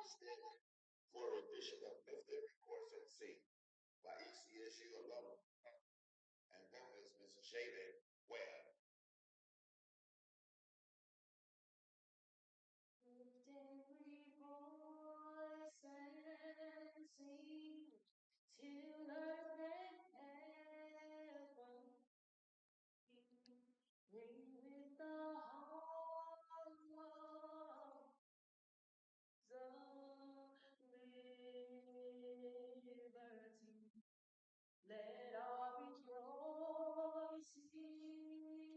Lift every voice and sing till earth and heaven ring with the hall of liberty. Let our rejoicing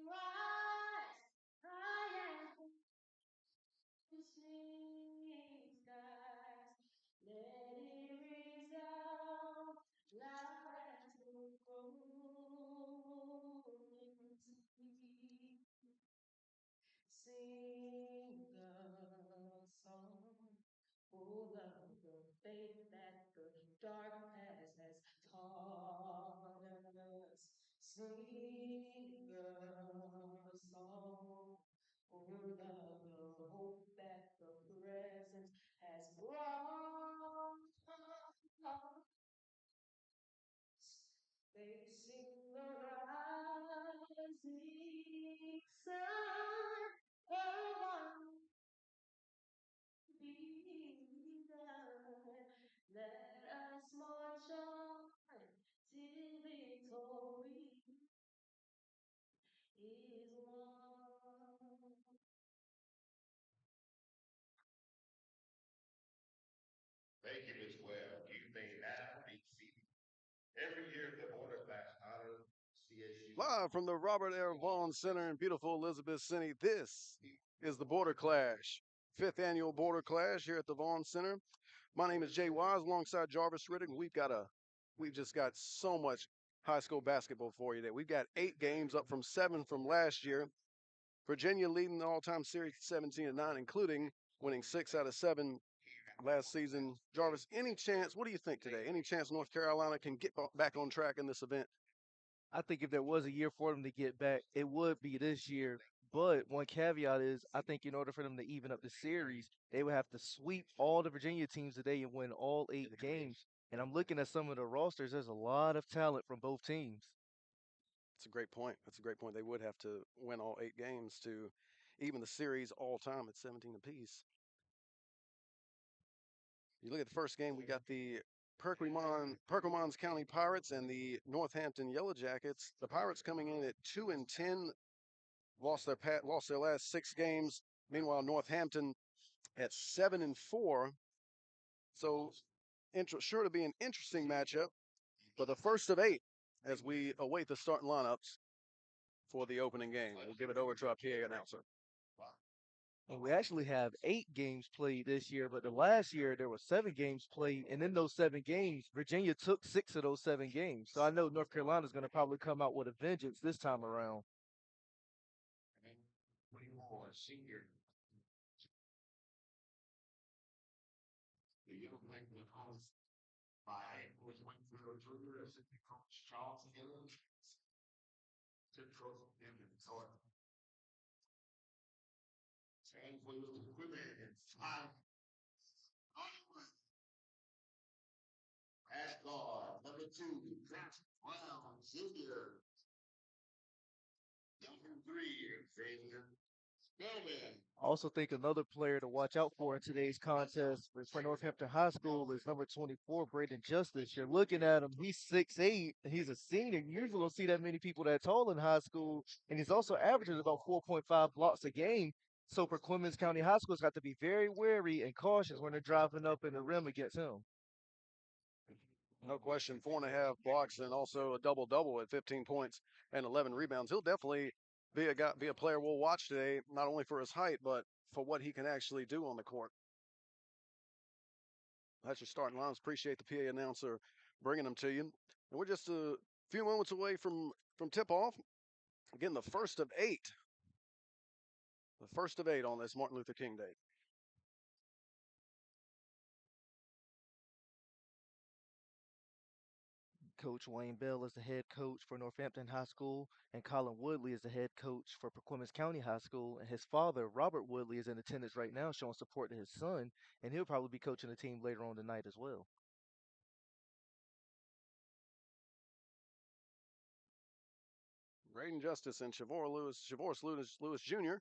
rise high and singing skies. Let it resound loud as the rolling sea. Sing a song full of the faith that the dark past has taught us. Sing a song full of the hope that the present has brought us. Facing the rising sun, oh, be done. Let us march on till victory is won. Live from the Robert R. Vaughan Center in beautiful Elizabeth City, this is the Border Clash, fifth annual Border Clash here at the Vaughan Center. My name is Jay Wise, alongside Jarvis Riddick. We've just got so much high school basketball for you today. We've got 8 games up from 7 from last year. Virginia leading the all-time series 17-9, including winning 6 out of 7 last season. Jarvis, any chance? What do you think today? Any chance North Carolina can get back on track in this event? I think if there was a year for them to get back, it would be this year. But one caveat is, I think in order for them to even up the series, they would have to sweep all the Virginia teams today and win all 8 games. And I'm looking at some of the rosters. There's a lot of talent from both teams. That's a great point. That's a great point. They would have to win all 8 games to even the series all time at 17 apiece. You look at the first game, we got the Perkins County Pirates and the Northampton Yellow Jackets. The Pirates coming in at 2-10, lost their last 6 games. Meanwhile, Northampton at 7-4. So sure to be an interesting matchup. But the first of 8 as we await the starting lineups for the opening game. We'll give it over to our PA announcer. And we actually have 8 games played this year, but the last year there were 7 games played, and in those 7 games, Virginia took 6 of those 7 games. So I know North Carolina's going to probably come out with a vengeance this time around. I also think another player to watch out for in today's contest for Northampton High School is number 24, Braden Justice. You're looking at him, he's 6'8", he's a senior. You usually don't see that many people that tall in high school, and he's also averaging about 4.5 blocks a game. So for Clemens County High School's got to be very wary and cautious when they're driving up in the rim against him. No question, 4.5 blocks and also a double-double at 15 points and 11 rebounds. He'll definitely be a player we'll watch today, not only for his height, but for what he can actually do on the court. That's your starting lines. Appreciate the PA announcer bringing them to you. And we're just a few moments away from tip-off. Again, the first of 8. The first of 8 on this Martin Luther King Day. Coach Wayne Bell is the head coach for Northampton High School, and Colin Woodley is the head coach for Perquimans County High School. And his father, Robert Woodley, is in attendance right now, showing support to his son, and he'll probably be coaching the team later on tonight as well. Braden Justice and Chavoris Lewis Jr.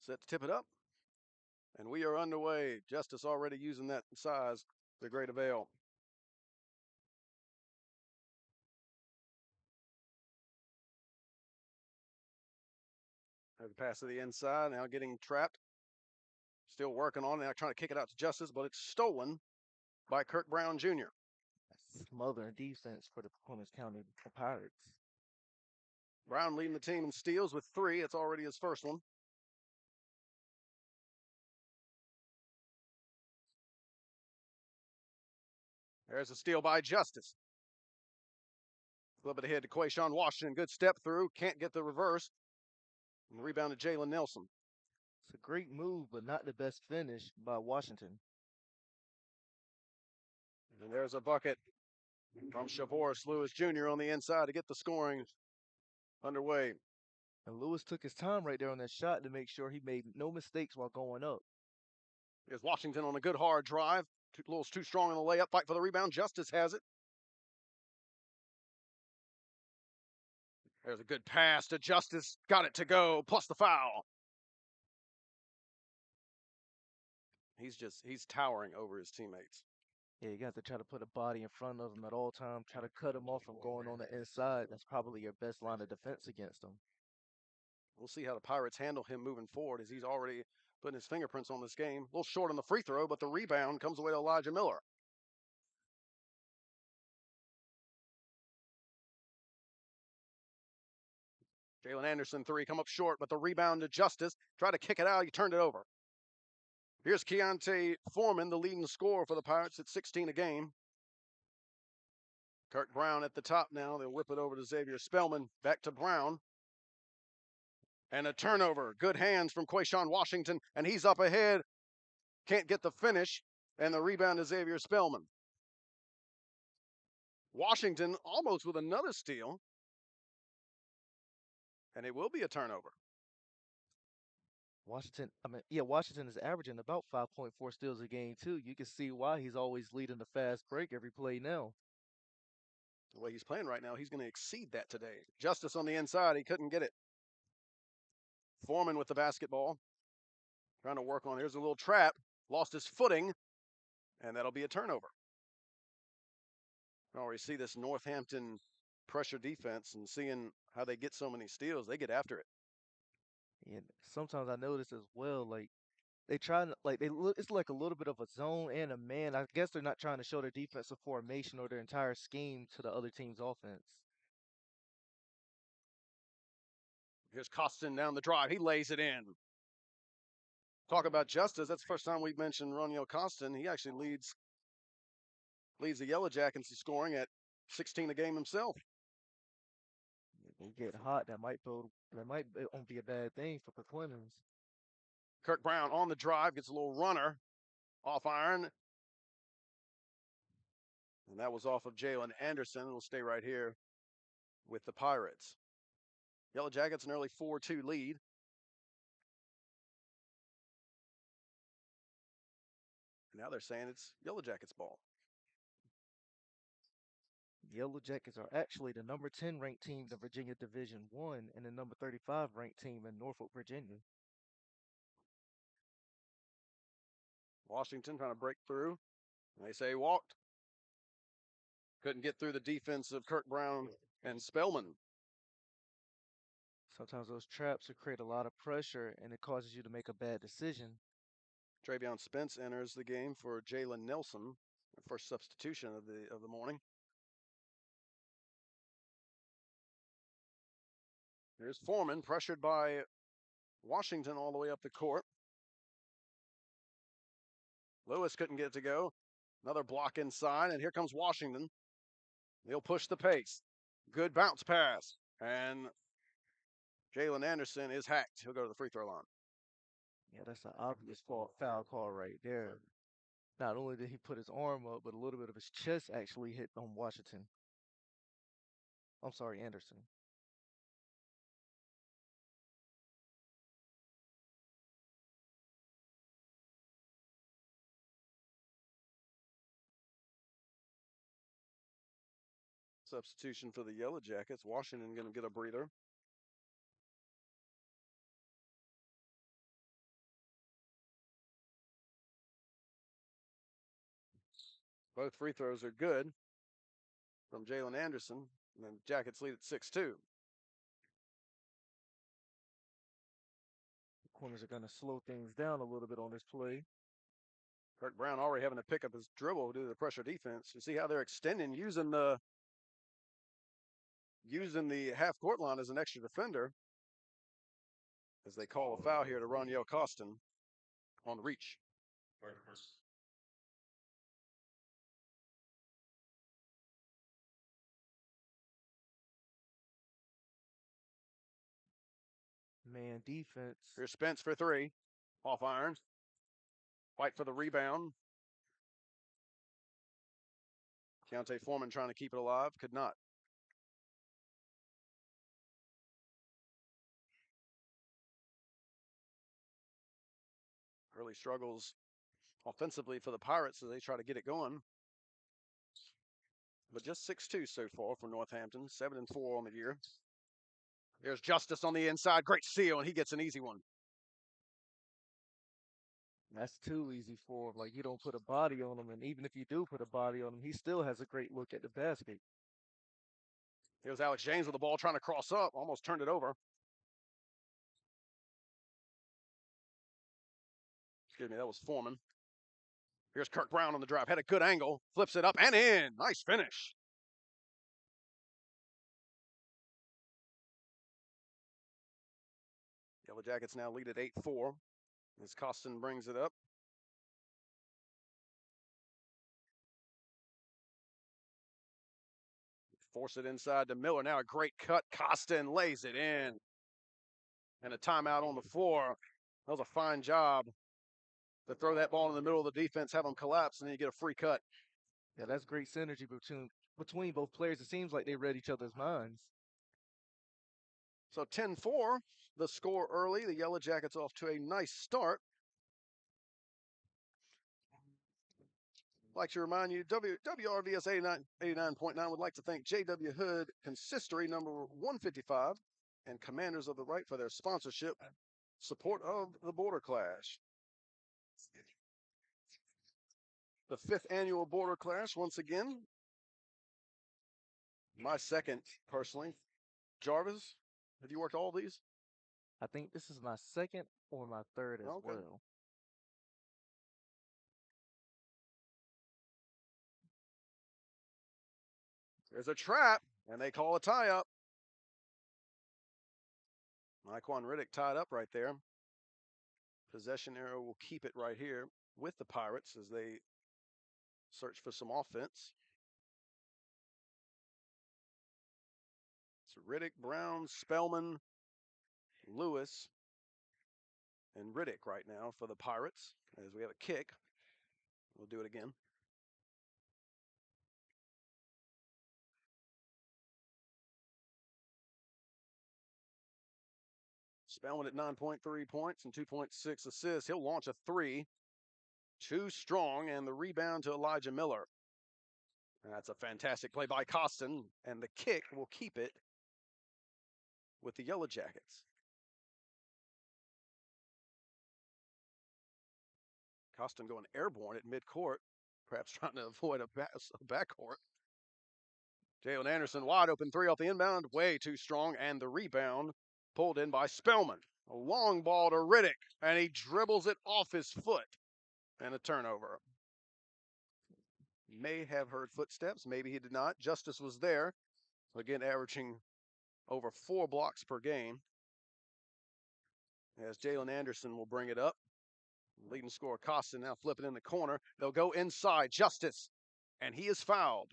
set to tip it up. And we are underway. Justice already using that size to great avail. Have the pass to the inside, now getting trapped. Still working on it, now trying to kick it out to Justice, but it's stolen by Kirk Brown Jr. Smothering defense for the Perquimans County Pirates. Brown leading the team in steals with 3. It's already his first one. There's a steal by Justice. Flip it ahead to Quayshawn Washington. Good step through. Can't get the reverse. And the rebound to Jalen Nelson. It's a great move, but not the best finish by Washington. And there's a bucket from Chavoris Lewis Jr. on the inside to get the scoring underway. And Lewis took his time right there on that shot to make sure he made no mistakes while going up. Here's Washington on a good hard drive. A little too strong on the layup. Fight for the rebound. Justice has it. There's a good pass to Justice. Got it to go, plus the foul. He's towering over his teammates. Yeah, you got to try to put a body in front of him at all times. Try to cut him off from going on the inside. That's probably your best line of defense against him. We'll see how the Pirates handle him moving forward, as he's already putting his fingerprints on this game. A little short on the free throw, but the rebound comes away to Elijah Miller. Jalen Anderson 3, come up short, but the rebound to Justice. Try to kick it out, he turned it over. Here's Keontae Foreman, the leading scorer for the Pirates at 16 a game. Kirk Brown at the top now. They'll whip it over to Xavier Spellman. Back to Brown. And a turnover. Good hands from Quayshawn Washington, and he's up ahead. Can't get the finish, and the rebound to Xavier Spellman. Washington almost with another steal. And it will be a turnover. Washington is averaging about 5.4 steals a game, too. You can see why he's always leading the fast break every play now. The way he's playing right now, he's going to exceed that today. Justice on the inside, he couldn't get it. Foreman with the basketball. Trying to work on, here's a little trap. Lost his footing, and that'll be a turnover. You already see this Northampton pressure defense, and seeing how they get so many steals, they get after it. And sometimes I notice as well, like they try to like they look. It's like a little bit of a zone and a man. I guess they're not trying to show their defensive formation or their entire scheme to the other team's offense. Here's Costin down the drive. He lays it in. Talk about Justice. That's the first time we've mentioned Ronyo Costin. He actually leads the Yellow Jackets in scoring at 16 a game himself. If they get hot, that might be a bad thing for Perquimans. Kirk Brown on the drive, gets a little runner off iron. And that was off of Jalen Anderson. We'll stay right here with the Pirates. Yellow Jackets an early 4-2 lead. Now they're saying it's Yellow Jackets ball. Yellow Jackets are actually the number 10 ranked team in Virginia Division I and the number 35 ranked team in Norfolk, Virginia. Washington trying to break through. And they say he walked. Couldn't get through the defense of Kirk Brown and Spellman. Sometimes those traps will create a lot of pressure and it causes you to make a bad decision. Travion Spence enters the game for Jalen Nelson, the first substitution of the morning. Here's Foreman, pressured by Washington all the way up the court. Lewis couldn't get it to go. Another block inside, and here comes Washington. They'll push the pace. Good bounce pass. And Jalen Anderson is hacked. He'll go to the free throw line. Yeah, that's an obvious foul call right there. Not only did he put his arm up, but a little bit of his chest actually hit on Washington. I'm sorry, Anderson. Substitution for the Yellow Jackets. Washington going to get a breather. Both free throws are good from Jalen Anderson. And then Jackets lead at 6-2. The corners are going to slow things down a little bit on this play. Kirk Brown already having to pick up his dribble due to the pressure defense. You see how they're extending, using the half court line as an extra defender, as they call a foul here to Roniel Costin on reach. Man, defense. Here's Spence for three. Off iron. Fight for the rebound. Keontae Foreman trying to keep it alive. Could not. Early struggles offensively for the Pirates as they try to get it going. But just 6-2 so far for Northampton. 7-4 on the year. There's Justice on the inside. Great steal, and he gets an easy one. That's too easy for him. Like, you don't put a body on him, and even if you do put a body on him, he still has a great look at the basket. Here's Alex James with the ball trying to cross up. Almost turned it over. Excuse me, that was Foreman. Here's Kirk Brown on the drive. Had a good angle. Flips it up and in. Nice finish. Yellow Jackets now lead at 8-4 as Costin brings it up. Force it inside to Miller. Now a great cut. Costin lays it in. And a timeout on the floor. That was a fine job to throw that ball in the middle of the defense, have them collapse, and then you get a free cut. Yeah, that's great synergy between both players. It seems like they read each other's minds. So 10-4, the score early. The Yellow Jackets off to a nice start. I'd like to remind you, WRVS 89.9 would like to thank J.W. Hood Consistory number 155 and Commanders of the Right for their sponsorship, support of the Border Clash. The 5th annual Border Clash, once again. My second, personally. Jarvis, have you worked all these? I think this is my second or my third as well. There's a trap, and they call a tie-up. Naquan Riddick tied up right there. Possession arrow will keep it right here with the Pirates as they search for some offense. It's Riddick, Brown, Spellman, Lewis, and Riddick right now for the Pirates as we have a kick. We'll do it again. Spellman at 9.3 points and 2.6 assists. He'll launch a three. Too strong, and the rebound to Elijah Miller. That's a fantastic play by Costin, and the kick will keep it with the Yellow Jackets. Costin going airborne at midcourt, perhaps trying to avoid a backcourt. Jalen Anderson, wide open three off the inbound, way too strong, and the rebound pulled in by Spellman. A long ball to Riddick, and he dribbles it off his foot, and a turnover. May have heard footsteps, maybe he did not. Justice was there, again averaging over 4 blocks per game. As Jalen Anderson will bring it up. Leading scorer Costin now flipping in the corner. They'll go inside. Justice, and he is fouled.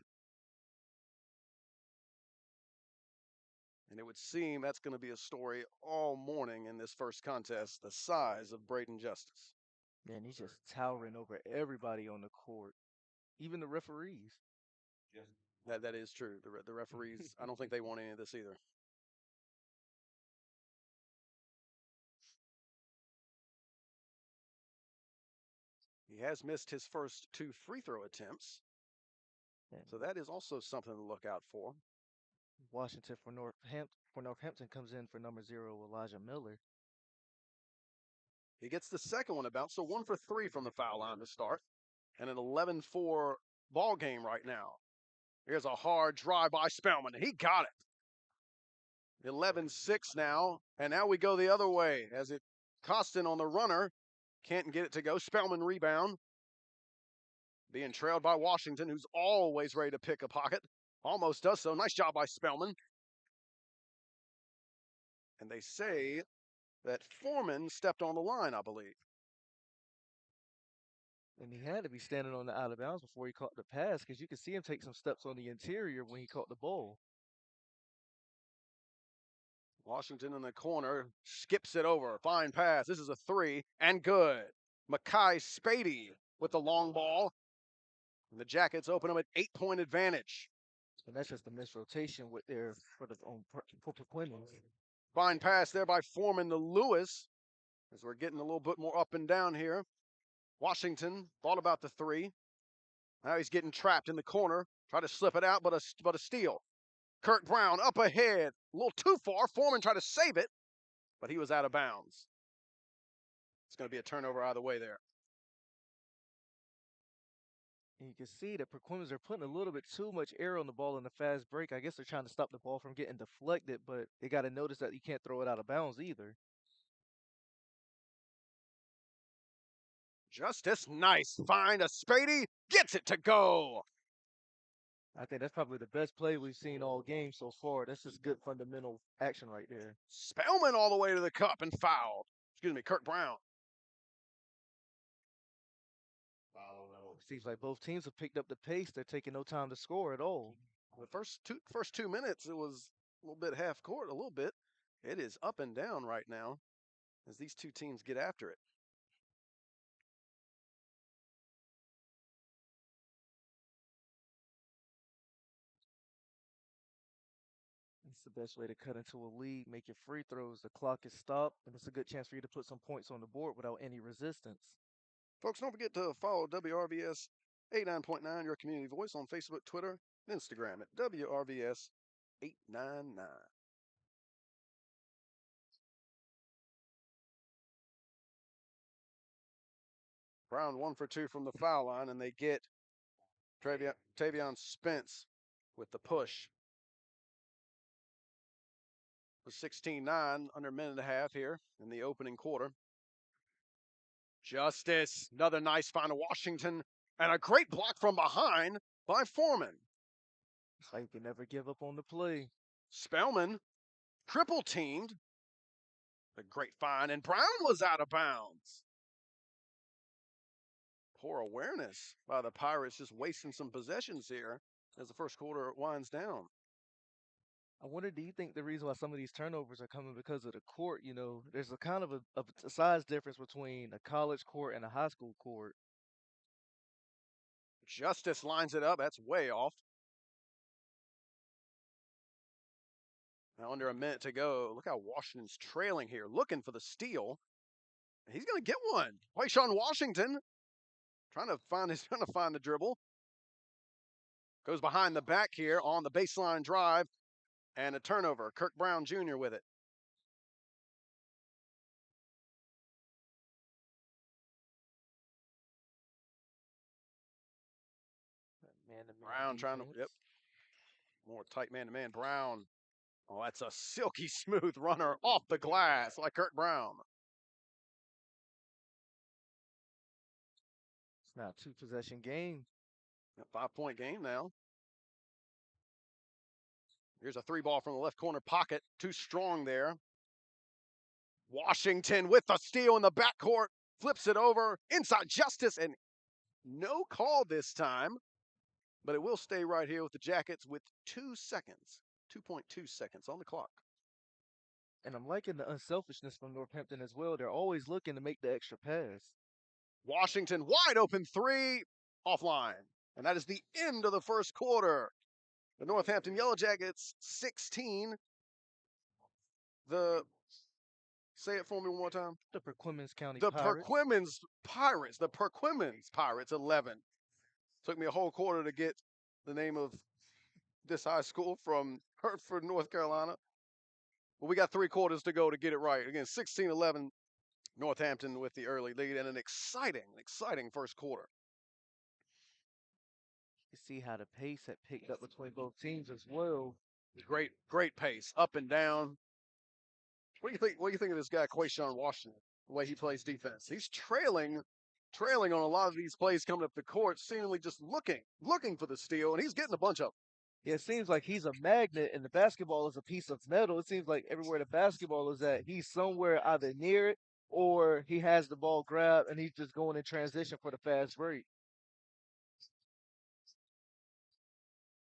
And it would seem that's going to be a story all morning in this first contest, the size of Braden Justice. Man, he's just towering over everybody on the court, even the referees. That is true. The referees, I don't think they want any of this either. He has missed his first 2 free throw attempts. So that is also something to look out for. Washington for Northampton comes in for number 0, Elijah Miller. He gets the second one about, so 1 for 3 from the foul line to start. And an 11-4 ball game right now. Here's a hard drive by Spellman. He got it. 11-6 now, and now we go the other way as it Costin on the runner. Can't get it to go. Spellman rebound. Being trailed by Washington, who's always ready to pick a pocket. Almost does so. Nice job by Spellman. And they say that Foreman stepped on the line, I believe. And he had to be standing on the out of bounds before he caught the pass because you could see him take some steps on the interior when he caught the ball. Washington in the corner, skips it over. Fine pass. This is a 3 and good. Makai Spady with the long ball. And the Jackets open up an 8-point advantage. And that's just a misrotation with their for Quinlan's. Fine pass there by Foreman to Lewis. As we're getting a little bit more up and down here. Washington thought about the 3. Now he's getting trapped in the corner. Try to slip it out, but a steal. Kurt Brown up ahead. A little too far. Foreman tried to save it, but he was out of bounds. It's going to be a turnover either way there. And you can see that Perquimans are putting a little bit too much air on the ball in the fast break. I guess they're trying to stop the ball from getting deflected, but they got to notice that you can't throw it out of bounds either. Justice, nice find. A Spady gets it to go. I think that's probably the best play we've seen all game so far. That's just good fundamental action right there. Spellman all the way to the cup and fouled. Excuse me, Kurt Brown. Seems like both teams have picked up the pace. They're taking no time to score at all. The first 2 minutes, it was a little bit half court, a little bit. It is up and down right now as these two teams get after it. It's the best way to cut into a lead, make your free throws. The clock is stopped, and it's a good chance for you to put some points on the board without any resistance. Folks, don't forget to follow WRVS 89.9, your community voice, on Facebook, Twitter, and Instagram at WRVS 899. Brown 1 for 2 from the foul line, and they get Tavion Spence with the push. 16-9, under a minute and a half here in the opening quarter. Justice, another nice find of Washington, and a great block from behind by Foreman. It's like you can never give up on the play. Spellman, triple teamed. A great find, and Brown was out of bounds. Poor awareness by the Pirates, just wasting some possessions here as the first quarter winds down. I wonder, do you think the reason why some of these turnovers are coming because of the court? You know, there's a kind of a size difference between a college court and a high school court. Justice lines it up. That's way off. Now under a minute to go. Look how Washington's trailing here, looking for the steal. He's going to get one. Wayshawn Washington trying to find the dribble. Goes behind the back here on the baseline drive. And a turnover. Kirk Brown Jr. with it. Brown trying to, more tight man-to-man. Brown. Oh, that's a silky smooth runner off the glass like Kurt Brown. It's not a 2-possession game. 5-point game now. Here's a 3-ball from the left corner pocket. Too strong there. Washington with the steal in the backcourt. Flips it over. Inside Justice. And no call this time. But it will stay right here with the Jackets with 2 seconds. 2.2 seconds on the clock. And I'm liking the unselfishness from Northampton as well. They're always looking to make the extra pass. Washington wide open 3. Offline. And that is the end of the first quarter. The Northampton Yellow Jackets 16. Say it for me one more time. The Perquimans County The Pirates. Perquimans Pirates. The Perquimans Pirates 11. Took me a whole quarter to get the name of this high school from Hertford, North Carolina. But we got 3 quarters to go to get it right. Again, 16-11, Northampton with the early lead and an exciting first quarter. You see how the pace had picked up between both teams as well. Great pace, up and down. What do you think? What do you think of this guy, Quayshawn Washington? The way he plays defense, he's trailing on a lot of these plays coming up the court, seemingly just looking for the steal, and he's getting a bunch of them. Yeah, it seems like he's a magnet and the basketball is a piece of metal. It seems like everywhere the basketball is at, he's somewhere either near it or he has the ball grabbed and he's just going in transition for the fast break.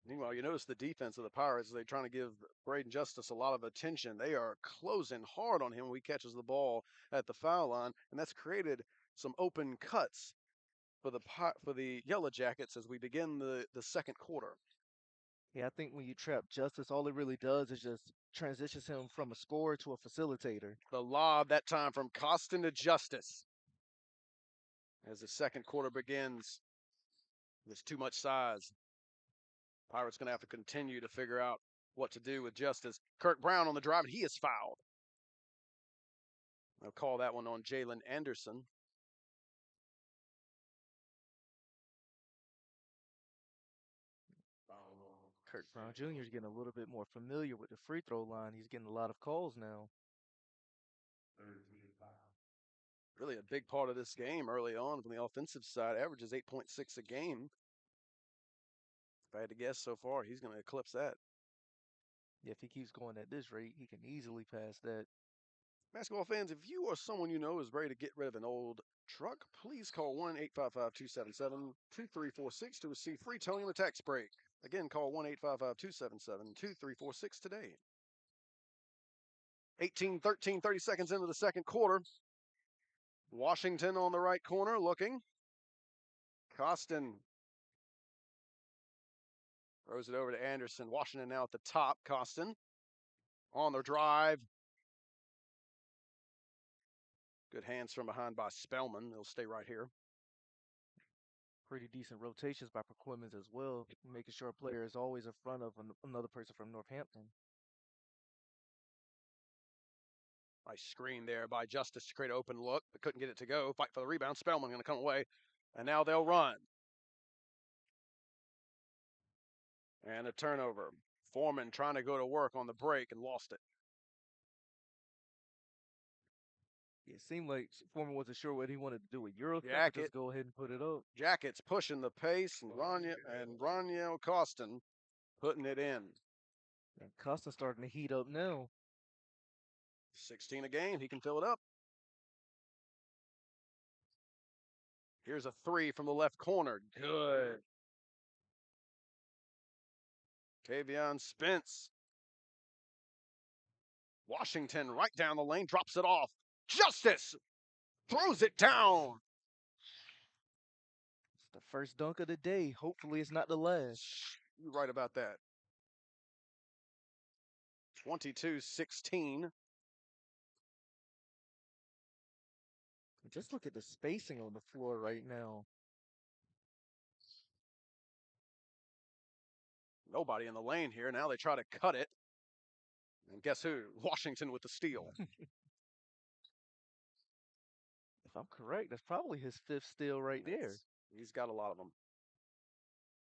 Meanwhile, you notice the defense of the Pirates, they're trying to give Braden Justice a lot of attention. They are closing hard on him when he catches the ball at the foul line, and that's created some open cuts for the Yellow Jackets as we begin the second quarter. Yeah, I think when you trap Justice, all it really does is just transitions him from a scorer to a facilitator. The lob that time from Costin to Justice. As the second quarter begins, there's too much size. Pirates going to have to continue to figure out what to do with Justice. Kirk Brown on the drive, and he is fouled. I'll call that one on Jalen Anderson. Kirk Brown Jr. is getting a little bit more familiar with the free throw line. He's getting a lot of calls now. Really a big part of this game early on from the offensive side. Averages 8.6 a game. If I had to guess so far, he's going to eclipse that. Yeah, if he keeps going at this rate, he can easily pass that. Basketball fans, if you or someone you know is ready to get rid of an old truck, please call 1-855-277-2346 to receive free towing and a tax break. Again, call 1-855-277-2346 today. 18-13, 30 seconds into the second quarter. Washington on the right corner looking. Costin throws it over to Anderson. Washington now at the top. Costin on the drive. Good hands from behind by Spellman. They'll stay right here. Pretty decent rotations by Perquimans as well, making sure a player is always in front of another person from Northampton. Nice screen there by Justice to create an open look, but couldn't get it to go. Fight for the rebound. Spellman going to come away, and now they'll run. And a turnover. Foreman trying to go to work on the break and lost it. It seemed like Foreman wasn't sure what he wanted to do with Eurostep. Jacket. Just go ahead and put it up. Jackets pushing the pace, and Roniel Costin putting it in. And Costin starting to heat up now. 16 a game. He can fill it up. Here's a 3 from the left corner. Good. Tavion Spence. Washington right down the lane, drops it off. Justice throws it down. It's the first dunk of the day. Hopefully it's not the last. You're right about that. 22-16. Just look at the spacing on the floor right now. Nobody in the lane here. Now they try to cut it. And guess who? Washington with the steal. If I'm correct, that's probably his 5th steal right there. He's got a lot of them.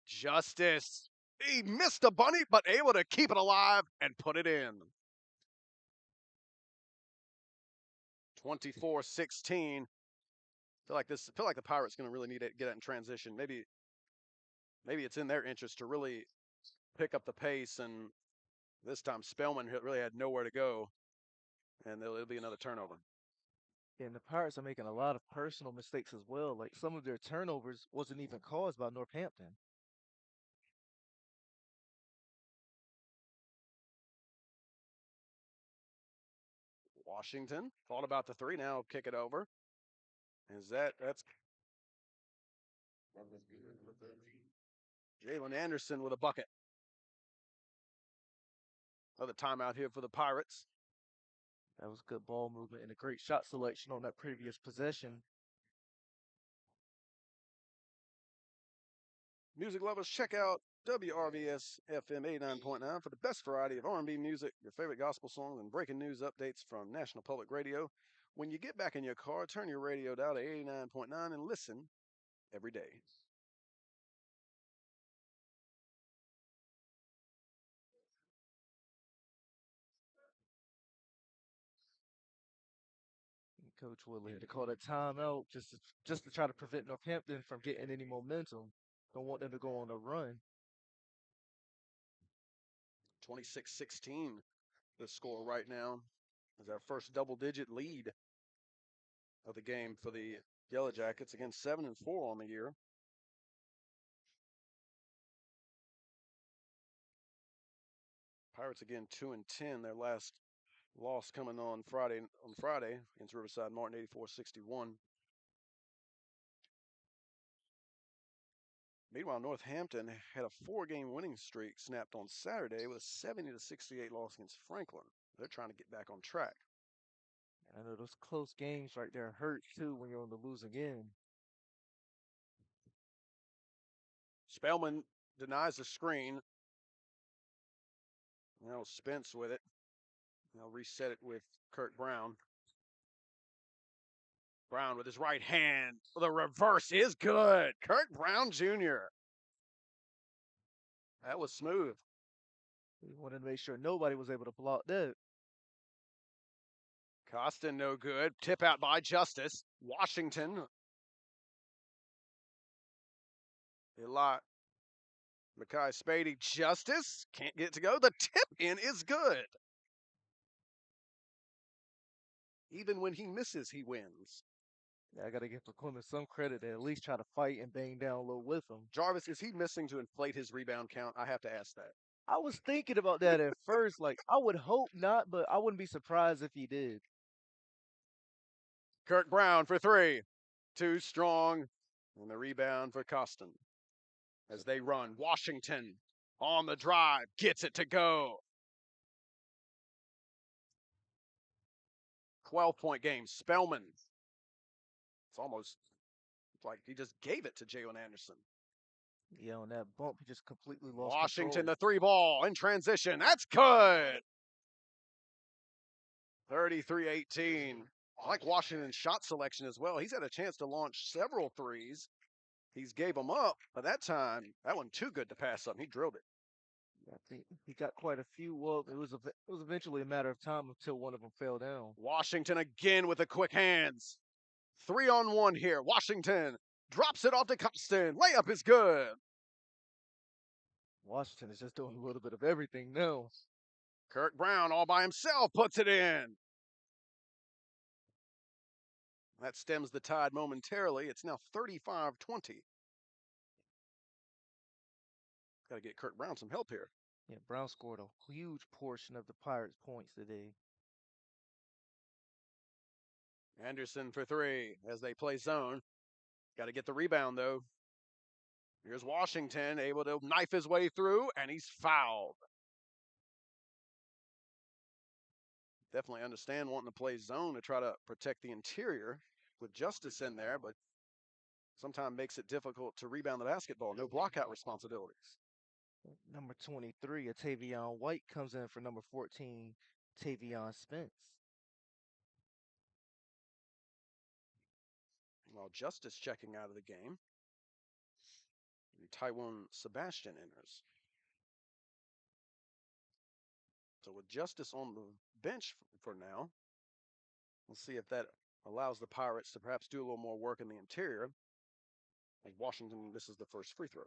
Justice. He missed a bunny, but able to keep it alive and put it in. 24-16. Feel like the Pirates going to really need to get it in transition. Maybe it's in their interest to really pick up the pace, and this time Spellman really had nowhere to go, and it'll be another turnover. And the Pirates are making a lot of personal mistakes as well. Like some of their turnovers wasn't even caused by Northampton. Washington thought about the 3. Now kick it over. That's Jalen Anderson with a bucket. Another timeout here for the Pirates. That was good ball movement and a great shot selection on that previous possession. Music lovers, check out WRVS-FM 89.9 for the best variety of R&B music, your favorite gospel songs, and breaking news updates from National Public Radio. When you get back in your car, turn your radio dial to 89.9 and listen every day. Coach Willie had to call that timeout just to try to prevent Northampton from getting any momentum. Don't want them to go on a run. 26-16, the score right now is our first double-digit lead of the game for the Yellow Jackets, again 7-4 on the year. Pirates again 2-10. Their last loss coming on Friday against Riverside Martin, 84-61. Meanwhile, Northampton had a 4-game winning streak snapped on Saturday with a 70-68 loss against Franklin. They're trying to get back on track. I know those close games right there hurt too when you're on the losing end. Spellman denies the screen. Now Spence with it. They'll reset it with Kurt Brown. Brown with his right hand. The reverse is good. Kurt Brown Jr. That was smooth. We wanted to make sure nobody was able to block that. Costin no good. Tip out by Justice. Washington. Eli. Mackay Spady. Justice. Can't get it to go. The tip in is good. Even when he misses, he wins. Yeah, I got to give McClellan some credit to at least try to fight and bang down a little with him. Jarvis, is he missing to inflate his rebound count? I have to ask that. I was thinking about that at first. Like, I would hope not, but I wouldn't be surprised if he did. Kurt Brown for 3. Too strong. And the rebound for Costin. As they run, Washington on the drive. Gets it to go. 12-point game. Spellman. It's almost like he just gave it to Jalen Anderson. Yeah, on that bump, he just completely lost Washington, control. the 3-ball in transition. That's good. 33-18. I like Washington's shot selection as well. He's had a chance to launch several threes. He's gave them up, but that time, that one too good to pass up. He drilled it. I think he got quite a few. Well, it was eventually a matter of time until one of them fell down. Washington again with the quick hands. 3-on-1 here. Washington drops it off to Costin. Layup is good. Washington is just doing a little bit of everything now. Kirk Brown all by himself puts it in. That stems the tide momentarily. It's now 35-20. Got to get Kirk Brown some help here. Yeah, Brown scored a huge portion of the Pirates' points today. Anderson for 3 as they play zone. Got to get the rebound, though. Here's Washington able to knife his way through, and he's fouled. Definitely understand wanting to play zone to try to protect the interior with Justice in there, but sometimes makes it difficult to rebound the basketball. No blockout responsibilities. Number 23, Tavion White comes in for number 14, Tavion Spence. While Justice checking out of the game, Taiwan Sebastian enters. So with Justice on the bench for now, we'll see if that allows the Pirates to perhaps do a little more work in the interior. Like Washington, this is the first free throw.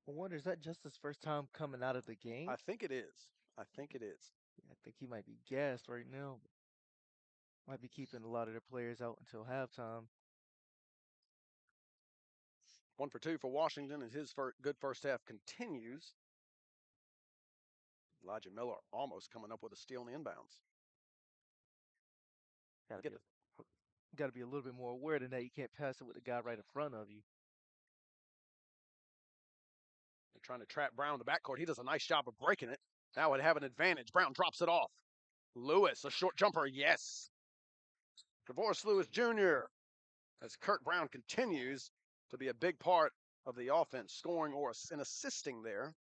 I wonder, is that just his first time coming out of the game? I think it is. I think I think he might be gassed right now. Might be keeping a lot of their players out until halftime. 1 for 2 for Washington as his good first half continues. Elijah Miller almost coming up with a steal in the inbounds. Got to be a little bit more aware than that. You can't pass it with the guy right in front of you. They're trying to trap Brown in the backcourt. He does a nice job of breaking it. Now would have an advantage. Brown drops it off. Lewis, a short jumper, yes. DeVorce Lewis Jr. as Kurt Brown continues to be a big part of the offense, scoring and assisting there.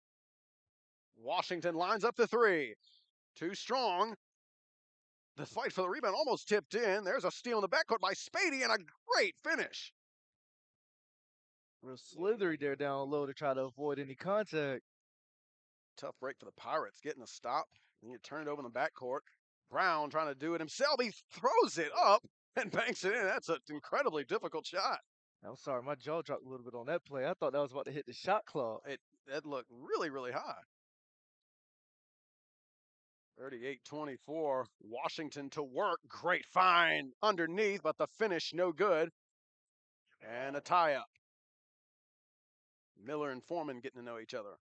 Washington lines up the three. Too strong. The fight for the rebound almost tipped in. There's a steal in the backcourt by Spady and a great finish. Real slithery there down low to try to avoid any contact. Tough break for the Pirates, getting a stop. Then you turn it over in the backcourt. Brown trying to do it himself. He throws it up and banks it in. That's an incredibly difficult shot. I'm sorry, my jaw dropped a little bit on that play. I thought that was about to hit the shot clock. That looked really, really high. 38-24. Washington to work. Great find underneath, but the finish no good. And a tie-up. Miller and Foreman getting to know each other.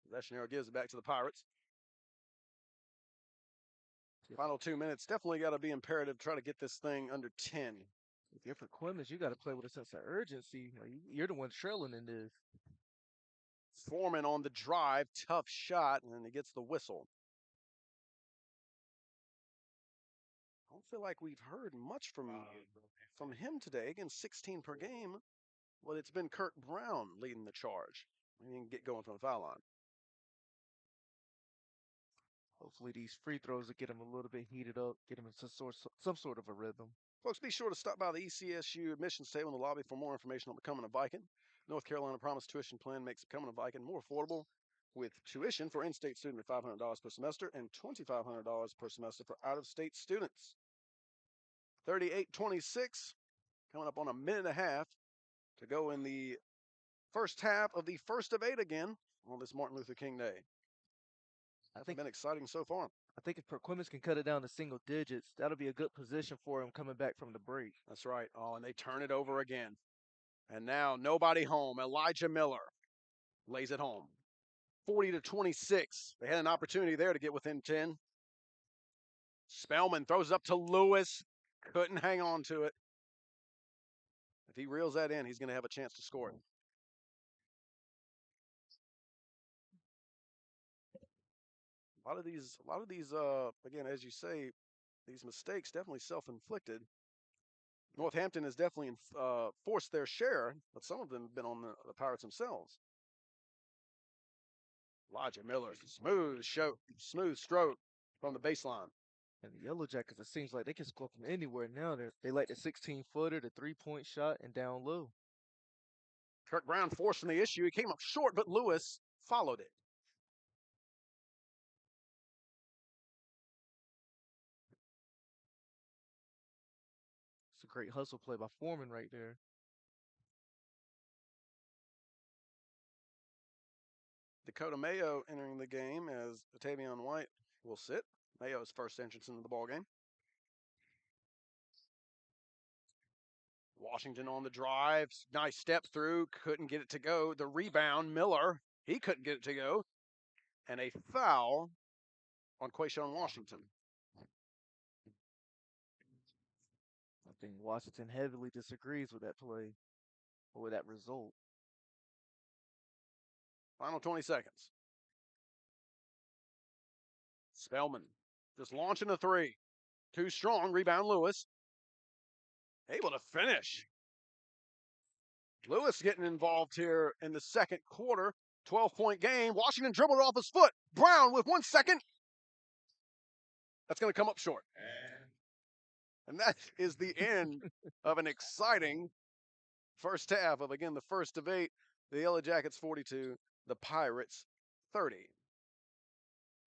Possession arrow gives it back to the Pirates. Final 2 minutes. Definitely got to be imperative to try to get this thing under 10. If you're for Clemens, you got to play with a sense of urgency. You're the one trailing in this. Foreman on the drive. Tough shot, and then he gets the whistle. I don't feel like we've heard much from him today. Again, 16 per game. Well, it's been Kurt Brown leading the charge. He didn't get going from the foul line. Hopefully these free throws will get him a little bit heated up, get him into some sort of a rhythm. Folks, be sure to stop by the ECSU admissions table in the lobby for more information on becoming a Viking. North Carolina Promise Tuition Plan makes becoming a Viking more affordable with tuition for in-state students at $500 per semester and $2,500 per semester for out-of-state students. 38-26, coming up on a minute and a half to go in the first half of the first of 8 again on this Martin Luther King Day. I think it's been exciting so far. I think if Perquimans can cut it down to single digits, that'll be a good position for him coming back from the break. That's right. Oh, and they turn it over again. And now nobody home. Elijah Miller lays it home. 40-26. They had an opportunity there to get within 10. Spellman throws it up to Lewis. Couldn't hang on to it. If he reels that in, he's going to have a chance to score it. A lot of these, again, as you say, these mistakes definitely self-inflicted. Northampton has definitely forced their share, but some of them have been on the Pirates themselves. Elijah Miller, smooth stroke from the baseline. And the Yellow Jackets, it seems like they can score from anywhere now. They like the 16-footer, the three-point shot, and down low. Kurt Brown forcing the issue. He came up short, but Lewis followed it. It's a great hustle play by Foreman right there. Dakota Mayo entering the game as Tavion White will sit. Mayo's first entrance into the ballgame. Washington on the drive. Nice step through. Couldn't get it to go. The rebound, Miller. He couldn't get it to go. And a foul on Quayshawn Washington. I think Washington heavily disagrees with that play or with that result. Final 20 seconds. Spellman just launching a three. Too strong. Rebound, Lewis. Able to finish. Lewis getting involved here in the second quarter. 12-point game. Washington dribbled it off his foot. Brown with 1 second. That's going to come up short. And that is the end of an exciting first half of, again, the first of 8. The Yellow Jackets 42, the Pirates 30.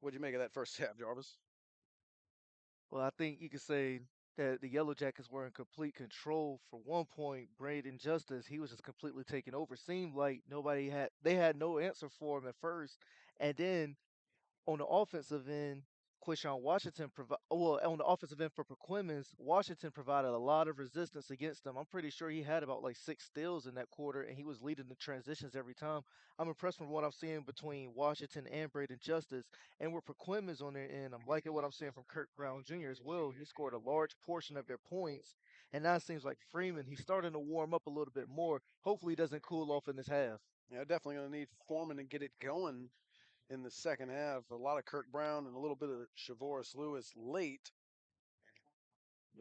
What'd you make of that first half, Jarvis? Well, I think you could say that the Yellow Jackets were in complete control. For 1 point, Braden Justice, he was just completely taking over. Seemed like they had no answer for him at first. And then on the offensive end, Quishawn Washington on the offensive end for Perquimans, Washington provided a lot of resistance against them. I'm pretty sure he had about like 6 steals in that quarter, and he was leading the transitions every time. I'm impressed from what I'm seeing between Washington and Braden Justice, and with Perquimans on their end, I'm liking what I'm seeing from Kirk Brown Jr. as well. He scored a large portion of their points, and now it seems like Freeman, he's starting to warm up a little bit more. Hopefully, he doesn't cool off in this half. Yeah, definitely going to need Foreman to get it going in the second half. A lot of Kirk Brown and a little bit of Shavoris Lewis late.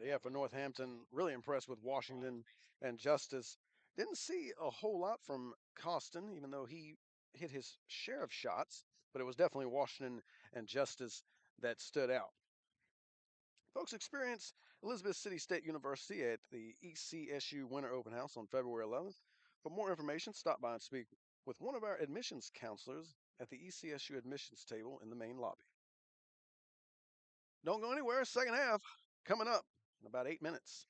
Yeah, for Northampton, really impressed with Washington and Justice. Didn't see a whole lot from Costin, even though he hit his share of shots, but it was definitely Washington and Justice that stood out. Folks, experience Elizabeth City State University at the ECSU Winter Open House on February 11th. For more information, stop by and speak with one of our admissions counselors at the ECSU admissions table in the main lobby. Don't go anywhere. Second half coming up in about 8 minutes.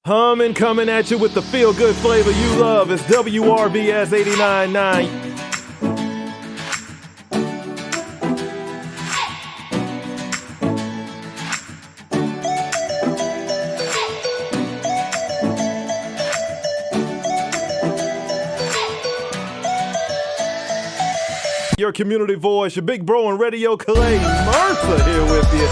Humming, coming at you with the feel good flavor you love. It's WRVS 89.9. Your community voice, your big bro and radio Clay Mercer here with you.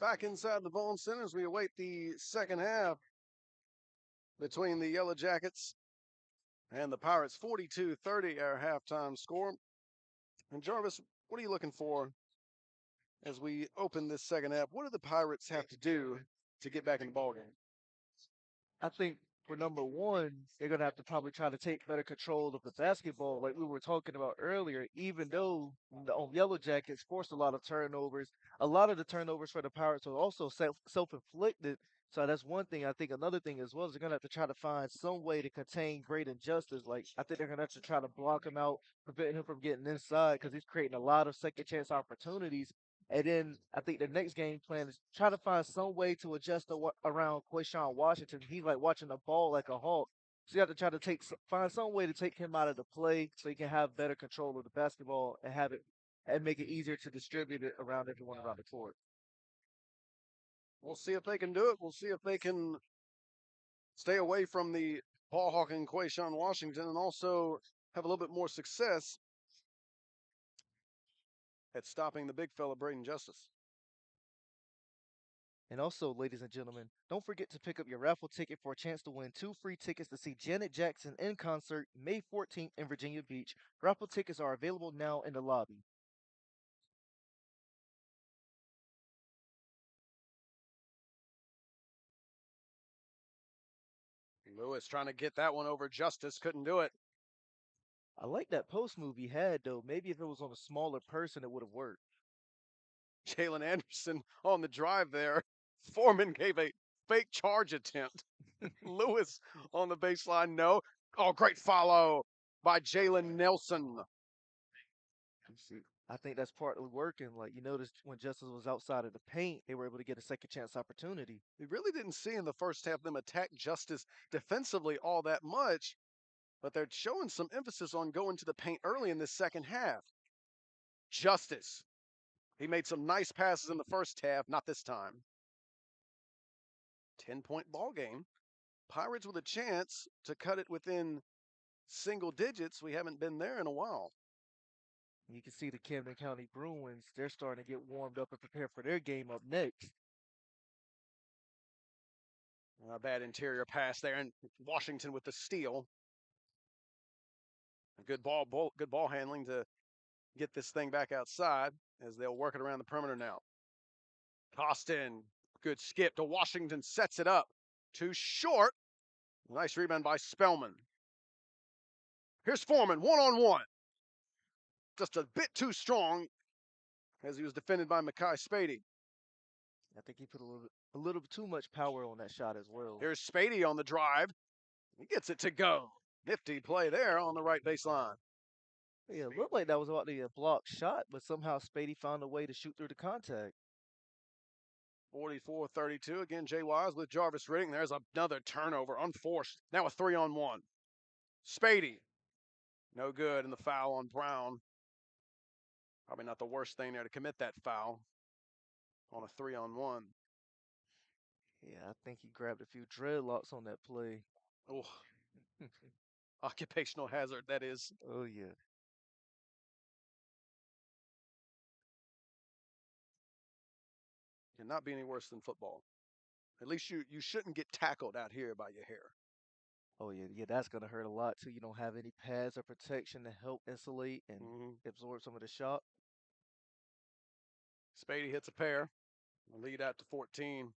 Back inside the Vaughan Center as we await the second half between the Yellow Jackets and the Pirates. 42-30 our halftime score. And Jarvis, what are you looking for as we open this second half? What do the Pirates have to do to get back in the ballgame? I think for number one, they're gonna have to probably try to take better control of the basketball, like we were talking about earlier. Even though the Yellow Jackets forced a lot of turnovers, a lot of the turnovers for the Pirates are also self-inflicted. So that's one thing. I think another thing as well is they're gonna have to try to find some way to contain Great Injustice. Like I think they're gonna have to try to block him out, prevent him from getting inside because he's creating a lot of second chance opportunities. And then I think the next game plan is try to find some way to adjust around Quayshawn Washington. He's like watching the ball like a hawk. So you have to try to find some way to take him out of the play so he can have better control of the basketball and have it and make it easier to distribute it around everyone around the court. We'll see if they can do it. We'll see if they can stay away from the ball hawking Quayshawn Washington and also have a little bit more success at stopping the big fella, Braden Justice. And also, ladies and gentlemen, don't forget to pick up your raffle ticket for a chance to win 2 free tickets to see Janet Jackson in concert May 14th in Virginia Beach. Raffle tickets are available now in the lobby. Lewis trying to get that one over Justice, couldn't do it. I like that post move he had, though. Maybe if it was on a smaller person, it would have worked. Jalen Anderson on the drive there. Foreman gave a fake charge attempt. Lewis on the baseline, no. Oh, great follow by Jalen Nelson. I think that's partly working. Like you noticed when Justice was outside of the paint, they were able to get a second chance opportunity. We really didn't see in the first half them attack Justice defensively all that much, but they're showing some emphasis on going to the paint early in this second half. Justice. He made some nice passes in the first half, not this time. 10-point ball game. Pirates with a chance to cut it within single digits. We haven't been there in a while. You can see the Camden County Bruins, they're starting to get warmed up and prepare for their game up next. A bad interior pass there, and Washington with the steal. A good ball handling to get this thing back outside as they'll work it around the perimeter now. Costin, good skip to Washington, sets it up. Too short. Nice rebound by Spellman. Here's Foreman, one-on-one. Just a bit too strong as he was defended by Makai Spady. I think he put a little too much power on that shot as well. Here's Spady on the drive. He gets it to go. Nifty play there on the right baseline. Yeah, it looked like that was about to be a blocked shot, but somehow Spady found a way to shoot through the contact. 44-32. Again, Jay Wise with Jarvis Riddick. There's another turnover, unforced. Now a 3-on-1. Spady. No good, and the foul on Brown. Probably not the worst thing there to commit that foul on a 3-on-1. Yeah, I think he grabbed a few dreadlocks on that play. Oh, occupational hazard, that is. Oh, yeah. Cannot be any worse than football. At least you shouldn't get tackled out here by your hair. Oh, yeah, that's going to hurt a lot, too. You don't have any pads or protection to help insulate and absorb some of the shock. Spady hits a pair. Lead out to 14.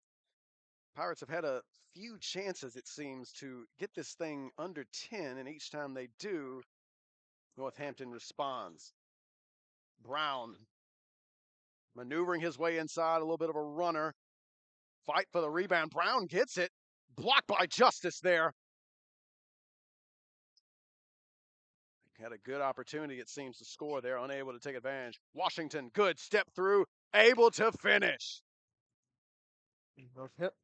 Pirates have had a few chances, it seems, to get this thing under 10, and each time they do, Northampton responds. Brown maneuvering his way inside, a little bit of a runner. Fight for the rebound. Brown gets it. Blocked by Justice there. Had a good opportunity, it seems, to score there, unable to take advantage. Washington, good step through, able to finish.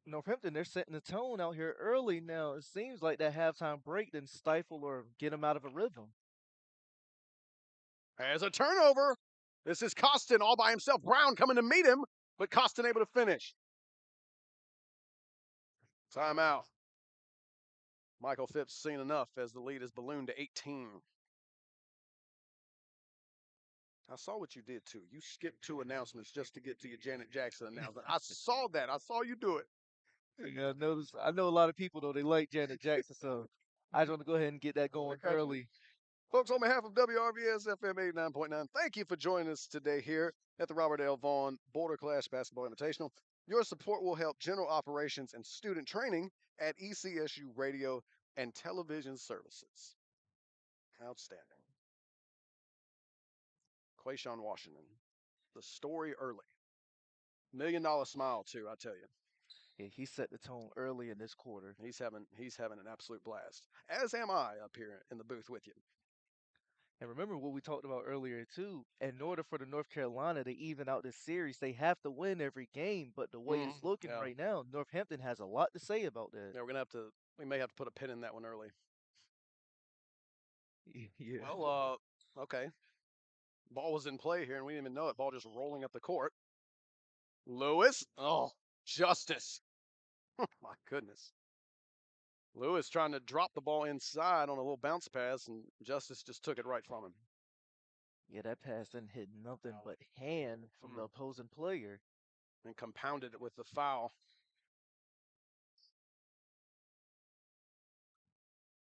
Northampton, they're setting the tone out here early now. It seems like that halftime break didn't stifle or get them out of a rhythm. As a turnover, this is Costin all by himself. Brown coming to meet him, but Costin able to finish. Timeout. Michael Phipps seen enough as the lead is ballooned to 18. I saw what you did too. You skipped 2 announcements just to get to your Janet Jackson announcement. I saw that. I saw you do it. Yeah, I know a lot of people though they like Janet Jackson, so I just want to go ahead and get that going early. Folks, on behalf of WRVS-FM 89.9, thank you for joining us today here at the Robert L. Vaughan Border Clash Basketball Invitational. Your support will help general operations and student training at ECSU Radio and Television Services. Outstanding. Quayshawn Washington, the story early. $1 million smile too, I tell you. Yeah, he set the tone early in this quarter. He's having an absolute blast. As am I up here in the booth with you. And remember what we talked about earlier too. In order for the North Carolina to even out this series, they have to win every game. But the way it's looking right now, Northampton has a lot to say about that. Yeah, we may have to put a pin in that one early. Yeah. Well, okay. Ball was in play here, and we didn't even know it. Ball just rolling up the court. Lewis. Oh, Justice. My goodness. Lewis trying to drop the ball inside on a little bounce pass, and Justice just took it right from him. Yeah, that pass didn't hit nothing but hand from the opposing player. And compounded it with the foul.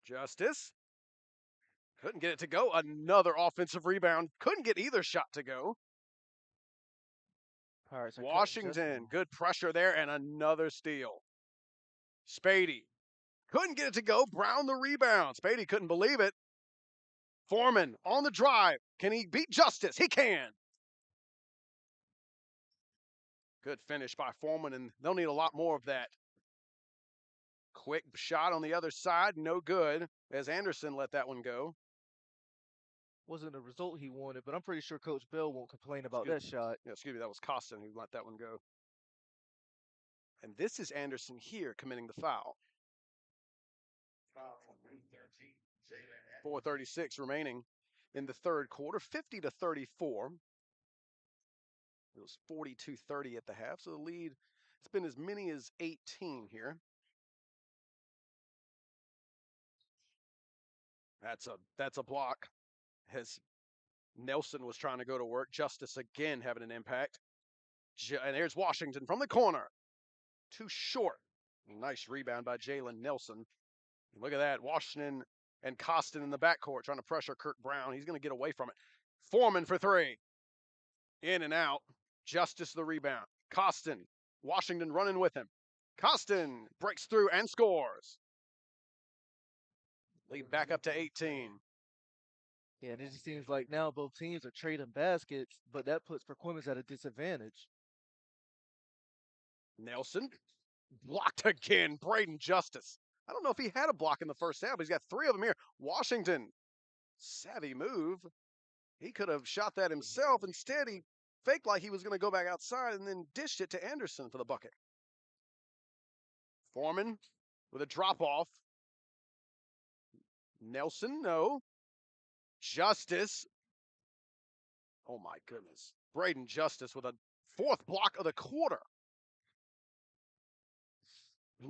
Justice. Couldn't get it to go. Another offensive rebound. Couldn't get either shot to go. Washington, good pressure there, and another steal. Spady. Couldn't get it to go. Brown the rebound. Spady couldn't believe it. Foreman on the drive. Can he beat Justice? He can. Good finish by Foreman, and they'll need a lot more of that. Quick shot on the other side. No good as Anderson let that one go. Wasn't the result he wanted, but I'm pretty sure Coach Bell won't complain about that shot. Yeah, excuse me, that was Costin who let that one go. And this is Anderson here committing the foul. 4:36 remaining in the third quarter, 50-34. It was 42-30 at the half, so the lead it's been as many as 18 here. That's a block. As Nelson was trying to go to work, Justice again having an impact. And here's Washington from the corner. Too short. Nice rebound by Jalen Nelson. Look at that. Washington and Costin in the backcourt trying to pressure Kirk Brown. He's going to get away from it. Foreman for three. In and out. Justice the rebound. Costin. Washington running with him. Costin breaks through and scores. Lead back up to 18. Yeah, and it just seems like now both teams are trading baskets, but that puts Perquimans at a disadvantage. Nelson blocked again. Braden Justice. I don't know if he had a block in the first half, but he's got three of them here. Washington, savvy move. He could have shot that himself. Instead, he faked like he was going to go back outside and then dished it to Anderson for the bucket. Foreman with a drop-off. Nelson, no. Justice. Oh, my goodness. Braden Justice with a fourth block of the quarter.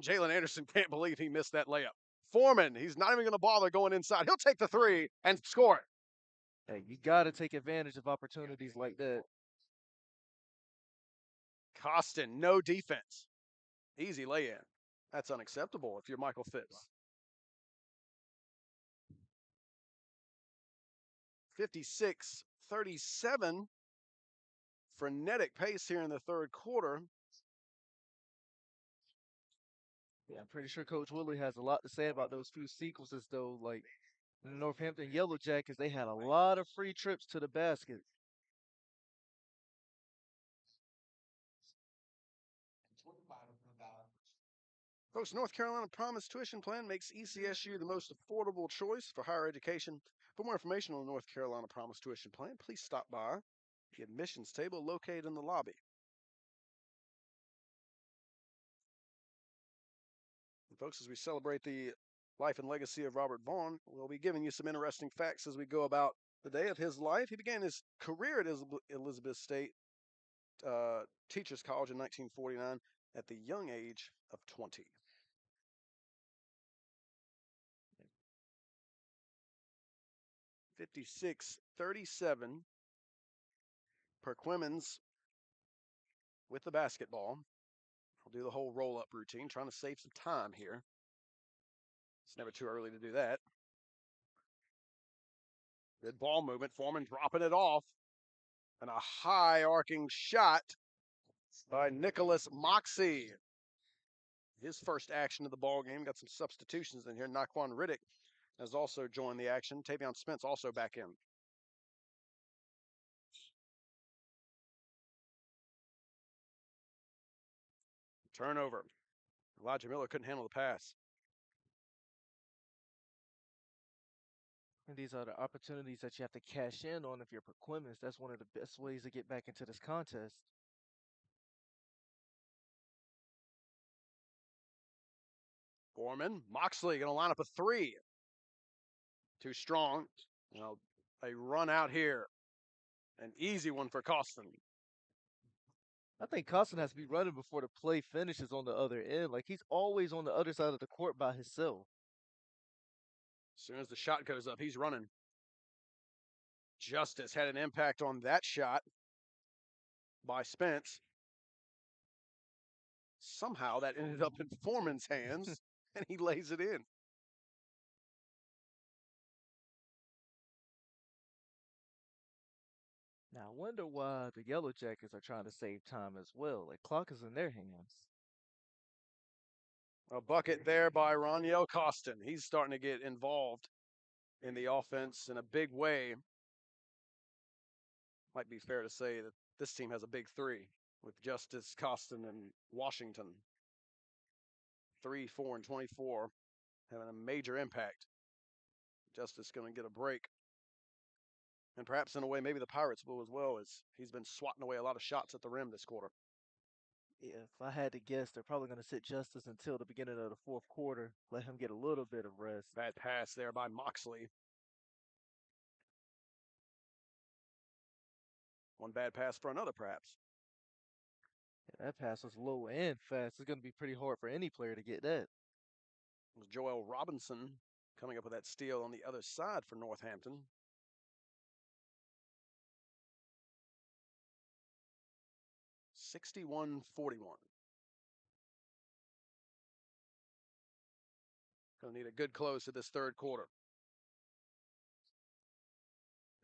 Jalen Anderson can't believe he missed that layup. Foreman, he's not even going to bother going inside. He'll take the three and score it. Hey, you got to take advantage of opportunities like that. Costin, no defense. Easy lay-in. That's unacceptable if you're Michael Phipps. 56-37. Frenetic pace here in the third quarter. Yeah, I'm pretty sure Coach Willie has a lot to say about those few sequences, though. Like the Northampton Yellow Jackets, they had a lot of free trips to the basket. Folks, North Carolina Promise Tuition Plan makes ECSU the most affordable choice for higher education. For more information on the North Carolina Promise Tuition Plan, please stop by the admissions table located in the lobby. And folks, as we celebrate the life and legacy of Robert Vaughan, we'll be giving you some interesting facts as we go about the day of his life. He began his career at Elizabeth State Teachers College in 1949 at the young age of 20. (56-37). Perquimans with the basketball. I'll do the whole roll-up routine, trying to save some time here. It's never too early to do that. Good ball movement. Foreman dropping it off. And a high arcing shot by Nicholas Moxie. His first action of the ball game. Got some substitutions in here. Naquan Riddick has also joined the action. Tavion Spence also back in. Turnover. Elijah Miller couldn't handle the pass. And these are the opportunities that you have to cash in on if you're Perquimans. That's one of the best ways to get back into this contest. Foreman, Moxley going to line up a three. Too strong. Well, a run out here. An easy one for Costin. I think Costin has to be running before the play finishes on the other end. Like he's always on the other side of the court by himself. As soon as the shot goes up, he's running. Justice had an impact on that shot by Spence. Somehow that ended up in Foreman's hands, and he lays it in. Now, I wonder why the Yellow Jackets are trying to save time as well. Like, clock is in their hands. A bucket there by Roniel Costin. He's starting to get involved in the offense in a big way. Might be fair to say that this team has a big three with Justice, Costin, and Washington. 3, 4, and 24 having a major impact. Justice going to get a break. And perhaps in a way, maybe the Pirates will as well, as he's been swatting away a lot of shots at the rim this quarter. Yeah, if I had to guess, they're probably going to sit Justice until the beginning of the fourth quarter, let him get a little bit of rest. Bad pass there by Moxley. One bad pass for another, perhaps. Yeah, that pass was low and fast. It's going to be pretty hard for any player to get that. It was Joel Robinson coming up with that steal on the other side for Northampton. (61-41). Going to need a good close to this third quarter.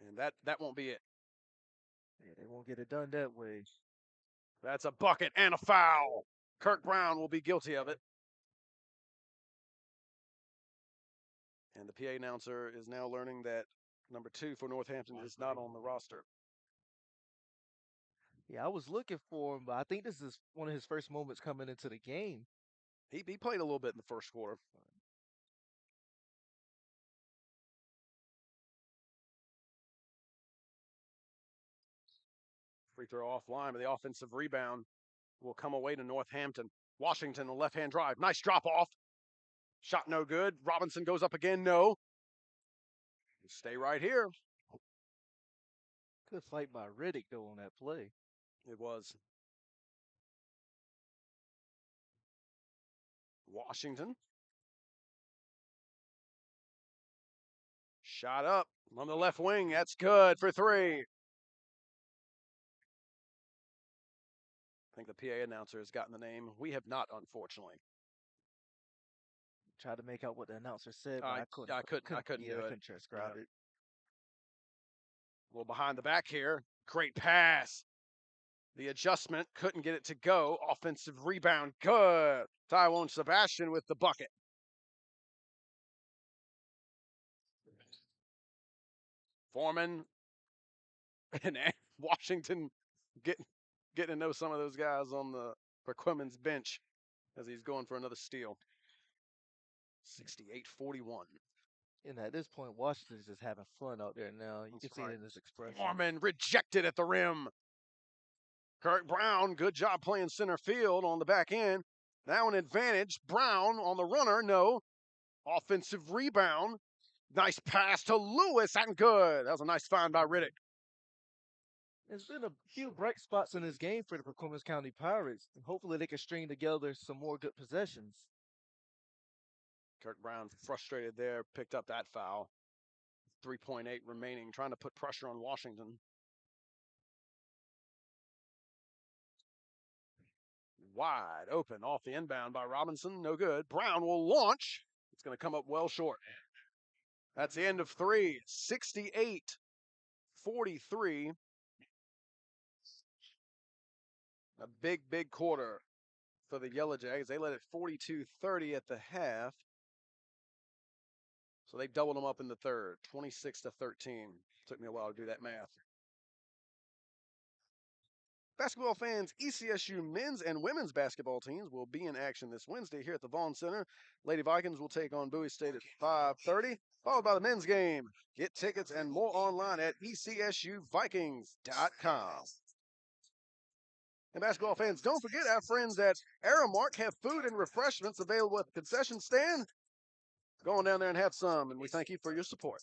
And that won't be it. Yeah, they won't get it done that way. That's a bucket and a foul. Kirk Brown will be guilty of it. And the PA announcer is now learning that number 2 for Northampton is not on the roster. Yeah, I was looking for him, but I think this is one of his first moments coming into the game. He played a little bit in the first quarter. Free throw offline, but the offensive rebound will come away to Northampton. Washington, a left-hand drive. Nice drop off. Shot no good. Robinson goes up again. No. Stay right here. Good fight by Riddick, though, on that play. It was. Washington. Shot up on the left wing. That's good for 3. I think the PA announcer has gotten the name. We have not, unfortunately. Tried to make out what the announcer said, but I couldn't do it. Transcribe it. A little behind the back here. Great pass. The adjustment, couldn't get it to go. Offensive rebound, good. Tywone Sebastian with the bucket. Foreman and Washington getting to know some of those guys on the Quimmen's bench as he's going for another steal. 68-41. And at this point, Washington's just having fun out there now. You can see it in his expression. Foreman rejected at the rim. Kirk Brown, good job playing center field on the back end. Now an advantage. Brown on the runner, no. Offensive rebound. Nice pass to Lewis, and good. That was a nice find by Riddick. There's been a few bright spots in this game for the Cumberland County Pirates. Hopefully they can string together some more good possessions. Kirk Brown, frustrated there, picked up that foul. 3.8 remaining, trying to put pressure on Washington. Wide open off the inbound by Robinson, no good. Brown will launch. It's going to come up well short. That's the end of 3, 68-43. A big quarter for the Yellow Jags. They led it 42-30 at the half. So they doubled them up in the third, 26-13. Took me a while to do that math. Basketball fans, ECSU men's and women's basketball teams will be in action this Wednesday here at the Vaughan Center. Lady Vikings will take on Bowie State at 5:30, followed by the men's game. Get tickets and more online at ECSUVikings.com. And basketball fans, don't forget our friends at Aramark have food and refreshments available at the concession stand. Go on down there and have some, and we thank you for your support.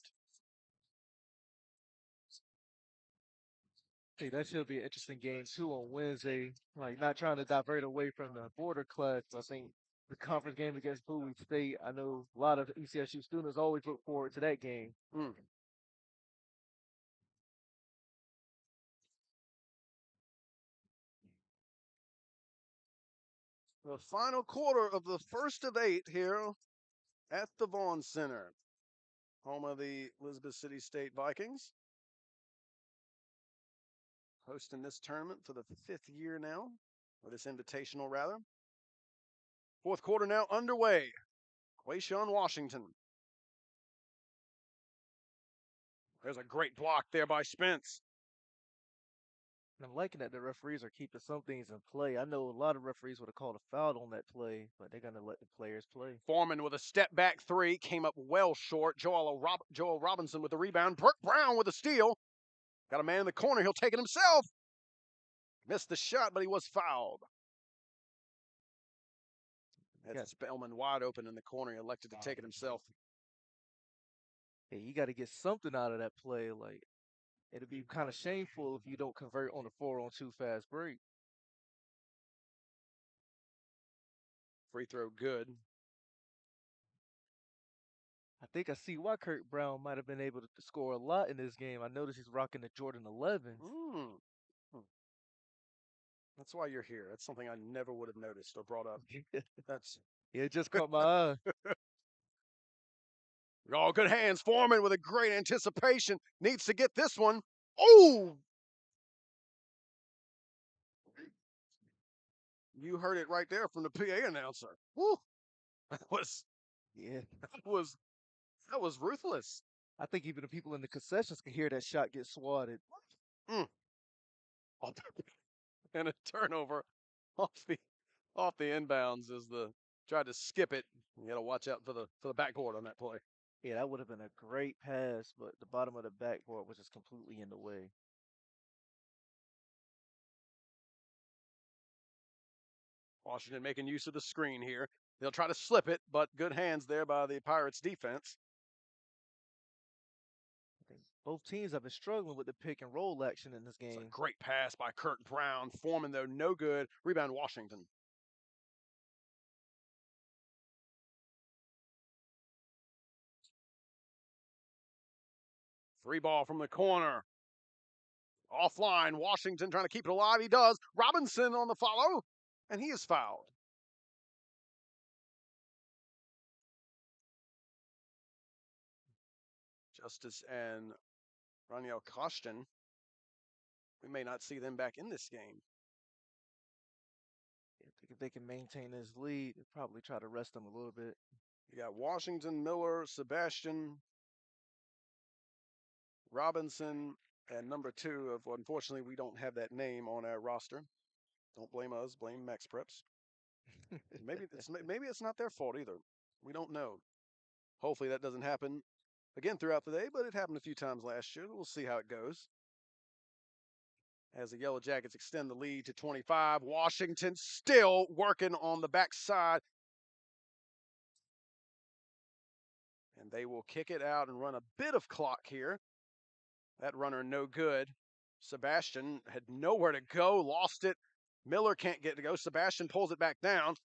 Hey, that should be an interesting game too on Wednesday. Like, not trying to divert away from the border class. I think the conference game against Bowie State, I know a lot of ECSU students always look forward to that game. The final quarter of the first of 8 here at the Vaughan Center, home of the Elizabeth City State Vikings. Hosting this tournament for the 5th year now, or this invitational rather. Fourth quarter now underway. Quayshawn Washington. There's a great block there by Spence. I'm liking that the referees are keeping some things in play. I know a lot of referees would have called a foul on that play, but they're going to let the players play. Foreman with a step back 3, came up well short. Joel Robinson with the rebound. Brooke Brown with a steal. Got a man in the corner. He'll take it himself. Missed the shot, but he was fouled. That's Spellman wide open in the corner. He elected to take it himself. Yeah, you got to get something out of that play. Like, it'd be kind of shameful if you don't convert on a 4-on-2 fast break. Free throw good. I think I see why Kurt Brown might have been able to score a lot in this game. I noticed he's rocking the Jordan 11s. That's why you're here. That's something I never would have noticed or brought up. That's Yeah, it just caught my eye. Oh, good hands. Foreman with a great anticipation. Needs to get this one. Oh! You heard it right there from the PA announcer. Woo! That was ruthless. I think even the people in the concessions can hear that shot get swatted. And a turnover off the inbounds as tried to skip it. You got to watch out for the backboard on that play. Yeah, that would have been a great pass, but the bottom of the backboard was just completely in the way. Washington making use of the screen here. They'll try to slip it, but good hands there by the Pirates defense. I think both teams have been struggling with the pick and roll action in this game. It's a great pass by Kurt Brown. Foreman, though, no good. Rebound, Washington. Free ball from the corner. Offline, Washington trying to keep it alive. He does. Robinson on the follow, and he is fouled. Justice and Raniel Koshton. We may not see them back in this game. If they can maintain this lead, they'll probably try to rest them a little bit. You got Washington, Miller, Sebastian, Robinson, and number 2 of, unfortunately, we don't have that name on our roster. Don't blame us, blame Max Preps. maybe it's not their fault either. We don't know. Hopefully that doesn't happen again throughout the day, but it happened a few times last year. We'll see how it goes. As the Yellow Jackets extend the lead to 25, Washington still working on the backside. And they will kick it out and run a bit of clock here. That runner no good. Sebastian had nowhere to go, lost it. Miller can't get to go. Sebastian pulls it back down.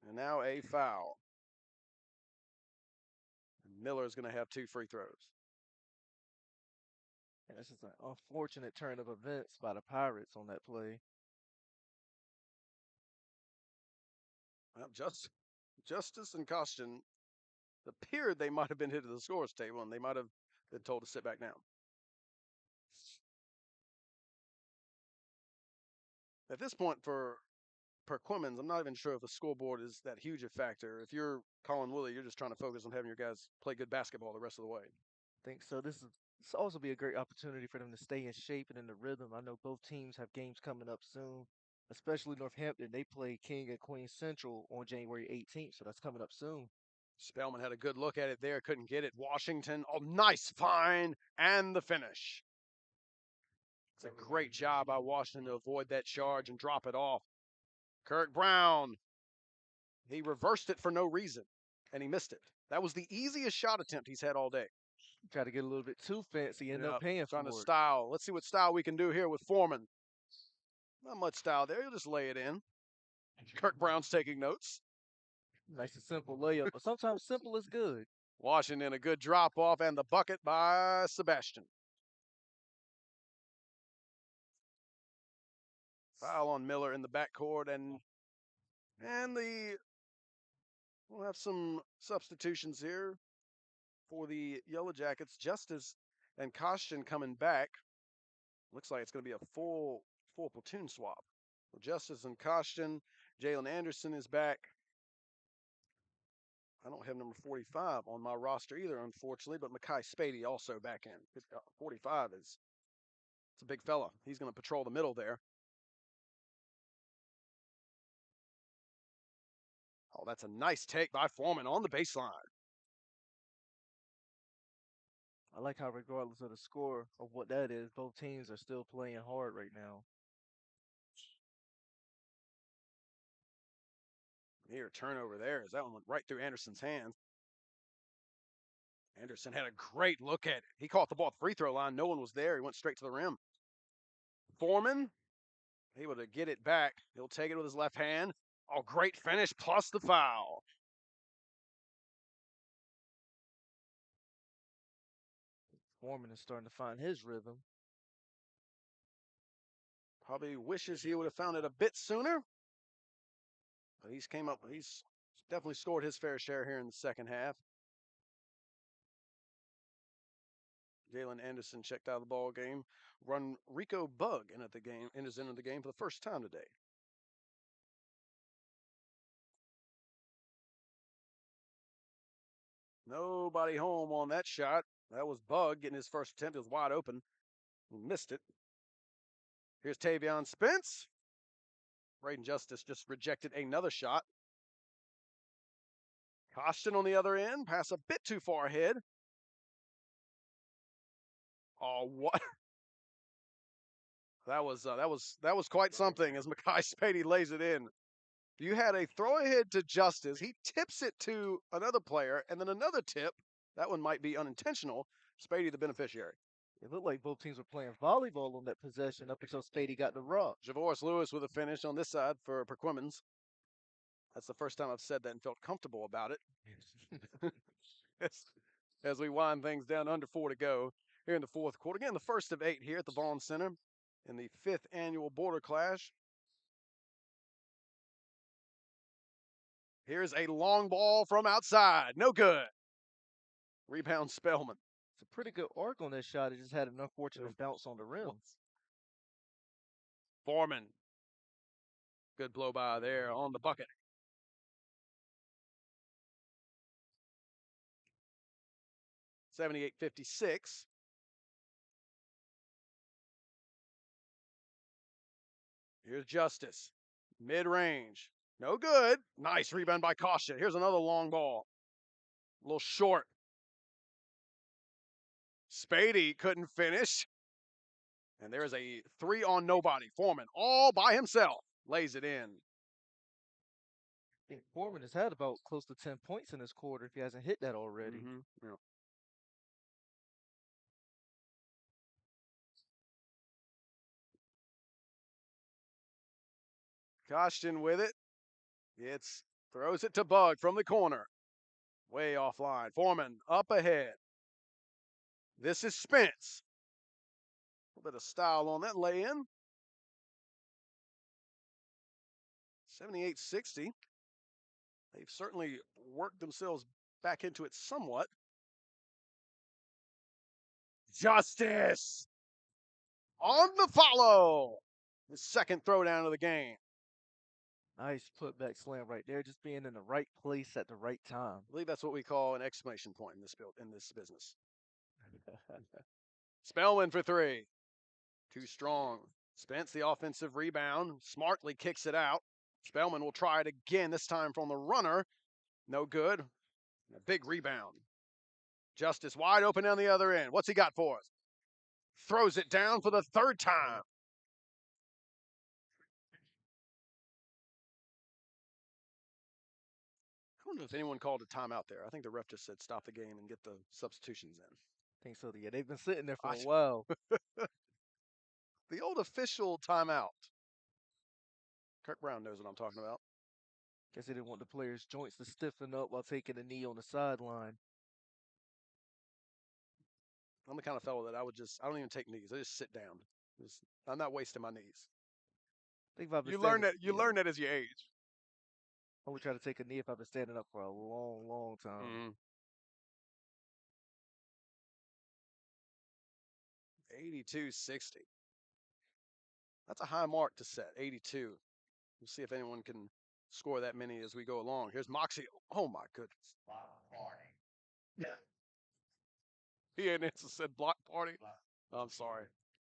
And now a foul. Miller is going to have 2 free throws. And this is an unfortunate turn of events by the Pirates on that play. Well, Justice and Costin appeared they might have been hit to the scores table, and they might have been told to sit back down. At this point, for Quemmons, I'm not even sure if the scoreboard is that huge a factor. If you're Colin Woolley, you're just trying to focus on having your guys play good basketball the rest of the way. I think so. This also be a great opportunity for them to stay in shape and in the rhythm. I know both teams have games coming up soon, especially Northampton. They play King and Queen Central on January 18th, so that's coming up soon. Spellman had a good look at it there, couldn't get it. Washington, oh, nice find, and the finish. It's a great job by Washington to avoid that charge and drop it off. Kirk Brown, he reversed it for no reason, and he missed it. That was the easiest shot attempt he's had all day. Try to get a little bit too fancy, end up paying for it. Trying to style. Let's see what style we can do here with Foreman. Not much style there. He'll just lay it in. Kirk Brown's taking notes. Nice and simple layup, but sometimes simple is good. Washington, a good drop off, and the bucket by Sebastian. Foul on Miller in the backcourt, and we'll have some substitutions here for the Yellow Jackets. Justice and Koshtin coming back. Looks like it's going to be a full platoon swap. So Justice and Koshtin. Jalen Anderson is back. I don't have number 45 on my roster either, unfortunately, but Makai Spady also back in. 45 it's a big fella. He's going to patrol the middle there. Oh, that's a nice take by Foreman on the baseline. I like how, regardless of the score of what that is, both teams are still playing hard right now. Near turnover there as that one went right through Anderson's hands. Anderson had a great look at it. He caught the ball at the free throw line. No one was there. He went straight to the rim. Foreman able to get it back. He'll take it with his left hand. Oh, great finish plus the foul. Foreman is starting to find his rhythm. Probably wishes he would have found it a bit sooner. But he's definitely scored his fair share here in the second half. Jalen Anderson checked out of the ball game. Run Rico Bug into the game for the first time today. Nobody home on that shot. That was Bug getting his first attempt. It was wide open. He missed it. Here's Tavion Spence. Braden Justice just rejected another shot. Costin on the other end. Pass a bit too far ahead. Oh, what? That was quite something as Makai Spady lays it in. You had a throw ahead to Justice. He tips it to another player, and then another tip. That one might be unintentional. Spady the beneficiary. It looked like both teams were playing volleyball on that possession up until Spady got the rock. Javoris Lewis with a finish on this side for Perquimans. That's the first time I've said that and felt comfortable about it. As we wind things down, under 4 to go here in the fourth quarter. Again, the first of 8 here at the Vaughan Center in the 5th annual Border Clash. Here's a long ball from outside. No good. Rebound Spellman. It's a pretty good arc on this shot. It just had an unfortunate bounce on the rim. Foreman. Good blow by there on the bucket. $78.56. Here's Justice. Mid-range. No good. Nice rebound by Caution. Here's another long ball. A little short. Spady couldn't finish. And there's a 3 on nobody. Foreman all by himself. Lays it in. I think Foreman has had about close to 10 points in this quarter if he hasn't hit that already. Yeah. Costin with it. Throws it to Bug from the corner. Way offline. Foreman up ahead. This is Spence. A little bit of style on that lay-in. 78-60. They've certainly worked themselves back into it somewhat. Justice on the follow. The second throwdown of the game. Nice putback slam right there, just being in the right place at the right time. I believe that's what we call an exclamation point in this business. Spellman for 3. Too strong. Spence the offensive rebound. Smartly kicks it out. Spellman will try it again, this time from the runner. No good. A big rebound. Justice wide open down the other end. What's he got for us? Throws it down for the third time. I don't know if anyone called a timeout there. I think the ref just said stop the game and get the substitutions in. I think so. Yeah, they've been sitting there for a while. The old official timeout. Kirk Brown knows what I'm talking about. Guess they didn't want the players' joints to stiffen up while taking a knee on the sideline. I'm the kind of fellow that I don't even take knees. I just sit down. I'm not wasting my knees. You learn that as you age. I would try to take a knee if I've been standing up for a long, long time. 82-60. That's a high mark to set, 82. We'll see if anyone can score that many as we go along. Here's Moxie. Oh, my goodness. Yeah. He and Nancy said block party. I'm sorry.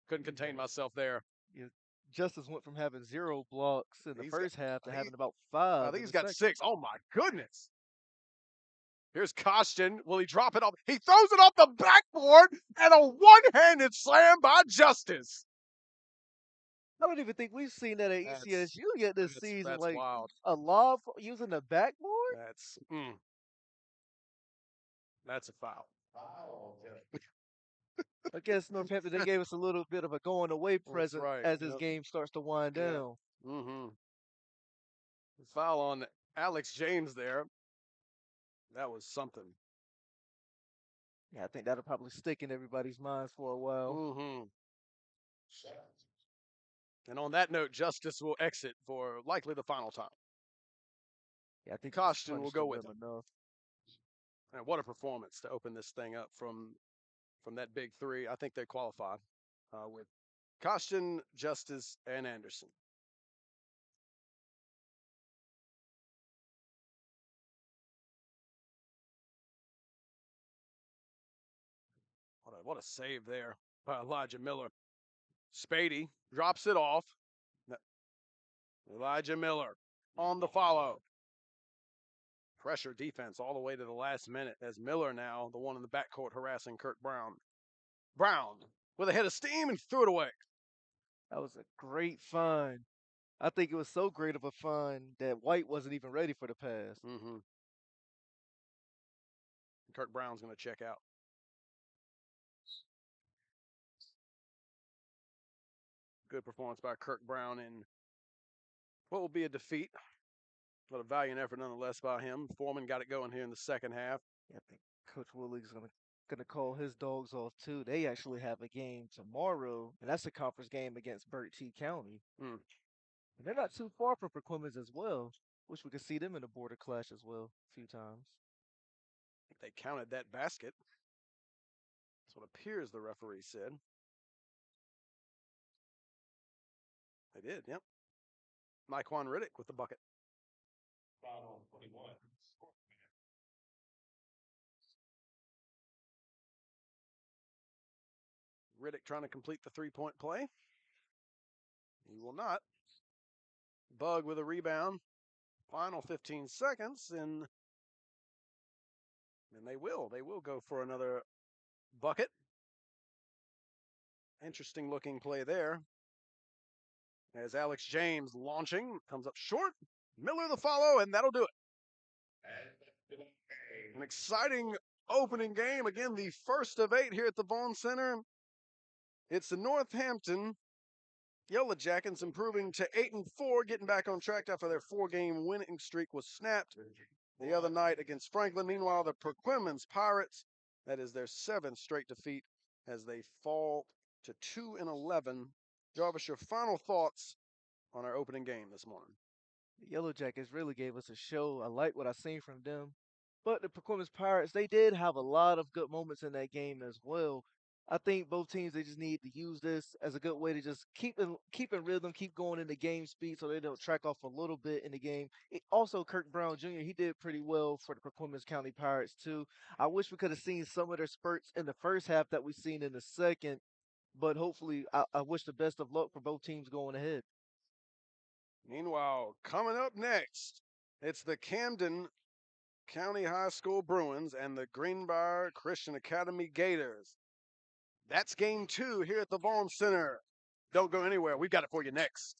Couldn't contain myself there. Yeah. Justice went from having 0 blocks in the first half to having about 5. I think he's got 6. Oh, my goodness. Here's Kostin. Will he drop it off? He throws it off the backboard and a one-handed slam by Justice. I don't even think we've seen that at ECSU yet this season. That's Like wild. a lob using the backboard. That's a foul. I guess Northampton they gave us a little bit of a going away present right. as this game starts to wind down. Mm-hmm. Foul on Alex James there. That was something. Yeah, I think that'll probably stick in everybody's minds for a while. Mm-hmm. And on that note, Justice will exit for likely the final time. Yeah, I think Kostin will go with him. enough. And what a performance to open this thing up from that big three. I think they qualify with Kostin, Justice, and Anderson. What a save there by Elijah Miller. Spady drops it off. Elijah Miller on the follow. Pressure defense all the way to the last minute as Miller now the one in the backcourt harassing Kirk Brown. Brown with a hit of steam and threw it away. That was a great find. I think it was so great of a find that White wasn't even ready for the pass. Mm-hmm. Kirk Brown's going to check out. Good performance by Kirk Brown in what will be a defeat, but a valiant effort nonetheless by him. Foreman got it going here in the second half. Yeah, I think Coach Willig's gonna call his dogs off too. They actually have a game tomorrow, and that's a conference game against Burt T. County. And they're not too far from Perquimans as well. Wish we could see them in a border clash as well a few times. They counted that basket. That's what appears the referee said. They did, yep. Naquan Riddick with the bucket. Foul on 21. Riddick trying to complete the three-point play. He will not. Bug with a rebound. Final 15 seconds, and they will. They will go for another bucket. Interesting looking play there. As Alex James launching, comes up short. Miller the follow, and that'll do it. An exciting opening game. Again, the first of 8 here at the Vaughan Center. It's the Northampton Yellow Jackets improving to 8-4, getting back on track after their 4-game winning streak was snapped the other night against Franklin. Meanwhile, the Perquimans Pirates, that is their 7th straight defeat as they fall to 2-11. Jarvis, your final thoughts on our opening game this morning? The Yellow Jackets really gave us a show. I like what I seen from them. But the Perquimans Pirates, they did have a lot of good moments in that game as well. I think both teams they just need to use this as a good way to just keep in rhythm, keep going in the game speed, so they don't track off a little bit in the game. Also, Kirk Brown Jr. he did pretty well for the Perquimans County Pirates too. I wish we could have seen some of their spurts in the first half that we've seen in the second, but hopefully, I wish the best of luck for both teams going ahead. Meanwhile, coming up next, it's the Camden County High School Bruins and the Greenbrier Christian Academy Gators. That's game 2 here at the Vaughan Center. Don't go anywhere. We've got it for you next.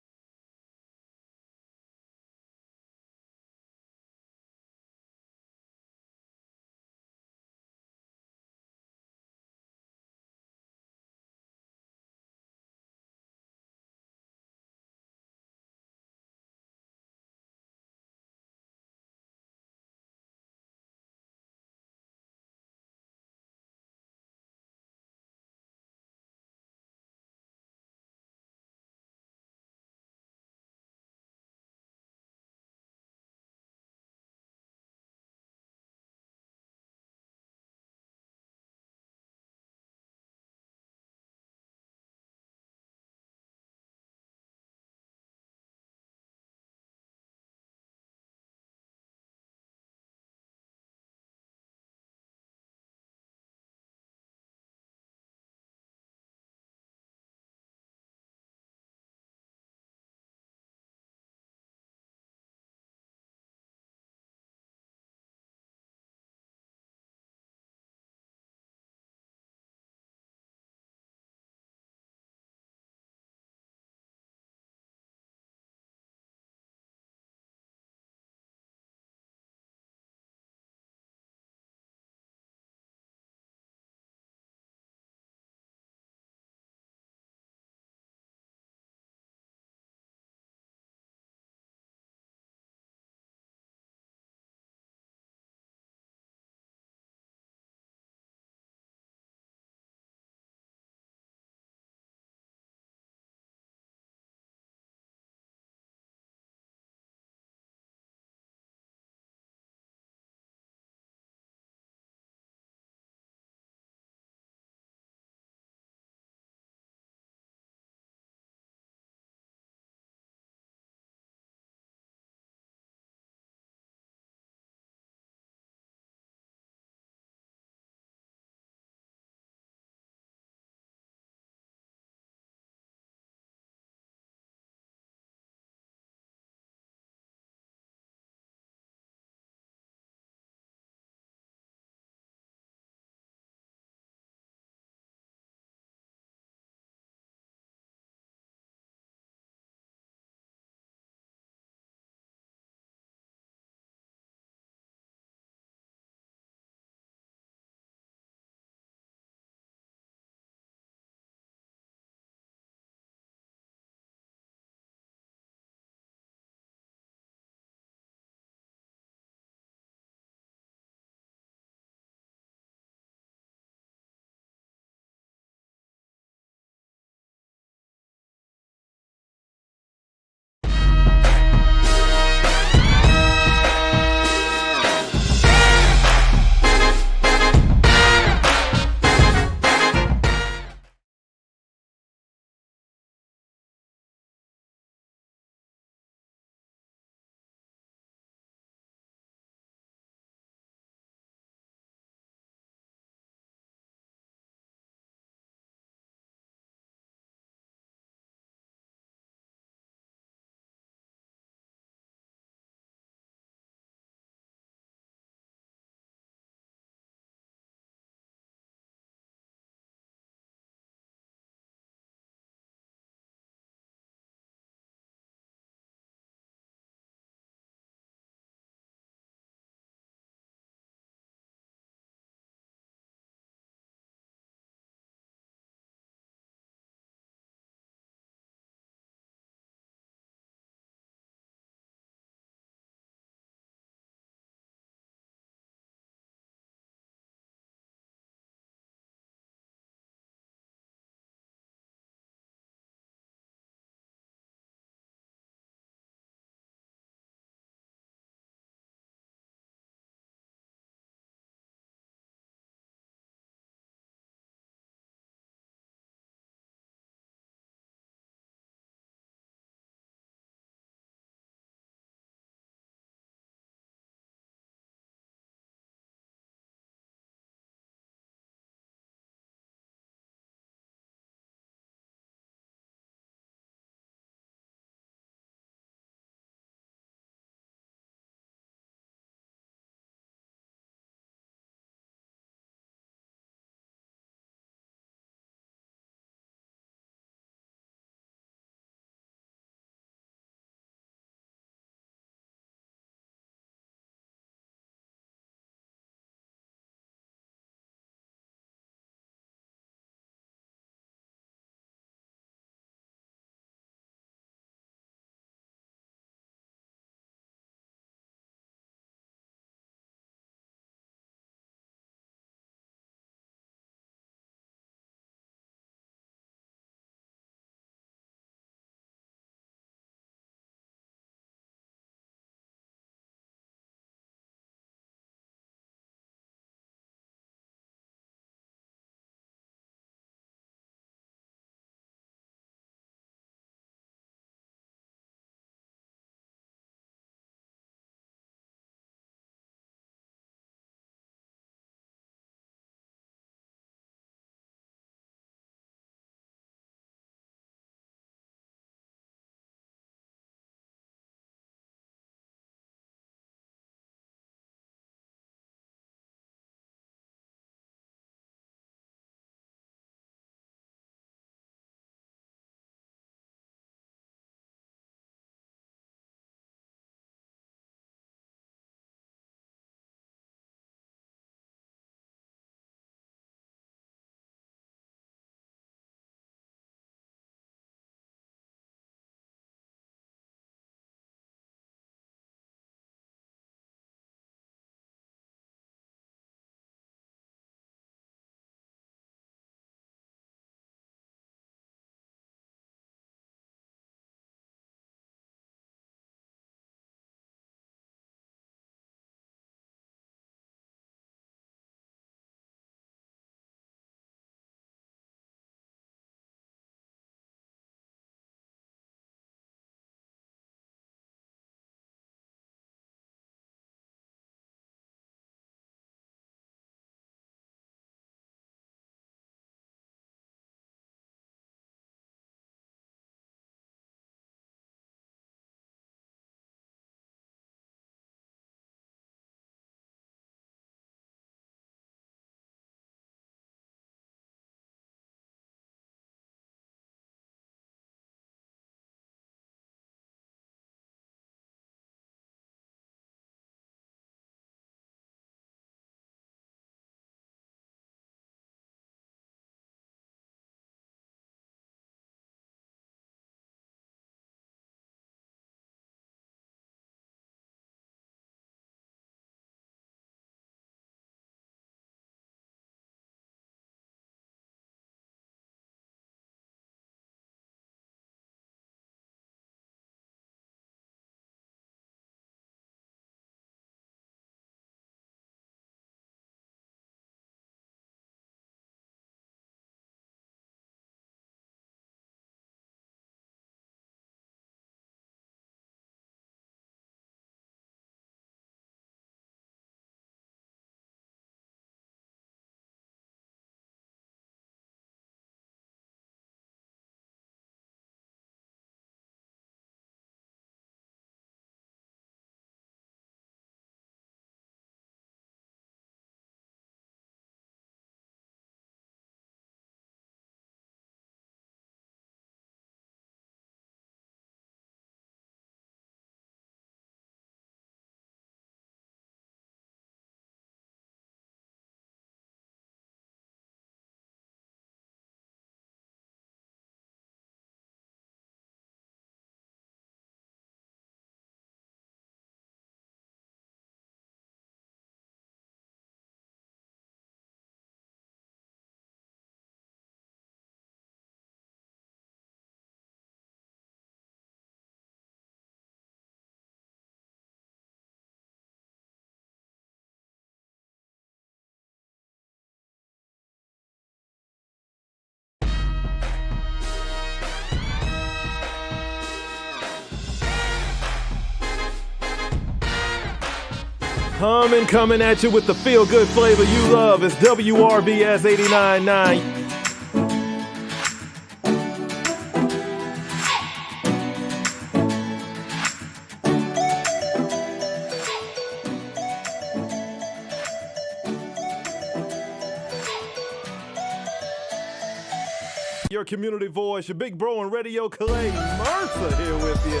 Coming at you with the feel-good flavor you love. It's WRVS 89.9. Your community voice, your big bro and radio Clay Mercer here with you.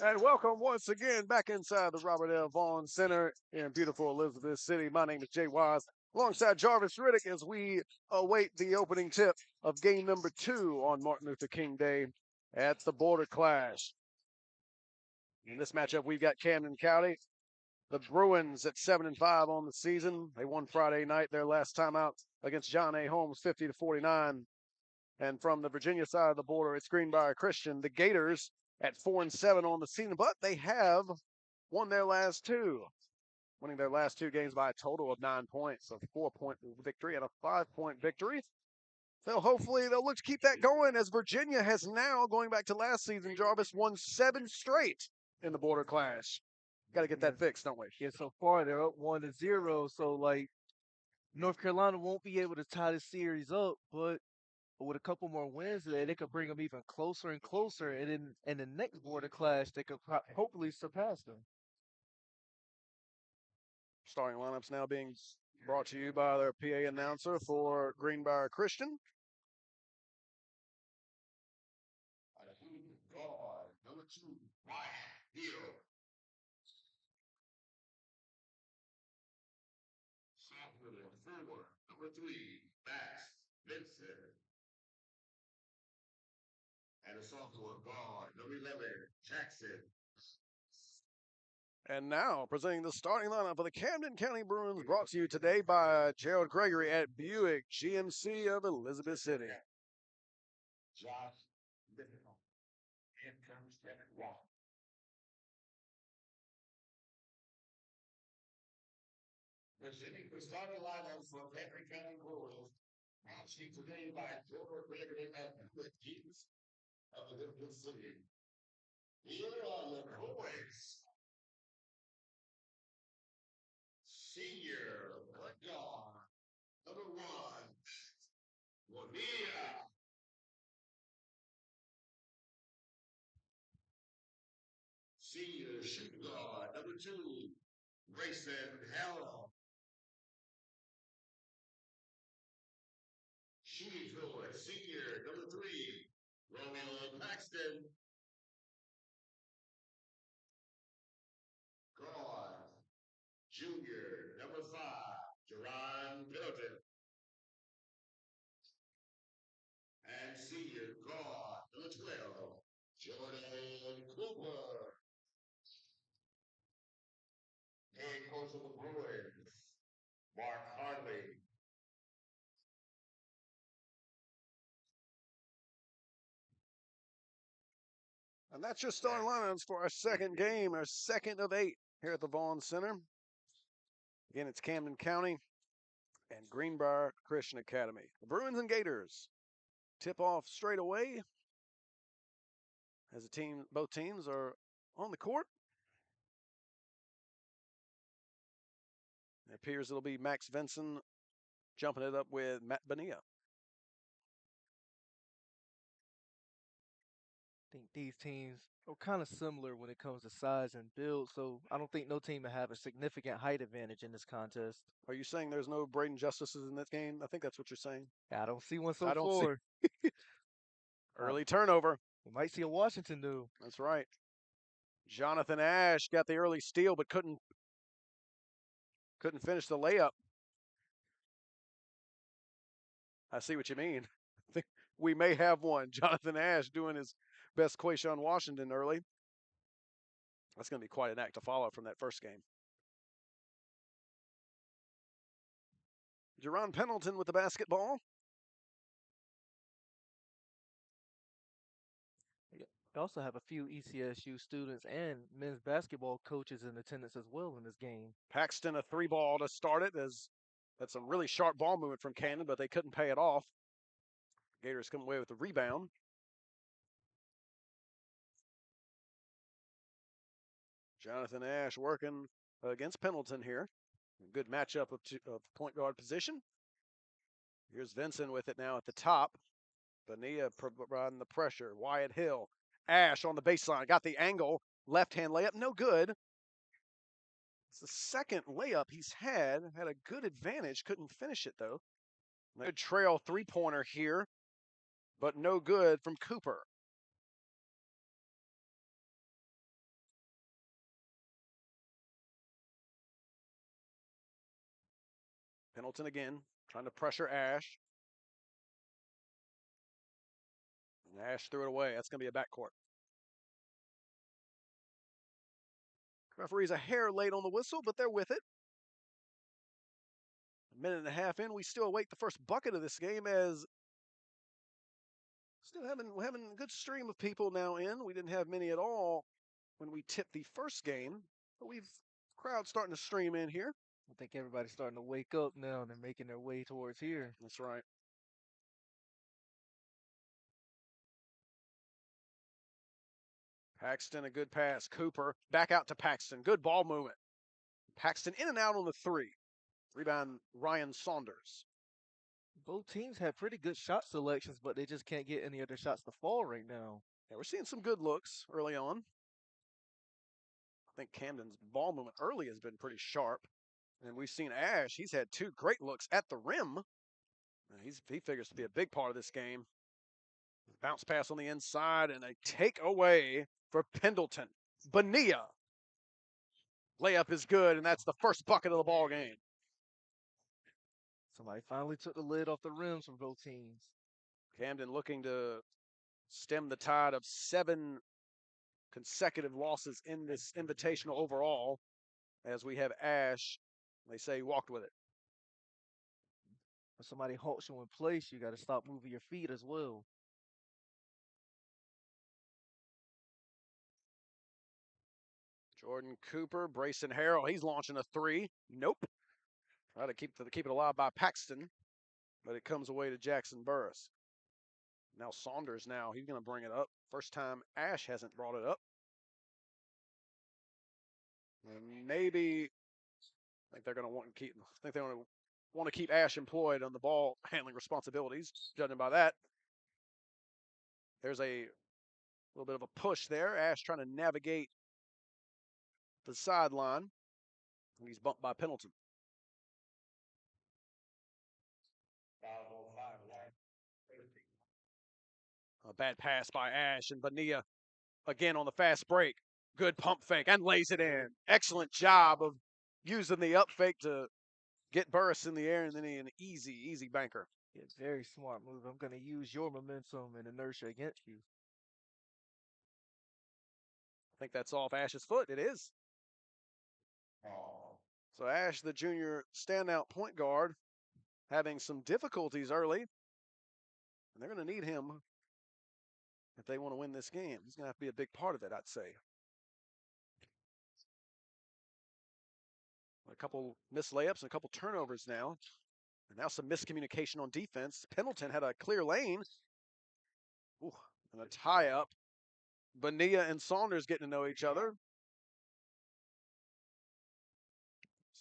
And welcome once again back inside the Robert L. Vaughan Center in beautiful Elizabeth City. My name is Jay Wise, alongside Jarvis Riddick as we await the opening tip of game number 2 on Martin Luther King Day at the Border Clash. In this matchup, we've got Camden County, the Bruins at 7-5 on the season. They won Friday night, their last time out against John A. Holmes, 50-49. And from the Virginia side of the border, it's Greenbrier Christian, the Gators, at 4-7 on the season, but they have won their last 2, winning their last 2 games by a total of 9 points, a 4-point victory and a 5-point victory. So hopefully they'll look to keep that going, as Virginia has now, going back to last season, Jarvis, won 7 straight in the Border Clash. Got to get that fixed, don't we? Yeah, so far they're up 1-0. So like North Carolina won't be able to tie the series up, but with a couple more wins there, they could bring them even closer and closer. And then in the next Border Clash, they could hopefully surpass them. Starting lineups now being brought to you by their PA announcer for Greenbrier Christian. Guard, number 2, Ryan Hill. Sophomore forward, number 3, Max Vincent. And a sophomore guard, number 11, Jackson. And now, presenting the starting lineup for the Camden County Bruins, brought to you today by Gerald Gregory at Buick GMC of Elizabeth City. Josh Littleton. Here comes Kevin Walker. Presenting the starting lineup for Camden County Bruins, brought to you today by Gerald Gregory at Buick GMC of Elizabeth City. Here are your boys. Senior point guard, number 1, Bonilla. Senior shooting guard, number 2, Grayson Harrell. Shooting guard, senior, number 3, Roland Paxton. Guard, junior, number 5, Jerron Middleton. And senior guard, number 12, Jordan Cooper. Head coach of the Bruins, Mark Hartley. And that's your starting lineups for our second game, our second of 8 here at the Vaughan Center. Again, it's Camden County and Greenbrier Christian Academy. The Bruins and Gators tip off straight away as both teams are on the court. It appears it'll be Max Vincent jumping it up with Matt Bonilla. I think these teams are kind of similar when it comes to size and build, so I don't think no team will have a significant height advantage in this contest. Are you saying there's no Braden Justices in this game? I think that's what you're saying. I don't see one so I don't far. see. Early turnover. We might see a Washington do. That's right. Jonathan Ash got the early steal, but couldn't finish the layup. I see what you mean. I think we may have one. Jonathan Ash doing his best Quayshawn Washington early. That's going to be quite an act to follow from that first game. Jerron Pendleton with the basketball. We also have a few ECSU students and men's basketball coaches in attendance as well in this game. Paxton, a 3-ball to start it. That's some really sharp ball movement from Cannon, but they couldn't pay it off. Gators come away with the rebound. Jonathan Ash working against Pendleton here. A good matchup of point guard position. Here's Vincent with it now at the top. Bonilla providing the pressure. Wyatt Hill. Ash on the baseline. Got the angle. Left-hand layup. No good. It's the second layup he's had. Had a good advantage. Couldn't finish it, though. Good trail three-pointer here but no good from Cooper. Pendleton again, trying to pressure Ash. And Ash threw it away. That's going to be a backcourt. Referee's a hair late on the whistle, but they're with it. A minute and a half in, we still await the first bucket of this game as still having a good stream of people now in. We didn't have many at all when we tipped the first game, but we've crowd starting to stream in here. I think everybody's starting to wake up now and they're making their way towards here. That's right. Paxton, a good pass. Cooper, back out to Paxton. Good ball movement. Paxton in and out on the three. Rebound, Ryan Saunders. Both teams had pretty good shot selections, but they just can't get any of their shots to fall right now. Yeah, we're seeing some good looks early on. I think Camden's ball movement early has been pretty sharp. And we've seen Ash. He's had two great looks at the rim. He figures to be a big part of this game. Bounce pass on the inside and a takeaway for Pendleton. Bonilla. Layup is good, and that's the first bucket of the ball game. Somebody finally took the lid off the rims from both teams. Camden looking to stem the tide of 7 consecutive losses in this invitational overall, as we have Ash, they say, walked with it. When somebody halts you in place, you got to stop moving your feet as well. Jordan Cooper, Brayson Harrell, he's launching a three. Nope. Try to keep it alive by Paxton, but it comes away to Jackson Burris. Now Saunders he's going to bring it up. First time Ash hasn't brought it up. And maybe I think they're going to want to keep Ash employed on the ball handling responsibilities, judging by that. There's a little bit of a push there. Ash trying to navigate the sideline. He's bumped by Pendleton. A bad pass by Ash, and Bonilla again on the fast break. Good pump fake and lays it in. Excellent job of using the up fake to get Burris in the air, and then an easy banker. Yeah, very smart move. I'm going to use your momentum and inertia against you. I think that's off Ash's foot. It is. So Ash, the junior standout point guard, having some difficulties early. And they're going to need him if they want to win this game. He's going to have to be a big part of it, I'd say. A couple missed layups and a couple turnovers now. And now some miscommunication on defense. Pendleton had a clear lane. Ooh, and a tie-up. Bonilla and Saunders getting to know each other.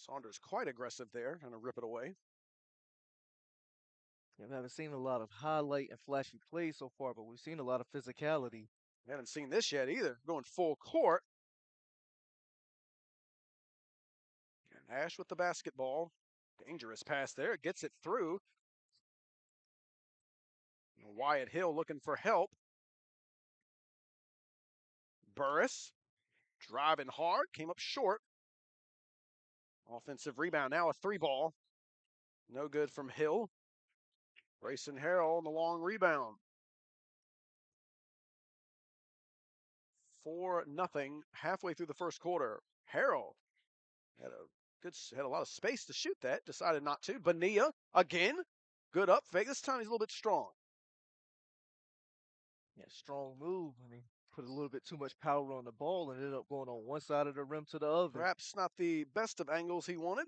Saunders quite aggressive there, trying to rip it away. Yeah, we haven't seen a lot of highlight and flashy plays so far, but we've seen a lot of physicality. We haven't seen this yet either. Going full court. And Ash with the basketball. Dangerous pass there. Gets it through. Wyatt Hill looking for help. Burris driving hard. Came up short. Offensive rebound. Now a three ball. No good from Hill. Brayson Harrell on the long rebound. 4-0 halfway through the first quarter. Harrell had a lot of space to shoot that. Decided not to. Bonilla again. Good up fake. This time he's a little bit strong. Yeah, strong move. I mean, put a little bit too much power on the ball and ended up going on one side of the rim to the other. Perhaps not the best of angles he wanted.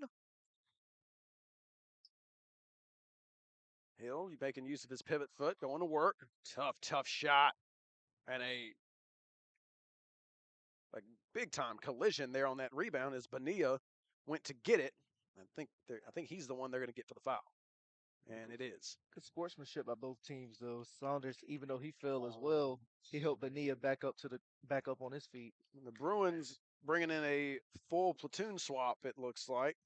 Hill making use of his pivot foot, going to work. Tough shot. And a big-time collision there on that rebound as Bonilla went to get it. I think he's the one they're going to get for the foul. And it is. Good sportsmanship by both teams, though. Saunders, even though he fell as well, he helped Bonilla back up on his feet. And the Bruins bringing in a full platoon swap, it looks like.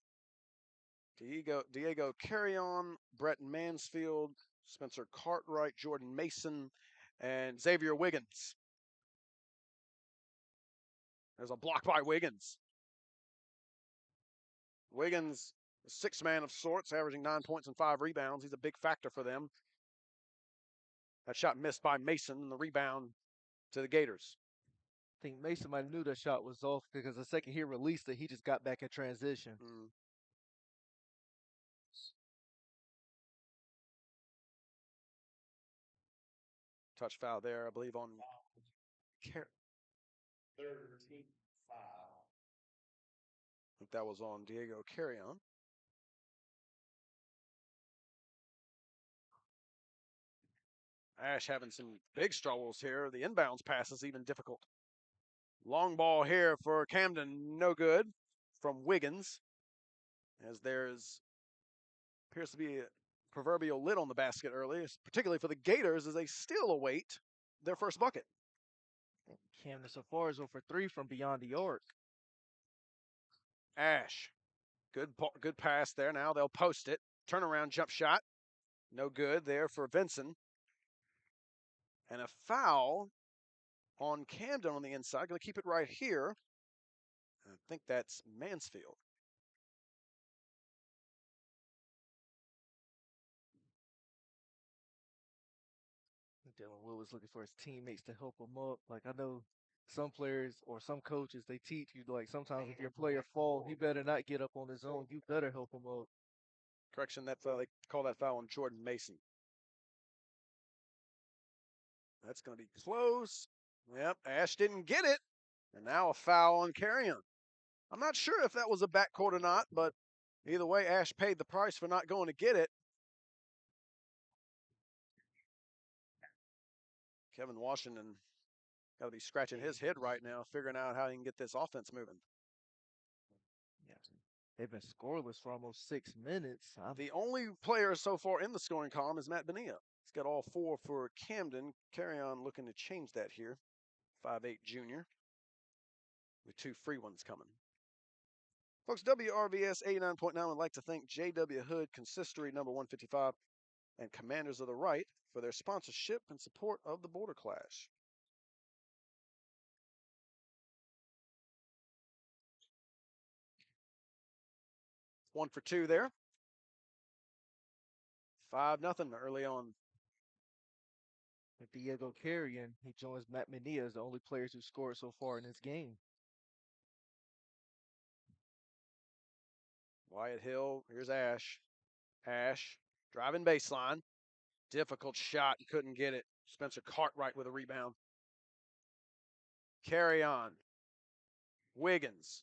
Diego Carrion, Brett Mansfield, Spencer Cartwright, Jordan Mason, and Xavier Wiggins. There's a block by Wiggins. Wiggins, a sixth man of sorts, averaging 9 points and 5 rebounds. He's a big factor for them. That shot missed by Mason, and the rebound to the Gators. I think Mason might have knew that shot was off because the second he released it, he just got back in transition. Touch foul there, I believe, on 13 foul. I think that was on Diego Carrion. Ash having some big struggles here. The inbounds pass is even difficult. Long ball here for Camden, no good from Wiggins. As there's appears to be a proverbial lid on the basket early, particularly for the Gators as they still await their first bucket. Camden so far is 0 for 3 from beyond the arc. Ash, good pass there. Now they'll post it. Turnaround jump shot, no good there for Vinson. And a foul on Camden on the inside. Going to keep it right here. I think that's Mansfield. Dylan Wood was looking for his teammates to help him up. Like, I know some players or some coaches, they teach you, like, sometimes if your player falls, he better not get up on his own. You better help him up. Correction, they call that foul on Jordan Mason. That's going to be close. Yep, Ash didn't get it. And now a foul on Carrion. I'm not sure if that was a backcourt or not, but either way, Ash paid the price for not going to get it. Kevin Washington got to be scratching his head right now, figuring out how he can get this offense moving. Yeah. They've been scoreless for almost 6 minutes. The only player so far in the scoring column is Matt Bonilla. He's got all 4 for Camden. Carrion looking to change that here. 5'8" junior with 2 free ones coming. Folks, WRVS 89.9 would like to thank J.W. Hood, Consistory number 155, and Commanders of the Right for their sponsorship and support of the Border Clash. One for 2 there. 5-0 early on. With Diego Carrion, he joins Matt Mania as the only players who scored so far in this game. Wyatt Hill, here's Ash. Ash, driving baseline. Difficult shot, couldn't get it. Spencer Cartwright with a rebound. Carrion. Wiggins.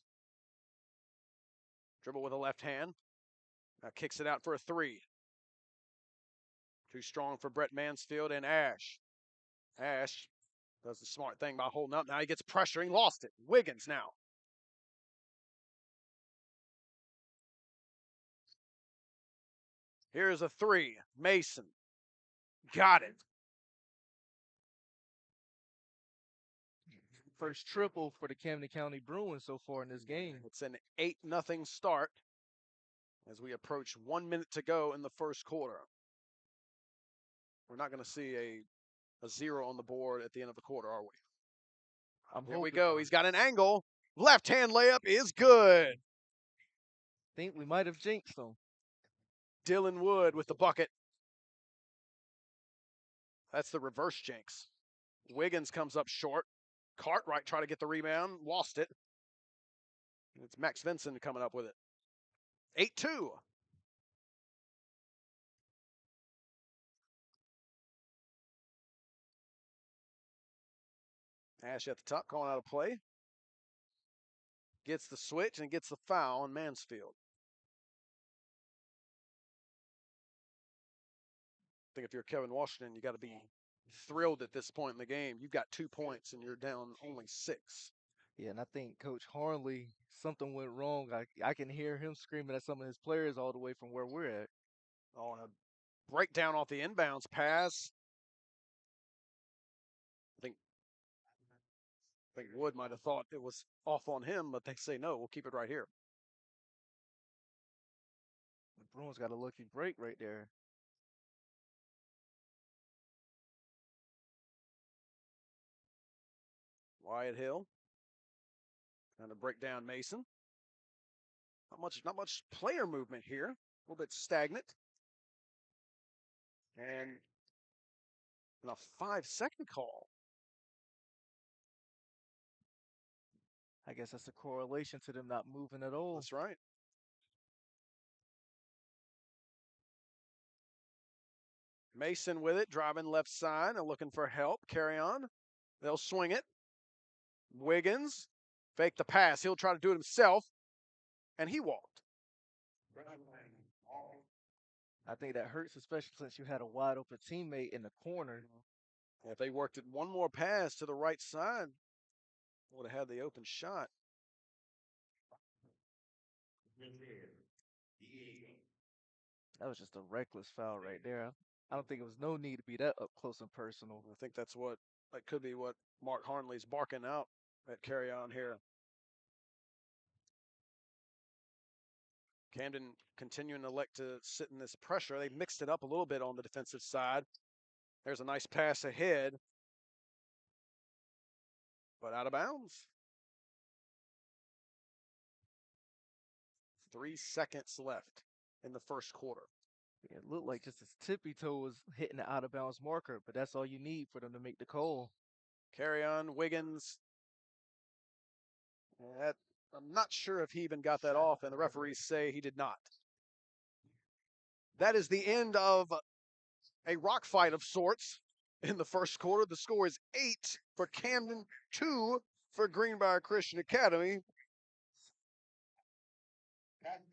Dribble with a left hand. Now kicks it out for a 3. Too strong for Brett Mansfield and Ash. Ash does the smart thing by holding up. Now he gets pressuring, lost it. Wiggins now. Here's a 3. Mason. Got it. First triple for the Camden County Bruins so far in this game. It's an 8-0 start as we approach 1 minute to go in the first quarter. We're not going to see a 0 on the board at the end of the quarter, are we? Here we go. He's got an angle. Left-hand layup is good. Think we might have jinxed him. Dylan Wood with the bucket. That's the reverse jinx. Wiggins comes up short. Cartwright tried to get the rebound, lost it. It's Max Vinson coming up with it. 8-2. Ash at the top, calling out a play. Gets the switch and gets the foul on Mansfield. I think if you're Kevin Washington, you got to be thrilled at this point in the game. You've got 2 points and you're down only 6. Yeah, and I think Coach Harnley, something went wrong. I can hear him screaming at some of his players all the way from where we're at. On a breakdown off the inbounds pass. I think Wood might have thought it was off on him, but they say no, we'll keep it right here. The Bruins got a lucky break right there. Wyatt Hill trying to break down Mason. Not much player movement here. A little bit stagnant. And a 5-second call. I guess that's a correlation to them not moving at all. That's right. Mason with it, driving left side and looking for help. Carry on. They'll swing it. Wiggins, fake the pass. He'll try to do it himself. And he walked. I think that hurts, especially since you had a wide open teammate in the corner. If they worked it one more pass to the right side, would have had the open shot. That was just a reckless foul right there. I don't think it was no need to be that up close and personal. I think that could be what Mark Harnley's barking out at Carry On here. Camden continuing to elect to sit in this pressure. They mixed it up a little bit on the defensive side. There's a nice pass ahead, but out of bounds. 3 seconds left in the first quarter. Yeah, it looked like just his tippy toe was hitting the out of bounds marker, but that's all you need for them to make the call. Carry On, Wiggins. I'm not sure if he even got that off, and the referees say he did not. That is the end of a rock fight of sorts in the first quarter. The score is 8 for Camden, 2 for Greenbrier Christian Academy.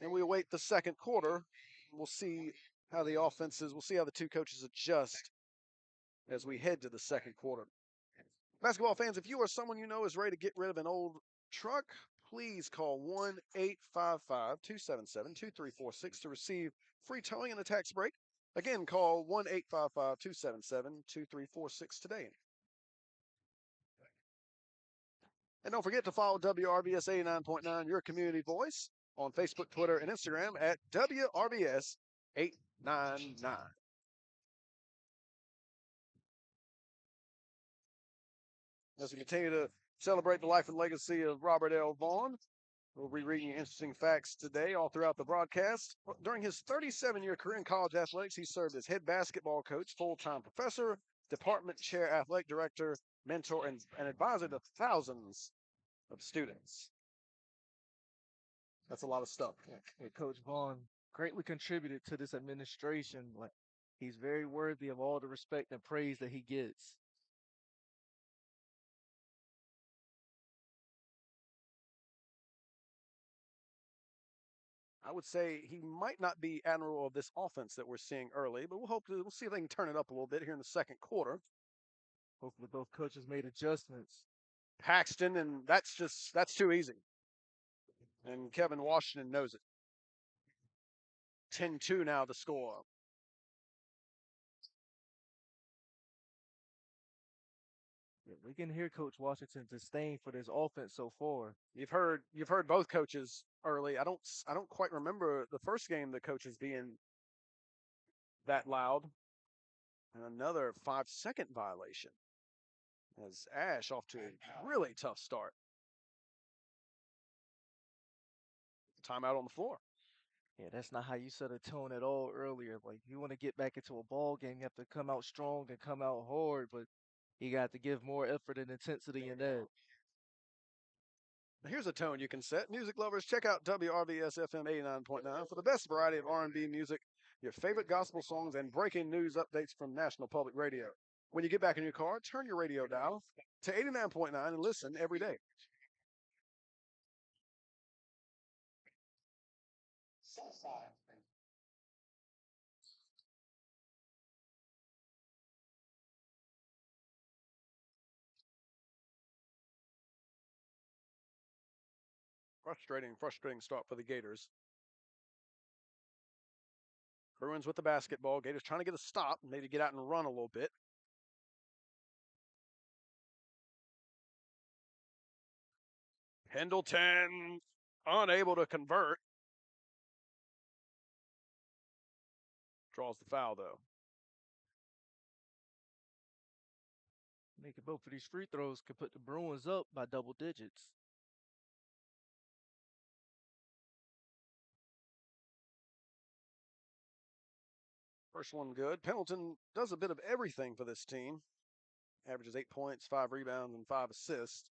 And we await the second quarter. We'll see how the two coaches adjust as we head to the second quarter. Basketball fans, if you or someone you know is ready to get rid of an old truck, please call 1-855-277-2346 to receive free towing and a tax break. Again, call 1-855-277-2346 today. And don't forget to follow WRVS 89.9, your community voice, on Facebook, Twitter, and Instagram at WRVS-899. As we continue to celebrate the life and legacy of Robert L. Vaughan, we'll be reading interesting facts today all throughout the broadcast. During his 37-year career in college athletics, he served as head basketball coach, full-time professor, department chair, athletic director, mentor, and advisor to thousands of students. That's a lot of stuff. Yeah, Coach Vaughan greatly contributed to this administration. Like, he's very worthy of all the respect and praise that he gets. I would say he might not be admiral of this offense that we're seeing early, but we'll see if they can turn it up a little bit here in the second quarter. Hopefully both coaches made adjustments. Paxton, and that's too easy. And Kevin Washington knows it. 10-2 now the score. Yeah, we can hear Coach Washington's disdain for this offense so far. You've heard both coaches early. I don't quite remember the first game the coaches being that loud. And another 5-second violation as Ash off to a really tough start. Timeout on the floor. Yeah, that's not how you set a tone at all earlier. Like, if you want to get back into a ball game, you have to come out strong and come out hard, but you got to give more effort and intensity in that. Here's a tone you can set. Music lovers, check out WRVS-FM 89.9 for the best variety of R&B music, your favorite gospel songs, and breaking news updates from National Public Radio. When you get back in your car, turn your radio dial to 89.9 and listen every day. Frustrating start for the Gators. Bruins with the basketball. Gators trying to get a stop, maybe get out and run a little bit. Pendleton unable to convert. Draws the foul, though. Making both of these free throws could put the Bruins up by double digits. First one good. Pendleton does a bit of everything for this team. Averages 8 points, 5 rebounds, and 5 assists.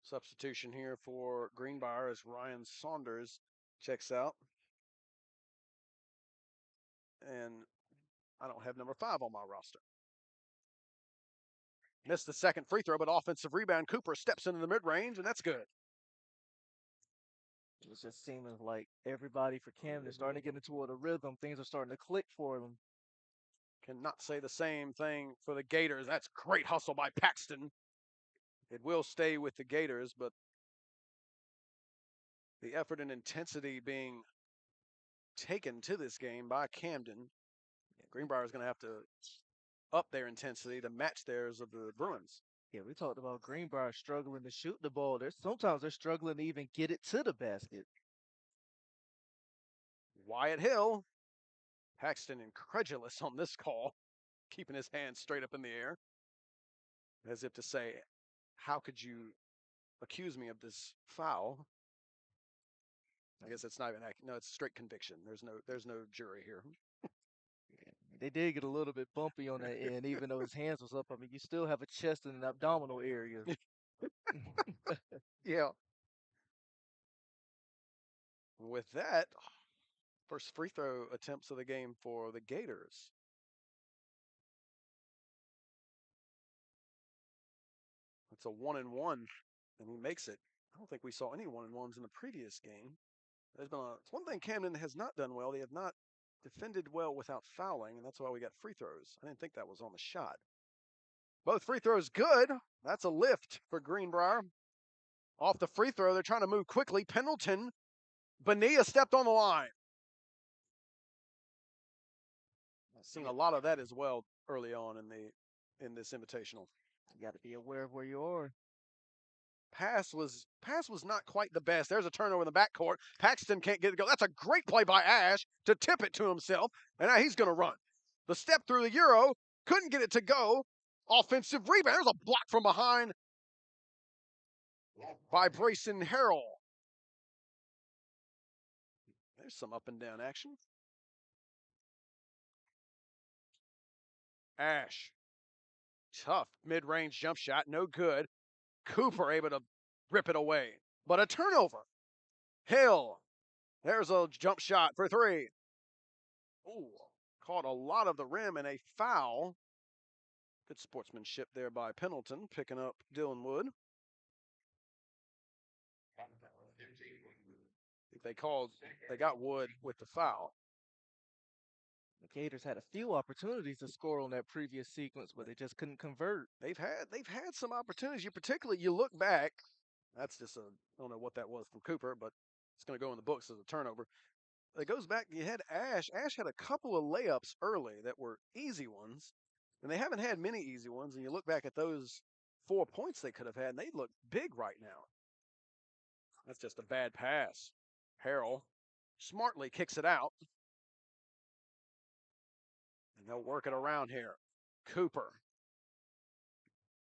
Substitution here for Greenbrier as Ryan Saunders checks out. And I don't have number 5 on my roster. Missed the second free throw, but offensive rebound. Cooper steps into the mid-range, and that's good. It's just seeming like everybody for Camden is starting to get into a rhythm. Things are starting to click for them. Cannot say the same thing for the Gators. That's great hustle by Paxton. It will stay with the Gators, but the effort and intensity being taken to this game by Camden. Greenbrier is going to have to up their intensity to match theirs of the Bruins. Yeah, we talked about Greenbrier struggling to shoot the ball. Sometimes they're struggling to even get it to the basket. Wyatt Hill, Paxton incredulous on this call, keeping his hands straight up in the air, as if to say, how could you accuse me of this foul? I guess it's not even no, it's straight conviction. There's no jury here. They did get a little bit bumpy on that end, even though his hands was up. I mean, you still have a chest and an abdominal area. Yeah. With that, first free throw attempts of the game for the Gators. It's a 1-and-1, and he makes it. I don't think we saw any 1-and-1s in the previous game. It's one thing Camden has not done well. They have not defended well without fouling, and that's why we got free throws. I didn't think that was on the shot. Both free throws good. That's a lift for Greenbrier. Off the free throw, they're trying to move quickly. Pendleton, Bonilla stepped on the line. I've seen a lot of that as well early on in this invitational. You got to be aware of where you are. Pass was not quite the best. There's a turnover in the backcourt. Paxton can't get it to go. That's a great play by Ash to tip it to himself, and now he's going to run. The step through the Euro, couldn't get it to go. Offensive rebound. There's a block from behind by Brayson Harrell. There's some up and down action. Ash. Tough mid-range jump shot. No good. Cooper able to rip it away. But a turnover. Hill. There's a jump shot for 3. Ooh. Caught a lot of the rim and a foul. Good sportsmanship there by Pendleton, picking up Dylan Wood. I think they got Wood with the foul. The Gators had a few opportunities to score on that previous sequence, but they just couldn't convert. They've had some opportunities. You look back. That's just I don't know what that was from Cooper, but it's going to go in the books as a turnover. It goes back. You had Ash. Ash had a couple of layups early that were easy ones, and they haven't had many easy ones. And you look back at those 4 points they could have had, and they look big right now. That's just a bad pass. Harrell smartly kicks it out. And they'll work it around here. Cooper.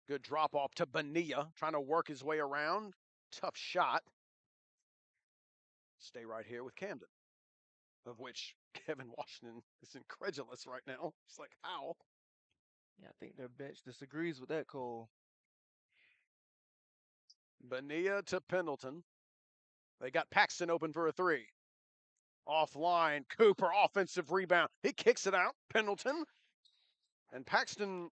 Good drop off to Bonilla, trying to work his way around. Tough shot. Stay right here with Camden, of which Kevin Washington is incredulous right now. It's like, how? Yeah, I think their bench disagrees with that call. Bonilla to Pendleton. They got Paxton open for a 3. Offline, Cooper, offensive rebound. He kicks it out, Pendleton. And Paxton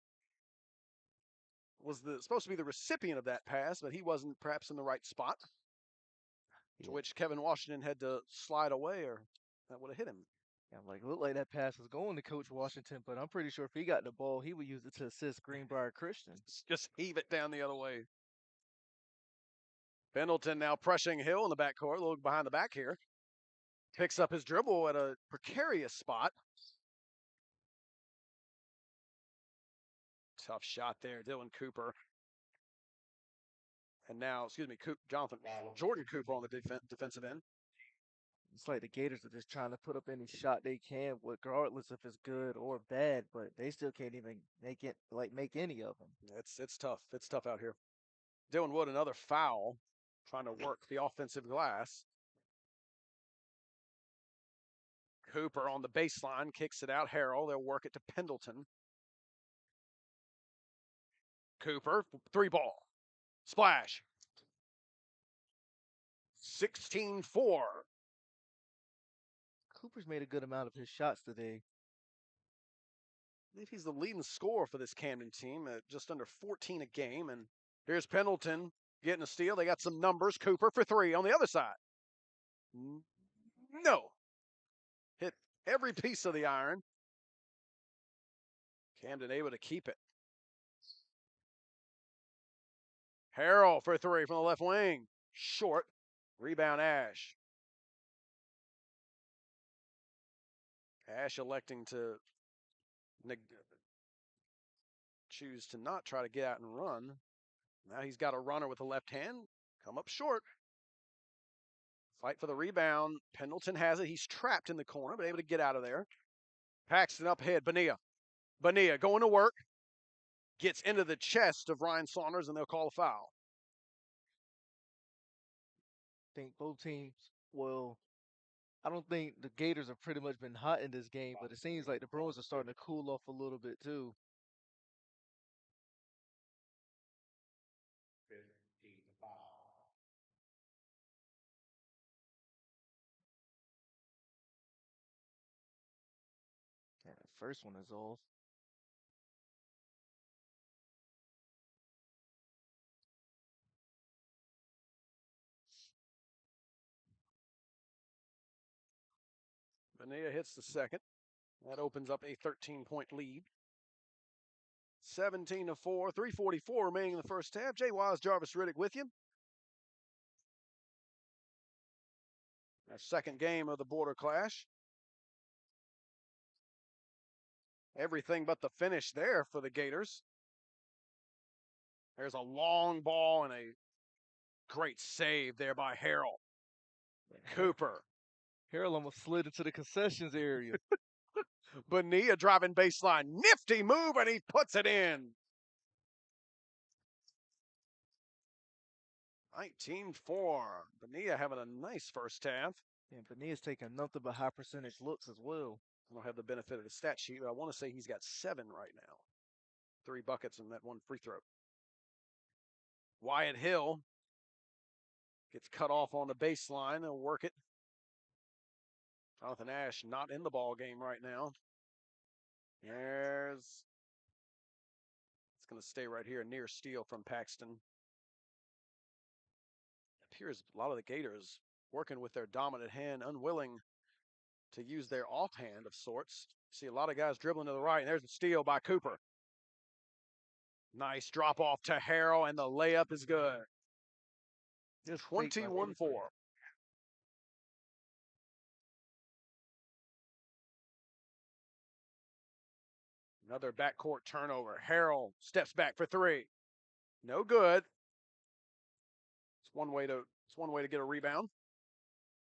was supposed to be the recipient of that pass, but he wasn't perhaps in the right spot. To which Kevin Washington had to slide away, or that would have hit him. Yeah, it looked like that pass was going to Coach Washington, but I'm pretty sure if he got the ball, he would use it to assist Greenbrier Christian. Just heave it down the other way. Pendleton now pressuring Hill in the backcourt, a little behind the back here. Picks up his dribble at a precarious spot. Tough shot there, Dylan Cooper. And now, Jordan Cooper on the defensive end. It's like the Gators are just trying to put up any shot they can, regardless if it's good or bad, but they still can't even make any of them. It's tough. It's tough out here. Dylan Wood, another foul, trying to work the offensive glass. Cooper on the baseline, kicks it out. Harrell, they'll work it to Pendleton. Cooper, 3-ball. Splash. 16-4. Cooper's made a good amount of his shots today. I believe he's the leading scorer for this Camden team at just under 14 a game. And here's Pendleton getting a steal. They got some numbers. Cooper for 3 on the other side. No. Hit every piece of the iron. Camden able to keep it. Harrell for 3 from the left wing. Short. Rebound Ash. Ash electing to choose to not try to get out and run. Now he's got a runner with the left hand. Come up short. Fight for the rebound. Pendleton has it. He's trapped in the corner, but able to get out of there. Paxton up ahead. Bonilla. Bonilla going to work. Gets into the chest of Ryan Saunders, and they'll call a foul. I think both teams will. I don't think the Gators have pretty much been hot in this game, but it seems like the Bruins are starting to cool off a little bit too. Yeah, the first one is off. Bonilla hits the second. That opens up a 13-point lead. 17-4, 3:44 remaining in the first half. Jay Wise, Jarvis Riddick with you. Our second game of the Border Clash. Everything but the finish there for the Gators. There's a long ball and a great save there by Harrell. Cooper. Harrell almost slid into the concessions area. Bonilla driving baseline. Nifty move, and he puts it in. 19-4. Bonilla having a nice first half. And Bonilla's taking nothing but high percentage looks as well. I don't have the benefit of the stat sheet, but I want to say he's got 7 right now. 3 buckets and that 1 free throw. Wyatt Hill gets cut off on the baseline. They'll work it. Jonathan Ash not in the ball game right now. It's going to stay right here. Near steal from Paxton. It appears a lot of the Gators working with their dominant hand, unwilling to use their offhand of sorts. See a lot of guys dribbling to the right, and there's a steal by Cooper. Nice drop off to Harrell, and the layup is good. 21-4. Another backcourt turnover. Harrell steps back for 3. No good. It's one way to get a rebound.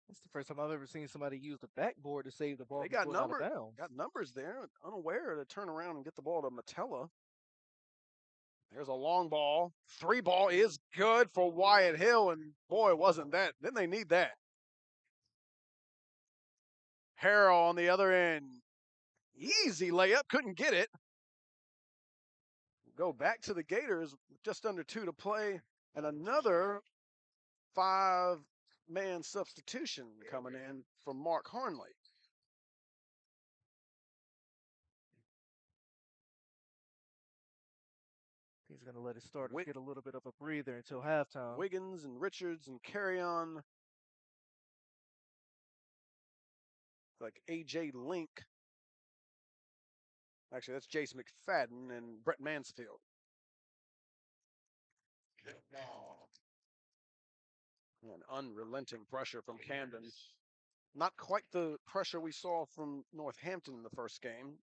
That's the first time I've ever seen somebody use the backboard to save the ball. They got out of bounds. Got numbers there. Unaware to turn around and get the ball to Metella. There's a long ball. 3-ball is good for Wyatt Hill, and boy, wasn't that. Didn't they need that? Harrell on the other end. Easy layup, couldn't get it. Go back to the Gators with just under 2 to play, and another 5-man substitution coming in from Mark Harnley. He's going to let his starters get a little bit of a breather until halftime. Wiggins and Richards and Carry-On. Like A.J. Link. Actually, that's Jace McFadden and Brett Mansfield. And unrelenting pressure from Camden. Not quite the pressure we saw from Northampton in the first game.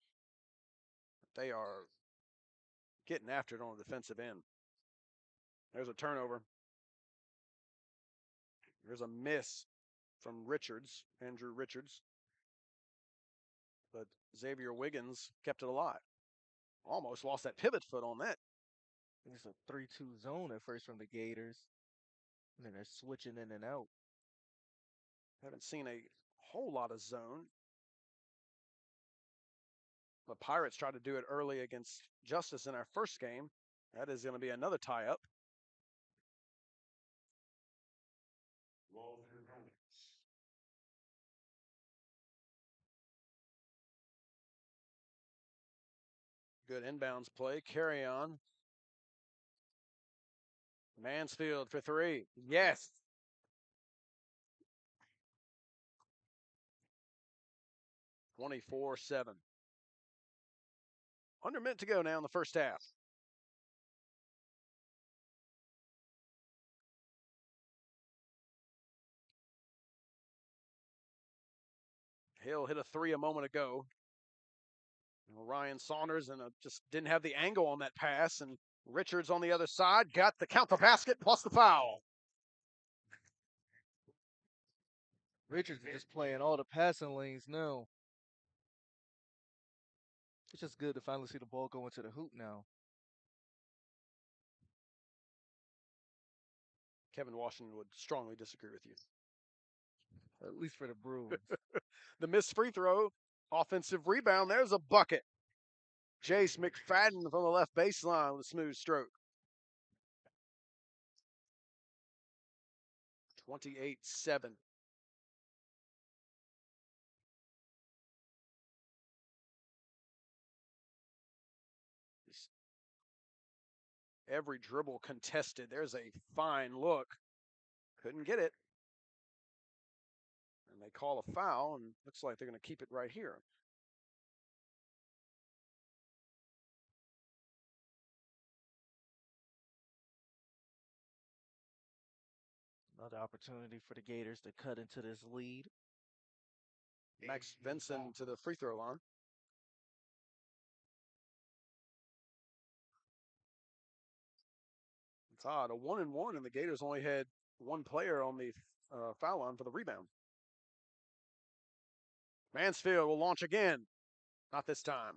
They are getting after it on the defensive end. There's a turnover. There's a miss from Richards, Andrew Richards. But Xavier Wiggins kept it alive. Almost lost that pivot foot on that. It's a 3-2 zone at first from the Gators. And then they're switching in and out. Haven't seen a whole lot of zone. The Pirates tried to do it early against Justice in our first game. That is going to be another tie-up. Good inbounds play. Carry on. Mansfield for three. Yes. (24-7). Under a minute to go now in the first half. Hill hit a three a moment ago. Ryan Saunders and just didn't have the angle on that pass. And Richards on the other side got the count the basket plus the foul. Richards is just playing all the passing lanes now. It's just good to finally see the ball go into the hoop now. Kevin Washington would strongly disagree with you. At least for the Bruins. The missed free throw, offensive rebound. There's a bucket. Jace McFadden from the left baseline with a smooth stroke. 28-7. Every dribble contested. There's a fine look. Couldn't get it. And they call a foul, and looks like they're going to keep it right here. Another opportunity for the Gators to cut into this lead. Max Vinson to the free throw line. It's odd. A 1-and-1, and the Gators only had one player on the foul line for the rebound. Mansfield will launch again. Not this time.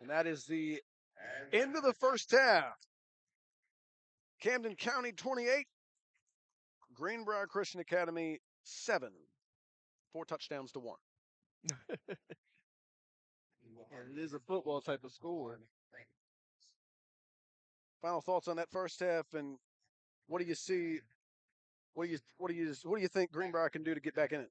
And that is the end of the first half. Camden County 28, Greenbrier Christian Academy 7. 4 touchdowns to 1. And it is a football type of score. Final thoughts on that first half, and what do you see? What do you think Greenbrier can do to get back in it?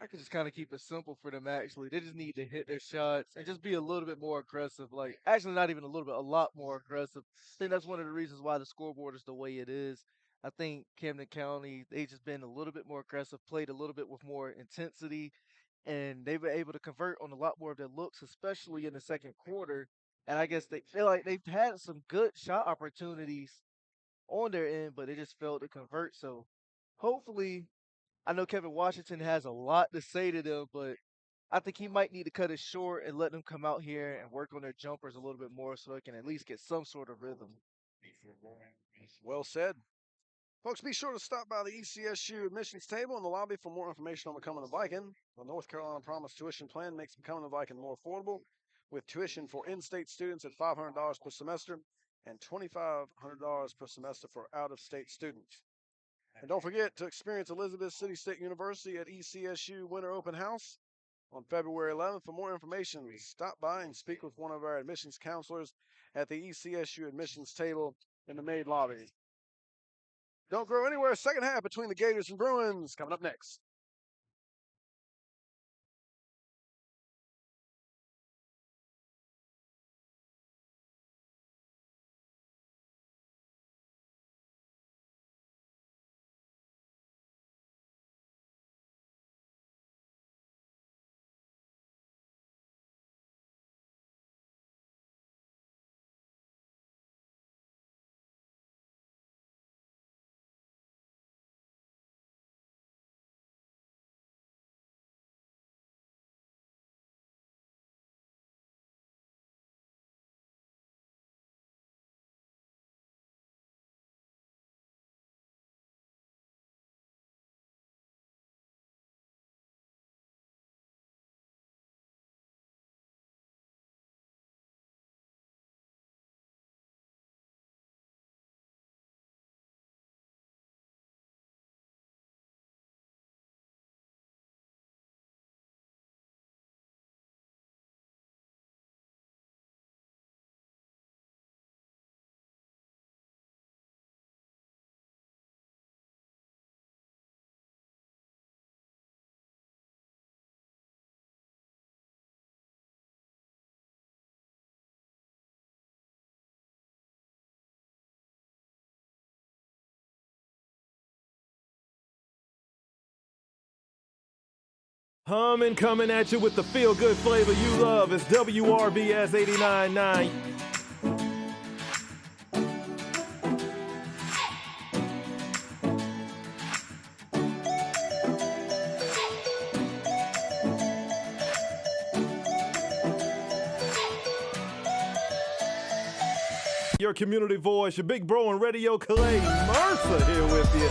I could just kind of keep it simple for them, actually. They just need to hit their shots and just be a little bit more aggressive. Like, actually, not even a little bit, a lot more aggressive. I think that's one of the reasons why the scoreboard is the way it is. I think Camden County, they just been a little bit more aggressive, played a little bit with more intensity, and they were able to convert on a lot more of their looks, especially in the second quarter. And I guess they feel like they've had some good shot opportunities on their end, but they just failed to convert. So hopefully, I know Kevin Washington has a lot to say to them, but I think he might need to cut it short and let them come out here and work on their jumpers a little bit more so they can at least get some sort of rhythm. Well said. Folks, be sure to stop by the ECSU admissions table in the lobby for more information on becoming a Viking. The North Carolina Promise tuition plan makes becoming a Viking more affordable, with tuition for in-state students at $500 per semester and $2,500 per semester for out-of-state students. And don't forget to experience Elizabeth City State University at ECSU Winter Open House on February 11th. For more information, stop by and speak with one of our admissions counselors at the ECSU admissions table in the main lobby. Don't go anywhere. Second half between the Gators and Bruins coming up next. Humming, coming at you with the feel-good flavor you love. It's WRVS 89.9. Your community voice, your big bro and radio Clay Mercer here with you.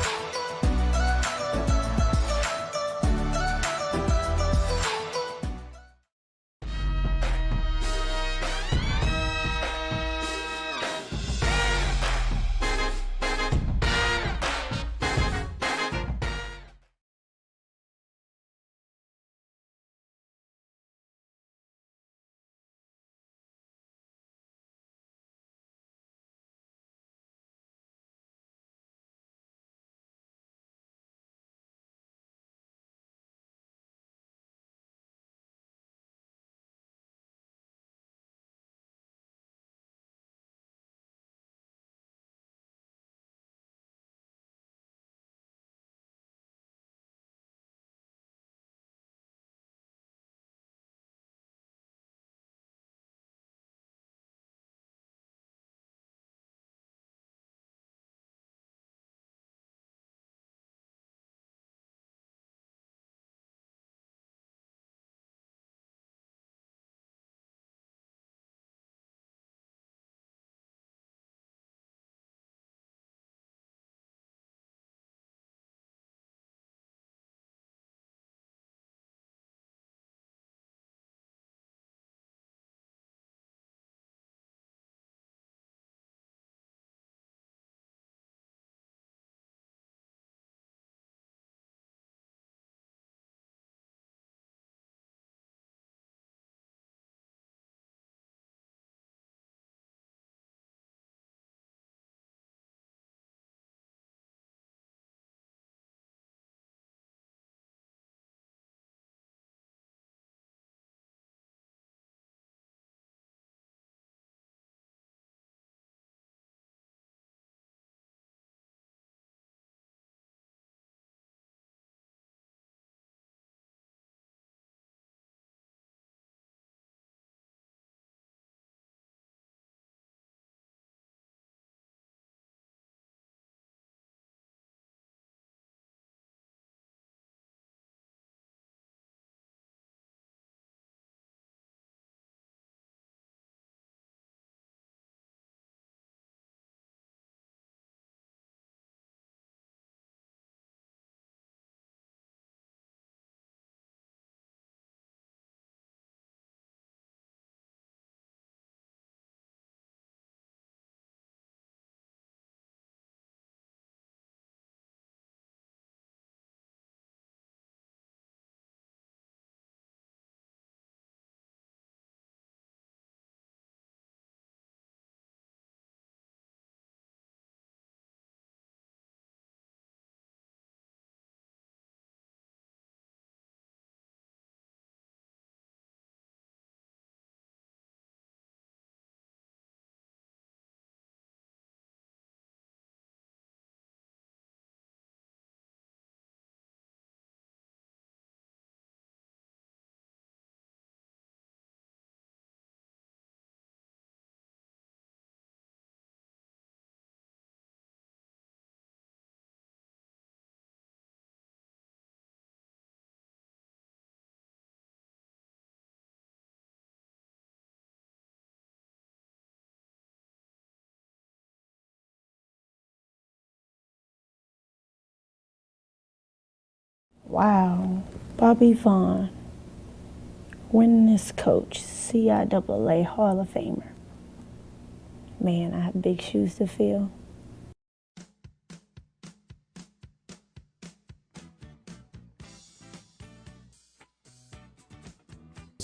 Wow, Bobby Vaughan, winningest coach, CIAA Hall of Famer. Man, I have big shoes to fill.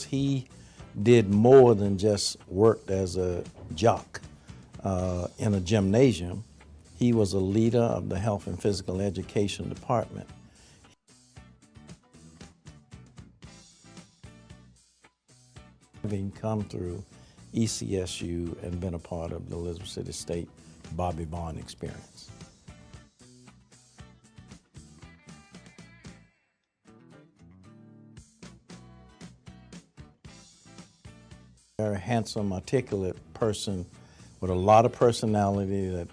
He did more than just worked as a jock in a gymnasium. He was a leader of the Health and Physical Education Department. Having come through ECSU and been a part of the Elizabeth City State Bobby Vaughan experience. very handsome, articulate person with a lot of personality that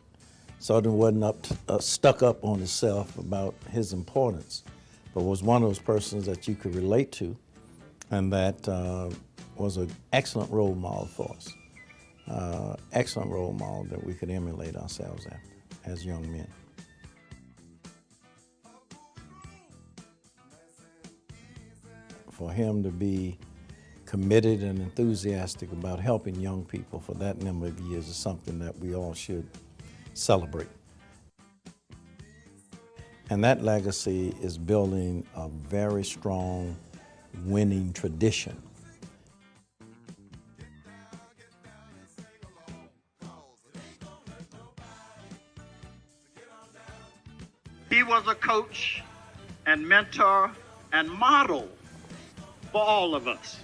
sort of wasn't stuck up on himself about his importance, but was one of those persons that you could relate to, and that was an excellent role model for us. Excellent role model that we could emulate ourselves after as young men. For him to be committed and enthusiastic about helping young people for that number of years is something that we all should celebrate. And that legacy is building a very strong winning tradition. He was a coach and mentor and model for all of us.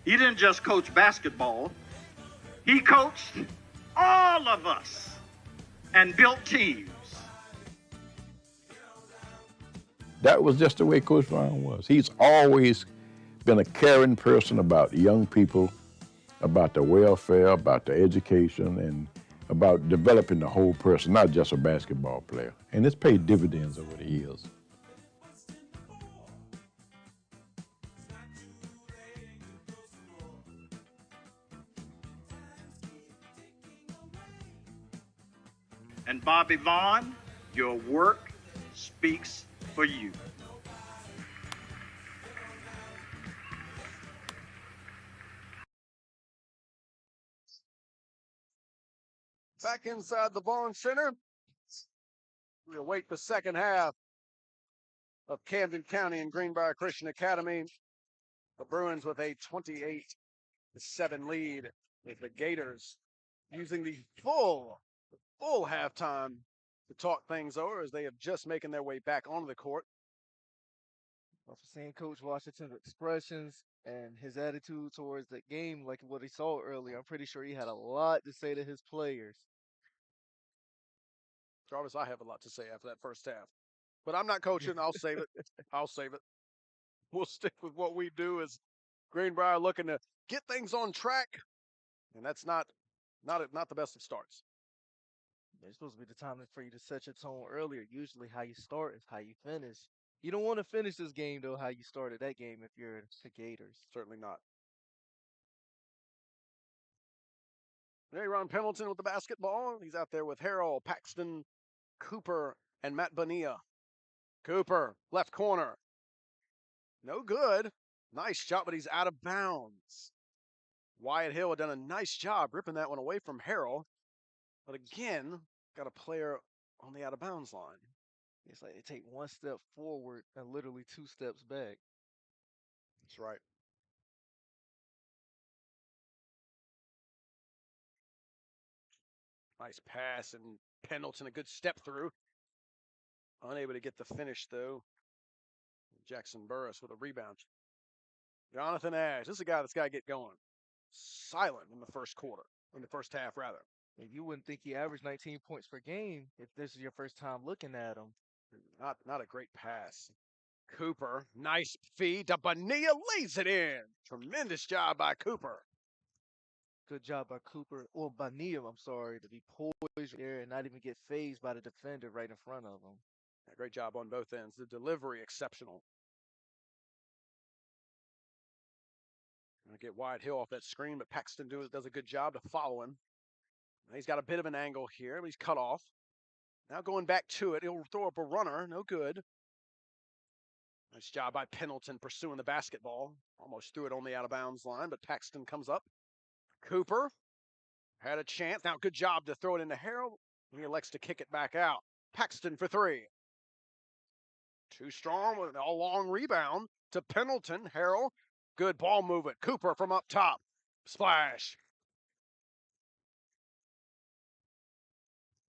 He didn't just coach basketball, he coached all of us and built teams. That was just the way Coach Vaughan was. He's always been a caring person about young people, about the welfare, about the education, and about developing the whole person, not just a basketball player. And it's paid dividends over the years. And Bobby Vaughan, your work speaks for you. Back inside the Vaughan Center, we await the second half of Camden County and Greenbrier Christian Academy. The Bruins with a 28-7 lead, with the Gators using the full halftime to talk things over as they have just making their way back onto the court. After seeing Coach Washington's expressions and his attitude towards the game, like what he saw earlier, I'm pretty sure he had a lot to say to his players. Jarvis, I have a lot to say after that first half, but I'm not coaching. I'll save it. I'll save it. We'll stick with what we do as Greenbrier looking to get things on track, and that's not the best of starts. It's supposed to be the time for you to set your tone earlier. Usually how you start is how you finish. You don't want to finish this game, though, how you started that game if you're the Gators. Certainly not. There, Ron Pendleton with the basketball. He's out there with Harrell, Paxton, Cooper, and Matt Bonilla. Cooper, left corner. No good. Nice shot, but he's out of bounds. Wyatt Hill had done a nice job ripping that one away from Harrell. But again, got a player on the out-of-bounds line. It's like they take one step forward and literally 2 steps back. That's right. Nice pass, and Pendleton, a good step through. Unable to get the finish, though. Jackson Burris with a rebound. Jonathan Ash, this is a guy that's got to get going. Silent in the first half, rather. And you wouldn't think he averaged 19 points per game if this is your first time looking at him. Not a great pass. Cooper, nice feed to Bonilla, lays it in. Tremendous job by Cooper. Good job by Cooper, or by Neal, I'm sorry, to be poised there and not even get phased by the defender right in front of him. Yeah, great job on both ends. The delivery, exceptional. Gonna get Wyatt Hill off that screen, but Paxton does a good job to follow him. He's got a bit of an angle here, but he's cut off. Now going back to it, he'll throw up a runner, no good. Nice job by Pendleton pursuing the basketball. Almost threw it on the out-of-bounds line, but Paxton comes up. Cooper had a chance. Now, good job to throw it into Harrell. He elects to kick it back out. Paxton for three. Too strong with a long rebound to Pendleton. Harrell, good ball movement. Cooper from up top. Splash.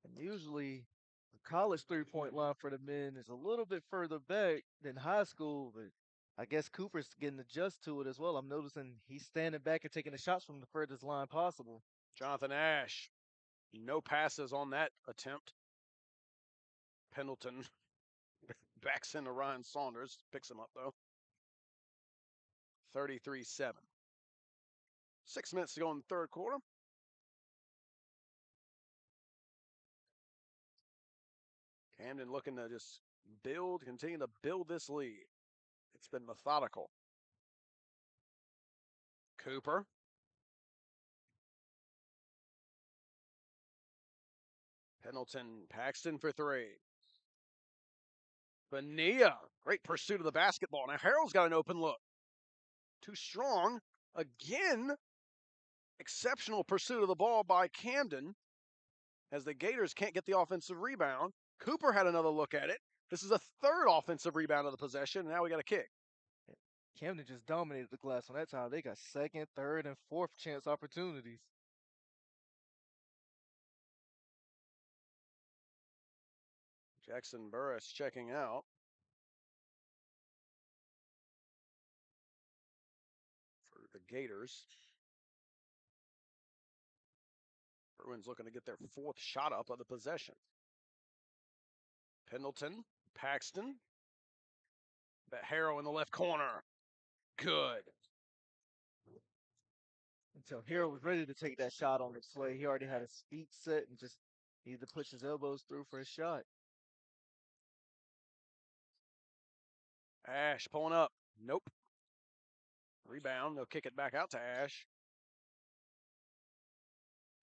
And usually, the college three-point line for the men is a little bit further back than high school, but I guess Cooper's getting adjusted to it as well. I'm noticing he's standing back and taking the shots from the furthest line possible. Jonathan Ash, no passes on that attempt. Pendleton backs into Ryan Saunders, picks him up though. 33-7. 6 minutes to go in the third quarter. Camden looking to just continue to build this lead. It's been methodical. Cooper. Pendleton, Paxton for three. Bonilla, great pursuit of the basketball. Now Harrell's got an open look. Too strong. Again, exceptional pursuit of the ball by Camden as the Gators can't get the offensive rebound. Cooper had another look at it. This is a third offensive rebound of the possession, and now we got a kick. Camden just dominated the glass on that time. They got second, third, and fourth chance opportunities. Jackson Burris checking out. For the Gators. Bruins looking to get their fourth shot up of the possession. Pendleton, Paxton. That Harrow in the left corner. Good. Until Harrell was ready to take that shot on the play, he already had his feet set and just needed to push his elbows through for his shot. Ash pulling up. Nope. Rebound. They'll kick it back out to Ash.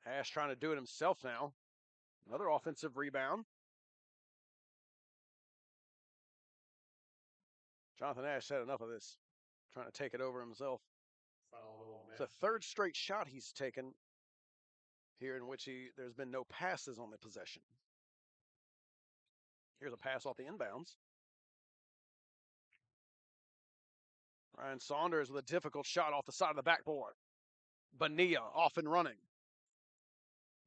Ash trying to do it himself now. Another offensive rebound. Jonathan Ash had enough of this. Trying to take it over himself. It's the third straight shot he's taken here in which there's been no passes on the possession. Here's a pass off the inbounds. Ryan Saunders with a difficult shot off the side of the backboard. Bonilla off and running.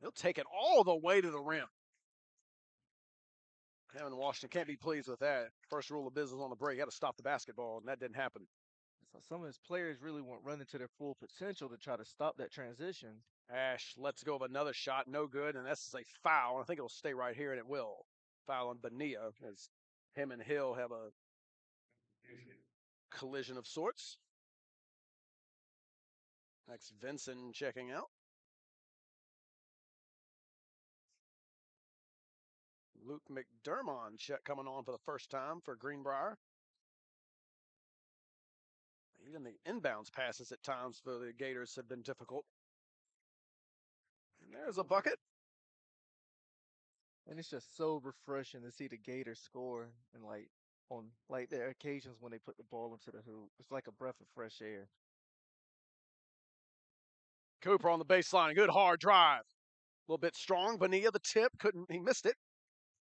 He'll take it all the way to the rim. Kevin Washington can't be pleased with that. First rule of business on the break, you got to stop the basketball, and that didn't happen. So some of his players really weren't running to their full potential to try to stop that transition. Ash lets go of another shot, no good, and that's a foul. I think it'll stay right here, and it will. Foul on Bonilla as him and Hill have a collision of sorts. Next, Vincent checking out. Luke McDermott coming on for the first time for Greenbrier. Even the inbounds passes at times for the Gators have been difficult. And there's a bucket. And it's just so refreshing to see the Gators score and on their occasions when they put the ball into the hoop. It's like a breath of fresh air. Cooper on the baseline, good hard drive. A little bit strong. Bonilla the tip, he missed it.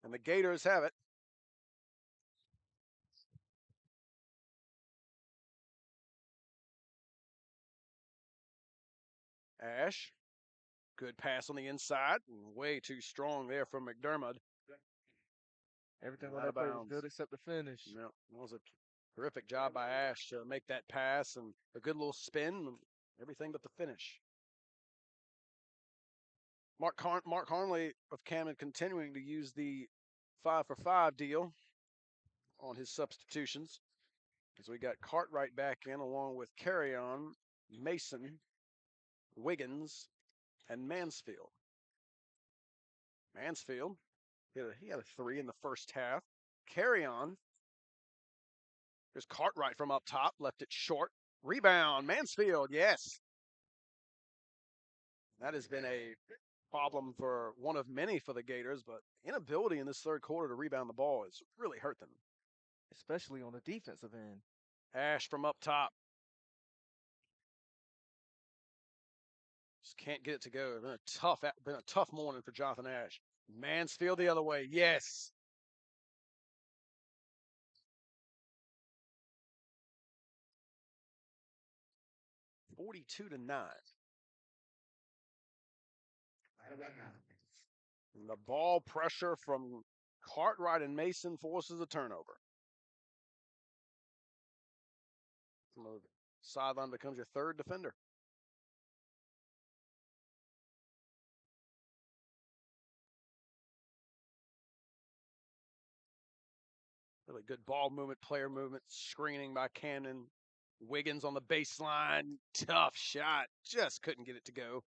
And the Gators have it. Ash, good pass on the inside. Way too strong there from McDermott. Everything on that play was good except the finish. Yeah, it was a terrific job by Ash to make that pass and a good little spin. Everything but the finish. Mark Harnley of Camden continuing to use the 5-for-5 deal on his substitutions. As we got Cartwright back in along with Carry-On, Mason, Wiggins, and Mansfield. Mansfield, he had a 3 in the first half. Carry-On. There's Cartwright from up top, left it short. Rebound, Mansfield, yes. That has been a problem for one of many for the Gators, but inability in this third quarter to rebound the ball has really hurt them. Especially on the defensive end. Ash from up top. Just can't get it to go. Been a tough morning for Jonathan Ash. Mansfield the other way, yes. (42-9). And the ball pressure from Cartwright and Mason forces a turnover. From the sideline becomes your third defender. Really good ball movement, player movement, screening by Camden. Wiggins on the baseline. Tough shot. Just couldn't get it to go.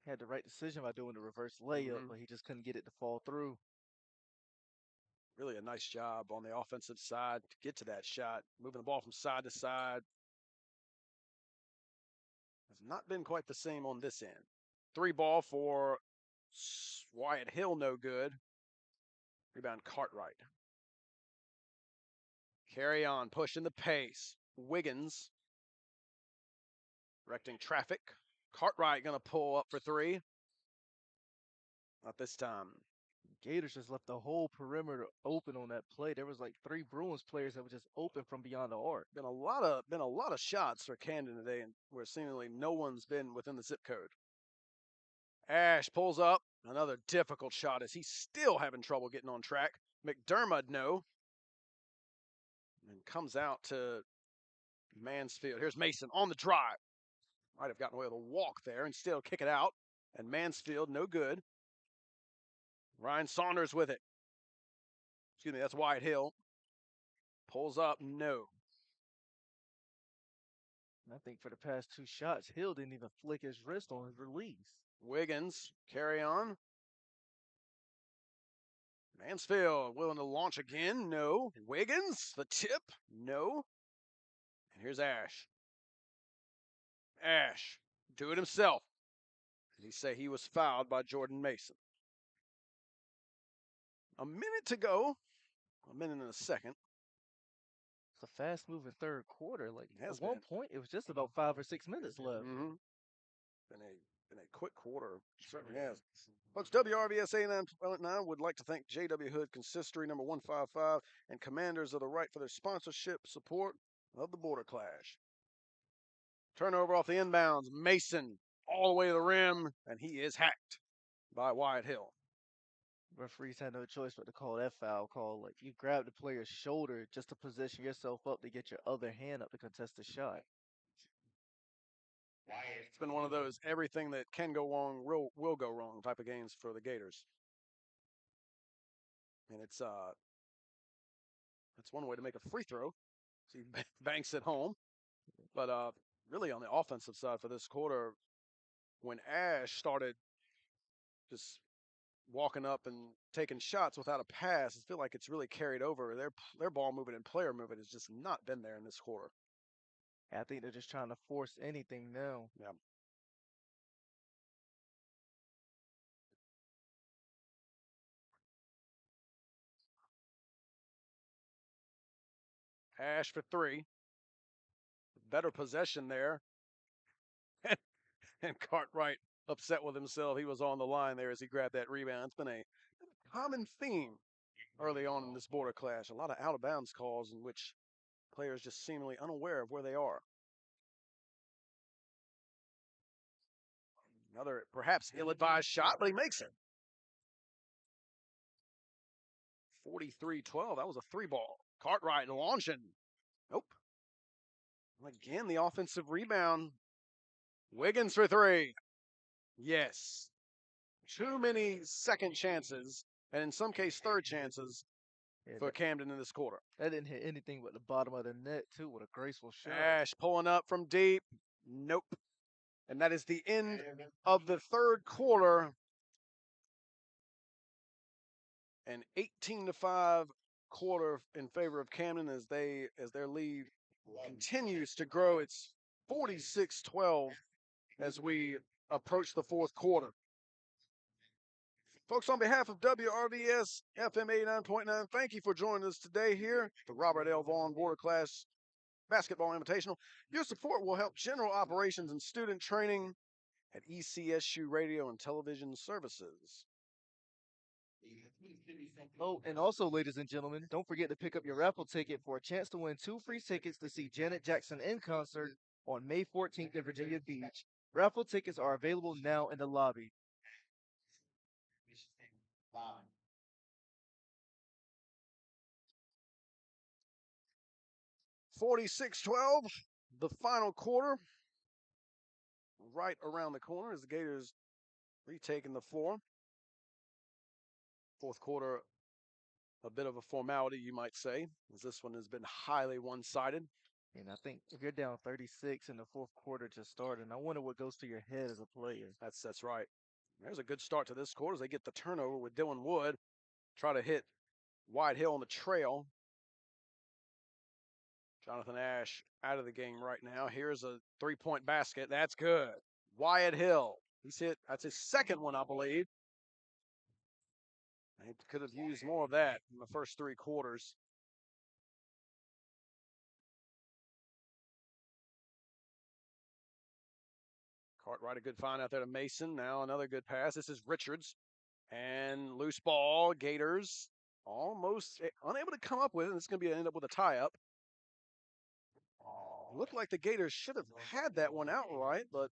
Had the right decision by doing the reverse layup, but he just couldn't get it to fall through. Really a nice job on the offensive side to get to that shot. Moving the ball from side to side. Has not been quite the same on this end. 3 ball for Wyatt Hill, no good. Rebound Cartwright. Carry on, pushing the pace. Wiggins directing traffic. Cartwright going to pull up for 3. Not this time. Gators just left the whole perimeter open on that play. There was like 3 Bruins players that were just open from beyond the arc. Been a lot of shots for Camden today, and where seemingly no one's been within the zip code. Ash pulls up. Another difficult shot as he's still having trouble getting on track. McDermott, no. And comes out to Mansfield. Here's Mason on the drive. Might have gotten away with a walk there and still kick it out. And Mansfield, no good. Ryan Saunders with it. Excuse me, that's Wyatt Hill. Pulls up, no. And I think for the past 2 shots, Hill didn't even flick his wrist on his release. Wiggins, carry on. Mansfield willing to launch again, no. Wiggins, the tip, no. And here's Ash. Ash, do it himself. Did he say he was fouled by Jordan Mason? A minute to go. A minute and a second. It's a fast-moving third quarter. Like Has at one been. point, it was just about 5 or 6 minutes left. Mm-hmm. Been a quick quarter. Certainly has. Folks, WRVS 89.9 would like to thank J.W. Hood Consistory number 155 and Commanders of the Right for their sponsorship support of the Border Clash. Turnover off the inbounds. Mason all the way to the rim, and he is hacked by Wyatt Hill. Referees had no choice but to call that foul call. Like you grab the player's shoulder just to position yourself up to get your other hand up to contest the shot. It's been one of those everything that can go wrong will go wrong type of games for the Gators. And it's that's one way to make a free throw. So he banks it home. But really on the offensive side for this quarter, when Ash started just walking up and taking shots without a pass, I feel like it's really carried over. Their ball movement and player movement has just not been there in this quarter. I think they're just trying to force anything now. Yeah. Ash for 3. Better possession there. And Cartwright upset with himself. He was on the line there as he grabbed that rebound. It's been a common theme early on in this Border Clash. A lot of out-of-bounds calls in which players just seemingly unaware of where they are. Another perhaps ill-advised shot, but he makes it. 43-12. That was a 3 ball. Cartwright launching. Nope. Again, the offensive rebound. Wiggins for 3. Yes. Too many second chances, and in some case third chances, for Camden in this quarter. That didn't hit anything but the bottom of the net, too. What a graceful shot. Ash pulling up from deep. Nope. And that is the end of the third quarter. An 18-5 quarter in favor of Camden as their lead continues to grow. It's 46-12 as we approach the fourth quarter. Folks, on behalf of WRVS-FM 89.9, thank you for joining us today here at the Robert L. Vaughan Border Clash Basketball Invitational. Your support will help general operations and student training at ECSU Radio and Television Services. Oh, and also, ladies and gentlemen, don't forget to pick up your raffle ticket for a chance to win 2 free tickets to see Janet Jackson in concert on May 14th in Virginia Beach. Raffle tickets are available now in the lobby. 46-12, the final quarter. Right around the corner as the Gators retaking the floor. Fourth quarter, a bit of a formality, you might say, as this one has been highly one-sided. And I think if you're down 36 in the fourth quarter just starting, I wonder what goes through your head as a player. That's right. There's a good start to this quarter as they get the turnover with Dylan Wood. Try to hit Wyatt Hill on the trail. Jonathan Ash out of the game right now. Here's a three-point basket. That's good. Wyatt Hill. He's hit, that's his second one, I believe. He could have used more of that in the first three quarters. Cartwright, a good find out there to Mason. Now another good pass. This is Richards. And loose ball. Gators almost unable to come up with it. It's going to be end up with a tie-up. Looked like the Gators should have had that one outright, but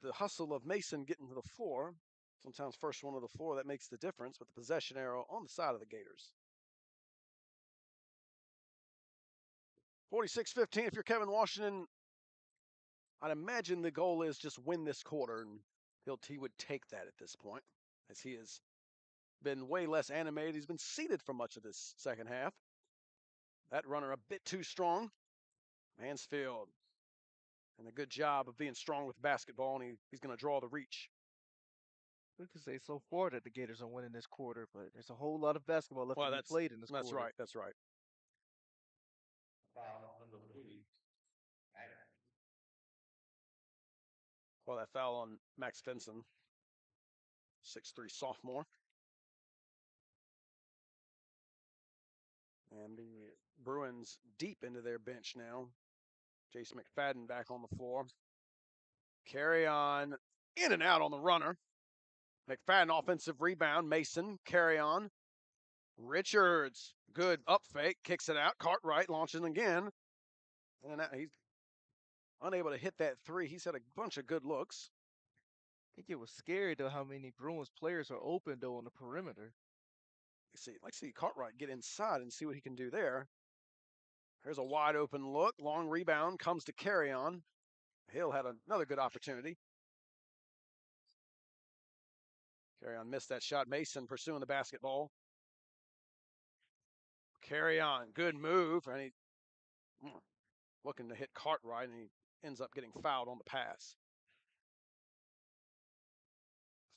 the hustle of Mason getting to the floor, sometimes first one to the floor, that makes the difference with the possession arrow on the side of the Gators. 46-15, if you're Kevin Washington, I'd imagine the goal is just win this quarter, and he would take that at this point, as he has been way less animated. He's been seated for much of this second half. That runner a bit too strong. Mansfield, and a good job of being strong with basketball, and he's going to draw the reach. We could say so far that the Gators are winning this quarter, but there's a whole lot of basketball left to be played in this quarter. That's right. That's right. Well, that foul on Max Vinson, 6'3" sophomore. And the Bruins deep into their bench now. Jace McFadden back on the floor. Carry on, in and out on the runner. McFadden offensive rebound. Mason, carry on. Richards, good up fake, kicks it out. Cartwright launching again. And he's unable to hit that three. He's had a bunch of good looks. I think it was scary, though, how many Bruins players are open, though, on the perimeter. Let's see Cartwright get inside and see what he can do there. Here's a wide open look. Long rebound comes to carry on. Hill had another good opportunity. Carry on missed that shot. Mason pursuing the basketball. Carry on. Good move. And he looking to hit Cartwright, and he ends up getting fouled on the pass.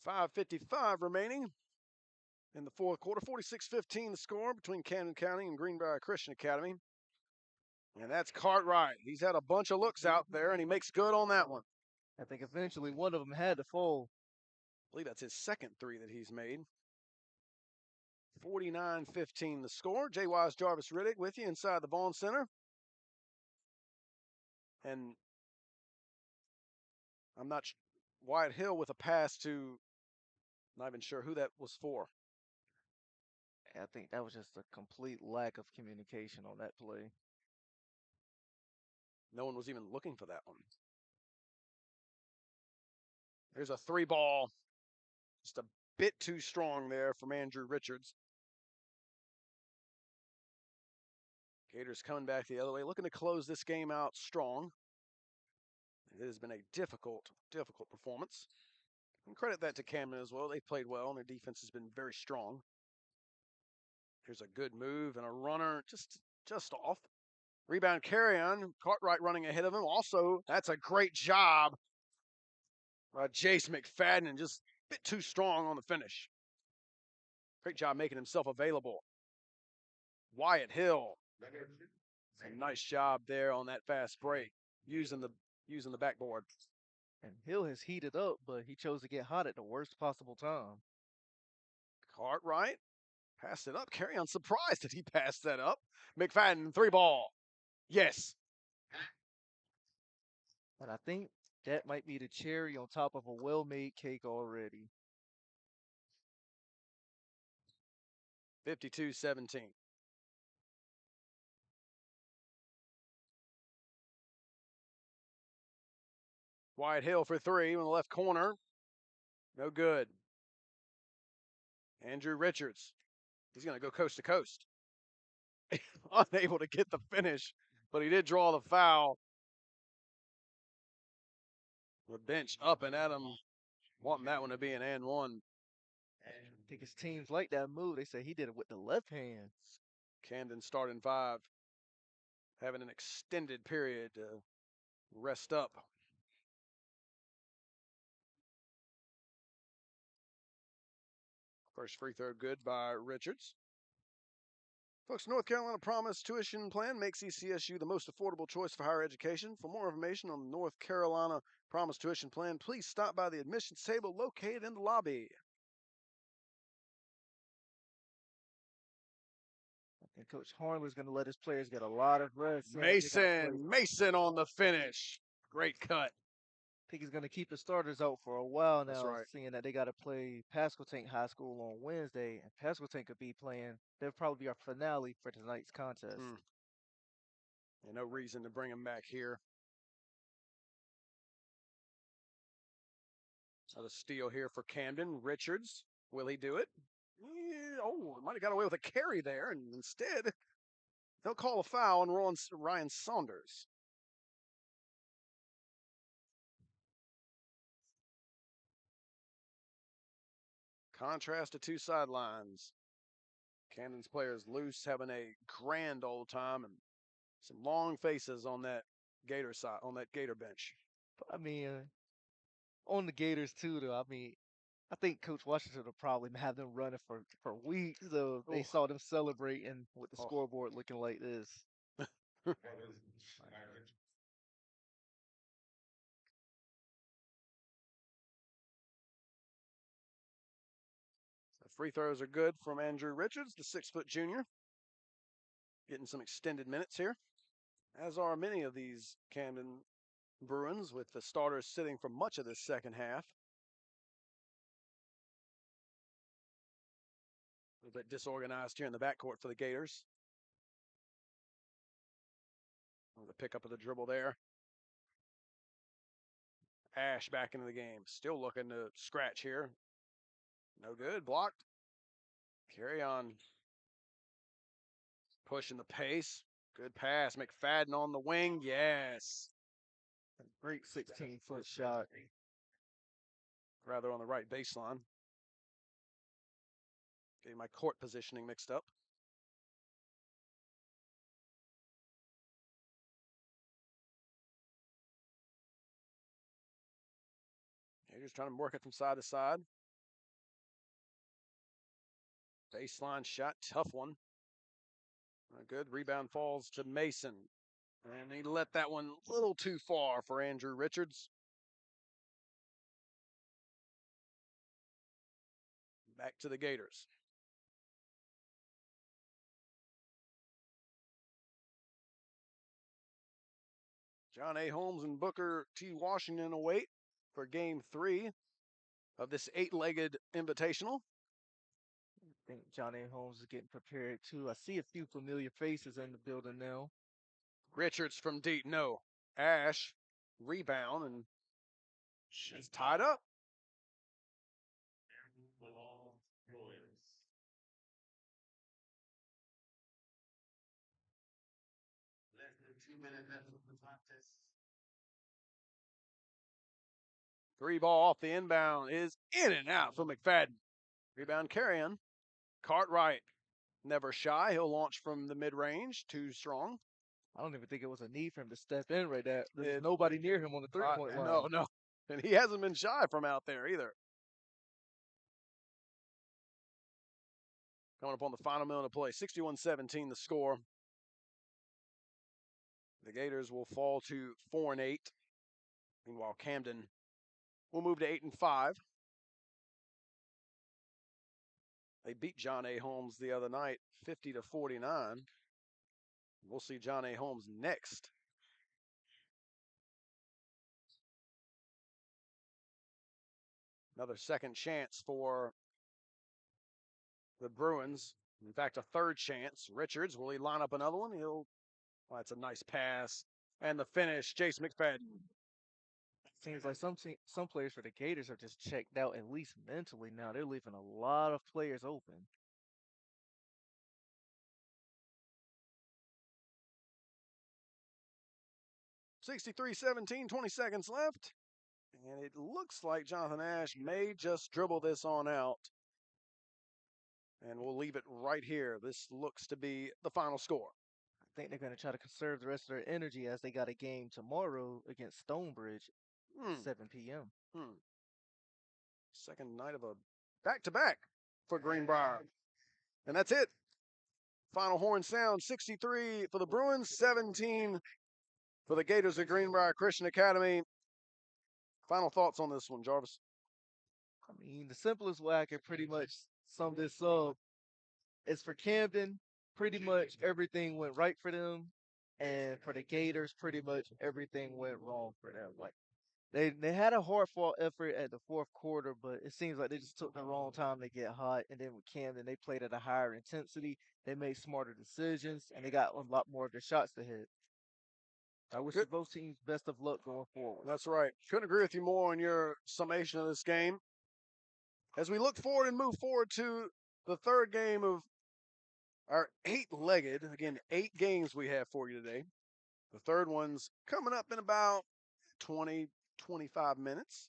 5:55 remaining in the fourth quarter. 46-15 the score between Camden County and Greenbrier Christian Academy. And that's Cartwright. He's had a bunch of looks out there, and he makes good on that one. I think eventually one of them had to fall. I believe that's his second three that he's made. 49-15 the score. Jay Wise, Jarvis Riddick with you inside the Vaughan Center. And I'm not Wyatt Hill with a pass to, not even sure who that was for. I think that was just a complete lack of communication on that play. No one was even looking for that one. There's a three ball. Just a bit too strong there from Andrew Richards. Gators coming back the other way, looking to close this game out strong. It has been a difficult performance. And credit that to Camden as well. They played well, and their defense has been very strong. Here's a good move and a runner just off. Rebound carry on. Cartwright running ahead of him. Also, that's a great job. Jace McFadden, and just a bit too strong on the finish. Great job making himself available. Wyatt Hill. A nice job there on that fast break, using the backboard. And Hill has heated up, but he chose to get hot at the worst possible time. Cartwright passed it up. Carry on surprised that he passed that up. McFadden, three ball. Yes. And I think that might be the cherry on top of a well-made cake already. 52-17. Wyatt Hill for three in the left corner. No good. Andrew Richards. He's going to go coast to coast. Unable to get the finish, but he did draw the foul. The bench up and at him, wanting that one to be an and one. I think his teams like that move. They say he did it with the left hand. Camden starting five. having an extended period to rest up. First free throw good by Richards. Folks, North Carolina Promise Tuition Plan makes ECSU the most affordable choice for higher education. For more information on the North Carolina Promise Tuition Plan, please stop by the admissions table located in the lobby. And Coach Harlan's going to let his players get a lot of rest. Mason on the finish. Great cut. I think he's going to keep the starters out for a while now, That's right. seeing that they got to play Pasquotank High School on Wednesday, and Pasquotank could be playing. They'll probably be our finale for tonight's contest. And no reason to bring him back here. Another steal here for Camden. Richards, will he do it? Yeah, might have got away with a carry there, and instead, they'll call a foul on Ryan Saunders. Contrast to two sidelines. Camden's players loose, having a grand old time, and some long faces on that Gator side, on that Gator bench. I mean, on the Gators too, though. I mean, I think Coach Washington will probably have them running for weeks. So they saw them celebrating with the scoreboard looking like this. Free throws are good from Andrew Richards, the 6-foot junior. Getting some extended minutes here, as are many of these Camden Bruins, with the starters sitting for much of this second half. A little bit disorganized here in the backcourt for the Gators. The pickup of the dribble there. Ash back into the game. Still looking to scratch here. No good. Blocked. Carry on. Pushing the pace. Good pass. McFadden on the wing. Yes. A great 16-foot shot. Rather on the right baseline. Getting my court positioning mixed up. You're just trying to work it from side to side. Baseline shot, tough one. Good rebound falls to Mason. And he let that one a little too far for Andrew Richards. Back to the Gators. John A. Holmes and Booker T. Washington await for game 3 of this 8-legged invitational. I think John A. Holmes is getting prepared too. I see a few familiar faces in the building now. Richards from deep, no. Ash, rebound, and she's tied up. Less than 2 minutes left of the contest. 3 ball off the inbound is in and out for McFadden. Rebound carry-on. Cartwright, never shy. He'll launch from the mid-range. Too strong. I don't even think it was a need for him to step in right there. There's nobody near him on the three-point line. No. And he hasn't been shy from out there either. Coming up on the final minute of play. 61-17 the score. The Gators will fall to 4-8. Meanwhile, Camden will move to 8-5. They beat John A. Holmes the other night, 50-49. We'll see John A. Holmes next. Another second chance for the Bruins. In fact, a third chance. Richards, will he line up another one? That's a nice pass. And the finish, Jace McFadden. Seems like some players for the Gators are just checked out, at least mentally now. They're leaving a lot of players open. (63-17), 20 seconds left. And it looks like Jonathan Ash may just dribble this on out. And we'll leave it right here. This looks to be the final score. I think they're going to try to conserve the rest of their energy as they got a game tomorrow against Stonebridge, Hmm. 7 p.m. Second night of a back-to-back for Greenbrier. And that's it. Final horn sound, 63 for the Bruins, 17 for the Gators at Greenbrier Christian Academy. Final thoughts on this one, Jarvis? I mean, the simplest way I can pretty much sum this up is for Camden, pretty much everything went right for them. And for the Gators, pretty much everything went wrong for them. Like they had a hard fought effort at the fourth quarter, but it seems like they just took the wrong time to get hot. And then with Camden, they played at a higher intensity. They made smarter decisions, and they got a lot more of their shots to hit. I wish both teams best of luck going forward. That's right. Couldn't agree with you more on your summation of this game. As we look forward and move forward to the third game of our eight-legged, again, 8 games we have for you today. The third one's coming up in about 20, 25 minutes.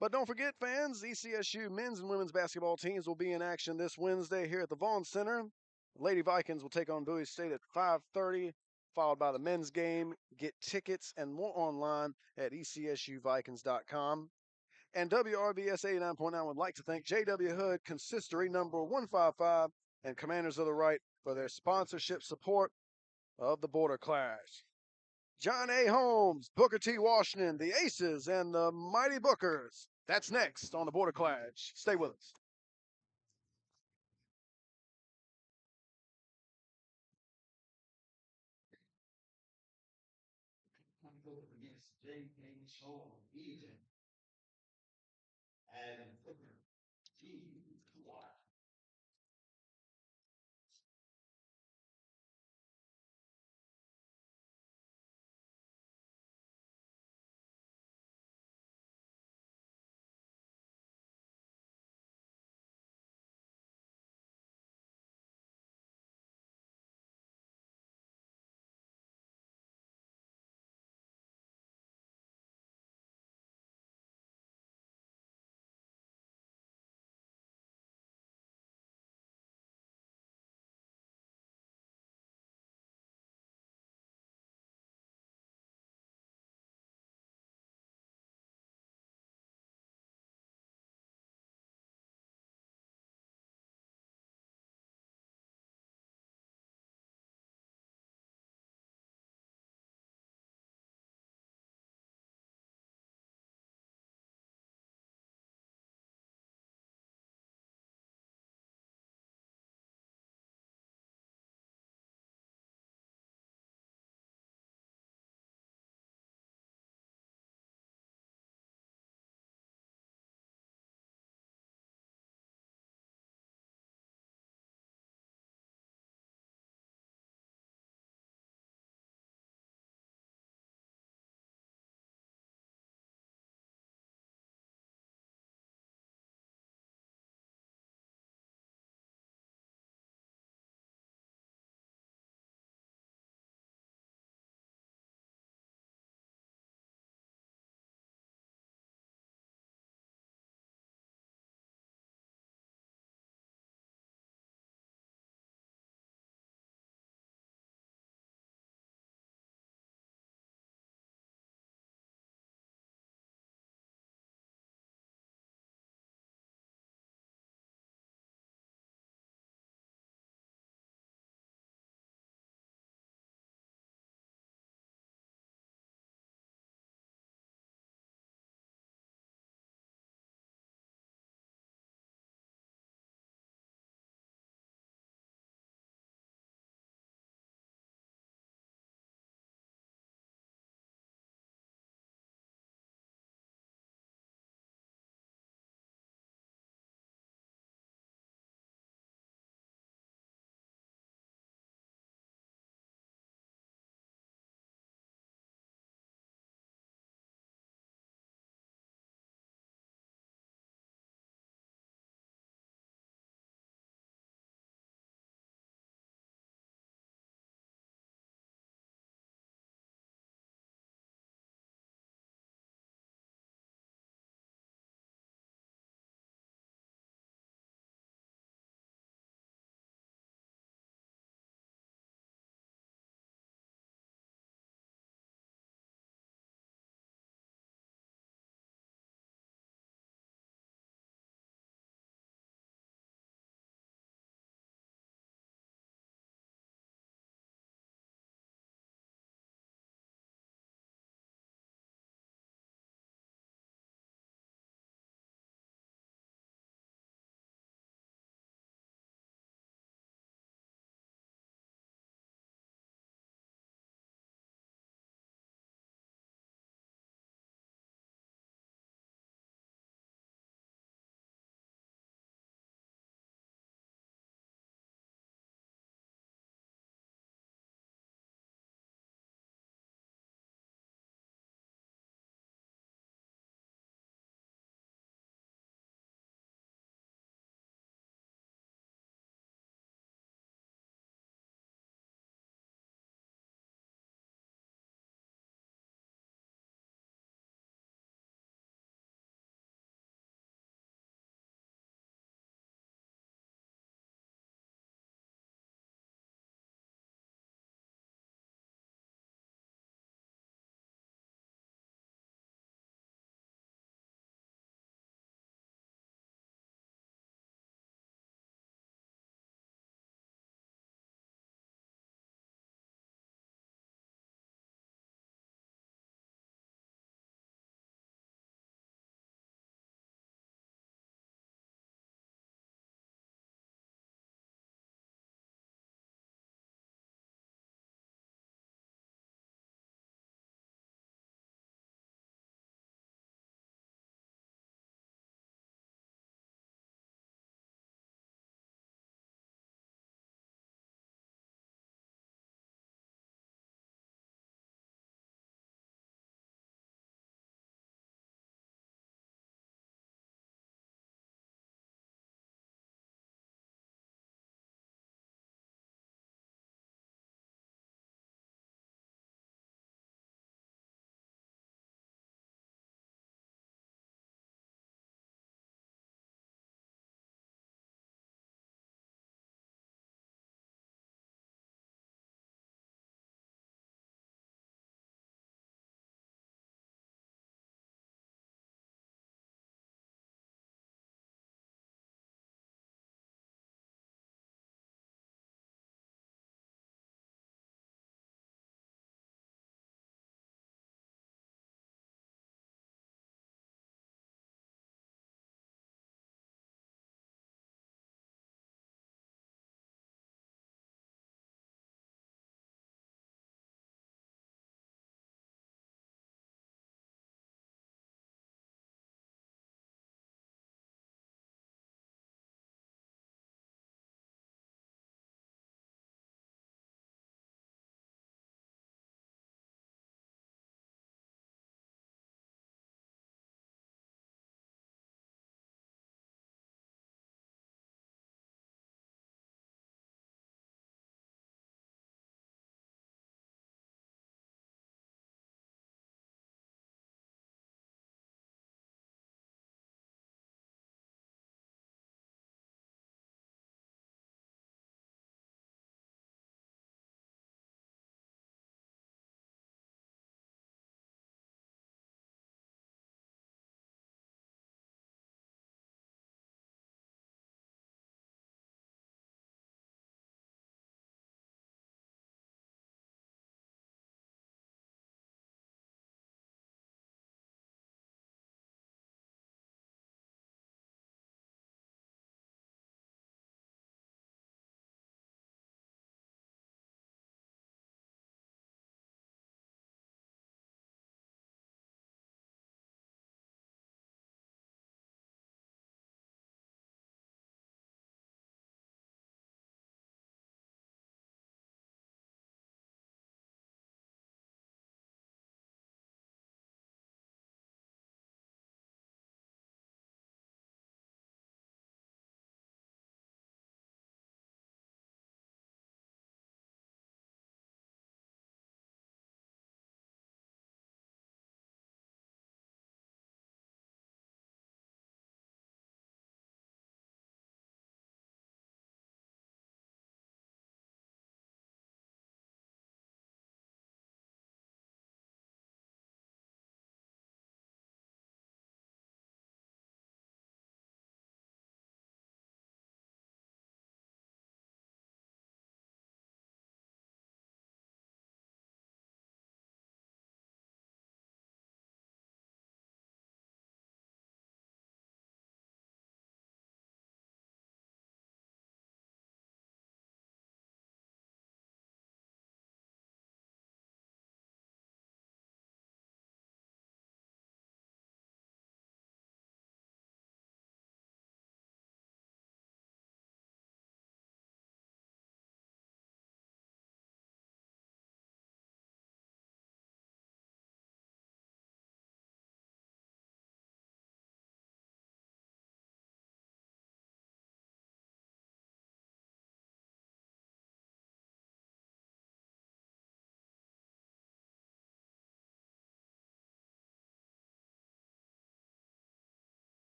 But don't forget, fans, ECSU men's and women's basketball teams will be in action this Wednesday here at the Vaughan Center. Lady Vikings will take on Bowie State at 5:30, followed by the men's game. Get tickets and more online at ECSUVikings.com. And WRVS 89.9 would like to thank J.W. Hood, Consistory number 155, and Commanders of the Right for their sponsorship support of the Border Clash. John A. Holmes, Booker T. Washington, the Aces, and the Mighty Bookers. That's next on the Border Clash. Stay with us.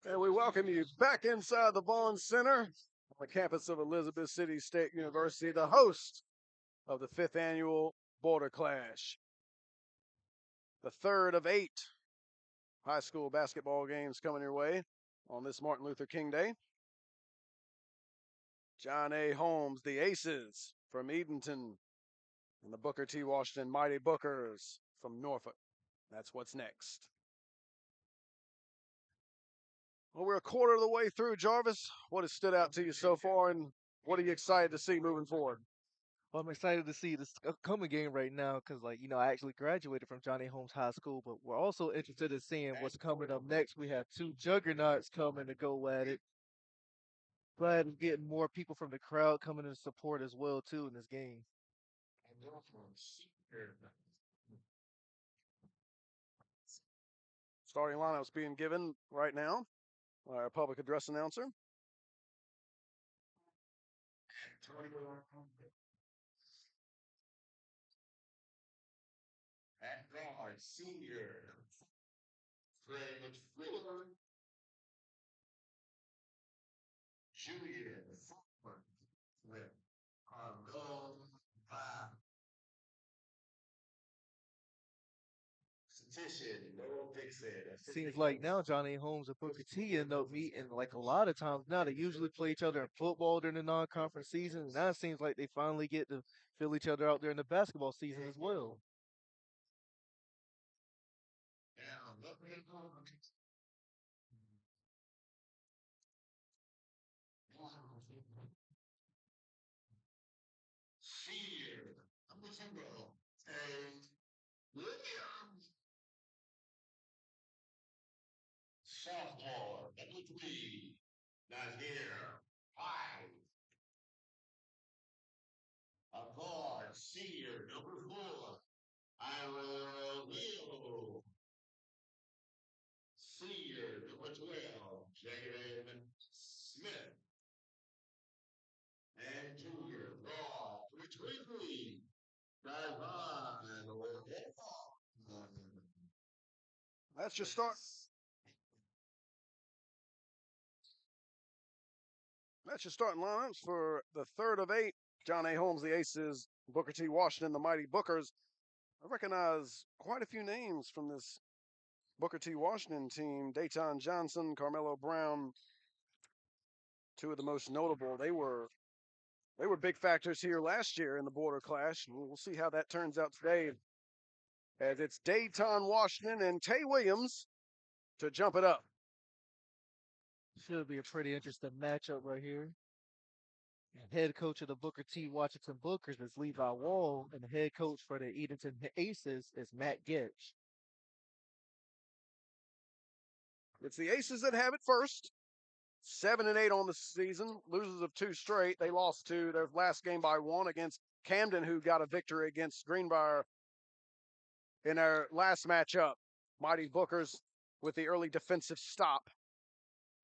And we welcome you back inside the Vaughan Center on the campus of Elizabeth City State University, the host of the 5th annual Border Clash. The third of 8 high school basketball games coming your way on this Martin Luther King Day. John A. Holmes, the Aces from Edenton, and the Booker T. Washington Mighty Bookers from Norfolk. That's what's next. Well, we're a quarter of the way through, Jarvis. What has stood out to you so far, and what are you excited to see moving forward? Well, I'm excited to see this upcoming game right now because, I actually graduated from Johnny Holmes High School, but we're also interested in seeing what's coming up next. We have 2 juggernauts coming to go at it. Glad we're getting more people from the crowd coming to support as well, too, in this game. Starting lineups being given right now by our public address announcer. At guard, senior Fred Fuller, junior with Argon Seems like now Johnny Holmes and Booker T end up meeting like a lot of times now. They usually play each other in football during the non-conference season, and now it seems like they finally get to feel each other out there in the basketball season as well. Senior, number 10, Williams. Sophomore, number 3, not here, 5. A guard, senior, number 4, Ira Will. Senior, number 12, Jaden Smith. And junior, guard, number 23, That's your start. That's your starting lineups for the third of 8. John A. Holmes, the Aces, Booker T. Washington, the Mighty Bookers. I recognize quite a few names from this Booker T. Washington team. Dayton Johnson, Carmelo Brown, 2 of the most notable. They were big factors here last year in the Border Clash. We'll see how that turns out today, as it's Dayton Washington and Tay Williams to jump it up. Should be a pretty interesting matchup right here. Head coach of the Booker T. Washington Bookers is Levi Wall, and the head coach for the Edenton Aces is Matt Getch. It's the Aces that have it first. 7-8 on the season, losers of 2 straight. They lost to their last game by 1 against Camden, who got a victory against Greenbrier in their last matchup. Mighty Bookers with the early defensive stop,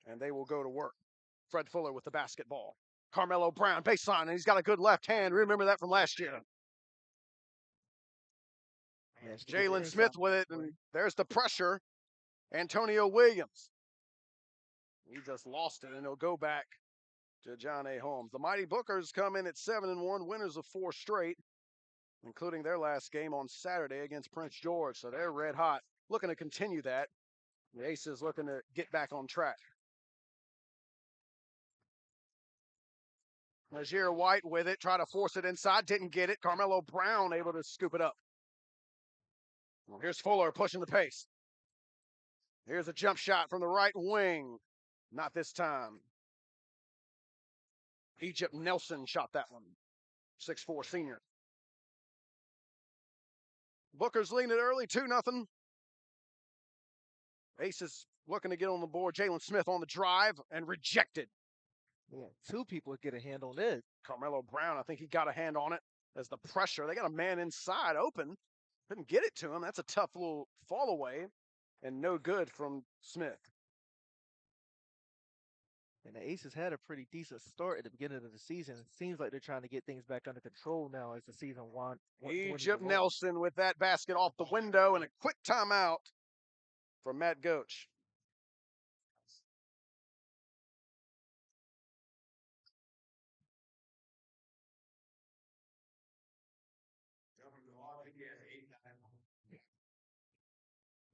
and they will go to work. Fred Fuller with the basketball. Carmelo Brown, baseline, and he's got a good left hand. Remember that from last year. Yes, Jalen Smith with it, and there's the pressure. Antonio Williams. He just lost it, and he'll go back to John A. Holmes. The Mighty Bookers come in at 7-1, winners of 4 straight, including their last game on Saturday against Prince George. So they're red hot, looking to continue that. The Aces looking to get back on track. Najir White with it, try to force it inside, didn't get it. Carmelo Brown able to scoop it up. Well, here's Fuller pushing the pace. Here's a jump shot from the right wing. Not this time. Egypt Nelson shot that one. 6'4" senior. Booker's leading it early, 2-0. Aces looking to get on the board. Jalen Smith on the drive and rejected. Yeah, 2 people get a hand on it. Carmelo Brown, I think he got a hand on it as the pressure. They got a man inside open. Couldn't get it to him. That's a tough little fall away and no good from Smith. And the Aces had a pretty decent start at the beginning of the season. It seems like they're trying to get things back under control now as the season dwindles Egypt along. Nelson with that basket off the window and a quick timeout from Matt Goach.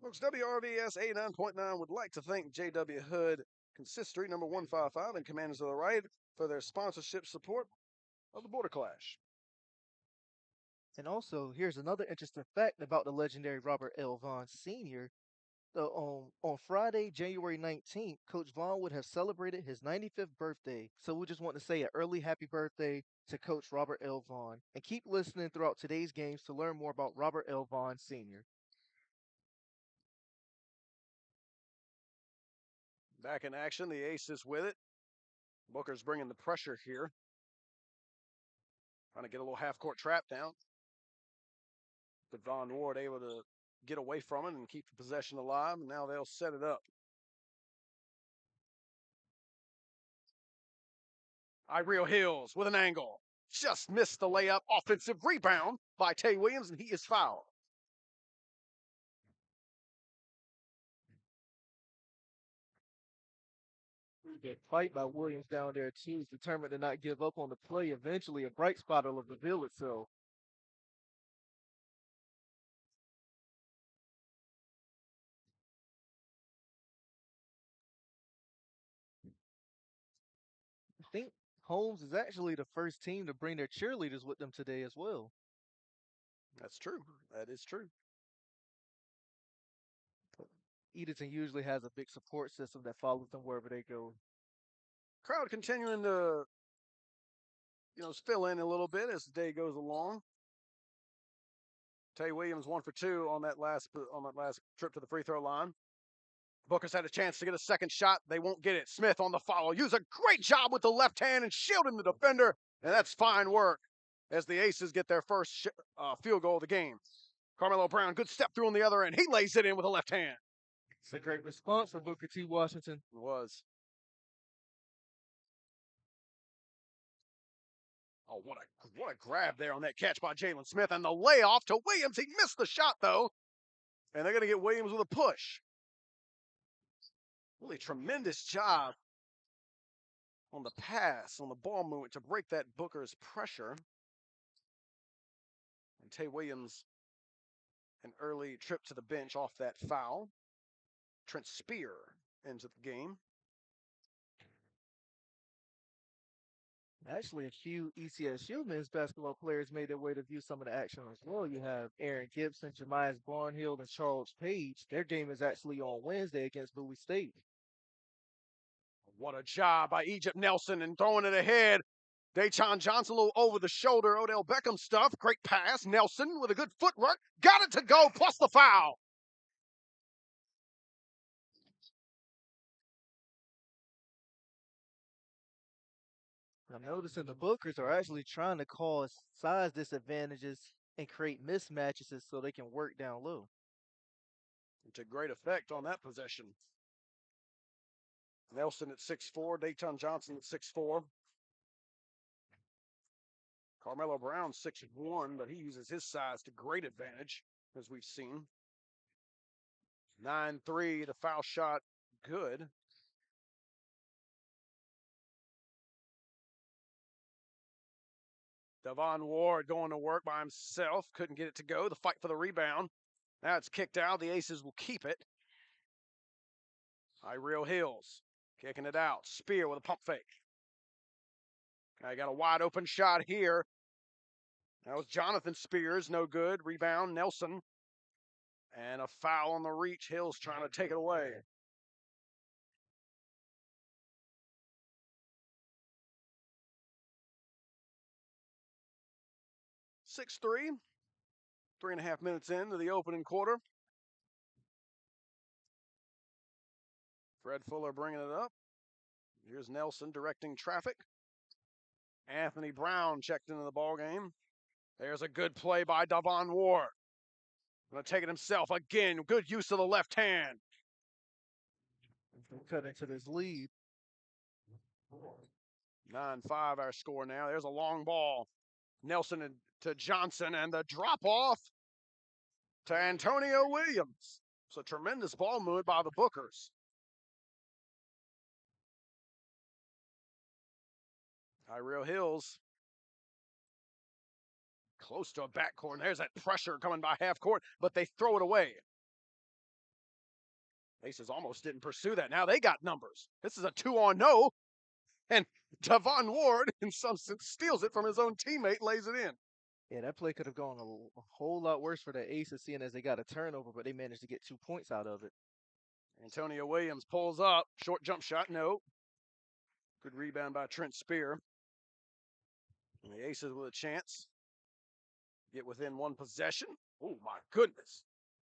Folks, WRVS 89.9 would like to thank J.W. Hood, Consistory number 155, and Commanders of the Right for their sponsorship support of the Border Clash. And also, here's another interesting fact about the legendary Robert L. Vaughan Sr. On Friday, January 19th, Coach Vaughan would have celebrated his 95th birthday. So we just want to say an early happy birthday to Coach Robert L. Vaughan. And keep listening throughout today's games to learn more about Robert L. Vaughan Sr. Back in action, the Aces with it. Booker's bringing the pressure here. Trying to get a little half-court trap down. But Von Ward able to get away from it and keep the possession alive, and now they'll set it up. Real Hills with an angle. Just missed the layup. Offensive rebound by Tay Williams, and he is fouled. Good fight by Williams down there, too. He's determined to not give up on the play. Eventually, a bright spot will reveal itself. I think Holmes is actually the first team to bring their cheerleaders with them today as well. That's true. That is true. Edenton usually has a big support system that follows them wherever they go. Crowd continuing to, fill in a little bit as the day goes along. Tay Williams 1 for 2 on that last trip to the free throw line. Booker's had a chance to get a second shot. They won't get it. Smith on the follow. Use a great job with the left hand and shielding the defender. And that's fine work as the Aces get their first field goal of the game. Carmelo Brown, good step through on the other end. He lays it in with a left hand. It's a great response from Booker T. Washington. It was. Oh, what a grab there on that catch by Jalen Smith. And the layoff to Williams. He missed the shot, though. And they're going to get Williams with a push. Really tremendous job on the pass, on the ball movement to break that Booker's pressure. And Tay Williams, an early trip to the bench off that foul. Trent Spear into the game. Actually, a few ECSU men's basketball players made their way to view some of the action as well. You have Aaron Gibson, Jemias Barnhill, and Charles Page. Their game is actually on Wednesday against Bowie State. What a job by Egypt Nelson and throwing it ahead. Dayton Johnson a little over the shoulder. Odell Beckham stuff. Great pass. Nelson with a good footwork. Got it to go, plus the foul. I'm noticing the Bookers are actually trying to cause size disadvantages and create mismatches so they can work down low. To great effect on that possession. Nelson at 6'4", Dayton Johnson at 6'4". Carmelo Brown 6'1", but he uses his size to great advantage, as we've seen. 9-3, the foul shot, good. Devon Ward going to work by himself. Couldn't get it to go. The fight for the rebound. Now it's kicked out. The Aces will keep it. Real Hills kicking it out. Spear with a pump fake. I got a wide open shot here. That was Jonathan Spears. No good. Rebound, Nelson. And a foul on the reach. Hills trying to take it away. Six 3.5 minutes into the opening quarter. Fred Fuller bringing it up. Here's Nelson directing traffic. Anthony Brown checked into the ball game. There's a good play by Devon Ward. Going to take it himself again. Good use of the left hand. Cut into this lead. 9-5 our score now. There's a long ball. Nelson to Johnson, and the drop off to Antonio Williams. It's a tremendous ball movement by the Bookers. Tyrell Hills close to a backcourt. And there's that pressure coming by half court, but they throw it away. Aces almost didn't pursue that. Now they got numbers. This is a 2-on-0, and Devon Ward, in some sense, steals it from his own teammate, lays it in. Yeah, that play could have gone a whole lot worse for the Aces, seeing as they got a turnover, but they managed to get 2 points out of it. Antonio Williams pulls up. Short jump shot, no. Good rebound by Trent Spear. And the Aces with a chance. Get within one possession. Oh, my goodness.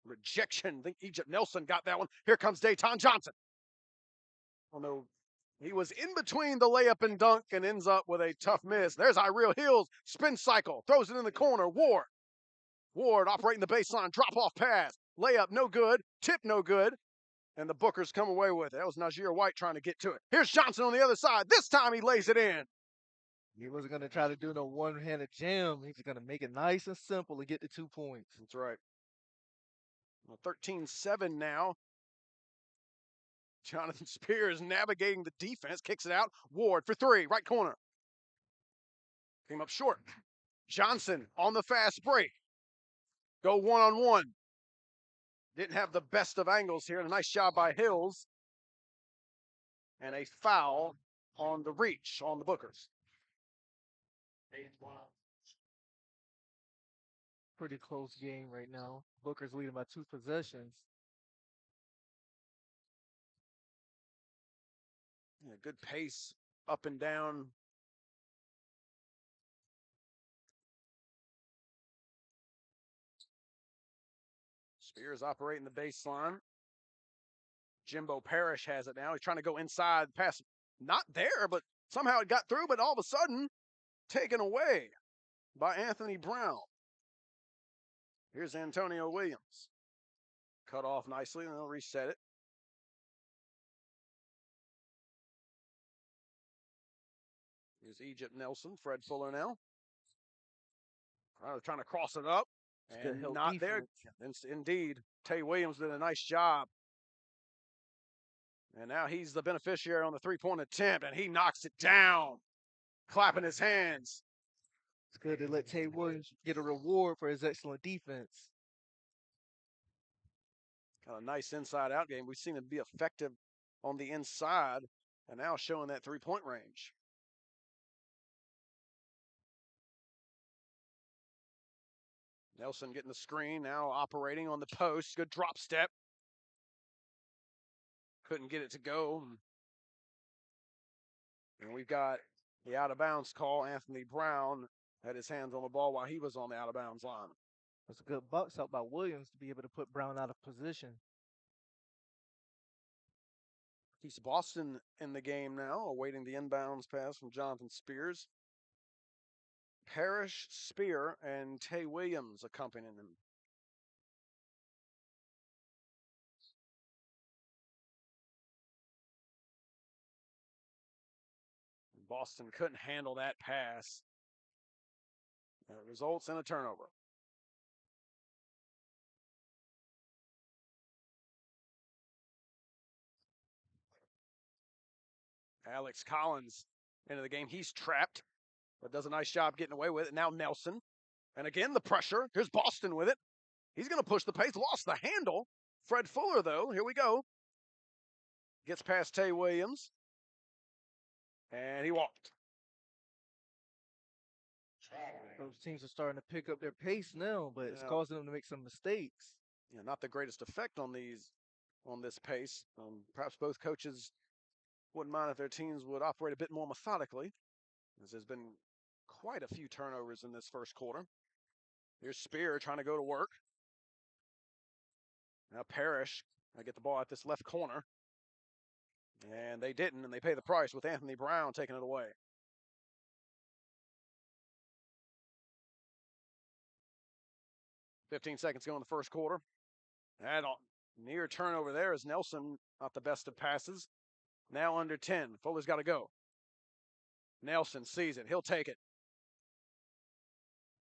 Rejection. I think Egypt Nelson got that one. Here comes Dayton Johnson. Oh, no. He was in between the layup and dunk and ends up with a tough miss. There's Ireel Hills. Spin cycle. Throws it in the corner. Ward operating the baseline. Drop-off pass. Layup, no good. Tip, no good. And the Bookers come away with it. That was Najir White trying to get to it. Here's Johnson on the other side. This time he lays it in. He wasn't going to try to do no one-handed jam. He's going to make it nice and simple to get the 2 points. That's right. 13-7 now. Jonathan Spears navigating the defense. Kicks it out. Ward for three. Right corner. Came up short. Johnson on the fast break. Go one-on-one. Didn't have the best of angles here. A nice job by Hills. And a foul on the reach on the Bookers. Pretty close game right now. Booker's leading by 2 possessions. Yeah, good pace up and down. Spears operating the baseline. Jimbo Parrish has it now. He's trying to go inside. Pass not there, but somehow it got through, but all of a sudden taken away by Anthony Brown. Here's Antonio Williams. Cut off nicely, and they'll reset it. Here's Egypt Nelson. Fred Fuller now. Trying to cross it up. And not there. Indeed. Tay Williams did a nice job. And now he's the beneficiary on the three-point attempt, and he knocks it down, clapping his hands. It's good to let Tay Williams get a reward for his excellent defense. Got a nice inside-out game. We've seen him be effective on the inside, and now showing that three-point range. Nelson getting the screen, now operating on the post. Good drop step. Couldn't get it to go. And we've got the out-of-bounds call. Anthony Brown had his hands on the ball while he was on the out-of-bounds line. That's a good box out by Williams to be able to put Brown out of position. He's Boston in the game now, awaiting the inbounds pass from Jonathan Spears. Parrish, Spear, and Tay Williams accompanying him. Boston couldn't handle that pass. That results in a turnover. Alex Collins into the game. He's trapped, but does a nice job getting away with it. Now Nelson. And again, the pressure. Here's Boston with it. He's going to push the pace. Lost the handle. Fred Fuller, though. Here we go. Gets past Tay Williams. And he walked. Those teams are starting to pick up their pace now, but it's causing them to make some mistakes. Yeah, not the greatest effect on this pace. Perhaps both coaches wouldn't mind if their teams would operate a bit more methodically, as there's been quite a few turnovers in this first quarter. Here's Spear trying to go to work. Now Parrish, I get the ball at this left corner. And they didn't, and they pay the price with Anthony Brown taking it away. "15 seconds to go in the first quarter. That near turnover there is Nelson, not the best of passes. Now under 10. Fuller's got to go. Nelson sees it. He'll take it.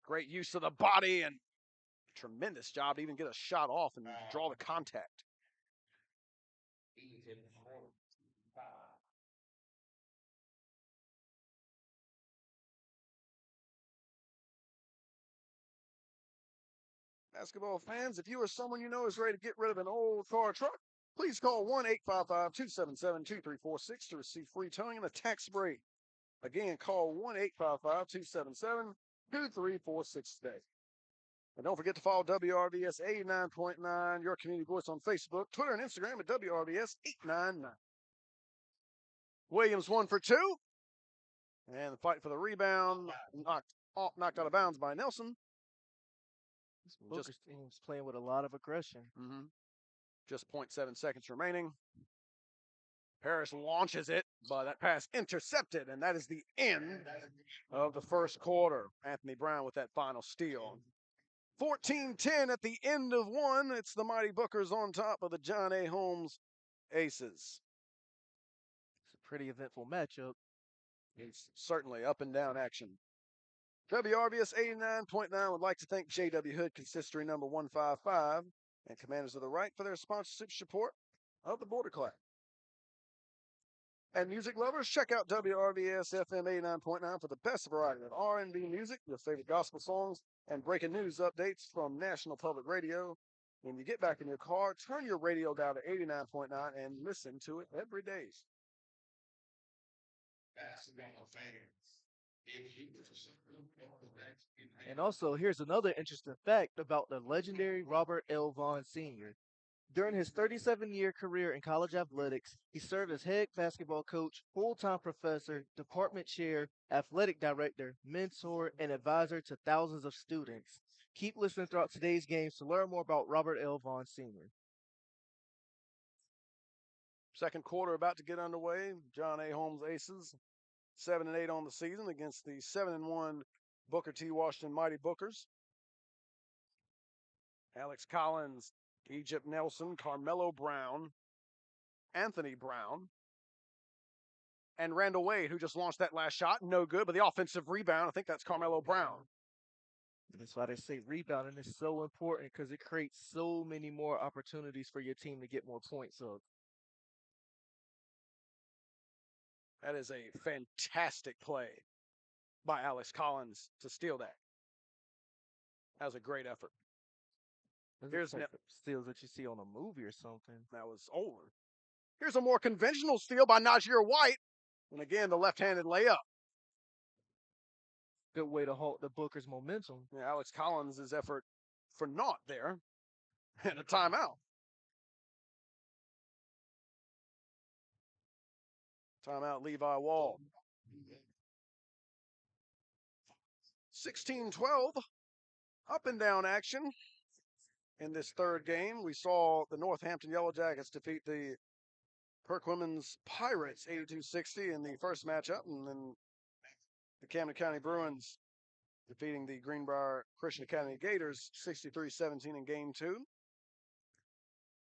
Great use of the body and tremendous job to even get a shot off and draw the contact. Basketball fans, if you or someone you know is ready to get rid of an old car or truck, please call 1-855-277-2346 to receive free towing and a tax break. Again, call 1-855-277-2346 today. And don't forget to follow WRVS 89.9, your community voice on Facebook, Twitter, and Instagram at WRVS 899. Williams 1 for 2. And the fight for the rebound knocked out of bounds by Nelson. Booker's team's playing with a lot of aggression. Just 0.7 seconds remaining. Parrish launches it, but that pass intercepted, and that is the end of the first quarter. Anthony Brown with that final steal. 14-10 at the end of one. It's the Mighty Bookers on top of the John A. Holmes Aces. It's a pretty eventful matchup. It's certainly up and down action. WRVS 89.9 would like to thank J.W. Hood, consistory number 155, and Commanders of the Right for their sponsorship support of the Border Clash. And music lovers, check out WRVS-FM 89.9 for the best variety of R&B music, your favorite gospel songs, and breaking news updates from National Public Radio. When you get back in your car, turn your radio down to 89.9 and listen to it every day. Basketball fans. And also, here's another interesting fact about the legendary Robert L. Vaughan Sr. During his 37-year career in college athletics, he served as head basketball coach, full-time professor, department chair, athletic director, mentor, and advisor to thousands of students. Keep listening throughout today's games to learn more about Robert L. Vaughan Sr. Second quarter about to get underway. John A. Holmes Aces, 7-8 on the season against the 7-1 Booker T. Washington Mighty Bookers. Alex Collins, Egypt Nelson, Carmelo Brown, Anthony Brown, and Randall Wade, who just launched that last shot. No good, but the offensive rebound, I think that's Carmelo Brown. That's why they say rebounding is so important, because it creates so many more opportunities for your team to get more points up. That is a fantastic play by Alex Collins to steal that. That was a great effort. Here's steals that you see on a movie or something. That was over. Here's a more conventional steal by Najir White. And again, the left-handed layup. Good way to halt the Booker's momentum. Yeah, Alex Collins' effort for naught there. And a timeout. Timeout, Levi Wall. 16-12. Up and down action. In this third game, we saw the Northampton Yellow Jackets defeat the Perquimans Pirates 82-60 in the first matchup, and then the Camden County Bruins defeating the Greenbrier Christian Academy Gators 63-17 in game two.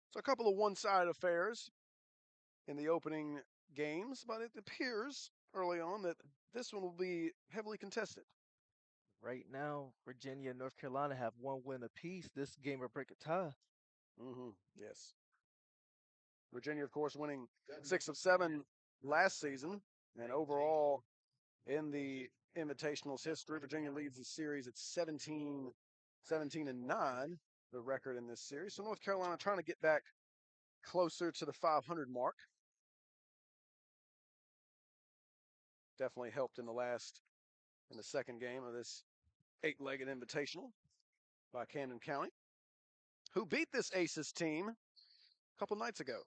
So a couple of one-sided affairs in the opening games, but it appears early on that this one will be heavily contested. Right now, Virginia and North Carolina have one win apiece. This game will break a tie. Yes. Virginia, of course, winning 6 of 7 last season. And overall, in the Invitational's history, Virginia leads the series at 17-9, the record in this series. So North Carolina trying to get back closer to the 500 mark. Definitely helped in the second game of this 8-legged invitational by Camden County, who beat this Aces team a couple nights ago.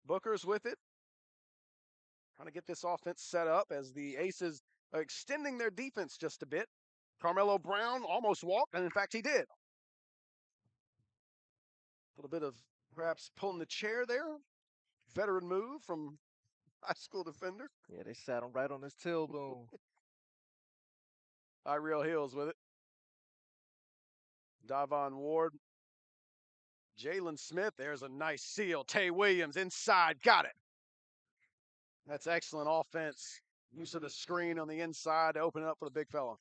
Booker's with it, trying to get this offense set up as the Aces are extending their defense just a bit. Carmelo Brown almost walked, and in fact he did. A little bit of perhaps pulling the chair there. Veteran move from high school defender. Yeah, they sat him right on his tailbone. Real Hills with it. Davon Ward. Jalen Smith, there's a nice seal. Tay Williams inside, got it. That's excellent offense. Use of the screen on the inside to open it up for the big fella.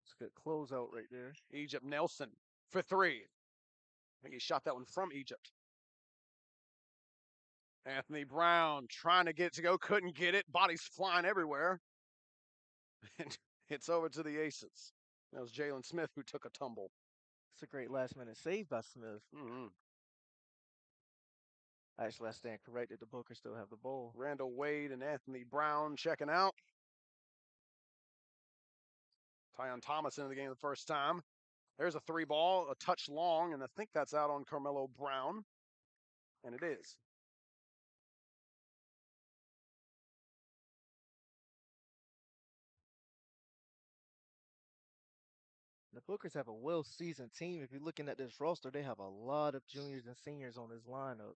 It's a good closeout right there. Egypt Nelson for three. I think he shot that one from Egypt. Anthony Brown trying to get it to go, couldn't get it. Bodies flying everywhere. And it's over to the Aces. That was Jalen Smith who took a tumble. It's a great last-minute save by Smith. Mm-hmm. Actually, I stand corrected. The Bookers still have the ball. Randall Wade and Anthony Brown checking out. Tyon Thomas into the game the first time. There's a three ball, a touch long, and I think that's out on Carmelo Brown. And it is. The Bookers have a well-seasoned team. If you're looking at this roster, they have a lot of juniors and seniors on this lineup.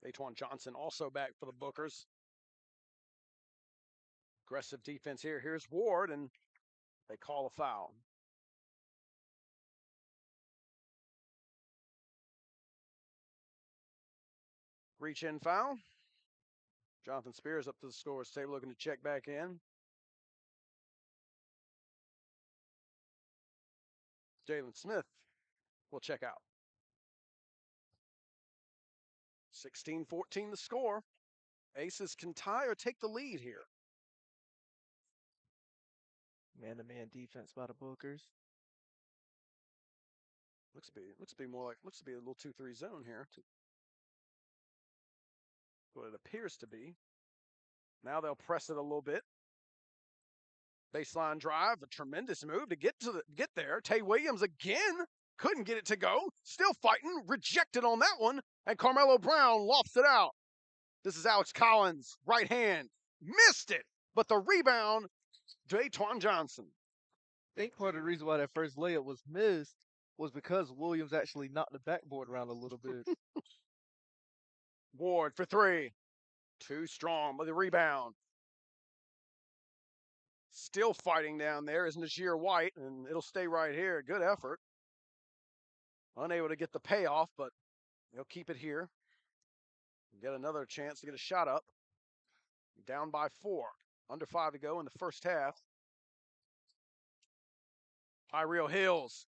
Daquan Johnson also back for the Bookers. Aggressive defense here. Here's Ward, and they call a foul. Reach-in foul. Jonathan Spears up to the scorer's table looking to check back in. Jalen Smith will check out. 16-14 the score. Aces can tie or take the lead here. Man-to-man defense by the Bookers. Looks to be a little 2-3 zone here. What it appears to be. Now they'll press it a little bit. Baseline drive, a tremendous move to get there. Tay Williams again couldn't get it to go. Still fighting, rejected on that one, and Carmelo Brown lofts it out. This is Alex Collins, right hand, missed it, but the rebound, Daquan Johnson. I think part of the reason why that first layup was missed was because Williams actually knocked the backboard around a little bit. Ward for three. Too strong with the rebound. Still fighting down there is Najir White, and it'll stay right here. Good effort. Unable to get the payoff, but they'll keep it here. Get another chance to get a shot up. Down by 4. Under 5 to go in the first half. Tyrell Hills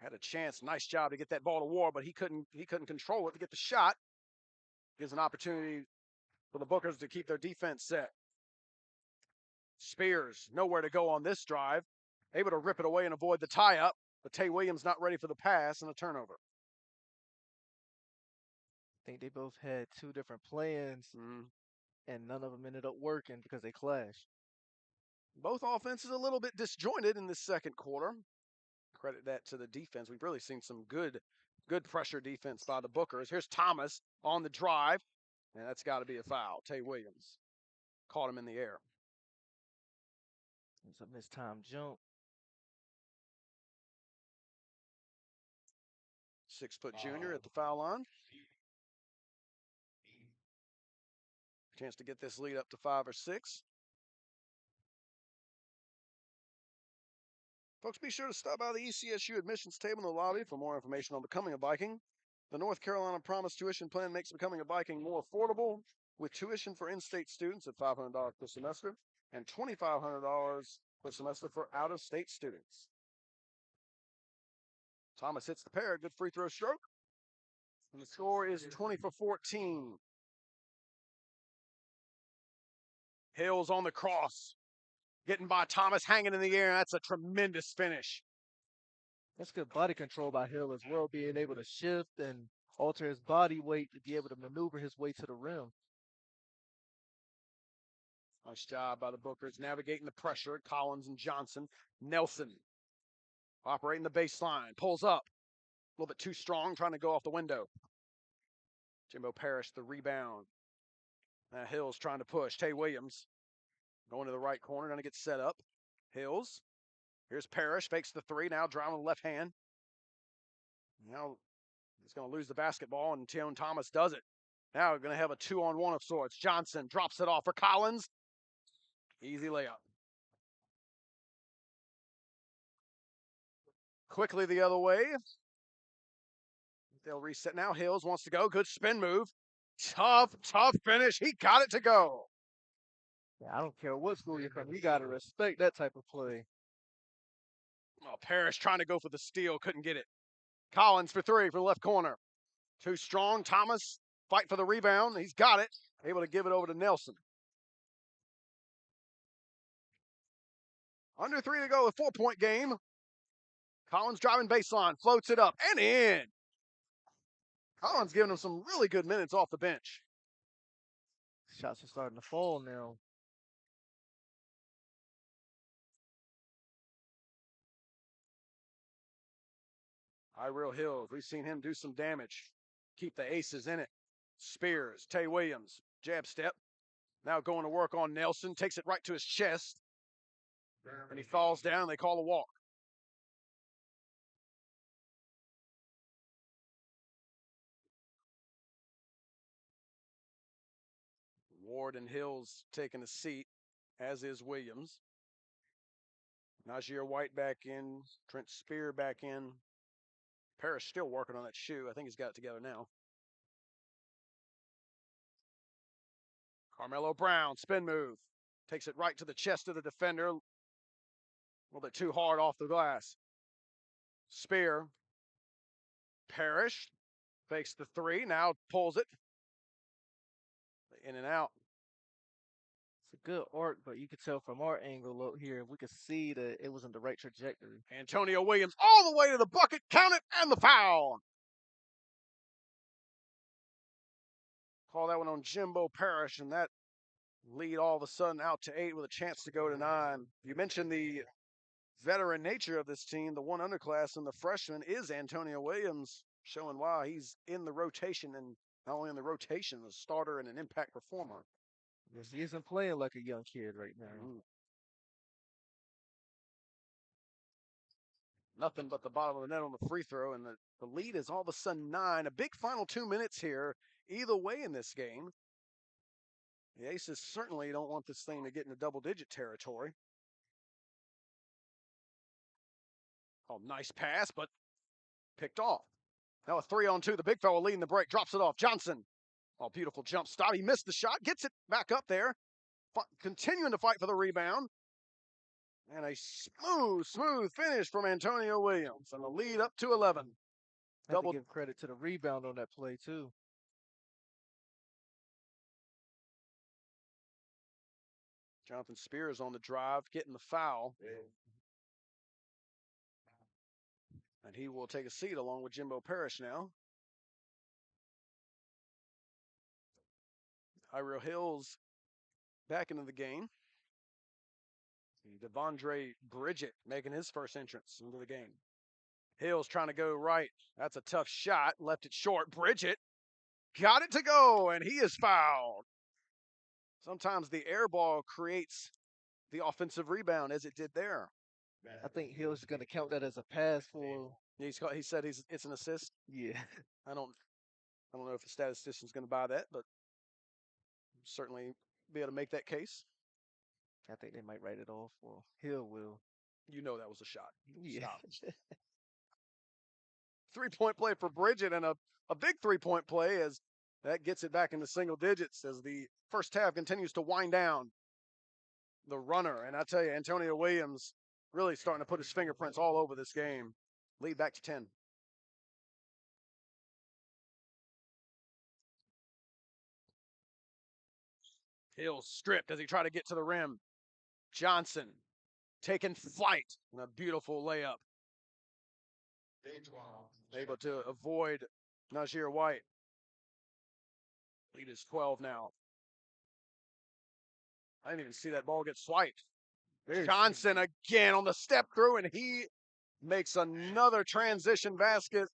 had a chance. Nice job to get that ball to Ward, but he couldn't control it to get the shot. Gives an opportunity for the Bookers to keep their defense set. Spears, nowhere to go on this drive. Able to rip it away and avoid the tie-up, but Tay Williams not ready for the pass and a turnover. I think they both had two different plans, and none of them ended up working because they clashed. Both offenses a little bit disjointed in the second quarter. Credit that to the defense. We've really seen some good pressure defense by the Bookers. Here's Thomas on the drive, and that's got to be a foul. Tay Williams caught him in the air. It's a mistimed jump. 6-foot junior at the foul line. Chance to get this lead up to 5 or 6. Folks, be sure to stop by the ECSU admissions table in the lobby for more information on becoming a Viking. The North Carolina Promise tuition plan makes becoming a Viking more affordable, with tuition for in-state students at $500 per semester and $2,500 per semester for out-of-state students. Thomas hits the pair. Good free throw stroke. And the score is 20-14. Hills on the cross. Getting by Thomas, hanging in the air. That's a tremendous finish. That's good body control by Hill as well, being able to shift and alter his body weight to be able to maneuver his way to the rim. Nice job by the Bookers navigating the pressure. Collins and Johnson. Nelson operating the baseline. Pulls up. A little bit too strong, trying to go off the window. Jimbo Parrish, the rebound. Now Hills trying to push. Tay Williams going to the right corner, going to get set up. Hills. Here's Parrish, fakes the three, now driving with the left hand. Now he's going to lose the basketball, and Tyon Thomas does it. Now we're going to have a 2-on-1 of sorts. Johnson drops it off for Collins. Easy layup. Quickly the other way. They'll reset now. Hills wants to go. Good spin move. Tough finish. He got it to go. Yeah, I don't care what school you're from. You got to respect that type of play. Oh, Parrish trying to go for the steal. Couldn't get it. Collins for three from the left corner. Too strong. Thomas fight for the rebound. He's got it. Able to give it over to Nelson. Under 3 to go. A 4-point game. Collins driving baseline. Floats it up and in. Collins giving him some really good minutes off the bench. Shots are starting to fall now. Real Hills. We've seen him do some damage. Keep the aces in it. Spears. Tay Williams. Jab step. Now going to work on Nelson. Takes it right to his chest. And he falls down. They call a walk. Ward and Hills taking a seat, as is Williams. Najee White back in. Trent Spear back in. Parrish still working on that shoe. I think he's got it together now. Carmelo Brown, spin move. Takes it right to the chest of the defender. A little bit too hard off the glass. Spear. Parrish fakes the three. Now pulls it. In and out. It's a good arc, but you could tell from our angle up here, we could see that it was in the right trajectory. Antonio Williams all the way to the bucket. Count it, and the foul. Call that one on Jimbo Parrish, and that lead all of a sudden out to 8 with a chance to go to 9. You mentioned the veteran nature of this team. The one underclass and the freshman is Antonio Williams, showing why he's in the rotation, and not only in the rotation, a starter and an impact performer. Yes, he isn't playing like a young kid right now. Nothing but the bottom of the net on the free throw, and the lead is all of a sudden 9. A big final 2 minutes here, either way in this game. The Aces certainly don't want this thing to get into double-digit territory. Oh, nice pass, but picked off. Now a 3-on-2. The big fella leading the break. Drops it off. Johnson. Oh, beautiful jump stop. He missed the shot. Gets it back up there. Continuing to fight for the rebound. And a smooth finish from Antonio Williams. And the lead up to 11. I have to give credit to the rebound on that play, too. Jonathan Spears on the drive, getting the foul. And he will take a seat along with Jimbo Parrish now. Real Hills back into the game. Devondre Bridget making his first entrance into the game. Hills trying to go right. That's a tough shot. Left it short. Bridget got it to go, and he is fouled. Sometimes the air ball creates the offensive rebound, as it did there. I think Hills is going to count that as a pass for. He said it's an assist. Yeah. I don't know if the statistician's going to buy that, but certainly be able to make that case. I think they might write it off, or Hill will. You know that was a shot. Yeah. 3-point play for Bridget, and a big 3-point play as that gets it back into single digits as the first half continues to wind down. The runner, and I tell you, Antonio Williams really starting to put his fingerprints all over this game. Lead back to 10. Hill stripped as he tried to get to the rim. Johnson taking flight and a beautiful layup. Able to avoid Najee White. Lead is 12 now. I didn't even see that ball get swiped. Johnson again on the step through, and he makes another transition basket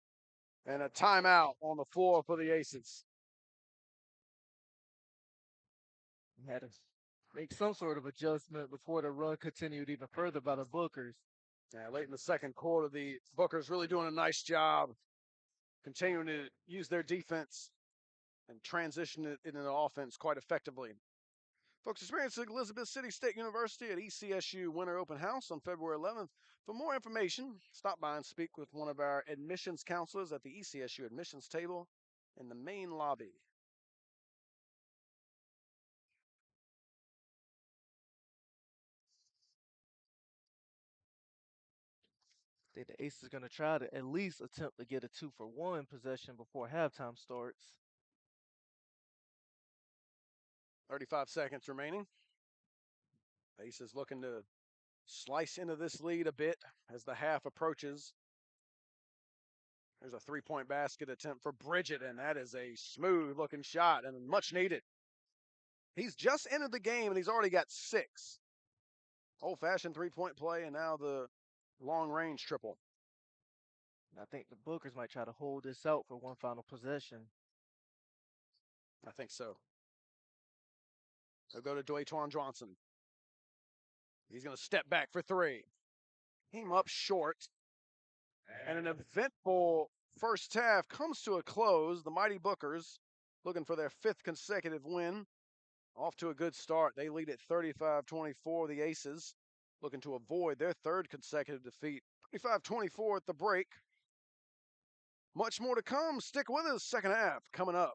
and a timeout on the floor for the Aces. He had to make some sort of adjustment before the run continued even further by the Bookers. Yeah, late in the second quarter, the Bookers really doing a nice job continuing to use their defense and transition it into offense quite effectively. Folks, experience Elizabeth City State University at ECSU Winter Open House on February 11th For more information, stop by and speak with one of our admissions counselors at the ECSU admissions table in the main lobby. I think the Ace is going to try to at least attempt to get a 2-for-1 possession before halftime starts. 35 seconds remaining. Ace is looking to slice into this lead a bit as the half approaches. There's a three-point basket attempt for Bridget, and that is a smooth-looking shot and much needed. He's just entered the game, and he's already got 6. Old-fashioned three-point play, and now the long-range triple. I think the Bookers might try to hold this out for one final possession. I think so. They'll go to Dwaytwan Johnson. He's going to step back for 3. Came up short. And an eventful first half comes to a close. The Mighty Bookers looking for their 5th consecutive win. Off to a good start. They lead at 35-24. The Aces looking to avoid their 3rd consecutive defeat. 35-24 at the break. Much more to come. Stick with us. Second half coming up.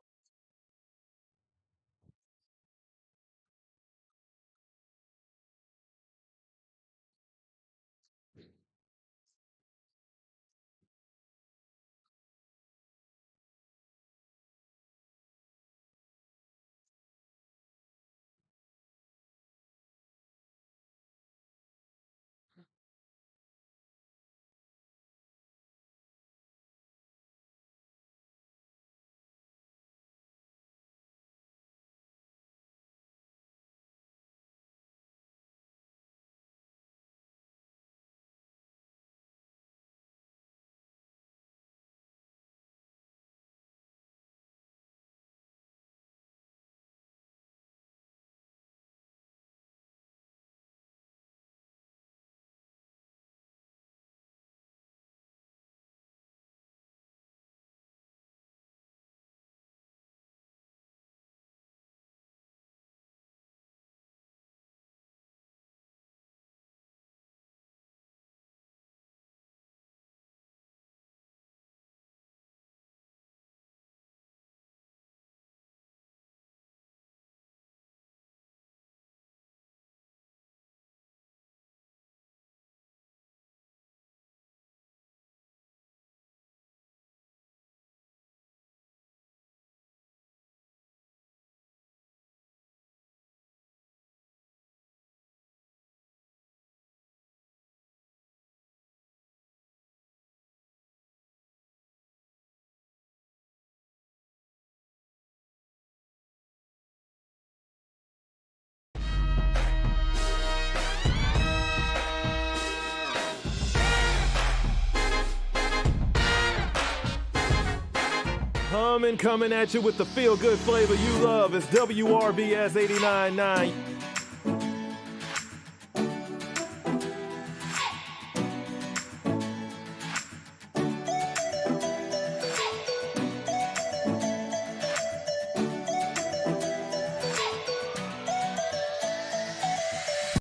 Coming at you with the feel-good flavor you love. It's WRVS 89.9.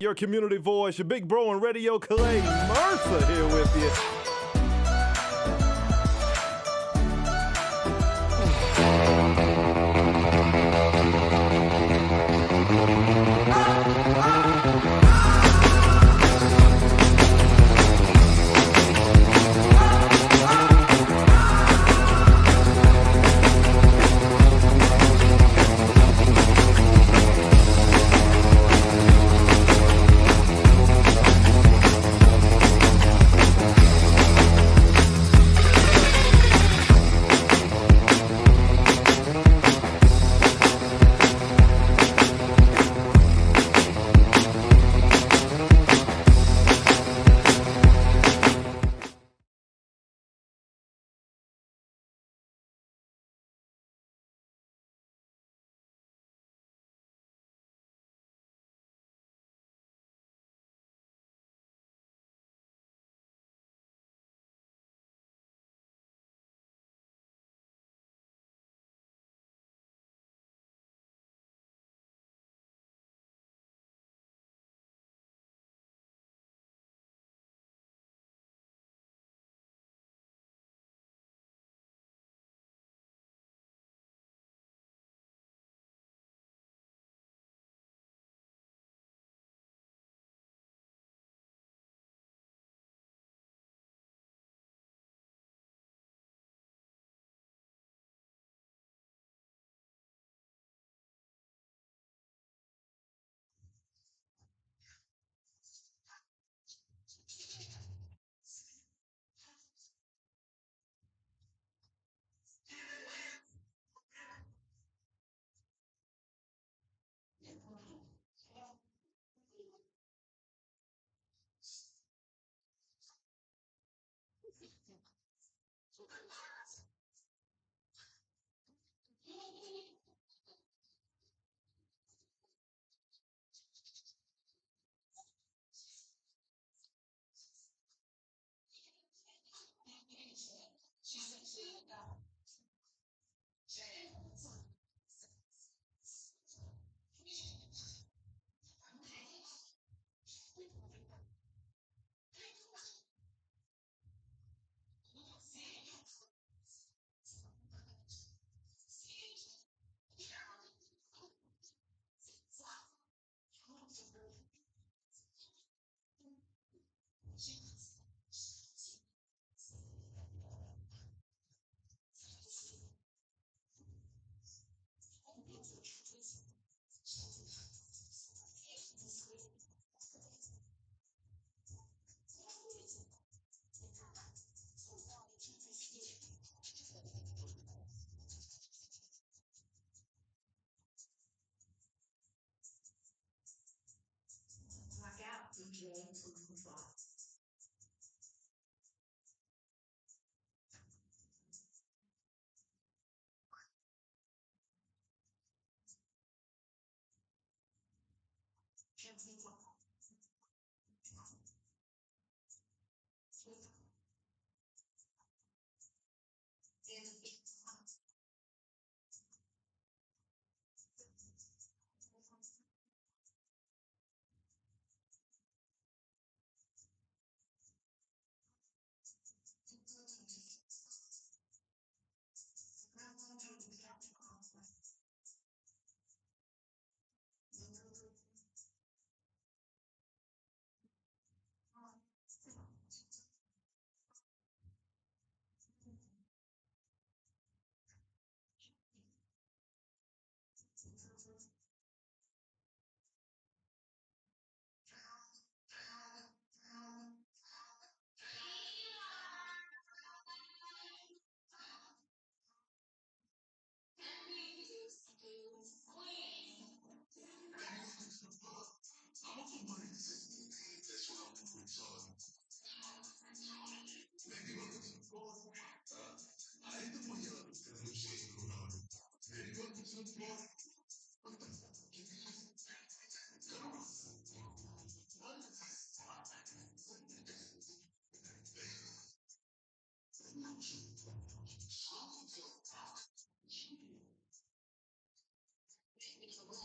Your community voice, your big bro and radio Clay Mercer here with you.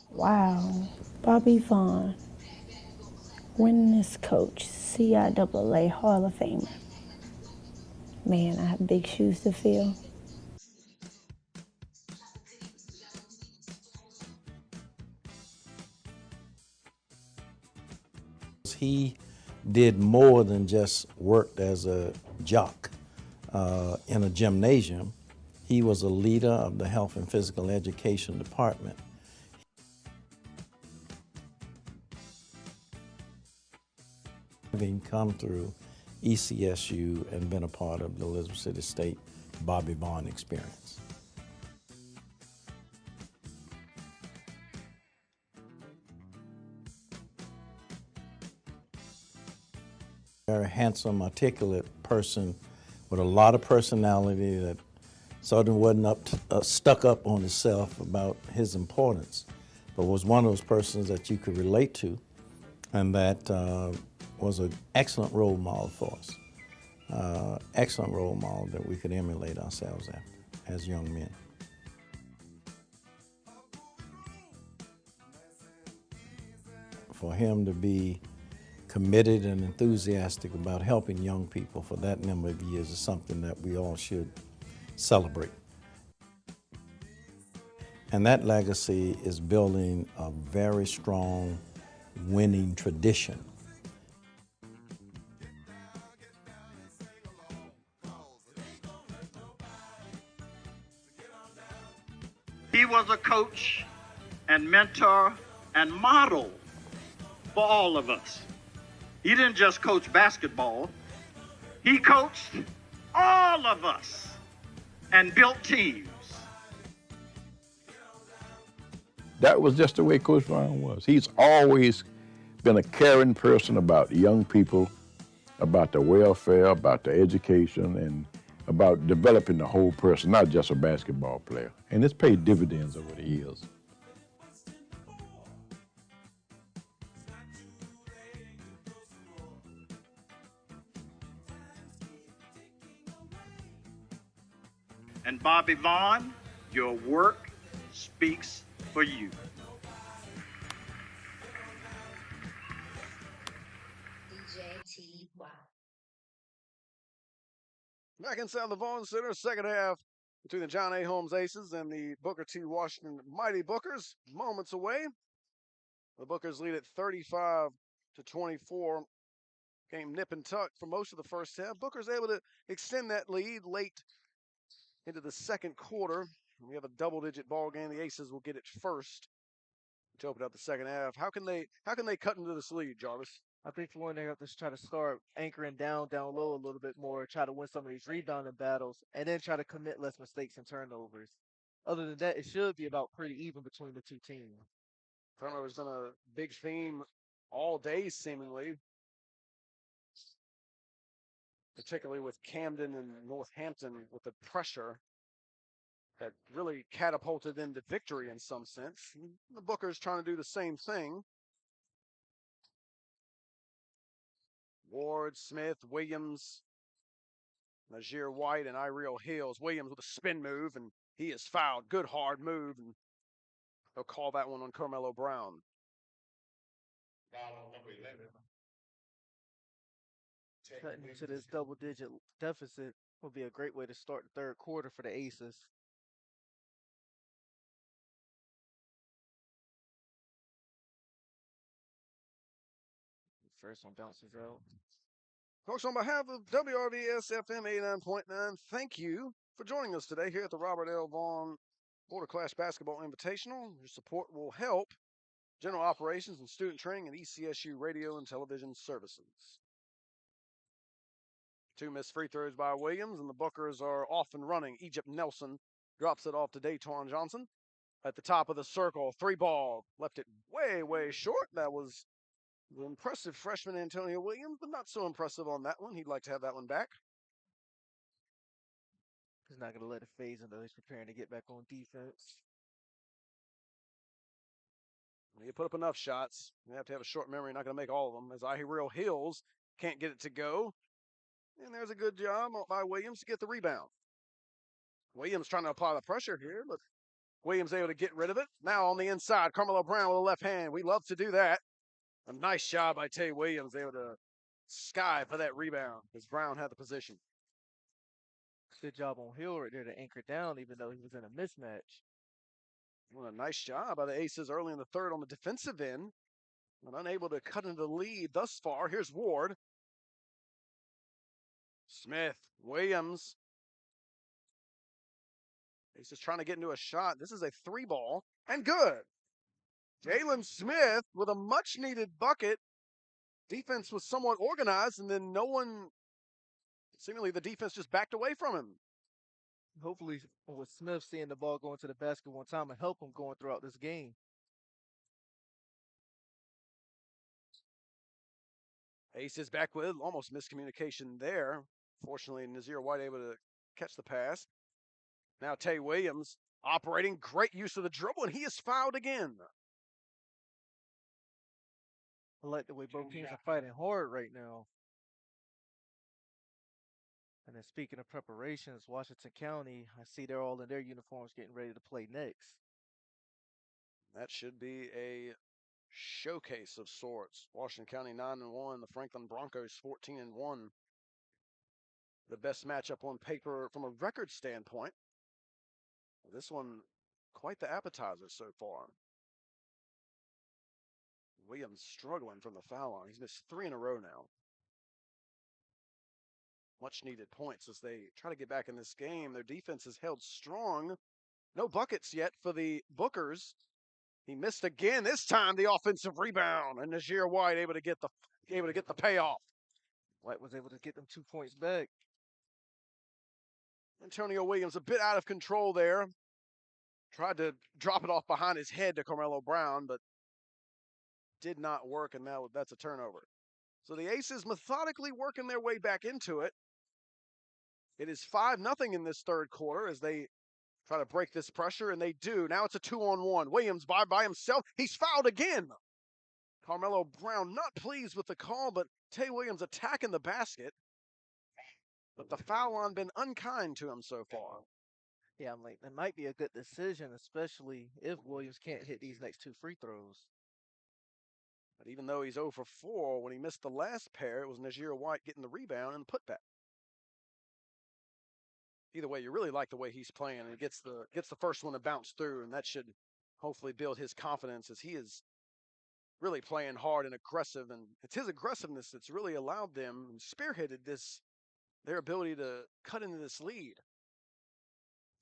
Wow. Bobby Vaughn, winningest coach, CIAA Hall of Famer. Man, I have big shoes to fill. He did more than just worked as a jock in a gymnasium. He was a leader of the Health and Physical Education Department. Having come through ECSU and been a part of the Elizabeth City State Bobby Vaughn experience. Very handsome, articulate person with a lot of personality that sort of wasn't stuck up on himself about his importance, but was one of those persons that you could relate to, and that was an excellent role model for us. Excellent role model that we could emulate ourselves after as young men. For him to be committed and enthusiastic about helping young people for that number of years is something that we all should celebrate. And that legacy is building a very strong winning tradition. He was a coach and mentor and model for all of us. He didn't just coach basketball, he coached all of us and built teams. That was just the way Coach Vaughan was. He's always been a caring person about young people about the welfare, about the education, and about developing the whole person, not just a basketball player. And it's paid dividends over the years. And Bobby Vaughan, your work speaks for you. Back inside the Vaughan Center, second half between the John A. Holmes Aces and the Booker T. Washington Mighty Bookers. Moments away. The Bookers lead at 35-24. Game nip and tuck for most of the first half. Booker's able to extend that lead late into the second quarter. We have a double-digit ball game. The Aces will get it first to open up the second half. How can they cut into this lead, Jarvis? I think for one, they have to try to start anchoring down low a little bit more, try to win some of these rebounding battles, and then try to commit less mistakes and turnovers. Other than that, it should be about pretty even between the two teams. Turnovers been a big theme all day, seemingly, particularly with Camden and Northampton with the pressure that really catapulted them to victory in some sense. The Bookers trying to do the same thing. Ward, Smith, Williams, Najir White, and Iriel Hills. Williams with a spin move, and he is fouled. Good hard move, and they'll call that one on Carmelo Brown. Cutting into this double-digit deficit will be a great way to start the third quarter for the Aces. First one bounces out. Folks, on behalf of WRVS-FM 89.9, thank you for joining us today here at the Robert L. Vaughan Border Clash Basketball Invitational. Your support will help general operations and student training at ECSU radio and television services. 2 missed free throws by Williams, and the Bookers are off and running. Egypt Nelson drops it off to Dayton Johnson at the top of the circle. 3-ball, left it way short. That was the impressive freshman Antonio Williams, but not so impressive on that one. He'd like to have that one back. He's not going to let it phase until he's preparing to get back on defense. When you put up enough shots, you have to have a short memory. Not going to make all of them, as Iriel Hills can't get it to go. And there's a good job by Williams to get the rebound. Williams trying to apply the pressure here, but Williams able to get rid of it. Now on the inside, Carmelo Brown with a left hand. We love to do that. A nice job by Tay Williams, able to sky for that rebound as Brown had the position. Good job on Hill right there to anchor down, even though he was in a mismatch. Well, a nice job by the Aces early in the third on the defensive end, but unable to cut into the lead thus far. Here's Ward. Smith, Williams. Aces trying to get into a shot. This is a 3-ball, and good. Jalen Smith with a much-needed bucket. Defense was somewhat organized, and then no one, seemingly the defense just backed away from him. Hopefully, with Smith seeing the ball going to the basket one time and help him going throughout this game. Aces back with almost miscommunication there. Fortunately, Nazir White able to catch the pass. Now Tay Williams operating, great use of the dribble, and he is fouled again. I like the way both teams are fighting hard right now. And then speaking of preparations, Washington County, I see they're all in their uniforms getting ready to play next. That should be a showcase of sorts. Washington County 9-1, the Franklin Broncos 14-1. The best matchup on paper from a record standpoint. This one, quite the appetizer so far. Williams struggling from the foul line. He's missed 3 in a row now. Much needed points as they try to get back in this game. Their defense has held strong. No buckets yet for the Bookers. He missed again. This time the offensive rebound, and Najir White able to get the payoff. White was able to get them 2 points back. Antonio Williams a bit out of control there. Tried to drop it off behind his head to Carmelo Brown, but did not work, and now that's a turnover. So the Aces methodically working their way back into it. It is 5-0 in this third quarter as they try to break this pressure, and they do. Now it's a 2-on-1. Williams by himself. He's fouled again. Carmelo Brown not pleased with the call, but Tay Williams attacking the basket. But the foul line been unkind to him so far. Yeah, I'm like, that might be a good decision, especially if Williams can't hit these next 2 free throws. But even though he's 0 for 4, when he missed the last pair, it was Najir White getting the rebound and the putback. Either way, you really like the way he's playing, and gets the first one to bounce through, and that should hopefully build his confidence as he is really playing hard and aggressive. And it's his aggressiveness that's really allowed them and spearheaded their ability to cut into this lead.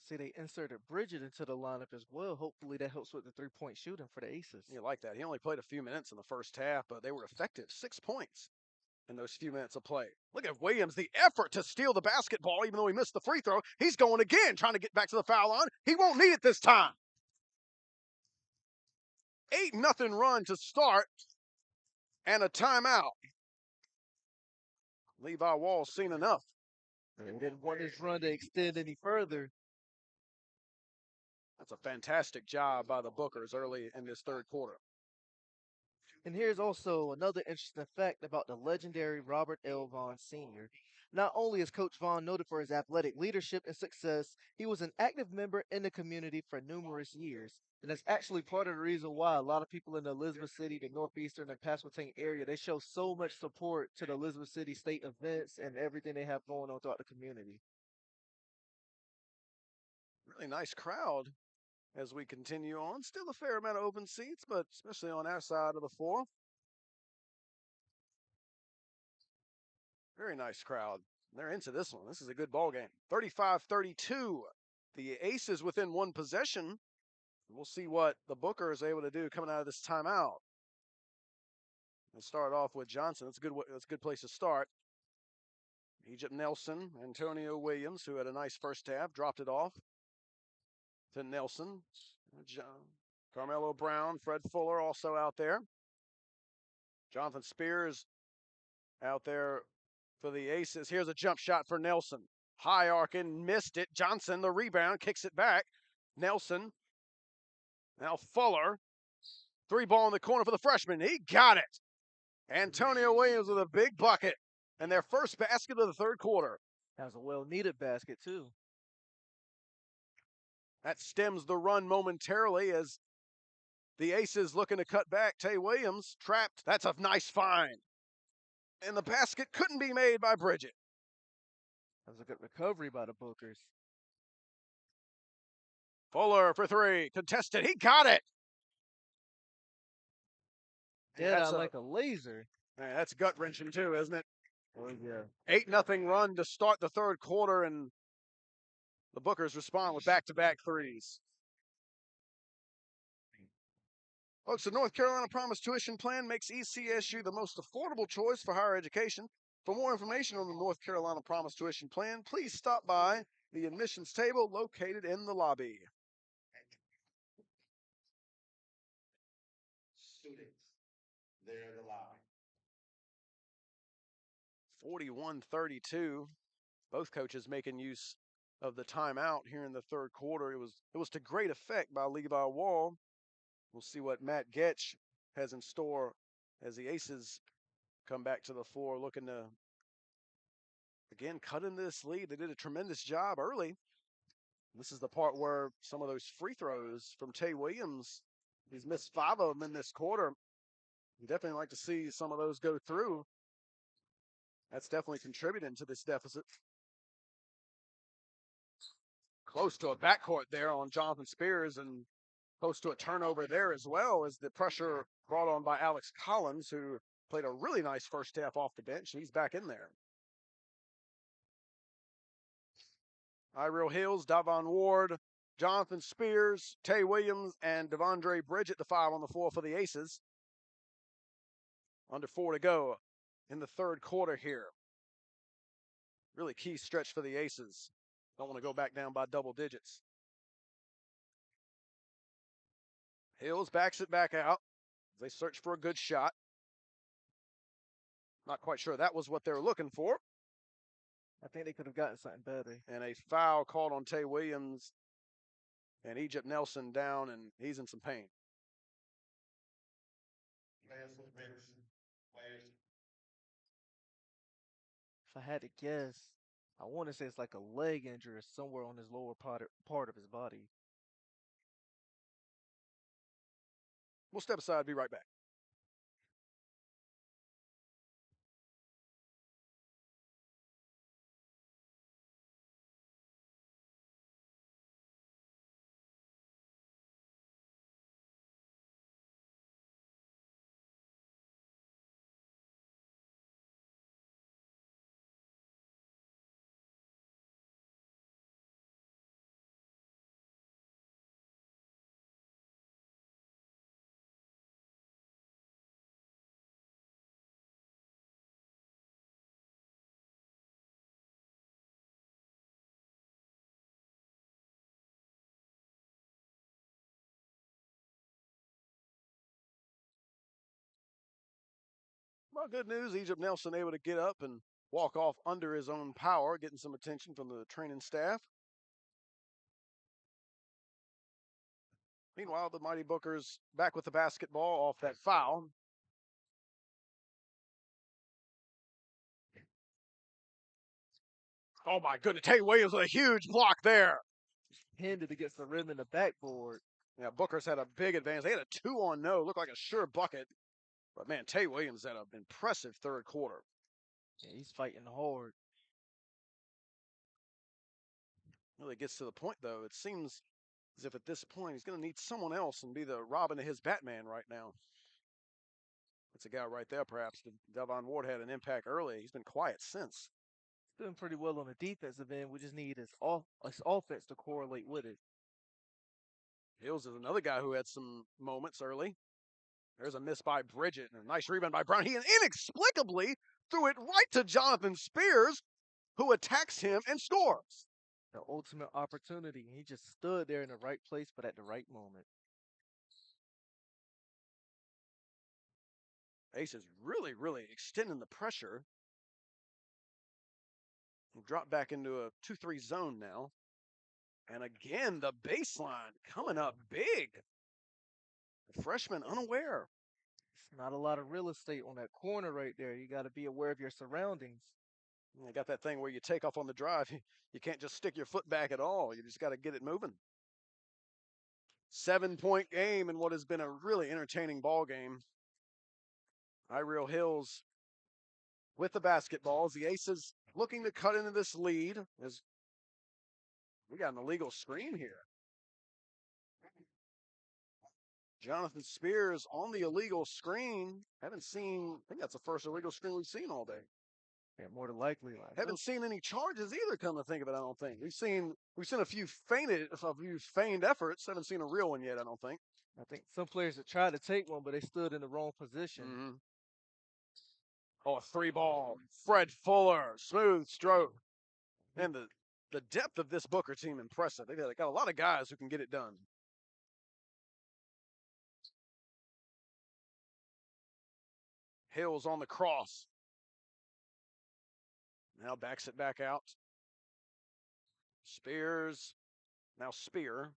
See, they inserted Bridget into the lineup as well. Hopefully that helps with the 3-point shooting for the Aces. You like that. He only played a few minutes in the first half, but they were effective. 6 points in those few minutes of play. Look at Williams, the effort to steal the basketball, even though he missed the free throw. He's going again, trying to get back to the foul line. He won't need it this time. 8-0 run to start, and a timeout. Levi Wall's seen enough. He didn't want his run to extend any further. That's a fantastic job by the Bookers early in this third quarter. And here's also another interesting fact about the legendary Robert L. Vaughan Sr. Not only is Coach Vaughan noted for his athletic leadership and success, he was an active member in the community for numerous years. And that's actually part of the reason why a lot of people in the Elizabeth City, the Northeastern, and Pasquotank area, they show so much support to the Elizabeth City state events and everything they have going on throughout the community. Really nice crowd as we continue on. Still a fair amount of open seats, but especially on our side of the floor. Very nice crowd. They're into this one. This is a good ball game. 35-32. The Aces within one possession. We'll see what the Booker is able to do coming out of this timeout. Let's start off with Johnson. That's a good place to start. Egypt Nelson, Antonio Williams, who had a nice first half, dropped it off to Nelson. Carmelo Brown, Fred Fuller also out there. Jonathan Spears out there for the Aces. Here's a jump shot for Nelson. High arcing, missed it. Johnson, the rebound, kicks it back. Nelson. Now Fuller. 3-ball in the corner for the freshman. He got it. Antonio Williams with a big bucket. And their first basket of the third quarter. That was a well-needed basket, too. That stems the run momentarily as the Aces looking to cut back. Tay Williams trapped. That's a nice find. And the basket couldn't be made by Bridget. That was a good recovery by the Bookers. Fuller for 3. Contested. He got it. Yeah, like a laser. Man, that's gut-wrenching too, isn't it? Oh, yeah. 8-0 run to start the third quarter, and the Bookers respond with back-to-back threes. Folks, the North Carolina Promise Tuition Plan makes ECSU the most affordable choice for higher education. For more information on the North Carolina Promise Tuition Plan, please stop by the admissions table located in the lobby. Students, they're in the lobby. 41-32. Both coaches making use of the timeout here in the third quarter. It was to great effect by Levi Wall. We'll see what Matt Getch has in store as the Aces come back to the floor looking to, again, cut into this lead. They did a tremendous job early. This is the part where some of those free throws from Tay Williams, he's missed 5 of them in this quarter. You definitely like to see some of those go through. That's definitely contributing to this deficit. Close to a backcourt there on Jonathan Spears, and close to a turnover there as well, as the pressure brought on by Alex Collins, who played a really nice first half off the bench. He's back in there. Iriel Hills, Davon Ward, Jonathan Spears, Tay Williams, and Devondre Bridget, the 5 on the floor for the Aces. Under 4 to go in the third quarter here. Really key stretch for the Aces. Don't want to go back down by double digits. Hills backs it back out. They search for a good shot. Not quite sure that was what they were looking for. I think they could have gotten something better. And a foul called on Tay Williams, and Egypt Nelson down, and he's in some pain. If I had to guess, I want to say it's like a leg injury somewhere on his lower part of his body. We'll step aside, be right back. Well, good news. Egypt Nelson able to get up and walk off under his own power, getting some attention from the training staff. Meanwhile, the Mighty Bookers back with the basketball off that foul. Oh, my goodness. Tay Williams with a huge block there. Pinned against the rim and the backboard. Yeah, Booker's had a big advance. They had a 2-on-0, looked like a sure bucket. But, man, Tay Williams had an impressive third quarter. Yeah, he's fighting hard. Really gets to the point, though. It seems as if at this point he's going to need someone else and be the Robin to his Batman right now. That's a guy right there, perhaps. Devon Ward had an impact early. He's been quiet since. Doing pretty well on the defensive end. We just need his offense to correlate with it. Hills is another guy who had some moments early. There's a miss by Bridget and a nice rebound by Brown. He inexplicably threw it right to Jonathan Spears, who attacks him and scores. The ultimate opportunity. He just stood there in the right place, but at the right moment. Ace is really, really extending the pressure. He dropped back into a 2-3 zone now. And again, the baseline coming up big. The freshman unaware. It's not a lot of real estate on that corner right there. You got to be aware of your surroundings. They got that thing where you take off on the drive. You can't just stick your foot back at all. You just got to get it moving. 7-point game in what has been a really entertaining ball game. Ireal Hills with the basketballs. The Aces looking to cut into this lead. As we got an illegal screen here. Jonathan Spears on the illegal screen. I think that's the first illegal screen we've seen all day. Yeah, more than likely. Haven't seen any charges either, come to think of it, I don't think. We've seen a few feigned efforts. Haven't seen a real one yet, I don't think. I think some players have tried to take one, but they stood in the wrong position. Mm-hmm. Oh, a 3-ball. Fred Fuller, smooth stroke. And the depth of this Booker team, impressive. They got a lot of guys who can get it done. Hills on the cross. Now backs it back out. Spears. Now Spear.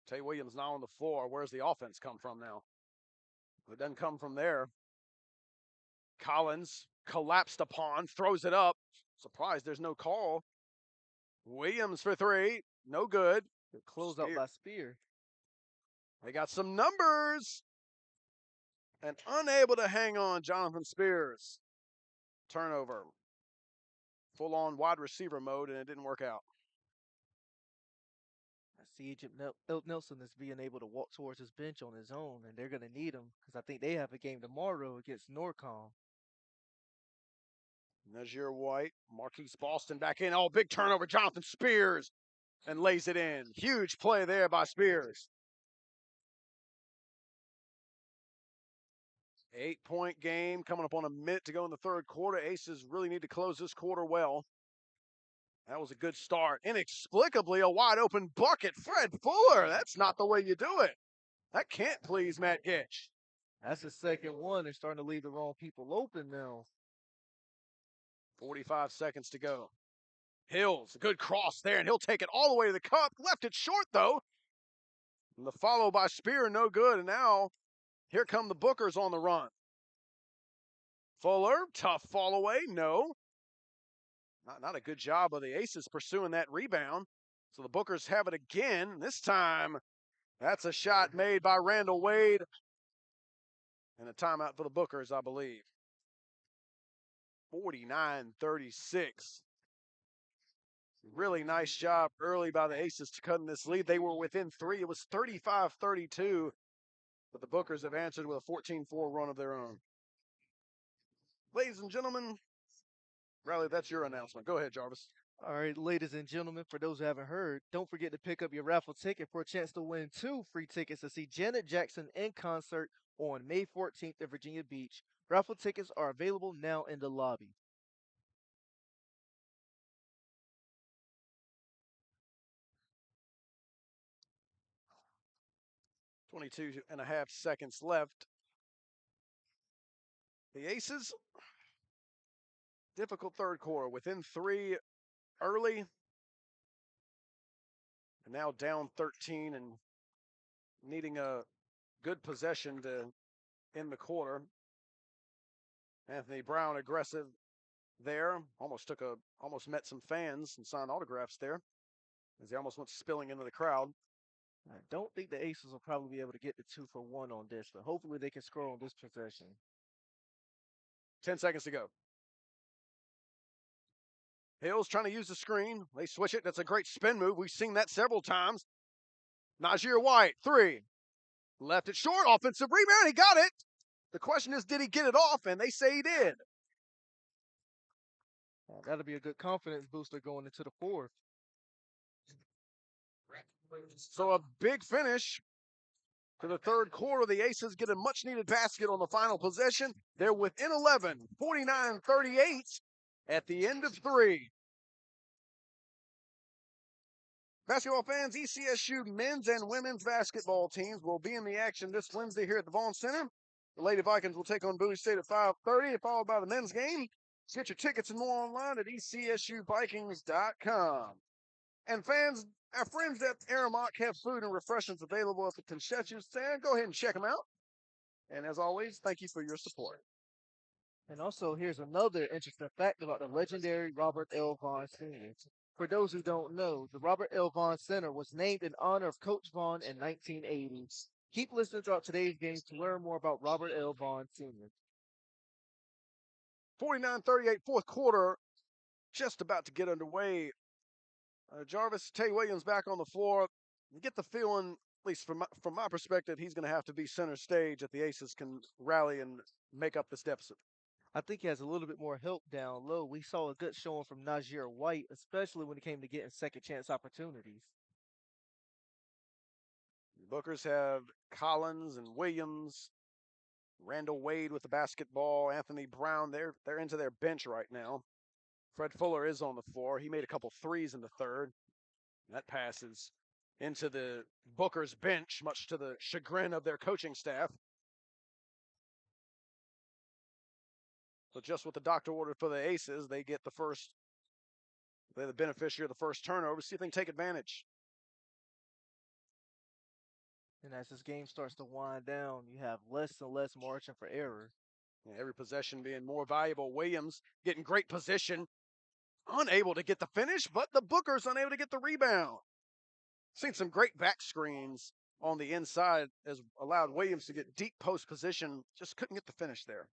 Tay Williams now on the floor. Where's the offense come from now? It doesn't come from there. Collins collapsed upon, throws it up. Surprised there's no call. Williams for 3. No good. Good close out by Spear. They got some numbers. And unable to hang on, Jonathan Spears. Turnover. Full-on wide receiver mode, and it didn't work out. I see Egypt Nelson is being able to walk towards his bench on his own, and they're going to need him because I think they have a game tomorrow against Norcom. Nazir White, Marquise Boston back in. Oh, big turnover. Jonathan Spears and lays it in. Huge play there by Spears. 8-point game coming up on a minute to go in the third quarter. Aces really need to close this quarter well. That was a good start. Inexplicably, a wide open bucket. Fred Fuller. That's not the way you do it. That can't please Matt Gitch. That's the second one. They're starting to leave the wrong people open now. 45 seconds to go. Hills, a good cross there, and he'll take it all the way to the cup. Left it short, though. And the follow by Spear, no good. And now, here come the Bookers on the run. Fuller, tough fall away, no. Not a good job of the Aces pursuing that rebound. So the Bookers have it again. This time, that's a shot made by Randall Wade. And a timeout for the Bookers, I believe. 49-36. Really nice job early by the Aces to cut in this lead. They were within 3. It was 35-32. But the Bookers have answered with a 14-4 run of their own. Ladies and gentlemen, Riley, that's your announcement. Go ahead, Jarvis. All right, ladies and gentlemen, for those who haven't heard, don't forget to pick up your raffle ticket for a chance to win 2 free tickets to see Janet Jackson in concert on May 14th at Virginia Beach. Raffle tickets are available now in the lobby. 22.5 seconds left. The Aces, difficult third quarter, within 3 early, and now down 13 and needing a good possession to end the quarter. Anthony Brown aggressive there, almost met some fans and signed autographs there as he almost went spilling into the crowd. I don't think the Aces will probably be able to get the 2 for 1 on this, but hopefully they can score on this possession. 10 seconds to go. Hills trying to use the screen. They switch it. That's a great spin move. We've seen that several times. Najir White, 3. Left it short. Offensive rebound. He got it. The question is, did he get it off? And they say he did. That'll be a good confidence booster going into the fourth. So a big finish to the third quarter. The Aces get a much-needed basket on the final possession. They're within 11, 49-38 at the end of 3. Basketball fans, ECSU men's and women's basketball teams will be in the action this Wednesday here at the Vaughan Center. The Lady Vikings will take on Bowie State at 5:30, followed by the men's game. Get your tickets and more online at ECSUVikings.com. And fans, our friends at Aramark have food and refreshments available at the concession stand. Go ahead and check them out. And as always, thank you for your support. And also, here's another interesting fact about the legendary Robert L. Vaughan Sr. For those who don't know, the Robert L. Vaughan Center was named in honor of Coach Vaughan in 1980. Keep listening throughout today's games to learn more about Robert L. Vaughan Sr. 49-38, fourth quarter, just about to get underway. Jarvis, Tay Williams back on the floor. You get the feeling, at least from my perspective, he's going to have to be center stage if the Aces can rally and make up this deficit. I think he has a little bit more help down low. We saw a good showing from Najir White, especially when it came to getting second chance opportunities. Bookers have Collins and Williams, Randall Wade with the basketball, Anthony Brown. They're into their bench right now. Fred Fuller is on the floor. He made a couple threes in the third. That passes into the Bookers bench, much to the chagrin of their coaching staff. So just what the doctor ordered for the Aces, they get they're the beneficiary of the first turnover. See if they can take advantage. And as this game starts to wind down, you have less and less margin for error. Every possession being more valuable. Williams getting great position. Unable to get the finish, but the Bookers unable to get the rebound. Seen some great back screens on the inside has allowed Williams to get deep post position. Just couldn't get the finish there.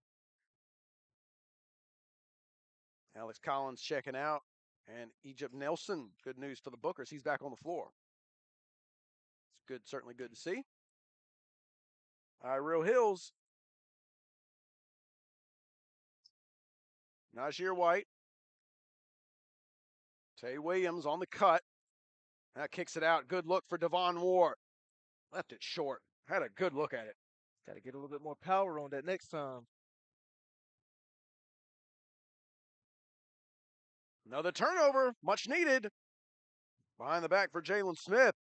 Alex Collins checking out. And Egypt Nelson, good news for the Bookers. He's back on the floor. It's good, certainly good to see. Real Hills. Najir White. Tay Williams on the cut. That kicks it out. Good look for Devon Ward. Left it short. Had a good look at it. Got to get a little bit more power on that next time. Another turnover. Much needed. Behind the back for Jalen Smith.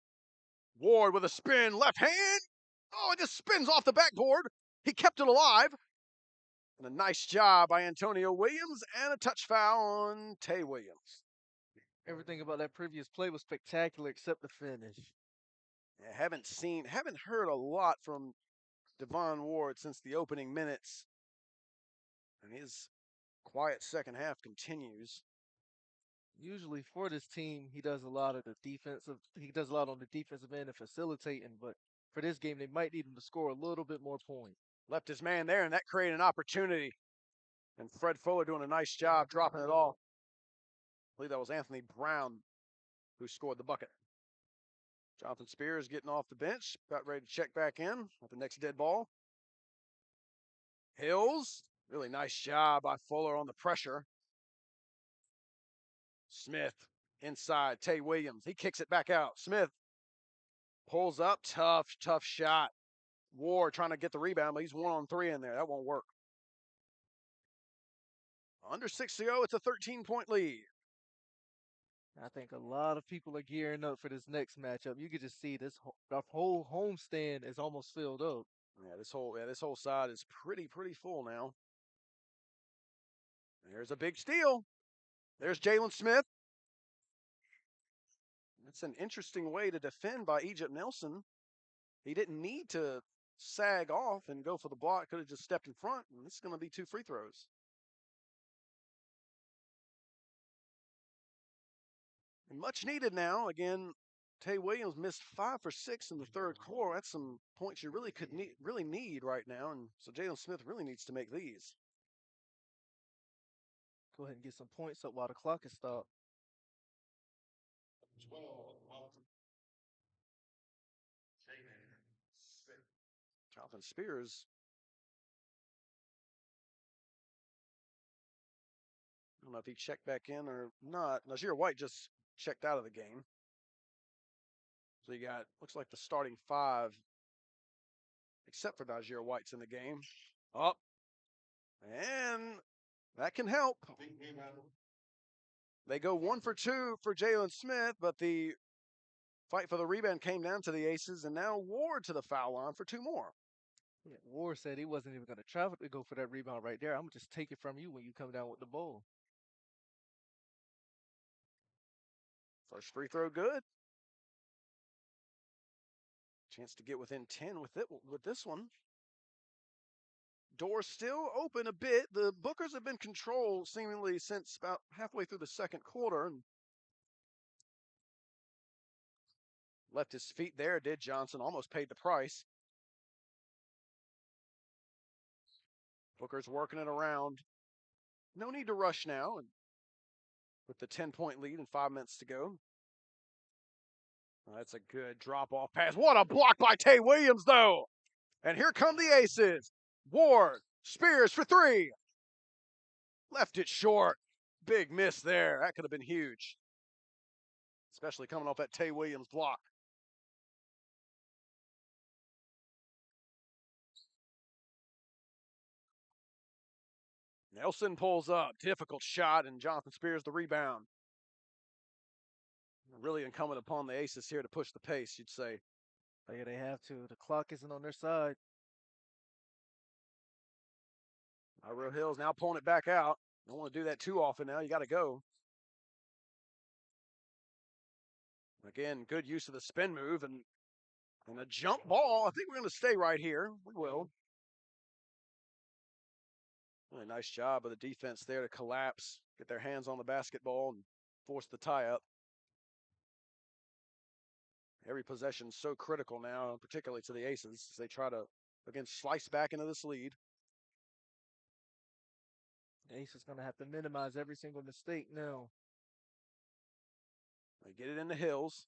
Ward with a spin. Left hand. Oh, it just spins off the backboard. He kept it alive. And a nice job by Antonio Williams and a touch foul on Tay Williams. Everything about that previous play was spectacular except the finish. Yeah, haven't heard a lot from Devon Ward since the opening minutes. And his quiet second half continues. Usually for this team, he does a lot on the defensive end and facilitating, but for this game, they might need him to score a little bit more points. Left his man there, and that created an opportunity. And Fred Fuller doing a nice job dropping it off. I believe that was Anthony Brown who scored the bucket. Jonathan Spears getting off the bench, about ready to check back in with the next dead ball. Hills, really nice job by Fuller on the pressure. Smith inside, Tay Williams. He kicks it back out. Smith pulls up, tough shot. Ward trying to get the rebound, but he's 1-on-3 in there. That won't work. Under 6 to go, it's a 13-point lead. I think a lot of people are gearing up for this next matchup. You could just see the whole homestand is almost filled up. Yeah, this whole side is pretty full now. There's a big steal. There's Jalen Smith. That's an interesting way to defend by Egypt Nelson. He didn't need to sag off and go for the block. Could have just stepped in front, and this is going to be 2 free throws. And much needed now. Again, Tay Williams missed 5 for 6 in the third quarter. That's some points you really need right now, and so Jalen Smith really needs to make these. Go ahead and get some points up while the clock is stopped. 12. Jonathan Spears. I don't know if he checked back in or not. Nazir White just checked out of the game. So you got, looks like the starting 5, except for Nazir White's in the game. Up. And that can help. They go 1 for 2 for Jalen Smith, but the fight for the rebound came down to the Aces, and now Ward to the foul line for 2 more. Yeah, Ward said he wasn't even going to travel to go for that rebound right there. I'm going to just take it from you when you come down with the ball. First free throw good. Chance to get within 10 with this one. Door still open a bit. The Bookers have been controlled seemingly since about halfway through the second quarter. And left his feet there, did Johnson. Almost paid the price. Booker's working it around. No need to rush now. And with the 10-point lead and 5 minutes to go. That's a good drop-off pass. What a block by Tay Williams, though. And here come the Aces. Ward, Spears for 3. Left it short. Big miss there. That could have been huge. Especially coming off that Tay Williams block. Nelson pulls up. Difficult shot, and Jonathan Spears the rebound. Really incumbent upon the Aces here to push the pace, you'd say. Oh, yeah, they have to. The clock isn't on their side. Iro Hills now pulling it back out. Don't want to do that too often now. You got to go. Again, good use of the spin move and a jump ball. I think we're going to stay right here. We will. Really nice job of the defense there to collapse, get their hands on the basketball, and force the tie-up. Every possession is so critical now, particularly to the Aces, as they try to, again, slice back into this lead. The Aces going to have to minimize every single mistake now. They get it in the Hills.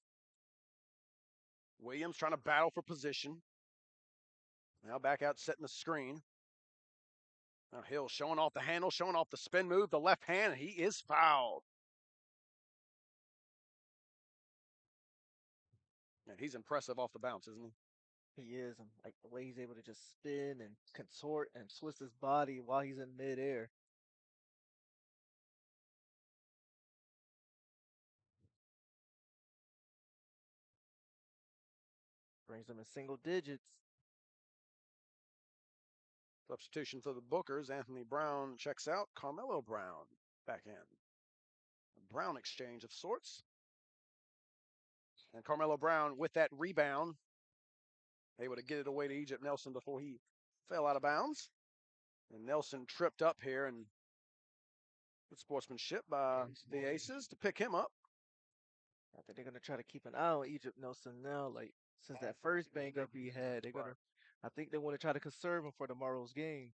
Williams trying to battle for position. Now back out setting the screen. Now Hill showing off the handle, showing off the spin move, the left hand, and he is fouled. And he's impressive off the bounce, isn't he? He is. And like the way he's able to just spin and contort and twist his body while he's in midair. Brings them in single digits. Substitution for the Bookers. Anthony Brown checks out. Carmelo Brown back in. A Brown exchange of sorts. And Carmelo Brown with that rebound, able to get it away to Egypt Nelson before he fell out of bounds. And Nelson tripped up here, and good sportsmanship by the Aces to pick him up. I think they're gonna try to keep an eye on Egypt Nelson now. Like since that first bang up he had, they're gonna. I think they want to try to conserve him for tomorrow's game.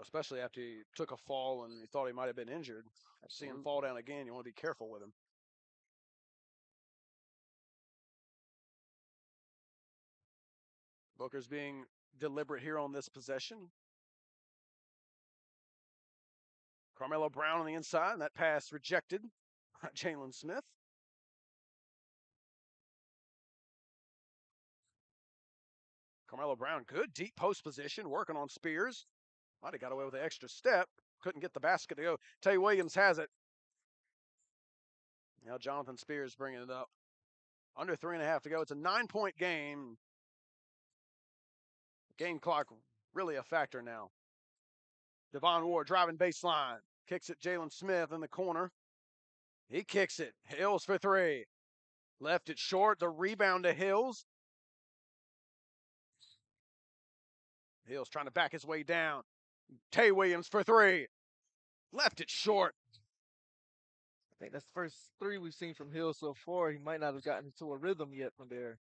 Especially after he took a fall and he thought he might have been injured. See him fall down again, you want to be careful with him. Booker's being deliberate here on this possession. Carmelo Brown on the inside, and that pass rejected by Jalen Smith. Carmelo Brown, good deep post position, working on Spears. Might have got away with an extra step. Couldn't get the basket to go. Tay Williams has it. Now Jonathan Spears bringing it up. Under 3.5 to go. It's a 9-point game. Game clock really a factor now. Devon Ward driving baseline. Kicks it Jalen Smith in the corner. He kicks it. Hills for three. Left it short. The rebound to Hills. Hills trying to back his way down. Tay Williams for three. Left it short. I think that's the first three we've seen from Hill so far. He might not have gotten into a rhythm yet from there.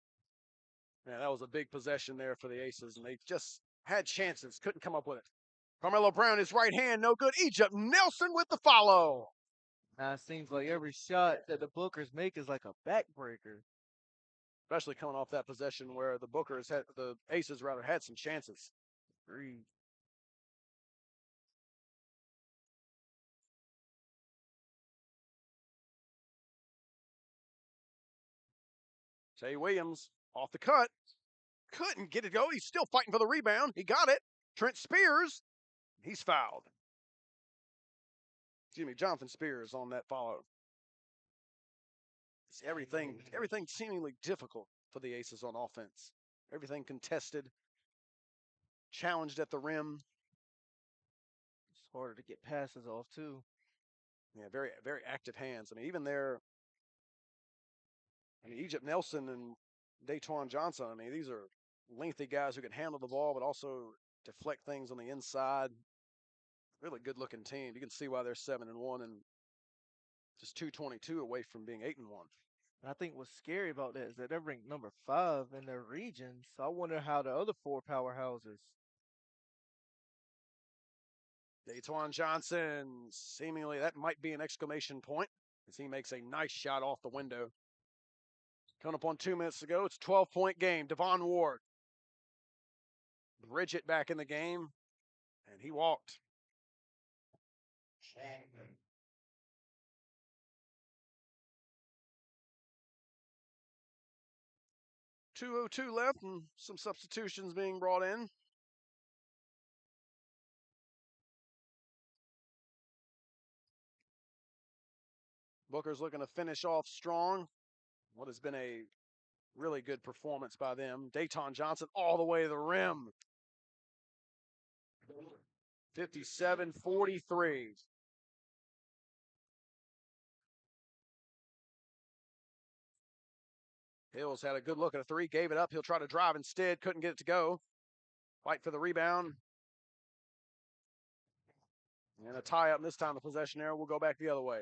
Yeah, that was a big possession there for the Aces, and they just had chances, couldn't come up with it. Carmelo Brown, his right hand, no good. Egypt Nelson with the follow. Now it seems like every shot that the Bookers make is like a backbreaker. Especially coming off that possession where the Aces rather had some chances. Agreed. Tay Williams off the cut. Couldn't get it go. He's still fighting for the rebound. He got it. Trent Spears. He's fouled. Jonathan Spears on that follow. It's everything seemingly difficult for the Aces on offense. Everything contested. Challenged at the rim. It's harder to get passes off too. Yeah, very, very active hands. I mean, even there, Egypt Nelson and Dayton Johnson, I mean, these are lengthy guys who can handle the ball, but also deflect things on the inside. Really good looking team. You can see why they're 7-1 and just 222 away from being 8-1. And I think what's scary about that is that they're ranked number 5 in their region. So I wonder how the other 4 powerhouses. Dayton Johnson, seemingly that might be an exclamation point as he makes a nice shot off the window. Coming up on 2 minutes to go, it's a 12-point game. Devon Ward. Bridget back in the game, and he walked. 2:02 left and some substitutions being brought in. Booker's looking to finish off strong. What has been a really good performance by them. Dayton Johnson all the way to the rim. 57-43. Hills had a good look at a three, gave it up. He'll try to drive instead, couldn't get it to go. Fight for the rebound. And a tie up, and this time the possession there will go back the other way.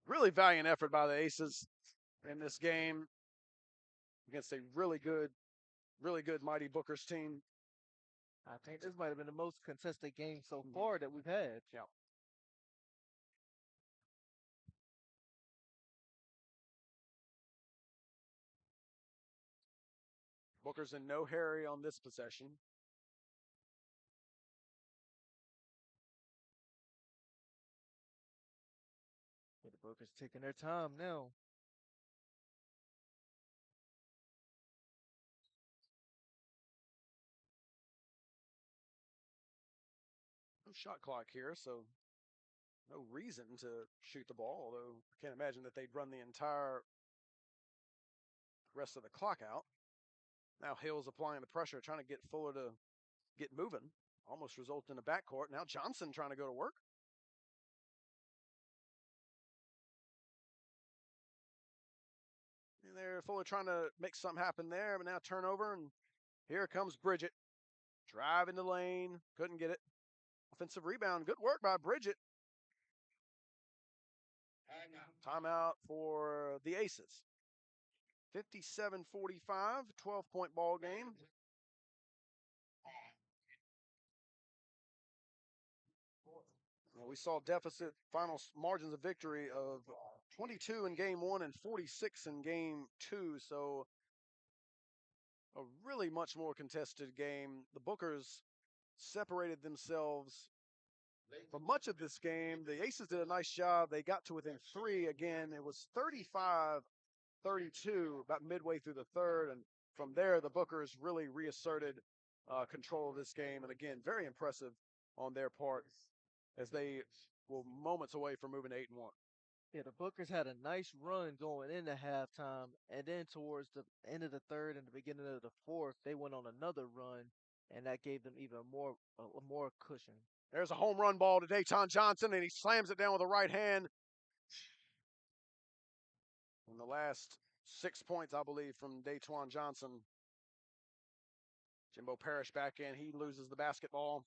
Really valiant effort by the Aces in this game against a really good Mighty Booker's team. I think this might have been the most contested game so far that we've had. Yeah. Booker's in no hurry on this possession. The Booker's taking their time now. No shot clock here, so no reason to shoot the ball, although I can't imagine that they'd run the entire rest of the clock out. Now Hill's applying the pressure, trying to get Fuller to get moving. Almost resulted in a backcourt. Now Johnson trying to go to work. And they're fully trying to make something happen there, but now turnover, and here comes Bridget. Driving the lane, couldn't get it. Offensive rebound, good work by Bridget. Timeout for the Aces. 57-45, 12-point ball game. Well, we saw deficit final margins of victory of 22 in game 1 and 46 in game 2, so a really much more contested game. The Bookers separated themselves for much of this game. The Aces did a nice job. They got to within 3 again. It was 35-32 about midway through the third, and from there the Bookers really reasserted control of this game, and again, very impressive on their part as they were moments away from moving to 8-1. Yeah, the Bookers had a nice run going into halftime, and then towards the end of the third and the beginning of the fourth, they went on another run, and that gave them even more cushion. There's a home run ball to Dayton Johnson, and he slams it down with the right hand. In the last 6 points, I believe, from Dayton Johnson. Jimbo Parrish back in. He loses the basketball.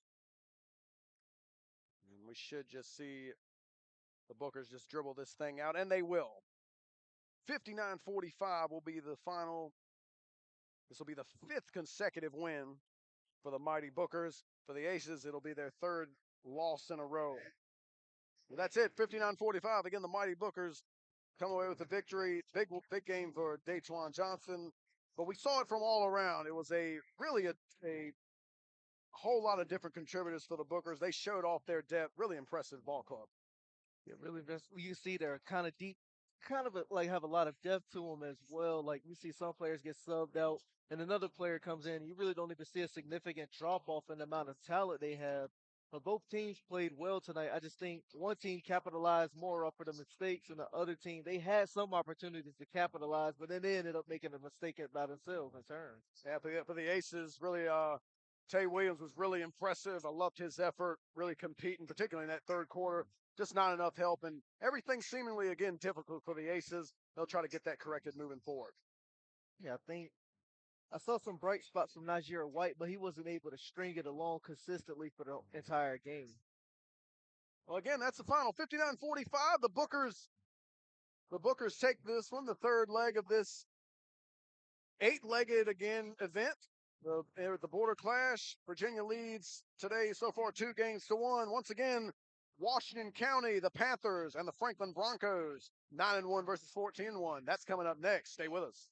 And we should just see the Bookers just dribble this thing out, and they will. 59-45 will be the final. This will be the 5th consecutive win for the mighty Bookers. For the Aces, it'll be their 3rd loss in a row. Well, that's it, 59-45. Again, the mighty Bookers come away with the victory. Big game for Dayton Johnson, but we saw it from all around. It was really a whole lot of different contributors for the Bookers. They showed off their depth. Really impressive ball club. Yeah, really. You see, they're kind of deep, like have a lot of depth to them as well. Like you see some players get subbed out, and another player comes in. You really don't even see a significant drop off in the amount of talent they have. But both teams played well tonight. I just think one team capitalized more off of the mistakes, and the other team they had some opportunities to capitalize, but then they ended up making a mistake by themselves in turn. Yeah, for the Aces, really, Tay Williams was really impressive. I loved his effort, really competing, particularly in that third quarter. Just not enough help, and everything seemingly, again, difficult for the Aces. They'll try to get that corrected moving forward. Yeah, I think I saw some bright spots from Najir White, but he wasn't able to string it along consistently for the entire game. Well, again, that's the final, 59-45. The Bookers take this one, the third leg of this 8-legged, again, event. The Border Clash, Virginia leads today so far 2-1. Once again, Washington County, the Panthers, and the Franklin Broncos, 9-1 versus 14-1. That's coming up next. Stay with us.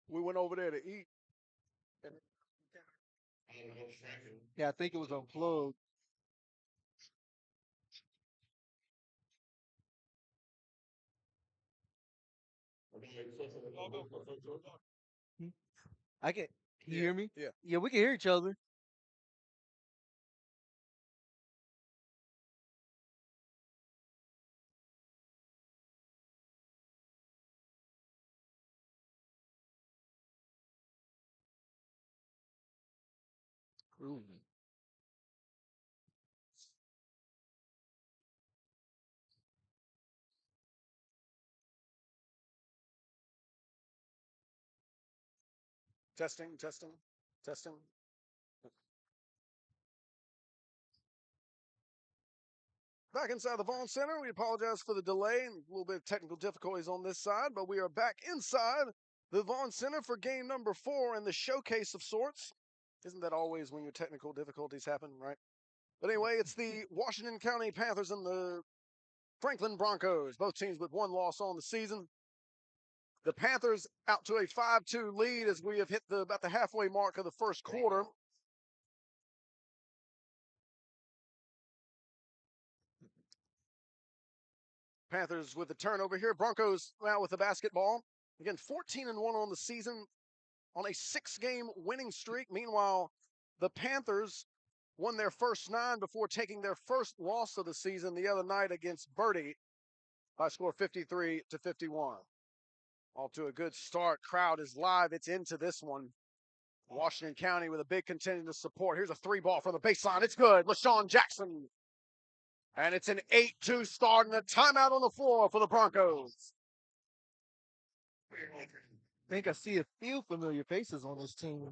We went over there to eat. Yeah, I think it was unplugged. Hmm? I can. Can you hear me? Yeah. Yeah, we can hear each other. Ooh. Testing, testing, testing. Back inside the Vaughan Center. We apologize for the delay and a little bit of technical difficulties on this side, but we are back inside the Vaughan Center for game number 4 and the showcase of sorts. Isn't that always when your technical difficulties happen, right? But anyway, it's the Washington County Panthers and the Franklin Broncos, both teams with one loss on the season. The Panthers out to a 5-2 lead as we have hit about the halfway mark of the first quarter. Panthers with the turnover here. Broncos now with the basketball. Again, 14-1 on the season on a 6-game winning streak. Meanwhile, the Panthers won their first 9 before taking their first loss of the season the other night against Birdie by score 53-51. All to a good start. Crowd is live. It's into this one. Washington County with a big contingent of support. Here's a 3-ball from the baseline. It's good. LaShawn Jackson. And it's an 8-2 start and a timeout on the floor for the Broncos. I think I see a few familiar faces on this team.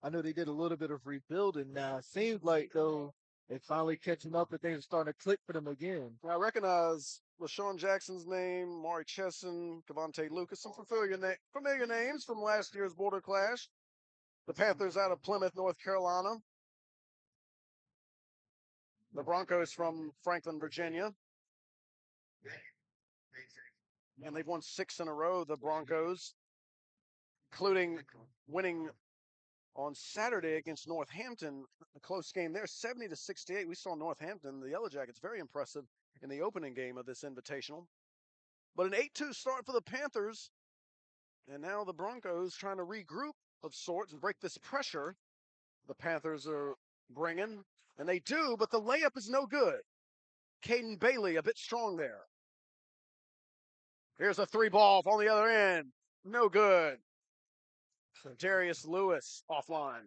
I know they did a little bit of rebuilding now. It seems like, though, they're finally catching up and things are starting to click for them again. I recognize LaShawn Jackson's name, Maury Chesson, Cavante Lucas, some familiar names from last year's Border Clash. The Panthers out of Plymouth, North Carolina. The Broncos from Franklin, Virginia. And they've won 6 in a row, the Broncos, including winning on Saturday against Northampton. A close game there, 70-68. We saw Northampton, the Yellow Jackets, very impressive in the opening game of this Invitational. But an 8-2 start for the Panthers. And now the Broncos trying to regroup of sorts and break this pressure the Panthers are bringing. And they do, but the layup is no good. Caden Bailey a bit strong there. Here's a 3-ball on the other end. No good. Darius Lewis offline.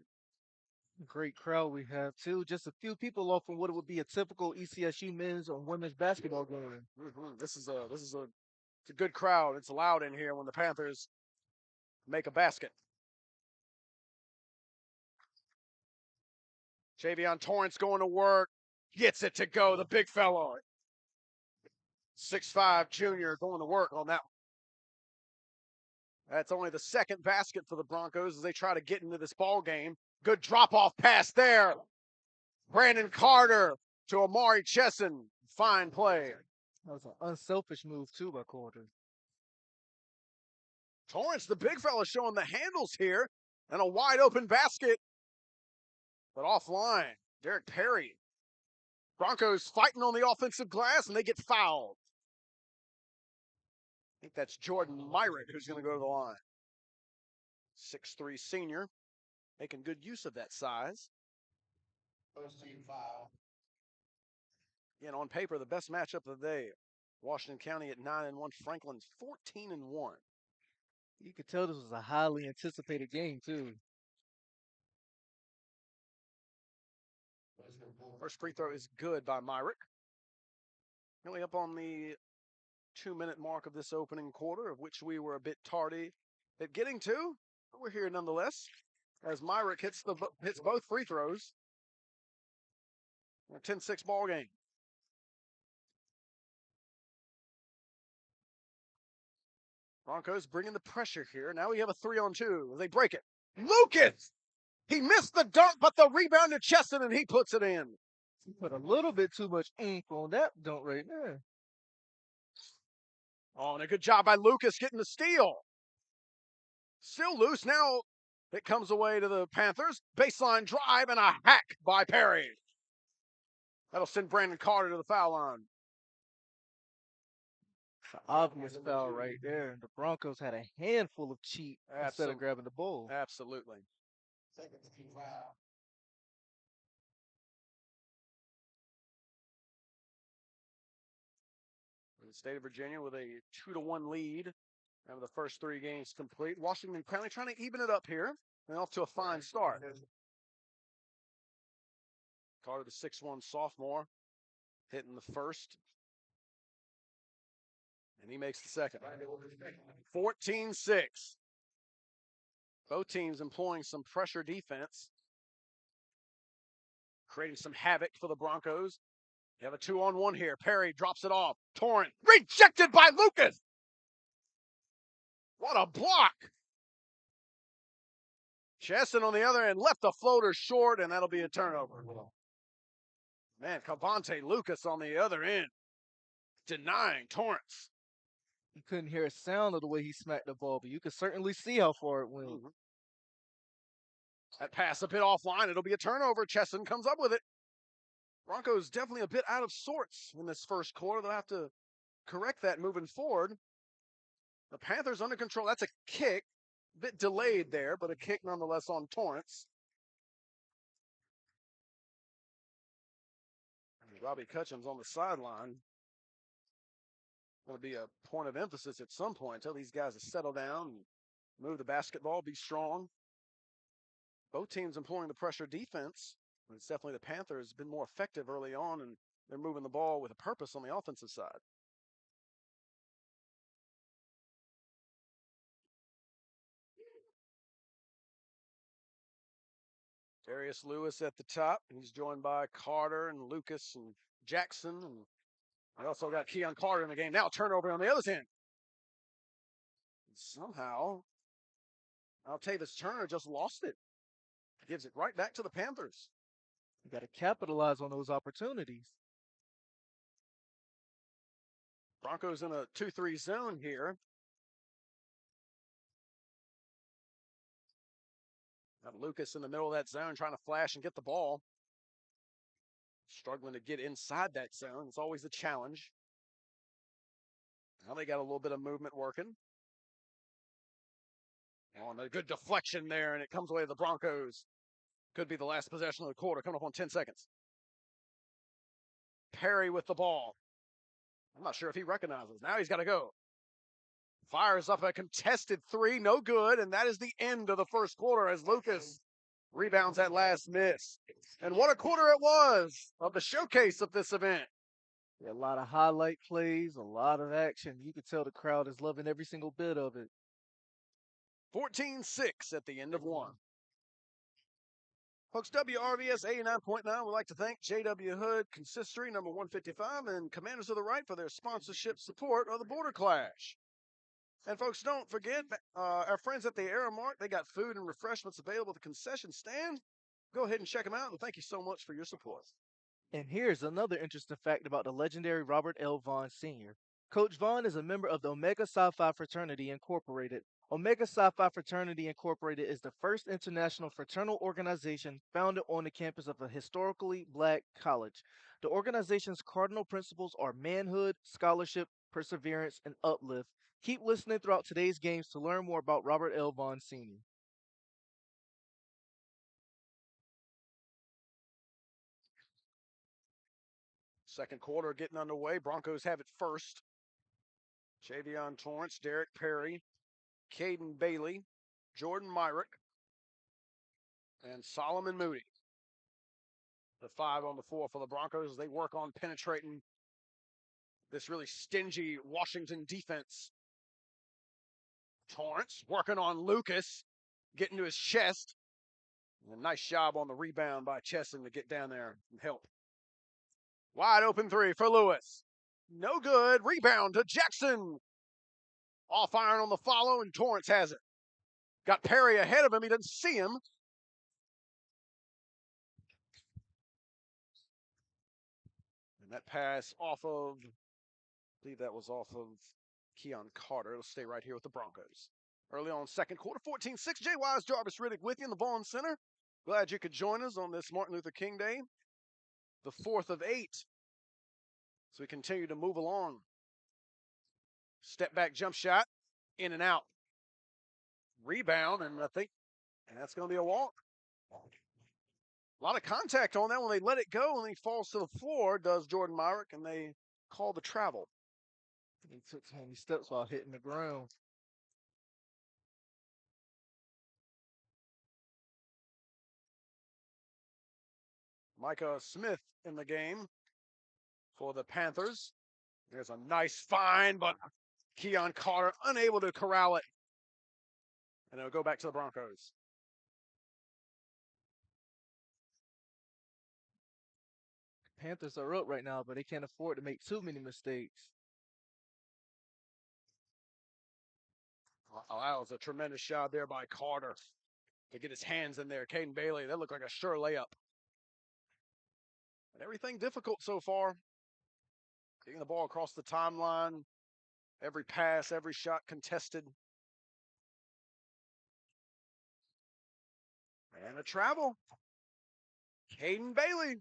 Great crowd we have, too. Just a few people off from what it would be a typical ECSU men's or women's basketball game. This is a good crowd. It's loud in here when the Panthers make a basket. Javion Torrance going to work. Gets it to go. The big fellow. 6'5" junior going to work on that one. That's only the second basket for the Broncos as they try to get into this ball game. Good drop-off pass there. Brandon Carter to Amari Chesson. Fine play. That was an unselfish move, too, by Carter. Torrance, the big fella, showing the handles here. And a wide open basket. But offline. Derek Perry Broncos fighting on the offensive glass, and they get fouled. I think that's Jordan Myrick who's going to go to the line. 6'3" senior, making good use of that size. First team foul. Again, on paper, the best matchup of the day. Washington County at 9-1, Franklin 14-1. You could tell this was a highly anticipated game, too. First free throw is good by Myrick. Nearly up on the 2-minute mark of this opening quarter, of which we were a bit tardy at getting to. But we're here nonetheless, as Myrick hits both free throws. A 10-6 ball game. Broncos bringing the pressure here. Now we have a 3-on-2. They break it. Lucas! He missed the dunk, but the rebound to Chesson, and he puts it in. He put a little bit too much ink on that dunk right there. Oh, and a good job by Lucas getting the steal. Still loose. Now it comes away to the Panthers. Baseline drive and a hack by Perry. That'll send Brandon Carter to the foul line. It's an obvious foul right there. The Broncos had a handful of cheat instead of grabbing the ball. Absolutely. Second team foul. The state of Virginia with a 2-1 lead. Out of the first 3 games complete. Washington County trying to even it up here. And off to a fine start. Carter, the 6'1" sophomore, hitting the first. And he makes the second. 14-6. Both teams employing some pressure defense. Creating some havoc for the Broncos. You have a 2-on-1 here. Perry drops it off. Torrent rejected by Lucas. What a block. Chesson on the other end left the floater short, and that'll be a turnover. Man, Cavante Lucas on the other end denying Torrance. You couldn't hear a sound of the way he smacked the ball, but you could certainly see how far it went. Mm-hmm. That pass a bit offline. It'll be a turnover. Chesson comes up with it. Broncos definitely a bit out of sorts in this first quarter. They'll have to correct that moving forward. The Panthers under control. That's a kick. A bit delayed there, but a kick nonetheless on Torrance. Robbie Cutcham's on the sideline. Going to be a point of emphasis at some point until these guys have settled down and move the basketball, be strong. Both teams employing the pressure defense. It's definitely the Panthers been more effective early on, and they're moving the ball with a purpose on the offensive side. Darius Lewis at the top. He's joined by Carter and Lucas and Jackson. And we also got Keon Carter in the game. Now turnover on the other end. And somehow, Altavis Turner just lost it. Gives it right back to the Panthers. You got to capitalize on those opportunities. Broncos in a 2-3 zone here. Got Lucas in the middle of that zone trying to flash and get the ball. Struggling to get inside that zone. It's always a challenge. Now they got a little bit of movement working. Oh, and a good deflection there, and it comes away to the Broncos. Could be the last possession of the quarter, coming up on 10 seconds. Perry with the ball. I'm not sure if he recognizes. Now he's got to go. Fires up a contested 3, no good, and that is the end of the first quarter as Lucas rebounds that last miss. And what a quarter it was of the showcase of this event. Yeah, a lot of highlight plays, a lot of action. You could tell the crowd is loving every single bit of it. 14-6 at the end of one. Folks, WRVS 89.9 would like to thank J.W. Hood, Consistory number 155, and Commanders of the Right for their sponsorship support of the Border Clash. And folks, don't forget, our friends at the Aramark, they got food and refreshments available at the concession stand. Go ahead and check them out, and thank you so much for your support. And here's another interesting fact about the legendary Robert L. Vaughan Sr. Coach Vaughan is a member of the Omega Psi Phi Fraternity Incorporated. Omega Psi Phi Fraternity Incorporated is the first international fraternal organization founded on the campus of a historically black college. The organization's cardinal principles are manhood, scholarship, perseverance, and uplift. Keep listening throughout today's games to learn more about Robert L. Vaughan Sr. Second quarter getting underway. Broncos have it first. Javion Torrance, Derek Perry, Caden Bailey, Jordan Myrick, and Solomon Moody. The 5 on the floor for the Broncos as they work on penetrating this really stingy Washington defense. Torrance working on Lucas, getting to his chest. And a nice job on the rebound by Chesson to get down there and help. Wide open 3 for Lewis. No good. Rebound to Jackson. Off iron on the follow, and Torrance has it. Got Perry ahead of him. He doesn't see him. And that pass off of, I believe that was off of Keon Carter. It'll stay right here with the Broncos. Early on second quarter, 14-6. Jay Wise, Jarvis Riddick with you in the Vaughan Center. Glad you could join us on this Martin Luther King Day, the 4th of 8. So we continue to move along. Step back jump shot, in and out. Rebound, and I think that's going to be a walk. A lot of contact on that when they let it go, and he falls to the floor, does Jordan Myrick, and they call the travel. He took so many steps while hitting the ground. Micah Smith in the game for the Panthers. There's a nice find, but Keon Carter unable to corral it. And it'll go back to the Broncos. Panthers are up right now, but they can't afford to make too many mistakes. Oh, that was a tremendous job there by Carter to get his hands in there. Caden Bailey, that looked like a sure layup. But everything difficult so far. Getting the ball across the timeline. Every pass, every shot contested. And a travel. Caden Bailey.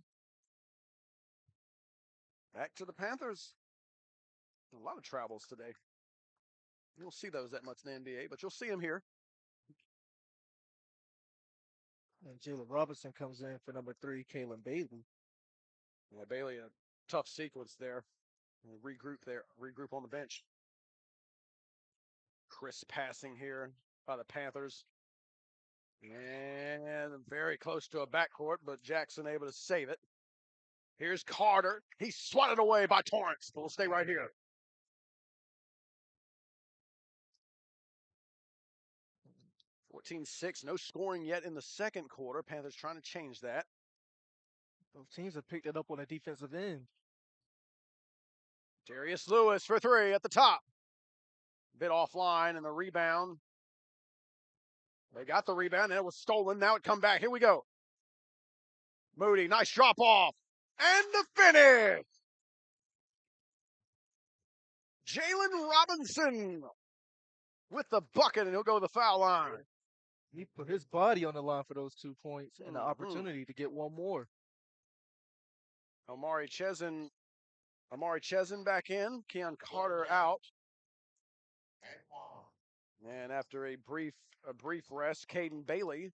Back to the Panthers. A lot of travels today. You don't see those that much in the NBA, but you'll see them here. And Jalen Robinson comes in for number 3, Kalen Bailey. Yeah, Bailey, a tough sequence there. Regroup on the bench. Crisp passing here by the Panthers. And very close to a backcourt, but Jackson able to save it. Here's Carter. He's swatted away by Torrance. We'll stay right here. (14-6). No scoring yet in the second quarter. Panthers trying to change that. Both teams have picked it up on the defensive end. Darius Lewis for 3 at the top. Bit offline, and the rebound. They got the rebound, and it was stolen. Now it come back. Here we go. Moody, nice drop off. And the finish. Jalen Robinson with the bucket, and he'll go to the foul line. He put his body on the line for those 2 points and the opportunity to get one more. Amari Chesson back in. Keon Carter out. And after a brief rest, Caden Bailey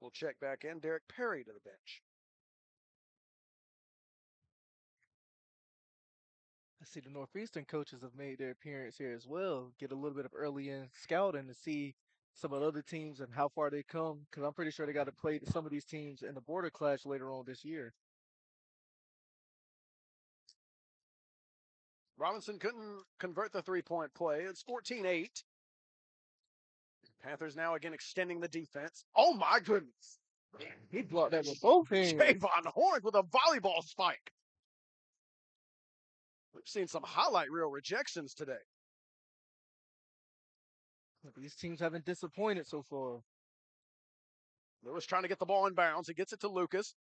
will check back in. Derek Perry to the bench. I see the Northeastern coaches have made their appearance here as well. Get a little bit of early in scouting to see some of the other teams and how far they come, because I'm pretty sure they got to play some of these teams in the border clash later on this year. Robinson couldn't convert the three-point play. It's 14-8. Panthers now again extending the defense. Oh, my goodness. He blocked that with both hands. Javon Horn with a volleyball spike. We've seen some highlight reel rejections today. These teams haven't disappointed so far. Lewis trying to get the ball in bounds. He gets it to Lucas.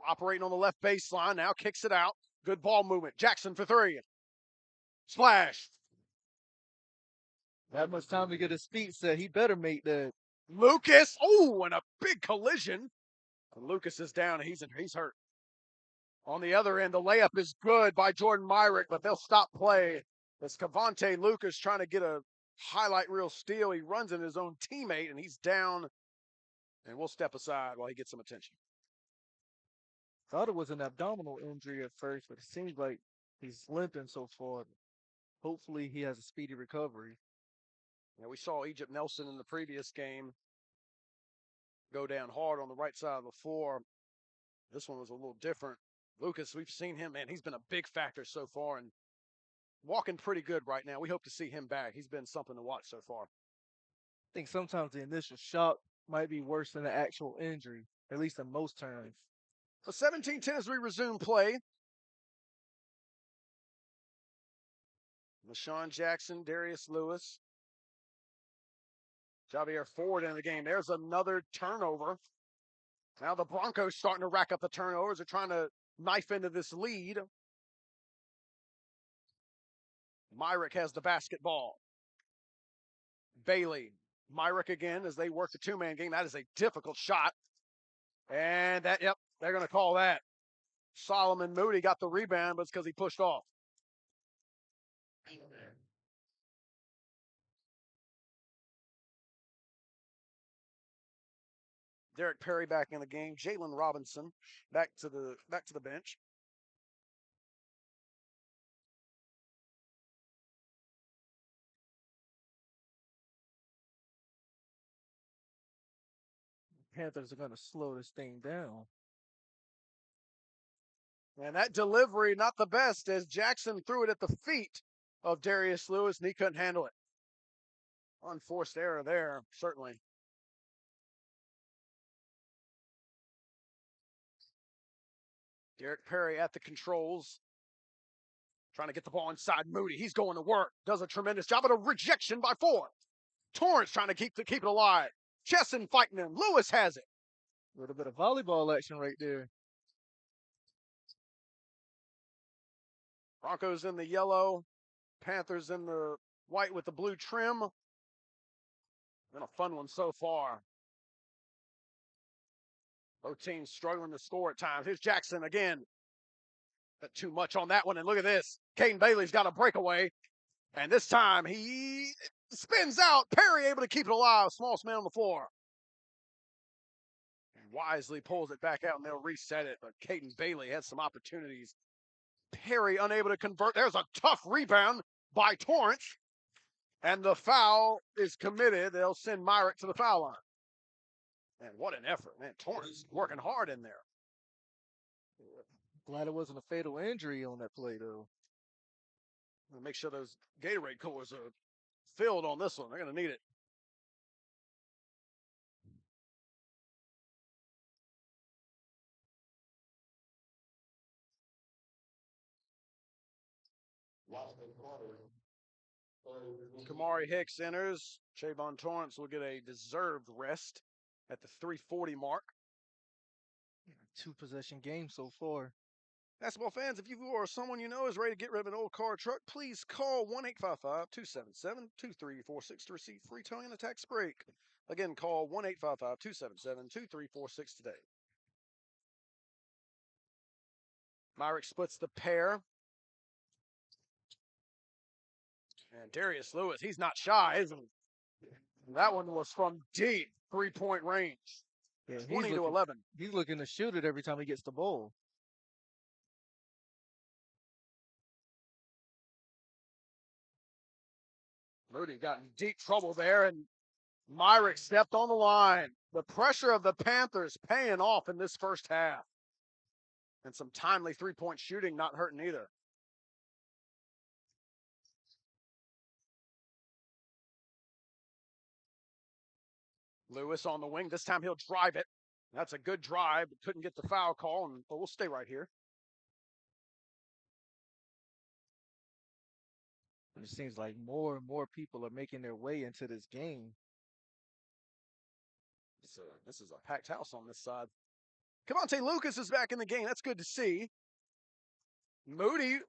Operating on the left baseline. Now kicks it out. Good ball movement. Jackson for 3. Splash. That much time to get his feet set. He better make that. Lucas. Oh, and a big collision. And Lucas is down and he's hurt. On the other end, the layup is good by Jordan Myrick, but they'll stop play. It's Cavante Lucas trying to get a highlight reel steal. He runs into his own teammate, and he's down, and we'll step aside while he gets some attention. Thought it was an abdominal injury at first, but it seems like he's limping so far. Hopefully, he has a speedy recovery. Yeah, we saw Egypt Nelson in the previous game go down hard on the right side of the floor. This one was a little different. Lucas, we've seen him, man. He's been a big factor so far and walking pretty good right now. We hope to see him back. He's been something to watch so far. I think sometimes the initial shock might be worse than the actual injury, at least in most times. So 17-10 as we resume play. LaShawn Jackson, Darius Lewis. Javier Ford in the game. There's another turnover. Now the Broncos starting to rack up the turnovers. They're trying to knife into this lead. Myrick has the basketball. Bailey. Myrick again as they work the two-man game. That is a difficult shot. And that, yep, they're going to call that. Solomon Moody got the rebound, but it's because he pushed off. Derek Perry back in the game. Jalen Robinson back to the bench. Panthers are going to slow this thing down. And that delivery, not the best, as Jackson threw it at the feet of Darius Lewis, and he couldn't handle it. Unforced error there, certainly. Derek Perry at the controls. Trying to get the ball inside Moody. He's going to work. Does a tremendous job, but a rejection by Ford. Torrance trying to keep it alive. Chesson fighting him. Lewis has it. A little bit of volleyball action right there. Broncos in the yellow. Panthers in the white with the blue trim. Been a fun one so far. Both teams struggling to score at times. Here's Jackson again. Not too much on that one. And look at this. Caden Bailey's got a breakaway. And this time he spins out. Perry able to keep it alive. Smallest man on the floor. And wisely pulls it back out and they'll reset it. But Caden Bailey had some opportunities. Perry unable to convert. There's a tough rebound by Torrance. And the foul is committed. They'll send Myrick to the foul line. Man, what an effort. Man, Torrance working hard in there. Glad it wasn't a fatal injury on that play, though. Make sure those Gatorade coolers are filled on this one. They're going to need it. Kamari Hicks enters. Trayvon Torrance will get a deserved rest at the 3:40 mark. 2-possession game so far. Basketball fans, if you or someone you know is ready to get rid of an old car or truck, please call 1-855-277-2346 to receive free towing and a tax break. Again, call 1-855-277-2346 today. Myrick splits the pair. And Darius Lewis, he's not shy, isn't he? That one was from deep 3-point range. Yeah, 20-11. He's looking to shoot it every time he gets the ball. Moody got in deep trouble there, and Myrick stepped on the line. The pressure of the Panthers paying off in this first half. And some timely 3-point shooting not hurting either. Lewis on the wing. This time he'll drive it. That's a good drive, but couldn't get the foul call, and we'll stay right here. It seems like more and more people are making their way into this game. So this is a packed house on this side. Cavante Lucas is back in the game. That's good to see. Moody,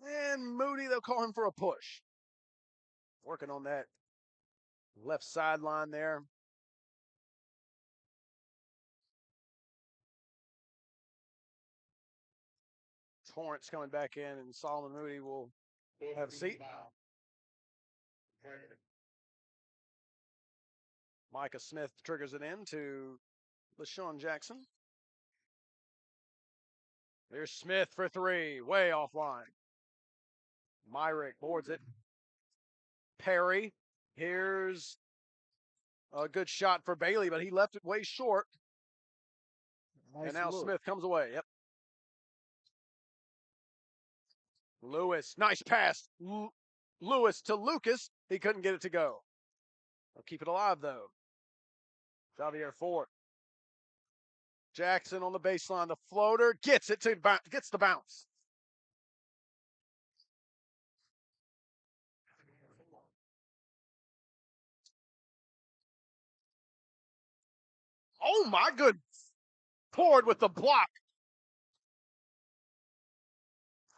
they'll call him for a push. Working on that left sideline there. Torrance coming back in, and Solomon Moody will have a seat. Micah Smith triggers it in to LaShawn Jackson. There's Smith for three, way offline. Myrick boards it. Perry. Here's a good shot for Bailey, but he left it way short. Nice and now look. Smith comes away. Yep. Lewis, nice pass. Lewis to Lucas. He couldn't get it to go. They'll keep it alive, though. Javier Ford. Jackson on the baseline. The floater gets it to gets the bounce. Oh, my goodness. Ford with the block.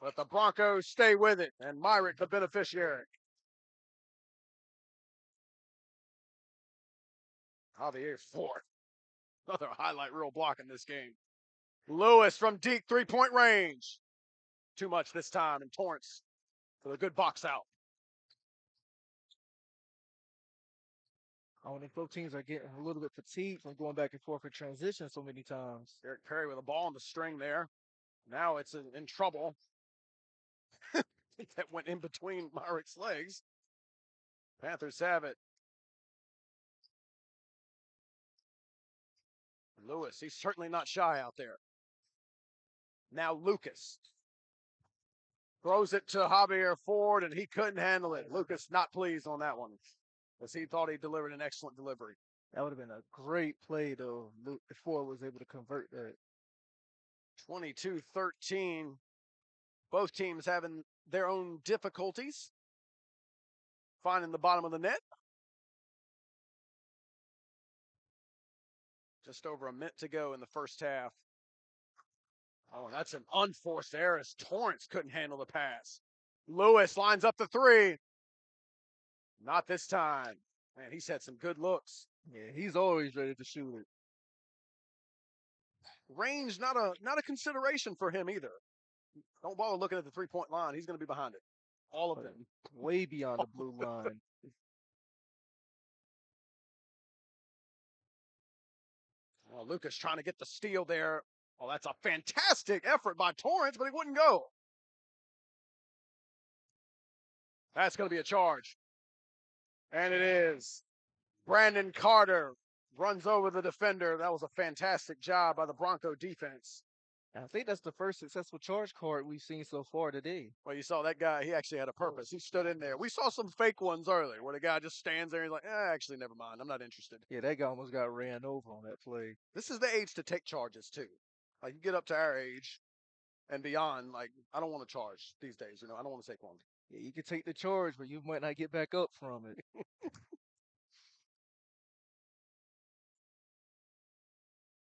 But the Broncos stay with it, and Myrick the beneficiary. Javier Ford. Another highlight reel block in this game. Lewis from deep three-point range. Too much this time, and Torrance with a good box out. I think both teams are getting a little bit fatigued from going back and forth in transition so many times. Derek Perry with a ball on the string there. Now it's in trouble. That went in between Myrick's legs. Panthers have it. Lewis, he's certainly not shy out there. Now Lucas throws it to Javier Ford, and he couldn't handle it. Lucas not pleased on that one, as he thought he delivered an excellent delivery. That would have been a great play, though, if Ford was able to convert that. 22-13. Both teams having their own difficulties finding the bottom of the net. Just over a minute to go in the first half. Oh, that's an unforced error as Torrance couldn't handle the pass. Lewis lines up the three. Not this time. Man, he's had some good looks. Yeah, he's always ready to shoot it. Range, not a consideration for him either. Don't bother looking at the three-point line. He's going to be behind it. All of them. Way beyond the blue line. Well, Lucas trying to get the steal there. Oh, that's a fantastic effort by Torrance, but he wouldn't go. That's going to be a charge. And it is. Brandon Carter runs over the defender. That was a fantastic job by the Bronco defense. I think that's the first successful charge card we've seen so far today. Well, you saw that guy. He actually had a purpose. He stood in there. We saw some fake ones earlier where the guy just stands there and he's like, actually, never mind. I'm not interested. Yeah, that guy almost got ran over on that play. This is the age to take charges, too. Like, you get up to our age and beyond, like, I don't want to charge these days. I don't want to take one. Yeah, you can take the charge, but you might not get back up from it.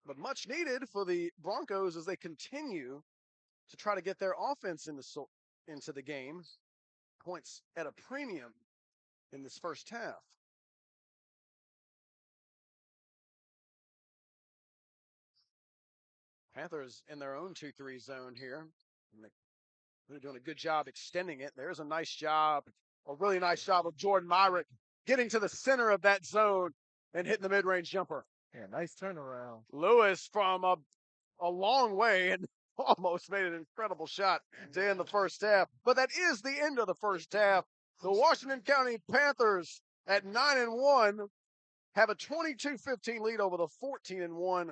But much needed for the Broncos as they continue to try to get their offense into the game. Points at a premium in this first half. Panthers in their own 2-3 zone here. They're doing a good job extending it. There's a nice job, a really nice job of Jordan Myrick getting to the center of that zone and hitting the mid-range jumper. Yeah, nice turnaround. Lewis from a long way and almost made an incredible shot to end the first half. But that is the end of the first half. The Washington County Panthers at 9-1 have a 22-15 lead over the 14-1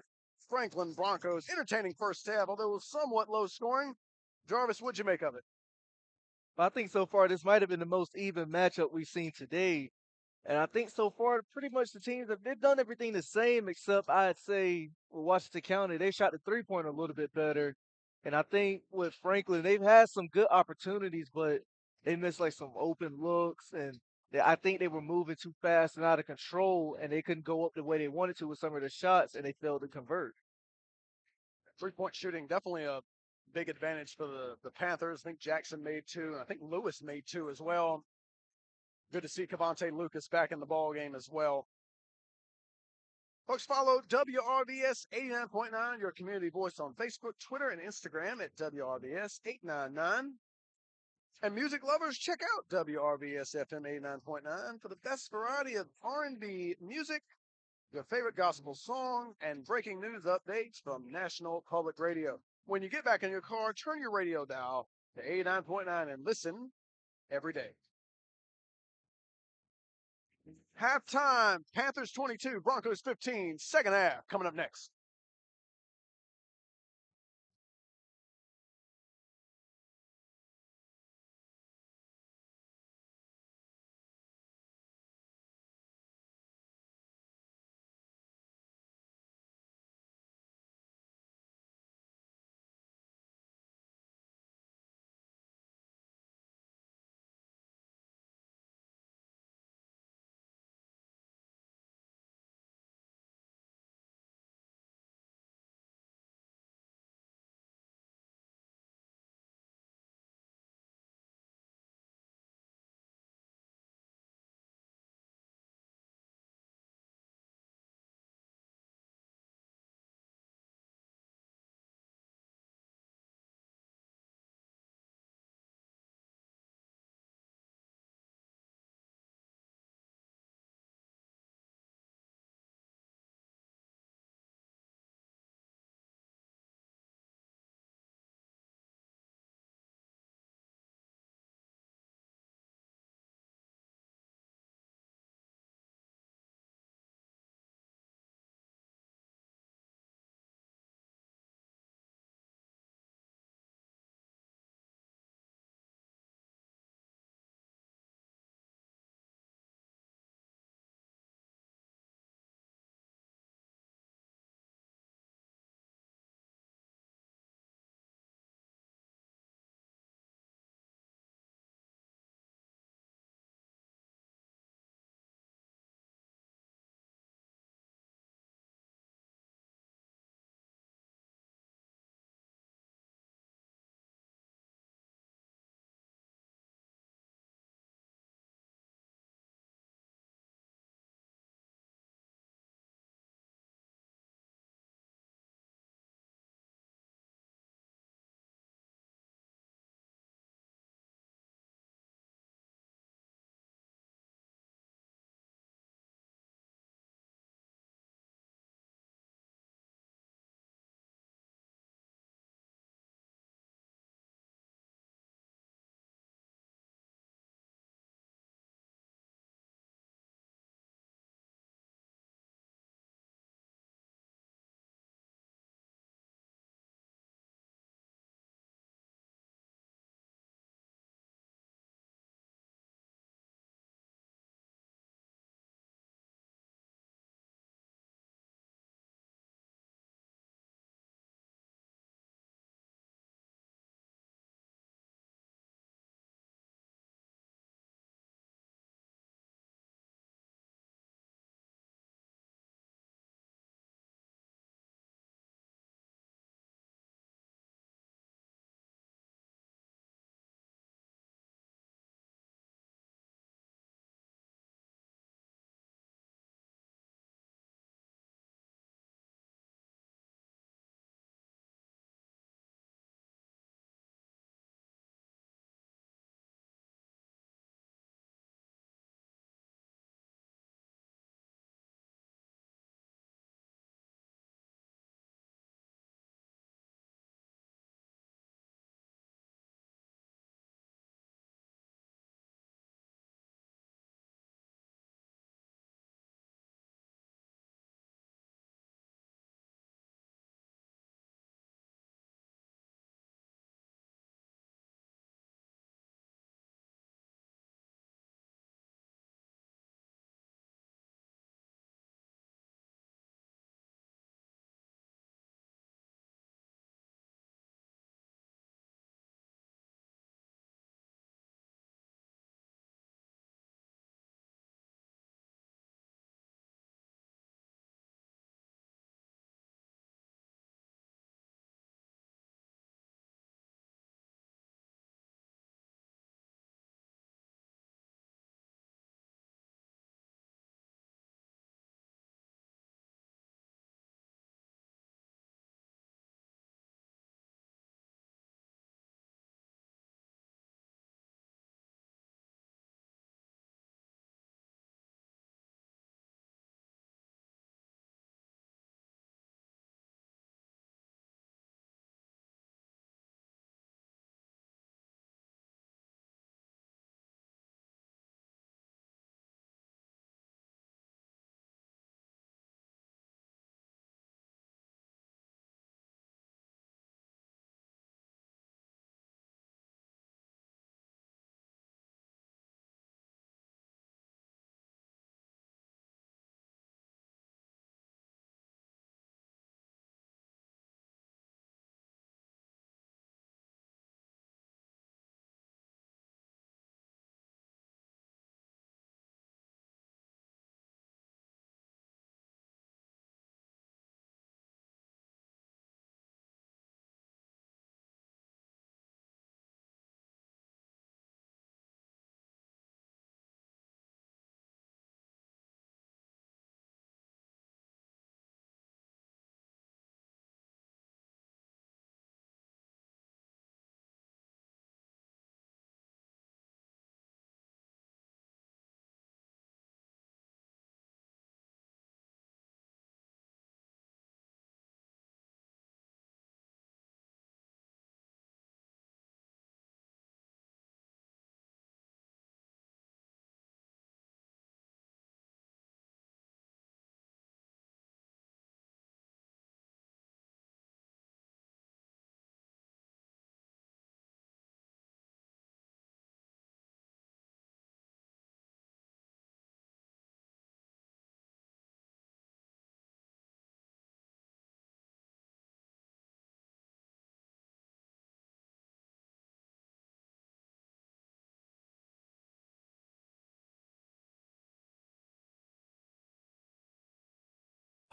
Franklin Broncos. Entertaining first half, although it was somewhat low scoring. Jarvis, what'd you make of it? I think so far this might have been the most even matchup we've seen today. And I think so far, pretty much the teams they've done everything the same, except I'd say with Washington County, they shot the three-pointer a little bit better. And I think with Franklin, they've had some good opportunities, but they missed like some open looks. And I think they were moving too fast and out of control, and they couldn't go up the way they wanted to with some of the shots, and they failed to convert. Three-point shooting, definitely a big advantage for the Panthers. I think Jackson made two, and I think Lewis made two as well. Good to see Cavante Lucas back in the ball game as well. Folks, follow WRVS 89.9, your community voice on Facebook, Twitter, and Instagram at WRVS 899. And music lovers, check out WRVS-FM 89.9 for the best variety of R&B music, your favorite gospel song, and breaking news updates from National Public Radio. When you get back in your car, turn your radio dial to 89.9 and listen every day. Halftime, Panthers 22, Broncos 15, second half, coming up next.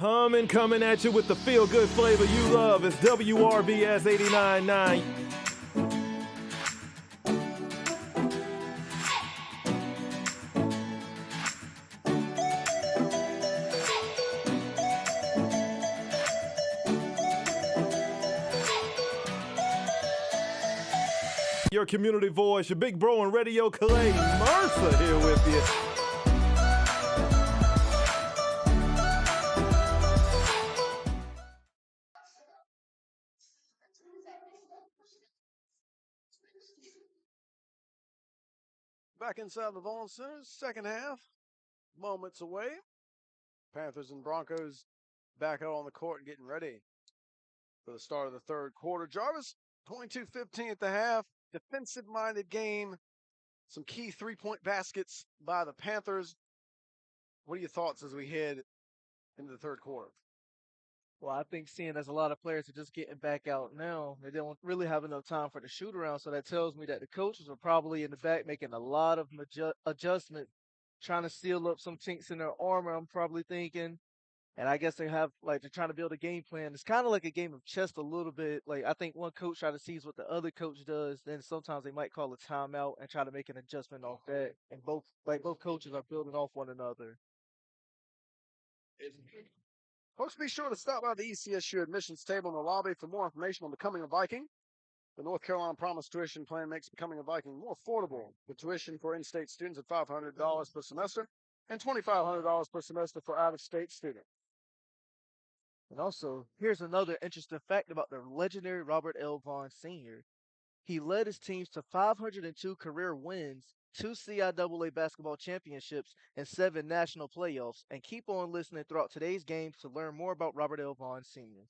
Humming, coming at you with the feel-good flavor you love. It's WRVS 89.9. Your community voice, your big bro and radio Clay Mercer here with you. Back inside the Vaughan Center, second half, moments away. Panthers and Broncos back out on the court and getting ready for the start of the third quarter. Jarvis, 22-15 at the half, defensive-minded game. Some key three-point baskets by the Panthers. What are your thoughts as we head into the third quarter? Well, I think seeing as a lot of players are just getting back out now, they don't really have enough time for the shoot around. So that tells me that the coaches are probably in the back making a lot of adjustments, trying to seal up some chinks in their armor, I'm probably thinking. And I guess they're trying to build a game plan. It's kind of like a game of chess a little bit. Like I think one coach tries to see what the other coach does. Then sometimes they might call a timeout and try to make an adjustment off that. And both coaches are building off one another. Folks, be sure to stop by the ECSU admissions table in the lobby for more information on becoming a Viking. The North Carolina Promise tuition plan makes becoming a Viking more affordable. The tuition for in-state students at $500 per semester and $2,500 per semester for out-of-state students. And also, here's another interesting fact about the legendary Robert L. Vaughan Sr. He led his teams to 502 career wins, 2 CIAA basketball championships, and 7 national playoffs. And keep on listening throughout today's games to learn more about Robert L. Vaughan Sr.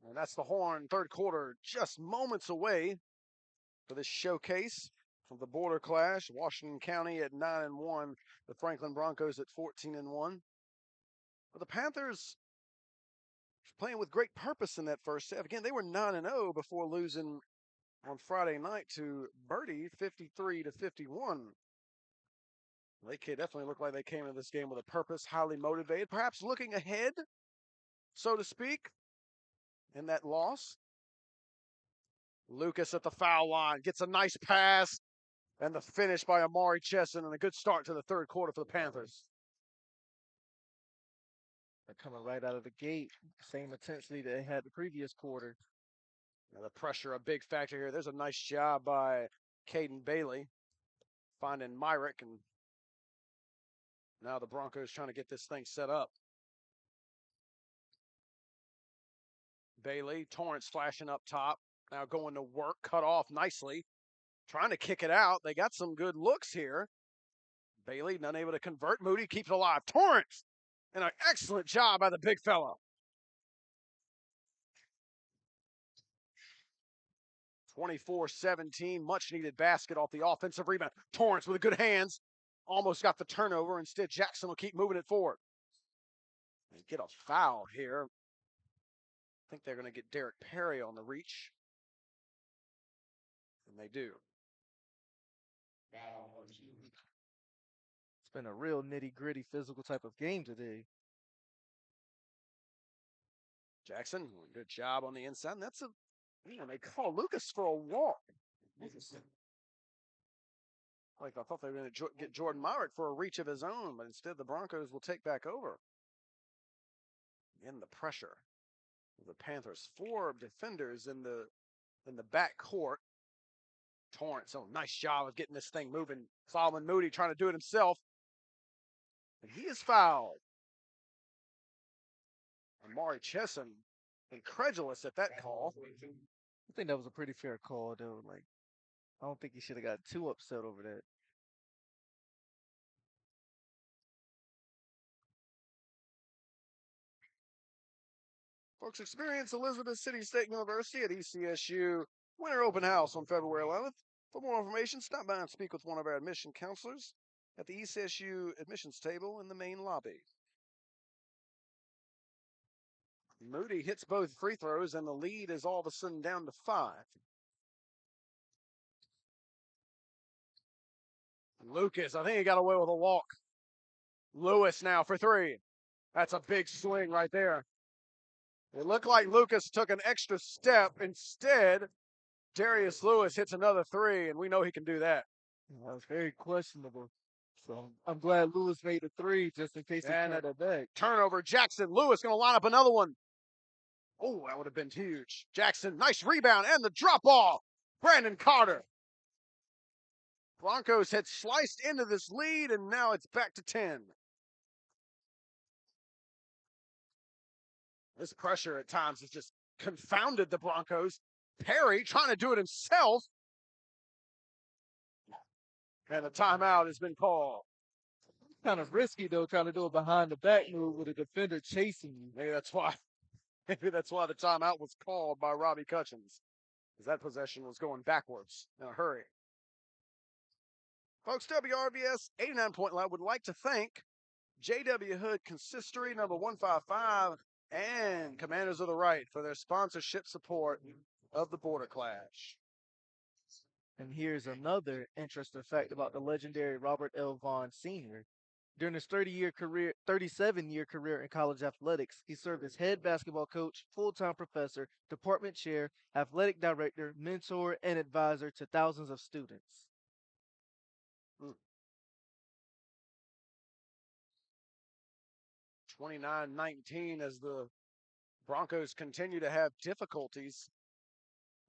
And that's the horn, third quarter, just moments away for this showcase of the border clash. Washington County at 9-1, the Franklin Broncos at 14-1. But the Panthers playing with great purpose in that first half. Again, they were 9-0 before losing on Friday night to Birdie, 53-51. They definitely look like they came into this game with a purpose, highly motivated, perhaps looking ahead, so to speak, in that loss. Lucas at the foul line gets a nice pass, and the finish by Amari Chesson, and a good start to the third quarter for the Panthers. They're coming right out of the gate, same intensity they had the previous quarter. Now the pressure, a big factor here. There's a nice job by Caden Bailey finding Myrick, and now the Broncos trying to get this thing set up. Bailey, Torrance flashing up top, now going to work, cut off nicely, trying to kick it out. They got some good looks here. Bailey unable to convert. Moody keeps it alive. Torrance, and an excellent job by the big fella. 24-17, much needed basket off the offensive rebound. Torrance with good hands, almost got the turnover. Instead, Jackson will keep moving it forward. They get a foul here. I think they're going to get Derek Perry on the reach. And they do. It's been a real nitty-gritty physical type of game today. Jackson, good job on the inside. And that's they call Lucas for a walk. Like I thought they were going to get Jordan Myrick for a reach of his own, but instead the Broncos will take back over. In the pressure of the Panthers, 4 defenders in the back court. Torrance, nice job of getting this thing moving. Solomon Moody trying to do it himself. And he is fouled. Amari Chesson, incredulous at that call. I think that was a pretty fair call, though. Like, I don't think he should have got too upset over that. Folks, experience Elizabeth City State University at ECSU Winter Open House on February 11th. For more information, stop by and speak with one of our admission counselors at the ECSU admissions table in the main lobby. Moody hits both free throws, and the lead is all of a sudden down to 5. Lucas, I think he got away with a walk. Lewis now for three. That's a big swing right there. It looked like Lucas took an extra step. Instead, Darius Lewis hits another three, and we know he can do that. That was very questionable. So I'm glad Lewis made the three just in case he And turned that back. Turnover, Jackson. Lewis going to line up another one. Oh, that would have been huge. Jackson, nice rebound, and the drop ball. Brandon Carter. Broncos had sliced into this lead, and now it's back to 10. This pressure at times has just confounded the Broncos. Perry trying to do it himself. And a timeout has been called. Kind of risky, though, trying to do a behind-the-back move with a defender chasing you. Maybe that's why the timeout was called by Robbie Cutchins, because that possession was going backwards in a hurry. Folks, WRVS 89.9 would like to thank J.W. Hood Consistory number 155 and Commanders of the Right for their sponsorship support of the Border Clash. And here's another interesting fact about the legendary Robert L. Vaughan Sr. During his 37-year career in college athletics, he served as head basketball coach, full-time professor, department chair, athletic director, mentor, and advisor to thousands of students. 29-19 as the Broncos continue to have difficulties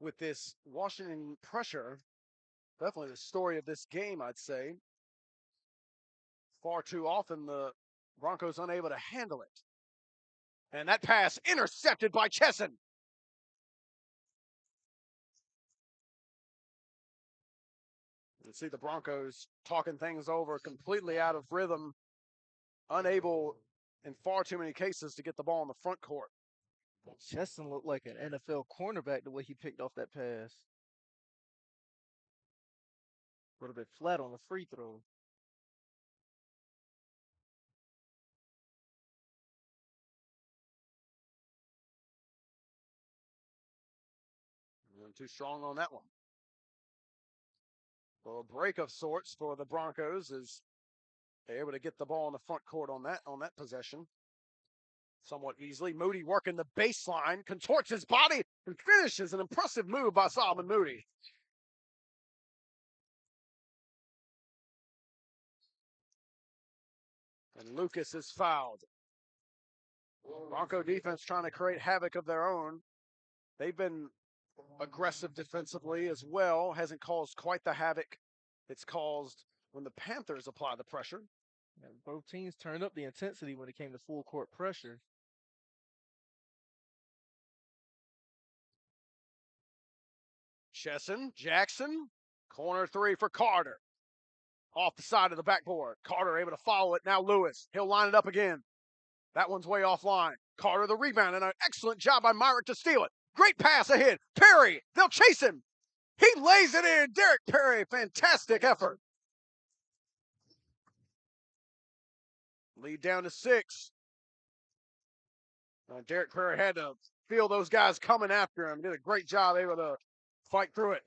with this Washington pressure. Definitely the story of this game, I'd say. Far too often, the Broncos unable to handle it. And that pass intercepted by Chesson. You see the Broncos talking things over, completely out of rhythm, unable in far too many cases to get the ball in the front court. Chesson looked like an NFL cornerback the way he picked off that pass. Would have been flat on the free throw. Too strong on that one. So a break of sorts for the Broncos as they're able to get the ball in the front court on that possession somewhat easily. Moody working the baseline, contorts his body, and finishes. An impressive move by Solomon Moody. And Lucas is fouled. Bronco defense trying to create havoc of their own. They've been aggressive defensively as well. Hasn't caused quite the havoc it's caused when the Panthers apply the pressure. And both teams turned up the intensity when it came to full court pressure. Chesson, Jackson, corner three for Carter. Off the side of the backboard. Carter able to follow it. Now Lewis. He'll line it up again. That one's way offline. Carter the rebound, and an excellent job by Myrick to steal it. Great pass ahead. Perry, they'll chase him. He lays it in. Derek Perry, fantastic effort. Lead down to 6. Derek Perry had to feel those guys coming after him. Did a great job able to fight through it.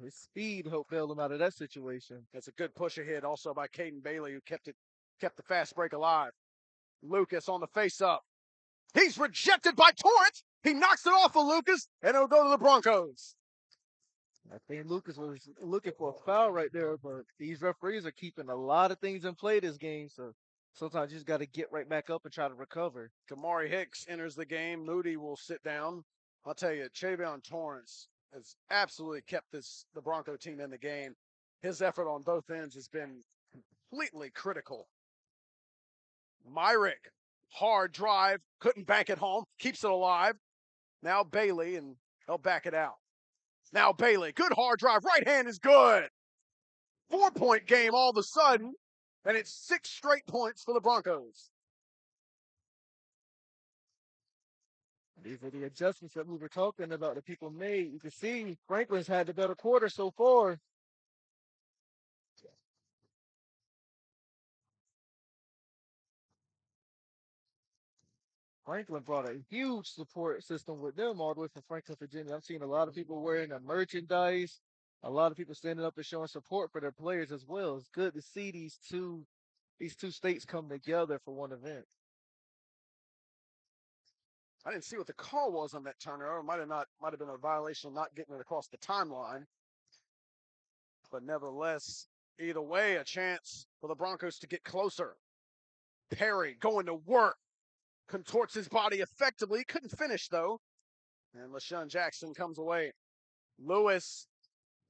His speed helped bail him out of that situation. That's a good push ahead also by Caden Bailey, who kept the fast break alive. Lucas on the face-up. He's rejected by Torrance. He knocks it off of Lucas, and it'll go to the Broncos. I think Lucas was looking for a foul right there, but these referees are keeping a lot of things in play this game, so sometimes you just got to get right back up and try to recover. Kamari Hicks enters the game. Moody will sit down. I'll tell you, Chavion Torrance has absolutely kept the Bronco team in the game. His effort on both ends has been completely critical. Myrick, hard drive, couldn't bank it home, keeps it alive. Now Bailey, and he'll back it out. Now Bailey, good hard drive, right hand is good. 4-point game all of a sudden, and it's 6 straight points for the Broncos. These are the adjustments that we were talking about that people made. You can see Franklin's had the better quarter so far. Franklin brought a huge support system with them all the way from Franklin, Virginia. I've seen a lot of people wearing their merchandise, a lot of people standing up and showing support for their players as well. It's good to see these two these two states come together for one event. I didn't see what the call was on that turnover. It might have been a violation of not getting it across the timeline. But nevertheless, either way, a chance for the Broncos to get closer. Perry going to work, contorts his body effectively. Couldn't finish, though. And LaShawn Jackson comes away. Lewis,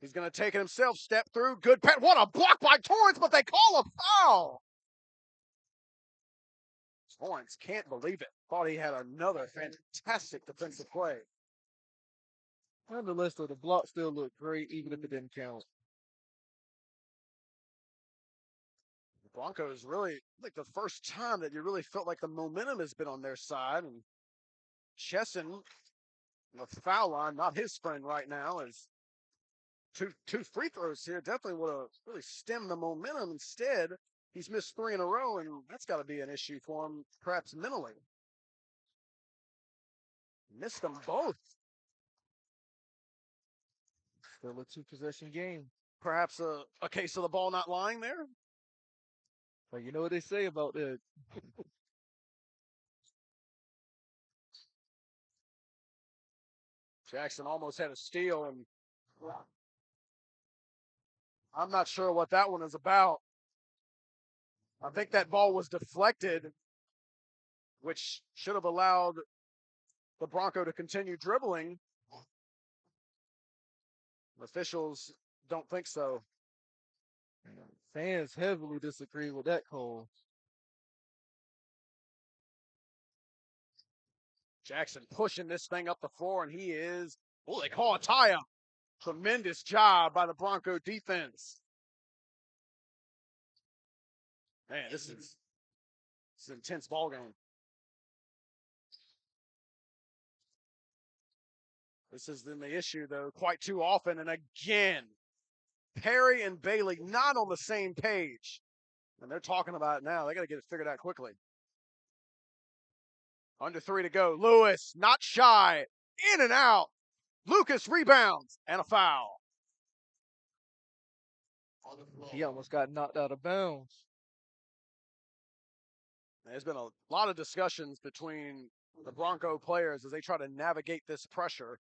he's going to take it himself, step through. Good pass. What a block by Torrance, but they call a foul. Torrance can't believe it. Thought he had another fantastic defensive play. Nonetheless, though, the block still looked great, even if it didn't count. The Broncos really, like the first time that you really felt like the momentum has been on their side. And Chesson, the foul line, not his friend right now, is two free throws here. Definitely would have really stemmed the momentum. Instead, he's missed 3 in a row, and that's got to be an issue for him, perhaps mentally. Missed them both. Still a 2-possession game. Perhaps a case of the ball not lying there. But you know what they say about that. Jackson almost had a steal, and I'm not sure what that one is about. I think that ball was deflected, which should have allowed the Bronco to continue dribbling. Officials don't think so. Fans heavily disagree with that call. Jackson pushing this thing up the floor, and he is, they call a tie-up. Tremendous job by the Bronco defense. Man, this is an intense ball game. This has been the issue, though, quite too often. And again, Perry and Bailey not on the same page. And they're talking about it now. They got to get it figured out quickly. Under 3 to go. Lewis, not shy. In and out. Lucas rebounds and a foul. He almost got knocked out of bounds. There's been a lot of discussions between the Bronco players as they try to navigate this pressure.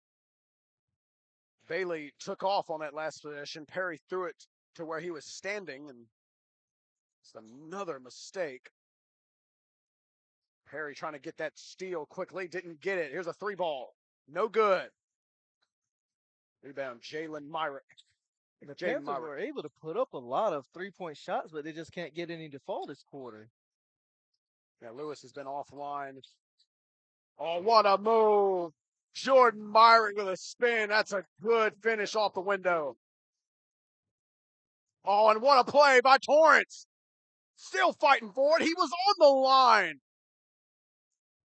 Bailey took off on that last possession. Perry threw it to where he was standing, and it's another mistake. Perry trying to get that steal quickly. Didn't get it. Here's a 3-ball. No good. Rebound, Jalen Myrick. The Panthers were able to put up a lot of 3-point shots, but they just can't get any to fall this quarter. Yeah, Lewis has been offline. Oh, what a move. Jordan Myrick with a spin. That's a good finish off the window. Oh, and what a play by Torrance. Still fighting for it. He was on the line.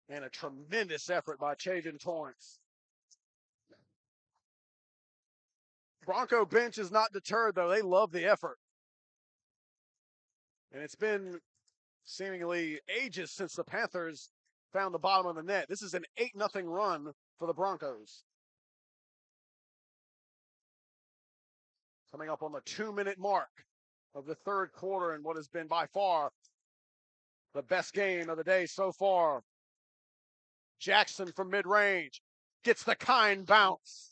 And a tremendous effort by Chaden Torrance. Bronco bench is not deterred, though. They love the effort. And it's been seemingly ages since the Panthers found the bottom of the net. This is an 8-0 run for the Broncos. Coming up on the 2-minute mark of the third quarter in what has been by far the best game of the day so far. Jackson from mid-range gets the kind bounce.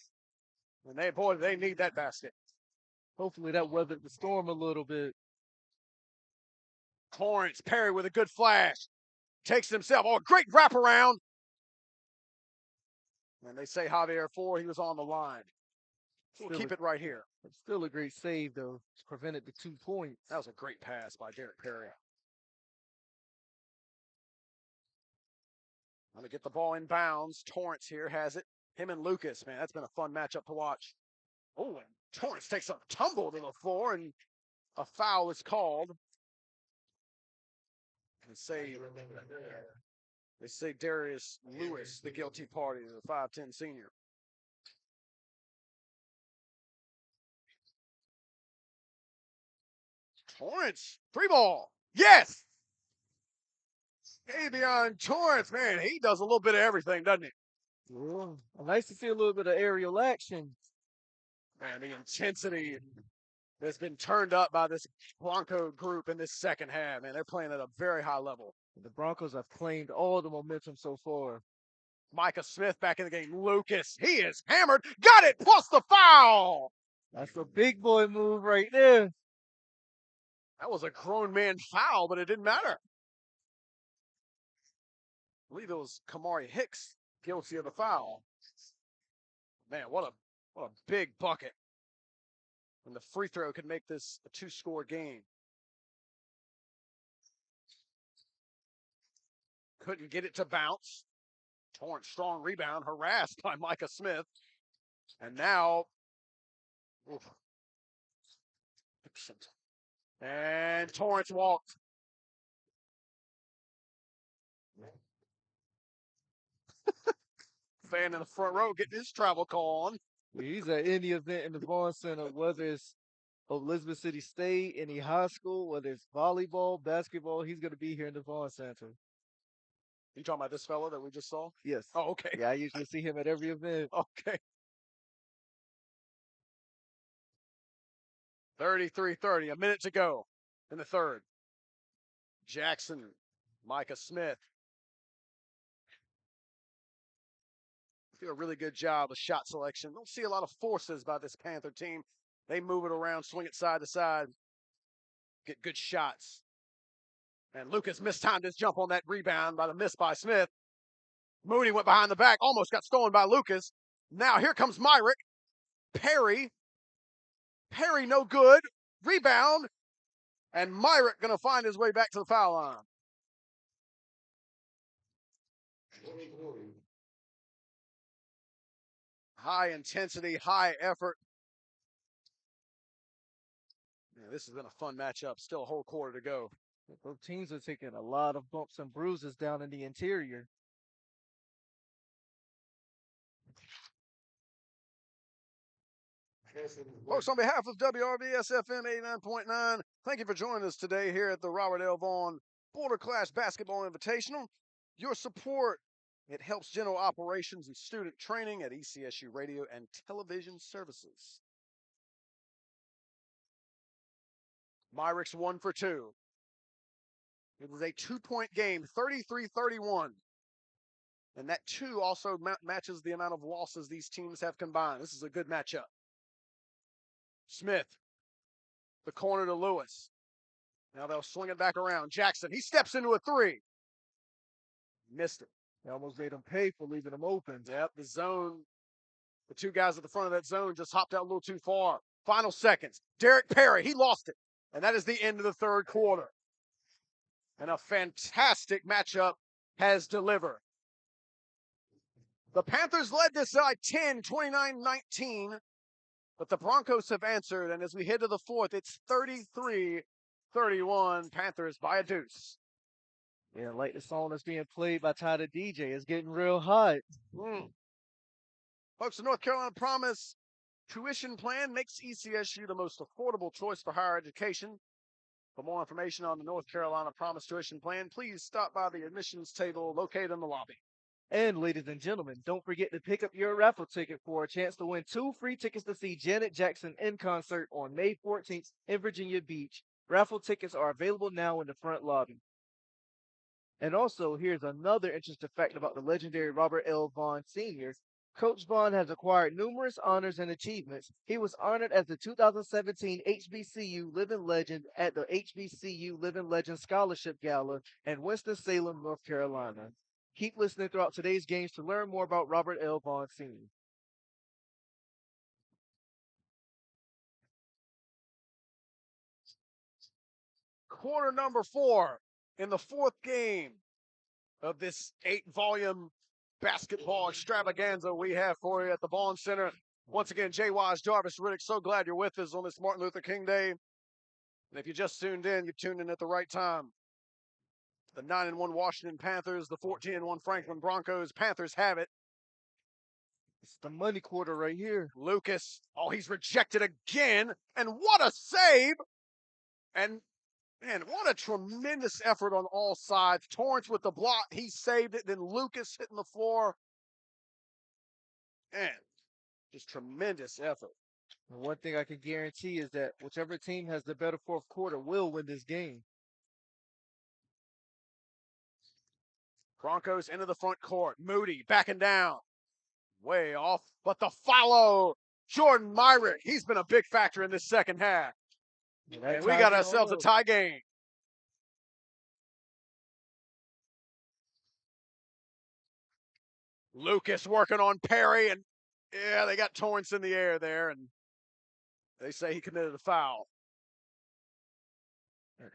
And they need that basket. Hopefully that weathered the storm a little bit. Torrance, Perry with a good flash. Takes it himself. Oh, a great wraparound. And they say Javier Ford, he was on the line. We'll keep it right here. Still a great save, though. It's prevented the 2 points. That was a great pass by Derek Perry. Going to get the ball in bounds. Torrance here has it. Him and Lucas, man, that's been a fun matchup to watch. Oh, and Torrance takes a tumble to the floor, and a foul is called. They say Darius Lewis, the guilty party, the 5'10" senior. Torrance, 3-ball. Yes! Davion Torrance, man, he does a little bit of everything, doesn't he? Yeah. Nice to see a little bit of aerial action. Man, the intensity that's been turned up by this Bronco group in this second half, man. They're playing at a very high level. The Broncos have claimed all the momentum so far. Micah Smith back in the game. Lucas, he is hammered. Got it, plus the foul. That's a big boy move right there. That was a grown man foul, but it didn't matter. I believe it was Kamari Hicks guilty of the foul. Man, what a big bucket. And the free throw could make this a 2-score game. Couldn't get it to bounce. Torrance, strong rebound, harassed by Micah Smith. And now, and Torrance walked. Fan in the front row getting his travel call on. He's at any event in the Vaughan Center, whether it's Elizabeth City State, any high school, whether it's volleyball, basketball, he's going to be here in the Vaughan Center. You talking about this fella that we just saw? Yes. Oh, okay. Yeah, I usually see him at every event. Okay. 33-30, a minute to go in the third. Jackson, Micah Smith. Do a really good job of shot selection. Don't see a lot of forces by this Panther team. They move it around, swing it side to side, get good shots. And Lucas mistimed his jump on that rebound by the miss by Smith. Mooney went behind the back, almost got stolen by Lucas. Now here comes Myrick. Perry no good. Rebound. And Myrick going to find his way back to the foul line. High intensity, high effort. Yeah, this has been a fun matchup. Still a whole quarter to go. Both teams are taking a lot of bumps and bruises down in the interior. Folks, on behalf of WRVS-FM 89.9, thank you for joining us today here at the Robert L. Vaughan Border Clash Basketball Invitational. Your support, it helps general operations and student training at ECSU Radio and Television Services. Myrick's 1 for 2. It was a 2-point game, 33-31. And that 2 also matches the amount of losses these teams have combined. This is a good matchup. Smith, the corner to Lewis. Now they'll swing it back around. Jackson, he steps into a 3. Missed it. They almost made him pay for leaving him open. Yep, the zone, the 2 guys at the front of that zone just hopped out a little too far. Final seconds. Derek Perry, he lost it. And that is the end of the third quarter. And a fantastic matchup has delivered. The Panthers led this side 10, 29-19. But the Broncos have answered, and as we head to the fourth, it's 33-31, Panthers by a deuce. Yeah, like the song that's being played by Ty the DJ. It's getting real hot. Folks, the North Carolina Promise tuition plan makes ECSU the most affordable choice for higher education. For more information on the North Carolina Promise tuition plan, please stop by the admissions table located in the lobby. And ladies and gentlemen, don't forget to pick up your raffle ticket for a chance to win 2 free tickets to see Janet Jackson in concert on May 14th in Virginia Beach. Raffle tickets are available now in the front lobby. And also, here's another interesting fact about the legendary Robert L. Vaughan Sr. Coach Vaughan has acquired numerous honors and achievements. He was honored as the 2017 HBCU Living Legend at the HBCU Living Legend Scholarship Gala in Winston-Salem, North Carolina. Keep listening throughout today's games to learn more about Robert L. Vaughan Sr. Quarter number 4 in the fourth game of this 8-volume basketball extravaganza we have for you at the Vaughan Center. Once again, Jay Wise, Jarvis Riddick, so glad you're with us on this Martin Luther King Day. And if you just tuned in, you tuned in at the right time. The 9-1 Washington Panthers, the 14-1 Franklin Broncos. Panthers have it. It's the money quarter right here. Lucas, oh, he's rejected again. And what a save. And, man, what a tremendous effort on all sides. Torrance with the block, he saved it. Then Lucas hitting the floor. Man, just tremendous effort. And one thing I can guarantee is that whichever team has the better fourth quarter will win this game. Broncos into the front court. Moody backing down. Way off, but the follow. Jordan Myrick, he's been a big factor in this second half. And we got ourselves a tie game. Lucas working on Perry, and yeah, they got Torrance in the air there, and they say he committed a foul.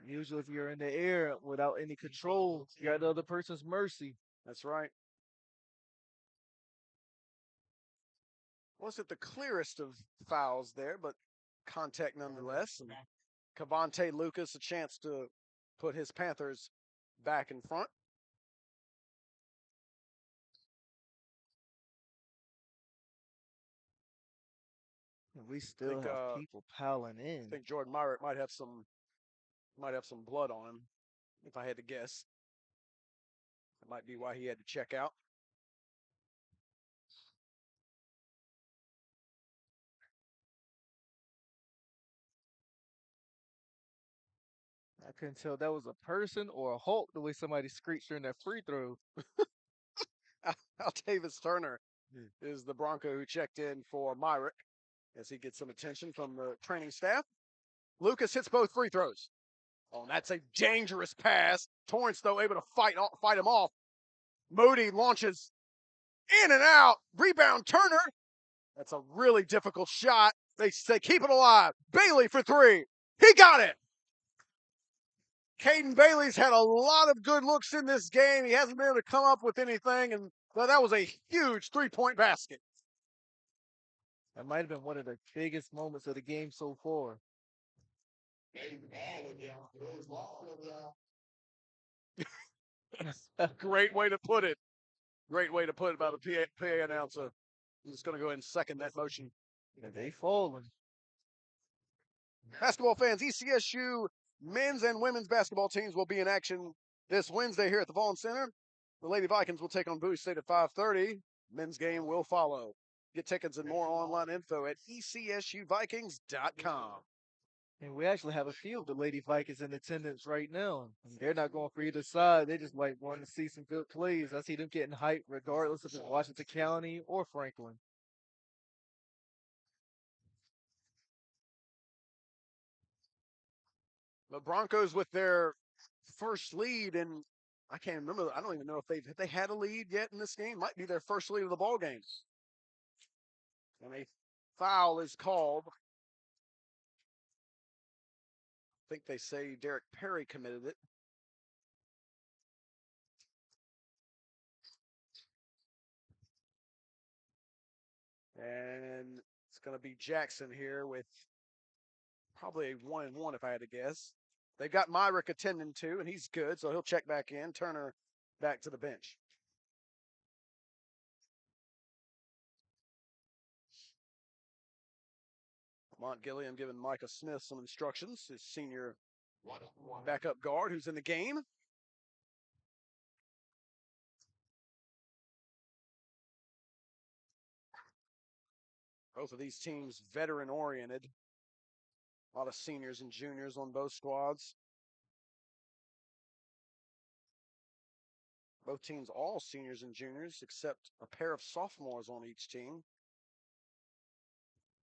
Usually, if you're in the air without any control, you're at the other person's mercy. That's right. Wasn't the clearest of fouls there, but contact nonetheless. And Cavante Lucas a chance to put his Panthers back in front. We still have people piling in. I think Jordan Myrick might have some blood on him, if I had to guess. That might be why he had to check out. I couldn't tell if that was a person or a Hulk the way somebody screeched during that free throw. Altavis Turner is the Bronco who checked in for Myrick as he gets some attention from the training staff. Lucas hits both free throws. Oh, that's a dangerous pass. Torrance, though, able to fight him off. Moody launches in and out. Rebound, Turner. That's a really difficult shot. They keep it alive. Bailey for three. He got it. Caden Bailey's had a lot of good looks in this game. He hasn't been able to come up with anything, and that was a huge three-point basket. That might have been one of the biggest moments of the game so far. Great way to put it. Great way to put it by the PA announcer. I'm just going to go ahead and second that motion. Yeah, they falling. Basketball fans, ECSU men's and women's basketball teams will be in action this Wednesday here at the Vaughan Center. The Lady Vikings will take on Bowie State at 5:30. Men's game will follow. Get tickets and more online info at ECSUVikings.com. And we actually have a few of the Lady Vikings in attendance right now. And they're not going for either side. They just like wanting to see some good plays. I see them getting hyped regardless if it's Washington County or Franklin. The Broncos with their first lead, and I can't remember. I don't even know if they had a lead yet in this game. Might be their first lead of the ball game. And a foul is called. I think they say Derek Perry committed it. And it's going to be Jackson here with probably a 1-and-1 if I had to guess. They've got Myrick attending too, and he's good, so he'll check back in. Turner back to the bench. Mont Gilliam giving Micah Smith some instructions, his senior backup guard who's in the game. Both of these teams veteran-oriented. A lot of seniors and juniors on both squads. Both teams all seniors and juniors, except a pair of sophomores on each team.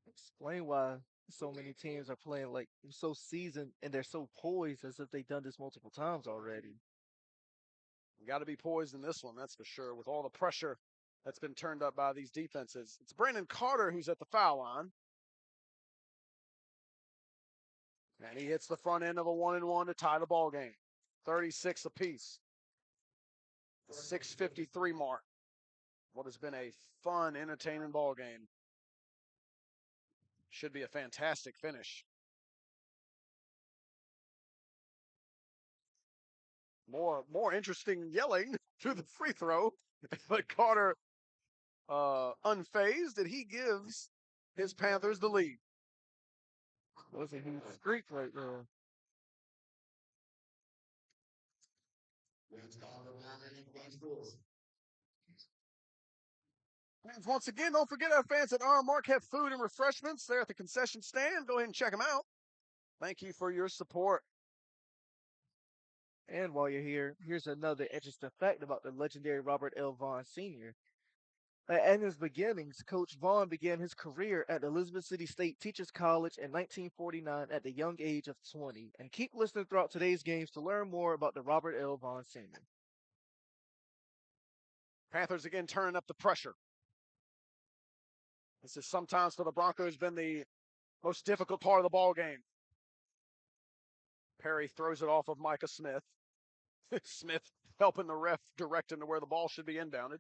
Explain why so many teams are playing like so seasoned and they're so poised as if they've done this multiple times already. You got to be poised in this one, that's for sure, with all the pressure that's been turned up by these defenses. It's Brandon Carter who's at the foul line. And he hits the front end of a 1-and-1 to tie the ball game. 36 apiece. 6:53 mark. What has been a fun, entertaining ball game. Should be a fantastic finish. More interesting yelling through the free throw. But Carter unfazed, and he gives his Panthers the lead. That's a huge streak right there. And once again, don't forget our fans at R Mark have food and refreshments there at the concession stand. Go ahead and check them out. Thank you for your support. And while you're here, here's another interesting fact about the legendary Robert L. Vaughan Sr. At his beginnings, Coach Vaughan began his career at Elizabeth City State Teachers College in 1949 at the young age of 20. And keep listening throughout today's games to learn more about the Robert L. Vaughan Sr. Panthers again turning up the pressure. This is sometimes for the Broncos been the most difficult part of the ball game. Perry throws it off of Micah Smith. Smith helping the ref direct him to where the ball should be inbounded.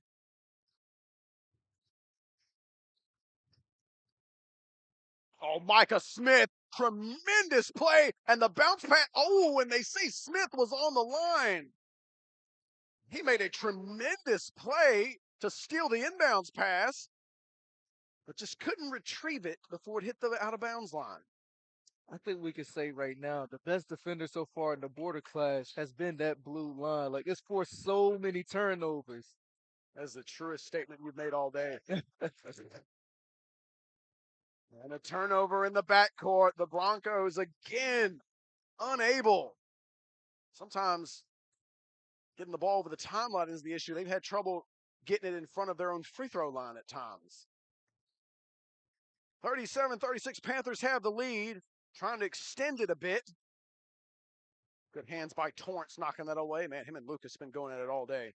Oh, Micah Smith, tremendous play, and the bounce pass. Oh, and they say Smith was on the line. He made a tremendous play to steal the inbounds pass, but just couldn't retrieve it before it hit the out-of-bounds line. I think we can say right now the best defender so far in the border clash has been that blue line. Like, it's forced so many turnovers. That's the truest statement you've made all day. And a turnover in the backcourt. The Broncos again unable. Sometimes getting the ball over the timeline is the issue. They've had trouble getting it in front of their own free throw line at times. 37-36, Panthers have the lead, trying to extend it a bit. Good hands by Torrance knocking that away. Man, him and Lucas have been going at it all day.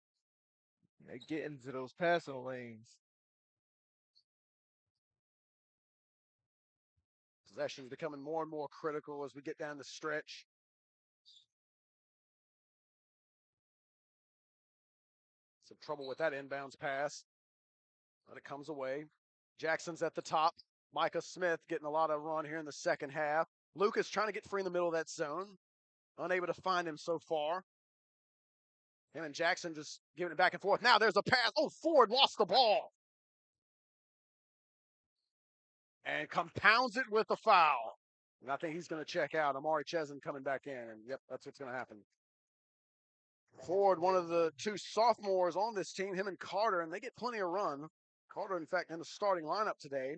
They get into those passing lanes. Possession's becoming more and more critical as we get down the stretch. Some trouble with that inbounds pass. But it comes away. Jackson's at the top. Micah Smith getting a lot of run here in the second half. Lucas trying to get free in the middle of that zone. Unable to find him so far. Him and Jackson just giving it back and forth. Now there's a pass. Oh, Ford lost the ball. And compounds it with a foul. And I think he's going to check out. Amari Chesson coming back in. And yep, that's what's going to happen. Ford, one of the two sophomores on this team, him and Carter, and they get plenty of run. Carter, in fact, in the starting lineup today.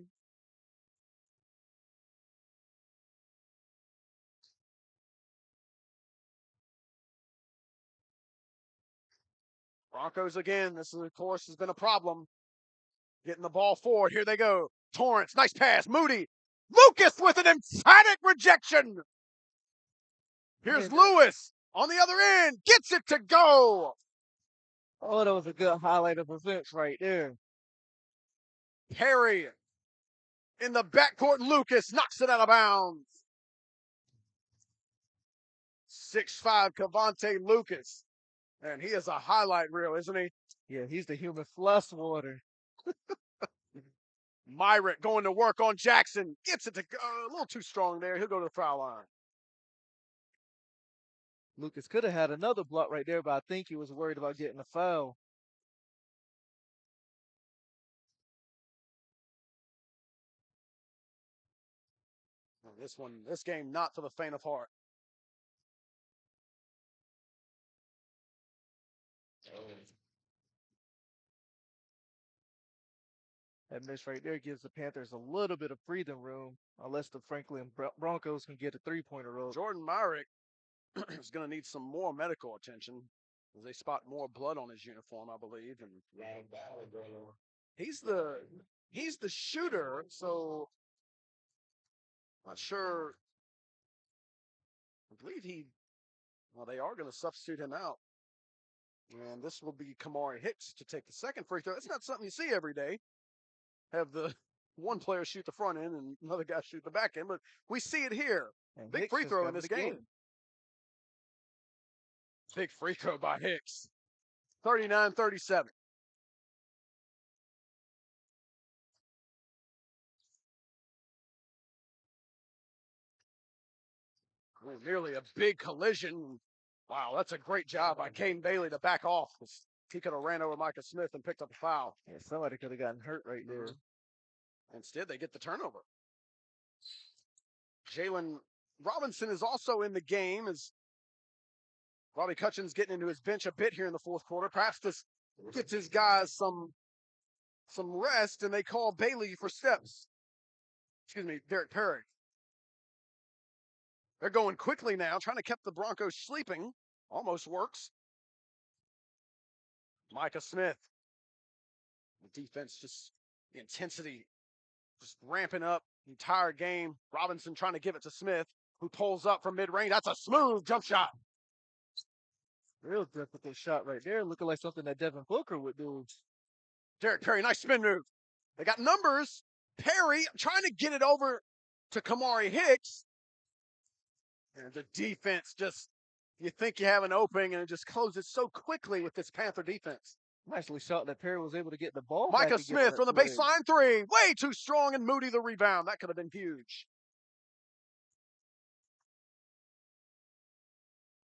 Broncos again. This, of course, has been a problem. Getting the ball forward. Here they go. Torrance, nice pass. Moody. Lucas with an emphatic rejection. Here's Lewis on the other end. Gets it to go. Oh, that was a good highlight of events right there. Perry in the backcourt. Lucas knocks it out of bounds. 6'5" Cavante Lucas. And he is a highlight reel, isn't he? Yeah, he's the human flush water. Myrick going to work on Jackson. Gets it to go. A little too strong there. He'll go to the foul line. Lucas could have had another block right there, but I think he was worried about getting a foul. This game, not for the faint of heart. That miss right there gives the Panthers a little bit of breathing room, unless the Franklin Broncos can get a three-pointer roll. Jordan Myrick is going to need some more medical attention as they spot more blood on his uniform, I believe. And he's the shooter, so not sure. I believe they are going to substitute him out. And this will be Kamari Hicks to take the second free throw. It's not something you see every day. Have the one player shoot the front end and another guy shoot the back end, but we see it here. And Big Hicks free has throw got in this the game. Big free throw by Hicks. 39-37. Nearly a big collision. Wow, that's a great job by Caden Bailey to back off. He could have ran over Micah Smith and picked up a foul. Yeah, somebody could have gotten hurt right there. Instead, they get the turnover. Jalen Robinson is also in the game as Robbie Cutchin's getting into his bench a bit here in the fourth quarter. Perhaps this gets his guys some some rest, and they call Bailey for steps. Excuse me, Derek Perry. They're going quickly now, trying to keep the Broncos sleeping. Almost works. Micah Smith. The defense just, the intensity just ramping up the entire game. Robinson trying to give it to Smith, who pulls up from mid-range. That's a smooth jump shot. Real difficult shot right there, looking like something that Devin Booker would do. Derek Perry, nice spin move. They got numbers. Perry trying to get it over to Kamari Hicks. And the defense just, you think you have an opening, and it just closes so quickly with this Panther defense. Nicely shot that Perry was able to get the ball Micah back Smith from the baseline three. Way too strong, and Moody the rebound. That could have been huge.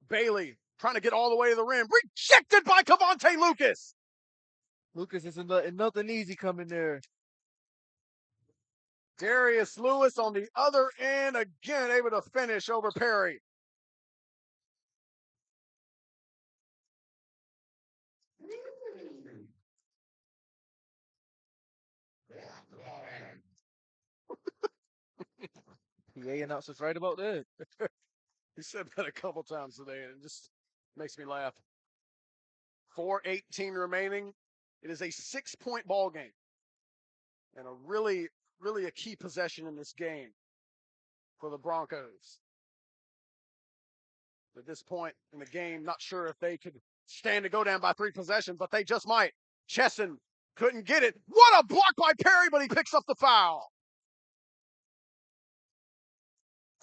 Bailey trying to get all the way to the rim. Rejected by Cavante Lucas. Lucas isn't letting nothing easy coming there. Darius Lewis on the other end, again able to finish over Perry. PA announcer's right about that. He said that a couple times today, and it just makes me laugh. 4:18 remaining. It is a 6-point ball game, and a really a key possession in this game for the Broncos. At this point in the game, not sure if they could stand to go down by 3 possessions, but they just might. Chesson couldn't get it. What a block by Perry, but he picks up the foul.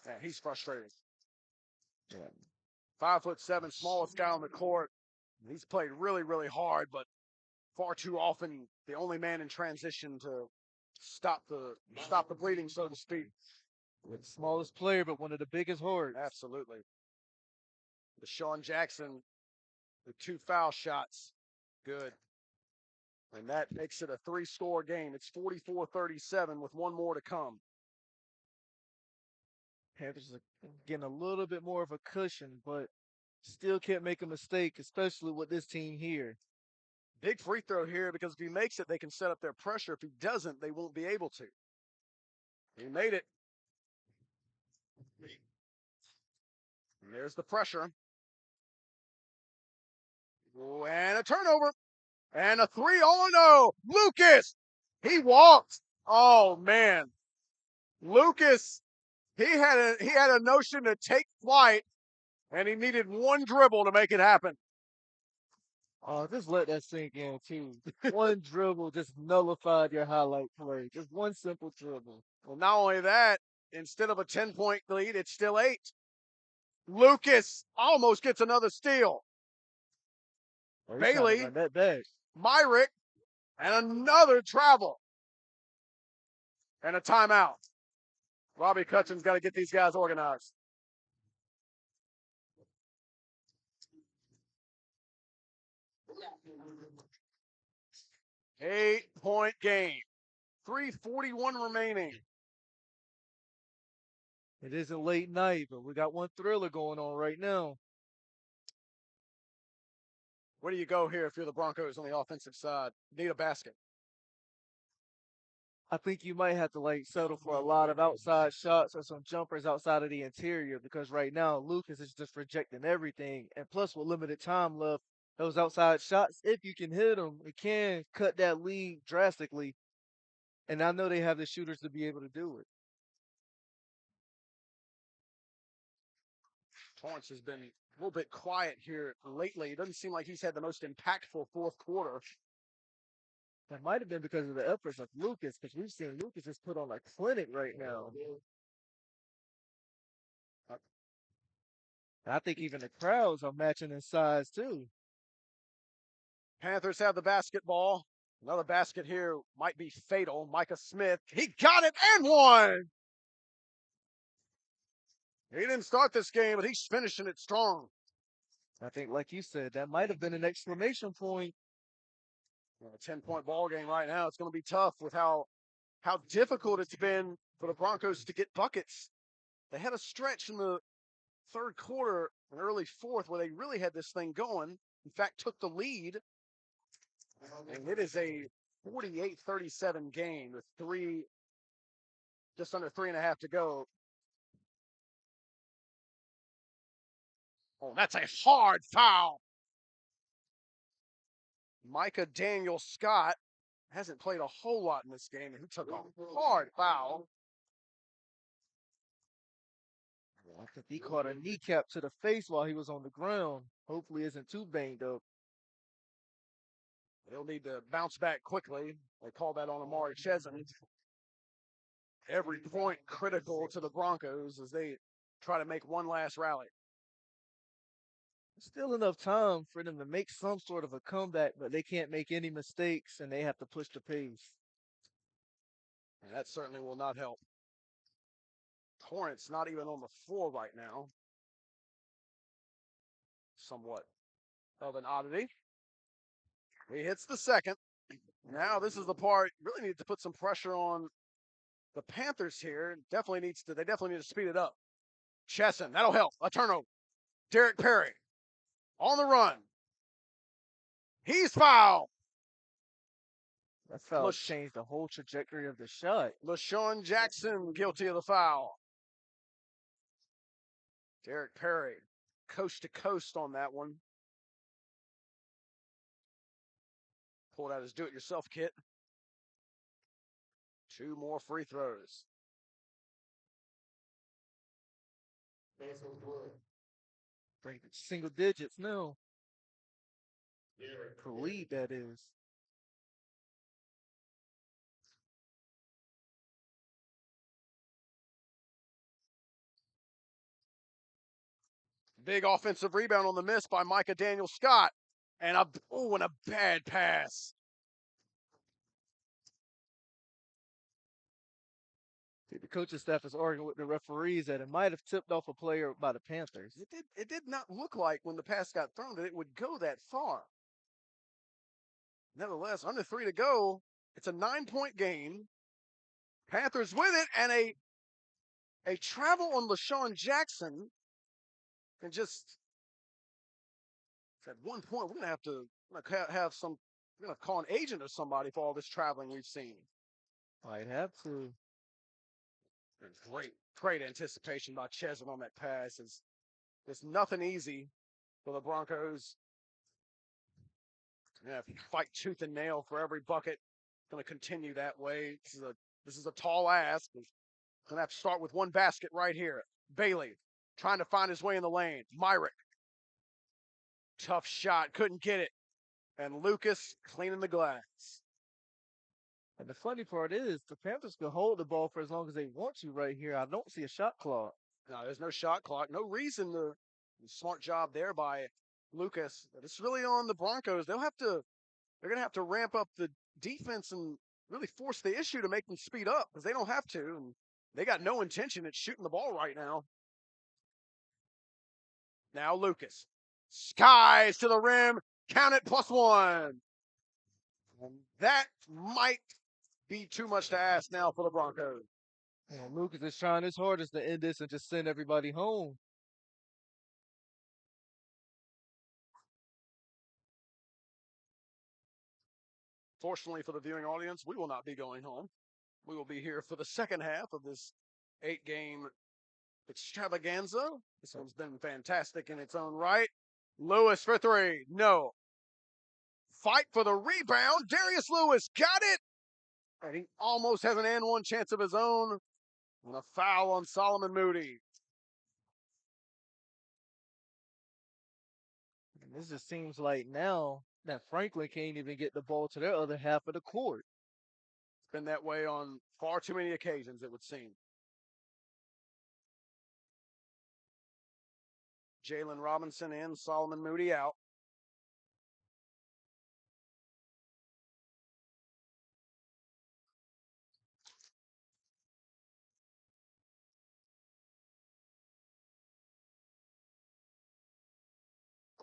Man, he's frustrated. Yeah. 5'7", smallest guy on the court. He's played really hard, but far too often the only man in transition to stop the bleeding, so to speak. The smallest player, but one of the biggest hordes. Absolutely. Deshaun Jackson, the 2 foul shots, good. And that makes it a 3-score game. It's 44-37 with 1 more to come. Panthers are getting a little bit more of a cushion, but still can't make a mistake, especially with this team here. Big free throw here, because if he makes it, they can set up their pressure. If he doesn't, they won't be able to. He made it. And there's the pressure. Oh, and a turnover. And a 3. Oh, no. Lucas. He walked. Oh, man. Lucas, he had a notion to take flight, and he needed 1 dribble to make it happen. Oh, just let that sink in, too. 1 dribble just nullified your highlight play. Just 1 simple dribble. Well, not only that, instead of a 10-point lead, it's still 8. Lucas almost gets another steal. Oh, Bailey, that back. Myrick, and another travel. And a timeout. Robbie Cutchin's got to get these guys organized. Eight-point game. 3:41 remaining. It isn't late night, but we got one thriller going on right now. Where do you go here if you're the Broncos on the offensive side? Need a basket. I think you might have to settle for a lot of outside shots or some jumpers outside of the interior, because right now Lucas is just rejecting everything. And plus, with limited time left, those outside shots, if you can hit them, it can cut that lead drastically. And I know they have the shooters to be able to do it. Torrance has been a little bit quiet here lately. It doesn't seem like he's had the most impactful 4th quarter. That might have been because of the efforts of Lucas, because we've seen Lucas just put on a clinic right now. I think even the crowds are matching in size, too. Panthers have the basketball. Another basket here might be fatal. Micah Smith, he got it and won. He didn't start this game, but he's finishing it strong. I think, like you said, that might have been an exclamation point. A 10-point ball game right now. It's going to be tough with how difficult it's been for the Broncos to get buckets. They had a stretch in the 3rd quarter and early 4th where they really had this thing going. In fact, took the lead. And it is a 48-37 game with just under 3.5 to go. Oh, that's a hard foul. Micah Daniel Scott hasn't played a whole lot in this game, and he took a hard foul. I think he caught a kneecap to the face while he was on the ground. Hopefully isn't too banged up. They'll need to bounce back quickly. They call that on Amari Chesson. Every point critical to the Broncos as they try to make one last rally. Still enough time for them to make some sort of a comeback, but they can't make any mistakes, and they have to push the pace. And that certainly will not help. Torrance not even on the floor right now. Somewhat of an oddity. He hits the second. Now this is the part, really need to put some pressure on the Panthers here. They definitely need to speed it up. Chesson, that'll help. A turnover. Derek Perry on the run. He's fouled. That foul changed the whole trajectory of the shot. LaShawn Jackson guilty of the foul. Derek Perry, coast to coast on that one. Pulled out his do-it-yourself kit. 2 more free throws. Breaking single digits now. For lead, that is. Big offensive rebound on the miss by Micah Daniel Scott. And a bad pass. The coaching staff is arguing with the referees that it might have tipped off a player by the Panthers. It did not look like when the pass got thrown that it would go that far. Nevertheless, under 3 to go. It's a 9-point game. Panthers with it, and a travel on LaShawn Jackson. And just at one point, we're gonna have to call an agent or somebody for all this traveling we've seen. Might have to. Great anticipation by Chesson on that pass. It's nothing easy for the Broncos. Yeah, if you fight tooth and nail for every bucket, going to continue that way. This is a tall ask. Going to have to start with one basket right here. Bailey trying to find his way in the lane. Myrick, tough shot, couldn't get it. And Lucas cleaning the glass. And the funny part is, the Panthers can hold the ball for as long as they want to right here. I don't see a shot clock. No, there's no shot clock. No reason to. Smart job there by Lucas. It's really on the Broncos. They're going to have to ramp up the defense and really force the issue to make them speed up because they don't have to. And they got no intention at shooting the ball right now. Now Lucas. Skies to the rim. Count it, +1. And that might be too much to ask now for the Broncos. And Lucas is trying his hardest to end this and just send everybody home. Fortunately for the viewing audience, we will not be going home. We will be here for the second half of this 8-game extravaganza. This one's been fantastic in its own right. Lewis for 3. No. Fight for the rebound. Darius Lewis got it. And he almost has an and one chance of his own. And a foul on Solomon Moody. And this just seems like now that Franklin can't even get the ball to their other half of the court. It's been that way on far too many occasions, it would seem. Jalen Robinson in, Solomon Moody out.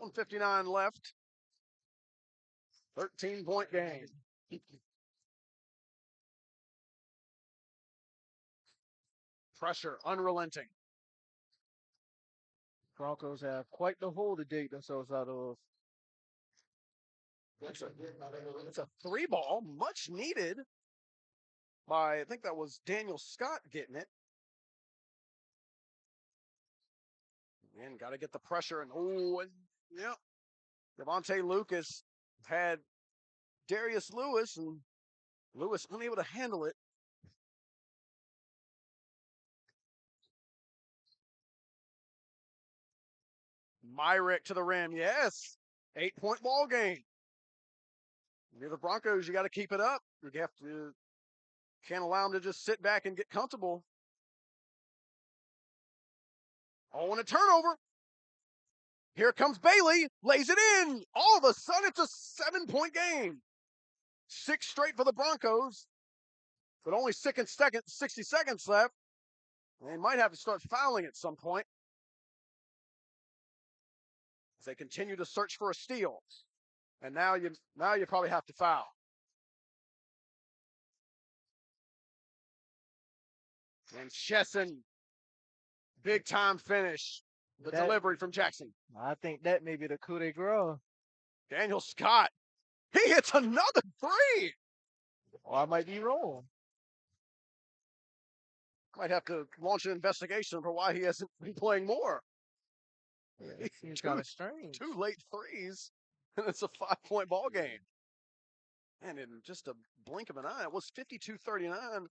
On 59 left. 13-point game. Pressure unrelenting. Broncos have quite the hole to dig themselves out of. It's a 3-ball, much needed by, I think that was Daniel Scott getting it. And got to get the pressure. And, yeah. Devontae Lucas had Darius Lewis, and Lewis unable to handle it. Myrick to the rim. Yes. 8-point ball game. You're the Broncos. You got to keep it up. Can't allow them to just sit back and get comfortable. Oh, and a turnover. Here comes Bailey. Lays it in. All of a sudden, it's a 7-point game. 6 straight for the Broncos. But only 60 seconds left. They might have to start fouling at some point as they continue to search for a steal. And now you probably have to foul. And Chesson, big time finish. The delivery from Jackson. I think that may be the coup de grace. Daniel Scott, he hits another 3. Or I might be wrong. Might have to launch an investigation for why he hasn't been playing more. Yeah, it seems kind of strange. 2 late threes, and it's a 5-point ball game. And in just a blink of an eye, it was 52-39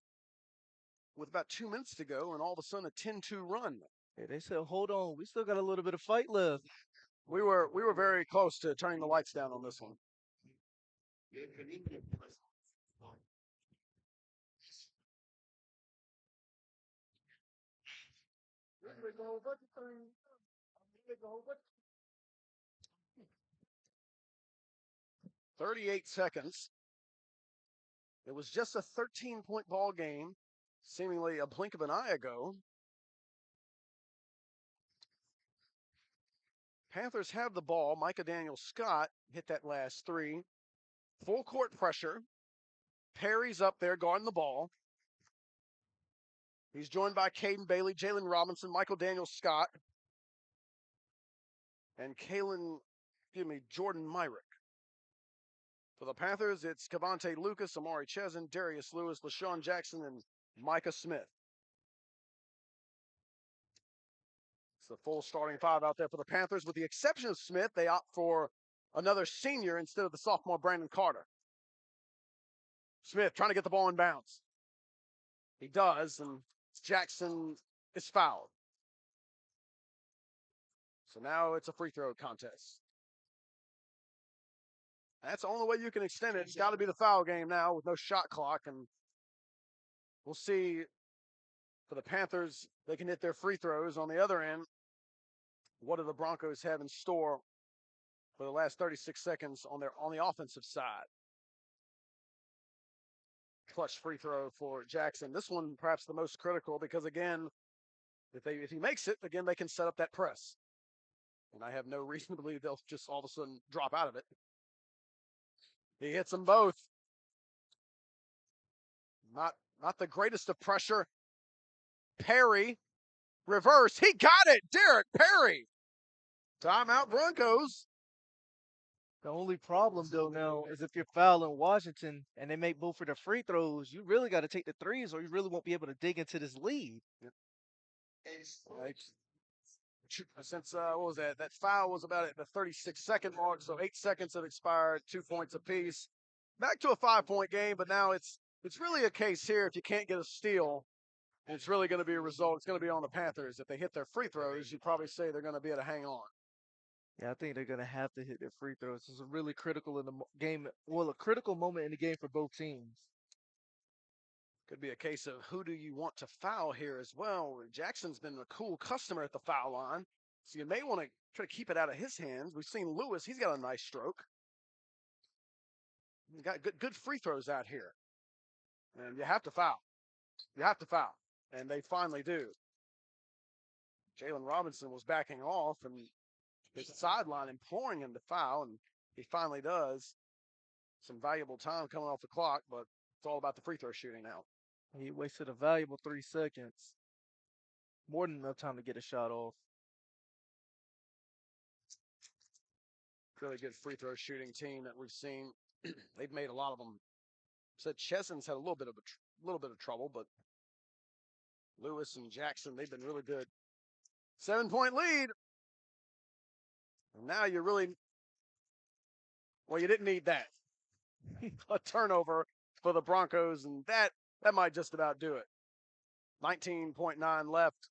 with about 2 minutes to go, and all of a sudden a 10-2 run. Hey, they said, hold on, we still got a little bit of fight left. We were very close to turning the lights down on this one. "38 seconds. It was just a 13-point ball game, seemingly a blink of an eye ago. Panthers have the ball. Micah Daniel Scott hit that last 3. Full court pressure. Perry's up there guarding the ball. He's joined by Caden Bailey, Jalen Robinson, Michael Daniel Scott, and Jordan Myrick. For the Panthers, it's Cavante Lucas, Amari Chesson, Darius Lewis, LaShawn Jackson, and Micah Smith. It's the full starting 5 out there for the Panthers. With the exception of Smith, they opt for another senior instead of the sophomore Brandon Carter. Smith trying to get the ball in bounds. He does, and Jackson is fouled. So now it's a free throw contest. That's the only way you can extend it. It's got to be the foul game now with no shot clock. And we'll see for the Panthers, they can hit their free throws. On the other end, what do the Broncos have in store for the last 36 seconds on the offensive side? Clutch free throw for Jackson. This one perhaps the most critical because, again, if he makes it, again, they can set up that press. And I have no reason to believe they'll just all of a sudden drop out of it. He hits them both. Not the greatest of pressure. Perry, reverse. He got it. Derek Perry. Timeout Broncos. The only problem, though, now is if you're fouling Washington and they make both of their free throws, you really got to take the threes or you really won't be able to dig into this lead. Yep. Since, what was that? That foul was about at the 36-second mark, so 8 seconds have expired, 2 points apiece. Back to a 5-point game, but now it's really a case here if you can't get a steal, and it's really going to be a result. It's going to be on the Panthers. If they hit their free throws, you'd probably say they're going to be able to hang on. Yeah, I think they're going to have to hit their free throws. This is really critical in the game. Well, a critical moment in the game for both teams. Could be a case of who do you want to foul here as well. Jackson's been a cool customer at the foul line, so you may want to try to keep it out of his hands. We've seen Lewis. He's got a nice stroke. He's got good free throws out here. And you have to foul. You have to foul. And they finally do. Jalen Robinson was backing off, and his sideline imploring him to foul, and he finally does. Some valuable time coming off the clock, but it's all about the free throw shooting now. He wasted a valuable 3 seconds. More than enough time to get a shot off. really good free throw shooting team that we've seen. They've made a lot of them. Said Cheson's had a little bit of trouble, but Lewis and Jackson, they've been really good. 7-point lead. And now you didn't need that. A turnover for the Broncos, and that might just about do it. 19.9 left.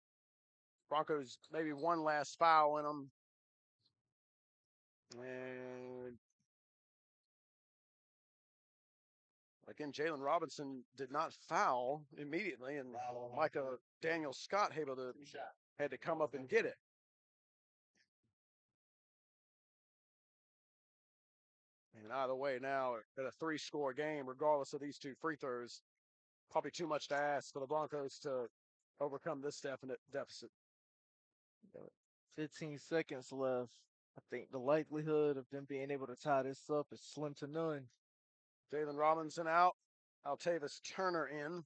Broncos maybe one last foul in them. And again, Jalen Robinson did not foul immediately, and Micah Daniel Scott had to come up and get it. And either way now, at a 3-score game, regardless of these two free throws, probably too much to ask for the Broncos to overcome this definite deficit. 15 seconds left. I think the likelihood of them being able to tie this up is slim to none. Jalen Robinson out. Altavis Turner in.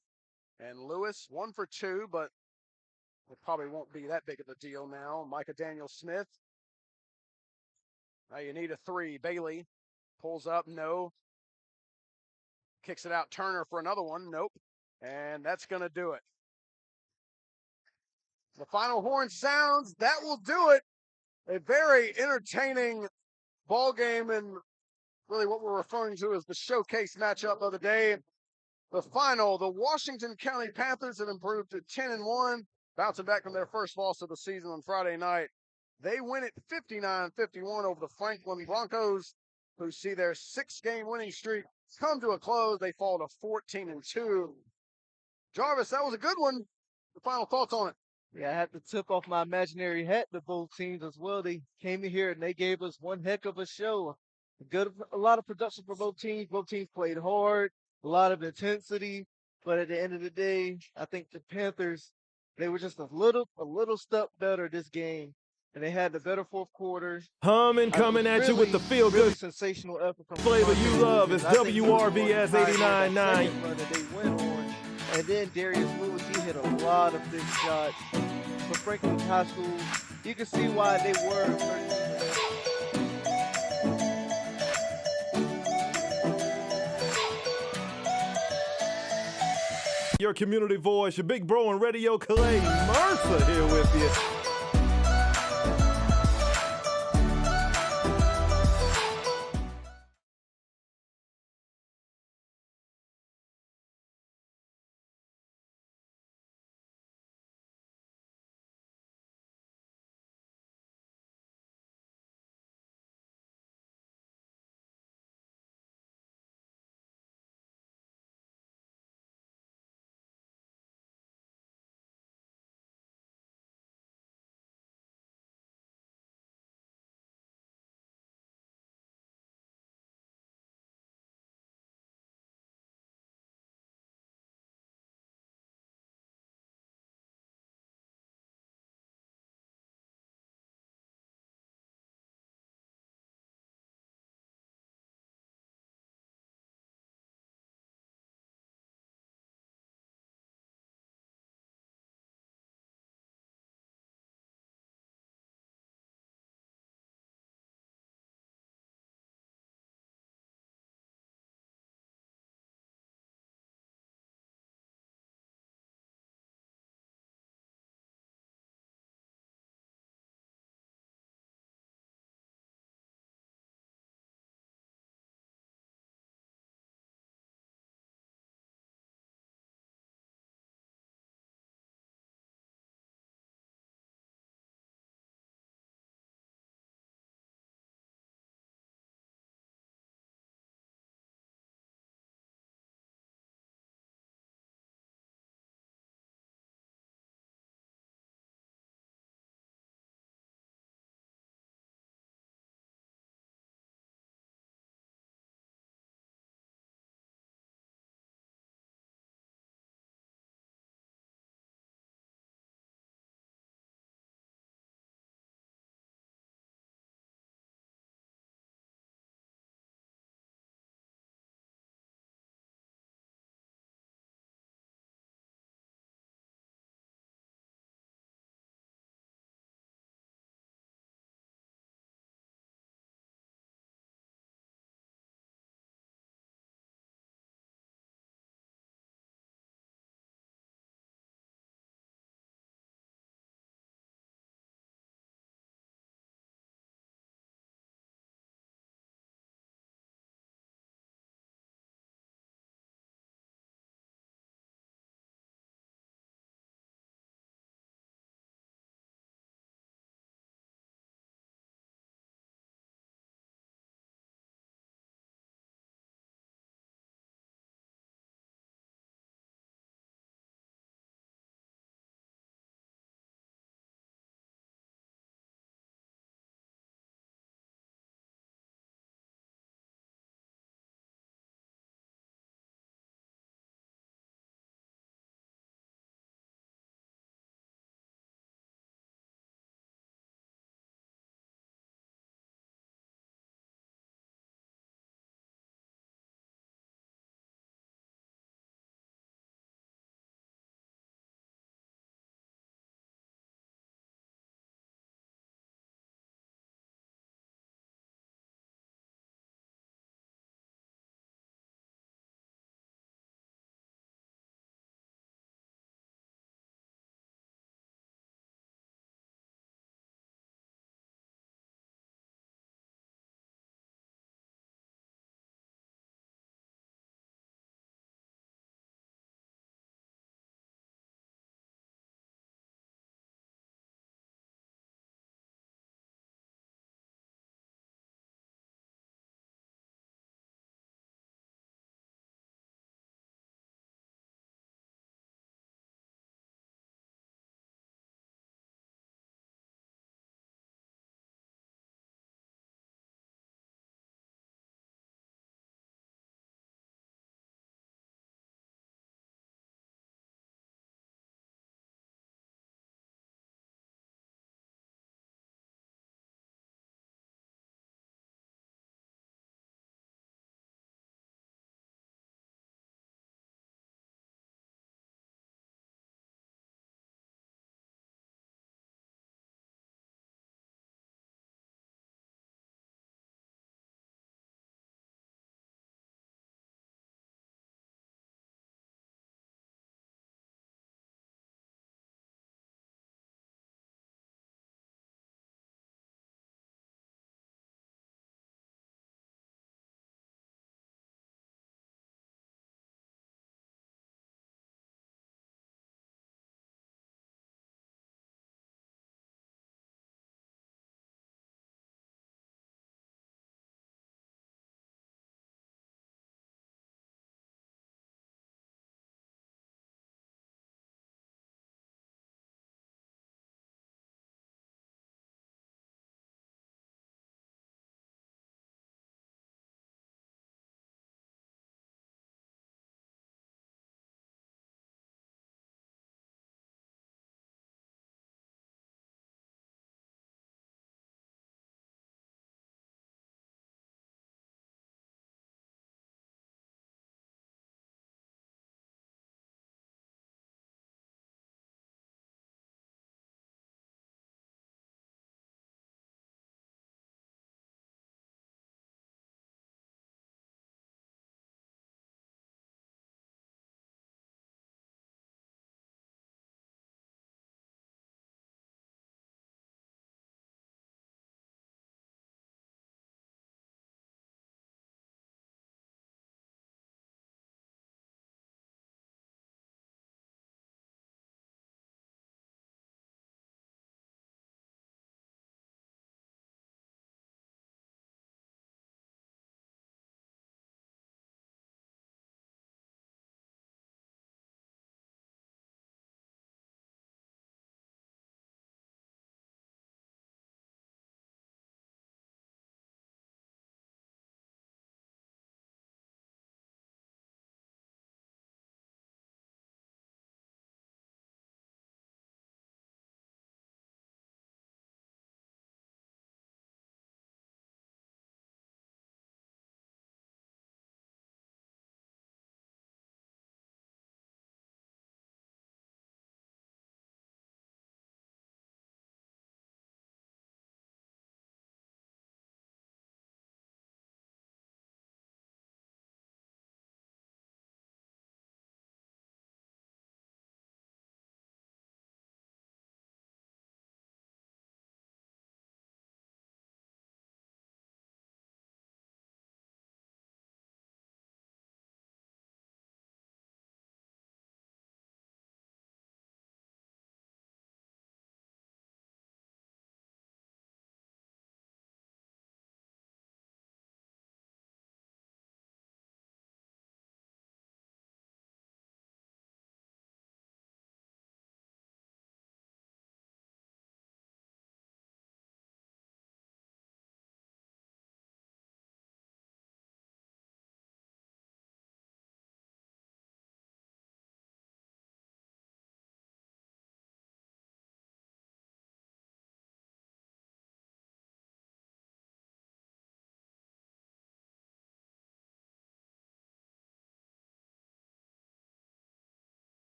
And Lewis, 1 for 2, but it probably won't be that big of a deal now. Micah Daniel Smith. Now you need a 3. Bailey pulls up. No. Kicks it out. Turner for another one. Nope. And that's going to do it. The final horn sounds. That will do it. A very entertaining ball game, and really what we're referring to as the showcase matchup of the day. The final, the Washington County Panthers have improved to 10-1, bouncing back from their first loss of the season on Friday night. They win it 59-51 over the Franklin Broncos, who see their 6-game winning streak come to a close. They fall to 14-2. Jarvis, that was a good one. The final thoughts on it? Yeah, I have to tip off my imaginary hat to both teams as well. They came in here and they gave us one heck of a show. A lot of production for both teams. Both teams played hard, a lot of intensity. But at the end of the day, I think the Panthers, they were just a little step better this game. And they had the better fourth quarter. Coming at you with the feel-good sensational effort from flavor you love. It's WRVS 89.9. They went on. And then Darius Lewis, he hit a lot of big shots. For Franklin High School, you can see why they were. Your community voice, your big bro and radio, Clay Mercer here with you.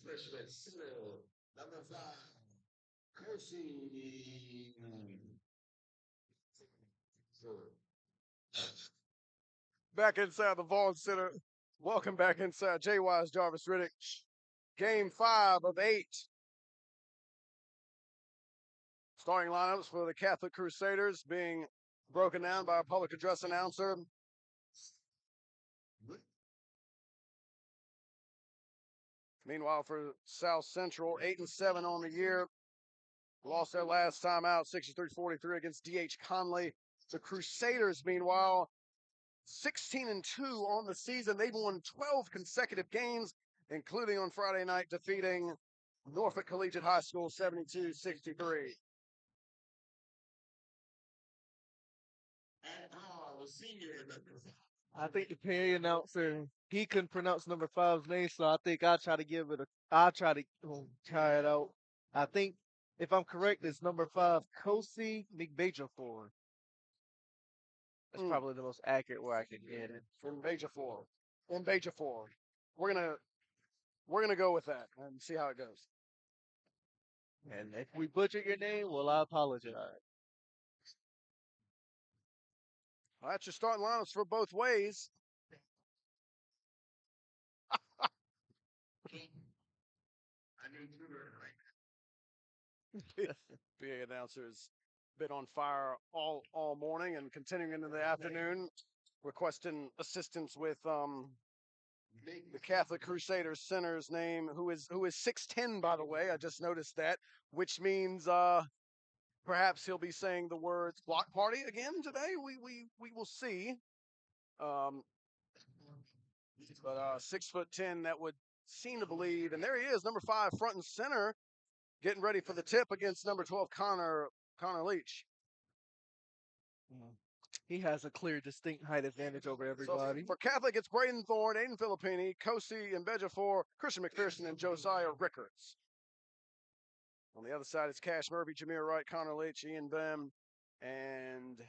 freshman center, number 5, Kosi. Back inside the Vaughan Center. Welcome back inside. Jay Wise, Jarvis Riddick. Game 5 of 8. Starting lineups for the Catholic Crusaders being broken down by our public address announcer. Meanwhile, for South Central, 8-7 on the year. Lost their last time out, 63-43 against D.H. Conley. The Crusaders, meanwhile, 16-2 on the season. They've won 12 consecutive games, including on Friday night defeating Norfolk Collegiate High School 72-63. I think the PA announcer, he couldn't pronounce number 5's name, so I think I'll try to try it out. I think, if I'm correct, it's number 5, Kosi McBajafor. That's probably the most accurate way I can get it. Mbajafor. We're gonna go with that and see how it goes. And if we butcher your name, well, I apologize. Well, that's your starting lineups for both ways. PA announcer's been on fire all morning and continuing into the afternoon, requesting assistance with the Catholic Crusaders center's name, who is 6'10", by the way. I just noticed that, which means perhaps he'll be saying the words "block party" again today. We will see. But 6'10", that would seem to believe, and there he is, number 5, front and center, getting ready for the tip against number 12, Connor Leach. He has a clear, distinct height advantage over everybody. So for Catholic, it's Braden Thorne, Aiden Filippini, Kosi Mbejafor, Christian McPherson, and Josiah Rickards. On the other side, it's Cash Murphy, Jameer Wright, Connor Leach, Ian Bem, and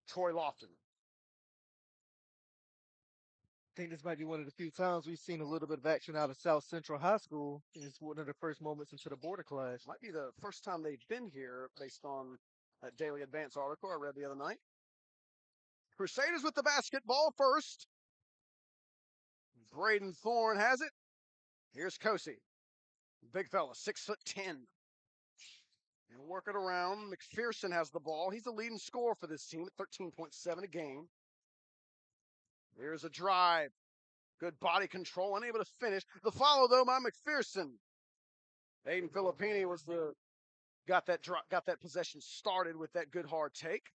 Troy Lofton. I think this might be one of the few times we've seen a little bit of action out of South Central High School. It's one of the first moments into the border clash. Might be the first time they've been here based on that Daily Advance article I read the other night. Crusaders with the basketball first. Braden Thorne has it. Here's Kosi. Big fella, 6'10". And work it around. McPherson has the ball. He's the leading scorer for this team at 13.7 a game. Here's a drive. Good body control, unable to finish. The follow, though, by McPherson. Aiden Filippini got that possession started with that good hard take.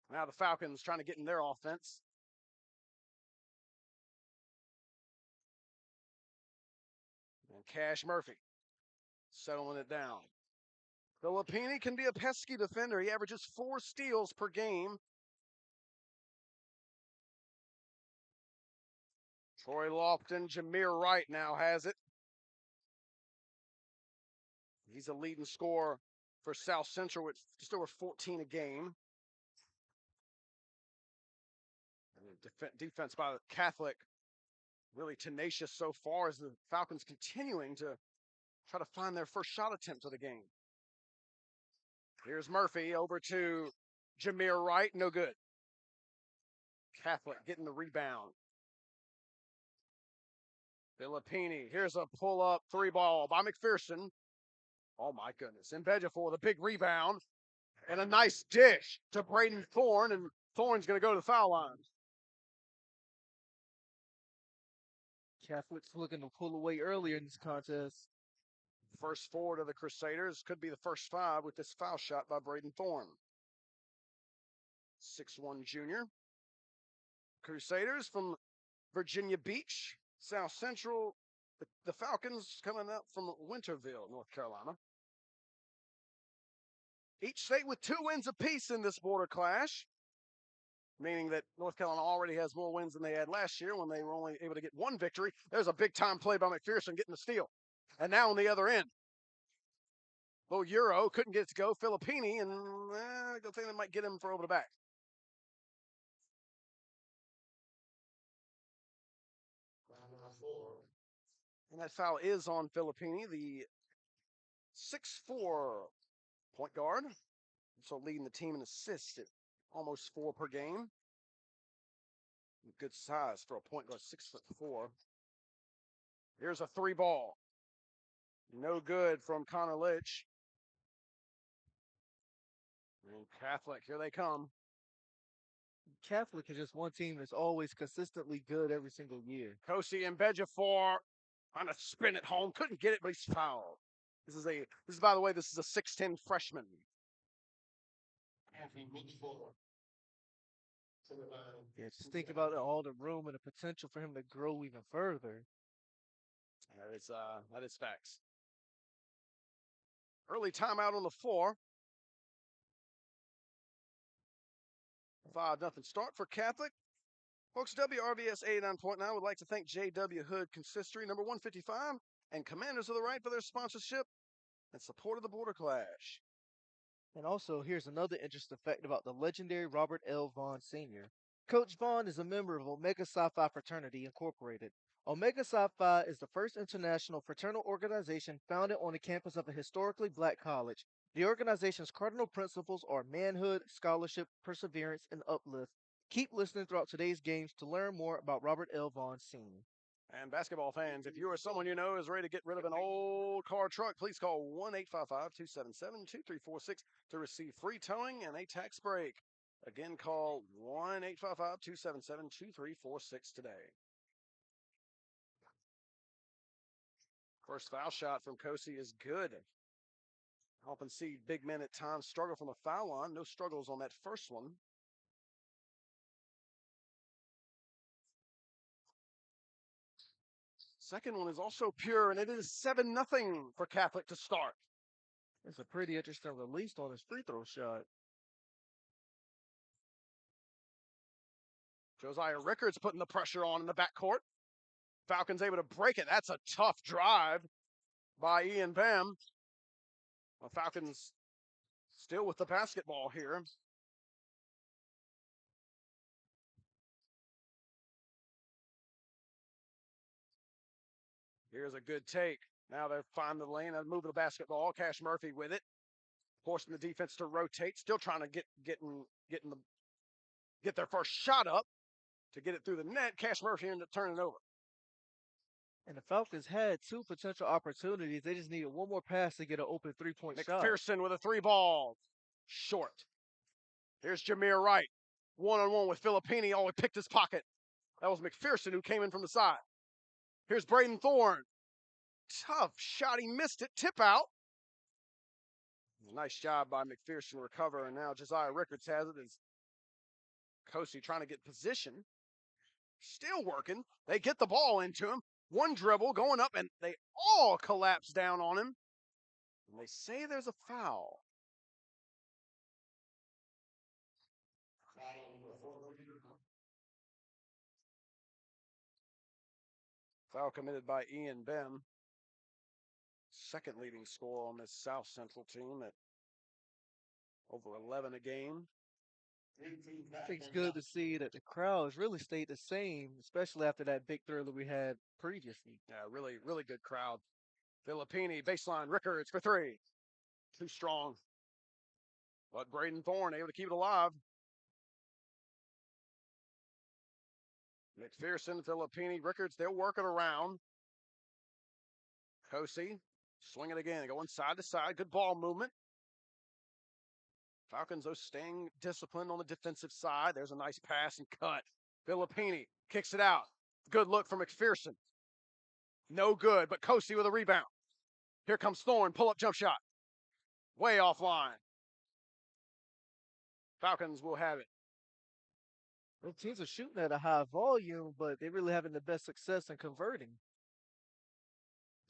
Now the Falcons trying to get in their offense. And Cash Murphy settling it down. Filippini can be a pesky defender. He averages 4 steals per game. Troy Lofton, Jameer Wright now has it. He's a leading scorer for South Central with just over 14 a game. Defense by the Catholic, really tenacious so far as the Falcons continuing to try to find their first shot attempt of the game. Here's Murphy over to Jameer Wright, no good. Catholic getting the rebound. Filippini, here's a pull-up 3-ball by McPherson. Oh, my goodness. Mbejafor, the big rebound. And a nice dish to Braden Thorne, and Thorne's going to go to the foul line. Catholic's looking to pull away earlier in this contest. First forward of the Crusaders could be the first 5 with this foul shot by Braden Thorne. 6'1" junior. Crusaders from Virginia Beach, South Central. The Falcons coming up from Winterville, North Carolina. Each state with 2 wins apiece in this border clash, meaning that North Carolina already has more wins than they had last year when they were only able to get 1 victory. There's a big-time play by McPherson getting the steal. And now on the other end, little Euro couldn't get it to go. Filippini, and I think they might get him for over the back. And that foul is on Filippini, the 6'4" point guard. So leading the team in assists at almost 4 per game. Good size for a point guard, 6'4". Here's a 3 ball. No good from Connor Litch. And Catholic, here they come. Catholic is just one team that's always consistently good every single year. Kosi and Bejafor on a spin at home. Couldn't get it, but he's fouled. This is by the way, this is a 6'10" freshman. Yeah, just think about all the room and the potential for him to grow even further. That is facts. Early timeout on the floor. 5-0 start for Catholic. Folks, WRVS 89.9 would like to thank J.W. Hood Consistory, number 155, and Commanders of the Right for their sponsorship and support of the Border Clash. And also, here's another interesting fact about the legendary Robert L. Vaughan Sr. Coach Vaughan is a member of Omega Psi Phi Fraternity Incorporated. Omega Psi Phi is the first international fraternal organization founded on the campus of a historically black college. The organization's cardinal principles are manhood, scholarship, perseverance, and uplift. Keep listening throughout today's games to learn more about Robert L. Vaughan Sr. And basketball fans, if you or someone you know is ready to get rid of an old car truck, please call 1-855-277-2346 to receive free towing and a tax break. Again, call 1-855-277-2346 today. First foul shot from Kosi is good. Often see big men at times struggle from the foul line. No struggles on that first one. Second one is also pure, and it is 7-0 for Catholic to start. It's a pretty interesting release on his free throw shot. Josiah Rickards putting the pressure on in the backcourt. Falcons able to break it. That's a tough drive by Ian Bam. The Falcons still with the basketball here. Here's a good take. Now they're finding the lane and moving the basketball. Cash Murphy with it, forcing the defense to rotate. Still trying to get their first shot up to get it through the net. Cash Murphy ended up turning it over. And the Falcons had 2 potential opportunities. They just needed one more pass to get an open 3-point shot. McPherson with a 3 ball. Short. Here's Jameer Wright. One-on-one with Filippini. Oh, he picked his pocket. That was McPherson who came in from the side. Here's Braden Thorne. Tough shot. He missed it. Tip out. Nice job by McPherson to recover. And now Josiah Rickards has it as Kosi trying to get position. Still working. They get the ball into him. One dribble going up, and they all collapse down on him. And they say there's a foul. Foul committed by Ian Bem. Second leading scorer on this South Central team at over 11 a game. I think it's good to see that the crowd has really stayed the same, especially after that big thriller we had previously. Yeah, really, really good crowd. Filippini, baseline, Rickards for 3. Too strong. But Braden Thorne able to keep it alive. McPherson, Filippini, Rickards, they'll work it around. Kosi, swing it again, going side to side. Good ball movement. Falcons, though, staying disciplined on the defensive side. There's a nice pass and cut. Filippini kicks it out. Good look for McPherson. No good, but Kosi with a rebound. Here comes Thorne, pull-up jump shot. Way offline. Falcons will have it. Both teams are shooting at a high volume, but they're really having the best success in converting.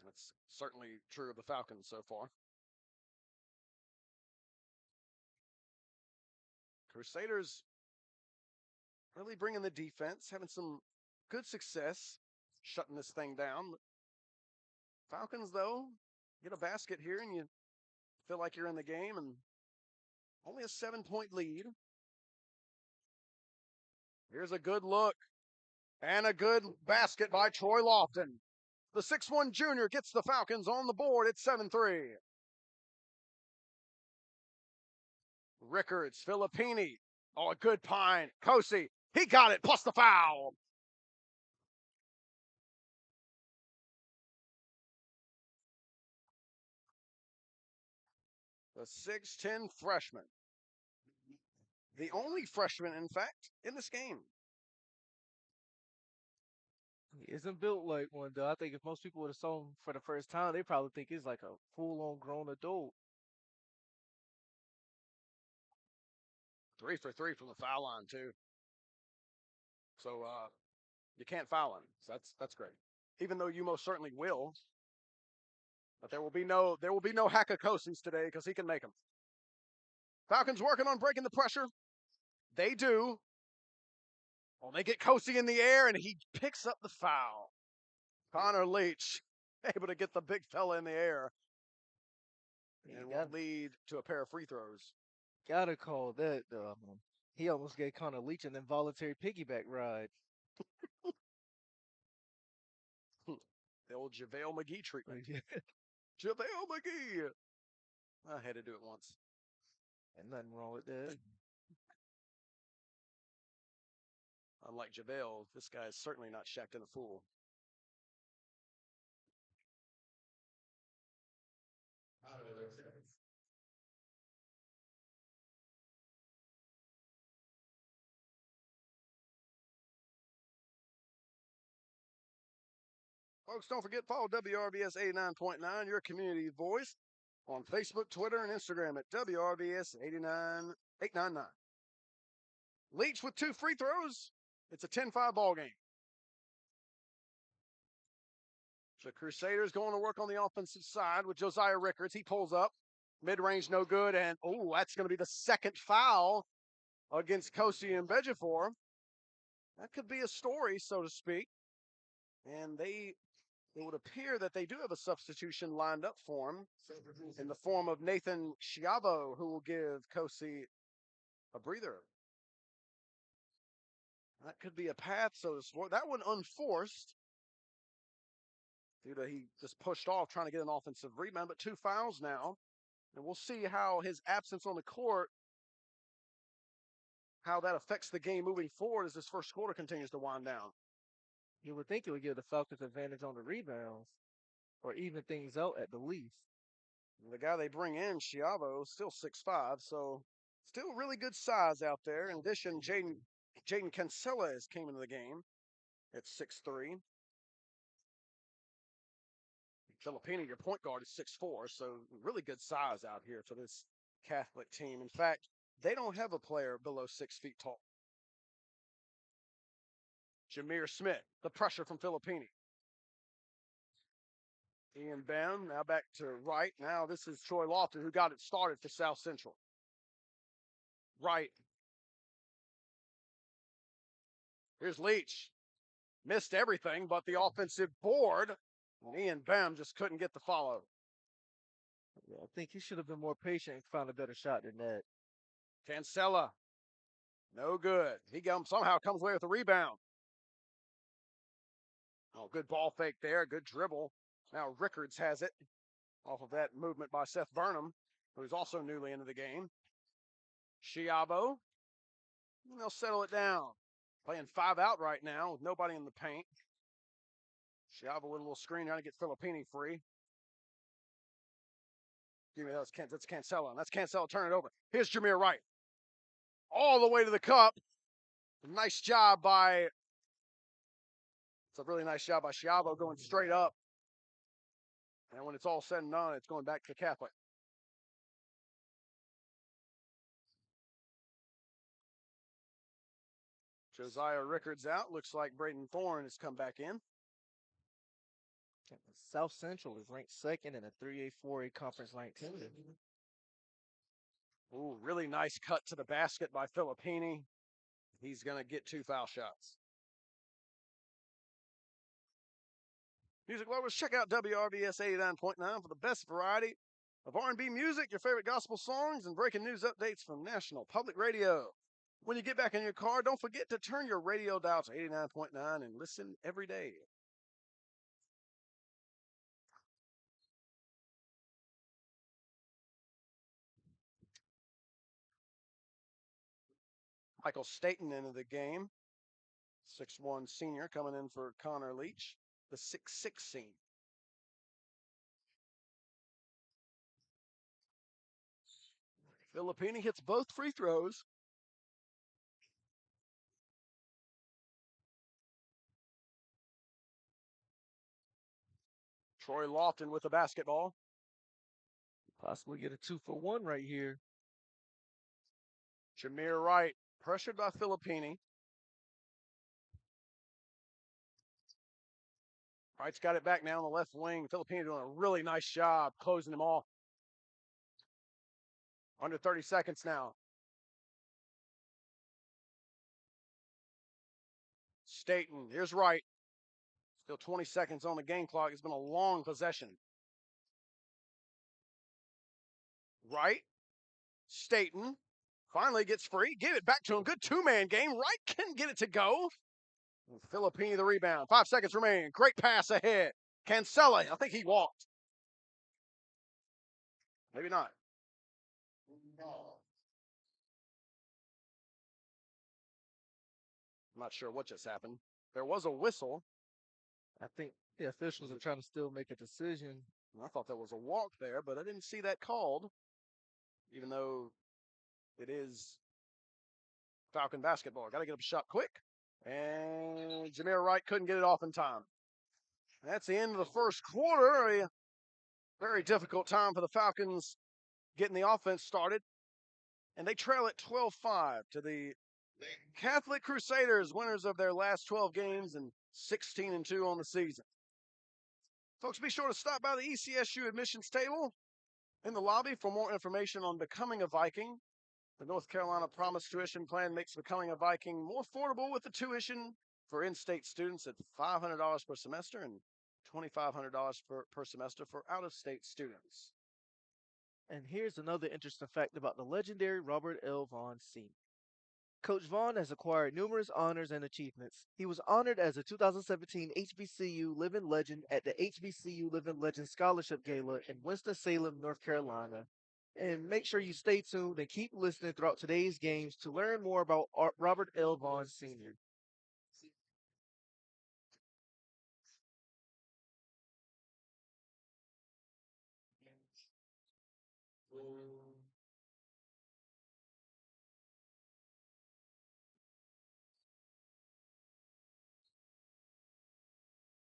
That's certainly true of the Falcons so far. Crusaders really bringing the defense, having some good success shutting this thing down. Falcons, though, get a basket here and you feel like you're in the game, and only a 7-point lead. Here's a good look and a good basket by Troy Lofton. The 6'1 junior gets the Falcons on the board at 7-3. Rickards, Filippini. Oh, a good pine. Kosi, he got it, plus the foul. The 6'10 freshman. The only freshman, in fact, in this game. He isn't built like one, though. I think if most people would have saw him for the first time, they probably think he's like a full-on grown adult. 3 for 3 from the foul line, too. So you can't foul him. So that's great. Even though you most certainly will. But there will be no Hakakoses today because he can make them. Falcons working on breaking the pressure. They do. Well, they get Kosi in the air, and he picks up the foul. Connor Leach able to get the big fella in the air. And will lead to a pair of free throws. Gotta call that. He almost gave Connor Leach an involuntary piggyback ride. The old JaVale McGee treatment. JaVale McGee. I had to do it once. And nothing wrong with that. Unlike JaVale, this guy is certainly not Shaqtin' a Fool. Folks, don't forget, follow WRVS 89.9, your community voice, on Facebook, Twitter, and Instagram at WRVS 899. Leach with 2 free throws. It's a 10-5 ball game. The Crusaders going to work on the offensive side with Josiah Rickards. He pulls up. Mid-range no good. And, that's going to be the second foul against Kosi and Bejifor. That could be a story, so to speak. And it would appear that they do have a substitution lined up for him in the form of Nathan Schiavo, who will give Kosi a breather. That could be a path, so to speak. That one unforced. He just pushed off trying to get an offensive rebound, but 2 fouls now. And we'll see how his absence on the court, how that affects the game moving forward as this first quarter continues to wind down. You would think it would give the Falcons advantage on the rebounds or even things out at the least. And the guy they bring in, Schiavo, still 6'5", so still really good size out there. In addition, Jaden Cancella came into the game at 6'3". Filippini, your point guard, is 6'4", so really good size out here for this Catholic team. In fact, they don't have a player below 6 feet tall. Jameer Smith, the pressure from Filippini. Ian Bam now back to right. Now this is Troy Lofton who got it started for South Central. Right. Here's Leach. Missed everything but the offensive board. And Ian Bam just couldn't get the follow. Yeah, I think he should have been more patient and found a better shot than that. Cancella. No good. He somehow comes away with a rebound. Oh, good ball fake there. Good dribble. Now Rickards has it off of that movement by Seth Burnham, who's also newly into the game. Schiavo. And they'll settle it down. Playing 5 out right now with nobody in the paint. Schiavo with a little screen trying to get Filippini free. Give me that. That's Cancella. That's Cancella. Turn it over. Here's Jameer Wright. All the way to the cup. Nice job by... It's a really nice job by Schiavo going straight up. And when it's all said and done, it's going back to Catholic. Josiah Rickards out. Looks like Braden Thorne has come back in. South Central is ranked second in a 3A, 4A conference 19. Ooh, really nice cut to the basket by Filippini. He's going to get 2 foul shots. Music lovers, check out WRVS 89.9 for the best variety of R&B music, your favorite gospel songs, and breaking news updates from National Public Radio. When you get back in your car, don't forget to turn your radio dial to 89.9 and listen every day. Michael Staten into the game. 6'1" senior coming in for Connor Leach, the 6'6" senior. Filippini hits both free throws. Troy Lofton with the basketball. Possibly get a 2-for-1 right here. Jameer Wright, pressured by Filippini. Wright's got it back now on the left wing. Filippini doing a really nice job closing him off. Under 30 seconds now. Staten, here's Wright. Still 20 seconds on the game clock. It's been a long possession. Wright, Staten, finally gets free. Give it back to him. Good two-man game. Wright can get it to go. And Filippini the rebound. 5 seconds remaining. Great pass ahead. Cancella, I think he walked. Maybe not. I'm not sure what just happened. There was a whistle. I think the officials are trying to still make a decision. I thought there was a walk there, but I didn't see that called, even though it is Falcon basketball. Got to get up a shot quick. And Jameer Wright couldn't get it off in time. That's the end of the first quarter. A very difficult time for the Falcons getting the offense started. And they trail at 12-5 to the Catholic Crusaders, winners of their last 12 games and 16-2 on the season. Folks, be sure to stop by the ECSU admissions table in the lobby for more information on becoming a Viking. The North Carolina Promise Tuition Plan makes becoming a Viking more affordable with the tuition for in-state students at $500 per semester and $2,500 per semester for out-of-state students. And here's another interesting fact about the legendary Robert L. Vaughan Sr. Coach Vaughan has acquired numerous honors and achievements. He was honored as a 2017 HBCU Living Legend at the HBCU Living Legend Scholarship Gala in Winston-Salem, North Carolina. And make sure you stay tuned and keep listening throughout today's games to learn more about Robert L. Vaughan Sr.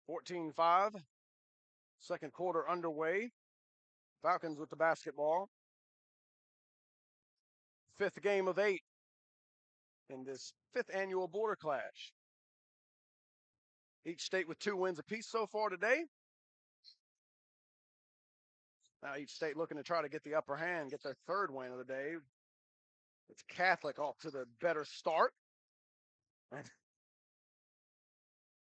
$14-5. Second quarter underway. Falcons with the basketball. Fifth game of 8 in this 5th annual Border Clash. Each state with 2 wins apiece so far today. Now each state looking to try to get the upper hand, get their 3rd win of the day. It's Catholic off to the better start. And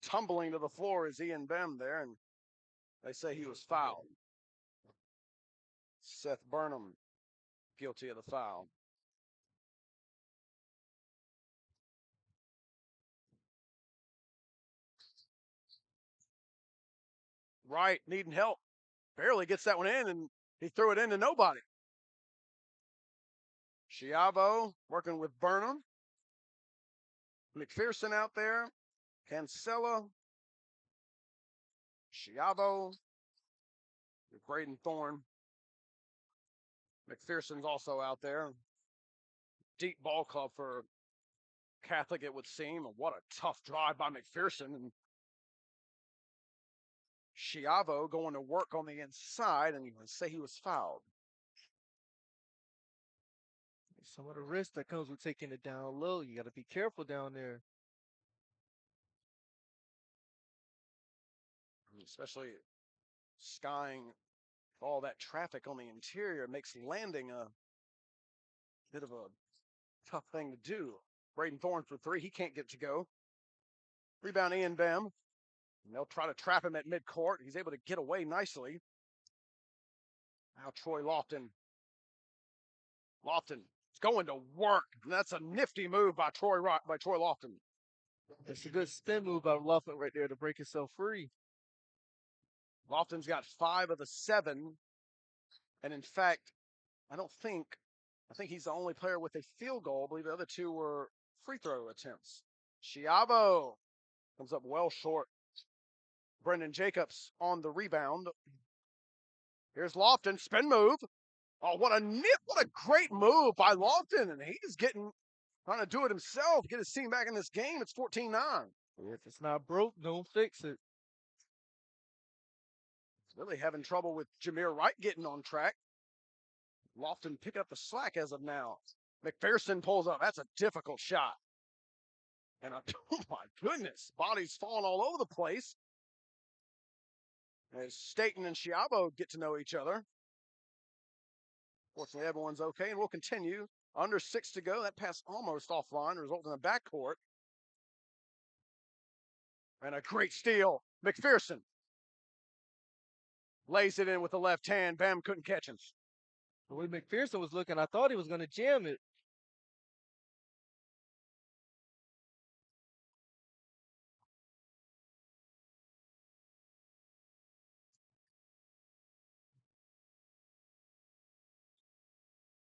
tumbling to the floor is Ian Bem there, and they say he was fouled. Seth Burnham guilty of the foul. Wright needing help. Barely gets that one in, and he threw it into nobody. Schiavo working with Burnham. McPherson out there. Cancella. Schiavo. Braden Thorne. McPherson's also out there. Deep ball club for Catholic, it would seem. What a tough drive by McPherson. And Schiavo going to work on the inside, and you would say he was fouled. Some of the risk that comes with taking it down low. You got to be careful down there. Especially skying all that traffic on the interior makes landing a bit of a tough thing to do. Braden Thorne for 3. He can't get to go. Rebound Ian Bem. And they'll try to trap him at midcourt. He's able to get away nicely. Now Troy Lofton. Lofton is going to work. And that's a nifty move by Troy Lofton. It's a good spin move by Lofton right there to break himself free. Lofton's got 5 of the 7. And in fact, I think he's the only player with a field goal. I believe the other 2 were free throw attempts. Chiavo comes up well short. Brendan Jacobs on the rebound. Here's Lofton, spin move. Oh, what a great move by Lofton, and he's trying to do it himself, get his team back in this game. It's 14-9. If it's not broke, don't fix it. Really having trouble with Jameer Wright getting on track. Lofton picking up the slack as of now. McPherson pulls up. That's a difficult shot. And oh my goodness, bodies falling all over the place. As Staten and Chiavo get to know each other. Fortunately, everyone's okay, and we'll continue. Under 6 to go. That pass almost offline, resulting in a backcourt. And a great steal. McPherson lays it in with the left hand. Bam couldn't catch him. The way McPherson was looking, I thought he was going to jam it.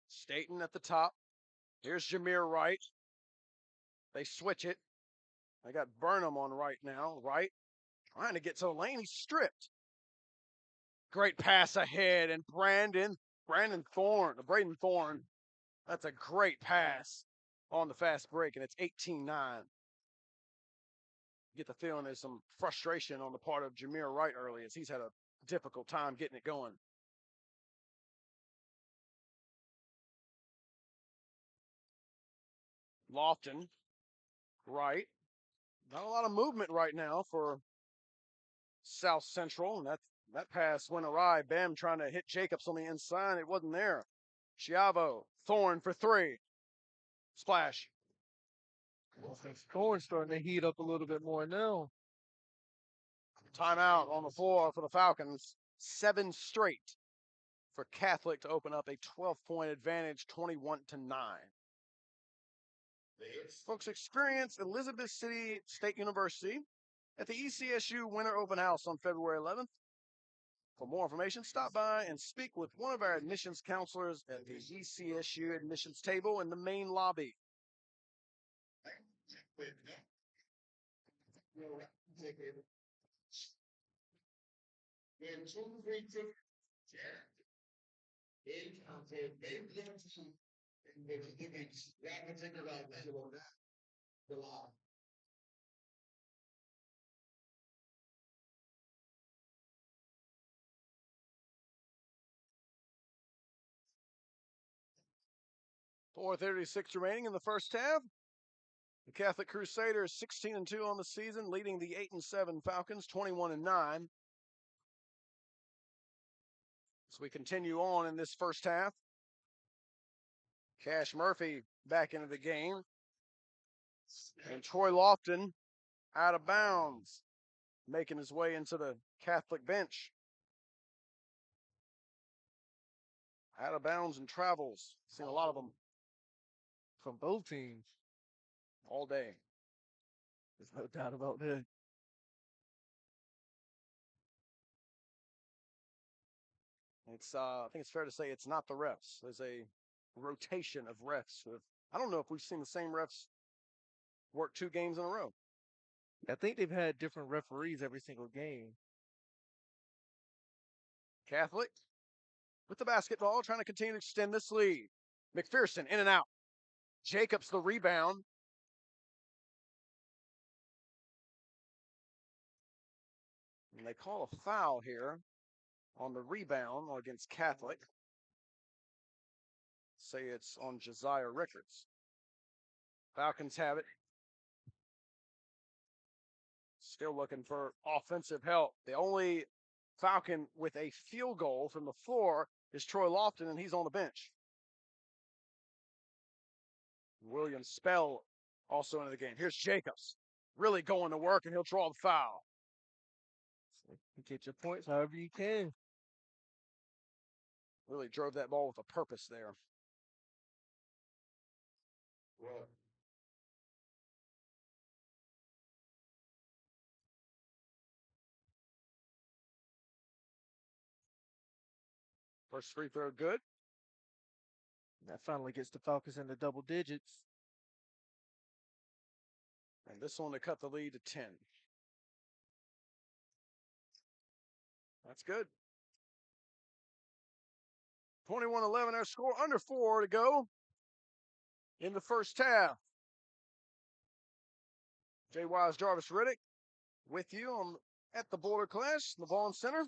Staten at the top. Here's Jameer Wright. They switch it. They got Burnham on right now. Wright trying to get to the lane. He's stripped. Great pass ahead. And Braden Thorne. That's a great pass on the fast break. And it's 18-9. Get the feeling there's some frustration on the part of Jameer Wright early as he's had a difficult time getting it going. Lofton, Wright. Not a lot of movement right now for South Central, and that pass went awry. Bam trying to hit Jacobs on the inside. It wasn't there. Chiavo, Thorne for 3. Splash. Thorne's starting to heat up a little bit more now. Timeout on the floor for the Falcons. 7 straight for Catholic to open up a 12-point advantage, 21-9. Folks, experience Elizabeth City State University at the ECSU Winter Open House on February 11th. For more information, stop by and speak with one of our admissions counselors at the ECSU admissions table in the main lobby. .436 remaining in the first half. The Catholic Crusaders 16-2 on the season, leading the 8-7 Falcons 21-9. As we continue on in this first half, Cash Murphy back into the game. And Troy Lofton out of bounds, making his way into the Catholic bench. Out of bounds and travels. Seen a lot of them from both teams all day. There's no doubt about that. I think it's fair to say it's not the refs. There's a rotation of refs. I don't know if we've seen the same refs work 2 games in a row. I think they've had different referees every single game. Catholic with the basketball, trying to continue to extend this lead. McPherson in and out. Jacobs the rebound. And they call a foul here on the rebound against Catholic. Say it's on Josiah Rickards. Falcons have it. Still looking for offensive help. The only Falcon with a field goal from the floor is Troy Lofton, and he's on the bench. William Spell also into the game. Here's Jacobs. Really going to work, and he'll draw the foul. You get your points however you can. Really drove that ball with a purpose there. First free throw good. That finally gets the Falcons into double digits. And this one to cut the lead to 10. That's good. 21-11 our score, under 4 to go in the first half. Jay Wise, Jarvis Riddick with you at the Border Clash, the Vaughan Center.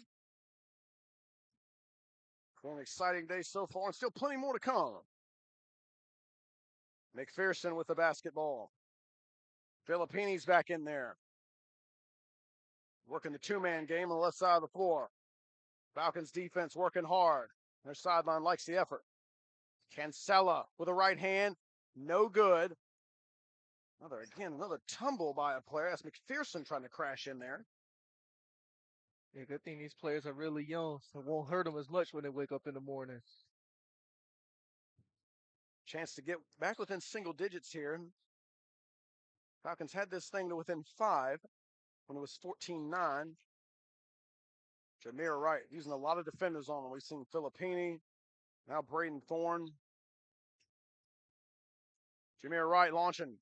An exciting day so far, and still plenty more to come. McPherson with the basketball. Filippini's back in there. Working the two-man game on the left side of the floor. Falcons defense working hard. Their sideline likes the effort. Cancella with a right hand. No good. Another tumble by a player. That's McPherson trying to crash in there. Yeah, good thing these players are really young, so it won't hurt them as much when they wake up in the morning. Chance to get back within single digits here. Falcons had this thing to within 5 when it was 14-9. Jameer Wright using a lot of defenders on him. We've seen Filippini, now Braden Thorne. Jameer Wright launching.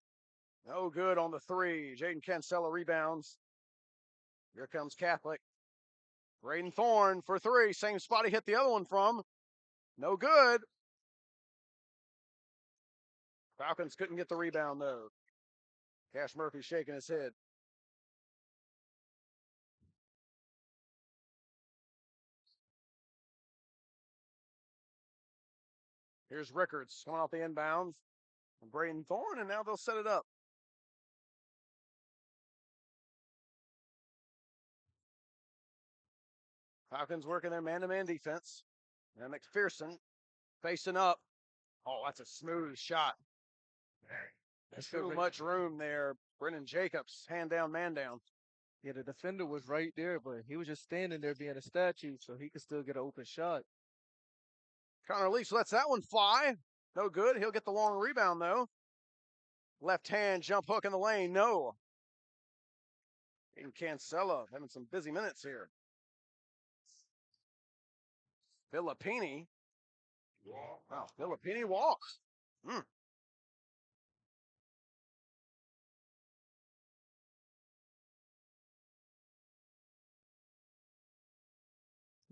No good on the 3. Jaden Cancella rebounds. Here comes Catholic. Braden Thorne for 3. Same spot he hit the other one from. No good. Falcons couldn't get the rebound, though. Cash Murphy shaking his head. Here's Rickards coming off the inbounds. Braden Thorne, and now they'll set it up. Falcons working their man-to-man defense. And McPherson facing up. Oh, that's a smooth shot. There's too much room there. Brennan Jacobs, hand down, man down. Yeah, the defender was right there, but he was just standing there being a statue, so he could still get an open shot. Connor Leach lets that one fly. No good. He'll get the long rebound, though. Left hand jump hook in the lane. No. And Cancella having some busy minutes here. Filippini. Wow, Filippini walks.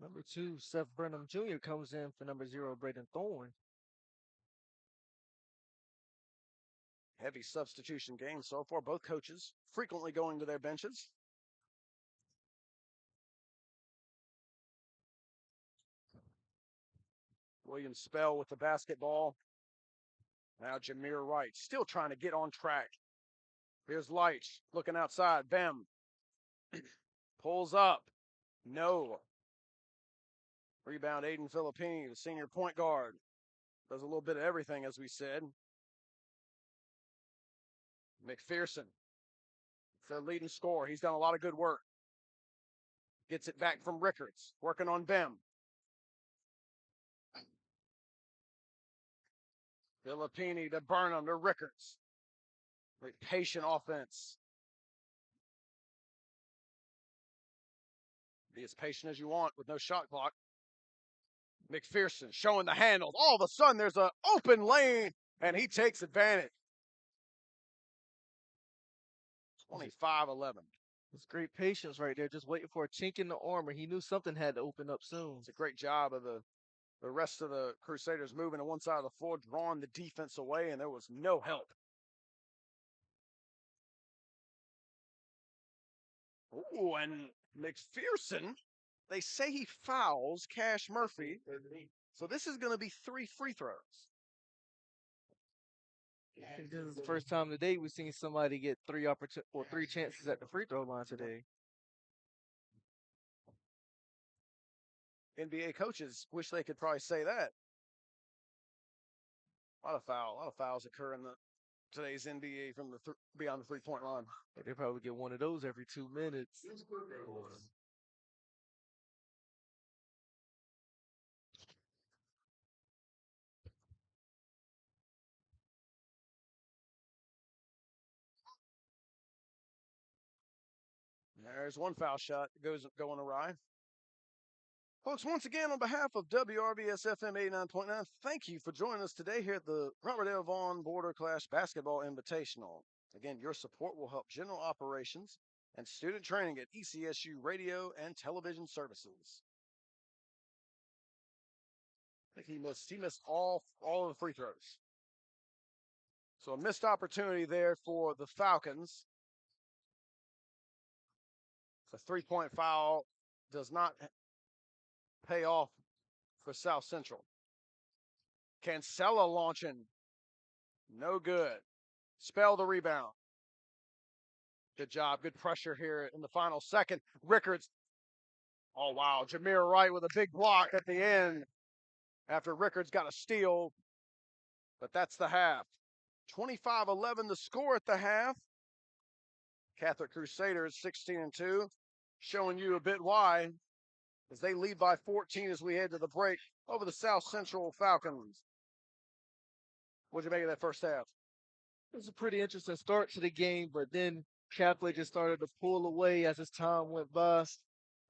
Number 2, Seth Burnham Jr. comes in for number 0, Braden Thorne. Heavy substitution game so far. Both coaches frequently going to their benches. William Spell with the basketball. Now Jameer Wright still trying to get on track. Here's Leitch looking outside. Bem pulls up. No. Rebound Aiden Filippini, the senior point guard. Does a little bit of everything, as we said. McPherson, their leading scorer. He's done a lot of good work. Gets it back from Rickards, working on Bem. Filippini to Burnham to Rickards. Very patient offense. Be as patient as you want with no shot clock. McPherson showing the handles. All of a sudden, there's an open lane, and he takes advantage. 25-11. It's great patience right there, just waiting for a chink in the armor. He knew something had to open up soon. It's a great job of the rest of the Crusaders moving to one side of the floor, drawing the defense away, and there was no help. Oh, and McPherson, they say he fouls Cash Murphy. So this is going to be 3 free throws. I think this is the first time today we've seen somebody get 3 chances at the free throw line today. NBA coaches wish they could probably say that. A lot of fouls occur in today's NBA from the beyond the 3-point line. They probably get one of those every 2 minutes. There's one foul shot that going awry. Folks, once again, on behalf of WRVS-FM 89.9, thank you for joining us today here at the Robert L. Vaughan Border Clash Basketball Invitational. Again, your support will help general operations and student training at ECSU Radio and Television Services. I think he missed all of the free throws. So a missed opportunity there for the Falcons. The 3-point foul does not pay off for South Central. Cancella launching. No good. Spell the rebound. Good job. Good pressure here in the final second. Rickards. Oh, wow. Jameer Wright with a big block at the end after Rickards got a steal. But that's the half. 25-11 the score at the half. Catholic Crusaders 16-2. Showing you a bit why as they lead by 14 as we head to the break over the South Central Falcons. What'd you make of that first half? It was a pretty interesting start to the game, but then Catholic just started to pull away as his time went by.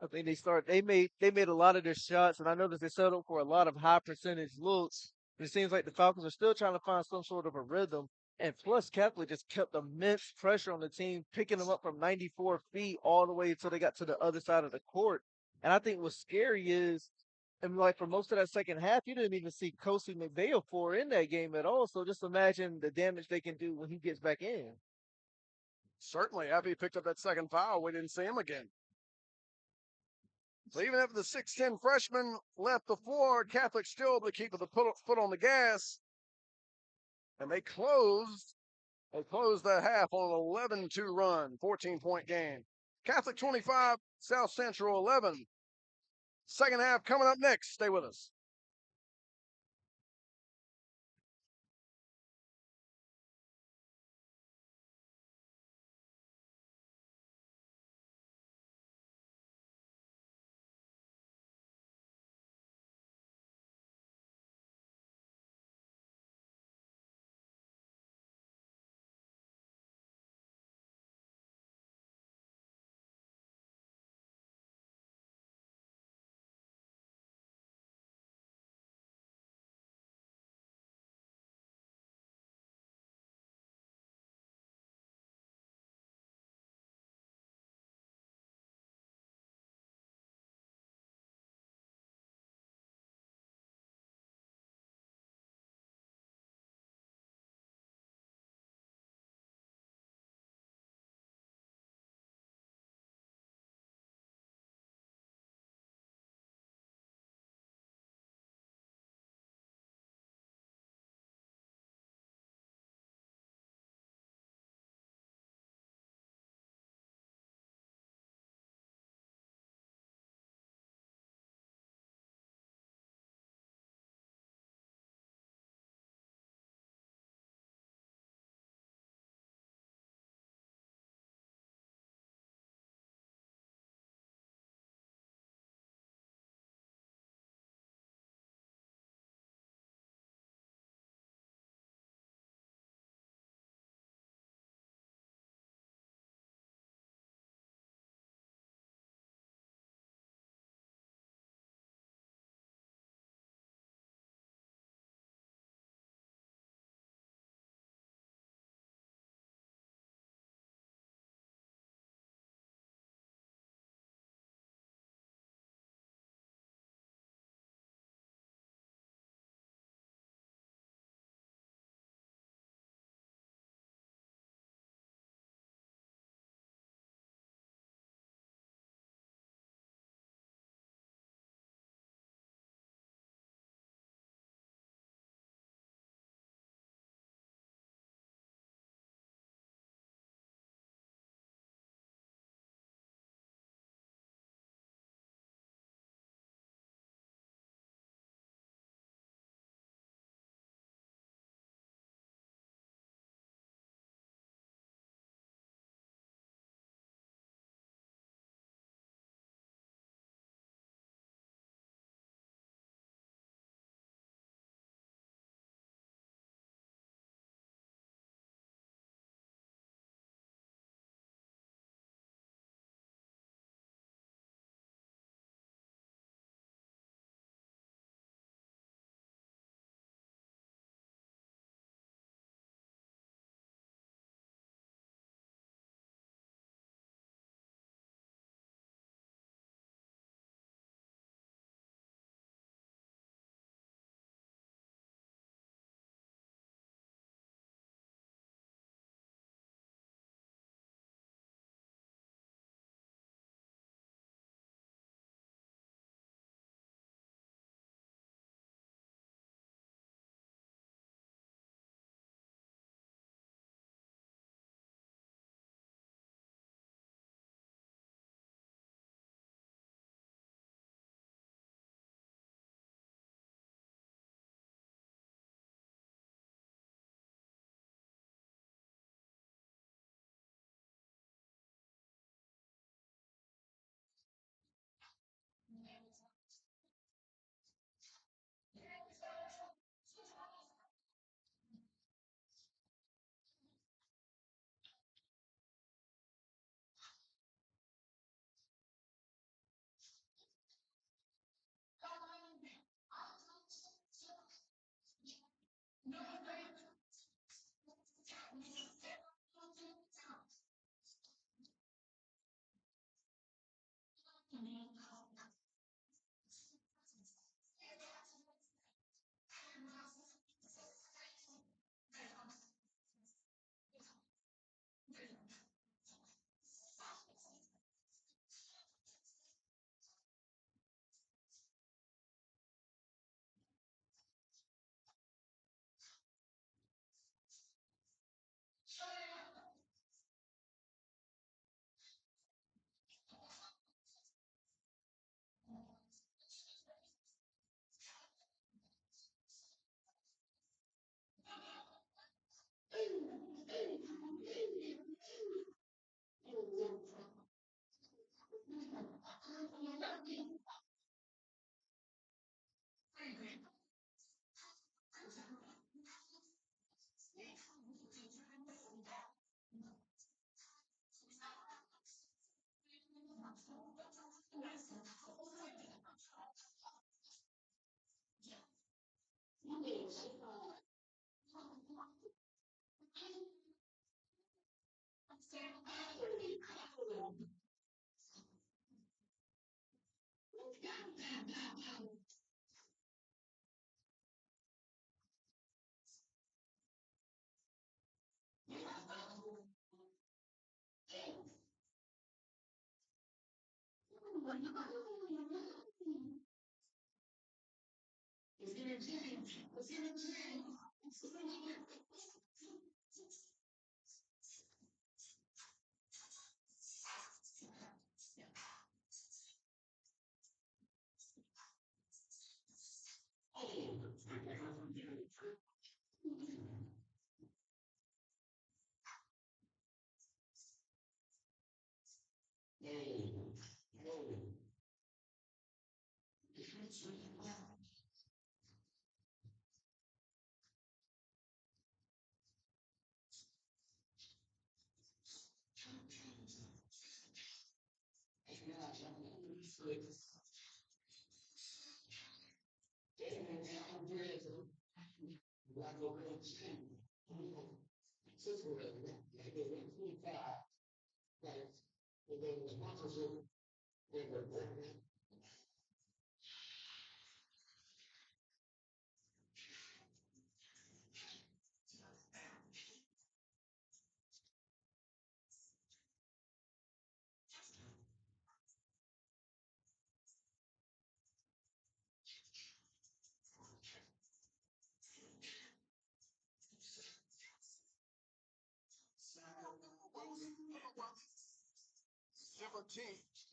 I think they made a lot of their shots, and I noticed they settled for a lot of high percentage looks. It seems like the Falcons are still trying to find some sort of a rhythm. And plus, Catholic just kept immense pressure on the team, picking them up from 94 feet all the way until they got to the other side of the court. And I think what's scary is, and like for most of that second half, you didn't even see Kosi McVeigh in that game at all. So just imagine the damage they can do when he gets back in. Certainly, after he picked up that second foul, we didn't see him again. So even after the 6'10 freshman left the floor, Catholic still able to keep the foot on the gas. And they closed the half on an 11-2 run, 14-point game. Catholic 25, South Central 11. Second half coming up next. Stay with us.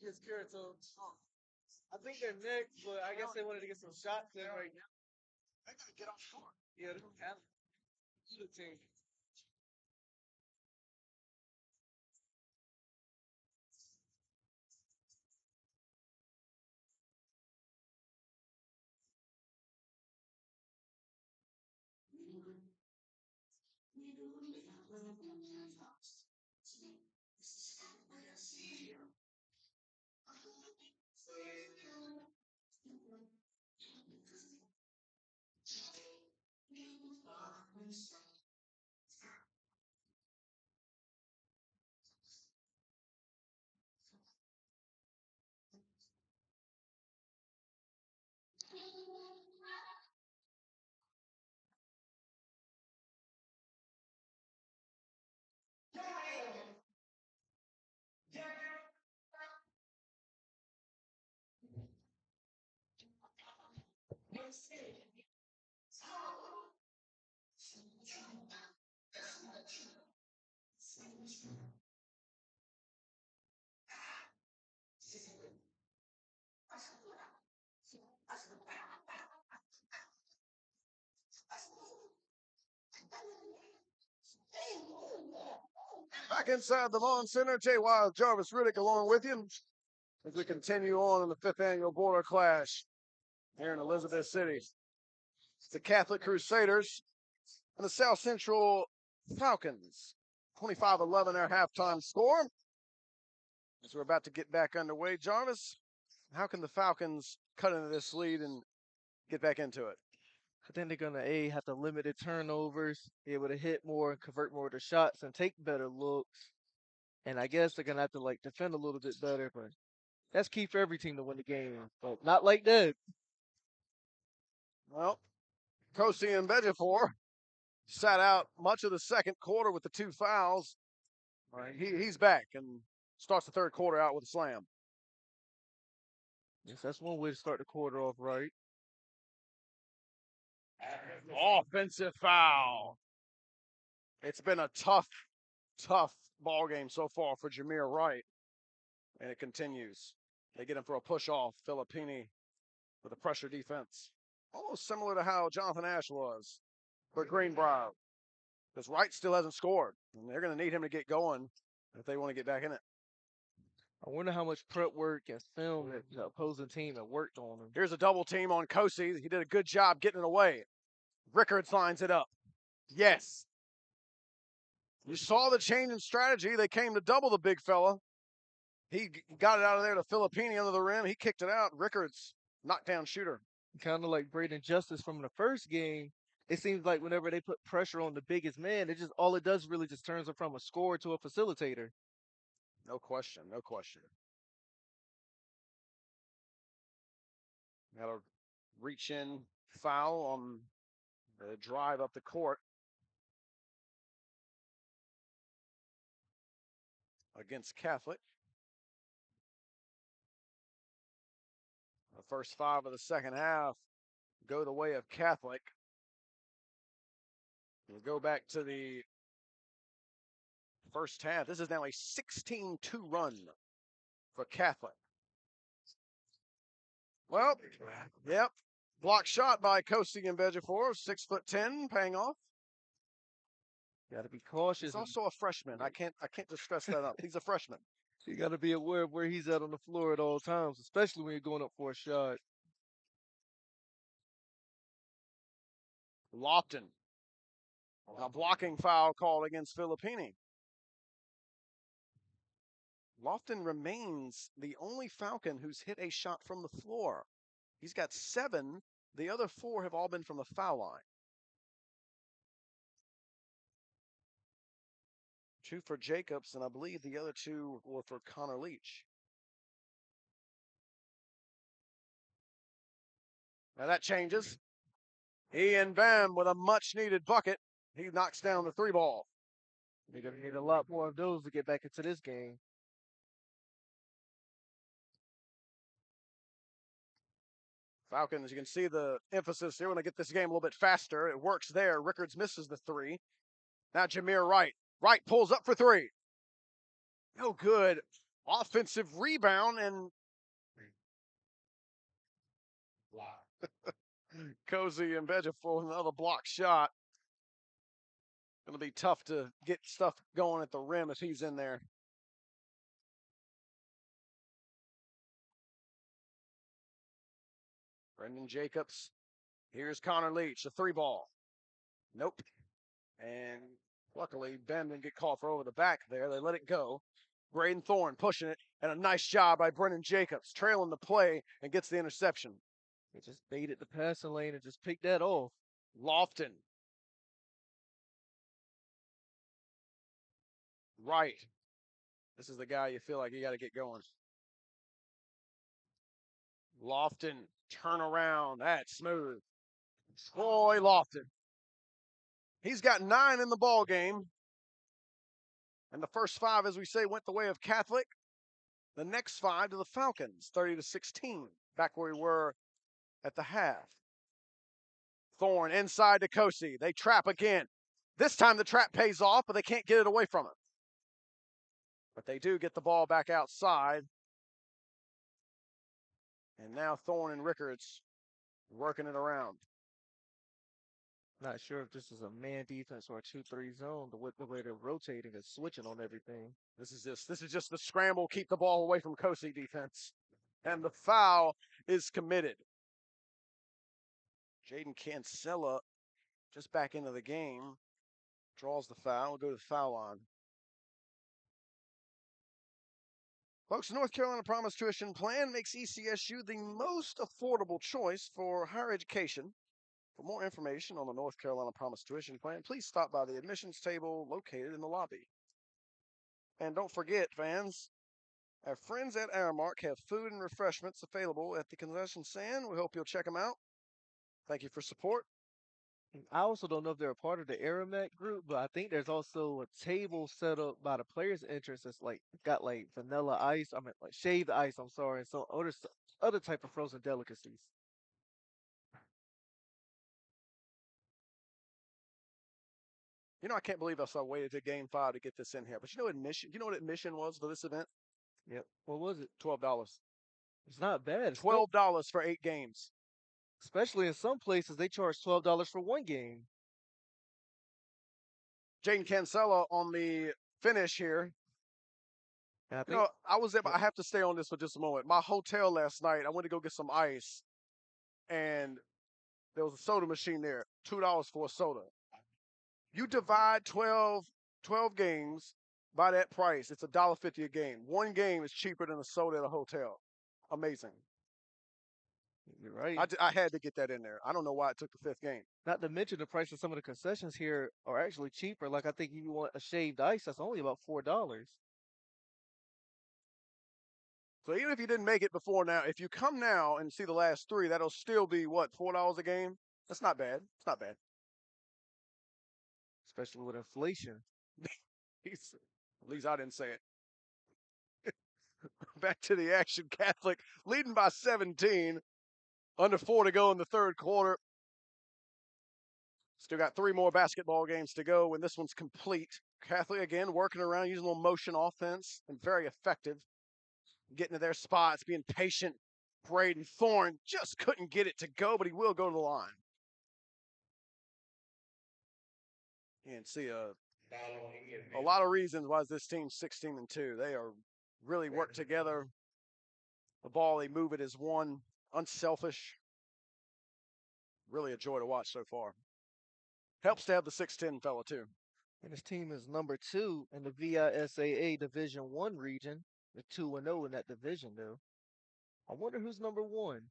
His character. I think they're next, but I guess they wanted to get some shots in right now. They gotta get off short. Yeah, they don't have the team. Back inside the Vaughan Center, Jay Wild, Jarvis Riddick along with you as we continue on in the 5th annual Border Clash here in Elizabeth City. The Catholic Crusaders and the South Central Falcons. 25-11 their halftime score. As we're about to get back underway, Jarvis, how can the Falcons cut into this lead and get back into it? I think they're gonna have to limit the turnovers, be able to hit more and convert more of the shots and take better looks. And I guess they're gonna have to like defend a little bit better, but that's key for every team to win the game. But not like that. Well, Kosi and Bejafor sat out much of the second quarter with the 2 fouls. All right, he's back and starts the third quarter out with a slam. Yes, that's one way to start the quarter off right. Offensive foul. It's been a tough ball game so far for Jameer Wright, and it continues. They get him for a push-off. Filippini with a pressure defense. Almost similar to how Jonathan Ash was for Greenbrier. Because Wright still hasn't scored, and they're going to need him to get going if they want to get back in it. I wonder how much prep work and film that the opposing team had worked on him. Here's a double team on Kosi. He did a good job getting it away. Rickards lines it up. Yes. You saw the change in strategy. They came to double the big fella. He got it out of there to Filippini under the rim. He kicked it out. Rickards, knockdown shooter. Kind of like Braden Justice from the first game. It seems like whenever they put pressure on the biggest man, it just all it does really just turns him from a scorer to a facilitator. No question, no question. Got a reach in foul on the drive up the court against Catholic. The first 5 of the second half go the way of Catholic. We'll go back to the first half. This is now a 16-2 run for Catholic. Well, yep. Block shot by Kosi and Bejafor, 6'10", paying off. Got to be cautious. He's also a freshman. I can't just stress that up. He's a freshman. You got to be aware of where he's at on the floor at all times, especially when you're going up for a shot. Lofton. A blocking foul called against Filippini. Lofton remains the only Falcon who's hit a shot from the floor. He's got 7. The other 4 have all been from the foul line. 2 for Jacobs, and I believe the other 2 were for Connor Leach. Now that changes. Ian Bam with a much-needed bucket. He knocks down the 3 ball. They're going to need a lot more of those to get back into this game. Falcons, you can see the emphasis here when they get this game a little bit faster. It works there. Rickards misses the 3. Now Jameer Wright. Wright pulls up for 3. No good. Offensive rebound, and Cozy and Bejafor with another block shot. Going to be tough to get stuff going at the rim if he's in there. Brendan Jacobs. Here's Connor Leach, the 3 ball. Nope. And luckily, Ben didn't get called for over the back there. They let it go. Braden Thorne pushing it, and a nice job by Brendan Jacobs, trailing the play and gets the interception. He just baited the passing lane and just picked that off. Lofton. Right. This is the guy you feel like you got to get going. Lofton, turn around. That's smooth. Troy Lofton. He's got 9 in the ball game. And the first 5, as we say, went the way of Catholic. The next 5 to the Falcons, 30-16, back where we were at the half. Thorne inside to Kosi. They trap again. This time the trap pays off, but they can't get it away from him. But they do get the ball back outside. And now Thorne and Rickards working it around. Not sure if this is a man defense or a 2-3 zone, the way they're rotating and switching on everything. This is just the scramble, keep the ball away from Kosi defense. And the foul is committed. Jaden Cancella just back into the game. Draws the foul. We'll go to the foul line. Folks, the North Carolina Promise Tuition Plan makes ECSU the most affordable choice for higher education. For more information on the North Carolina Promise Tuition Plan, please stop by the admissions table located in the lobby. And don't forget, fans, our friends at Aramark have food and refreshments available at the concession stand. We hope you'll check them out. Thank you for support. I also don't know if they're a part of the Aramet group, but I think there's also a table set up by the players' entrance that's got vanilla ice. I mean, shaved ice. I'm sorry, and so other type of frozen delicacies. You know, I can't believe I waited to Game 5 to get this in here. But you know admission? You know what admission was for this event? Yep. What was it? $12. It's not bad. $12 for 8 games. Especially in some places, they charge $12 for 1 game. Jaden Cancella on the finish here. I have to stay on this for just a moment. My hotel last night, I went to go get some ice, and there was a soda machine there, $2 for a soda. You divide 12 games by that price, it's $1.50 a game. 1 game is cheaper than a soda at a hotel. Amazing. You're right. I had to get that in there. I don't know why it took the 5th game. Not to mention the price of some of the concessions here are actually cheaper. Like I think if you want a shaved ice, that's only about $4. So even if you didn't make it before now, if you come now and see the last three, that'll still be what, $4 a game? That's not bad. It's not bad. Especially with inflation. At least I didn't say it. Back to the action. Catholic leading by 17. Under 4 to go in the third quarter. Still got 3 more basketball games to go when this one's complete. Catholic again working around, using a little motion offense, and very effective. Getting to their spots, being patient. Braden Thorne just couldn't get it to go, but he will go to the line. And see a lot of reasons why this team's 16-2. They are really work together. The ball, they move it as one. Unselfish. Really a joy to watch so far. Helps to have the 6'10" fella, too. And his team is number 2 in the VISAA Division I region. They're 2-0 in that division, though. I wonder who's number 1.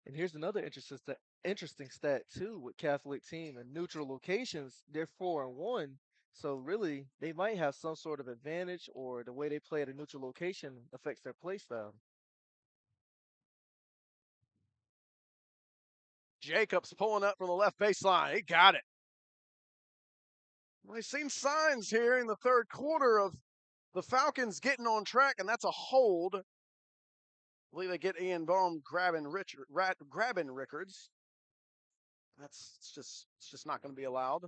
And here's another interesting stat, too, with Catholic team. In neutral locations, they're 4-1. So really, they might have some sort of advantage, or the way they play at a neutral location affects their play style. Jacobs pulling up from the left baseline. He got it. We've seen signs here in the third quarter of the Falcons getting on track, and that's a hold. I believe they get Ian Baum grabbing Rickards. It's just not going to be allowed.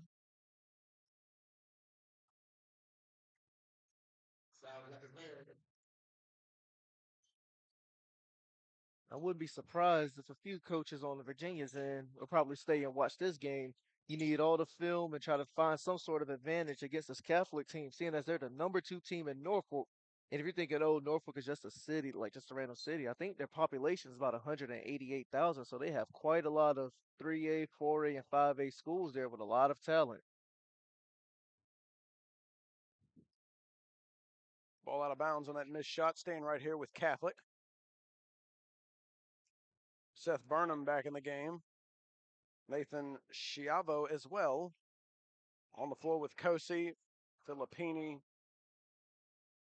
I wouldn't be surprised if a few coaches on the Virginia's end will probably stay and watch this game. You need all the film and try to find some sort of advantage against this Catholic team, seeing as they're the number 2 team in Norfolk. And if you're thinking, oh, Norfolk is just a city, like just a random city, I think their population is about 188,000. So they have quite a lot of 3A, 4A, and 5A schools there with a lot of talent. Ball out of bounds on that missed shot. Staying right here with Catholic. Seth Burnham back in the game. Nathan Schiavo as well. On the floor with Kosi, Filippini,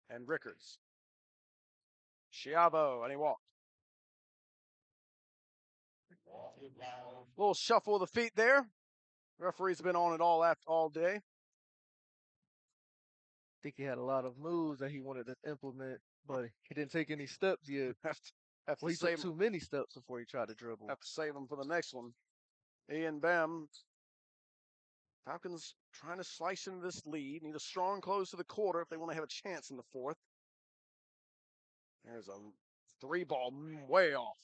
and Rickards. Schiavo, and he walked. Little shuffle of the feet there. Referee's been on it all day. I think he had a lot of moves that he wanted to implement, but he didn't take any steps yet. He took too many steps before he tried to dribble. Have to save him for the next one. Ian Bem. Falcons trying to slice into this lead. Need a strong close to the quarter if they want to have a chance in the fourth. There's a 3-ball way off.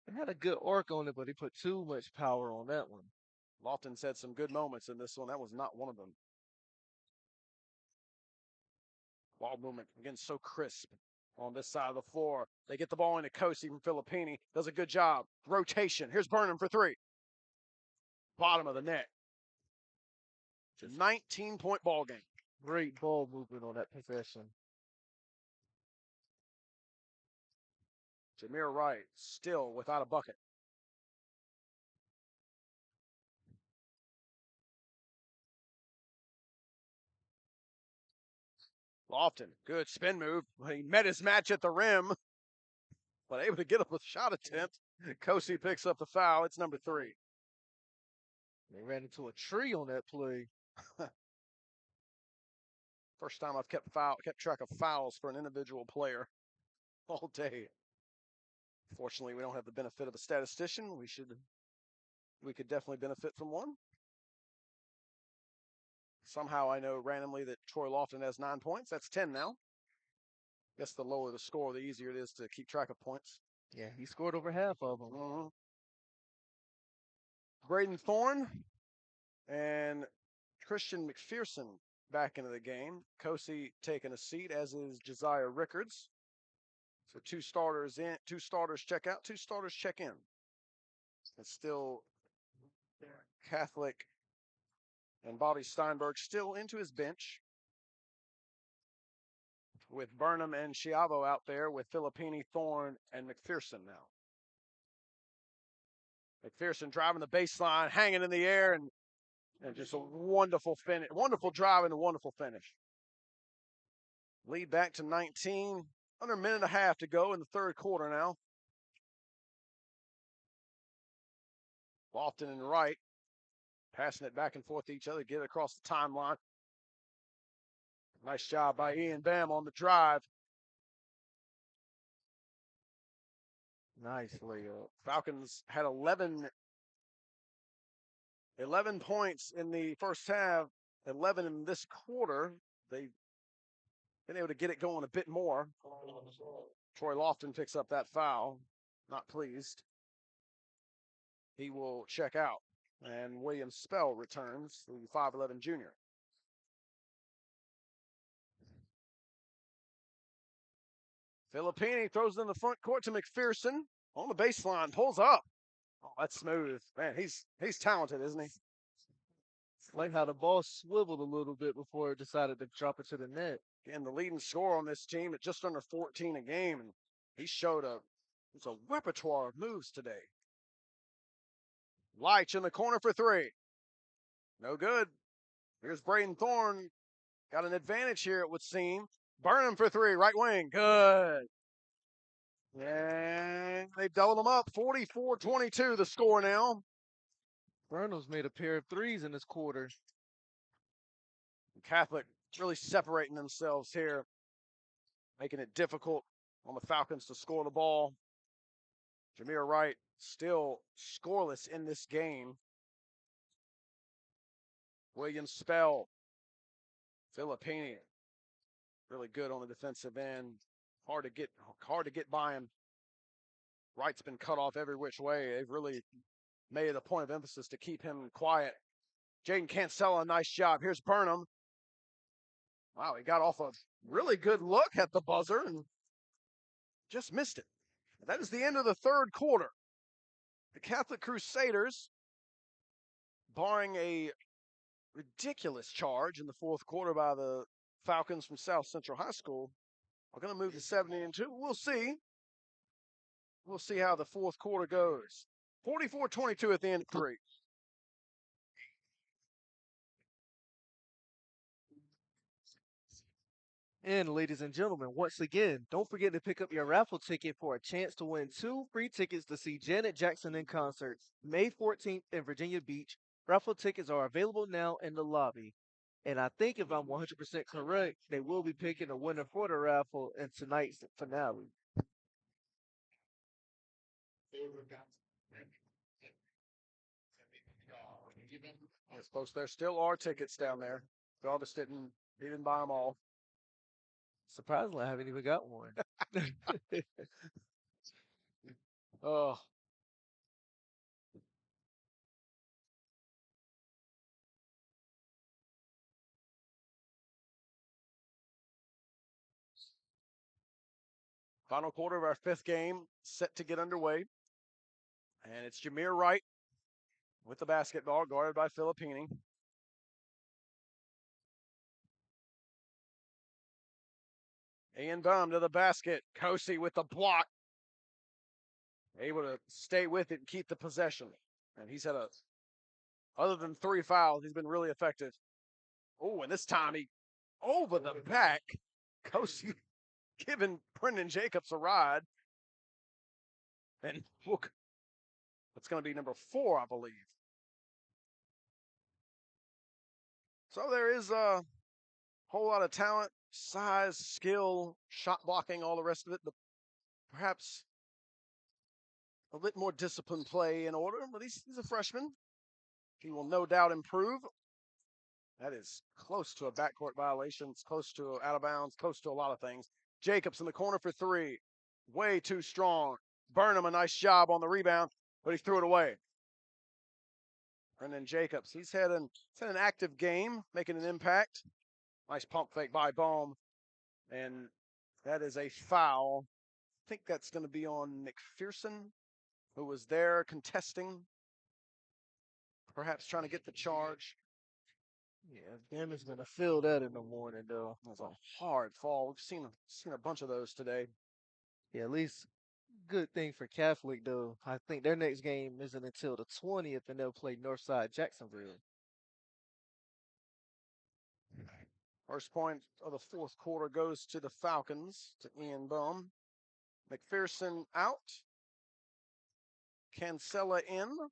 It had a good arc on it, but he put too much power on that one. Lofton's had some good moments in this one. That was not one of them. Ball movement, again, so crisp on this side of the floor. They get the ball into Kosi from Filippini. Does a good job. Rotation. Here's Burnham for 3. Bottom of the net. It's a 19-point ball game. Great ball movement on that possession. Jameer Wright still without a bucket. Lofton, good spin move. He met his match at the rim, but able to get up with shot attempt. Kosi picks up the foul. It's number 3. They ran into a tree on that play. First time I've kept track of fouls for an individual player all day. Fortunately, we don't have the benefit of a statistician. We could definitely benefit from one. Somehow I know randomly that Troy Lofton has 9 points. That's 10 now. Guess the lower the score, the easier it is to keep track of points. Yeah, he scored over half of them. Mm-hmm. Braden Thorne and Christian McPherson back into the game. Kosi taking a seat, as is Josiah Rickards. So 2 starters in, 2 starters check out, 2 starters check in. It's still Catholic and Bobby Steinberg still into his bench, with Burnham and Schiavo out there with Filippini, Thorne, and McPherson now. McPherson driving the baseline, hanging in the air, and And just a wonderful finish, wonderful drive and a wonderful finish. Lead back to 19, under a minute and a half to go in the third quarter now. Lofton and Wright passing it back and forth to each other, get it across the timeline. Nice job by Ian Bam on the drive. Nice layup. Falcons had 11 points in the first half, 11 in this quarter. They've been able to get it going a bit more. Troy Lofton picks up that foul. Not pleased. He will check out. And William Spell returns, the 5'11 junior. Filippini throws it in the front court to McPherson. On the baseline, pulls up. Oh, that's smooth. Man, he's talented, isn't he? Like how the ball swiveled a little bit before it decided to drop it to the net. And the leading scorer on this team at just under 14 a game. And he showed a repertoire of moves today. Leitch in the corner for three. No good. Here's Braden Thorne. Got an advantage here, it would seem. Burnham for three, right wing. Good. And they've doubled them up. 44-22 the score now. Burnham's made a pair of threes in this quarter. Catholic really separating themselves here, making it difficult on the Falcons to score the ball. Jameer Wright still scoreless in this game. William Spell, Filippini, really good on the defensive end. Hard to get by him. Wright's been cut off every which way. They've really made it a point of emphasis to keep him quiet. Jaden Cancella, a nice job. Here's Burnham. Wow, he got off a really good look at the buzzer and just missed it. That is the end of the third quarter. The Catholic Crusaders, barring a ridiculous charge in the fourth quarter by the Falcons from South Central High School, are going to move to 70-2. We'll see. We'll see how the fourth quarter goes. 44-22 at the end of three. And ladies and gentlemen, once again, don't forget to pick up your raffle ticket for a chance to win 2 free tickets to see Janet Jackson in concert, May 14th in Virginia Beach. Raffle tickets are available now in the lobby. And I think if I'm 100% correct, they will be picking a winner for the raffle in tonight's finale. Yes, folks, there still are tickets down there. Jarvis didn't buy them all. Surprisingly, I haven't even got one. Oh. Final quarter of our fifth game set to get underway. And it's Jameer Wright with the basketball, guarded by Filippini. Ian Bum to the basket. Kosi with the block. Able to stay with it and keep the possession. And he's had other than 3 fouls, he's been really effective. Oh, and this time he over the back. Kosi giving Brendan Jacobs a ride. And look, that's going to be number 4, I believe. So there is a whole lot of talent, size, skill, shot blocking, all the rest of it, but perhaps a bit more disciplined play in order. But he's a freshman. He will no doubt improve. That is close to a backcourt violation. It's close to out of bounds, close to a lot of things. Jacobs in the corner for 3. Way too strong. Burnham, a nice job on the rebound, but he threw it away. Brendan Jacobs, he's had an active game, making an impact. Nice pump fake by Bohm. And that is a foul. I think that's going to be on McPherson, who was there contesting, perhaps trying to get the charge. Yeah, Bam is going to feel that in the morning, though. That's a hard fall. We've seen a bunch of those today. Yeah, at least good thing for Catholic, though. I think their next game isn't until the 20th, and they'll play Northside Jacksonville. First point of the fourth quarter goes to the Falcons, to Ian Bohm. McPherson out. Cancella in.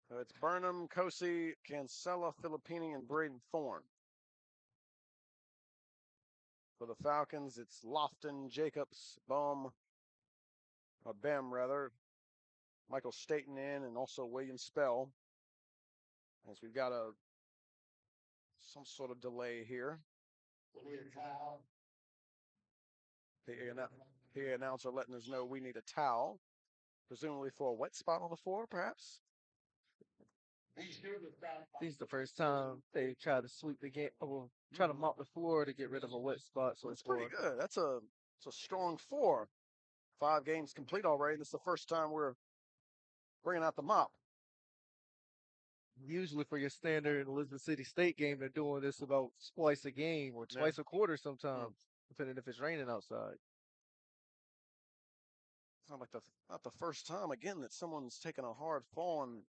So it's Burnham, Kosi, Cancella, Filippini, and Braden Thorne. For the Falcons, it's Lofton, Jacobs, Bohm, or Bem rather, Michael Staten in, and also William Spell. As we've got some sort of delay here. The announcer letting us know we need a towel, presumably for a wet spot on the floor, perhaps. This is the first time they try to sweep the game, try to mop the floor to get rid of a wet spot. So it's pretty good. It's a strong 4. 5 games complete already. This is the first time we're bringing out the mop. Usually for your standard Elizabeth City State game, they're doing this about twice a game or twice a quarter sometimes, depending if it's raining outside. It's not the first time, again, that someone's taken a hard fall and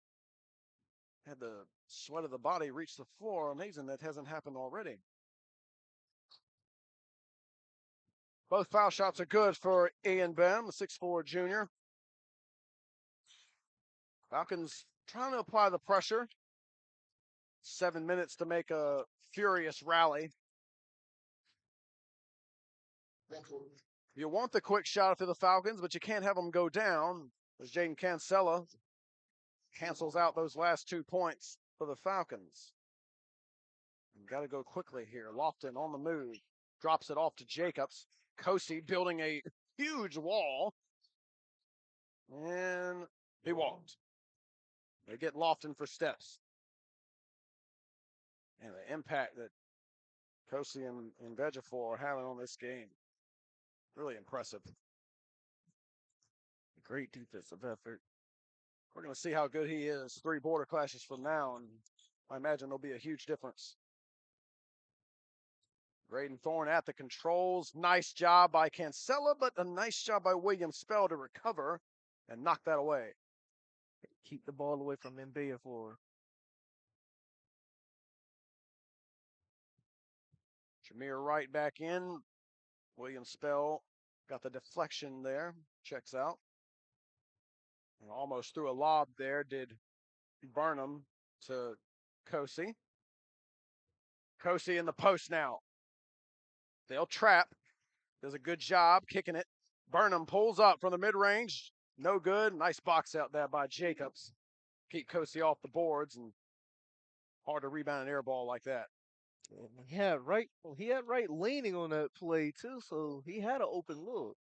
had the sweat of the body reach the floor. Amazing that hasn't happened already. Both foul shots are good for Ian Bem, the 6'4" junior. Falcons trying to apply the pressure. 7 minutes to make a furious rally. You want the quick shot for the Falcons, but you can't have them go down, as Jaden Cancella cancels out those last 2 points for the Falcons. Got to go quickly here. Lofton on the move. Drops it off to Jacobs. Kosi building a huge wall. And he walked. They get Lofton for steps. And the impact that Kosi and Vegefor are having on this game. Really impressive. Great defensive effort. We're going to see how good he is 3 border clashes from now, and I imagine there'll be a huge difference. Braden Thorne at the controls. Nice job by Cancella, but a nice job by William Spell to recover and knock that away. Keep the ball away from Mbeyafor. Jameer Wright back in. William Spell got the deflection there. Checks out. And almost threw a lob there, did Burnham to Kosi. Kosi in the post now. They'll trap. Does a good job kicking it. Burnham pulls up from the mid-range. No good. Nice box out there by Jacobs. Keep Kosi off the boards, and hard to rebound an air ball like that. He had Wright leaning on that play too, so he had an open look.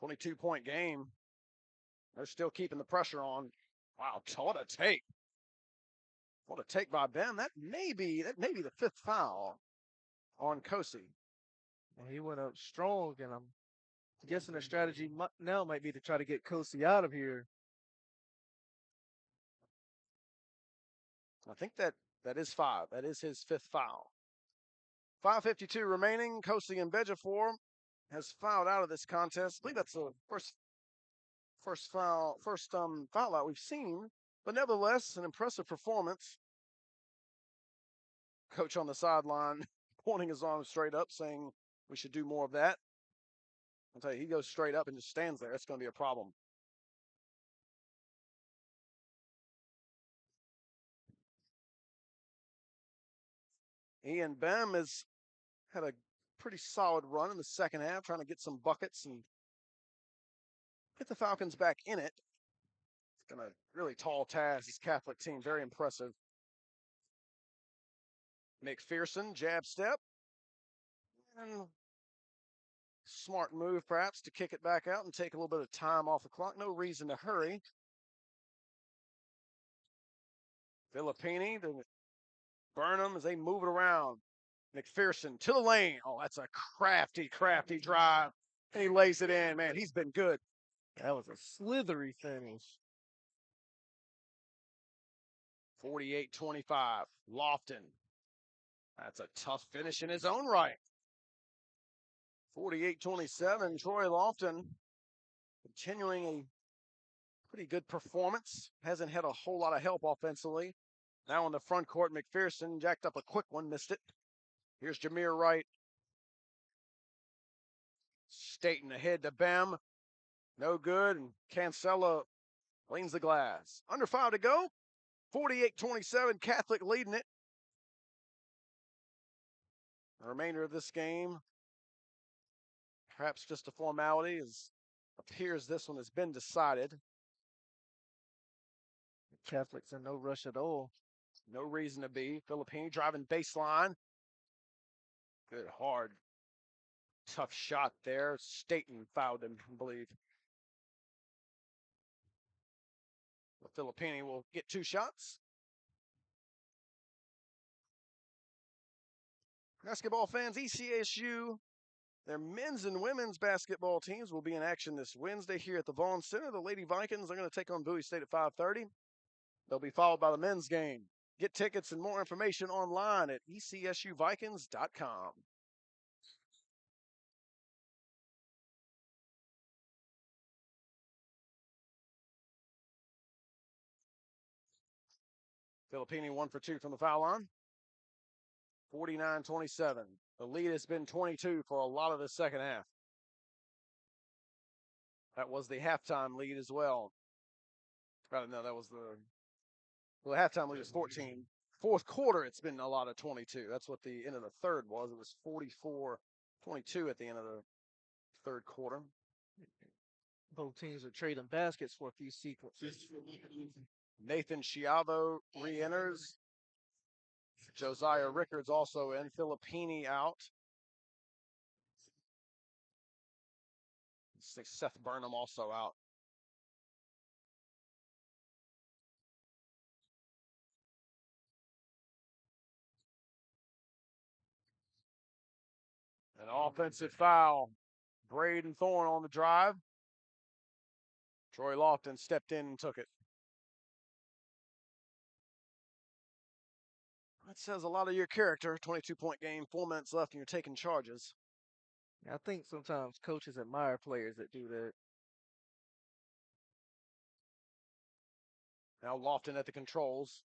22-point game. They're still keeping the pressure on. Wow, what a take. What a take by Ben. That may be the 5th foul on Kosi. And he went up strong, and I'm guessing the strategy now might be to try to get Kosi out of here. I think that is 5. That is his 5th foul. 5:52 remaining. Kosi and Vegefor has fouled out of this contest. I believe that's the first foul out we've seen, but nevertheless, an impressive performance. Coach on the sideline pointing his arms straight up, saying we should do more of that. I'll tell you, he goes straight up and just stands there. It's going to be a problem. Ian Bem has had a pretty solid run in the second half, trying to get some buckets and get the Falcons back in it. It's been a really tall task. This Catholic team, very impressive. McPherson, jab step. And smart move, perhaps, to kick it back out and take a little bit of time off the clock. No reason to hurry. Filippini to Burnham as they move it around. McPherson to the lane. Oh, that's a crafty drive. And he lays it in. Man, he's been good. That was a slithery finish. 48-25. Lofton. That's a tough finish in his own right. 48-27. Troy Lofton continuing a Pretty good performance. Hasn't had a whole lot of help offensively. Now on the front court, McPherson jacked up a quick one, missed it. Here's Jameer Wright. Staten ahead to Bem. No good, and Cancella cleans the glass. Under 5 to go. 48-27, Catholic leading it. The remainder of this game, perhaps just a formality, as appears this one has been decided. Catholics in no rush at all. No reason to be. Filippini driving baseline. Good, hard, tough shot there. Staten fouled him, I believe. The Filippini will get 2 shots. Basketball fans, ECSU, their men's and women's basketball teams will be in action this Wednesday here at the Vaughan Center. The Lady Vikings are going to take on Bowie State at 5:30. They'll be followed by the men's game. Get tickets and more information online at ECSUVikings.com. Filippini 1 for 2 from the foul line. 49-27. The lead has been 22 for a lot of the second half. That was the halftime lead as well. No, that was the halftime lead was 14. Fourth quarter, it's been a lot of 22. That's what the end of the third was. It was 44-22 at the end of the third quarter. Both teams are trading baskets for a few sequences. Nathan Schiavo re-enters. Josiah Rickards also in. Filippini out. Seth Burnham also out. An offensive foul. Braden Thorne on the drive. Troy Lofton stepped in and took it. That says a lot of your character. 22-point game, 4 minutes left, and you're taking charges. I think sometimes coaches admire players that do that. Now Lofton at the controls.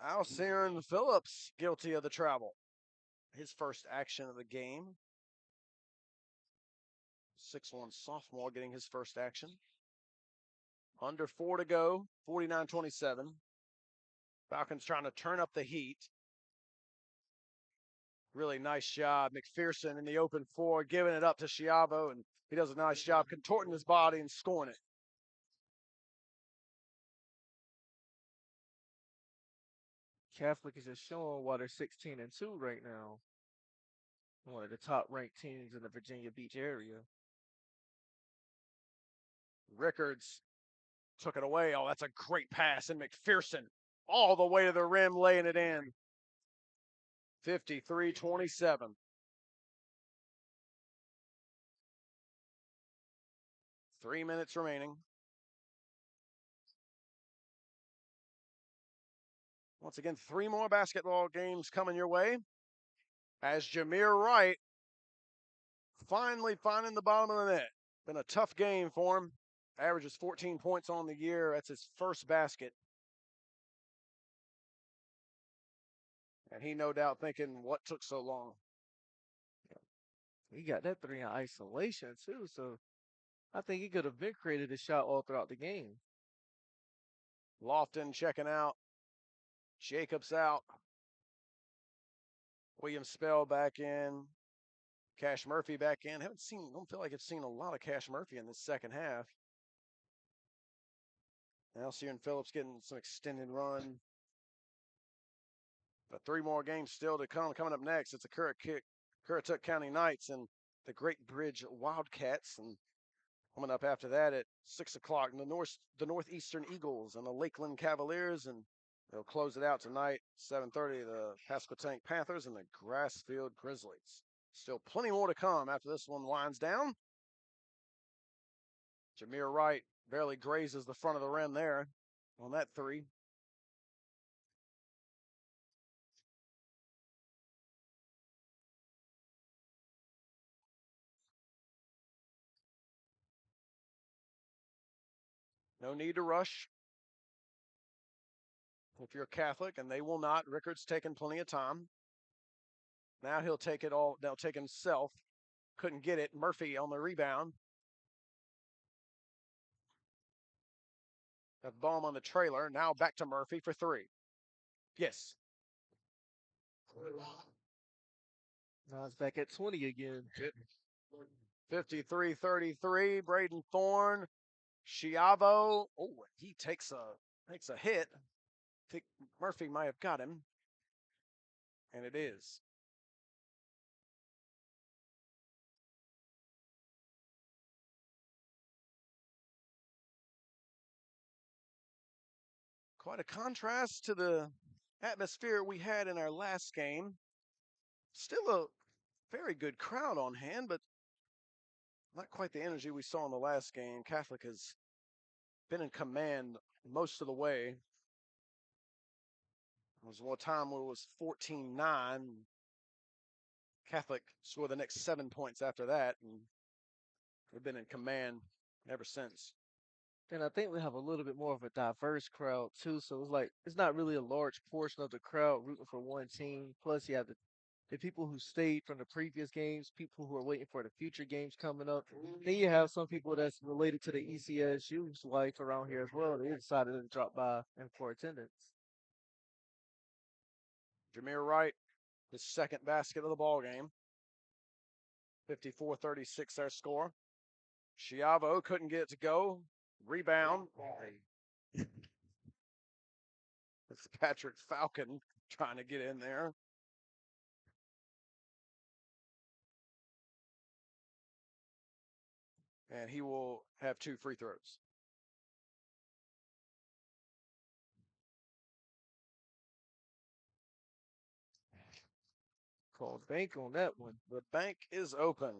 Alciron Phillips guilty of the travel. His first action of the game. 6'1" sophomore getting his first action. Under 4 to go, 49-27. Falcons trying to turn up the heat. Really nice job. McPherson in the open floor, giving it up to Schiavo, and he does a nice job contorting his body and scoring it. Catholic is just showing why they're 16-2 right now. One of the top-ranked teams in the Virginia Beach area. Rickards took it away. Oh, that's a great pass. And McPherson all the way to the rim, laying it in. 53-27. 3 minutes remaining. Once again, 3 more basketball games coming your way. As Jameer Wright finally finding the bottom of the net. Been a tough game for him. Averages 14 points on the year. That's his first basket. And he no doubt thinking, what took so long? He got that 3 in isolation, too, so I think he could have been created a shot all throughout the game. Lofton checking out. Jacobs out. William Spell back in. Cash Murphy back in. Don't feel like I've seen a lot of Cash Murphy in this second half. Alciron Phillips getting some extended run. But 3 more games still to come. Coming up next, it's a Currituck County Knights and the Great Bridge Wildcats. And coming up after that at 6 o'clock, the Northeastern Eagles and the Lakeland Cavaliers. And they'll close it out tonight, 7:30, the Pasquotank Panthers and the Grassfield Grizzlies. Still plenty more to come after this one winds down. Jameer Wright barely grazes the front of the rim there on that 3. No need to rush. If you're Catholic, and they will not, Rickard's taken plenty of time. Now he'll take it all. They'll take himself. Couldn't get it. Murphy on the rebound. Got Baum on the trailer. Now back to Murphy for three. Yes. Now it's back at 20 again. 53-33. Braden Thorne. Schiavo. Oh, he takes a hit. I think Murphy might have got him. And it is. Quite a contrast to the atmosphere we had in our last game. Still a very good crowd on hand, but not quite the energy we saw in the last game. Catholic has been in command most of the way. There was one time where it was 14-9. Catholic scored the next 7 points after that, and they've been in command ever since. And I think we have a little bit more of a diverse crowd too. So it's like it's not really a large portion of the crowd rooting for one team. Plus, you have the people who stayed from the previous games, people who are waiting for the future games coming up. Then you have some people that's related to the ECSU's life around here as well. They decided to drop by and for attendance. Jameer Wright, his second basket of the ball game. 54-36 our score. Schiavo couldn't get it to go. Rebound. It's Patrick Falcon trying to get in there. And he will have 2 free throws. Called bank on that one. The bank is open.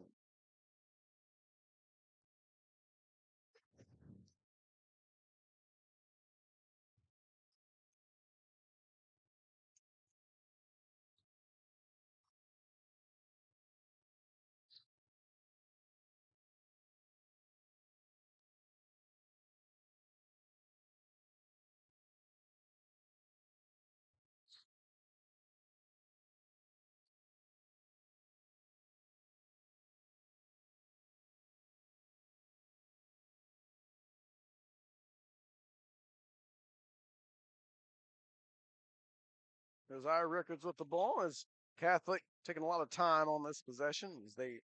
Josiah Rickards with the ball as Catholic taking a lot of time on this possession as they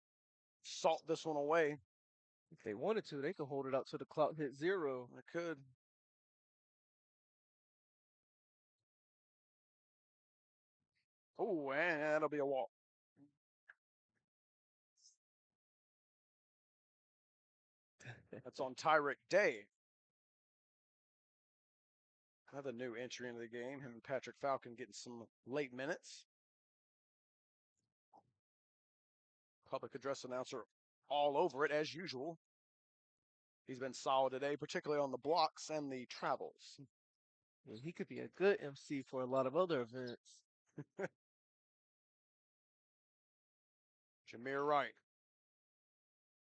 salt this one away. If they wanted to, they could hold it out till the clock hit 0. They could. Oh, and that'll be a walk. That's on Tyrick Day. Another new entry into the game. Him and Patrick Falcon getting some late minutes. Public address announcer all over it as usual. He's been solid today, particularly on the blocks and the travels. Yeah, he could be a good MC for a lot of other events. Jameer Wright.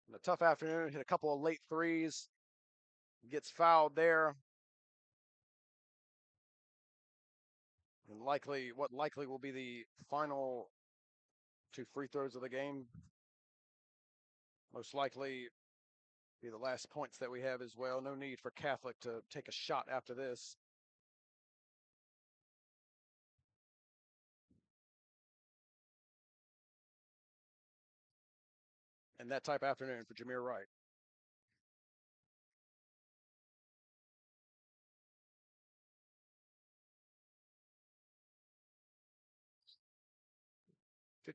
In a tough afternoon, hit a couple of late threes. Gets fouled there. And what likely will be the final 2 free throws of the game. Most likely be the last points that we have as well. No need for Catholic to take a shot after this. And that type of afternoon for Jameer Wright.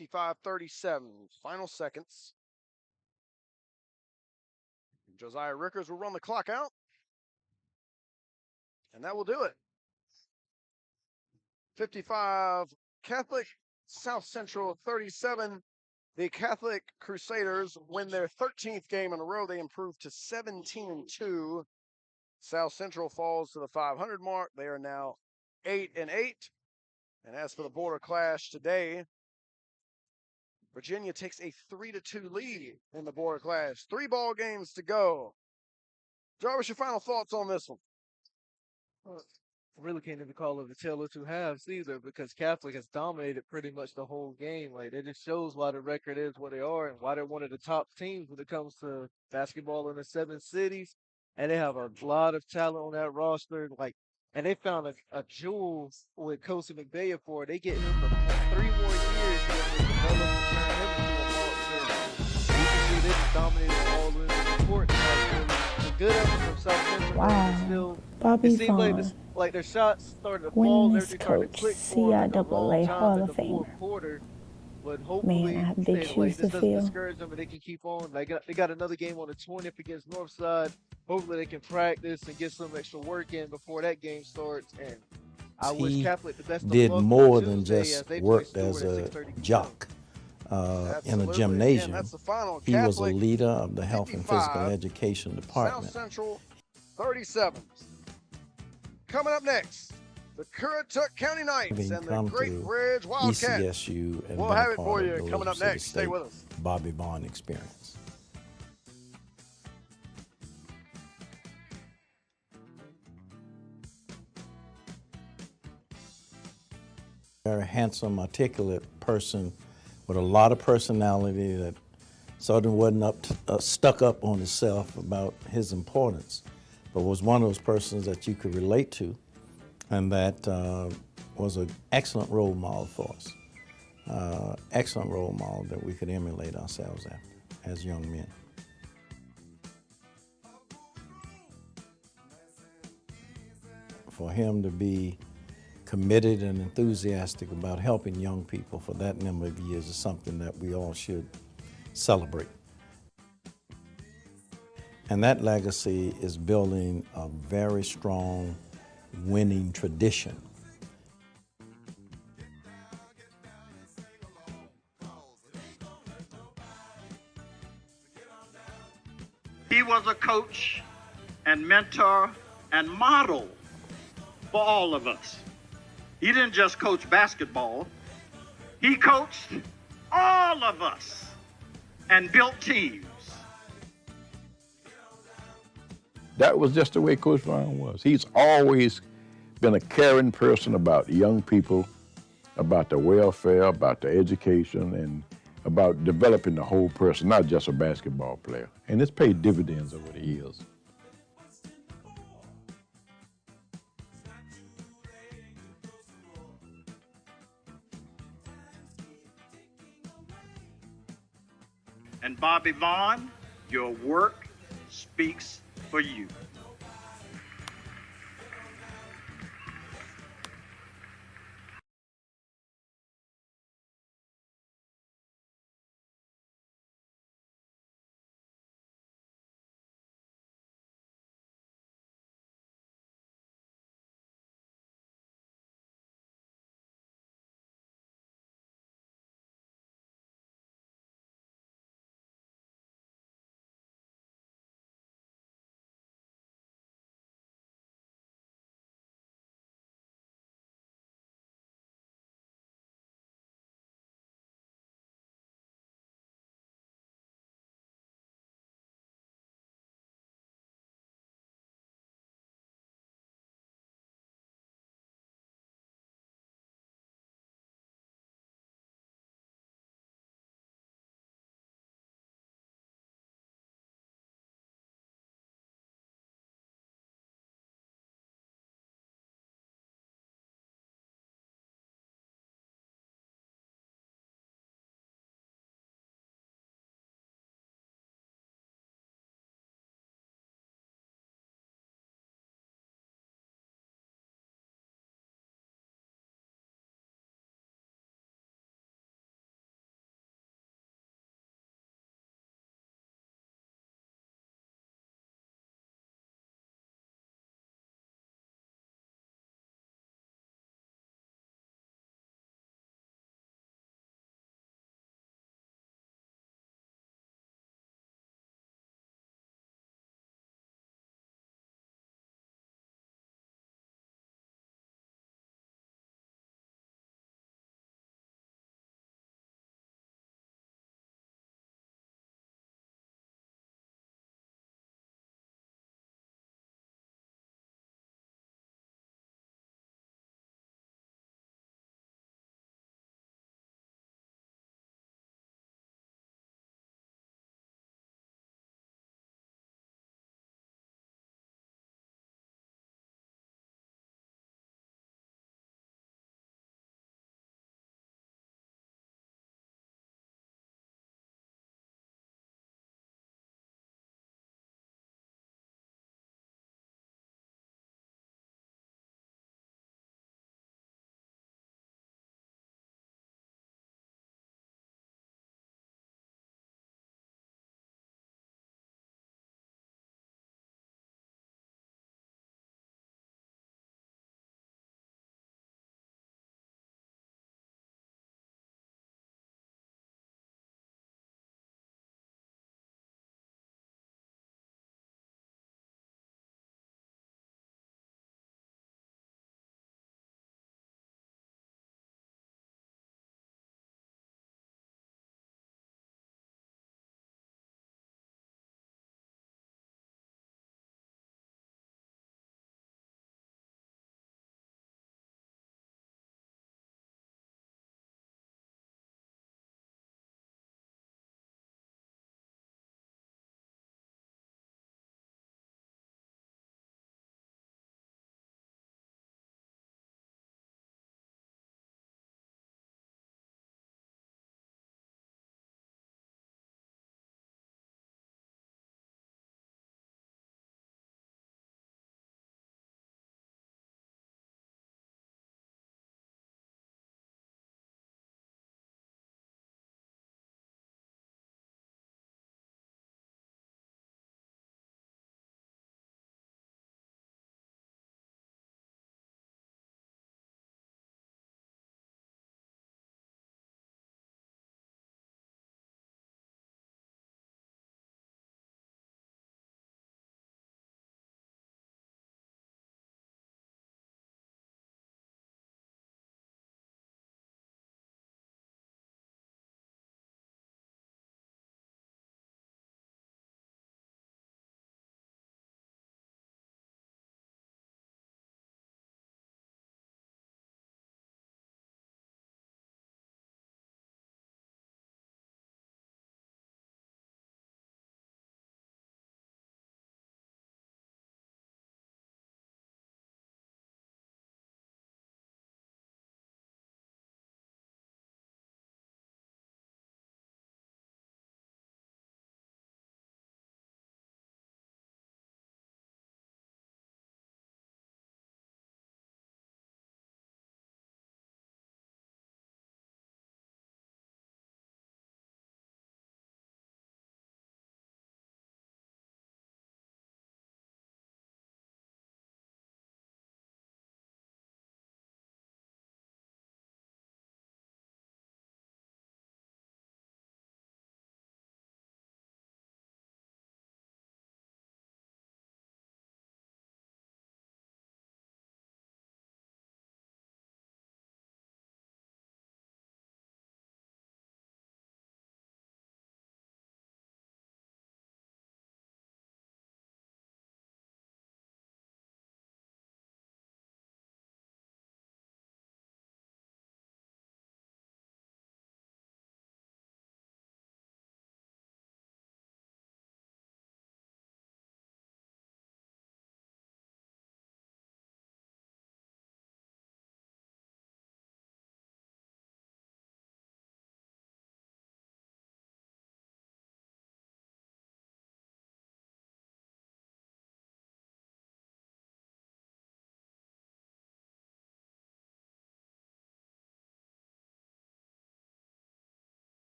(55-37) final seconds. Josiah Rickards will run the clock out. And that will do it. 55 Catholic, South Central 37. The Catholic Crusaders win their 13th game in a row. They improve to 17-2. South Central falls to the 500 mark. They are now 8-8. And as for the border clash today, Virginia takes a 3-2 lead in the border clash. 3 ball games to go. Jarvis, your final thoughts on this one? Really can't even call it a tale of two halves either, because Catholic has dominated pretty much the whole game. Like, it just shows why the record is what they are and why they're one of the top teams when it comes to basketball in the 7 cities. And they have a lot of talent on that roster. Like, and they found a jewel with Kosi McBayer for it. They get him for 3 more years and they develop and turn him into a monster. You can see they just dominated all in the court. Like, good effort from South Central, but Wow. still, Bobby it seemed like Vaughan, like their shots started to fall and winningest everything started to coach, click for them at the wrong CIAA time Hall in of the Famer. fourth quarter. But Man, I hopefully, have big shoes this to doesn't fill. discourage them and they can keep on. They got another game on the 20th against Northside. Hopefully, they can practice and get some extra work in before that game starts. And I wish He Catholic the best of did luck more on than Tuesday as just they play worked as Stewart at a 6:30 p.m. jock in a Absolutely. Again, gymnasium. that's the final. He was a Catholic leader of the health and physical 55, education South department. Central 37. Coming up next, the Currituck County Knights Having and the come Great to Bridge Wildcats. ECSU and We'll been have a it part for of you the coming up Little City next. Stay State with us. Bobby Vaughan experience. Very handsome, articulate person with a lot of personality that sort of wasn't stuck up on himself about his importance, but was one of those persons that you could relate to, and that was an excellent role model for us. Excellent role model that we could emulate ourselves after as young men. For him to be committed and enthusiastic about helping young people for that number of years is something that we all should celebrate. And that legacy is building a very strong winning tradition. He was a coach and mentor and model for all of us. He didn't just coach basketball, he coached all of us and built teams. That was just the way Coach Vaughan was. He's always been a caring person about young people, about the welfare, about the education, and about developing the whole person, not just a basketball player. And it's paid dividends over the years. And Bobby Vaughan, your work speaks for you.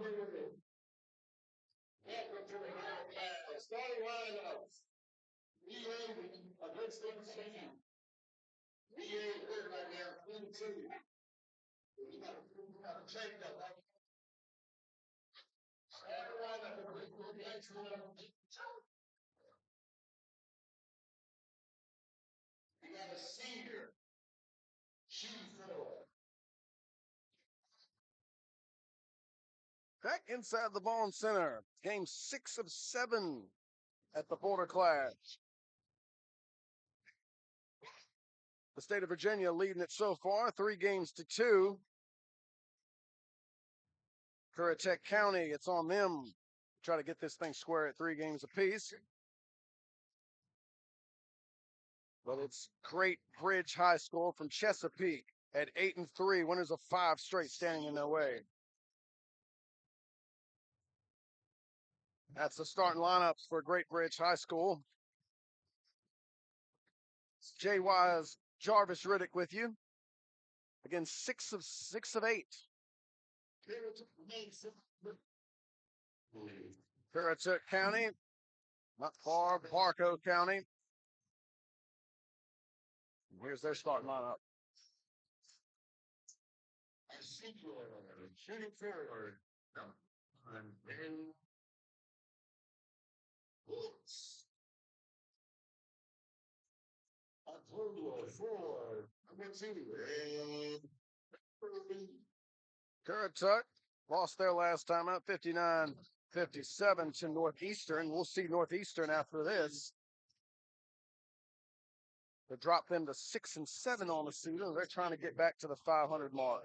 Welcome to the starting lineups. We ain't against them team. We ain't good right now. 22. We got to change that. We got a senior. Shooting forward. Back inside the Vaughan Center. Game 6 of 7 at the Border Clash. The state of Virginia leading it so far, 3-2. Currituck County, it's on them to try to get this thing square at 3 games apiece. But it's Great Bridge High School from Chesapeake at 8-3, winners of 5 straight standing in their way. That's the starting lineups for Great Bridge High School. Jay Wise, Jarvis Riddick with you. Again, 6 of 8. Currituck County, not far, Barco County. Here's their starting lineup. Shooting forward. Bullets. A total of 4. Number 2. Currituck lost their last time out, 59-57 to Northeastern. We'll see Northeastern after this. They dropped them to 6-7 on the season. They're trying to get back to the 500 mark.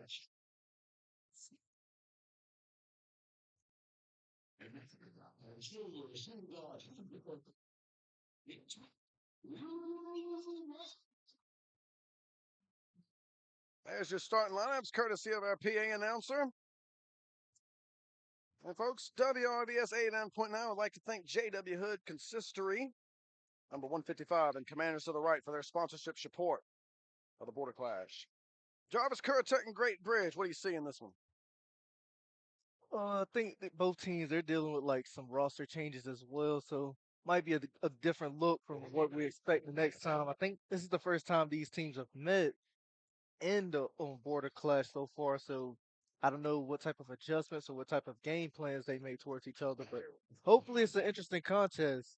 There's your starting lineups, courtesy of our PA announcer. And folks, WRVS 89.9 would like to thank J.W. Hood Consistory, number 155, and Commanders to the Right for their sponsorship support of the Border Clash. Jarvis, Currituck, and Great Bridge, what do you see in this one? I think that both teams, they're dealing with like some roster changes as well, so might be a different look from what we expect the next time. I think this is the first time these teams have met in the Border Clash so far, so I don't know what type of adjustments or what type of game plans they make towards each other, but hopefully it's an interesting contest.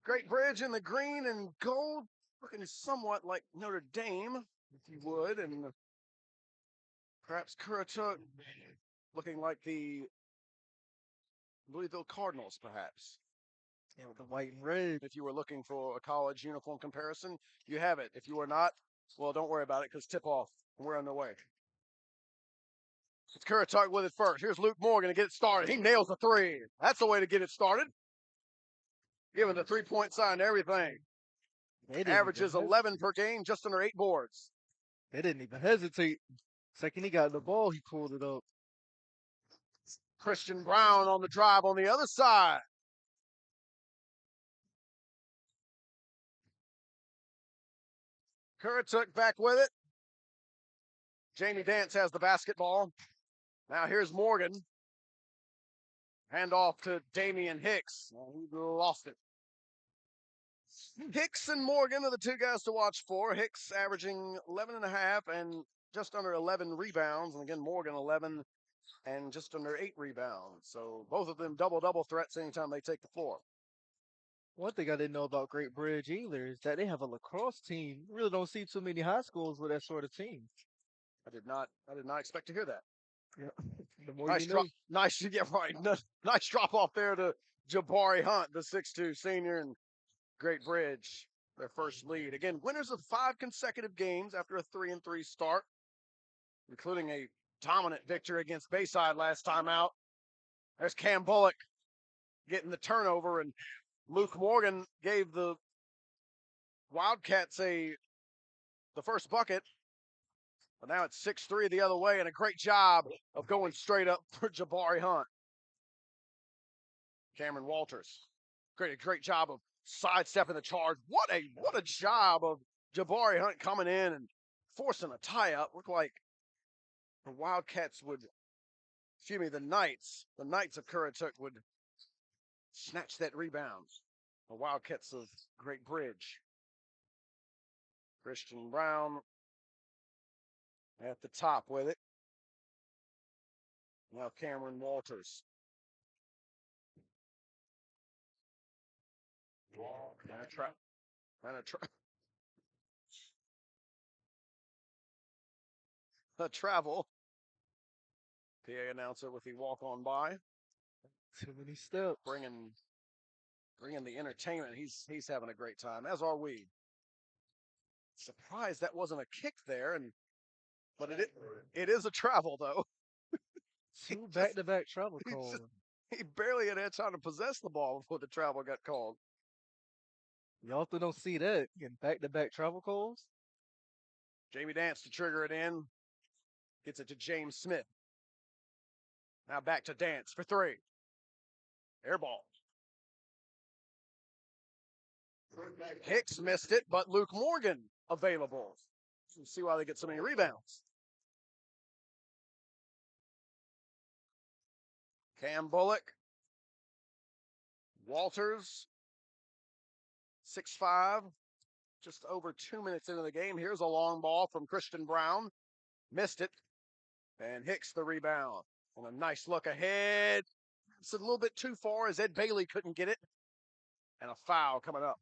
Great Bridge in the green and gold, looking somewhat like Notre Dame, if you would, and perhaps Currituck looking like the Louisville Cardinals, perhaps. Yeah, with the white and red. If you were looking for a college uniform comparison, you have it. If you are not, well, don't worry about it because tip off. We're on the way. It's Currituck with it first. Here's Luke Morgan to get it started. He nails the 3. That's the way to get it started. Giving the 3-point sign and everything. Averages 11 per game, just under 8 boards. They didn't even hesitate. Second he got the ball, he pulled it up. Christian Brown on the drive on the other side. Currituck back with it. Jamie Dance has the basketball. Now here's Morgan. Hand off to Damian Hicks. He lost it. Hicks and Morgan are the 2 guys to watch for. Hicks averaging 11.5 and just under 11 rebounds. And again, Morgan 11 and just under 8 rebounds. So both of them double-double threats anytime they take the floor. One thing I didn't know about Great Bridge either is that they have a lacrosse team. You really don't see too many high schools with that sort of team. I did not expect to hear that. Yeah. The more nice you know. Yeah, right. Nice drop off there to Jabari Hunt, the 6'2 senior, and Great Bridge, their first lead. Again, winners of 5 consecutive games after a 3-3 start, including a dominant victory against Bayside last time out. There's Cam Bullock getting the turnover, and Luke Morgan gave the Wildcats the first bucket. But now it's 6-3 the other way, and a great job of going straight up for Jabari Hunt. Cameron Walters, great job of sidestepping the charge. What a job of Jabari Hunt coming in and forcing a tie-up. Looked like the Wildcats would, the Knights of Currituck would snatch that rebound. The Wildcats of Great Bridge. Christian Brown at the top with it. Now Cameron Walters. A travel. PA announcer with the walk on by. Too many steps. Bringing the entertainment. He's having a great time, as are we. Surprised that wasn't a kick there, but it is a travel though. Two back-to-back travel calls. He barely had time to possess the ball before the travel got called. You often don't see that. Getting back-to-back travel calls. Jamie Dance to trigger it in. Gets it to James Smith. Now back to Dance for three. Air ball. Hicks missed it, but Luke Morgan available. So you see why they get so many rebounds. Cam Bullock. Walters. 6'5". Just over 2 minutes into the game. Here's a long ball from Christian Brown. Missed it. And Hicks the rebound. And a nice look ahead. It's a little bit too far as Ed Bailey couldn't get it. And a foul coming up.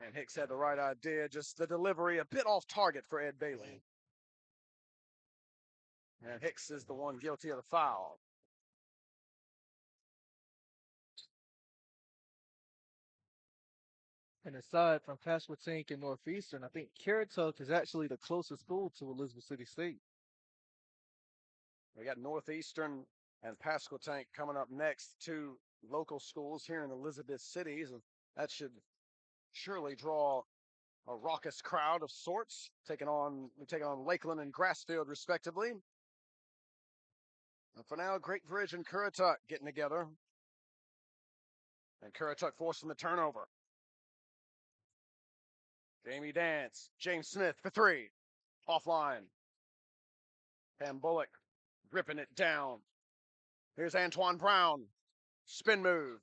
And Hicks had the right idea. Just the delivery a bit off target for Ed Bailey. And Hicks is the one guilty of the foul. And aside from Pasquotank and Northeastern, I think Currituck is actually the closest school to Elizabeth City State. We got Northeastern and Pasquotank coming up next, two local schools here in Elizabeth City. And that should surely draw a raucous crowd of sorts, taking on Lakeland and Grassfield, respectively. And for now, Great Bridge and Currituck getting together. And Currituck forcing the turnover. Jamie Dance, James Smith for three. Offline. Pam Bullock gripping it down. Here's Antoine Brown. Spin move.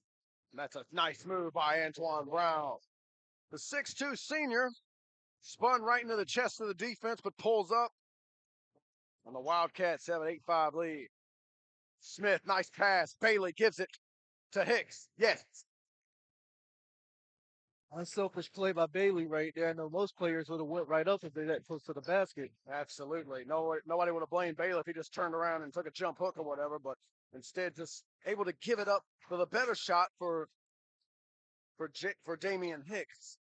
And that's a nice move by Antoine Brown. The 6'2" senior spun right into the chest of the defense, but pulls up. And the Wildcats have an 8-5 lead. Smith, nice pass. Bailey gives it to Hicks. Yes. Unselfish play by Bailey right there. I know most players would have went right up if they that close to the basket. Absolutely. Nobody would have blamed Bailey if he just turned around and took a jump hook or whatever, but instead just able to give it up for the better shot for Damian Hicks.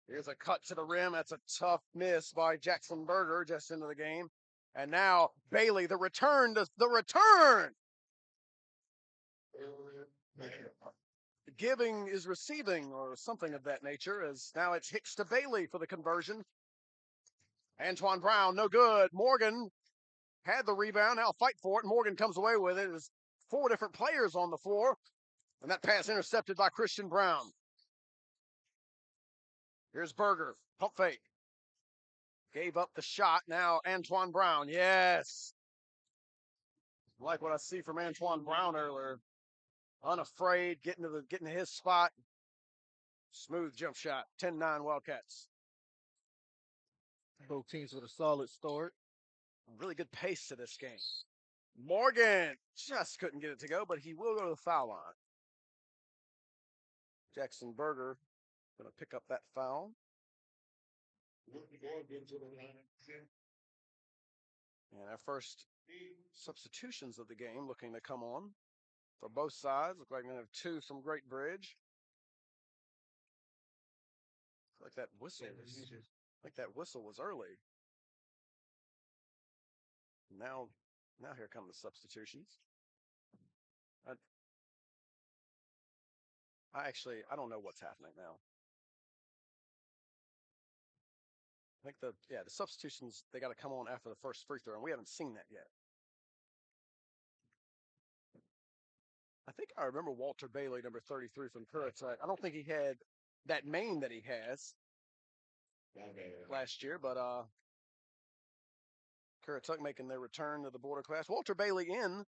Here's a cut to the rim. That's a tough miss by Jackson Berger just into the game. And now Bailey, the return. Giving is receiving or something of that nature, as now it's Hicks to Bailey for the conversion. Antoine Brown, no good. Morgan had the rebound. Now fight for it. Morgan comes away with it. There's four different players on the floor. And that pass intercepted by Christian Brown. Here's Berger. Pump fake. Gave up the shot. Now Antoine Brown. Yes. Like what I see from Antoine Brown earlier. Unafraid, getting to his spot. Smooth jump shot. 10-9 Wildcats. Both teams with a solid start. Really good pace to this game. Morgan just couldn't get it to go, but he will go to the foul line. Jackson Berger going to pick up that foul. And our first substitutions of the game looking to come on for both sides. Look like we're going to have two from Great Bridge. Like that whistle was early. Now here come the substitutions. I don't know what's happening now. I think the substitutions, they got to come on after the first free throw, and we haven't seen that yet. I think I remember Walter Bailey, number 33 from Currituck. I don't think he had that mane that he has last year, but Currituck making their return to the border class. Walter Bailey in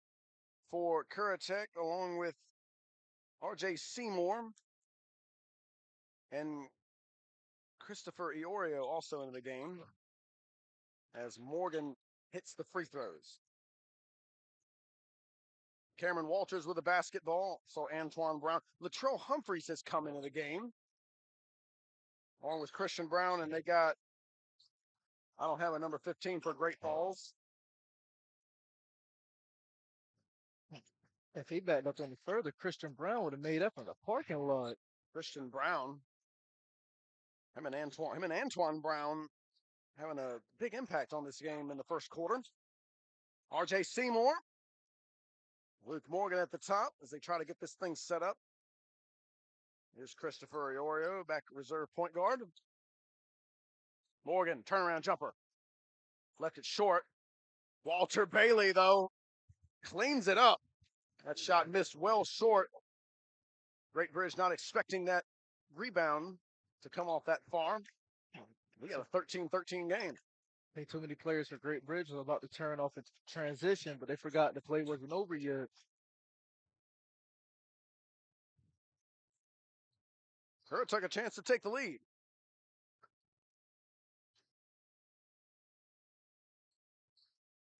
for Currituck along with R.J. Seymour and Christopher Iorio also in the game as Morgan hits the free throws. Cameron Walters with a basketball. So Antoine Brown. Latrell Humphreys has come into the game along with Christian Brown, and they got, I don't have a number 15 for Great Falls. If he backed up any further, Christian Brown would have made up in the parking lot. Christian Brown, him and Antoine Brown having a big impact on this game in the first quarter. R.J. Seymour, Luke Morgan at the top as they try to get this thing set up. Here's Christopher Iorio, back reserve point guard. Morgan, turnaround jumper. Left it short. Walter Bailey, though, cleans it up. That shot missed well short. Great Bridge not expecting that rebound to come off that far. We got a 13-13 game. I think too many players for Great Bridge was about to turn off its transition, but they forgot the play wasn't over yet. Currituck took a chance to take the lead.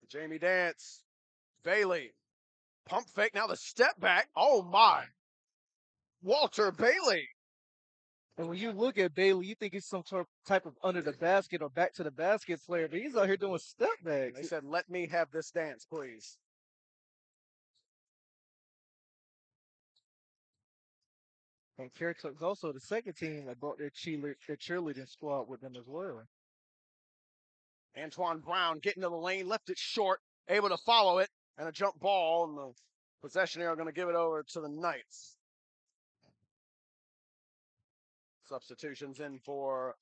Jamie Dance, Bailey, pump fake, now the step back. Oh my, Walter Bailey. And when you look at Bailey, you think he's some sort of type of under the basket or back to the basket player, but he's out here doing step backs. They said, let me have this dance, please. And Currituck's also the second team that brought their cheerleading squad with them as well. Antoine Brown getting to the lane, left it short, able to follow it, and a jump ball, and the possession here are going to give it over to the Knights. Substitutions in for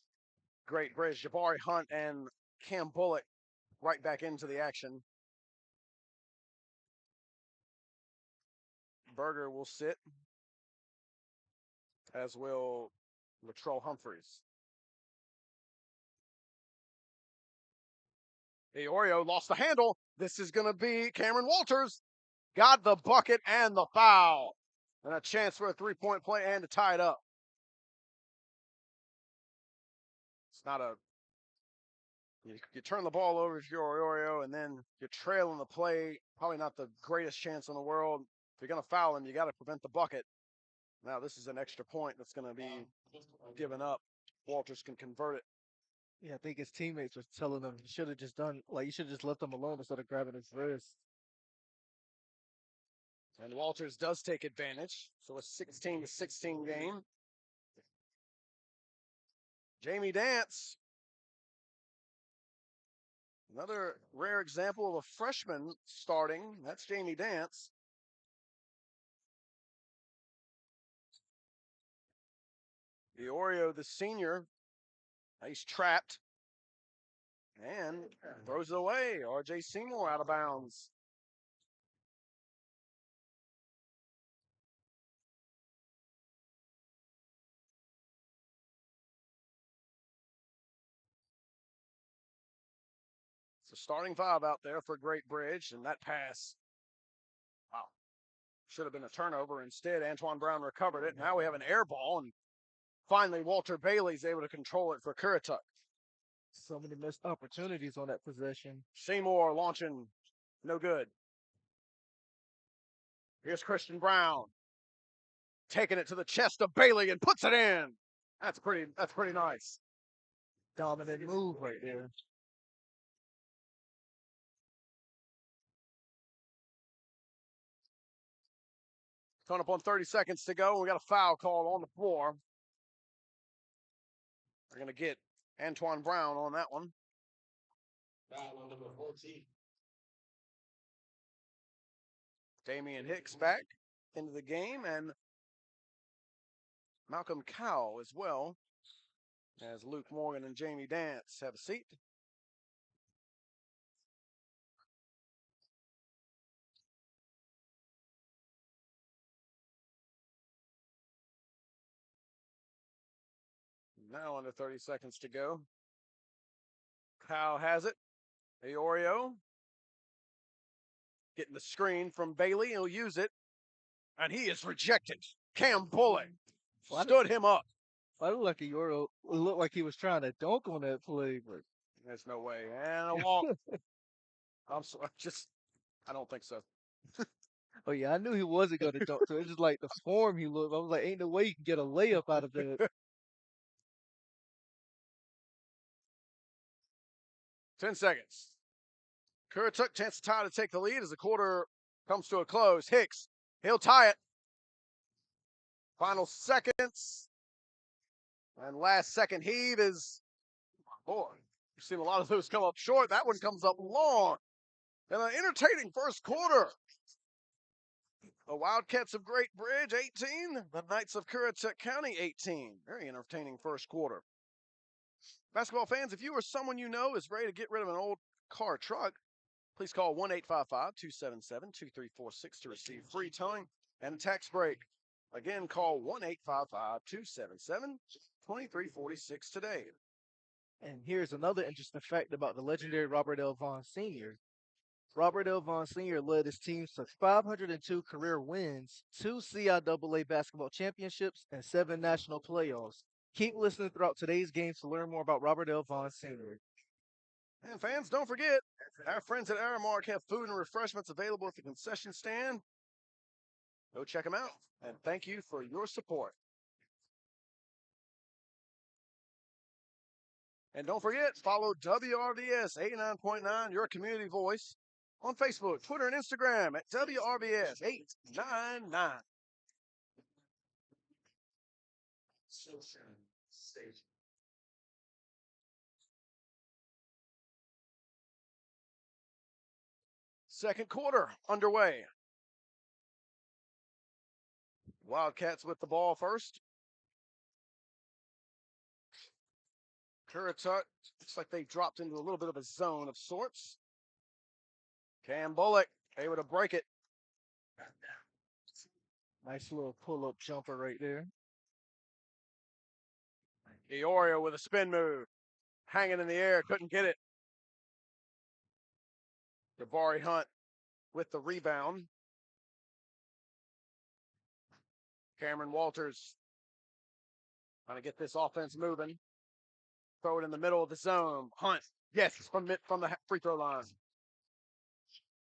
Great Bridge. Jabari Hunt and Cam Bullock right back into the action. Berger will sit, as will Latrell Humphreys. Iorio lost the handle. This is going to be Cameron Walters. Got the bucket and the foul. And a chance for a three-point play and to tie it up. It's not a... You turn the ball over to Iorio, and then you're trailing the play. Probably not the greatest chance in the world. If you're going to foul him, you got to prevent the bucket. Now this is an extra point that's going to be given up. Walters can convert it. Yeah, I think his teammates were telling him you should have just left him alone instead of grabbing his wrist. And Walters does take advantage. So a 16-16 game. Jamie Dance. Another rare example of a freshman starting. That's Jamie Dance. Iorio, the senior, he's trapped and throws it away. R.J. Seymour out of bounds. It's a starting five out there for Great Bridge, and that pass, wow, should have been a turnover. Instead, Antoine Brown recovered it. Now we have an air ball, and finally Walter Bailey's able to control it for Currituck. So many missed opportunities on that possession. Seymour launching, no good. Here's Christian Brown, taking it to the chest of Bailey and puts it in. That's pretty nice. Dominant move right there. Coming up on 30 seconds to go. We got a foul call on the floor. We're going to get Antoine Brown on that one. Foul on number 14. Damian Hicks back into the game, and Malcolm Cowell as well, as Luke Morgan and Jamie Dance have a seat. Now under 30 seconds to go. Cowell has it. Aoreo getting the screen from Bailey. He'll use it, and he is rejected. Cam Bullock stood him up. I looked like Aoreo looked like he was trying to dunk on that play, but There's no way. And a walk. I'm sorry, I don't think so. oh yeah, I knew he wasn't gonna dunk. So it's just like the form he looked. I was like, ain't no way you can get a layup out of that. 10 seconds. Currituck, chance to tie to take the lead as the quarter comes to a close. Hicks, he'll tie it. Final seconds. And last second heave is, boy, you've seen a lot of those come up short. That one comes up long. And an entertaining first quarter. The Wildcats of Great Bridge, 18. The Knights of Currituck County, 18. Very entertaining first quarter. Basketball fans, if you or someone you know is ready to get rid of an old car or truck, please call 1-855-277-2346 to receive free towing and a tax break. Again, call 1-855-277-2346 today. And here's another interesting fact about the legendary Robert L. Vaughan Sr. Robert L. Vaughan Sr. led his teams to 502 career wins, 2 CIAA basketball championships, and 7 national playoffs. Keep listening throughout today's games to learn more about Robert L. Vaughan Sr. And fans, don't forget, our friends at Aramark have food and refreshments available at the concession stand. Go check them out. And thank you for your support. And don't forget, follow WRVS 89.9, your community voice, on Facebook, Twitter, and Instagram at WRVS-899. Second quarter underway. Wildcats with the ball first. Currituck, looks like they dropped into a little bit of a zone of sorts. Cam Bullock able to break it. Nice little pull-up jumper right there. Aoreo with a spin move. Hanging in the air, couldn't get it. Jabari Hunt with the rebound. Cameron Walters trying to get this offense moving. Throw it in the middle of the zone. Hunt, yes, from the free throw line.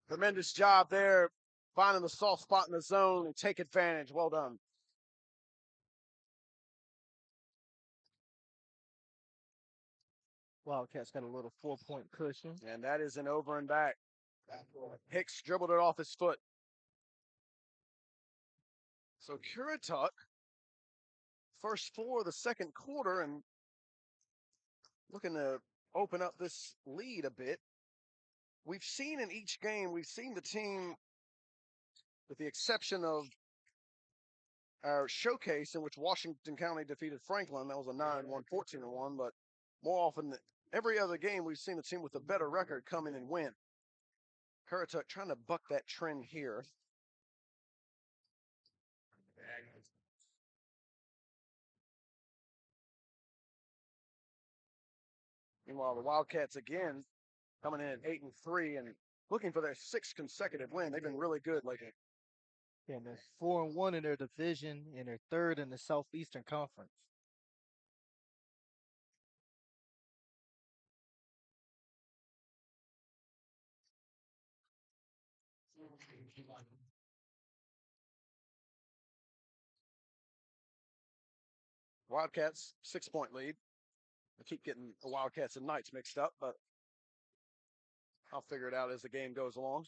Tremendous job there, finding the soft spot in the zone and take advantage. Well done. Wildcats got a little 4-point cushion. And that is an over and back. Hicks dribbled it off his foot. So Currituck, first 4 of the second quarter, and looking to open up this lead a bit. We've seen in each game, we've seen the team, with the exception of our showcase in which Washington County defeated Franklin. That was a 9-1, 14-1, but more often than every other game, we've seen a team with a better record come in and win. Currituck trying to buck that trend here. Meanwhile, the Wildcats again coming in at 8-3 and looking for their 6th consecutive win. They've been really good lately. Yeah, and they're 4-1 in their division, and they're 3rd in the Southeastern Conference. Wildcats, 6-point lead. I keep getting the Wildcats and Knights mixed up, but I'll figure it out as the game goes along.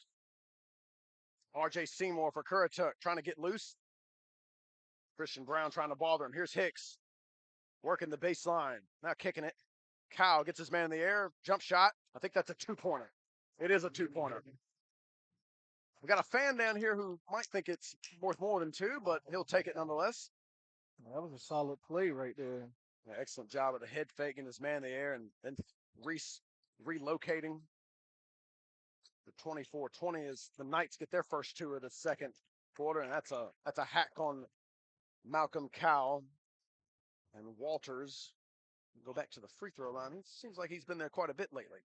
R.J. Seymour for Currituck trying to get loose. Christian Brown trying to bother him. Here's Hicks working the baseline. Now kicking it. Kyle gets his man in the air. Jump shot. I think that's a 2-pointer. It is a 2-pointer. We got a fan down here who might think it's worth more than 2, but he'll take it nonetheless. That was a solid play right there. Yeah, excellent job of the head faking his man in the air and then relocating. The 24-20 as the Knights get their first 2 of the second quarter, and that's a hack on Malcolm Cowell. And Walters go back to the free throw line. It seems like he's been there quite a bit lately.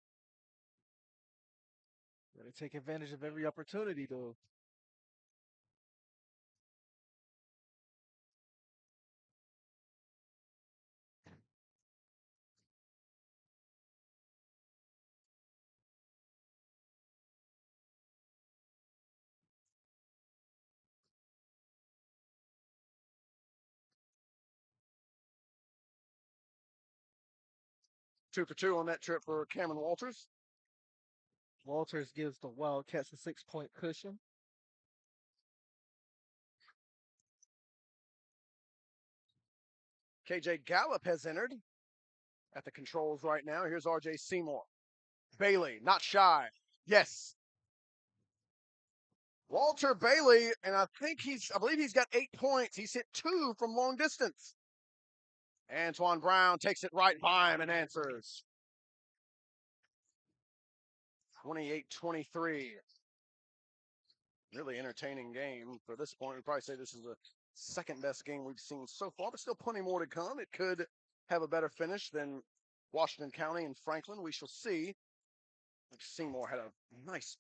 Gotta take advantage of every opportunity, though. Two for two on that trip for Cameron Walters. Walters gives the Wildcats a 6-point cushion. KJ Gallup has entered at the controls right now. Here's RJ Seymour. Bailey, not shy. Yes. Walter Bailey, and I believe he's got 8 points. He's hit 2 from long distance. Antoine Brown takes it right by him and answers. 28-23. Really entertaining game for this point. We'd probably say this is the second best game we've seen so far, but still plenty more to come. It could have a better finish than Washington County and Franklin. We shall see. Seymour had a nice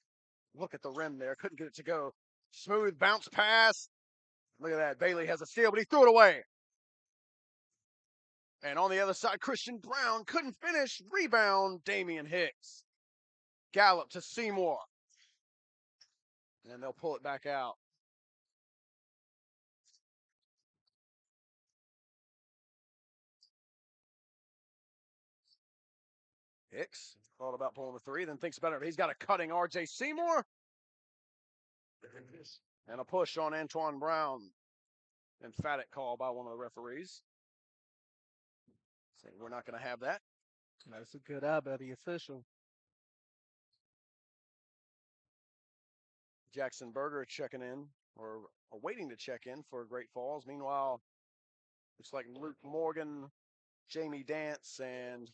look at the rim there. Couldn't get it to go. Smooth bounce pass. Look at that. Bailey has a steal, but he threw it away. And on the other side, Christian Brown couldn't finish. Rebound, Damian Hicks. Gallup to Seymour. And they'll pull it back out. Hicks thought about pulling the three, then thinks about it. He's got a cutting RJ Seymour. And a push on Antoine Brown. Emphatic call by one of the referees. Saying we're not going to have that. That's a good eye by the official. Jackson Berger checking in, or waiting to check in for Great Falls. Meanwhile, looks like Luke Morgan, Jamie Dance, and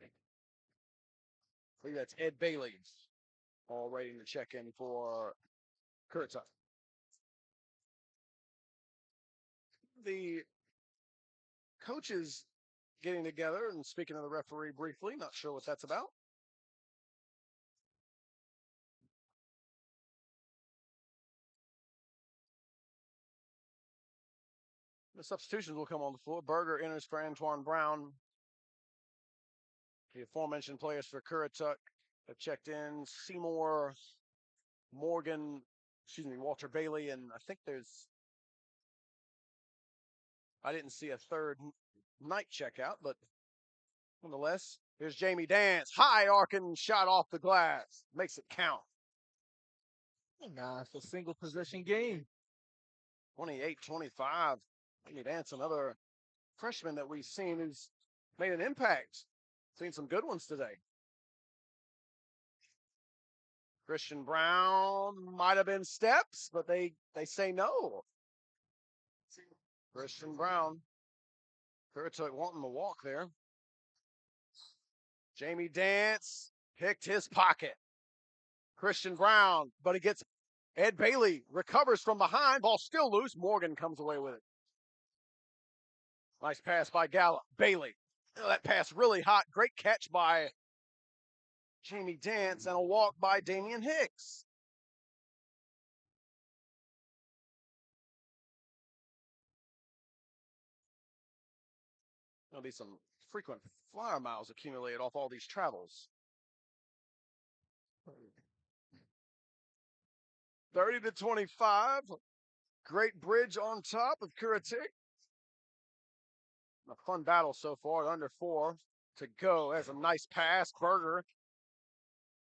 I believe that's Ed Bailey, all waiting to check in for Currituck. The coaches getting together and speaking to the referee briefly. Not sure what that's about. The substitutions will come on the floor. Berger enters for Antoine Brown. The aforementioned players for Currituck have checked in. Seymour, Morgan, Walter Bailey, and I think I didn't see a third night checkout, but nonetheless, here's Jamie Dance. High arcing shot off the glass. Makes it count. Nah, it's a single possession game. 28-25. Jamie Dance, another freshman that we've seen who's made an impact. Seen some good ones today. Christian Brown might have been steps, but they say no. Christian Brown. Currituck wanting the walk there. Jamie Dance picked his pocket. Christian Brown, but he gets Ed Bailey, recovers from behind, ball still loose. Morgan comes away with it. Nice pass by Gallup. Bailey. Oh, that pass really hot. Great catch by Jamie Dance and a walk by Damian Hicks. There'll be some frequent flyer miles accumulated off all these travels. 30-25. Great bridge on top of Currituck. A fun battle so far. Under 4 to go. There's a nice pass. Berger.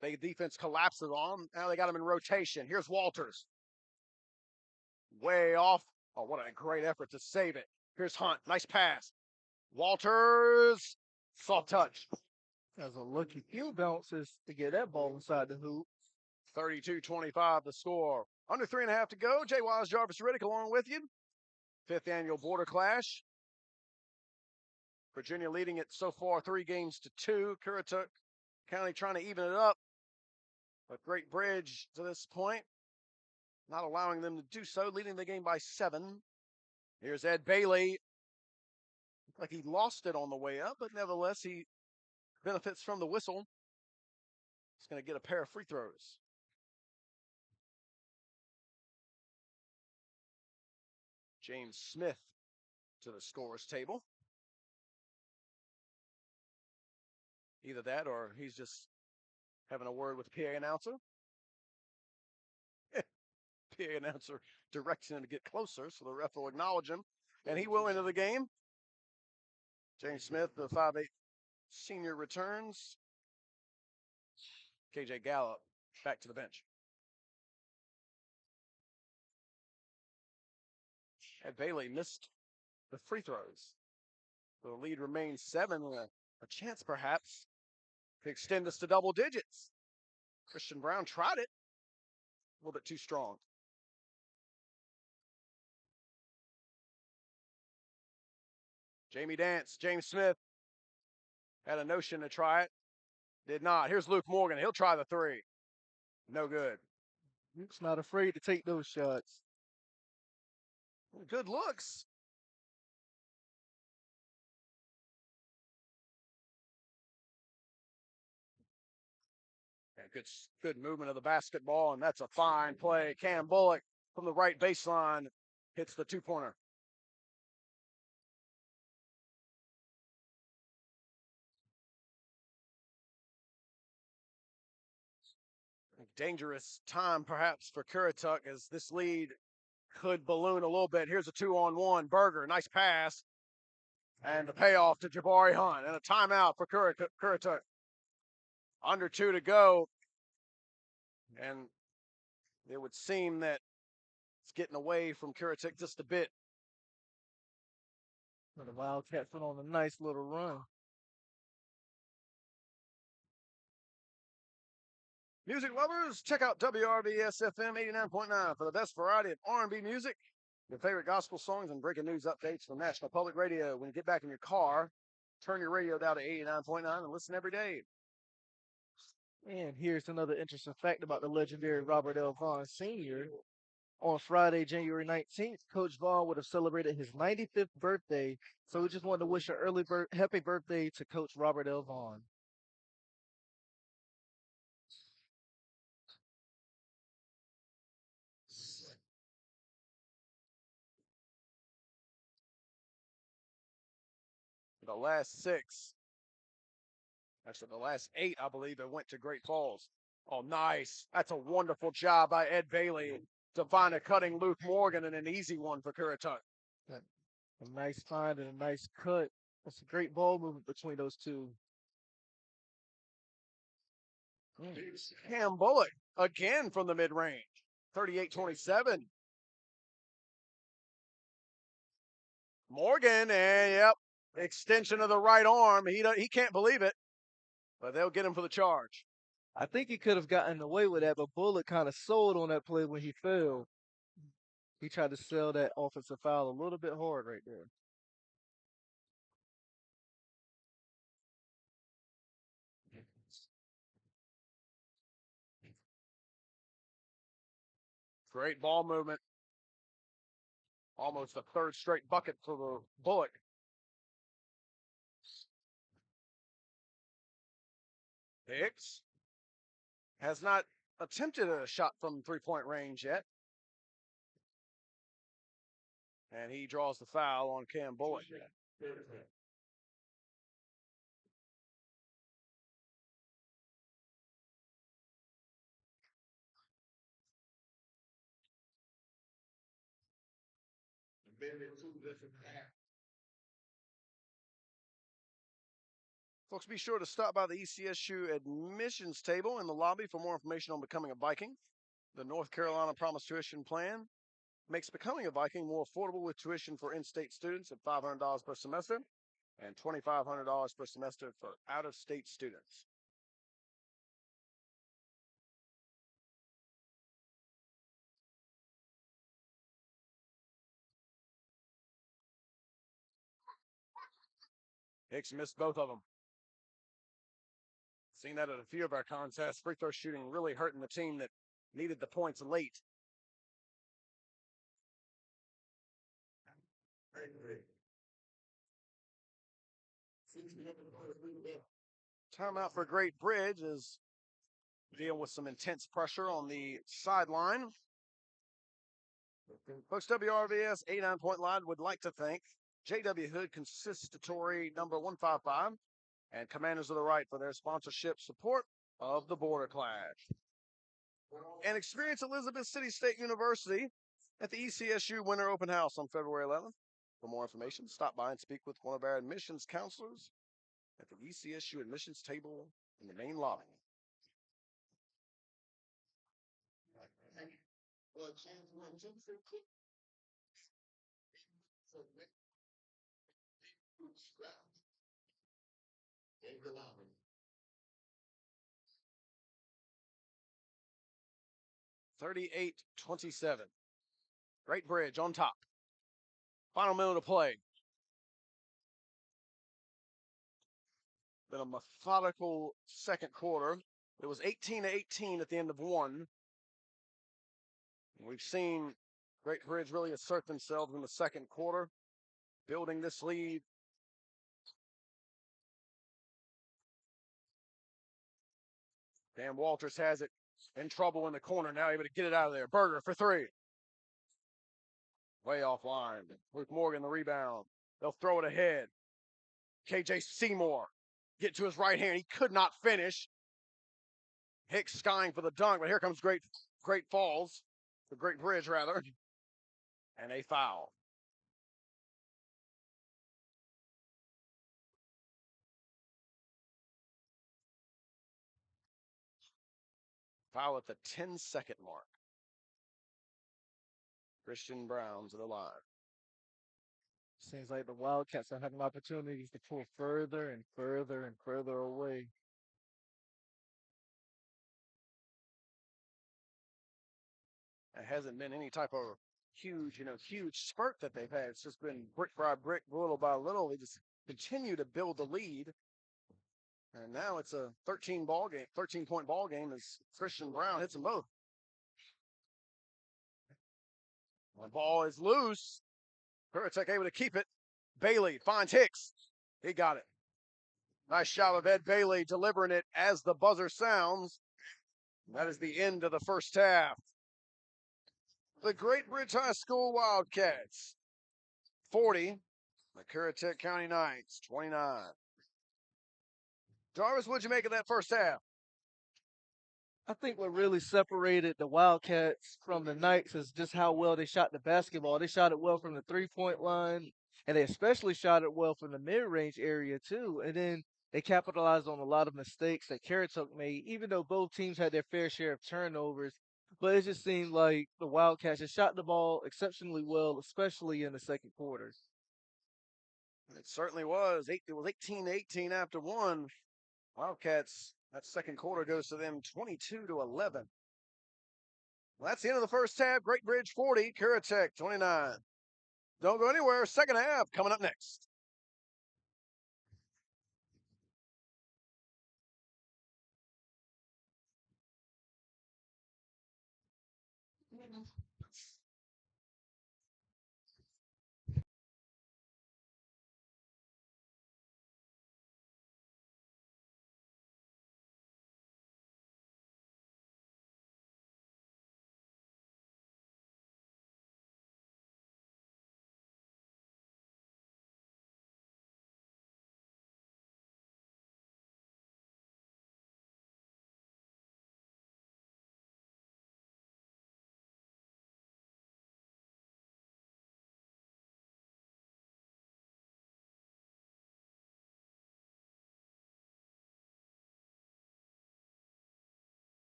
The defense collapses on him. Now they got him in rotation. Here's Walters. Way off. Oh, what a great effort to save it. Here's Hunt. Nice pass. Walters. Soft touch. That's a lucky few bounces to get that ball inside the hoop. 32-25 the score. Under 3.5 to go. Jay Wise, Jarvis Riddick along with you. 5th annual Border Clash. Virginia leading it so far 3-2. Currituck County trying to even it up. A great bridge to this point. Not allowing them to do so. Leading the game by 7. Here's Ed Bailey. Looked like he lost it on the way up, but nevertheless, he benefits from the whistle. He's going to get a pair of free throws. James Smith to the scorer's table. Either that or he's just having a word with the PA announcer. PA announcer directing him to get closer, so the ref will acknowledge him, and he will enter the game. James Smith, the 5'8" senior, returns. KJ Gallup back to the bench. Ed Bailey missed the free throws. The lead remains 7, a chance perhaps to extend this to double digits. Christian Brown tried it, a little bit too strong. Jamie Dance, James Smith had a notion to try it, did not. Here's Luke Morgan. He'll try the 3. No good. Luke's not afraid to take those shots. Good looks. Yeah, good movement of the basketball, and that's a fine play. Cam Bullock from the right baseline hits the 2-pointer. Dangerous time perhaps for Currituck as this lead could balloon a little bit. Here's a 2-on-1. Berger, nice pass. And the payoff to Jabari Hunt. And a timeout for Currituck. Under 2 to go. And it would seem that it's getting away from Currituck just a bit. The Wildcats went on a nice little run. Music lovers, check out WRVS-FM 89.9 for the best variety of R&B music, your favorite gospel songs, and breaking news updates from National Public Radio. When you get back in your car, turn your radio down to 89.9 and listen every day. And here's another interesting fact about the legendary Robert L. Vaughan Sr. On Friday, January 19th, Coach Vaughan would have celebrated his 95th birthday, so we just wanted to wish an early happy birthday to Coach Robert L. Vaughan. The last 6, actually the last 8, I believe, it went to Great Falls. Oh, nice. That's a wonderful job by Ed Bailey to find a cutting Luke Morgan and an easy one for Currituck. A nice find and a nice cut. That's a great ball movement between those two. Cam Bullock again from the mid-range. 38-27. Morgan, and yep, extension of the right arm. He can't believe it, but they'll get him for the charge. I think he could have gotten away with that, but Bullock kind of sold on that play when he fell. He tried to sell that offensive foul a little bit hard right there. Great ball movement. Almost a 3rd straight bucket for the Bullock. Hicks has not attempted a shot from 3-point range yet. And he draws the foul on Cam Bullock. Folks, be sure to stop by the ECSU admissions table in the lobby for more information on becoming a Viking. The North Carolina Promise Tuition Plan makes becoming a Viking more affordable with tuition for in-state students at $500 per semester and $2,500 per semester for out-of-state students. Hicks missed both of them. Seen that at a few of our contests. Free throw shooting really hurting the team that needed the points late. Timeout for Great Bridge as deal with some intense pressure on the sideline. Folks, WRVS 89.9 would like to thank J.W. Hood Consistory number 155 and Commanders of the Right for their sponsorship support of the Border Clash. And experience Elizabeth City State University at the ECSU Winter Open House on February 11th. For more information, stop by and speak with one of our admissions counselors at the ECSU admissions table in the main lobby. (38-27). Great Bridge on top. Final minute of play. Been a methodical second quarter. It was 18-18 at the end of one. We've seen Great Bridge really assert themselves in the second quarter, building this lead. Dan Walters has it in trouble in the corner now, able to get it out of there. Berger for three. Way offline. Luke Morgan the rebound. They'll throw it ahead. KJ Seymour get to his right hand. He could not finish. Hicks skying for the dunk, but here comes Great Falls, the Great Bridge rather, and a foul. Foul at the 10-second mark. Christian Brown's at the line. Seems like the Wildcats are having opportunities to pull further and further and further away. It hasn't been any type of huge spurt that they've had. It's just been brick by brick, little by little. They just continue to build the lead. And now it's a 13-point ball game as Christian Brown hits them both. The ball is loose. Kuritek able to keep it. Bailey finds Hicks. He got it. Nice shot of Ed Bailey delivering it as the buzzer sounds. That is the end of the first half. The Great Bridge High School Wildcats 40, the Kuritek County Knights 29. Jarvis, what'd you make of that first half? I think what really separated the Wildcats from the Knights is just how well they shot the basketball. They shot it well from the three-point line, and they especially shot it well from the mid-range area too. And then they capitalized on a lot of mistakes that Kuritek made, even though both teams had their fair share of turnovers. But it just seemed like the Wildcats just shot the ball exceptionally well, especially in the second quarter. It certainly was. It was 18-18 after one. Wildcats, that second quarter goes to them 22-11. Well, that's the end of the first half. Great Bridge 40, Kuritek 29. Don't go anywhere. Second half coming up next.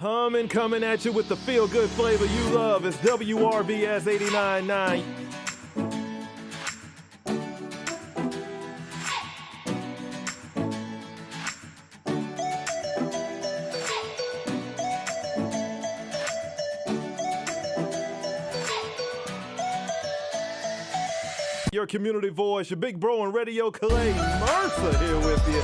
Humming, coming at you with the feel-good flavor you love. It's WRVS 89.9. Your community voice, your big bro and radio Clay Mercer here with you.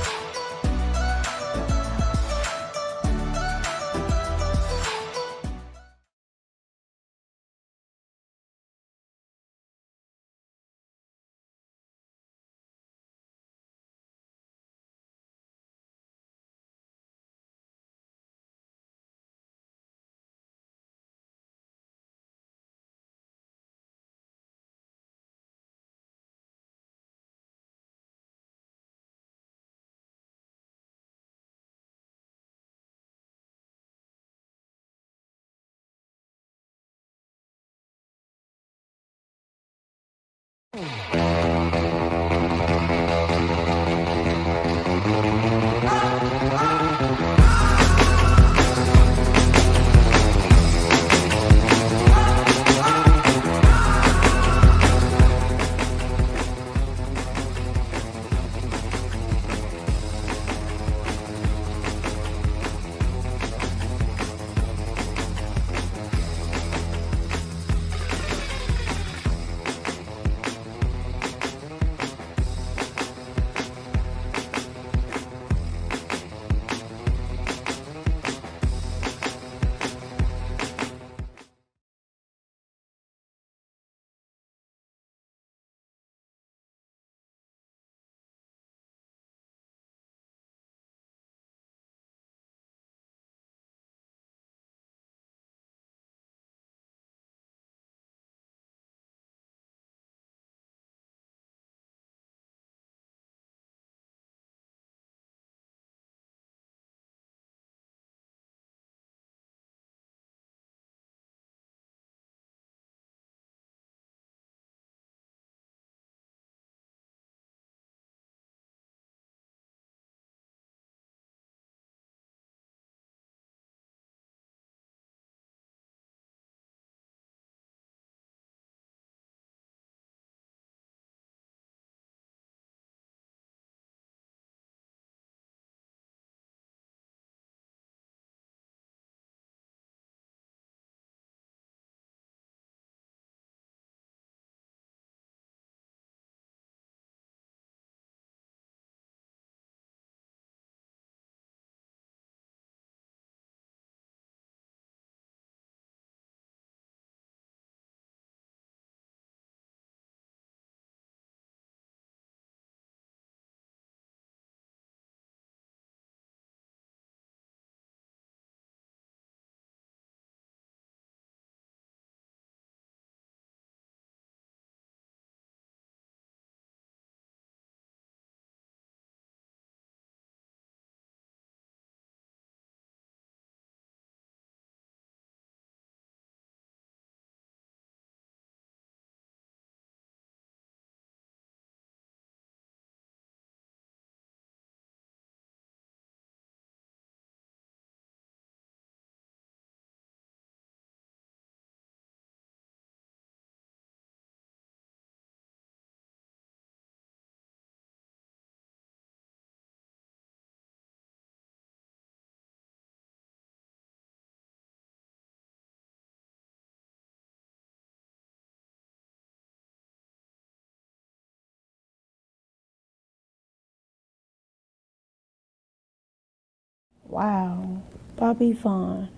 Wow, Bobby Vaughan,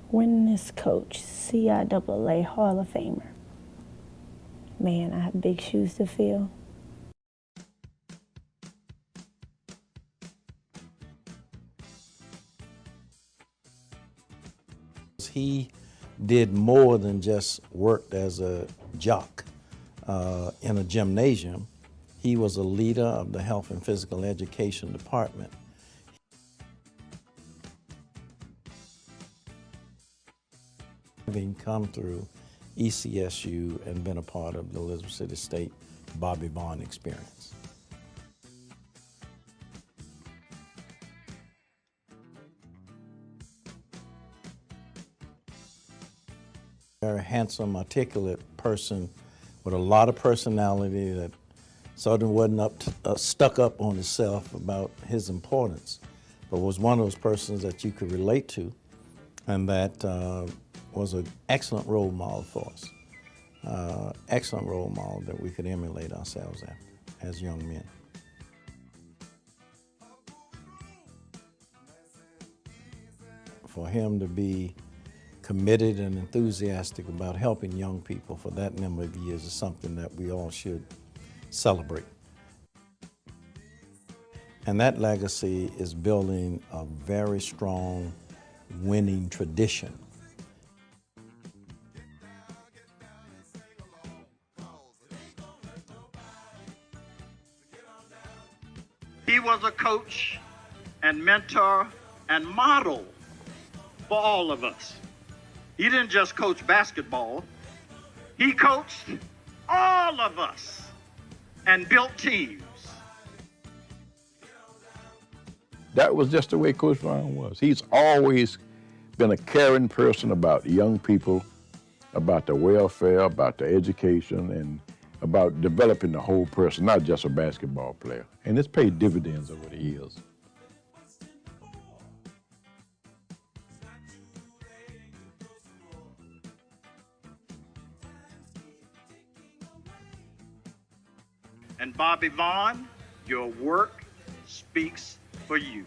winningest coach, CIAA Hall of Famer. Man, I have big shoes to fill. He did more than just worked as a jock in a gymnasium. He was a leader of the Health and Physical Education Department. Having come through ECSU and been a part of the Elizabeth City State Bobby Vaughan experience. Very handsome, articulate person with a lot of personality that sort of wasn't stuck up on himself about his importance, but was one of those persons that you could relate to, and that was an excellent role model for us. Excellent role model that we could emulate ourselves after as young men. For him to be committed and enthusiastic about helping young people for that number of years is something that we all should celebrate. And that legacy is building a very strong winning tradition. He was a coach and mentor and model for all of us. He didn't just coach basketball, he coached all of us and built teams. That was just the way Coach Vaughan was. He's always been a caring person about young people, about the welfare, about the education, and about developing the whole person, not just a basketball player. And it's paid dividends over the years. And Bobby Vaughan, your work speaks for you.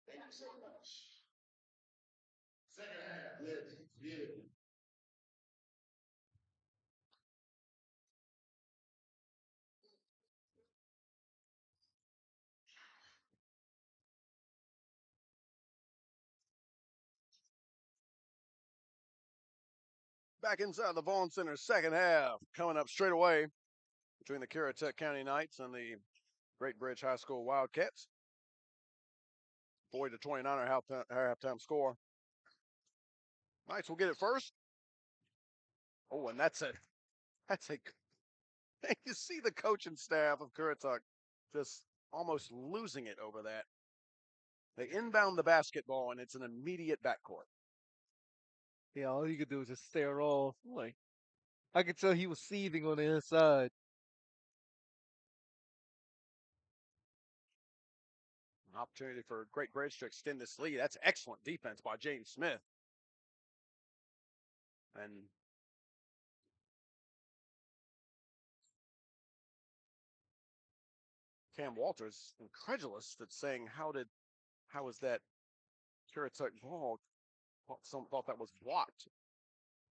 Thank you so much. Second half, yeah. Back inside the Vaughan Center second half, coming up straight away between the Currituck County Knights and the Great Bridge High School Wildcats. 40-29 our halftime score. Knights will get it first. Oh, and that's a you see the coaching staff of Currituck just almost losing it over that. They inbound the basketball and it's an immediate backcourt. Yeah, all you could do is just stare off. Like, I could tell he was seething on the inside. An opportunity for Great Bridge to extend this lead. That's excellent defense by James Smith. And Cam Walters, incredulous, that's saying, how was that Currituck ball? Some thought that was blocked.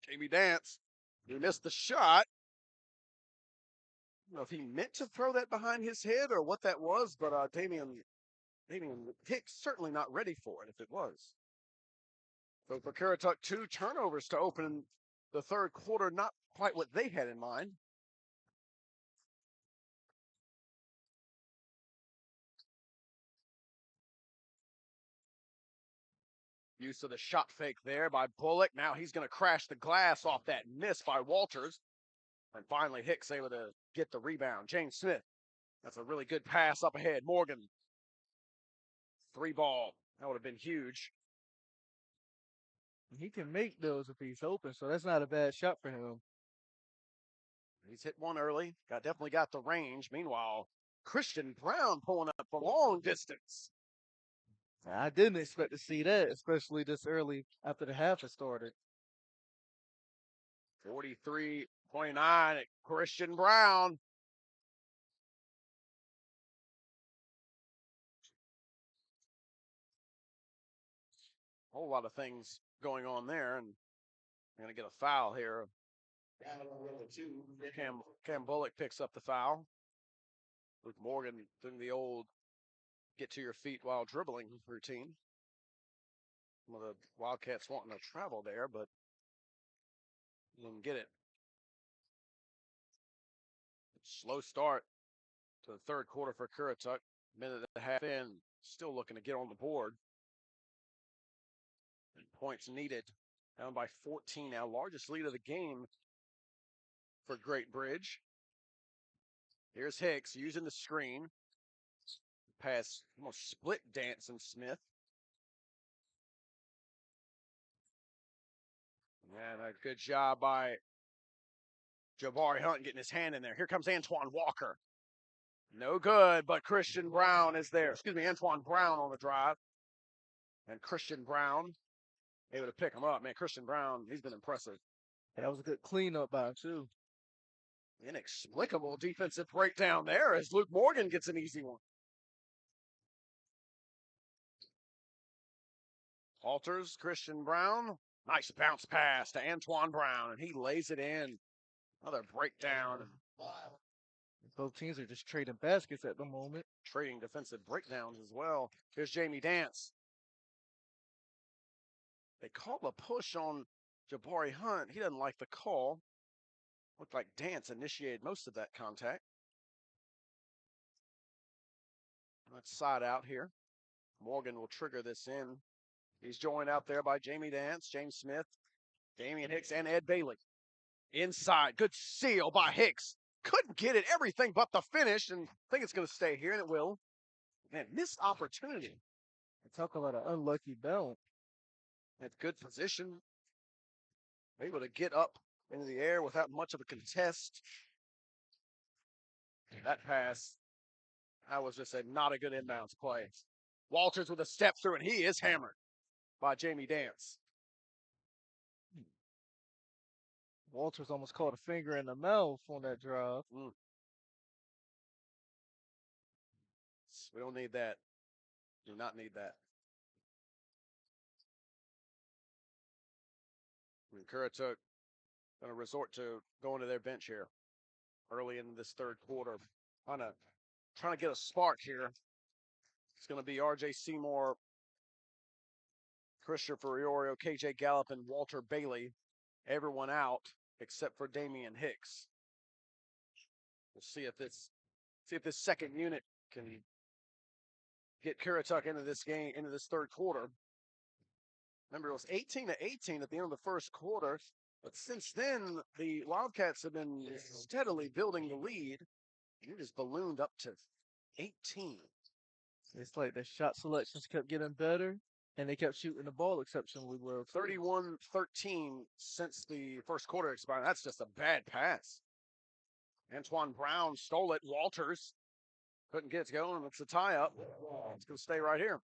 Jamie Dance, he missed the shot. I don't know if he meant to throw that behind his head or what that was, but Damian Hicks certainly not ready for it if it was. So for Currituck, 2 turnovers to open the third quarter, not quite what they had in mind. Use of the shot fake there by Bullock. Now he's going to crash the glass off that miss by Walters. And finally, Hicks able to get the rebound. James Smith, that's a really good pass up ahead. Morgan, 3 ball. That would have been huge. He can make those if he's open, so that's not a bad shot for him. He's hit one early. Definitely got the range. Meanwhile, Christian Brown pulling up for long distance. I didn't expect to see that, especially this early after the half has started. 43-29 at Christian Brown. Whole lot of things going on there, and I'm going to get a foul here. Cam Bullock picks up the foul. Luke Morgan doing the old get to your feet while dribbling routine. Some of the Wildcats wanting to travel there, but didn't get it. Slow start to the third quarter for Currituck. Minute and a half in, still looking to get on the board. And points needed. Down by 14 now. Largest lead of the game for Great Bridge. Here's Hicks using the screen. Pass almost split Danson Smith. And a good job by Jabari Hunt getting his hand in there. Here comes Antoine Walker. No good, but Christian Brown is there. Antoine Brown on the drive. And Christian Brown able to pick him up. Man, Christian Brown, he's been impressive. That was a good cleanup by him, too. Inexplicable defensive breakdown there as Luke Morgan gets an easy one. Alters, Christian Brown. Nice bounce pass to Antoine Brown, and he lays it in. Another breakdown. Both teams are just trading baskets at the moment. Trading defensive breakdowns as well. Here's Jamie Dance. They called a push on Jabari Hunt. He doesn't like the call. Looked like Dance initiated most of that contact. Let's side out here. Morgan will trigger this in. He's joined out there by Jamie Dance, James Smith, Damian Hicks, and Ed Bailey. Inside, good seal by Hicks. Couldn't get it, everything but the finish, and I think it's going to stay here, and it will. Man, missed opportunity. Talk about an unlucky bounce. At good position. Able to get up into the air without much of a contest. That pass, that was just not a good inbounds play. Walters with a step through, and he is hammered by Jamie Dance. Walters almost caught a finger in the mouth on that drive. We don't need that. Do not need that. Currituck going to resort to going to their bench here early in this third quarter. Trying to get a spark here. It's going to be R.J. Seymour, Christopher Iorio, KJ Gallup, and Walter Bailey. Everyone out except for Damian Hicks. We'll see if this second unit can get Currituck into this game, into this third quarter. Remember, it was 18-18 at the end of the first quarter, but since then, the Wildcats have been steadily building the lead. It has ballooned up to 18. It's like the shot selections kept getting better, and they kept shooting the ball exceptionally well. 31-13 since the first quarter expired. That's just a bad pass. Antoine Brown stole it. Walters couldn't get it going. It's a tie-up. It's going to stay right here.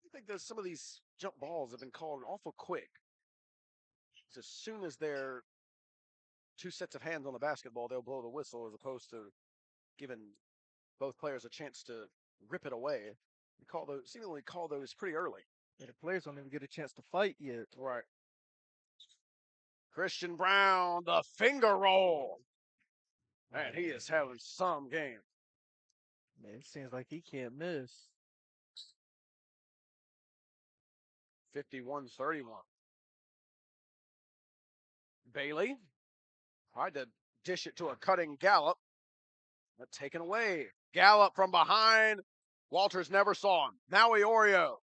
I think there's some of these jump balls have been called awful quick. So as soon as they're two sets of hands on the basketball, they'll blow the whistle as opposed to giving both players a chance to rip it away. Seemingly call those pretty early. Yeah, the players don't even get a chance to fight yet. Right. Christian Brown, the finger roll. Man, he is having some game. Man, it seems like he can't miss. 51-31. Bailey tried to dish it to a cutting Gallup. But taken away. Gallup from behind. Walters never saw him. Now Iorio. Not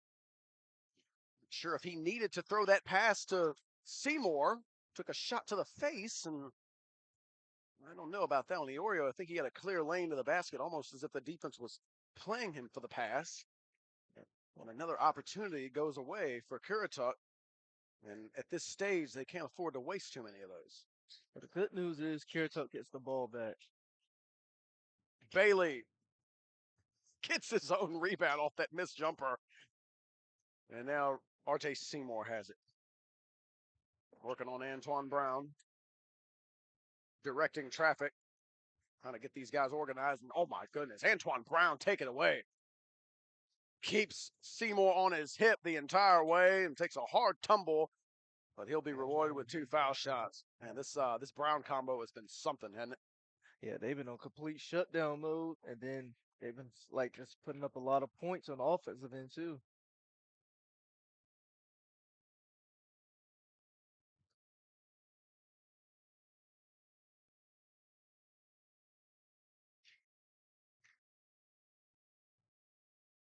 sure if he needed to throw that pass to Seymour. Took a shot to the face, and I don't know about that one. Iorio, I think he had a clear lane to the basket, almost as if the defense was playing him for the pass. When another opportunity goes away for Currituck, and at this stage, they can't afford to waste too many of those. But the good news is Currituck gets the ball back. Bailey gets his own rebound off that missed jumper. And now R.J. Seymour has it. Working on Antoine Brown. Directing traffic. Trying to get these guys organized. And oh my goodness, Antoine Brown take it away. Keeps Seymour on his hip the entire way and takes a hard tumble. But he'll be rewarded with 2 foul shots. And this Brown combo has been something, hasn't it? Yeah, they've been on complete shutdown mode, and then they've been like just putting up a lot of points on the offensive end too.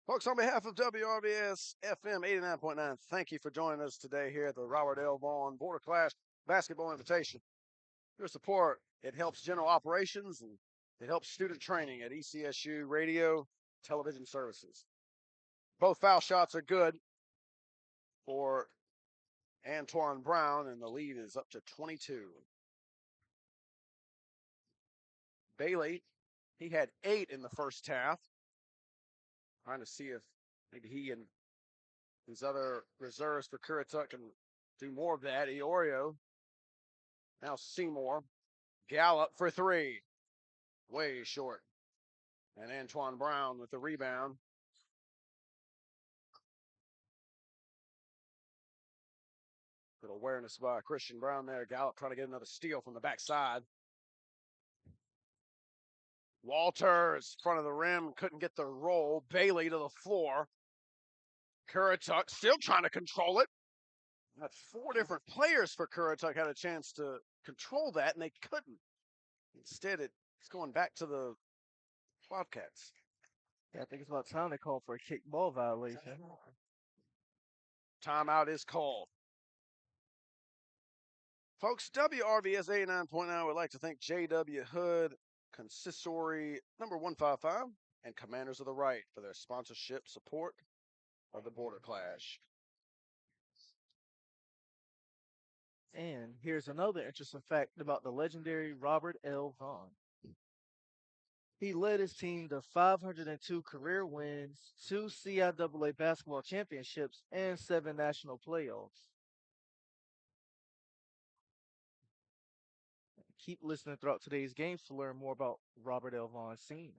Folks, on behalf of WRVS-FM 89.9, thank you for joining us today here at the Robert L. Vaughan Border Clash Basketball Invitation. Your support, it helps general operations and it helps student training at ECSU Radio Television Services. Both foul shots are good for Antoine Brown, and the lead is up to 22. Bailey, he had 8 in the first half. Trying to see if maybe he and his other reserves for Currituck can do more of that. Iorio, now Seymour, Gallup for 3. Way short. And Antoine Brown with the rebound. Good awareness by Christian Brown there. Gallup trying to get another steal from the backside. Walters, front of the rim, couldn't get the roll. Bailey to the floor. Currituck still trying to control it. That's 4 different players for Currituck had a chance to control that, and they couldn't. Instead, it's going back to the Wildcats. Yeah, I think it's about time they called for a kickball violation. Timeout is called. Folks, WRVS 89.9 would like to thank J.W. Hood, Consistory number 155, and Commanders of the Right for their sponsorship support of the Border Clash. And here's another interesting fact about the legendary Robert L. Vaughan. He led his team to 502 career wins, 2 CIAA basketball championships, and 7 national playoffs. Keep listening throughout today's games to learn more about Robert L. Vaughan Sr.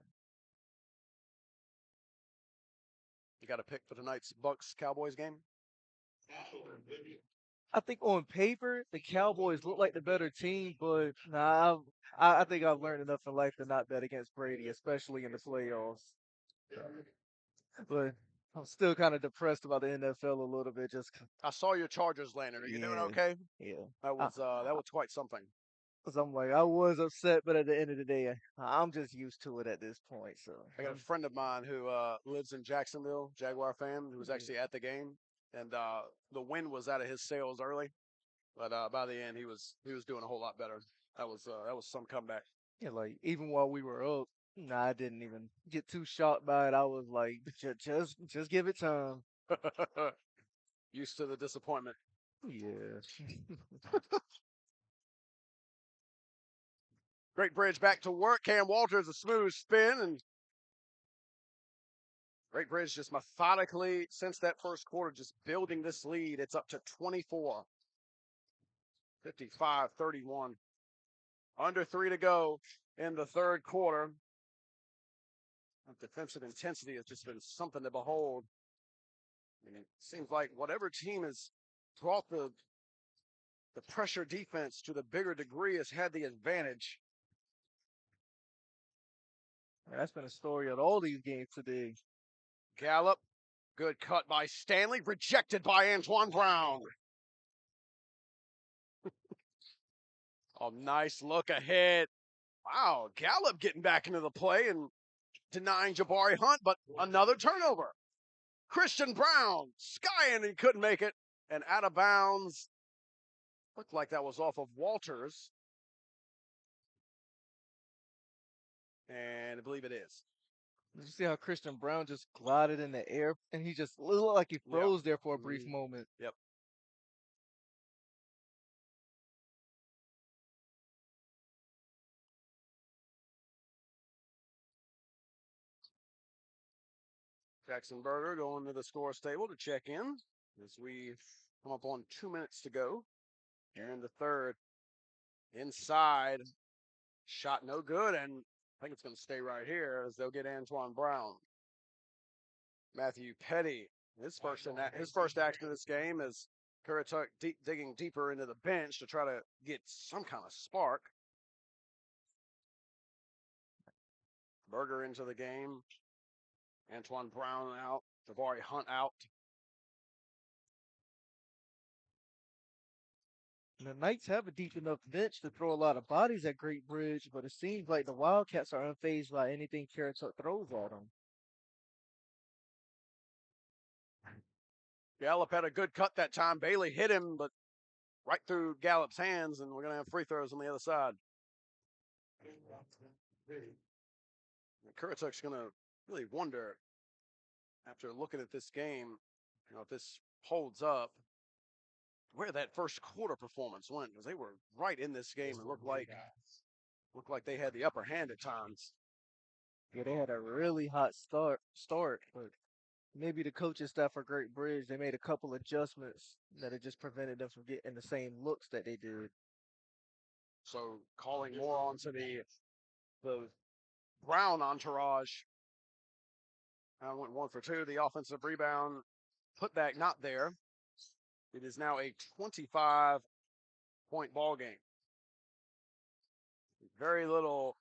You got a pick for tonight's Bucks-Cowboys game? I think on paper, the Cowboys look like the better team, but nah, I think I've learned enough in life to not bet against Brady, especially in the playoffs. But I'm still kind of depressed about the NFL a little bit. I saw your Chargers landing. Are you doing okay? Yeah. That was quite something. Cause I'm like, I was upset, but at the end of the day, I'm just used to it at this point. So I got a friend of mine who lives in Jacksonville, Jaguar fan, who was actually at the game, and the wind was out of his sails early, but by the end he was doing a whole lot better. That was some comeback. yeah, like even while we were up, I didn't even get too shocked by it. I was like, just give it time. Used to the disappointment. Yeah. Great Bridge back to work. Cam Walters, a smooth spin, and Great Bridge just methodically, since that first quarter, just building this lead. It's up to 24. 55-31. Under 3 to go in the third quarter. Defensive intensity has just been something to behold. And it seems like whatever team has brought the pressure defense to the bigger degree has had the advantage. That's been a story of all these games today. Gallup, good cut by Stanley, rejected by Antoine Brown. Oh, nice look ahead. Wow, Gallup getting back into the play and denying Jabari Hunt, but another turnover. Christian Brown, skying and couldn't make it, and out of bounds. Looked like that was off of Walters. And I believe it is. Did you see how Christian Brown just glided in the air and he just looked like he froze there for a brief moment? Yep. Jackson Berger going to the scores table to check in as we come up on 2 minutes to go. Here in the third. Inside. Shot no good, and I think it's going to stay right here as they'll get Antoine Brown. Matthew Petty, his first action of this game is Currituck digging deeper into the bench to try to get some kind of spark. Berger into the game. Antoine Brown out. Davari Hunt out. And the Knights have a deep enough bench to throw a lot of bodies at Great Bridge, but it seems like the Wildcats are unfazed by anything Carrot throws at them. Gallup had a good cut that time. Bailey hit him, but right through Gallup's hands, and we're going to have free throws on the other side. Kurituk's going to really wonder, after looking at this game, if this holds up, where that first quarter performance went, because they were right in this game and looked like they had the upper hand at times. Yeah, they had a really hot start, but maybe the coaching staff for Great Bridge, they made a couple adjustments that it just prevented them from getting the same looks that they did. So calling more onto the Brown entourage. I went 1 for 2. The offensive rebound, putback not there. It is now a 25-point ball game. Very little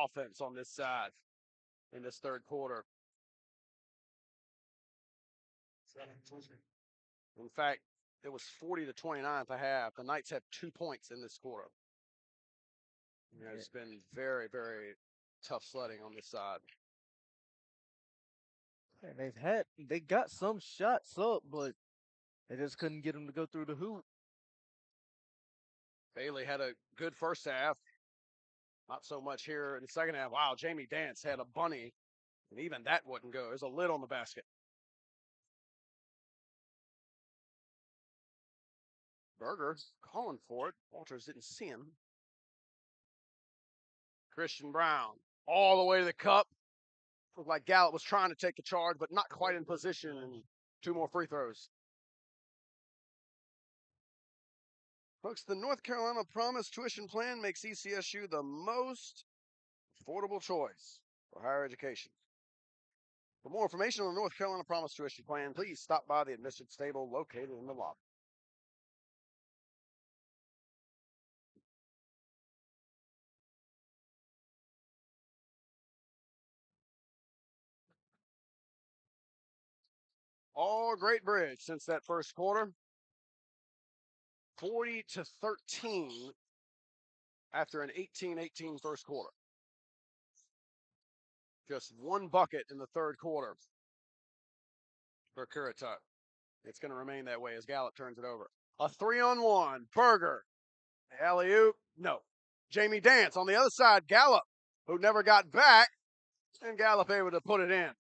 offense on this side in this third quarter. In fact, it was 40-29 at the half. The Knights have 2 points in this quarter. It's been very, very tough sledding on this side. And they got some shots up, but they just couldn't get them to go through the hoop. Bailey had a good first half. Not so much here in the second half. Wow, Jamie Dance had a bunny, and even that wouldn't go. There's a lid on the basket. Berger calling for it. Walters didn't see him. Christian Brown all the way to the cup. Looked like Gallup was trying to take the charge, but not quite in position, and 2 more free throws. Folks, the North Carolina Promise tuition plan makes ECSU the most affordable choice for higher education. For more information on the North Carolina Promise tuition plan, please stop by the admissions table located in the lobby. All Great Bridge since that first quarter. 40-13 after an 18-18 first quarter. Just 1 bucket in the third quarter for Kurituk. It's going to remain that way as Gallup turns it over. A 3-on-1. Berger. Alley-oop. No. Jamie Dance on the other side. Gallup, who never got back, and Gallup able to put it in.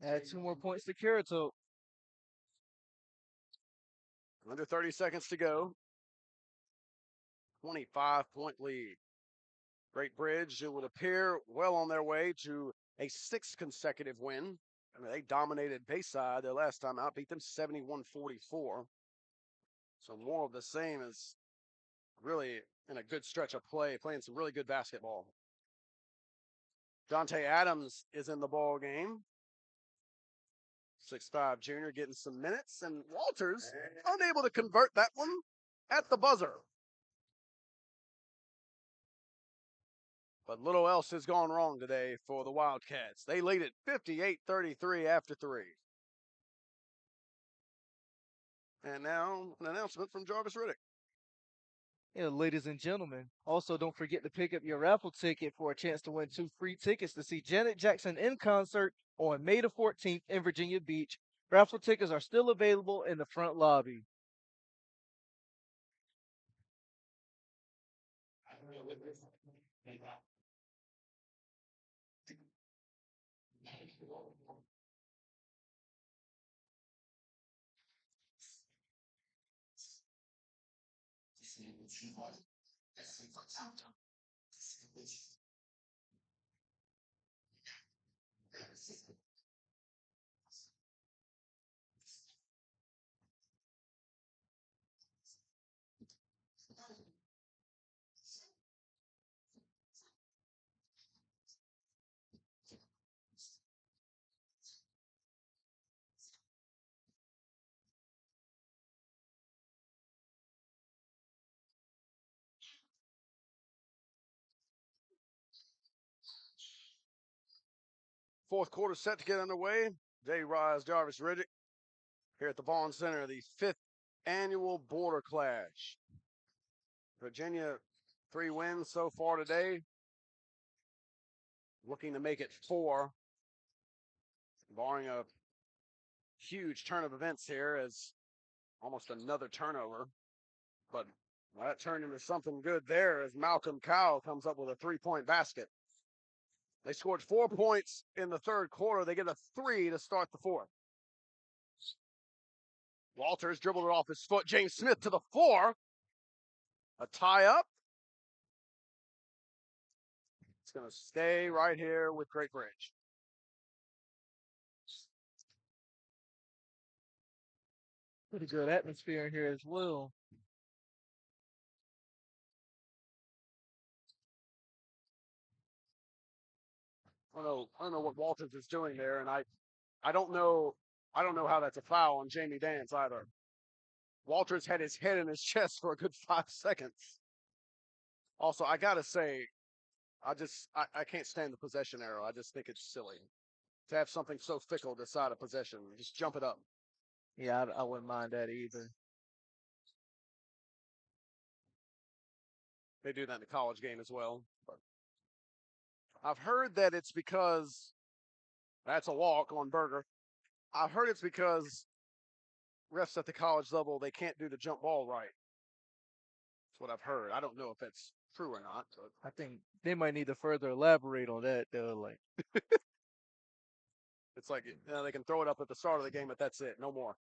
Add 2 more points to Kurituk. Under 30 seconds to go. 25-point lead. Great Bridge, it would appear, well on their way to a 6th consecutive win. I mean, they dominated Bayside their last time out, beat them 71-44. So more of the same is really in a good stretch of play, playing some really good basketball. Dante Adams is in the ball game. 6'5" junior getting some minutes, and Walters unable to convert that one at the buzzer. But little else has gone wrong today for the Wildcats. They lead it 58-33 after 3. And now an announcement from Jarvis Riddick. Yeah, ladies and gentlemen, also don't forget to pick up your raffle ticket for a chance to win 2 free tickets to see Janet Jackson in concert on May the 14th in Virginia Beach. Raffle tickets are still available in the front lobby. Fourth quarter set to get underway. Jay Rise, Jarvis Riddick here at the Vaughan Center, the 5th annual Border Clash. Virginia, 3 wins so far today. Looking to make it 4, barring a huge turn of events here as almost another turnover. But that turned into something good there as Malcolm Cowell comes up with a 3-point basket. They scored 4 points in the third quarter. They get a 3 to start the fourth. Walters dribbled it off his foot. James Smith to the floor. A tie up. It's going to stay right here with Great Bridge. Pretty good atmosphere in here as well. I don't know what Walters is doing there, and I don't know how that's a foul on Jamie Dance either. Walters had his head in his chest for a good 5 seconds. Also, I gotta say, I can't stand the possession arrow. I just think it's silly to have something so fickle decide a possession. Just jump it up. Yeah, I wouldn't mind that either. They do that in the college game as well. But I've heard that it's because that's a walk on Berger. I've heard it's because refs at the college level, they can't do the jump ball right. That's what I've heard. I don't know if that's true or not. But I think they might need to further elaborate on that, though. Like, it's like they can throw it up at the start of the game, but that's it. No more.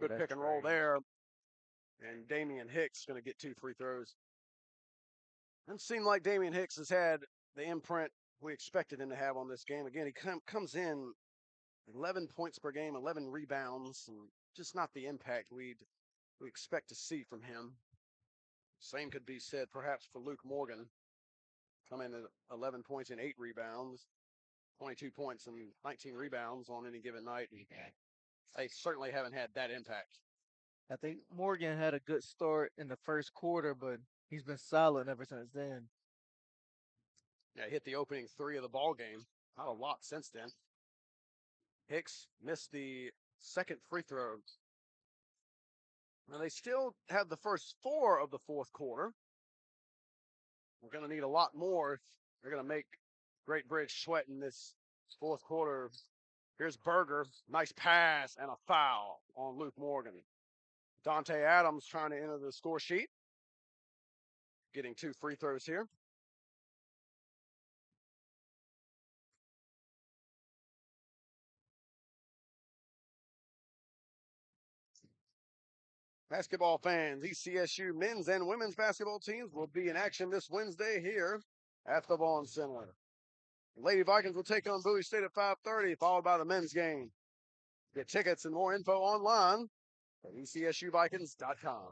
Good that's pick and roll strange. there. And Damian Hicks going to get 2 free throws. Doesn't seem like Damian Hicks has had the imprint we expected him to have on this game. Again, he comes in 11 points per game, 11 rebounds, and just not the impact we expect to see from him. Same could be said perhaps for Luke Morgan. Coming in at 11 points and 8 rebounds, 22 points and 19 rebounds on any given night. They certainly haven't had that impact. I think Morgan had a good start in the first quarter, but he's been solid ever since then. Yeah, hit the opening 3 of the ball game. Not a lot since then. Hicks missed the second free throw. Now they still have the first 4 of the fourth quarter. We're going to need a lot more if they're going to make Great Bridge sweat in this fourth quarter. Here's Berger. Nice pass and a foul on Luke Morgan. Dante Adams trying to enter the score sheet. Getting 2 free throws here. Basketball fans, ECSU men's and women's basketball teams will be in action this Wednesday here at the Vaughan Center. The Lady Vikings will take on Bowie State at 5:30, followed by the men's game. Get tickets and more info online at ECSUVikings.com.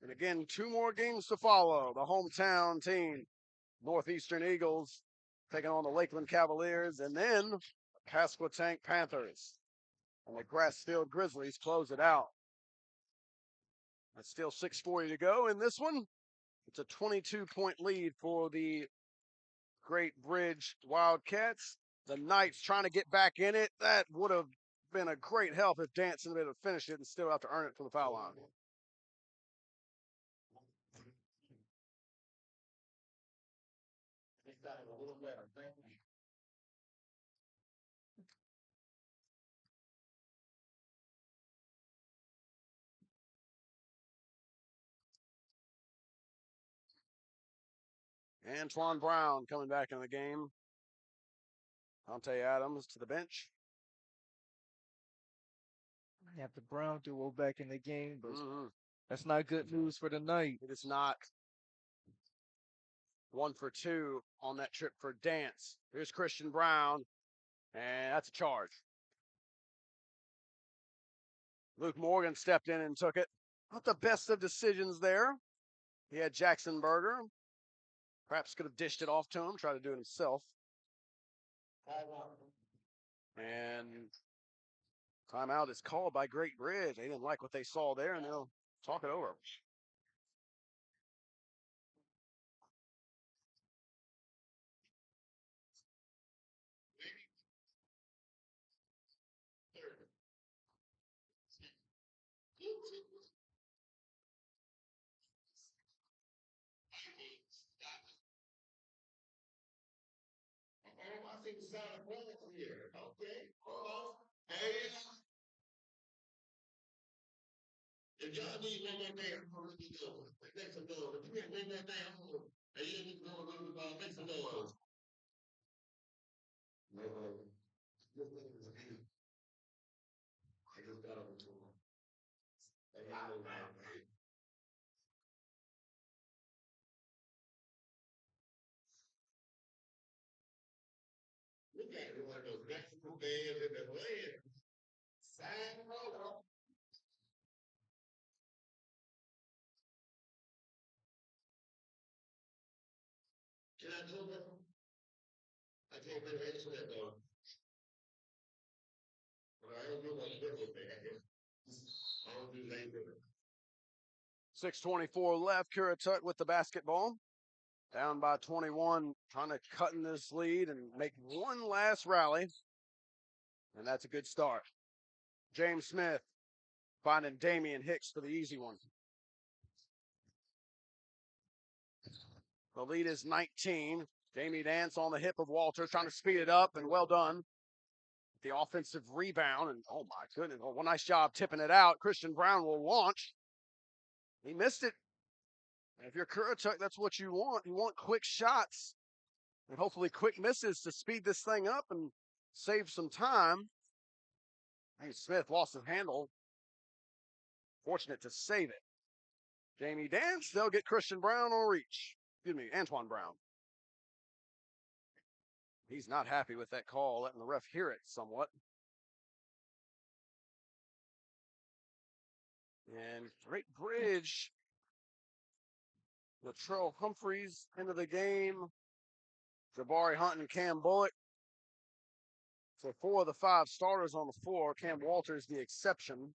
And again, 2 more games to follow. The hometown team, Northeastern Eagles, taking on the Lakeland Cavaliers, and then the Pasquotank Panthers. And the Grassfield Grizzlies close it out. It's still 6:40 to go in this one. It's a 22-point lead for the Great Bridge Wildcats. The Knights trying to get back in it. That would have been a great help if Danson would have finished it and still have to earn it from the foul line. Antoine Brown coming back in the game. Dante Adams to the bench. Have the Brown duo back in the game, but that's not good news for the night. It is not. 1 for 2 on that trip for Dance. Here's Christian Brown, and that's a charge. Luke Morgan stepped in and took it. Not the best of decisions there. He had Jackson Berger. Perhaps could have dished it off to him, try to do it himself. And timeout is called by Great Bridge. They didn't like what they saw there, and they'll talk it over. need to sign a plan here. Okay, hold on. Hey, if y'all need one more thing, I'm gonna let you know. Make some noise. If you need one more thing, I'm gonna. Hey, you need to go a little bit, make some noise. No, this thing is good. I just got it before. Hey, I know that, man. Look at it, one of those Mexican bands in the land. Sign roll. Can I do that? I can't do that though. But I don't know what to do with that. I don't do that. 6:24 left. Currituck with the basketball. Down by 21, trying to cut in this lead and make one last rally. And that's a good start. James Smith finding Damian Hicks for the easy one. The lead is 19. Jamie Dance on the hip of Walter, trying to speed it up, and well done. The offensive rebound, and oh my goodness, oh, one nice job tipping it out. Christian Brown will launch. He missed it. And if you're Currituck, that's what you want. You want quick shots and hopefully quick misses to speed this thing up and save some time. Hey, Smith lost his handle. Fortunate to save it. Jamie Dance, they'll get Christian Brown on reach. Excuse me, Antoine Brown. He's not happy with that call, letting the ref hear it somewhat. And Great Bridge. Latrell Humphreys into the game. Jabari Hunt and Cam Bullock. So 4 of the 5 starters on the floor. Cam Walters the exception.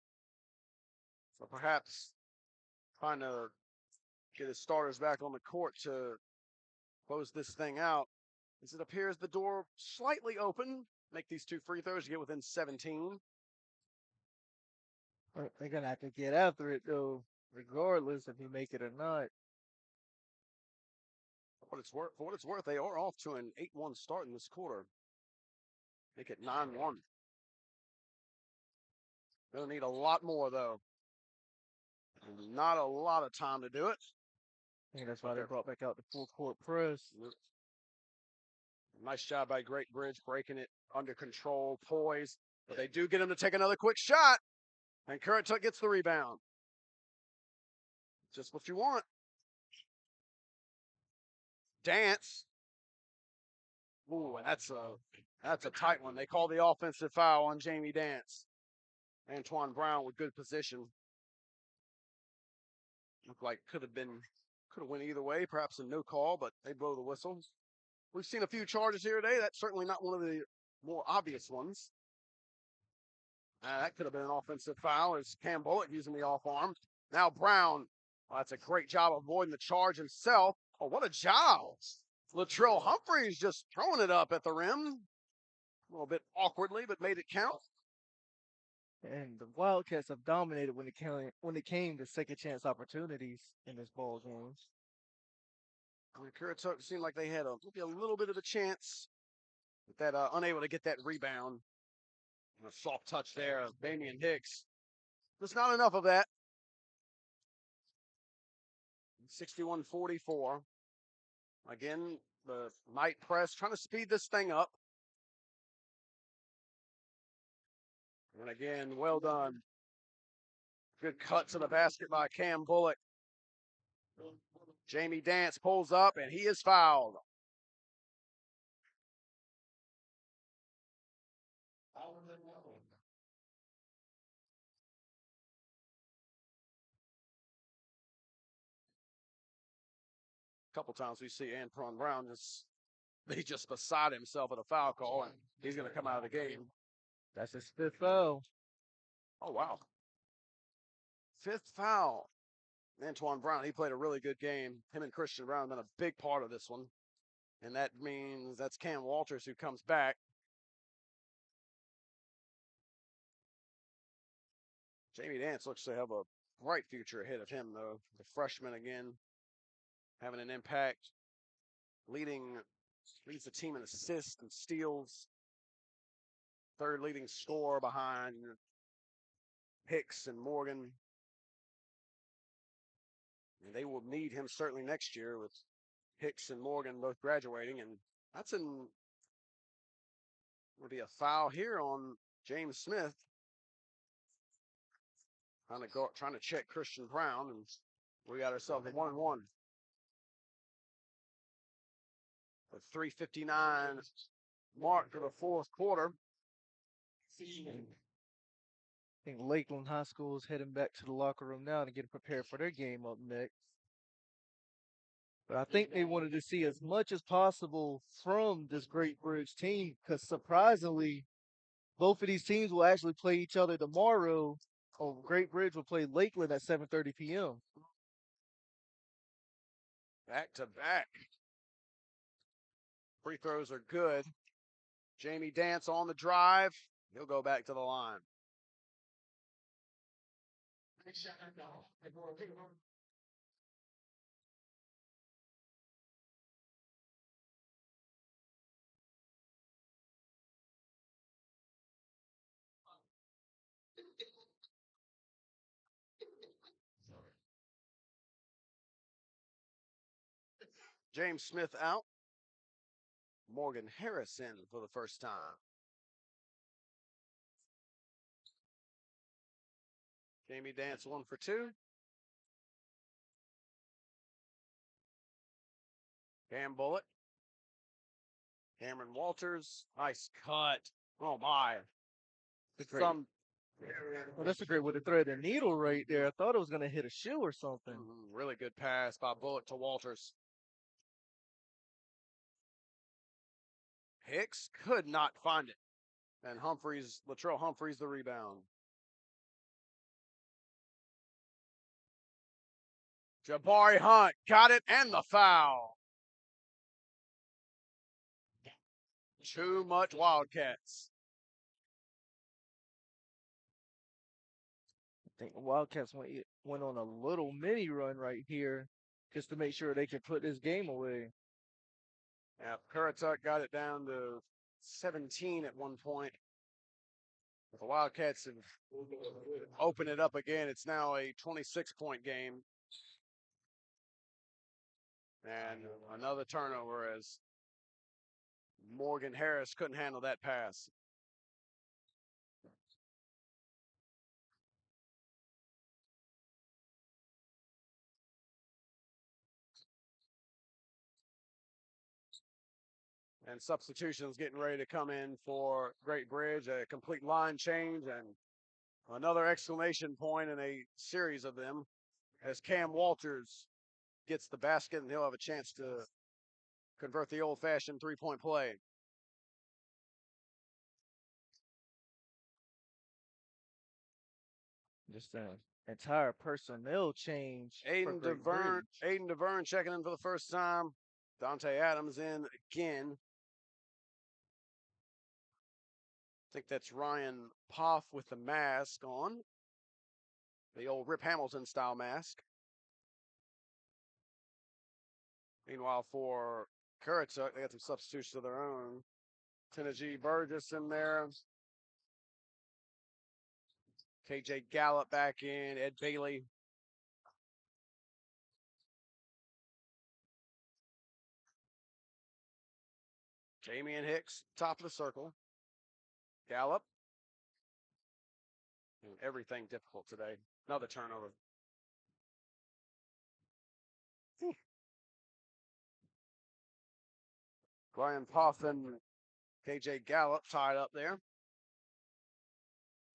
So perhaps trying to get his starters back on the court to close this thing out. As it appears the door slightly open. Make these 2 free throws to get within 17. They're gonna have to get after it though, regardless if you make it or not. For what it's worth, they are off to an 8-1 start in this quarter. Make it 9-1. Gonna need a lot more though. Not a lot of time to do it. I think that's why they brought back out the full court press. Nice job by Great Bridge breaking it under control, poised. But they do get him to take another quick shot. And Currituck gets the rebound. Just what you want. Dance. Ooh, and that's a tight one. They call the offensive foul on Jamie Dance. Antoine Brown with good position. Looked like could have went either way, perhaps a no call, but they blow the whistle. We've seen a few charges here today. That's certainly not one of the more obvious ones. That could have been an offensive foul as Cam Bullock using the off arm. Now Brown. Well, that's a great job avoiding the charge himself. Oh, what a job. Latrell Humphreys just throwing it up at the rim. A little bit awkwardly, but made it count. And the Wildcats have dominated when it came to second chance opportunities in this ball game. Currituck seemed like they had maybe a little bit of a chance, but that unable to get that rebound. And a soft touch there of Damian Hicks. There's not enough of that. 61-44. Again, the night press trying to speed this thing up. And again, well done. Good cut to the basket by Cam Bullock. Jamie Dance pulls up, and he is fouled. A couple times we see Antoine Brown just beside himself at a foul call, and he's going to come out of the game. That's his 5th foul. Oh, wow. 5th foul. Antoine Brown, he played a really good game. Him and Christian Brown have been a big part of this one. And that means that's Cam Walters who comes back. Jamie Dance looks to have a bright future ahead of him, though. The freshman again having an impact, leading Leads the team in assists and steals. Third leading scorer behind Hicks and Morgan. And they will need him certainly next year with Hicks and Morgan both graduating. And that's will be a foul here on James Smith. Trying to check Christian Brown, and we got ourselves a 1-1. The 3:59 mark for the fourth quarter. I think Lakeland High School is heading back to the locker room now to get prepared for their game up next. But I think they wanted to see as much as possible from this Great Bridge team because surprisingly, both of these teams will actually play each other tomorrow. Great Bridge will play Lakeland at 7:30 p.m. Back to back. Free throws are good. Jamie Dance on the drive. He'll go back to the line. James Smith out. Morgan Harris in for the first time. Jamie Dance 1 for 2. Cam Bullock. Cameron Walters. Nice cut. Oh, my. Well, that's a great way to thread a needle right there. I thought it was going to hit a shoe or something. Really good pass by Bullock to Walters. Hicks could not find it. And Latrell Humphreys, the rebound. Jabari Hunt got it and the foul. Too much Wildcats. I think the Wildcats went on a little mini run right here just to make sure they could put this game away. Yeah, Currituck got it down to 17 at one point. If the Wildcats have opened it up again, it's now a 26-point game. And another turnover as Morgan Harris couldn't handle that pass. And substitutions getting ready to come in for Great Bridge, a complete line change and another exclamation point in a series of them as Cam Walters gets the basket and he'll have a chance to convert the old-fashioned three-point play. Just an entire personnel change. Aiden DeVerne checking in for the first time. Dante Adams in again. I think that's Ryan Poff with the mask on. The old Rip Hamilton style mask. Meanwhile, for Currituck, they got some substitutions of their own. Tennessee Burgess in there. KJ Gallup back in. Ed Bailey. Jamie and Hicks, top of the circle. Gallup. And everything difficult today. Another turnover. Ryan Poff and KJ Gallup tied up there.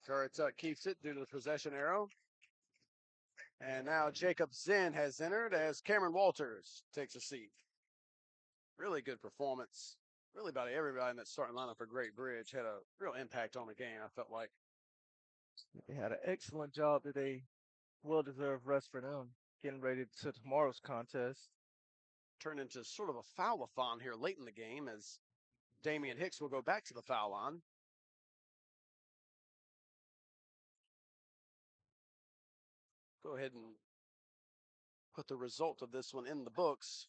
Currituck keeps it due to the possession arrow. And now Jacob Zinn has entered as Cameron Walters takes a seat. Really good performance. Really about everybody in that starting lineup for Great Bridge had a real impact on the game, I felt like. They had an excellent job today. Well-deserved rest for them. Getting ready to tomorrow's contest. Turned into sort of a foul-a-thon here late in the game as Damian Hicks will go back to the foul line. Go ahead and put the result of this one in the books.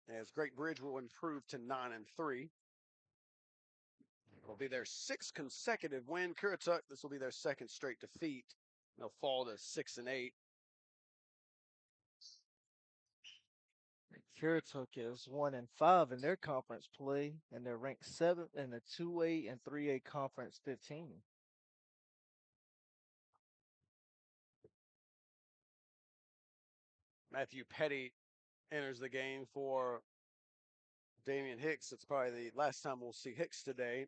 as Great Bridge will improve to 9-3. Will be their 6th consecutive win. Currituck, this will be their 2nd straight defeat. They'll fall to 6-8. Currituck is 1-5 in their conference play, and they're ranked 7th in the 2A and 3A conference 15. Matthew Petty enters the game for Damian Hicks. It's probably the last time we'll see Hicks today.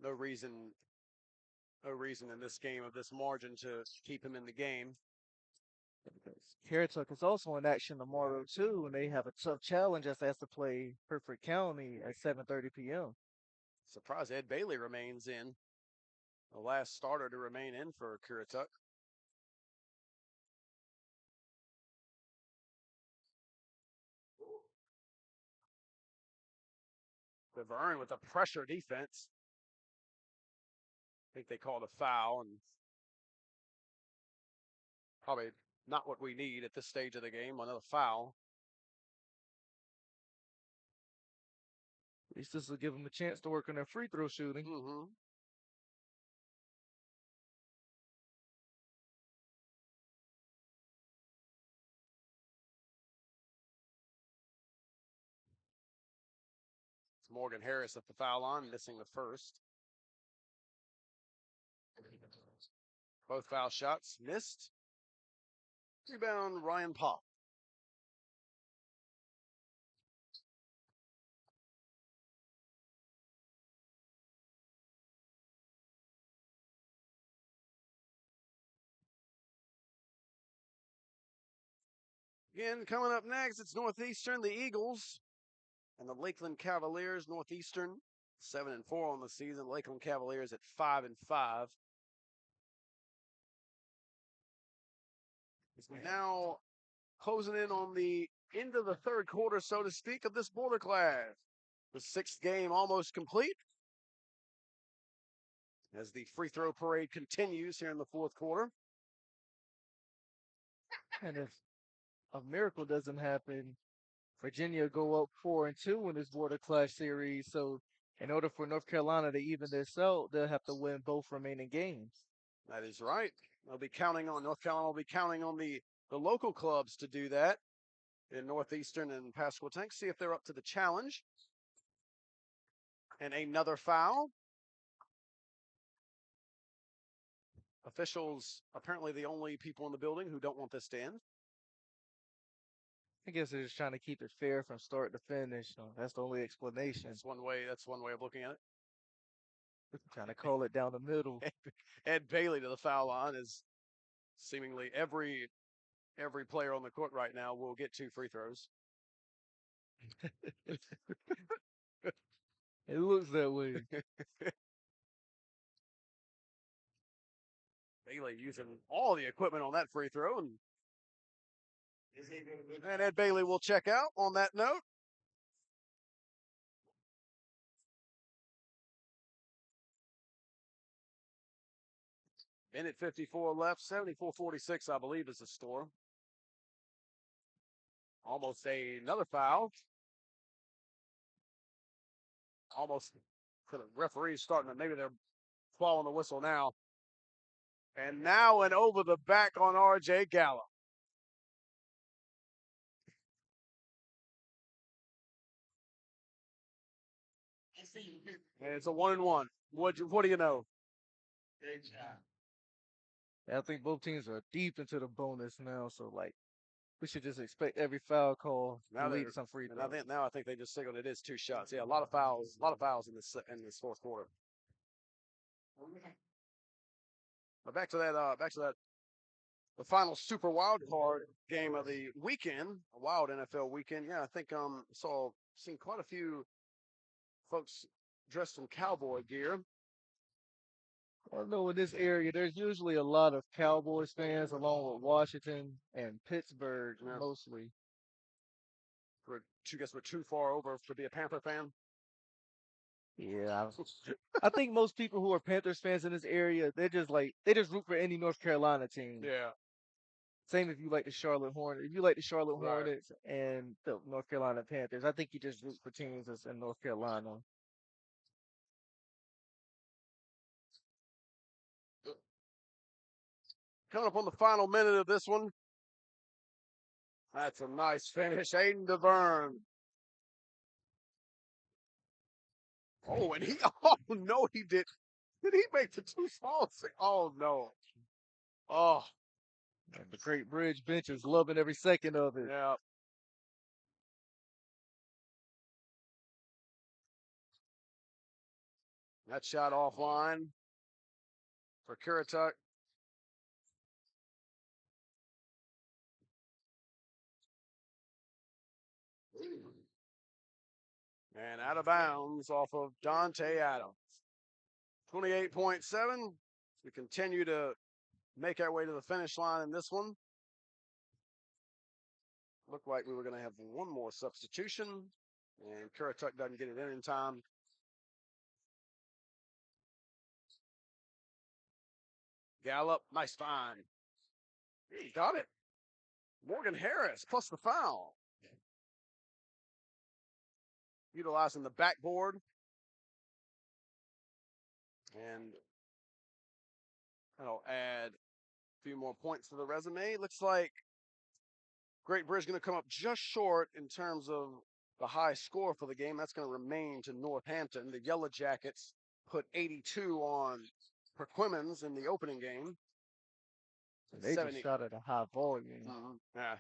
No reason in this game of this margin to keep him in the game. Currituck is also in action tomorrow too, and they have a tough challenge as they have to play Hereford County at 7:30 p.m. Surprised Ed Bailey remains in. The last starter to remain in for Currituck. Beverne with a pressure defense. I think they called a foul, and probably not what we need at this stage of the game. Another foul. At least this will give them a chance to work on their free throw shooting. Mm-hmm. It's Morgan Harris at the foul line, missing the first. Both foul shots missed. Rebound, Ryan Pop. Again, coming up next, it's Northeastern, the Eagles, and the Lakeland Cavaliers. Northeastern 7-4 on the season. Lakeland Cavaliers at 5-5. Now closing in on the end of the third quarter, so to speak, of this border class. The 6th game almost complete as the free throw parade continues here in the 4th quarter. And if a miracle doesn't happen, Virginia go up 4-2 in this border clash series. So in order for North Carolina to even this out, they'll have to win both remaining games. That is right. North Carolina will be counting on the local clubs to do that in Northeastern and Pasquotank. See if they're up to the challenge. And another foul. Officials, apparently the only people in the building who don't want this to end. I guess they're just trying to keep it fair from start to finish. So that's the only explanation. That's one way of looking at it. Trying to call it down the middle. Ed Bailey to the foul line is seemingly every player on the court right now will get 2 free throws. It looks that way. Bailey using all the equipment on that free throw, and Ed Bailey will check out on that note. Minute 54 left, 74-46, I believe, is the score. Almost another foul. Almost for the referees starting to, maybe they're following the whistle now. And now an over the back on R.J. Gallup. And it's a 1-1. What do you know? I think both teams are deep into the bonus now, so we should just expect every foul call to lead to some free throws. I think they just signaled it is 2 shots. Yeah, a lot of fouls in this 4th quarter. But back to that. The final super wild card game of the weekend, a wild NFL weekend. Yeah, I think seen quite a few folks dressed in cowboy gear. I know in this area, there's usually a lot of Cowboys fans along with Washington and Pittsburgh mostly. We're too far over to be a Panther fan. Yeah, I think most people who are Panthers fans in this area, they just root for any North Carolina team. Yeah. Same if you like the Charlotte Hornets. If you like the Charlotte Right. Hornets and the North Carolina Panthers, I think you just root for teams that's in North Carolina. Coming up on the final minute of this one. That's a nice finish. Aiden DeVerne. Oh, and he, oh no, he did. Did he make the two falls? Oh no. Oh, And the Great Bridge bench is loving every second of it. yeah. That shot offline for Currituck. And out of bounds off of Dante Adams. 28.7. We continue to make our way to the finish line in this one. Looked like we were going to have one more substitution, and Currituck doesn't get it in time. Gallup, nice find. He got it. Morgan Harris plus the foul. Utilizing the backboard. And that'll add a few more points to the resume. Looks like Great Bridge going to come up just short in terms of the high score for the game. That's going to remain to Northampton. The Yellow Jackets put 82 on Perquimans in the opening game. They just shot at a high volume. Yeah,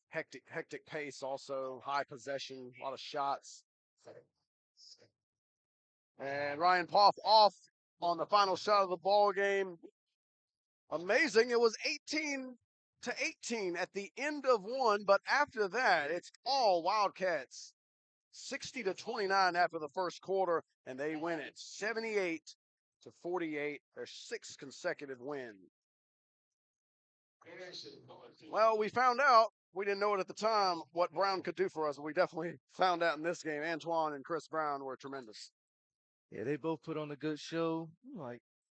hectic pace also, high possession, a lot of shots. And Ryan Poff off on the final shot of the ball game. Amazing. It was 18-18 at the end of one, but after that, it's all Wildcats. 60-29 after the first quarter, and they win it 78-48, their sixth consecutive win. Well, we found out, we didn't know it at the time, what Brown could do for us, but we definitely found out in this game. Antoine and Chris Brown were tremendous. Yeah, they both put on a good show.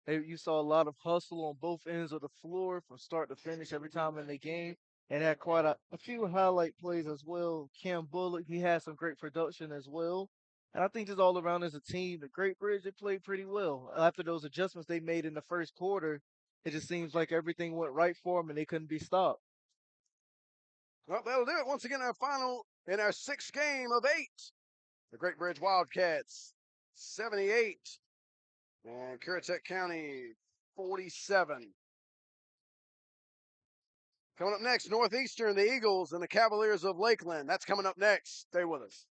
You saw a lot of hustle on both ends of the floor from start to finish every time in the game, and had quite a few highlight plays as well. Cam Bullock, he had some great production as well. And I think just all around as a team, the Great Bridge, they played pretty well. After those adjustments they made in the first quarter, it just seems like everything went right for them and they couldn't be stopped. Well, that'll do it. Once again, our final in our sixth game of 8. The Great Bridge Wildcats, 78. And Currituck County, 47. Coming up next, Northeastern, the Eagles, and the Cavaliers of Lakeland. That's coming up next. Stay with us.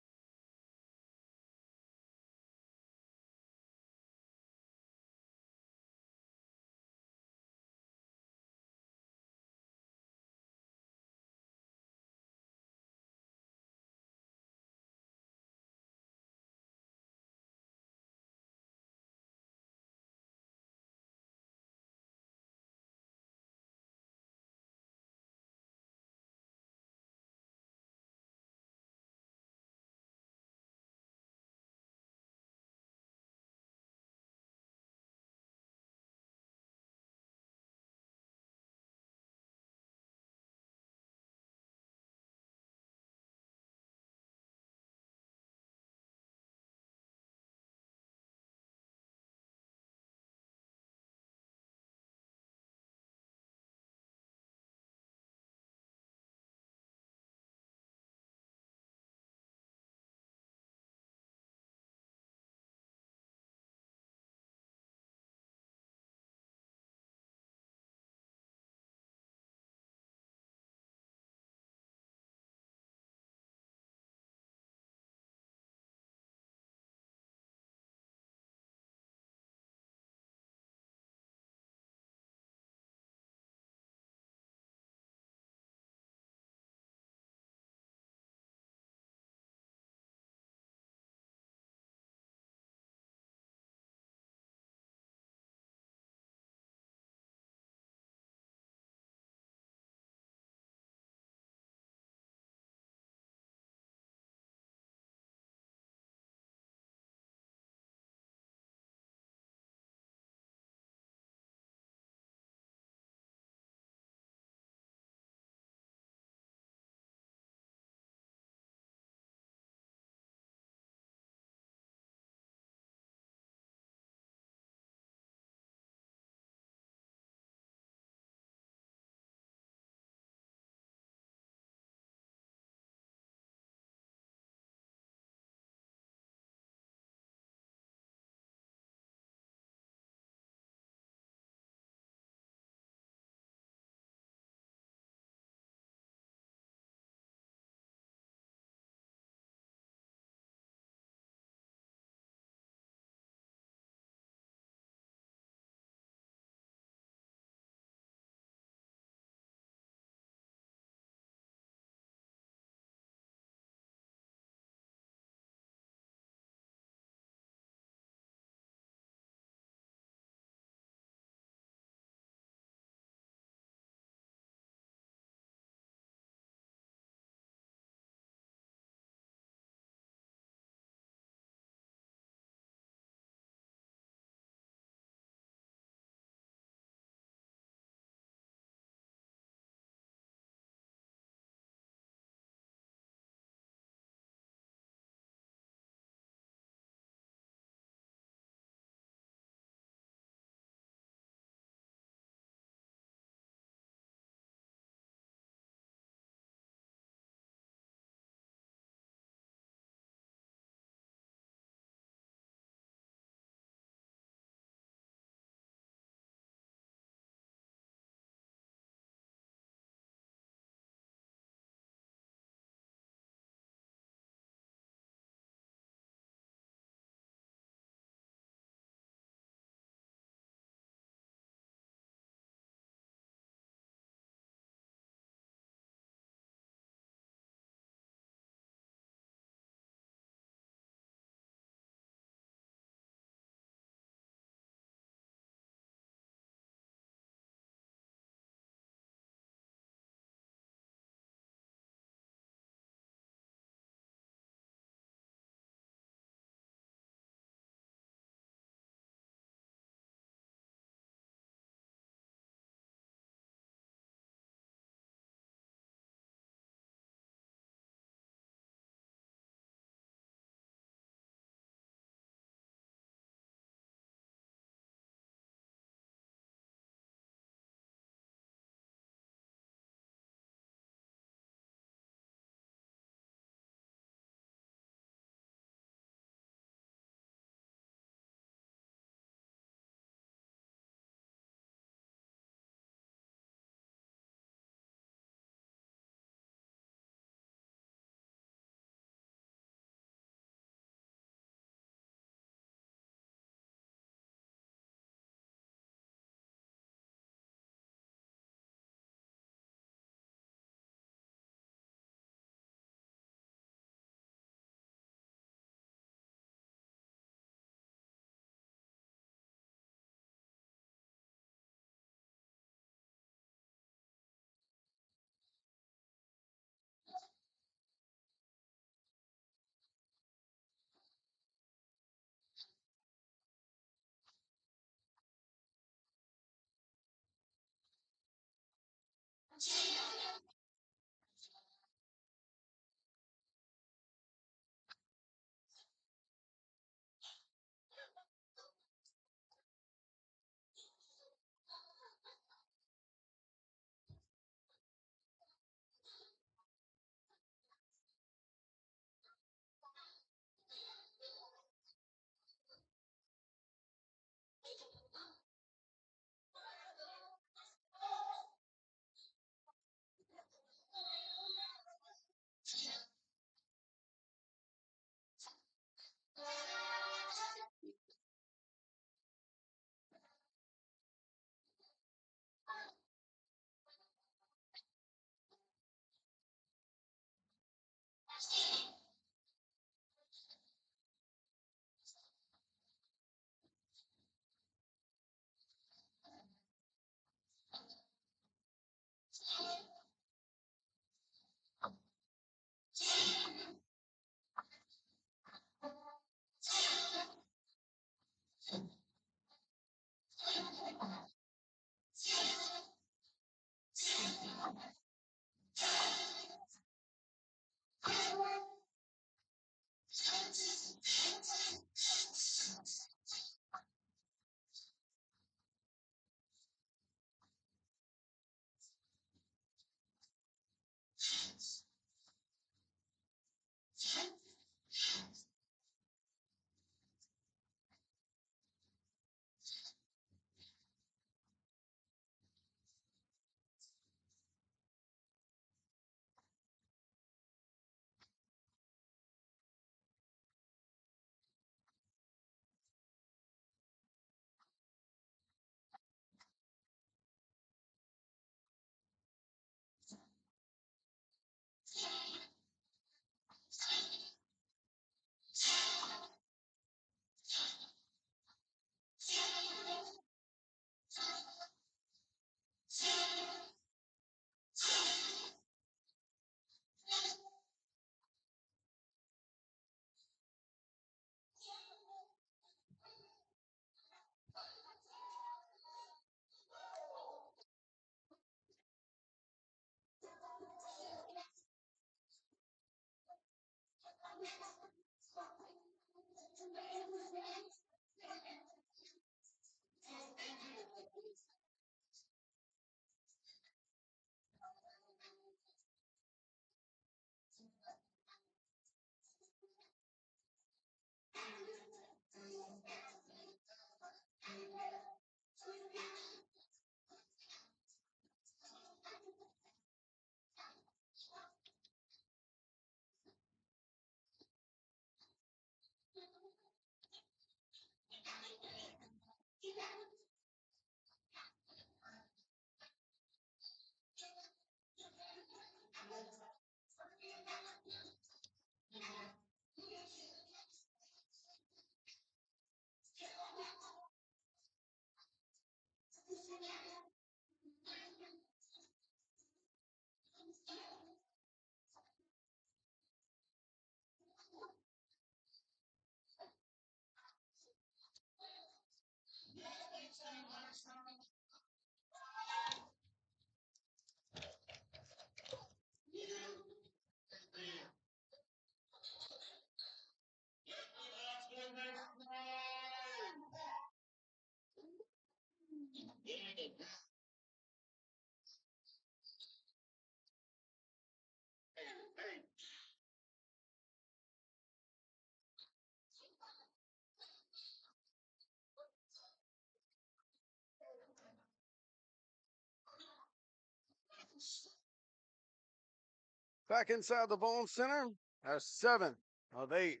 Back inside the Vaughan Center, there's 7 of 8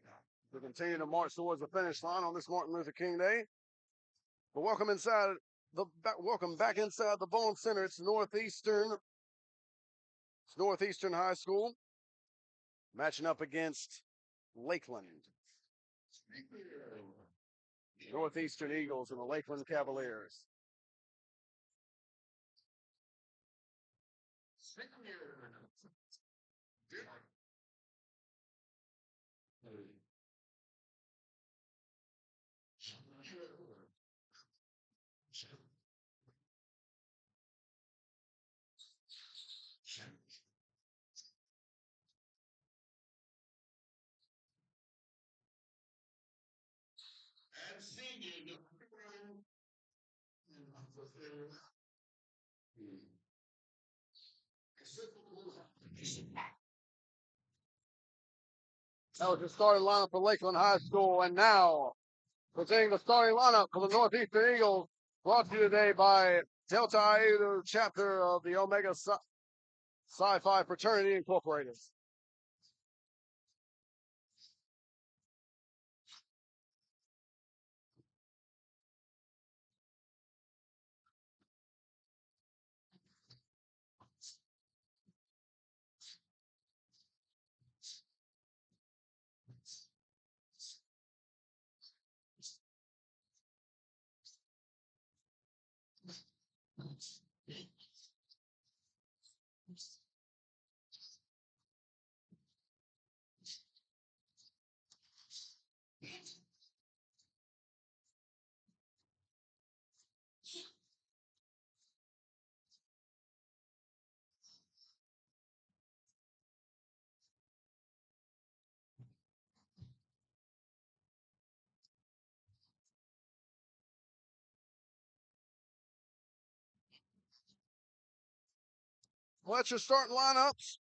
to continue to march towards the finish line on this Martin Luther King Day. But welcome back inside the Vaughan Center. It's Northeastern High School matching up against Lakeland. Northeastern Eagles and the Lakeland Cavaliers. And singing. That was the starting lineup for Lakeland High School, and now presenting the starting lineup for the Northeastern Eagles, brought to you today by Delta Iota chapter of the Omega Psi Phi Fraternity Incorporated. Well, that's your starting lineups.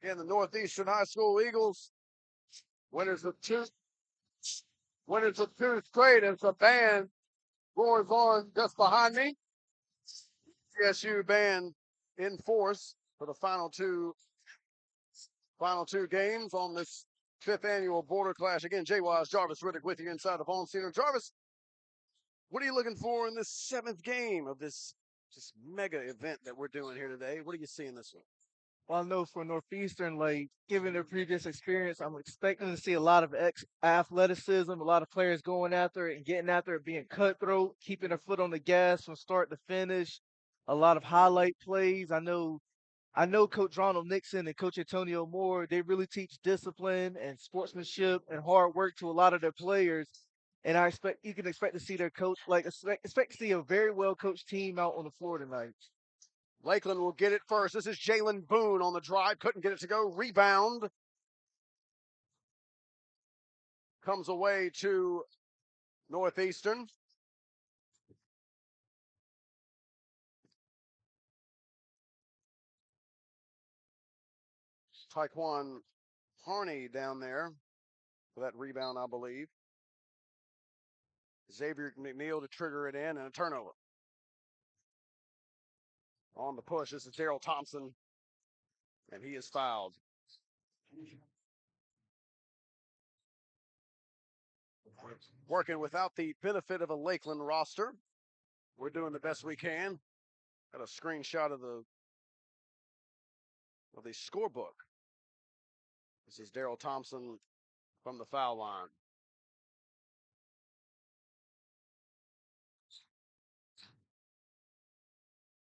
Again, the Northeastern High School Eagles, winners of two straight, as the band roars on just behind me. CSU band in force for the final two games on this 5th annual Border Clash. Again, Jay Wise, Jarvis Riddick with you inside the Vaughan Center. Jarvis, what are you looking for in this 7th game of this just mega event that we're doing here today? What are you seeing this one? Well, I know for Northeastern, like given their previous experience, I'm expecting to see a lot of athleticism, a lot of players going after it and getting after it, being cutthroat, keeping their foot on the gas from start to finish. A lot of highlight plays. I know Coach Ronald Nixon and Coach Antonio Moore, they really teach discipline and sportsmanship and hard work to a lot of their players. And you can expect to see their coach, expect to see a very well coached team out on the floor tonight. Lakeland will get it first. This is Jalen Boone on the drive. Couldn't get it to go. Rebound comes away to Northeastern. Taekwon Harney down there for that rebound, I believe. Xavier McNeil to trigger it in, and a turnover. On the push, this is Daryl Thompson, and he is fouled. Working without the benefit of a Lakeland roster. We're doing the best we can. Got a screenshot of the scorebook. This is Daryl Thompson from the foul line.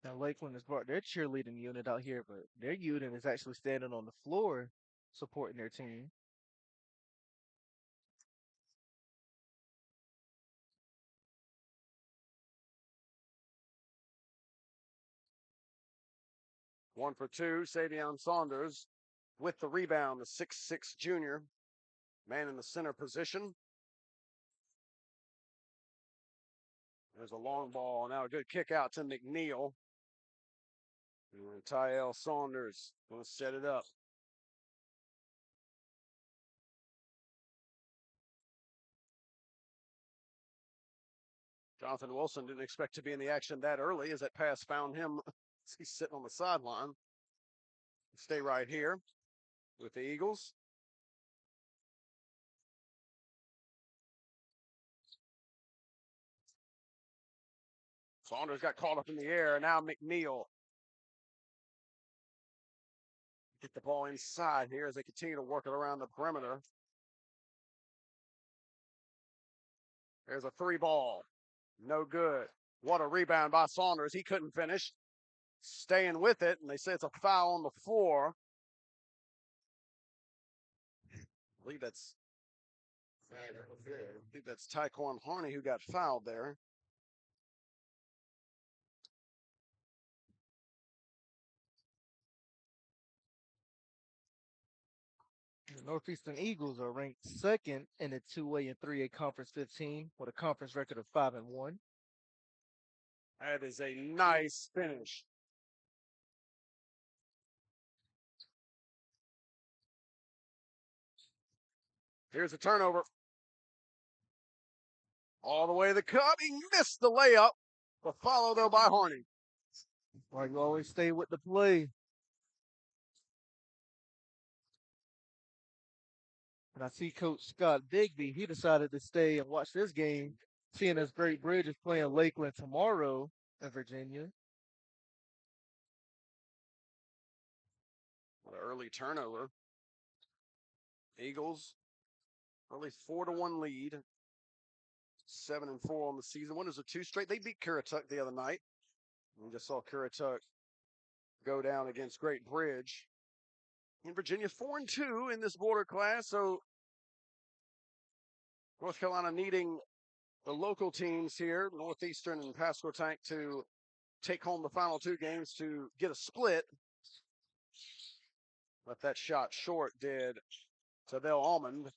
Now Lakeland has brought their cheerleading unit out here, but their unit is actually standing on the floor supporting their team. One for two, Savion Saunders with the rebound, the 6'6" junior, man in the center position. There's a long ball, now a good kick out to McNeil. And Tyel Saunders going to set it up. Jonathan Wilson didn't expect to be in the action that early as that pass found him. He's sitting on the sideline. Stay right here with the Eagles. Saunders got caught up in the air. Now McNeil. Get the ball inside here as they continue to work it around the perimeter. There's a three ball. No good. What a rebound by Saunders. He couldn't finish. Staying with it, and they say it's a foul on the floor. I believe that's Taekwon Harney who got fouled there. The Northeastern Eagles are ranked second in the 2A and 3A Conference 15 with a conference record of 5-1. That is a nice finish. Here's a turnover. All the way to the cup. He missed the layup. The follow, though, by Harney. Well, you always stay with the play. And I see Coach Scott Bigby. He decided to stay and watch this game, seeing as Great Bridge is playing Lakeland tomorrow in Virginia. What an early turnover. Eagles, early 4-1 lead. 7-4 on the season. One is a two straight. They beat Currituck the other night. We just saw Currituck go down against Great Bridge. In Virginia, 4-2 in this border class. So North Carolina needing the local teams here, Northeastern and Pasquotank, to take home the final two games to get a split. But that shot short did Tavell Almond.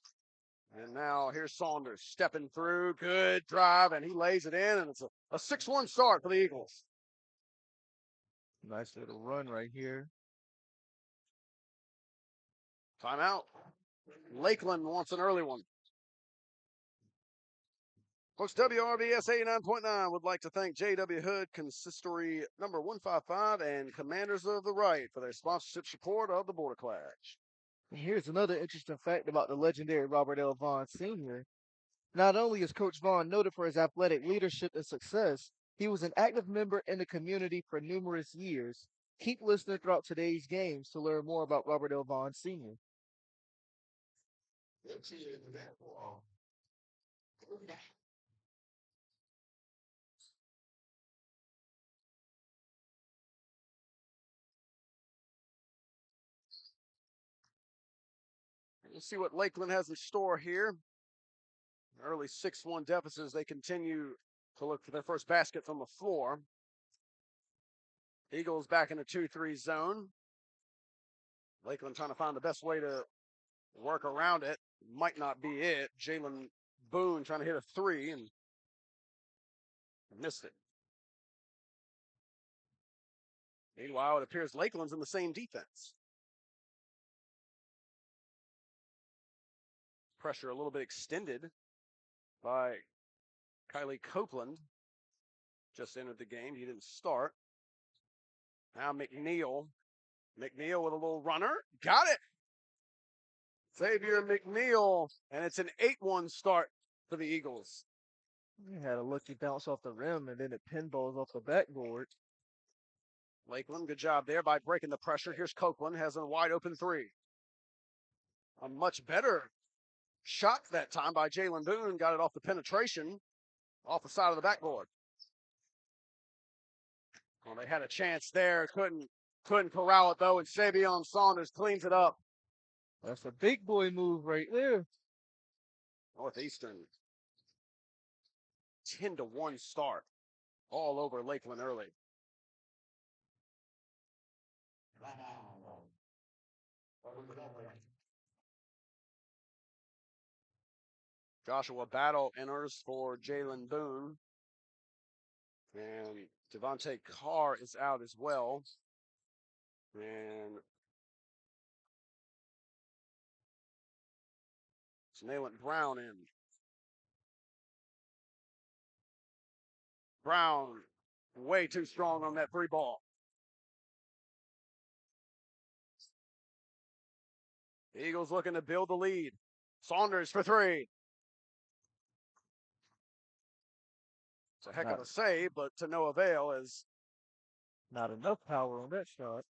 And now here's Saunders stepping through. Good drive, and he lays it in, and it's a 6-1 start for the Eagles. Nice little run right here. Timeout. Lakeland wants an early one. Folks, WRVS 89.9 would like to thank J.W. Hood, Consistory number 155, and Commanders of the Right for their sponsorship support of the Border Clash. Here's another interesting fact about the legendary Robert L. Vaughan Sr. Not only is Coach Vaughan noted for his athletic leadership and success, he was an active member in the community for numerous years. Keep listening throughout today's games to learn more about Robert L. Vaughan Sr. We'll see what Lakeland has in store here. Early 6-1 deficit as they continue to look for their first basket from the floor. Eagles back in the 2-3 zone. Lakeland trying to find the best way to work around it. Might not be it. Jalen Boone trying to hit a three and missed it. Meanwhile, it appears Lakeland's in the same defense. Pressure a little bit extended by Kylie Copeland. Just entered the game. He didn't start. Now McNeil. McNeil with a little runner. Got it. Xavier McNeil. And it's an 8-1 start for the Eagles. He had a lucky bounce off the rim, and then it pinballs off the backboard. Lakeland, good job there by breaking the pressure. Here's Copeland, has a wide open three. A much better shot that time by Jalen Boone. Got it off the penetration, off the side of the backboard. Well, they had a chance there. Couldn't corral it, though, and Savion Saunders cleans it up. That's a big boy move right there. Northeastern, 10-1 start. All over Lakeland early. Joshua Battle enters for Jalen Boone. And Devontae Carr is out as well. And Nayland Brown in. Brown way too strong on that free ball. The Eagles looking to build the lead. Saunders for three. It's a heck of a save, but to no avail as not enough power on that shot.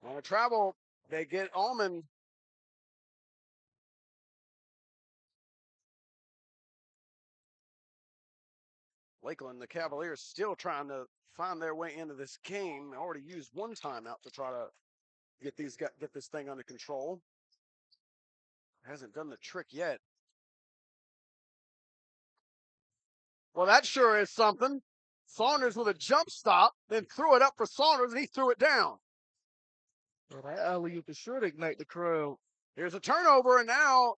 On a travel, they get Allman. Lakeland, the Cavaliers, still trying to find their way into this game. They already used one timeout to try to get this thing under control. Hasn't done the trick yet. Well, that sure is something. Saunders with a jump stop, then threw it up for Saunders, and he threw it down. Well, that alley-oop is sure to ignite the crowd. Here's a turnover, and now,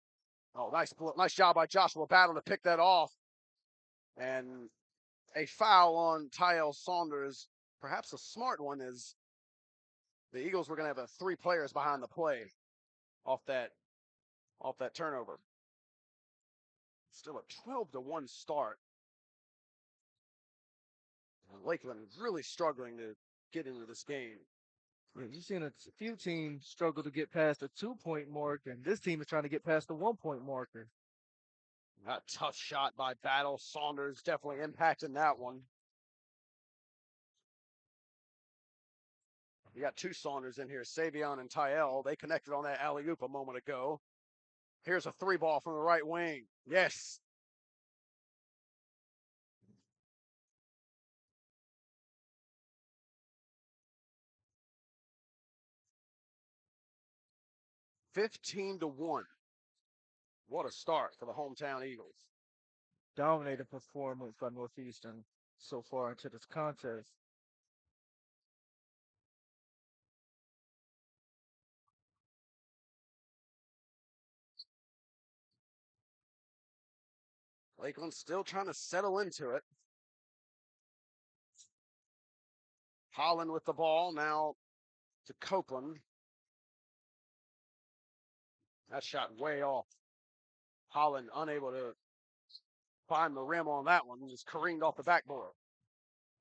nice job by Joshua Battle to pick that off. And a foul on Tyel Saunders, perhaps a smart one, as the Eagles were going to have 3 players behind the play off that turnover. Still a 12-1 start. And Lakeland is really struggling to get into this game. Yeah, you've seen a few teams struggle to get past the 2-point mark, and this team is trying to get past the 1-point marker. A tough shot by Battle. Saunders definitely impacting that one. You got 2 Saunders in here, Savion and Tyel. They connected on that alley-oop a moment ago. Here's a 3-ball from the right wing. Yes. $15-1. What a start for the hometown Eagles. Dominated performance by Northeastern so far into this contest. Lakeland still trying to settle into it. Holland with the ball now to Copeland. That shot way off. Holland unable to find the rim on that one. Just careened off the backboard.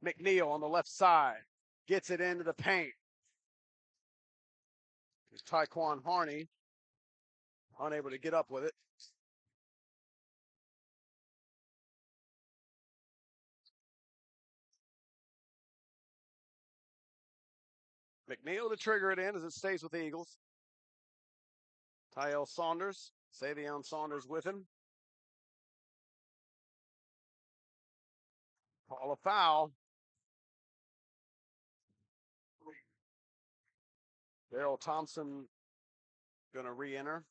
McNeil on the left side. Gets it into the paint. Taekwon Harney unable to get up with it. McNeil to trigger it in as it stays with the Eagles. Tyel Saunders, Savion Saunders with him. Call a foul. Daryl Thompson going to re-enter.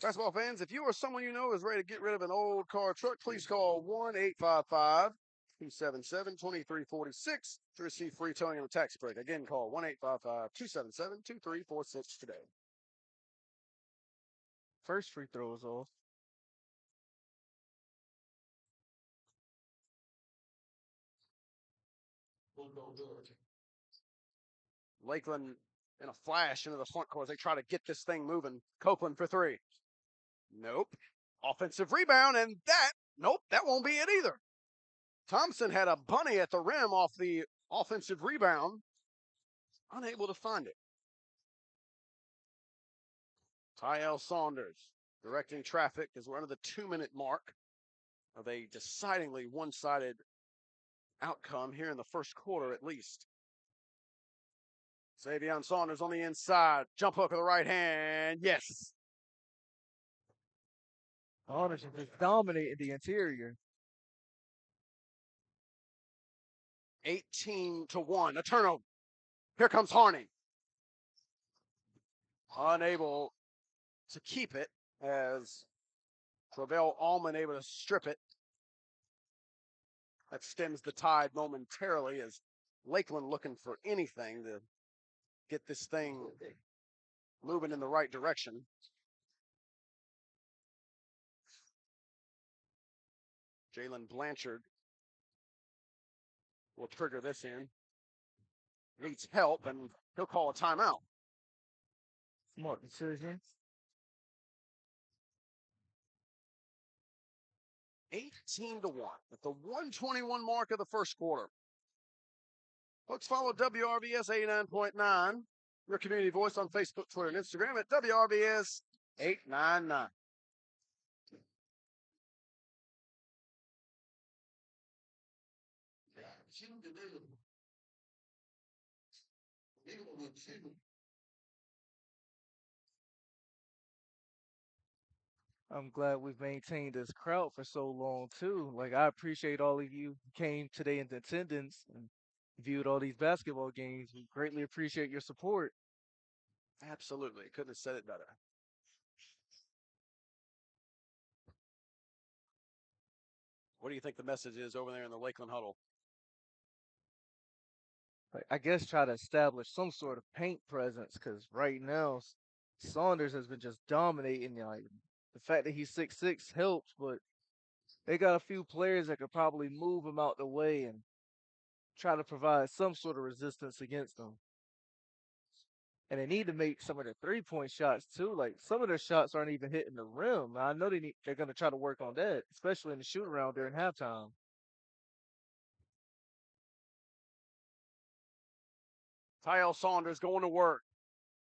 Basketball fans, if you or someone you know is ready to get rid of an old car or truck, please call 1-855-277-2346 to receive free towing and a taxi break. Again, call 1-855-277-2346 today. First free throw is off. Lakeland in a flash into the front court. They try to get this thing moving. Copeland for three. Nope. Offensive rebound, and that won't be it either. Thompson had a bunny at the rim off the offensive rebound. Unable to find it. Tyel Saunders directing traffic as we're under the 2-minute mark of a decidingly one-sided outcome here in the first quarter at least. Savion Saunders on the inside. Jump hook with the right hand. Yes. Saunders is just dominating the interior. 18-1. A turnover. Here comes Harney. Unable to keep it as Travell Allman able to strip it. That stems the tide momentarily as Lakeland looking for anything to get this thing moving in the right direction. Jalen Blanchard will trigger this in. Needs help, and he'll call a timeout. Smart decision. 18-1 at the 121 mark of the first quarter. Folks, follow WRVS 89.9, your community voice on Facebook, Twitter, and Instagram at WRVS 899. I'm glad we've maintained this crowd for so long too. Like, I appreciate all of you who came today in attendance and viewed all these basketball games. We greatly appreciate your support. Absolutely. Couldn't have said it better. What do you think the message is over there in the Lakeland huddle? Like, I guess try to establish some sort of paint presence because right now Saunders has been just dominating. Like, the fact that he's 6'6" helps, but they got a few players that could probably move him out the way and try to provide some sort of resistance against them. And they need to make some of their 3-point shots too. Like, some of their shots aren't even hitting the rim. I know they're going to try to work on that, especially in the shoot around during halftime. Tyel Saunders going to work.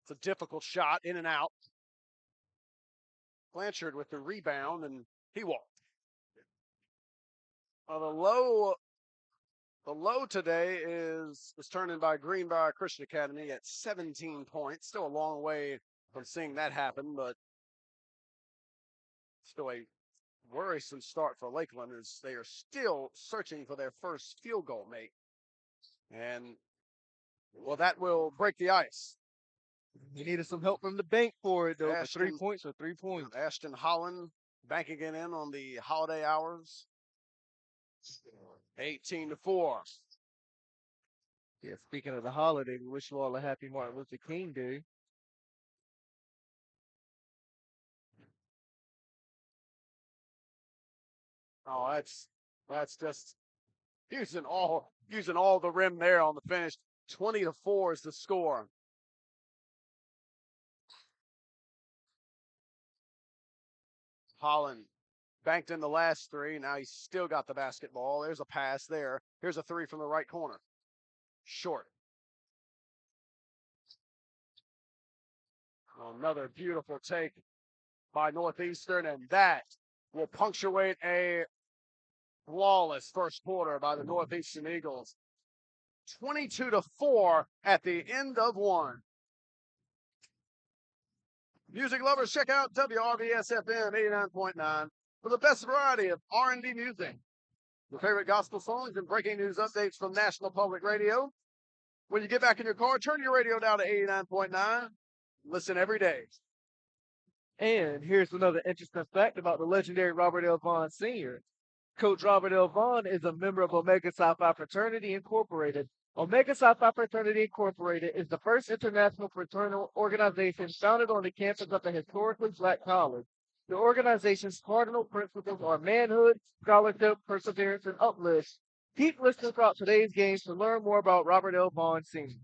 It's a difficult shot, in and out. Blanchard with the rebound, and he walked. The low today is turned in by Greenbrier Christian Academy at 17 points. Still a long way from seeing that happen, but still a worrisome start for Lakeland as they are still searching for their first field goal mate. And, well, that will break the ice. He needed some help from the bank for it, though. 3 points or 3 points. Ashton Holland banking it in on the holiday hours. 18-4. Yeah, speaking of the holiday, we wish you all a happy Martin Luther King Day. Oh, that's just using all the rim there on the finish. 20-4 is the score. Holland banked in the last three. Now he's still got the basketball. There's a pass there. Here's a three from the right corner. Short. Another beautiful take by Northeastern, and that will punctuate a flawless first quarter by the Northeastern Eagles. 22-4 at the end of one. Music lovers, check out WRVS-FM 89.9 for the best variety of R&B music. Your favorite gospel songs and breaking news updates from National Public Radio. When you get back in your car, turn your radio down to 89.9. Listen every day. And here's another interesting fact about the legendary Robert L. Vaughan Sr. Coach Robert L. Vaughan is a member of Omega Psi Phi Fraternity Incorporated. Omega Psi Phi Fraternity Incorporated is the first international fraternal organization founded on the campus of the historically Black college. The organization's cardinal principles are manhood, scholarship, perseverance, and uplift. Keep listening throughout today's games to learn more about Robert L. Vaughan Sr.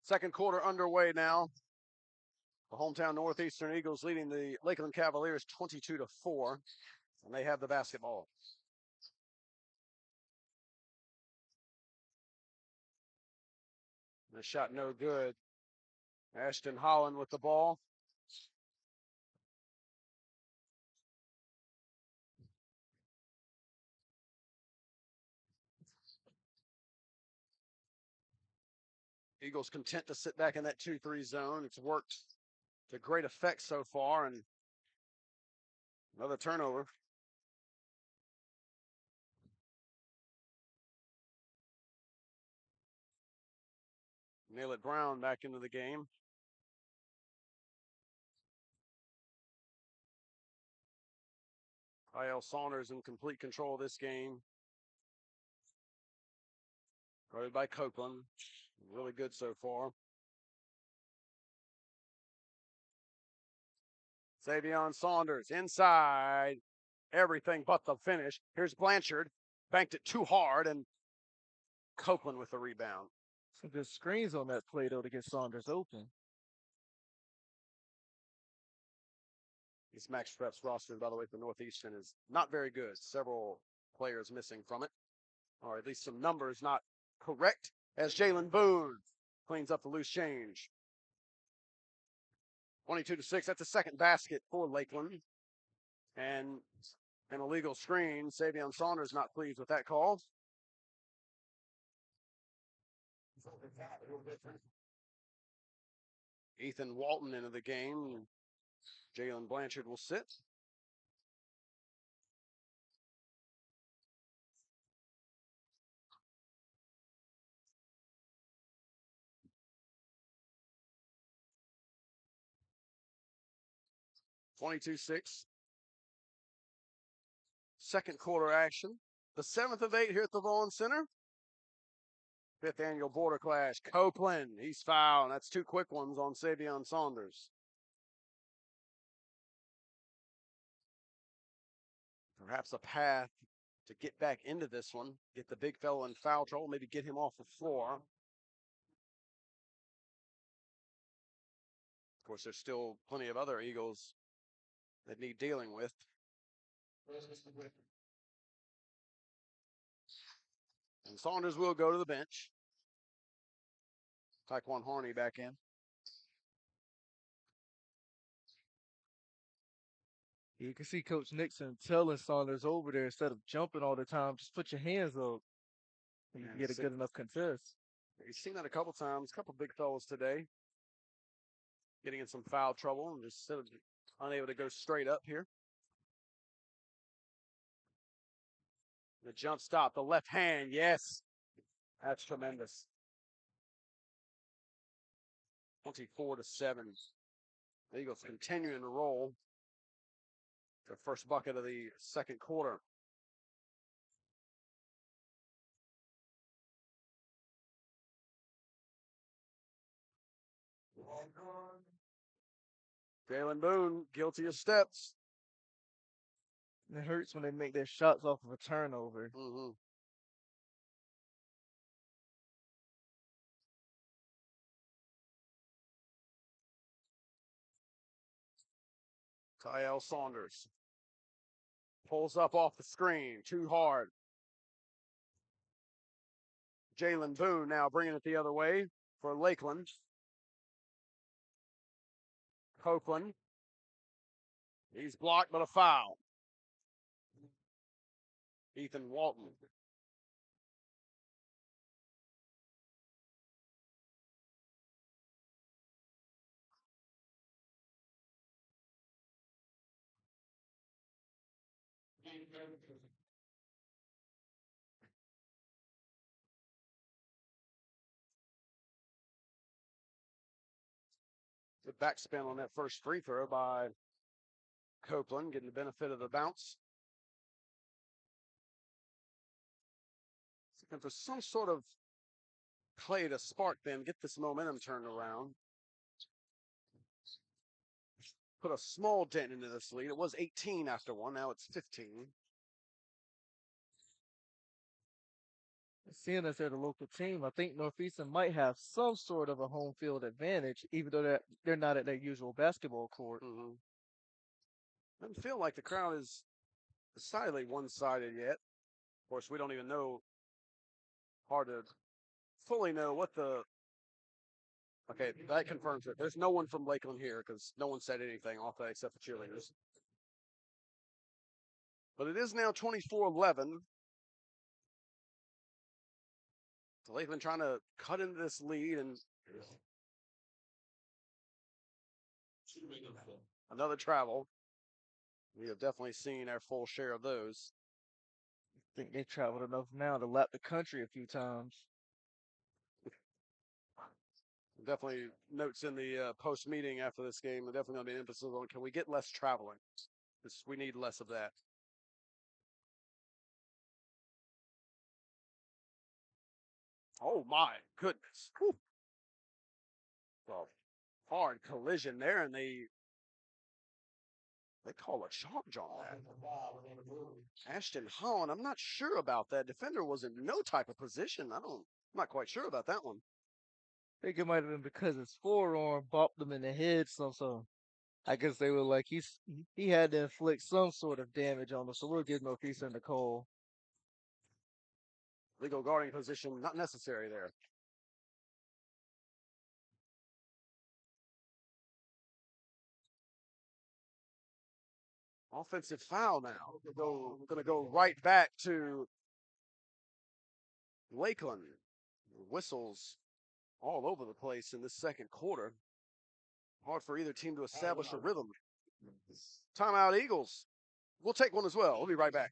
Second quarter underway now. The hometown Northeastern Eagles leading the Lakeland Cavaliers 22-4, and they have the basketball. The shot no good. Ashton Holland with the ball. Eagles content to sit back in that 2-3 zone. It's worked to great effect so far, and another turnover. Nail it Brown back into the game. I.L. Saunders in complete control of this game. Guarded by Copeland. Really good so far. Savion Saunders inside. Everything but the finish. Here's Blanchard. Banked it too hard, and Copeland with the rebound. Some good screens on that play, though, to get Saunders open. This Max Preps roster, by the way, for Northeastern is not very good. Several players missing from it, or at least some numbers not correct, as Jalen Boone cleans up the loose change. 22-6. That's the second basket for Lakeland. And an illegal screen. Savion Saunders not pleased with that call. Ethan Walton into the game. Jalen Blanchard will sit. (22-6). Second quarter action. The 7th of 8 here at the Vaughan Center. 5th annual border clash. Copeland, he's fouled. That's two quick ones on Savion Saunders. Perhaps a path to get back into this one. Get the big fellow in foul trouble. Maybe get him off the floor. Of course, there's still plenty of other Eagles that need dealing with. And Saunders will go to the bench. Taekwon Harney back in. You can see Coach Nixon telling Saunders over there, instead of jumping all the time, just put your hands up and you can get a good enough contest. You've seen that a couple times, a couple big fellas today. getting in some foul trouble and just unable to go straight up here. The jump stop, the left hand, yes. That's tremendous. 24-7. The Eagles continuing to roll. The first bucket of the second quarter. Jalen Boone, guilty of steps. It hurts when they make their shots off of a turnover. Mm-hmm. Kyle Saunders pulls up off the screen, too hard. Jalen Boone now bringing it the other way for Lakeland. Copeland. He's blocked, but a foul. Ethan Walton. The backspin on that first free throw by Copeland, getting the benefit of the bounce. Looking for some sort of play to spark them, get this momentum turned around. Put a small dent into this lead. It was 18 after one, now it's 15. Seeing as they're the local team, I think Northeastern might have some sort of a home field advantage, even though they're not at their usual basketball court. Mm-hmm. Doesn't feel like the crowd is decidedly one-sided yet. Of course, we don't even know, hard to fully know what the, okay, that confirms it. There's no one from Lakeland here because no one said anything off that except the cheerleaders. But it is now 24-11. Lakeland trying to cut into this lead, and another travel. We have definitely seen our full share of those. I think they traveled enough now to lap the country a few times. Definitely notes in the post meeting after this game. Definitely going to be an emphasis on, can we get less traveling? We need less of that. Oh my goodness! Whew. Well, hard collision there, and they call a charge on that. Ashton Holland, I'm not sure about that. Defender was in no type of position. I'm not quite sure about that one. I think it might have been because his forearm bopped him in the head, so I guess they were like he had to inflict some sort of damage on him. So we'll give Northeastern the call. Legal guarding position not necessary there. Offensive foul now. Going to go right back to Lakeland. Whistles all over the place in this second quarter. Hard for either team to establish a rhythm. Timeout, Eagles. We'll take one as well. We'll be right back.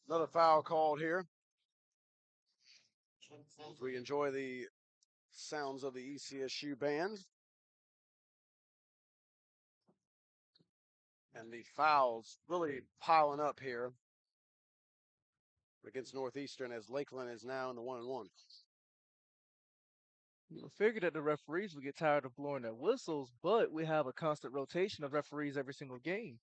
Another foul called here. We enjoy the sounds of the ECSU band. And the fouls really piling up here against Northeastern as Lakeland is now in the 1-1. You figure that the referees would get tired of blowing their whistles, but we have a constant rotation of referees every single game.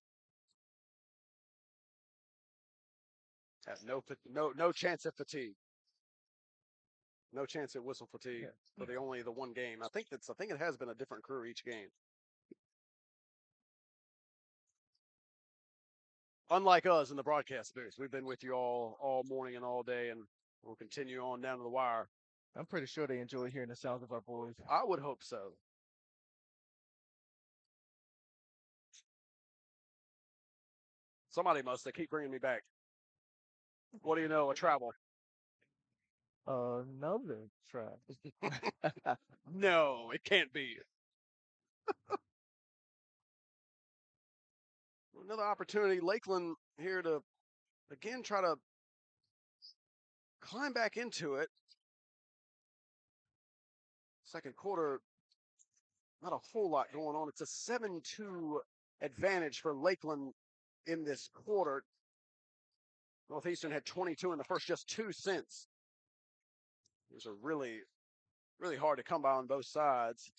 Have no chance at fatigue. No chance at whistle fatigue for the one game. I think it has been a different crew each game. Unlike us in the broadcast booth, we've been with you all morning and all day, and we'll continue on down to the wire. I'm pretty sure they enjoy hearing the sounds of our boys. I would hope so. Somebody must. They keep bringing me back. What do you know? A travel. Another trap. No, it can't be. Another opportunity. Lakeland here to, again, try to climb back into it. Second quarter, not a whole lot going on. It's a 7-2 advantage for Lakeland in this quarter. Northeastern had 22 in the first, just 2 since. These are really, really hard to come by on both sides.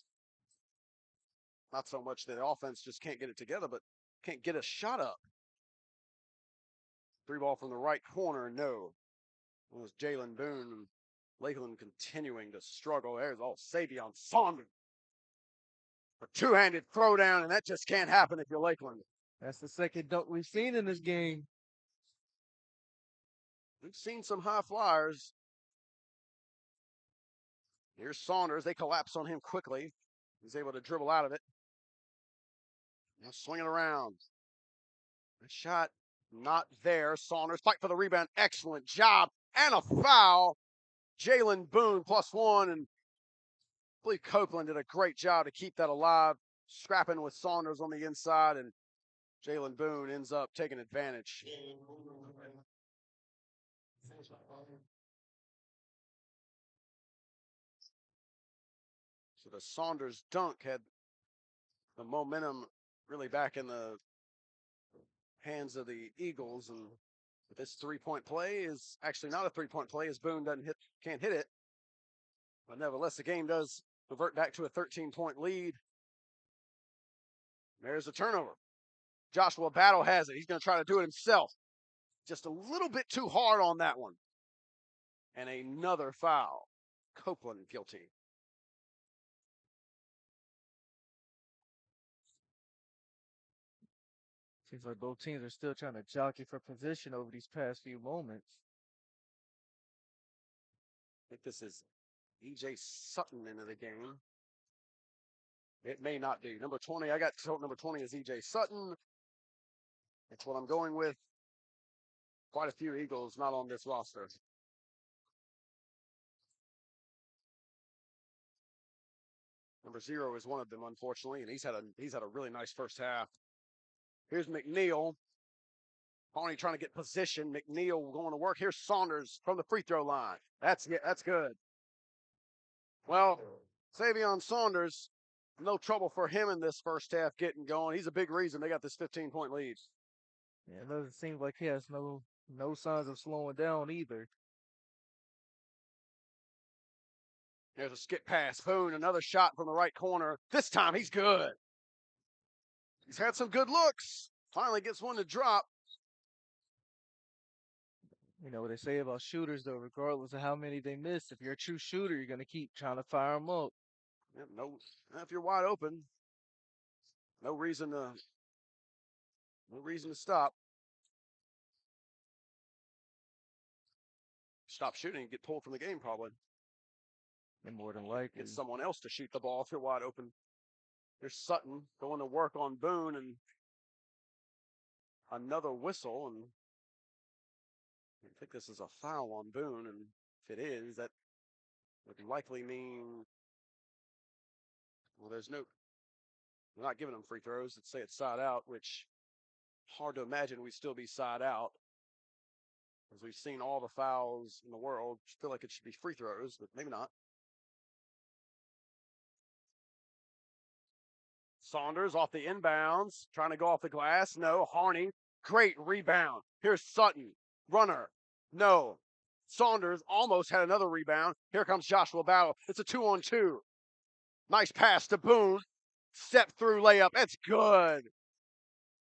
Not so much that the offense just can't get it together, but can't get a shot up. 3 ball from the right corner, no. It was Jalen Boone. Lakeland continuing to struggle. There's Savion Saunders. A 2-handed throwdown, and that just can't happen if you're Lakeland. That's the second dunk we've seen in this game. We've seen some high flyers. Here's Saunders. They collapse on him quickly. He's able to dribble out of it. Now swinging around. A shot not there. Saunders fight for the rebound. Excellent job. And a foul. Jalen Boone +1. And I believe Copeland did a great job to keep that alive. Scrapping with Saunders on the inside. And Jalen Boone ends up taking advantage. So the Saunders dunk had the momentum really back in the hands of the Eagles, and this 3-point play is actually not a 3-point play as Boone can't hit it. But nevertheless, the game does revert back to a 13-point lead. There's a turnover. Joshua Battle has it. He's going to try to do it himself. Just a little bit too hard on that one. And another foul. Copeland guilty. Seems like both teams are still trying to jockey for position over these past few moments. I think this is E.J. Sutton into the game. It may not be. Number 20, I got told number 20 is E.J. Sutton. That's what I'm going with. Quite a few Eagles not on this roster. Number 0 is one of them, unfortunately, and he's had a really nice first half. Here's McNeil. Pawnee trying to get position. McNeil going to work. Here's Saunders from the free throw line. That's good. Well, Savion Saunders, no trouble for him in this first half getting going. He's a big reason they got this 15-point lead. Yeah, it doesn't seem like he has no signs of slowing down either. There's a skip pass. Boone, another shot from the right corner. This time he's good. He's had some good looks. Finally gets one to drop. You know what they say about shooters, though, regardless of how many they miss, if you're a true shooter, you're going to keep trying to fire them up. Yep, if you're wide open, no reason to stop. Stop shooting and get pulled from the game probably. And more than likely. Get someone else to shoot the ball if you're wide open. There's Sutton going to work on Boone, and another whistle, and I think this is a foul on Boone, and if it is, that would likely mean, well, they're not giving them free throws. Let's say it's side out, which hard to imagine we'd still be side out. As we've seen all the fouls in the world, I feel like it should be free throws, but maybe not. Saunders off the inbounds, trying to go off the glass. No. Harney, great rebound. Here's Sutton, runner. No. Saunders almost had another rebound. Here comes Joshua Battle. It's a 2-on-2. Nice pass to Boone. Step through layup. It's good.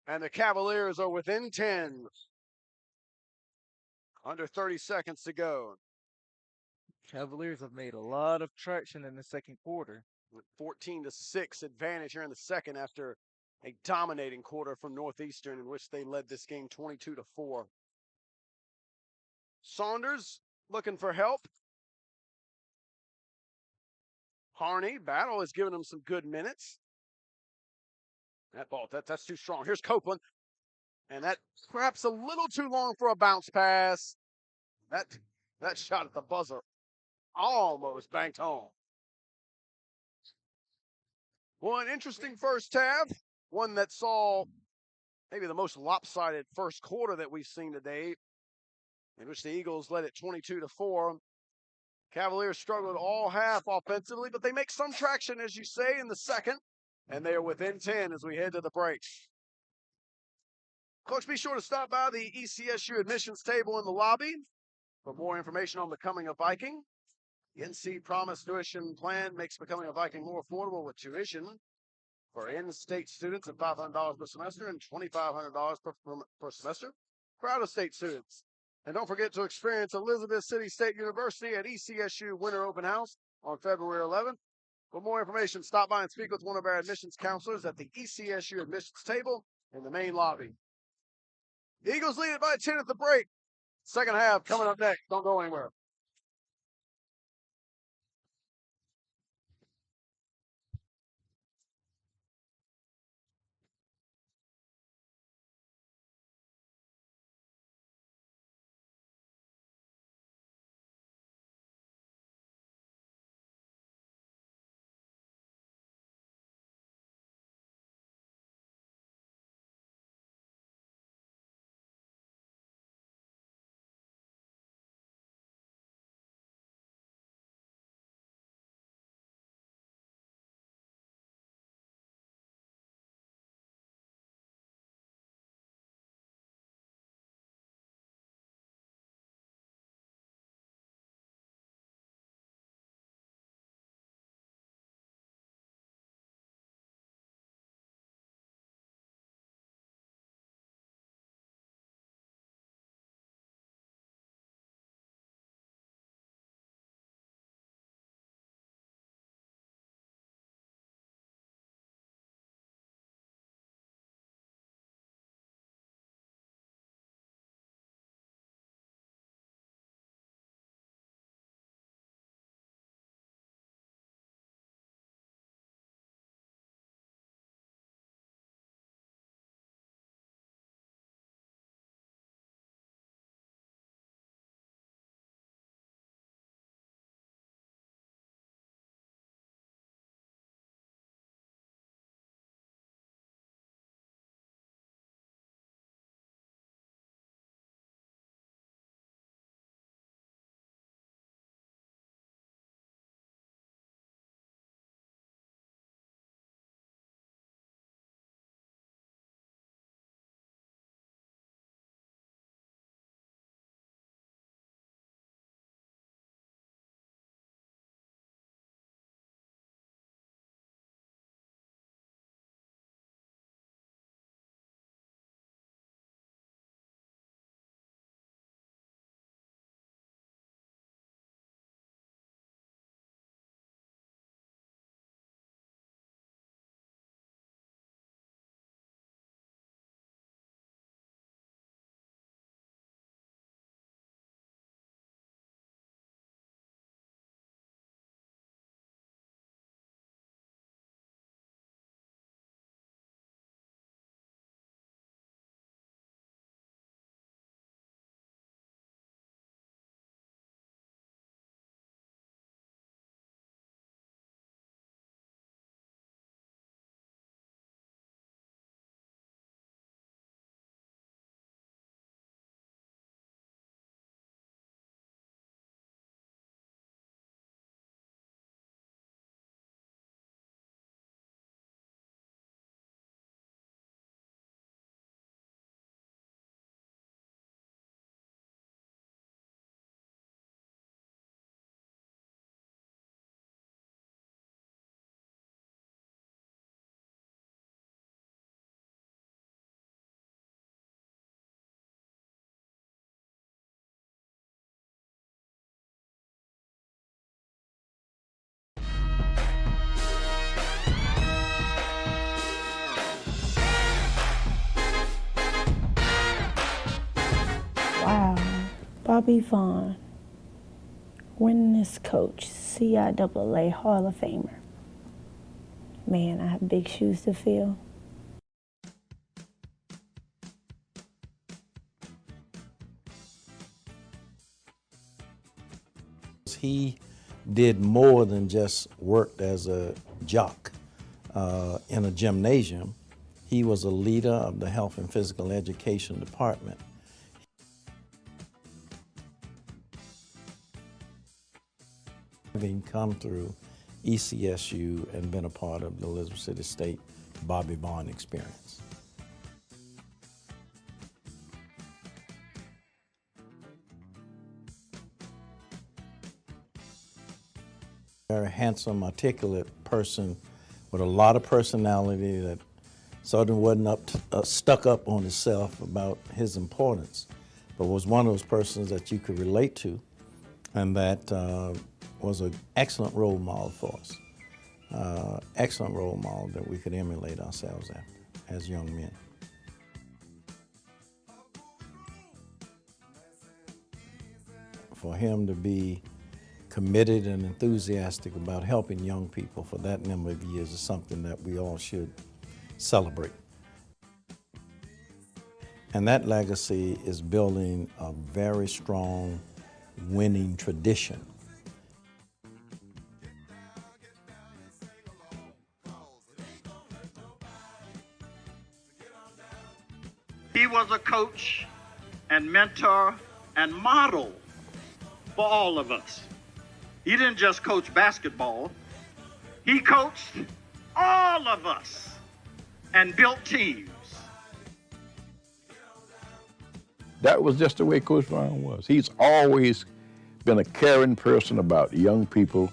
And the Cavaliers are within 10. Under 30 seconds to go. Cavaliers have made a lot of traction in the second quarter. 14-6 advantage here in the second after a dominating quarter from Northeastern in which they led this game 22-4. Saunders looking for help. Harney, Battle has given him some good minutes. That ball, that's too strong. Here's Copeland. And that perhaps a little too long for a bounce pass. That shot at the buzzer almost banked home. Well, an interesting first half. One that saw maybe the most lopsided first quarter that we've seen today, in which the Eagles led it 22-4. Cavaliers struggled all half offensively, but they make some traction, as you say, in the second, and they are within 10 as we head to the break. Folks, be sure to stop by the ECSU admissions table in the lobby for more information on becoming a Viking. The NC Promise tuition plan makes becoming a Viking more affordable with tuition for in-state students at $500 per semester and $2,500 per semester for out-of-state students. And don't forget to experience Elizabeth City State University at ECSU Winter Open House on February 11th. For more information, stop by and speak with one of our admissions counselors at the ECSU admissions table in the main lobby. The Eagles lead it by 10 at the break. Second half coming up next. Don't go anywhere. Wow. Bobby Vaughan, winningest coach, CIAA Hall of Famer. Man, I have big shoes to fill. He did more than just worked as a jock in a gymnasium. He was a leader of the health and physical education department. Having come through ECSU and been a part of the Elizabeth City State Bobby Vaughan experience. Very handsome, articulate person with a lot of personality that sort of wasn't stuck up on himself about his importance, but was one of those persons that you could relate to, and that was an excellent role model for us. Excellent role model that we could emulate ourselves after as young men. For him to be committed and enthusiastic about helping young people for that number of years is something that we all should celebrate. And that legacy is building a very strong winning tradition. He was a coach and mentor and model for all of us. He didn't just coach basketball, he coached all of us and built teams. That was just the way Coach Vaughan was. He's always been a caring person about young people,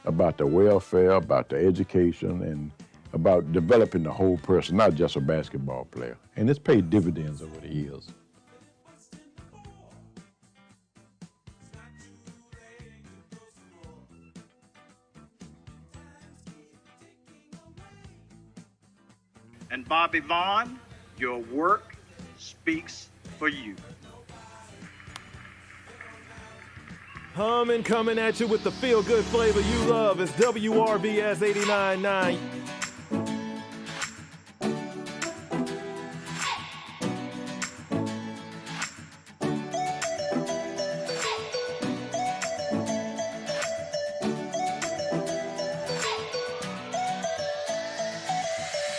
about their welfare, about their education, and about developing the whole person, not just a basketball player. And it's paid dividends over the years. And Bobby Vaughan, your work speaks for you. Humming, coming at you with the feel-good flavor you love. It's WRVS 89.9.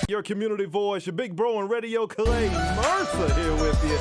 Your community voice, your big bro and radio Clay Mercer here with you.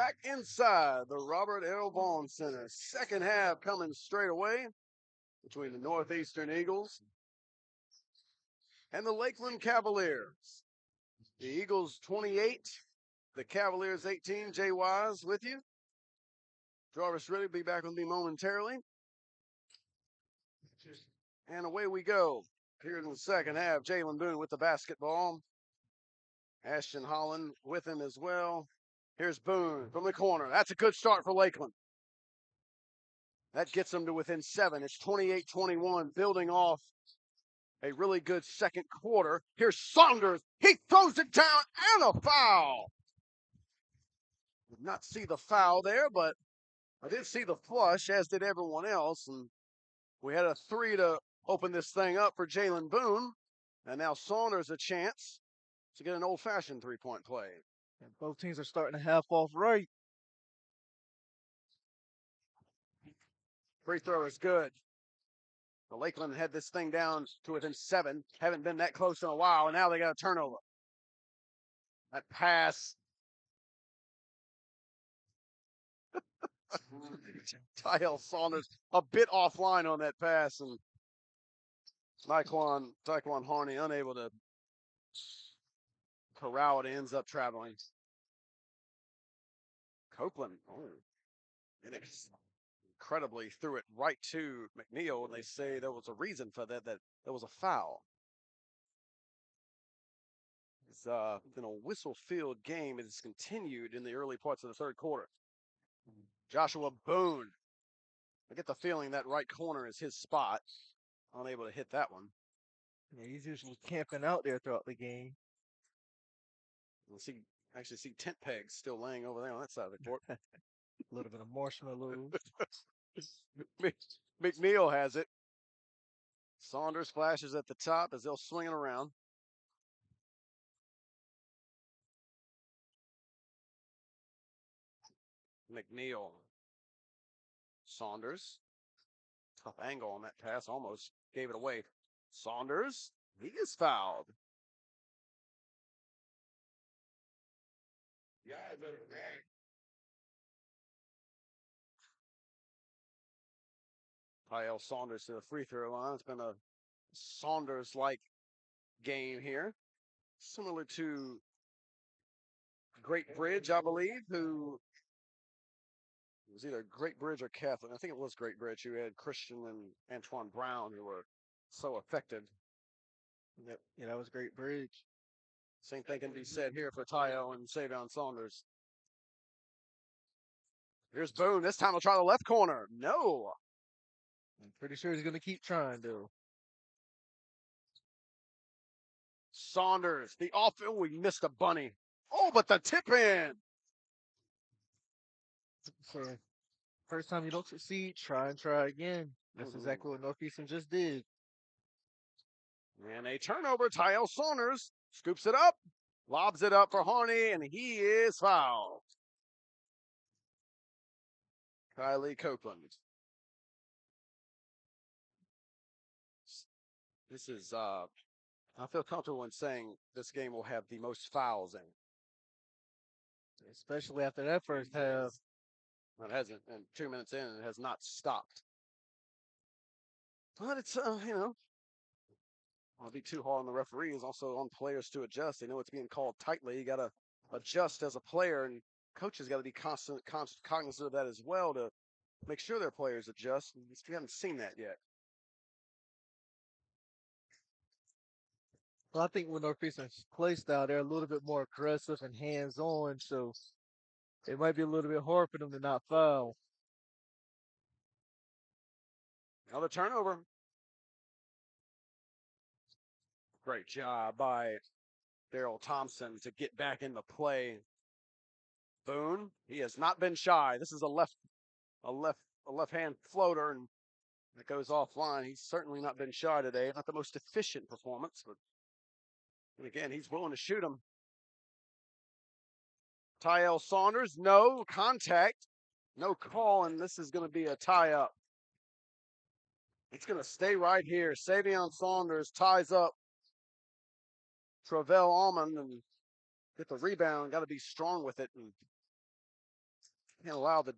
back inside the Robert L. Vaughan Center. Second half coming straight away between the Northeastern Eagles and the Lakeland Cavaliers. The Eagles 28, the Cavaliers 18. Jay Wise with you. Jarvis Ridley will be back with me momentarily. And away we go. Here in the second half, Jalen Boone with the basketball. Ashton Holland with him as well. Here's Boone from the corner. That's a good start for Lakeland. That gets them to within 7. It's 28-21, building off a really good second quarter. Here's Saunders. He throws it down and a foul. Did not see the foul there, but I did see the flush, as did everyone else. And we had a 3 to open this thing up for Jalen Boone. And now Saunders a chance to get an old-fashioned three-point play. And both teams are starting to half off right. Free throw is good. The Lakeland had this thing down to within 7. Haven't been that close in a while, and now they got a turnover. That pass. Tyel Saunders a bit offline on that pass, and Tyquan Harney unable to corral it. Ends up traveling. Copeland, incredibly threw it right to McNeil, and they say there was a reason for that there was a foul. It's been a whistle-filled game. It has continued in the early parts of the third quarter. Joshua Boone. I get the feeling that right corner is his spot. Unable to hit that one. Yeah, he's usually camping out there throughout the game. You'll actually see tent pegs still laying over there on that side of the court. A little bit of marshmallows. McNeil has it. Saunders flashes at the top as they'll swing it around. McNeil. Saunders. Tough angle on that pass. Almost gave it away. Saunders. He is fouled. Tyel Saunders to the free throw line. It's been a Saunders-like game here. Similar to Great Bridge, I believe, who it was either Great Bridge or Catholic. I think it was Great Bridge who had Christian and Antoine Brown who were so effective. Yep. Yeah, that was Great Bridge. Same thing can be said here for Tyel and Savion Saunders. Here's Boone. This time he'll try the left corner. No. I'm pretty sure he's going to keep trying, though. Saunders, the off. Oh, we missed a bunny. Oh, but the tip in. So, first time you don't succeed, try and try again. That's exactly what Northeastern just did. And a turnover. Tyel Saunders scoops it up, lobs it up for Harney, and he is fouled. Kylie Copeland. This is, I feel comfortable in saying this game will have the most fouls in. Especially after that first half. It hasn't, and 2 minutes in, it has not stopped. But it's, I'll be too hard on the referees, also on players to adjust. They know it's being called tightly. You got to adjust as a player, and coaches got to be cognizant of that as well to make sure their players adjust. We haven't seen that yet. Well, I think with Northeastern's play style, they're a little bit more aggressive and hands-on, so it might be a little bit hard for them to not foul. Another turnover. Great job by Daryl Thompson to get back into play. Boone, he has not been shy. This is a left-hand floater, and it goes offline. He's certainly not been shy today. Not the most efficient performance, but and again, he's willing to shoot him. Tyel Saunders, no contact, no call, and this is going to be a tie-up. It's going to stay right here. Savion Saunders ties up Travell Almond and get the rebound. Got to be strong with it. And Can't allow the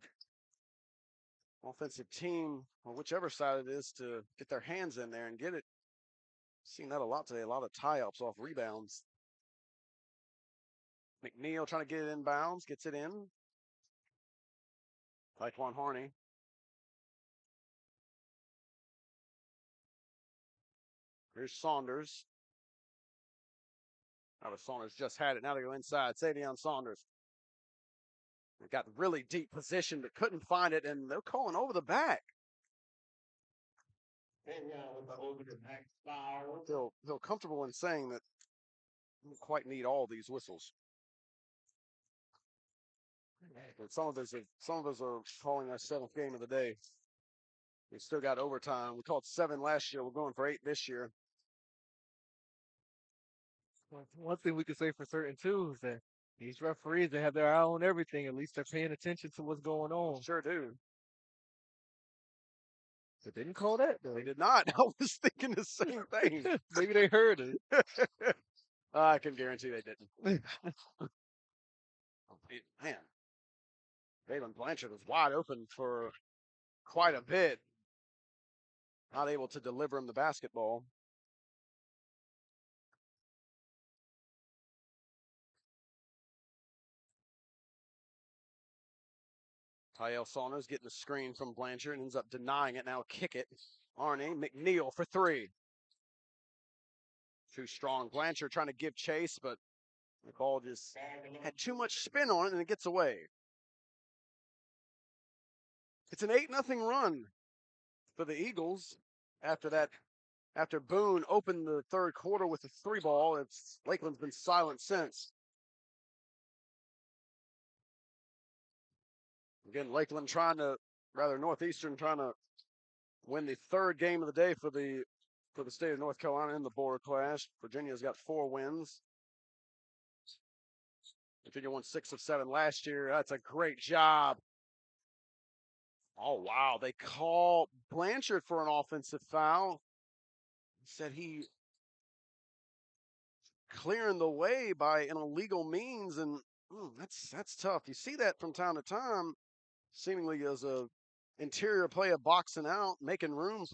offensive team, or whichever side it is, to get their hands in there and get it. Seen that a lot today, a lot of tie-ups off rebounds. McNeil trying to get it inbounds, gets it in. Taekwon Harney. Here's Saunders. Saunders just had it. Now they go inside. Savion Saunders. They got really deep position, but couldn't find it, and they're calling over the back. Feel comfortable in saying that we don't quite need all these whistles. But some of us are calling our 7th game of the day. We still got overtime. We called 7 last year. We're going for 8 this year. One thing we could say for certain too is that these referees, they have their eye on everything. At least they're paying attention to what's going on. Sure do. They didn't call that though. They did not. I was thinking the same thing. Maybe they heard it. I can guarantee they didn't. Man, Valen Blanchard was wide open for quite a bit. Not able to deliver him the basketball. Tyel Saunders getting the screen from Blanchard and ends up denying it. Now kick it. Arnie McNeil for 3. Too strong. Blanchard trying to give chase, but the ball just had too much spin on it and it gets away. It's an 8-0 run for the Eagles after that. After Boone opened the third quarter with a 3 ball, Lakeland's been silent since. Again, Northeastern trying to win the 3rd game of the day for the state of North Carolina in the Border Clash. Virginia's got 4 wins. Virginia won 6 of 7 last year. That's a great job. Oh, wow. They call Blanchard for an offensive foul. Said he clearing the way by an illegal means, and that's tough. You see that from time to time, seemingly as a interior player boxing out, making room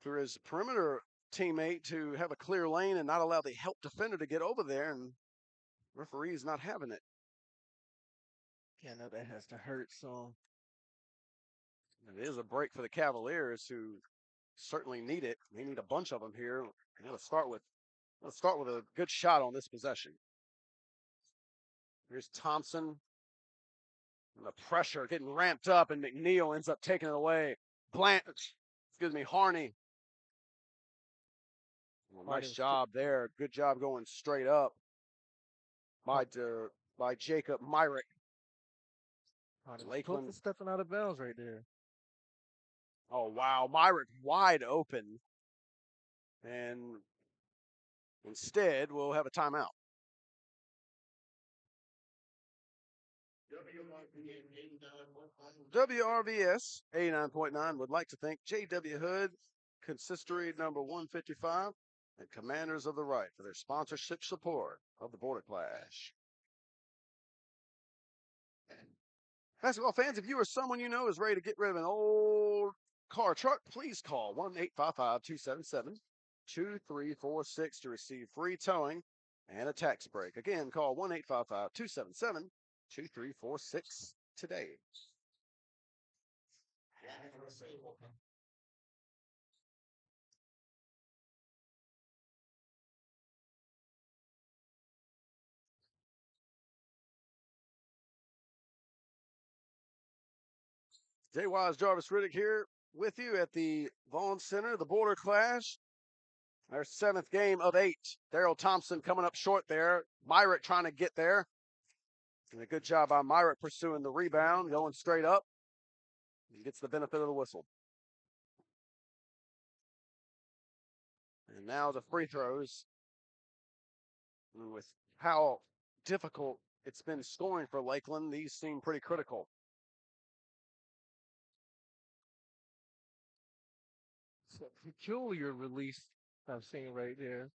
for his perimeter teammate to have a clear lane and not allow the help defender to get over there, and referee's not having it. Yeah, no, that has to hurt some. It is a break for the Cavaliers, who certainly need it. They need a bunch of them here. Let's start with a good shot on this possession. Here's Thompson. And the pressure getting ramped up, and McNeil ends up taking it away. Harney. Well, nice job there. Good job going straight up by Jacob Myrick. Lakeland stepping out of bounds right there. Oh, wow. Myrick wide open. And instead, we'll have a timeout. WRVS 89.9 would like to thank J.W. Hood, Consistory number 155, and Commanders of the Right for their sponsorship support of the Border Clash. Basketball fans, if you or someone you know is ready to get rid of an old car or truck, please call 1-855-277-2346 to receive free towing and a tax break. Again, call 1-855-277-2346 today. Jay Wise, Jarvis Riddick here with you at the Vaughan Center, the Border Clash. Our 7th game of 8. Daryl Thompson coming up short there. Myrick trying to get there. And a good job by Myrick pursuing the rebound, going straight up. He gets the benefit of the whistle. And now the free throws. And with how difficult it's been scoring for Lakeland, these seem pretty critical. It's a peculiar release I'm seeing right there.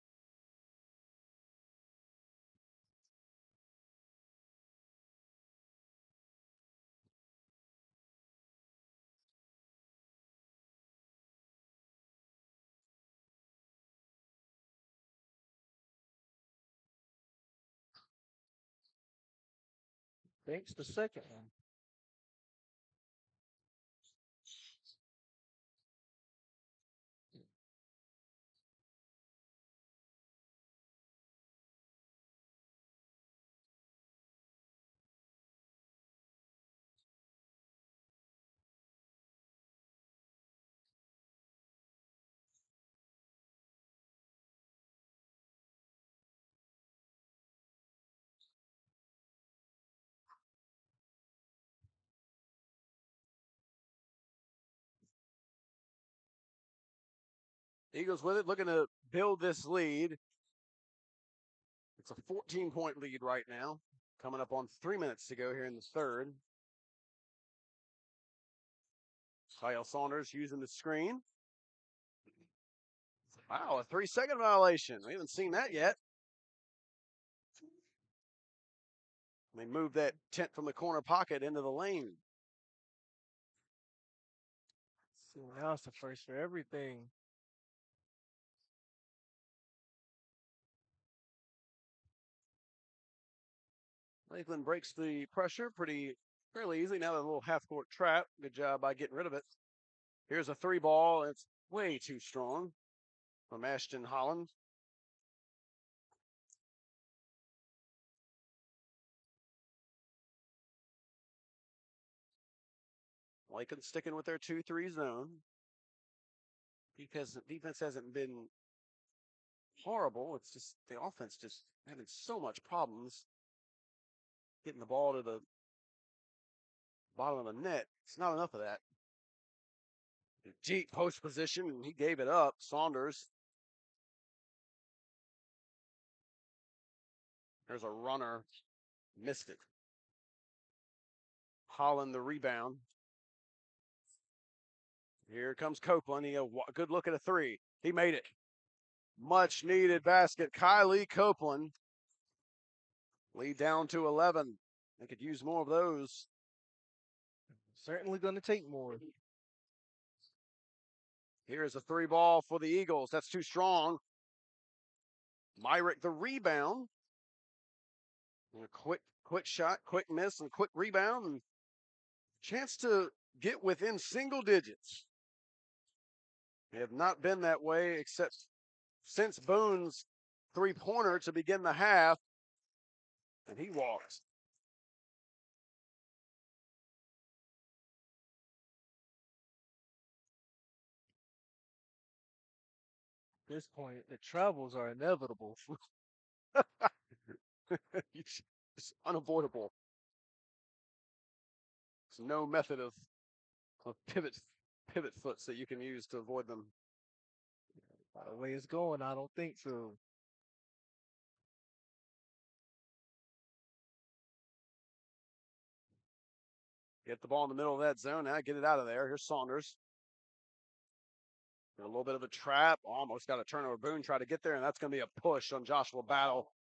Banks the second one. Eagles with it, looking to build this lead. It's a 14-point lead right now, coming up on 3 minutes to go here in the third. Kyle Saunders using the screen. Wow, a 3-second violation. We haven't seen that yet. They moved that tent from the corner pocket into the lane. See, now it's the first for everything. Lakeland breaks the pressure fairly easily. Now a little half-court trap. Good job by getting rid of it. Here's a 3-ball. It's way too strong from Ashton Holland. Lakeland sticking with their 2-3 zone. Because defense hasn't been horrible. It's just the offense just having so much problems getting the ball to the bottom of the net. It's not enough of that. Deep post position, and he gave it up. Saunders. There's a runner. Missed it. Holland the rebound. Here comes Copeland. He a good look at a 3. He made it. Much needed basket. Kylie Copeland. Lead down to 11. They could use more of those. Certainly going to take more. Here's a 3-ball for the Eagles. That's too strong. Myrick the rebound. And a quick shot, quick miss, and quick rebound. And chance to get within single digits. They have not been that way except since Boone's 3-pointer to begin the half. And he walks. At this point, the travels are inevitable. It's unavoidable. There's no method of pivot foots that you can use to avoid them. By the way it's going, I don't think so. Get the ball in the middle of that zone. Now get it out of there. Here's Saunders. A little bit of a trap. Almost got a turnover. Boone tried to get there, and that's going to be a push on Joshua Battle.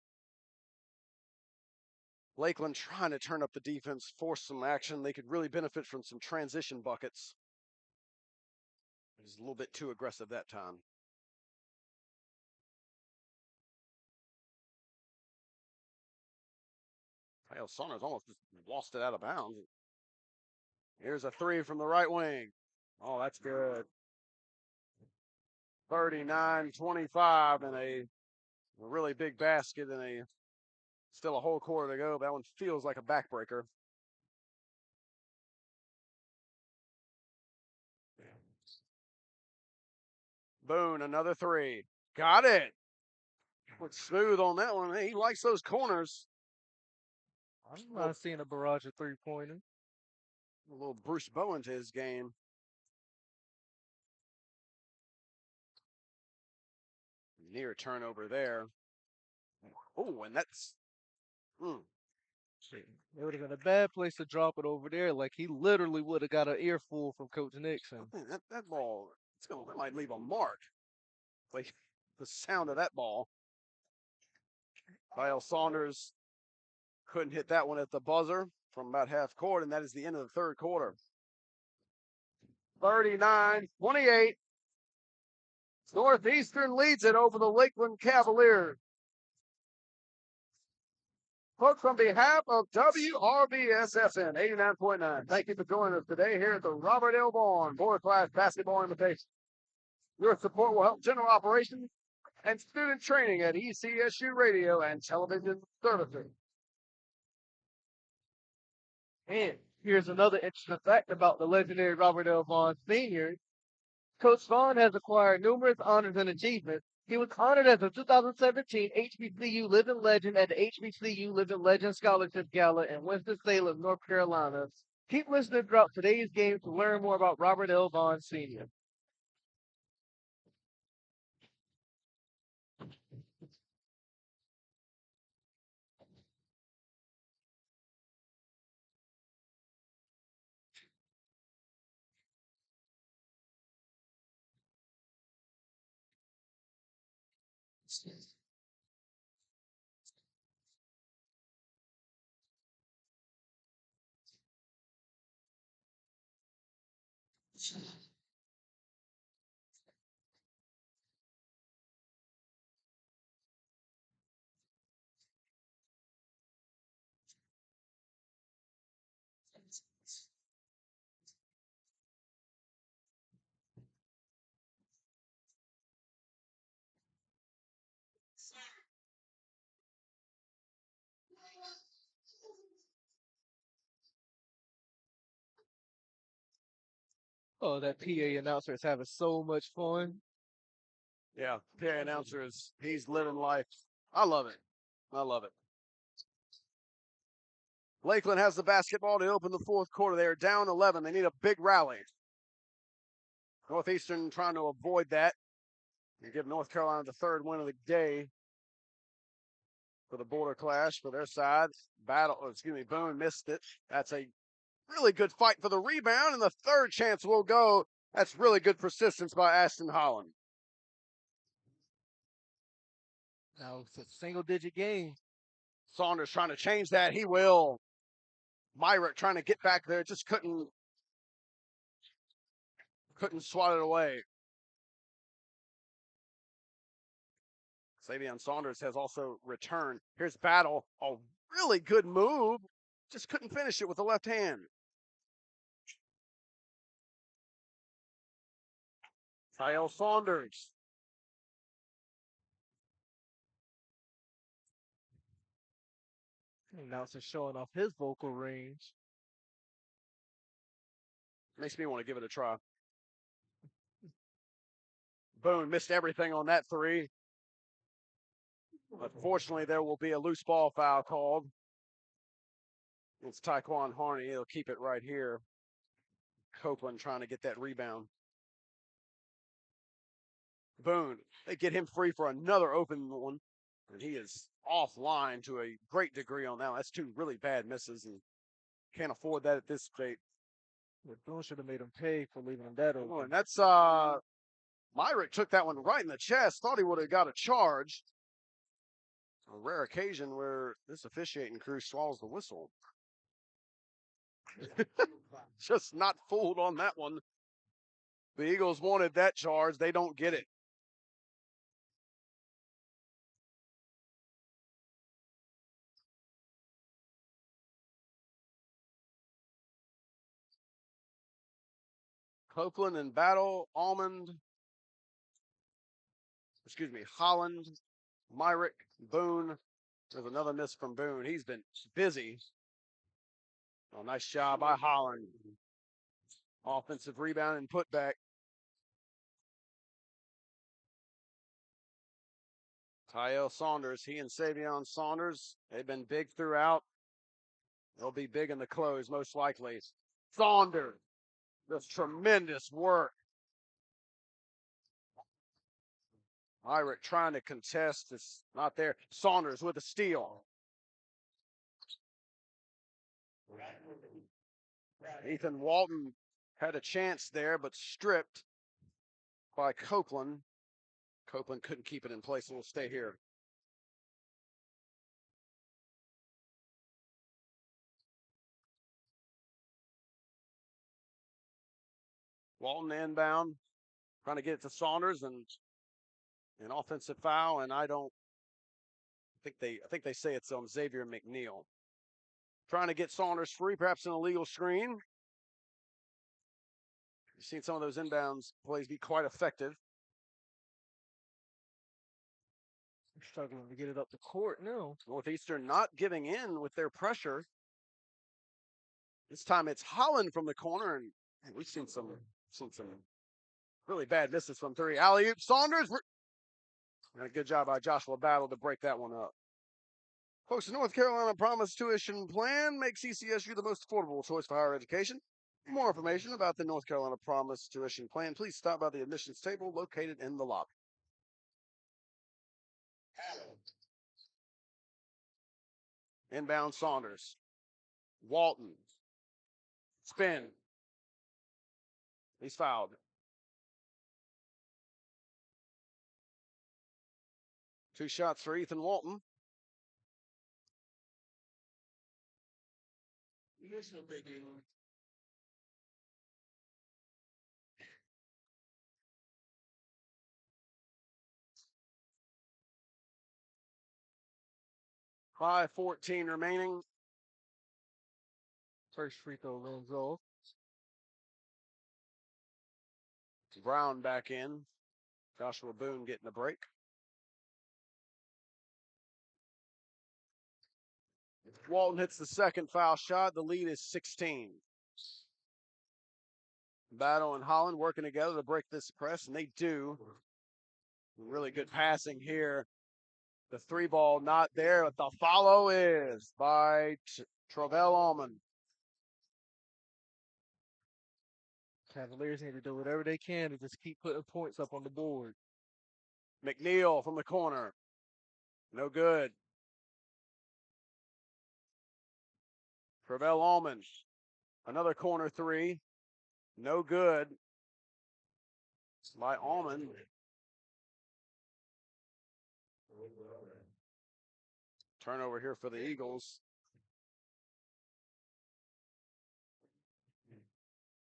Lakeland trying to turn up the defense, force some action. They could really benefit from some transition buckets. It was a little bit too aggressive that time. Kyle Saunders almost just lost it out of bounds. Here's a 3 from the right wing. Oh, that's good. 39-25 and a really big basket and still a whole quarter to go. That one feels like a backbreaker. Boone, another 3. Got it. Went smooth on that one. Hey, he likes those corners. I'm not seeing a barrage of 3-pointers. A little Bruce Bowen to his game. Near turnover there. Oh, and that's. It would have been a bad place to drop it over there. Like he literally would have got an earful from Coach Nixon. That ball, that might leave a mark. Like the sound of that ball. Kyle Saunders couldn't hit that one at the buzzer from about half court, and that is the end of the third quarter. 39-28. Northeastern leads it over the Lakeland Cavaliers. Folks, on behalf of WRVS-FM 89.9, thank you for joining us today here at the Robert L. Vaughan Border Class Basketball Invitation. Your support will help general operations and student training at ECSU Radio and Television Services. And here's another interesting fact about the legendary Robert L. Vaughan Sr. Coach Vaughan has acquired numerous honors and achievements. He was honored as a 2017 HBCU Living Legend at the HBCU Living Legend Scholarship Gala in Winston-Salem, North Carolina. Keep listening throughout today's game to learn more about Robert L. Vaughan Sr. Oh, that PA announcer is having so much fun. Yeah, PA announcer he's living life. I love it. I love it. Lakeland has the basketball to open the fourth quarter. They are down 11. They need a big rally. Northeastern trying to avoid that and give North Carolina the third win of the day for the border clash for their side. Boone missed it. That's a really good fight for the rebound, and the third chance will go. That's really good persistence by Ashton Holland. Now it's a single-digit game. Saunders trying to change that. He will. Myrick trying to get back there. Just couldn't swat it away. Savion Saunders has also returned. Here's Battle. A really good move. Just couldn't finish it with the left hand. Kyle Saunders. Announcer showing off his vocal range. Makes me want to give it a try. Boone missed everything on that three. Unfortunately, there will be a loose ball foul called. It's Taekwon Harney. He'll keep it right here. Copeland trying to get that rebound. Boone, they get him free for another open one. And he is offline to a great degree on that one. That's two really bad misses, and can't afford that at this state. Boone should have made him pay for leaving him that open. And that's Myrick took that one right in the chest. Thought he would have got a charge. A rare occasion where this officiating crew swallows the whistle. Just not fooled on that one. The Eagles wanted that charge. They don't get it. Copeland and Battle, Holland, Myrick, Boone. There's another miss from Boone. He's been busy. Oh, nice job by Holland. Offensive rebound and putback. Kyle Saunders, he and Savion Saunders, they've been big throughout. They'll be big in the close, most likely. Saunders, that's tremendous work. Myrick trying to contest. It's not there. Saunders with a steal. Ethan Walton had a chance there, but stripped by Copeland. Copeland couldn't keep it in place, and will stay here. Walton inbound, trying to get it to Saunders, and an offensive foul, and I don't I think they say it's Xavier McNeil. Trying to get Saunders free, perhaps an illegal screen. You've seen some of those inbounds plays be quite effective. Struggling to get it up the court now. Northeastern not giving in with their pressure. This time it's Holland from the corner, and we've seen some really bad misses from three. Alley-oop, Saunders. And a good job by Joshua Battle to break that one up. Folks, the North Carolina Promise Tuition Plan makes ECSU the most affordable choice for higher education. For more information about the North Carolina Promise Tuition Plan, please stop by the admissions table located in the lobby. Inbound Saunders. Walton. Spin. He's fouled. Two shots for Ethan Walton. Here's no big deal. 5:14 remaining. First free throw lands off. Brown back in. Joshua Boone getting a break. Walton hits the second foul shot. The lead is 16. Battle and Holland working together to break this press, and they do. Really good passing here. The three ball not there, but the follow is by Travell Allman. Cavaliers need to do whatever they can to just keep putting points up on the board. McNeil from the corner. No good. Travell Allman. Another corner three. No good. By Allman. Turnover here for the Eagles.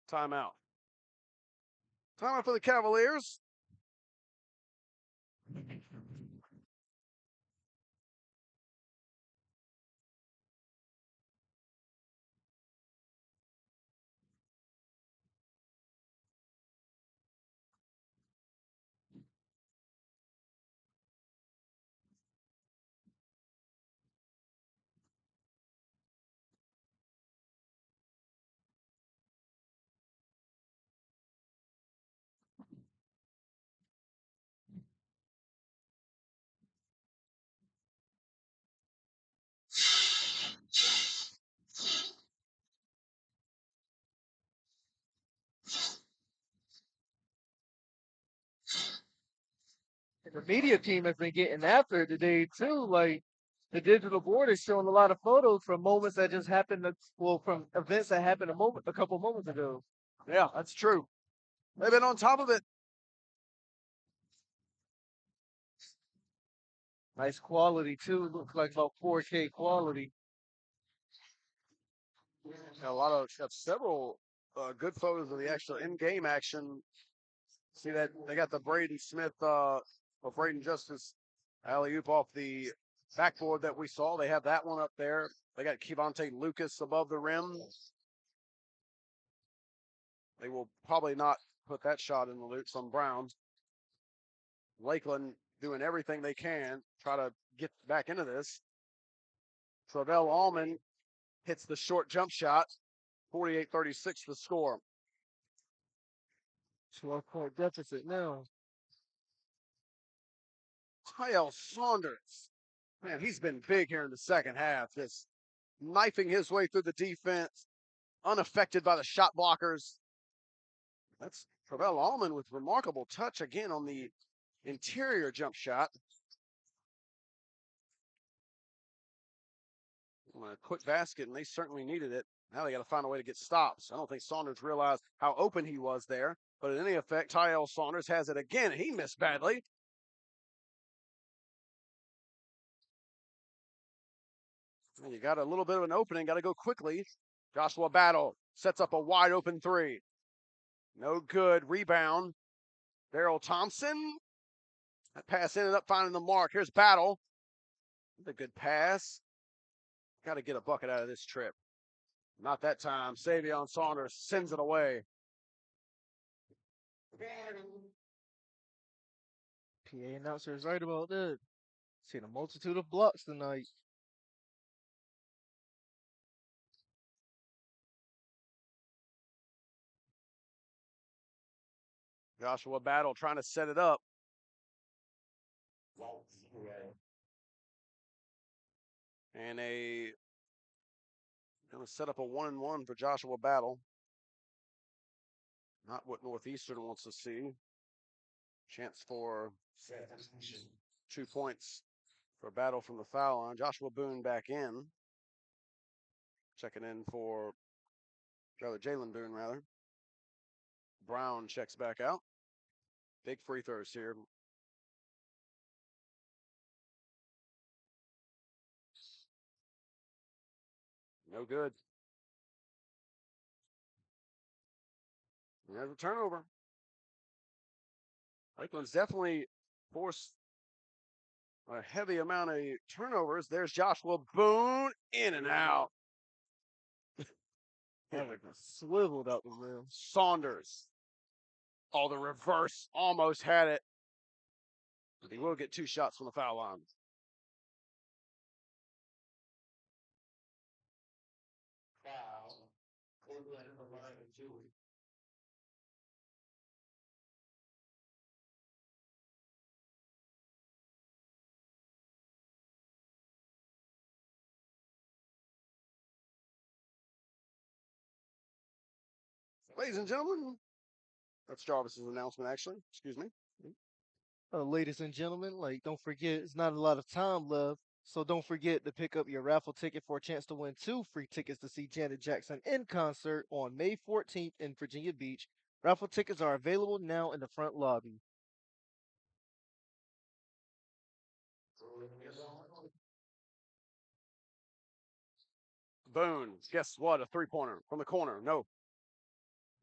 Timeout. Timeout for the Cavaliers. The media team has been getting after it today too. Like the digital board is showing a lot of photos from moments that just happened. From events that happened a couple moments ago. Yeah, that's true. They've been on top of it. Nice quality too. Looks like about 4K quality. Several good photos of the actual in-game action. See that they got the Braden Smith or Braden Justice alley-oop off the backboard that we saw. They have that one up there. They got Kevontae Lucas above the rim. They will probably not put that shot in the loops on Brown. Lakeland doing everything they can, try to get back into this. Travell Allman hits the short jump shot. 48-36 the score. 12-point deficit now. Tyrell Saunders. Man, he's been big here in the second half. Just knifing his way through the defense, unaffected by the shot blockers. That's Travell Allman with remarkable touch again on the interior jump shot. A quick basket, and they certainly needed it. Now they got to find a way to get stops. I don't think Saunders realized how open he was there. But in any effect, Tyrell Saunders has it again. He missed badly. And you got a little bit of an opening. Got to go quickly. Joshua Battle sets up a wide open three. No good. Rebound. Darrell Thompson. That pass ended up finding the mark. Here's Battle. A good pass. Got to get a bucket out of this trip. Not that time. Savion Saunders sends it away. PA announcer is right about that. Seen a multitude of blocks tonight. Joshua Battle trying to set it up. And going to set up a 1-and-1 for Joshua Battle. Not what Northeastern wants to see. Chance for 2 points for Battle from the foul line. Joshua Boone back in. Checking in for, Jalen Boone, rather. Brown checks back out. Big free throws here. No good. There's a turnover. Lakeland's definitely forced a heavy amount of turnovers. There's Joshua Boone, in and out. Swiveled out the rim. Saunders. Oh, the reverse. Almost had it. But he will get 2 shots from the foul line. Ladies and gentlemen, that's Jarvis's announcement, actually. Excuse me. Ladies and gentlemen, don't forget, it's not a lot of time left. So don't forget to pick up your raffle ticket for a chance to win 2 free tickets to see Janet Jackson in concert on May 14th in Virginia Beach. Raffle tickets are available now in the front lobby. Boone, guess what? A 3-pointer from the corner. No.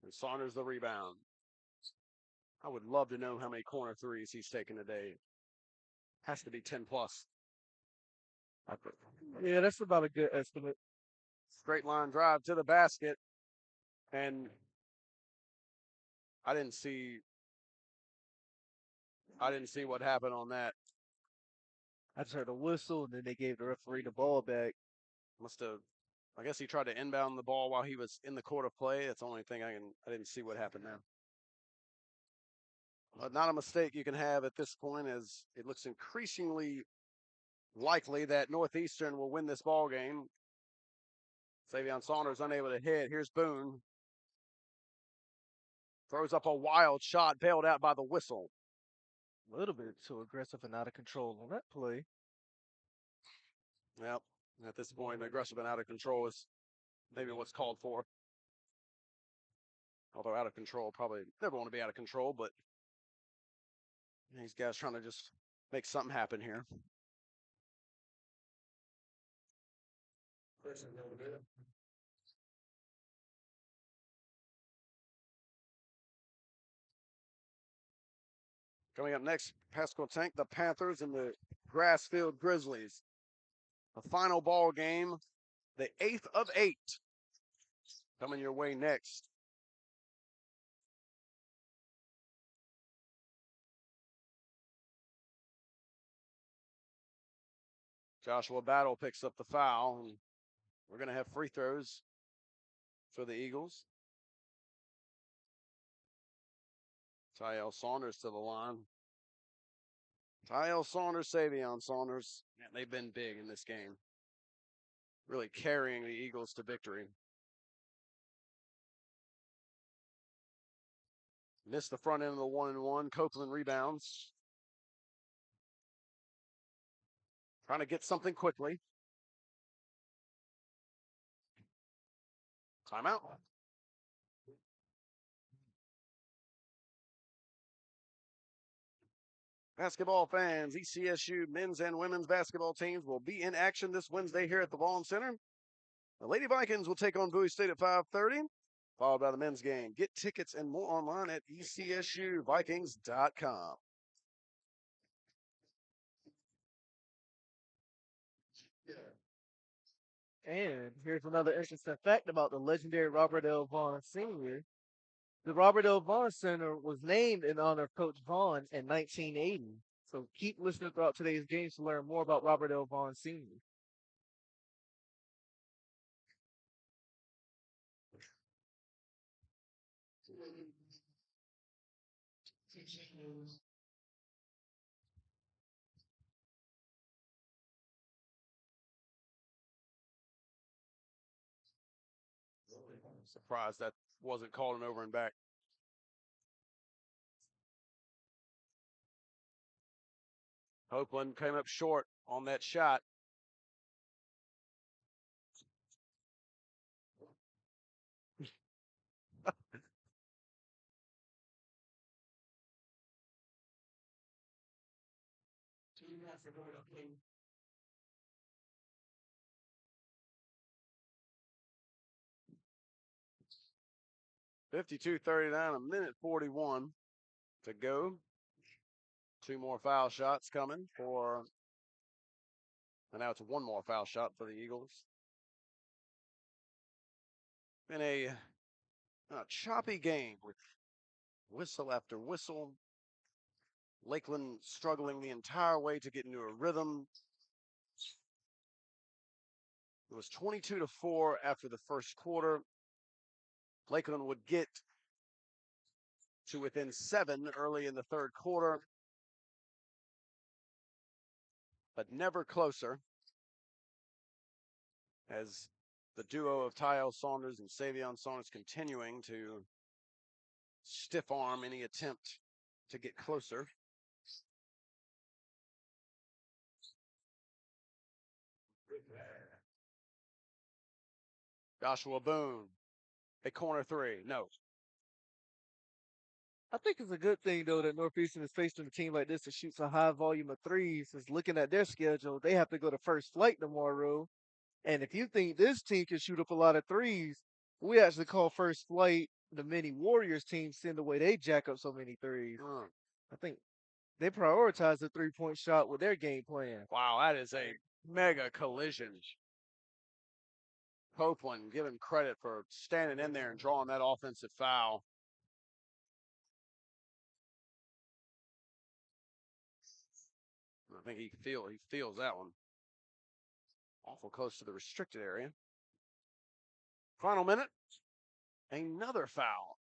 And Saunders the rebound. I would love to know how many corner threes he's taken today. Has to be 10 plus. Yeah, that's about a good estimate. Straight line drive to the basket. And I didn't see what happened on that. I just heard a whistle, and then they gave the referee the ball back. I guess he tried to inbound the ball while he was in the court of play. That's the only thing I didn't see what happened there. But not a mistake you can have at this point, as it looks increasingly likely that Northeastern will win this ball game. Savion Saunders unable to hit. Here's Boone. Throws up a wild shot, bailed out by the whistle. A little bit too aggressive and out of control on that play. Yep. At this point, aggressive and out of control is maybe what's called for. Although out of control, probably never want to be out of control, but these guys trying to just make something happen here. Coming up next, Pascal Tank, the Panthers, and the Grassfield Grizzlies. The final ball game, the 8th of 8, coming your way next. Joshua Battle picks up the foul, and we're going to have free throws for the Eagles. Tyel Saunders to the line. Tyel Saunders, Savion Saunders. Man, they've been big in this game. Really carrying the Eagles to victory. Missed the front end of the 1-and-1. Copeland rebounds. Trying to get something quickly. Timeout. Basketball fans, ECSU men's and women's basketball teams will be in action this Wednesday here at the Vaughan Center. The Lady Vikings will take on Bowie State at 5:30, followed by the men's game. Get tickets and more online at ECSUVikings.com. And here's another interesting fact about the legendary Robert L. Vaughan Sr. The Robert L. Vaughan Center was named in honor of Coach Vaughan in 1980. So keep listening throughout today's games to learn more about Robert L. Vaughan Sr. Surprised that wasn't called an over and back. Hopeland came up short on that shot. (52-39), a minute 41 to go. 2 more foul shots coming for, and now it's 1 more foul shot for the Eagles. In a choppy game with whistle after whistle. Lakeland struggling the entire way to get into a rhythm. It was 22-4 after the first quarter. Lakeland would get to within 7 early in the third quarter, but never closer, as the duo of Tyo Saunders and Savion Saunders continuing to stiff arm any attempt to get closer. Joshua Boone, a corner 3, no. I think it's a good thing, though, that Northeastern is facing a team like this that shoots a high volume of threes. Is looking at their schedule, they have to go to First Flight tomorrow. And if you think this team can shoot up a lot of threes, we actually call First Flight the mini Warriors team, seeing the way they jack up so many threes. I think they prioritize the 3-point shot with their game plan. Wow, that is a mega collision. Copeland, give him credit for standing in there and drawing that offensive foul. I think he feels that one. Awful close to the restricted area. Final minute. Another foul.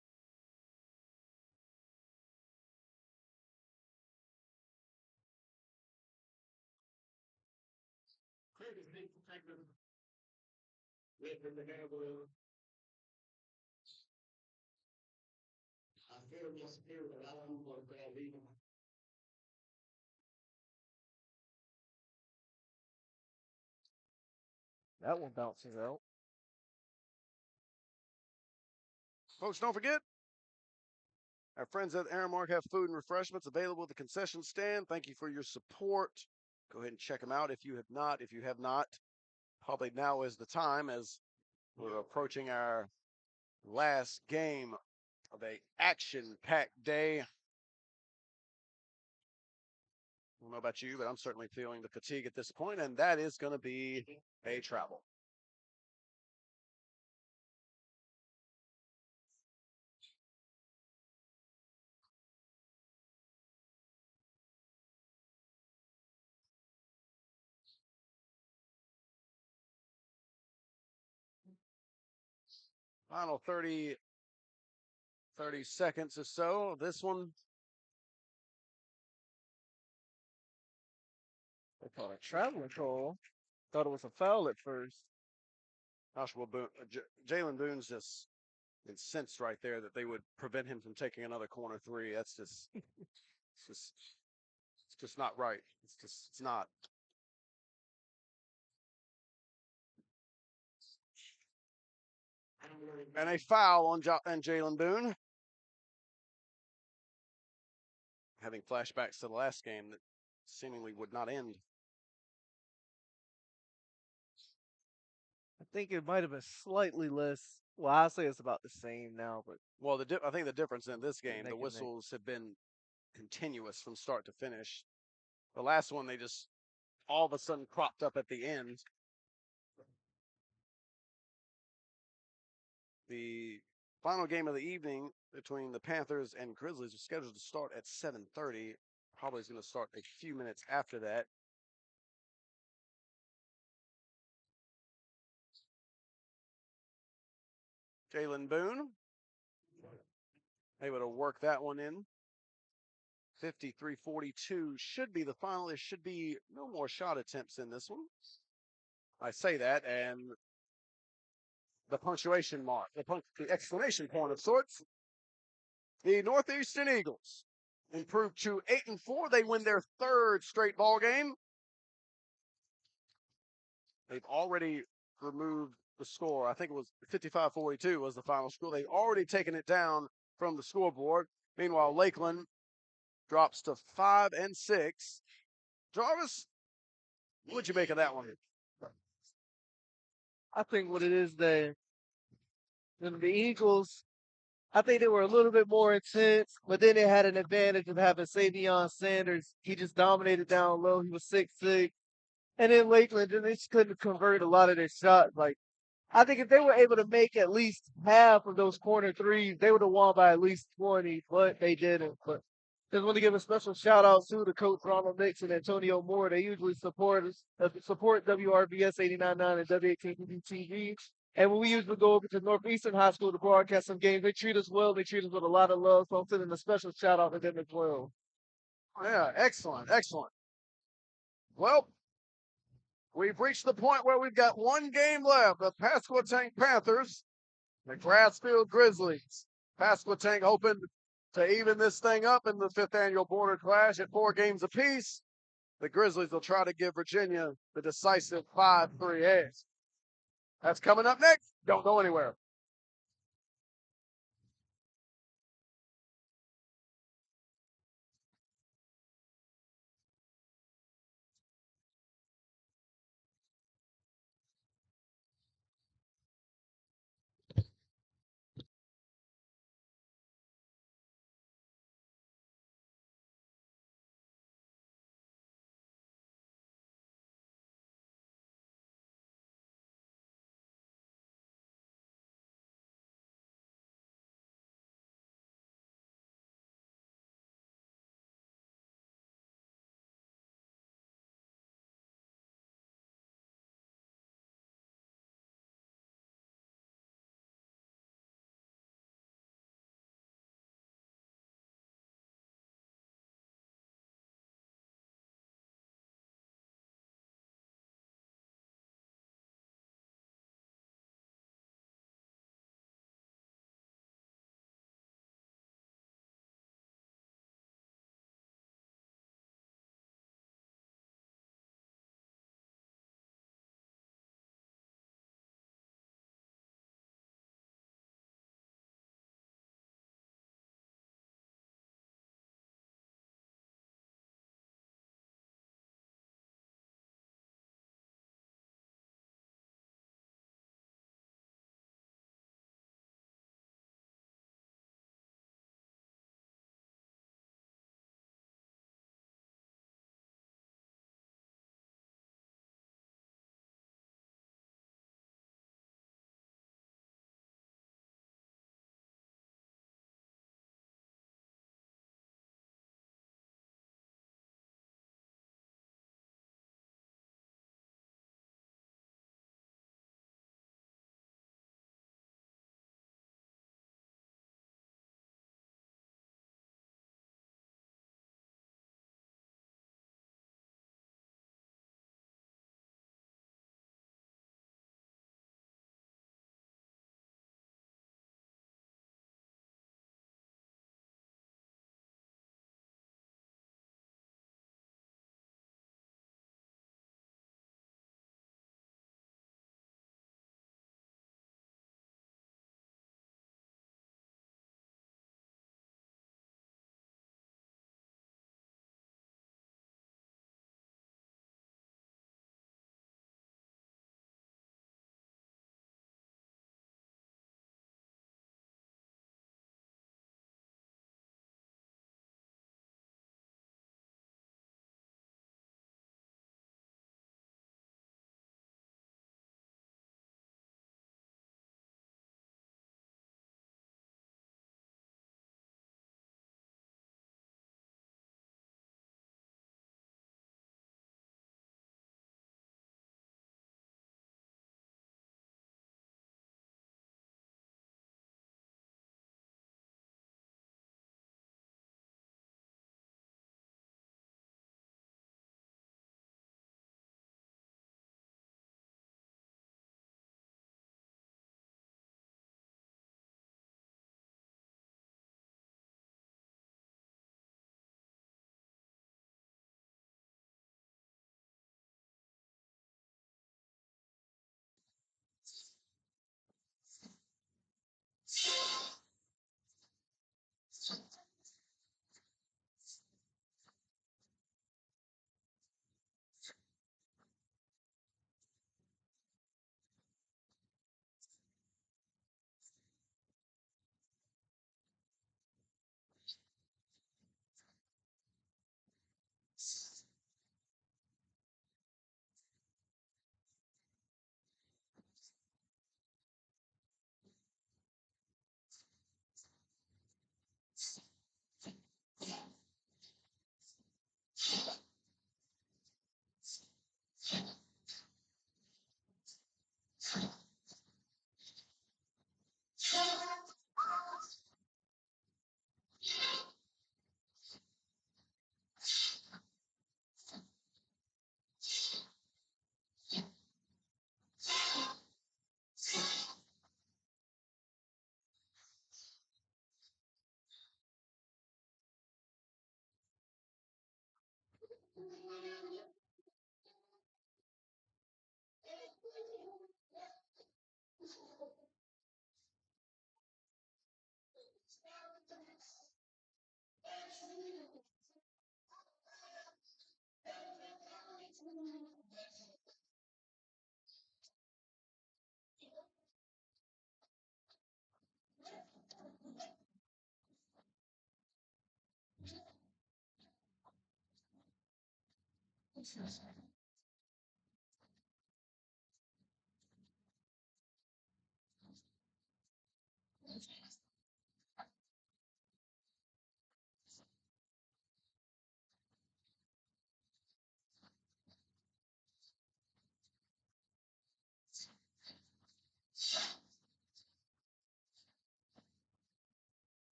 That one bounces out. Folks, don't forget, our friends at Aramark have food and refreshments available at the concession stand. Thank you for your support. Go ahead and check them out if you have not. If you have not, probably now is the time, as we're approaching our last game of a action-packed day. I don't know about you, but I'm certainly feeling the fatigue at this point, and that is going to be a travel. Final 30 seconds or so. This one, They call it a traveling call. Thought it was a foul at first. Joshua Boone, Jalen Boone's just incensed right there that they would prevent him from taking another corner 3. That's just, it's just not right. It's not. And a foul on Jalen Boone. Having flashbacks to the last game that seemingly would not end. I think it might have been slightly less. Well, I'll say it's about the same now, but well, I think the difference in this game, the whistles have been continuous from start to finish. The last one, they just all of a sudden cropped up at the end. The final game of the evening between the Panthers and Grizzlies is scheduled to start at 7:30. Probably is going to start a few minutes after that. Jalen Boone able to work that one in. 53-42 should be the final. There should be no more shot attempts in this one. I say that, and the punctuation mark, the exclamation point of sorts. The Northeastern Eagles improved to 8-4. They win their third straight ball game. They've already removed the score. I think it was 55-42 was the final score. They've already taken it down from the scoreboard. Meanwhile, Lakeland drops to 5-6. Jarvis, what'd you make of that one? I think what it is that the Eagles, I think they were a little bit more intense, but then they had an advantage of having Savion Sanders. He just dominated down low. He was 6'6". And then Lakeland, they just couldn't convert a lot of their shots. Like, I think if they were able to make at least half of those corner threes, they would have won by at least 20, but they didn't. But just want to give a special shout out to the coach Ronald Nix and Antonio Moore. They usually support WRVS 89.9 and W18BB-TV. And when we usually go over to Northeastern High School to broadcast some games, they treat us well. They treat us with a lot of love. So I'm sending a special shout out to them as well. Yeah, excellent, excellent. Well, we've reached the point where we've got one game left. The Pasquotank Panthers, the Grassfield Grizzlies. Pasquotank hoping to even this thing up in the 5th annual Border Clash at 4 games apiece. The Grizzlies will try to give Virginia the decisive 5-3 edge. That's coming up next. Don't go anywhere.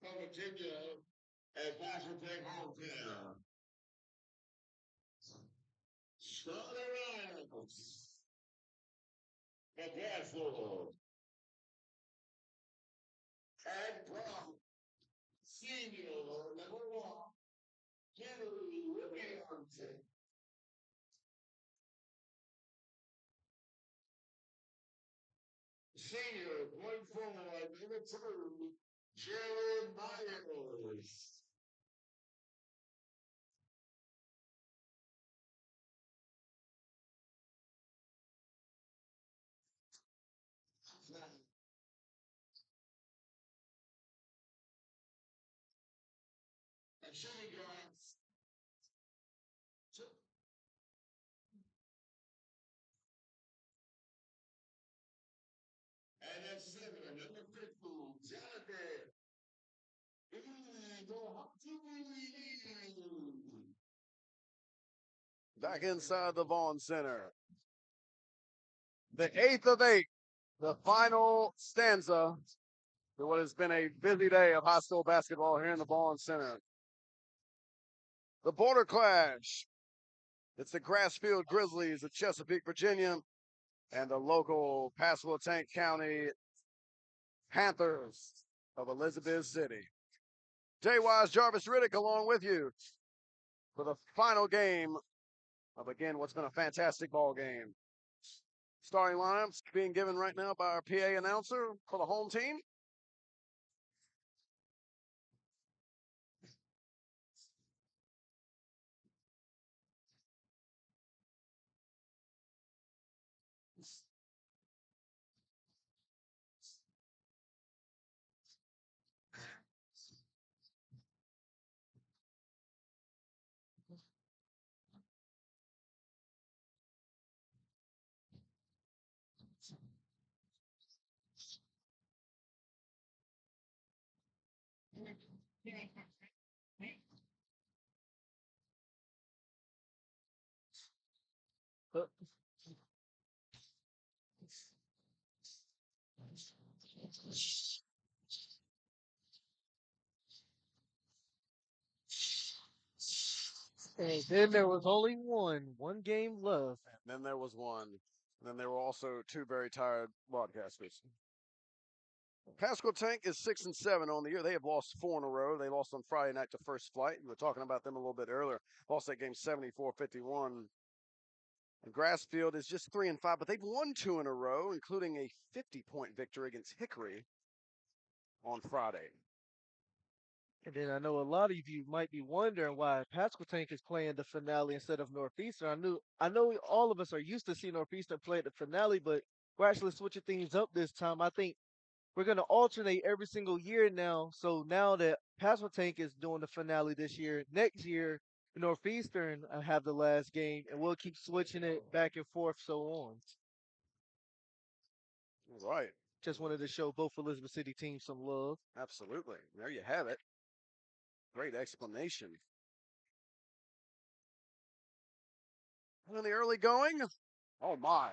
From Virginia and Washington hometown. Starting rounds. The Bradford and Brown Senior number 1, Henry Williams. Senior, point forward, number 2, Jared Myers. And shooting guards, and that's 7, number 15, Jonathan. Back inside the Vaughan Center. The 8th of 8, the final stanza to what has been a busy day of high school basketball here in the Vaughan Center. The border clash. It's the Grassfield Grizzlies of Chesapeake, Virginia, and the local Pasquotank County Panthers of Elizabeth City. Jay Wise, Jarvis Riddick along with you for the final game of, again, what's been a fantastic ball game. Starting lineups being given right now by our PA announcer for the home team. And then there was only one game left. And then there was one. And then there were also two very tired broadcasters. Pasco Tank is 6-7 on the year. They have lost 4 in a row. They lost on Friday night to First Flight. We were talking about them a little bit earlier. Lost that game 74-51. And Grassfield is just 3-5, but they've won 2 in a row, including a 50-point victory against Hickory on Friday. And then I know a lot of you might be wondering why Pasco Tank is playing the finale instead of Northeastern. I know all of us are used to seeing Northeastern play at the finale, but we're actually switching things up this time. I think we're going to alternate every single year now. So now that Pasco Tank is doing the finale this year, next year, Northeastern have the last game, and we'll keep switching it back and forth so on. All right. Just wanted to show both Elizabeth City teams some love. Absolutely. There you have it. Great explanation. And in the early going, oh my.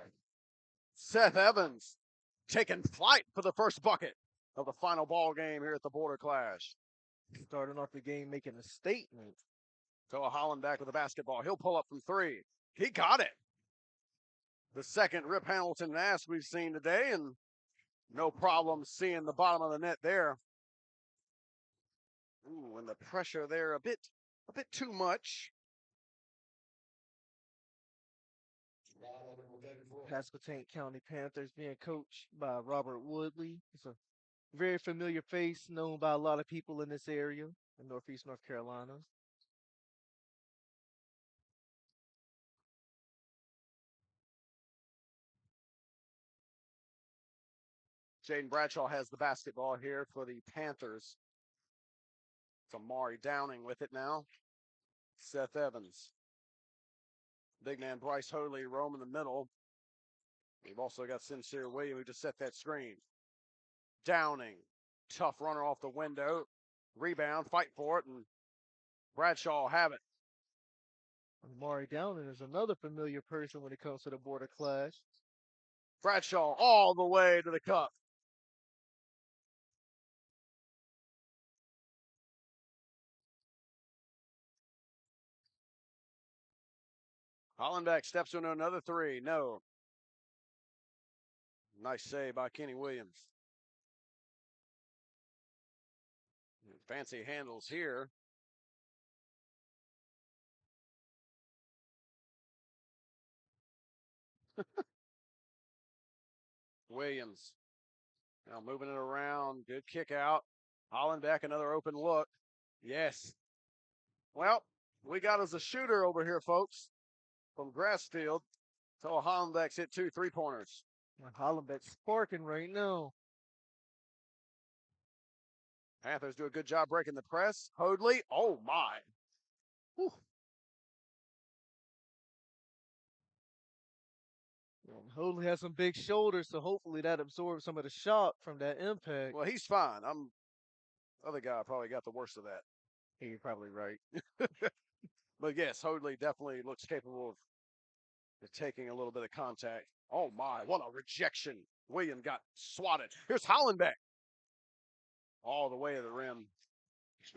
Seth Evans taking flight for the first bucket of the final ball game here at the Border Clash. Starting off the game making a statement. Toa Holland back with the basketball. He'll pull up from 3. He got it. The second Rip Hamilton Nass we've seen today, and no problem seeing the bottom of the net there. Ooh, and the pressure there a bit too much. Pasco Tank County Panthers being coached by Robert Woodley. He's a very familiar face, known by a lot of people in this area in Northeast North Carolina. Jaden Bradshaw has the basketball here for the Panthers. It's Amari Downing with it now. Seth Evans. Big man Bryce Hoadley roaming the middle. We've also got Sincere William who just set that screen. Downing. Tough runner off the window. Rebound, fight for it, and Bradshaw have it. Amari Downing is another familiar person when it comes to the Border Clash. Bradshaw all the way to the cup. Hollenbeck steps into another 3. No. Nice save by Kenny Williams. Fancy handles here. Williams now moving it around. Good kick out. Hollenbeck, another open look. Yes. Well, we got us a shooter over here, folks, from Grassfield. So Hollenbeck's hit 2 3-pointers. Hollenbeck's sparking right now. Panthers do a good job breaking the press. Hoadley, oh my. Whew. Hoadley has some big shoulders, so hopefully that absorbs some of the shock from that impact. Well, he's fine. Other guy probably got the worst of that. You're probably right. But yes, Hoadley definitely looks capable of taking a little bit of contact. Oh my, what a rejection. William got swatted. Here's Hollenbeck. All the way to the rim.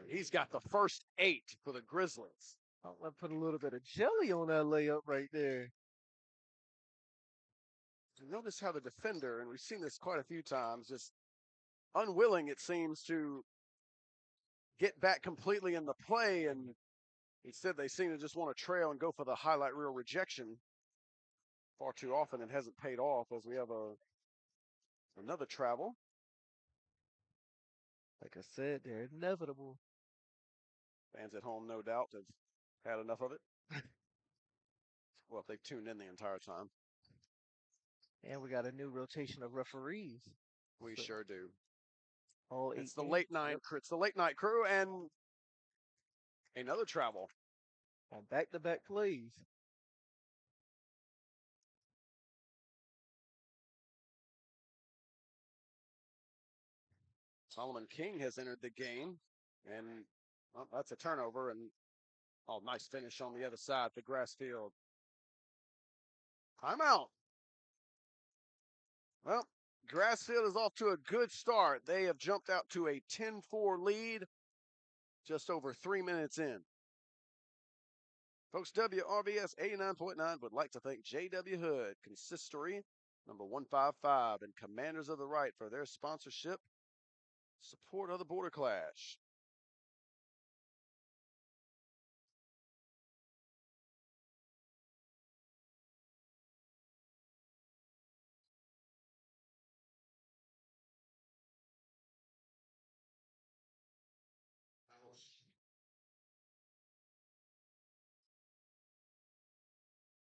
He's got the first 8 for the Grizzlies. I'll put a little bit of jelly on that layup right there. Notice how the defender, and we've seen this quite a few times, just unwilling, it seems, to get back completely in the play, and instead they seem to just want to trail and go for the highlight reel rejection far too often. It hasn't paid off as we have another travel. Like I said, they're inevitable. Fans at home, no doubt, have had enough of it. Well, if they've tuned in the entire time. And we got a new rotation of referees. We sure do. All It's 8 the games. late night. Yep. It's the late night crew and another travel. On back-to-back plays. Solomon King has entered the game, and that's a turnover. And nice finish on the other side for grass field. Timeout. Well, Grassfield is off to a good start. They have jumped out to a 10-4 lead just over 3 minutes in. Folks, WRVS 89.9 would like to thank J.W. Hood, Consistory, number 155, and Commanders of the Right for their sponsorship, support of the Border Clash.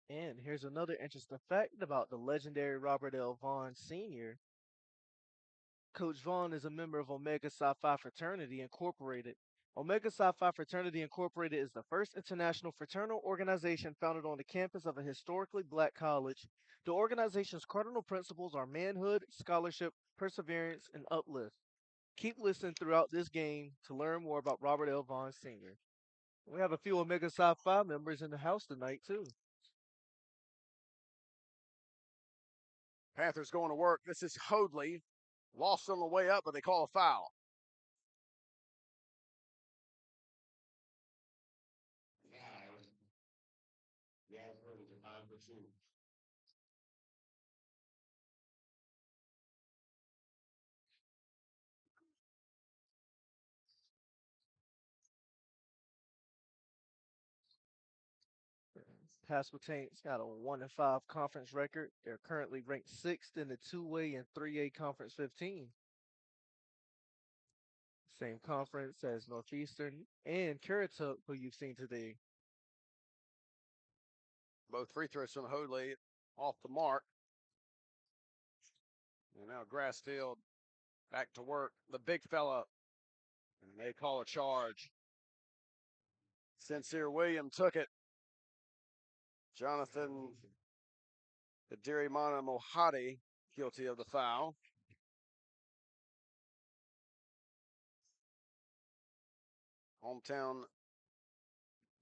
And here's another interesting fact about the legendary Robert L. Vaughan Sr. Coach Vaughan is a member of Omega Psi Phi Fraternity Incorporated. Omega Psi Phi Fraternity Incorporated is the first international fraternal organization founded on the campus of a historically black college. The organization's cardinal principles are manhood, scholarship, perseverance, and uplift. Keep listening throughout this game to learn more about Robert L. Vaughan Sr. We have a few Omega Psi Phi members in the house tonight, too. Panthers going to work. This is Hoadley. Lost on the way up, but they call a foul. Pasquotane's got a 1-5 conference record. They're currently ranked 6th in the 2A and 3A Conference 15. Same conference as Northeastern and Currituck, who you've seen today. Both free throws from Hoadley off the mark. And now Grassfield back to work. The big fella. And they call a charge. Sincere William took it. Jonathan Adirimana Mohadi guilty of the foul. Hometown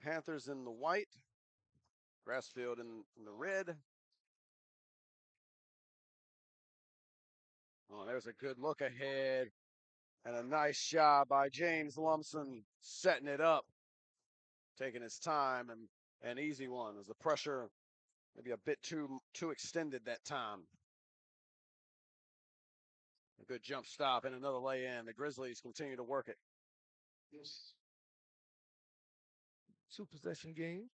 Panthers in the white. Grassfield in the red. Oh, there's a good look ahead. And a nice job by James Lumpson setting it up. Taking his time, and an easy one as the pressure maybe a bit too extended that time. A good jump stop and another lay in. The Grizzlies continue to work it. 2-possession game.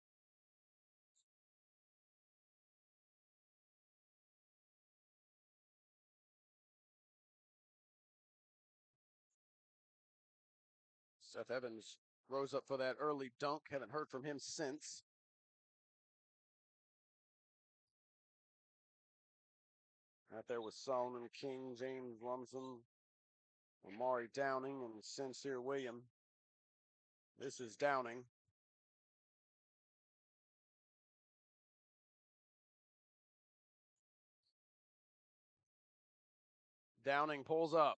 Seth Evans rose up for that early dunk. Haven't heard from him since. Out there with Solomon King, James Lumsden, Amari Downing, and Sincere William. This is Downing. Downing pulls up.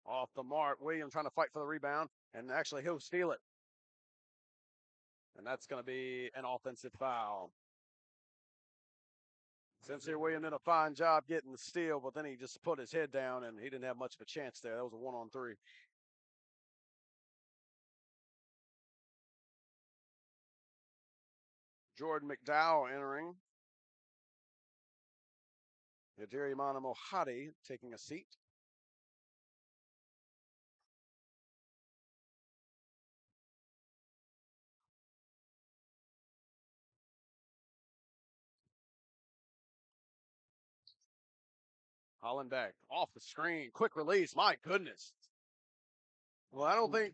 Off the mark. William trying to fight for the rebound, and actually he'll steal it. And that's going to be an offensive foul. Sincere William did a fine job getting the steal, but then he just put his head down, and he didn't have much of a chance there. That was a 1-on-3. Jordan McDowell entering. Adirimana Mohadi taking a seat. Hollenbeck off the screen, quick release. My goodness. Well, I don't think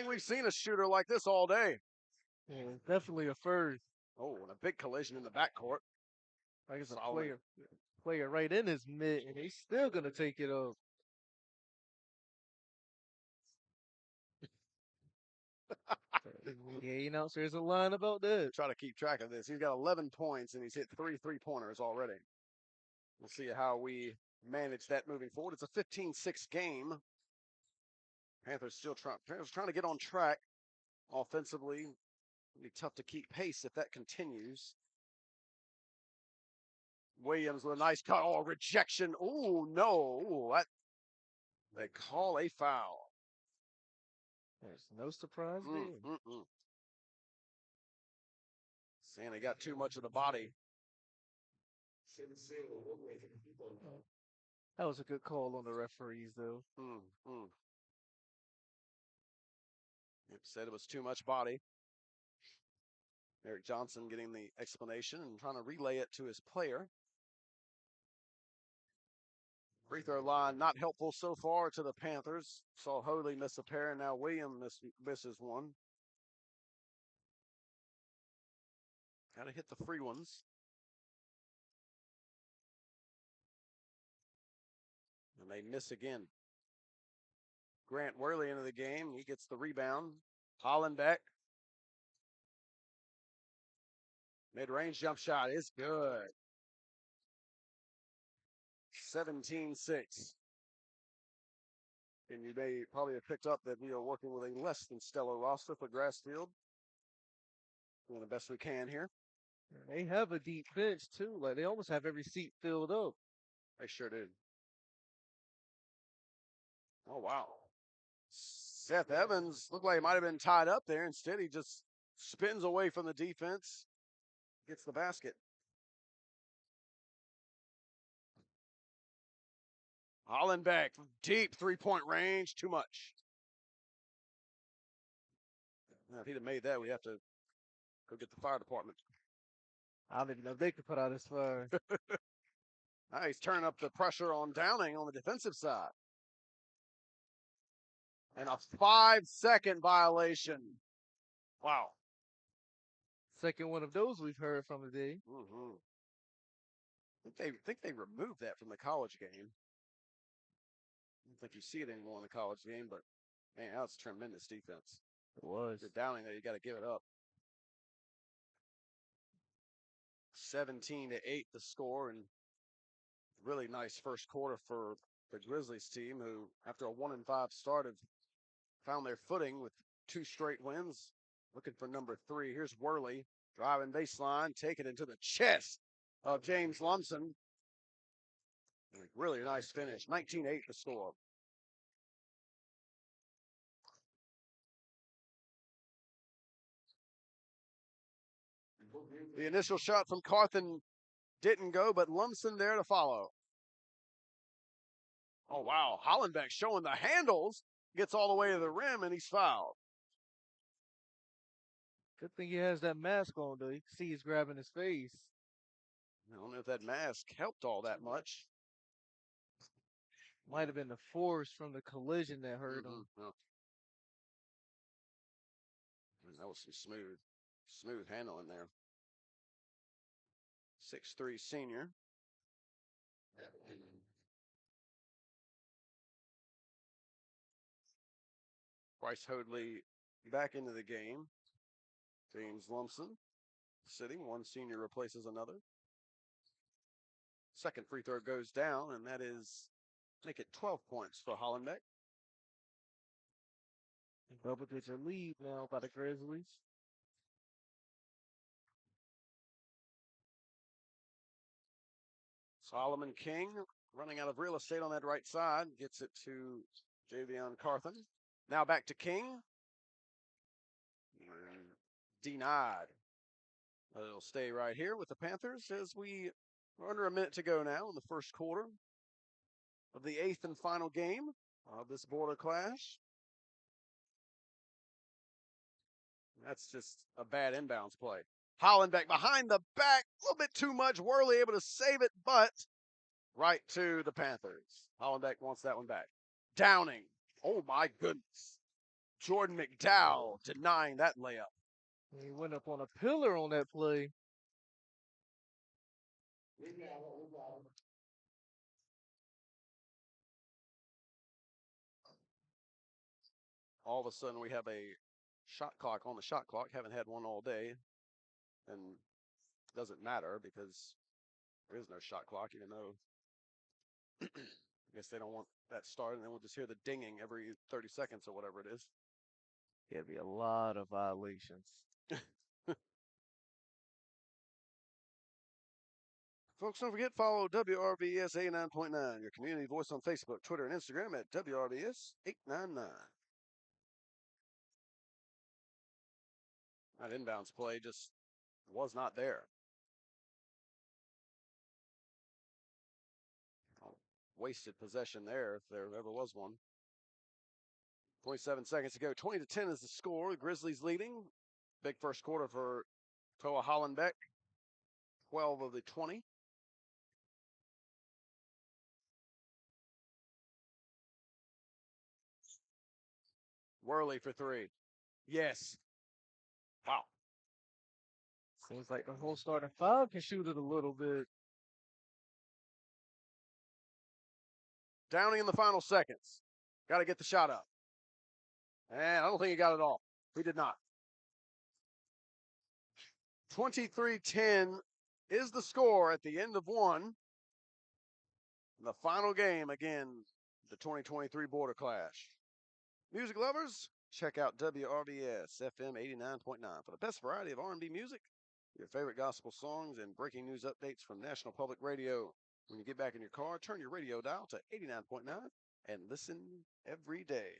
we've seen a shooter like this all day. Yeah, definitely a first. Oh, and a big collision in the backcourt. Like it's a Solomon. player right in his mid, and he's still gonna take it up. Yeah, you know, so there's a line about that. Try to keep track of this. He's got 11 points, and he's hit 3 3-pointers already. We'll see how we manage that moving forward. It's a 15-6 game. Panthers trying to get on track offensively. It'll be tough to keep pace if that continues. Williams with a nice cut. Oh, rejection. Oh, no. Ooh, they call a foul. There's no surprise there. Saying they got too much of the body. That was a good call on the referees, though. It said it was too much body. Eric Johnson getting the explanation and trying to relay it to his player. Free throw line not helpful so far to the Panthers. Saw Hoadley miss a pair, and now Williams misses one. Got to hit the free ones. And they miss again. Grant Worley into the game. He gets the rebound. Hollenbeck. Mid-range jump shot is good. 17-6. And you may probably have picked up that we are working with a less than stellar roster for Grassfield. Doing the best we can here. They have a deep bench, too. Like, they almost have every seat filled up. They sure did. Oh, wow. Seth Evans looked like he might have been tied up there. Instead, he just spins away from the defense. Gets the basket. Hollenbeck, deep three-point range, too much. Now, if he'd have made that, we'd have to go get the fire department. I don't even know if they could put out as far. Now he's turning up the pressure on Downing on the defensive side. And a 5-second violation. Wow. Second one of those we've heard from today. I think they removed that from the college game. I don't think you see it anymore in the college game, but man, that was tremendous defense. It was. You're Downing there, you got to give it up. 17-8 the score, and really nice first quarter for the Grizzlies team, who after a 1-5 start have found their footing with 2 straight wins. Looking for number 3. Here's Worley driving baseline, taking it into the chest of James Lumsden. Really nice finish. 19-8 the score. The initial shot from Carthen didn't go, but Lumsden there to follow. Oh, wow. Hollenbeck showing the handles. Gets all the way to the rim, and he's fouled. Good thing he has that mask on, though. You can see he's grabbing his face. I don't know if that mask helped all that much. Might have been the force from the collision that hurt him. That was some smooth handling there. 6'3" senior. Bryce Hoadley back into the game. James Lumsden sitting. One senior replaces another. Second free throw goes down, and that is make it 12 points for Hollenbeck. Double-digit lead now by the Grizzlies. Solomon King running out of real estate on that right side. Gets it to Javion Carthen. Now back to King. Denied. It'll stay right here with the Panthers as we're under a minute to go now in the first quarter of the 8th and final game of this border clash. That's just a bad inbounds play. Hollenbeck behind the back, a little bit too much. Worley able to save it, but right to the Panthers. Hollenbeck wants that one back. Downing. Oh, my goodness. Jordan McDowell denying that layup. He went up on a pillar on that play. All of a sudden, we have a shot clock on the shot clock. Haven't had one all day. And it doesn't matter because there is no shot clock, even though I guess they don't want that started. And then we'll just hear the dinging every 30 seconds or whatever it is. There'd be a lot of violations. Folks, don't forget, follow WRVS 89.9, your community voice on Facebook, Twitter, and Instagram at WRVS 899. That inbounds play just was not there. Wasted possession there if there ever was one. 27 seconds to go. 20-10 is the score. The Grizzlies leading. Big first quarter for Toa Hollenbeck. 12 of the 20. Worley for three. Yes. Wow. Seems like the whole starting five can shoot it a little bit. Downing in the final seconds. Got to get the shot up. And I don't think he got it all. He did not. 23-10 is the score at the end of one. The final game, again, the 2023 Border Clash. Music lovers, check out WRVS-FM 89.9 for the best variety of R&B music, your favorite gospel songs, and breaking news updates from National Public Radio. When you get back in your car, turn your radio dial to 89.9 and listen every day.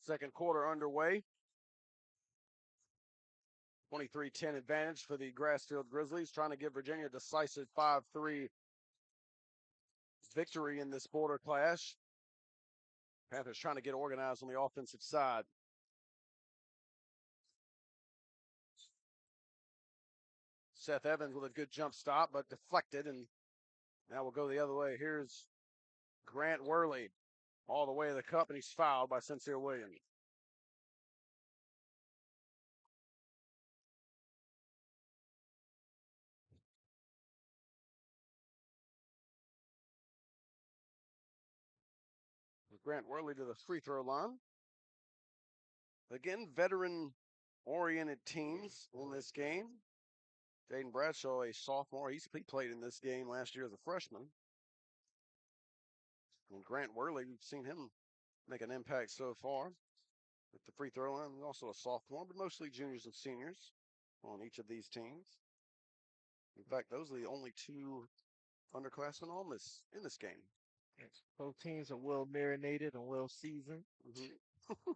Second quarter underway. 23-10 advantage for the Grassfield Grizzlies, trying to give Virginia a decisive 5-3 victory in this border clash. Panthers trying to get organized on the offensive side. Seth Evans with a good jump stop, but deflected, and now we'll go the other way. Here's Grant Worley all the way to the cup, and he's fouled by Sincere Williams. Grant Worley to the free throw line. Again, veteran-oriented teams in this game. Jaden Bradshaw, a sophomore. He played in this game last year as a freshman. And Grant Worley, we've seen him make an impact so far with the free throw line. He's also a sophomore, but mostly juniors and seniors on each of these teams. In fact, those are the only two underclassmen in this game. Both teams are well marinated and well seasoned. Mm-hmm.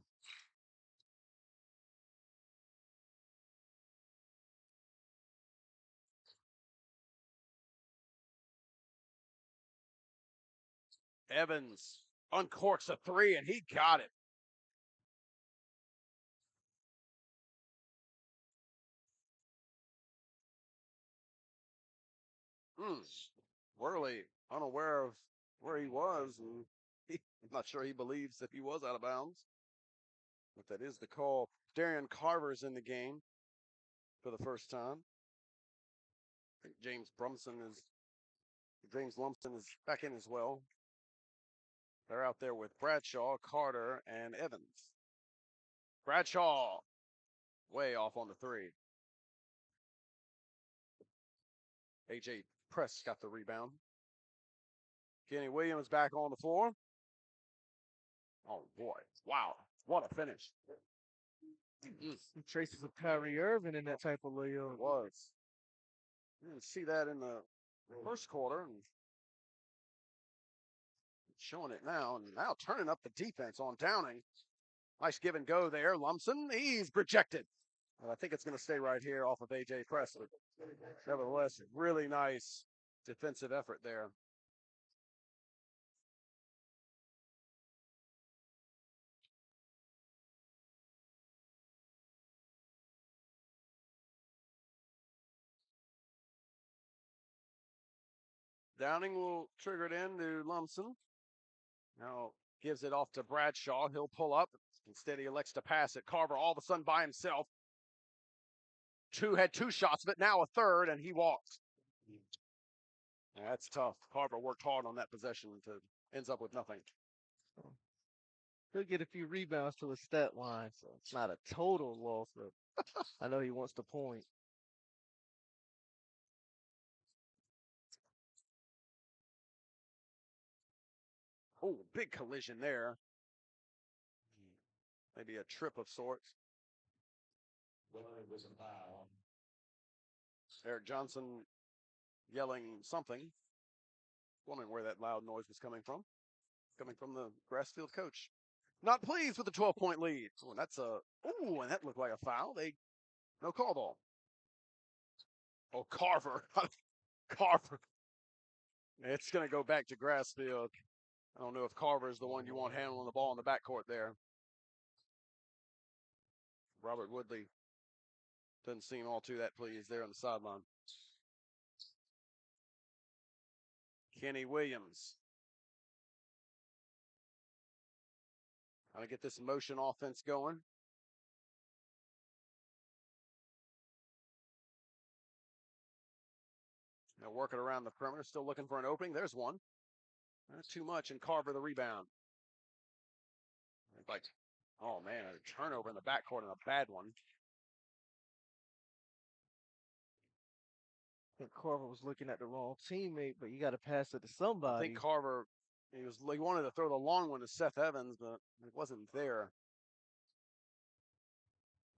Evans uncorks a three, and he got it. Worley unaware of where he was, and I'm not sure he believes that he was out of bounds. But that is the call. Darian Carver's in the game for the first time. I think James Lumpson is back in as well. They're out there with Bradshaw, Carter, and Evans. Bradshaw, way off on the three. A.J. Press got the rebound. Kenny Williams back on the floor. Oh, boy. Wow. What a finish. Some traces of Kyrie Irving in that type of layup. It was. You didn't see that in the first quarter. And showing it now. And now turning up the defense on Downing. Nice give and go there. Lumpson, he's rejected. And I think it's going to stay right here off of A.J. Presley. Nevertheless, really nice defensive effort there. Downing will trigger it into Lumpson. Now gives it off to Bradshaw. He'll pull up. Instead, he elects to pass it. Carver all of a sudden by himself. Had two shots, but now a third, and he walks. That's tough. Carver worked hard on that possession to ends up with nothing. He'll get a few rebounds to his stat line, so it's not a total loss, but I know he wants to point. Oh, big collision there. Maybe a trip of sorts. Eric Johnson yelling something. Wondering where that loud noise was coming from. Coming from the Grassfield coach. Not pleased with the 12-point lead. Oh, and that looked like a foul. No call ball. Oh, Carver. Carver. It's going to go back to Grassfield. I don't know if Carver is the one you want handling the ball in the backcourt there. Robert Woodley doesn't seem all too that pleased there on the sideline. Kenny Williams. Trying to get this motion offense going. Now working around the perimeter, still looking for an opening. There's one. Not too much, and Carver the rebound. Oh man, a turnover in the backcourt and a bad one. I think Carver was looking at the wrong teammate, but you got to pass it to somebody. I think Carver, he wanted to throw the long one to Seth Evans, but it wasn't there.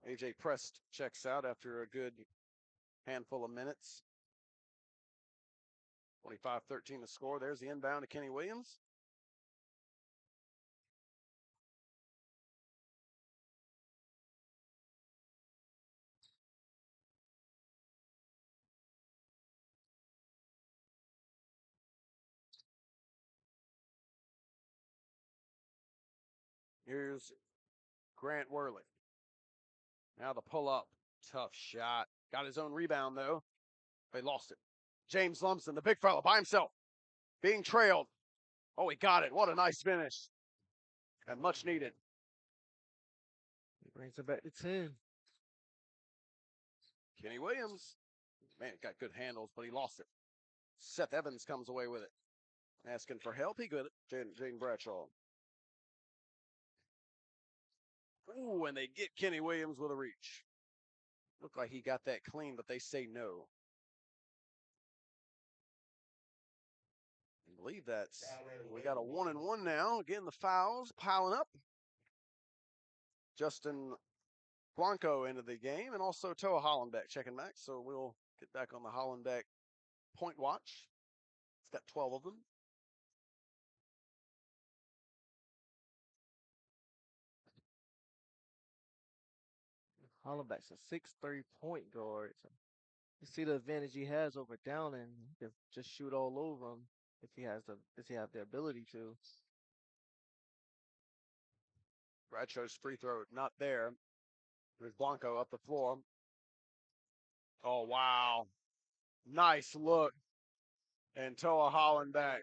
A.J. Prest checks out after a good handful of minutes. 25-13 to score. There's the inbound to Kenny Williams. Here's Grant Worley. Now the pull up. Tough shot. Got his own rebound, though. They lost it. James Lumpson, the big fella, by himself. Being trailed. Oh, he got it. What a nice finish. And much needed. He brings it back to 10. Kenny Williams. Man, got good handles, but he lost it. Seth Evans comes away with it. Asking for help. He got it. Jaden Bradshaw. Ooh, and they get Kenny Williams with a reach. Looked like he got that clean, but they say no. I believe we got a 1-and-1 now. Again, the fouls piling up. Justin Blanco into the game, and also Toa Hollenbeck checking back. So we'll get back on the Hollenbeck point watch. It's got 12 of them. Hollenbeck's a 6'3" point guard. So you see the advantage he has over Downing. He can just shoot all over him if he has the ability to. Bradshaw's free throw not there. There's Blanco up the floor. Oh, wow. Nice look. And Toa Hollenbeck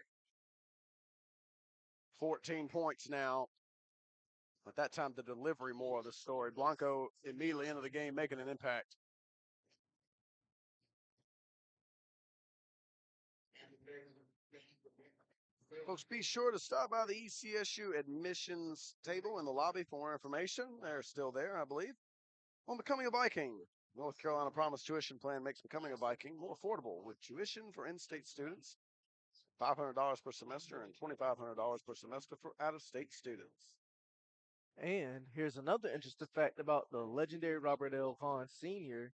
14 points now. At that time, the delivery more of the story. Blanco immediately into the game, making an impact. Folks, be sure to stop by the ECSU admissions table in the lobby for more information. They're still there, I believe. On becoming a Viking, North Carolina Promise tuition plan makes becoming a Viking more affordable with tuition for in-state students, $500 per semester and $2,500 per semester for out-of-state students. And here's another interesting fact about the legendary Robert L. Vaughan Sr.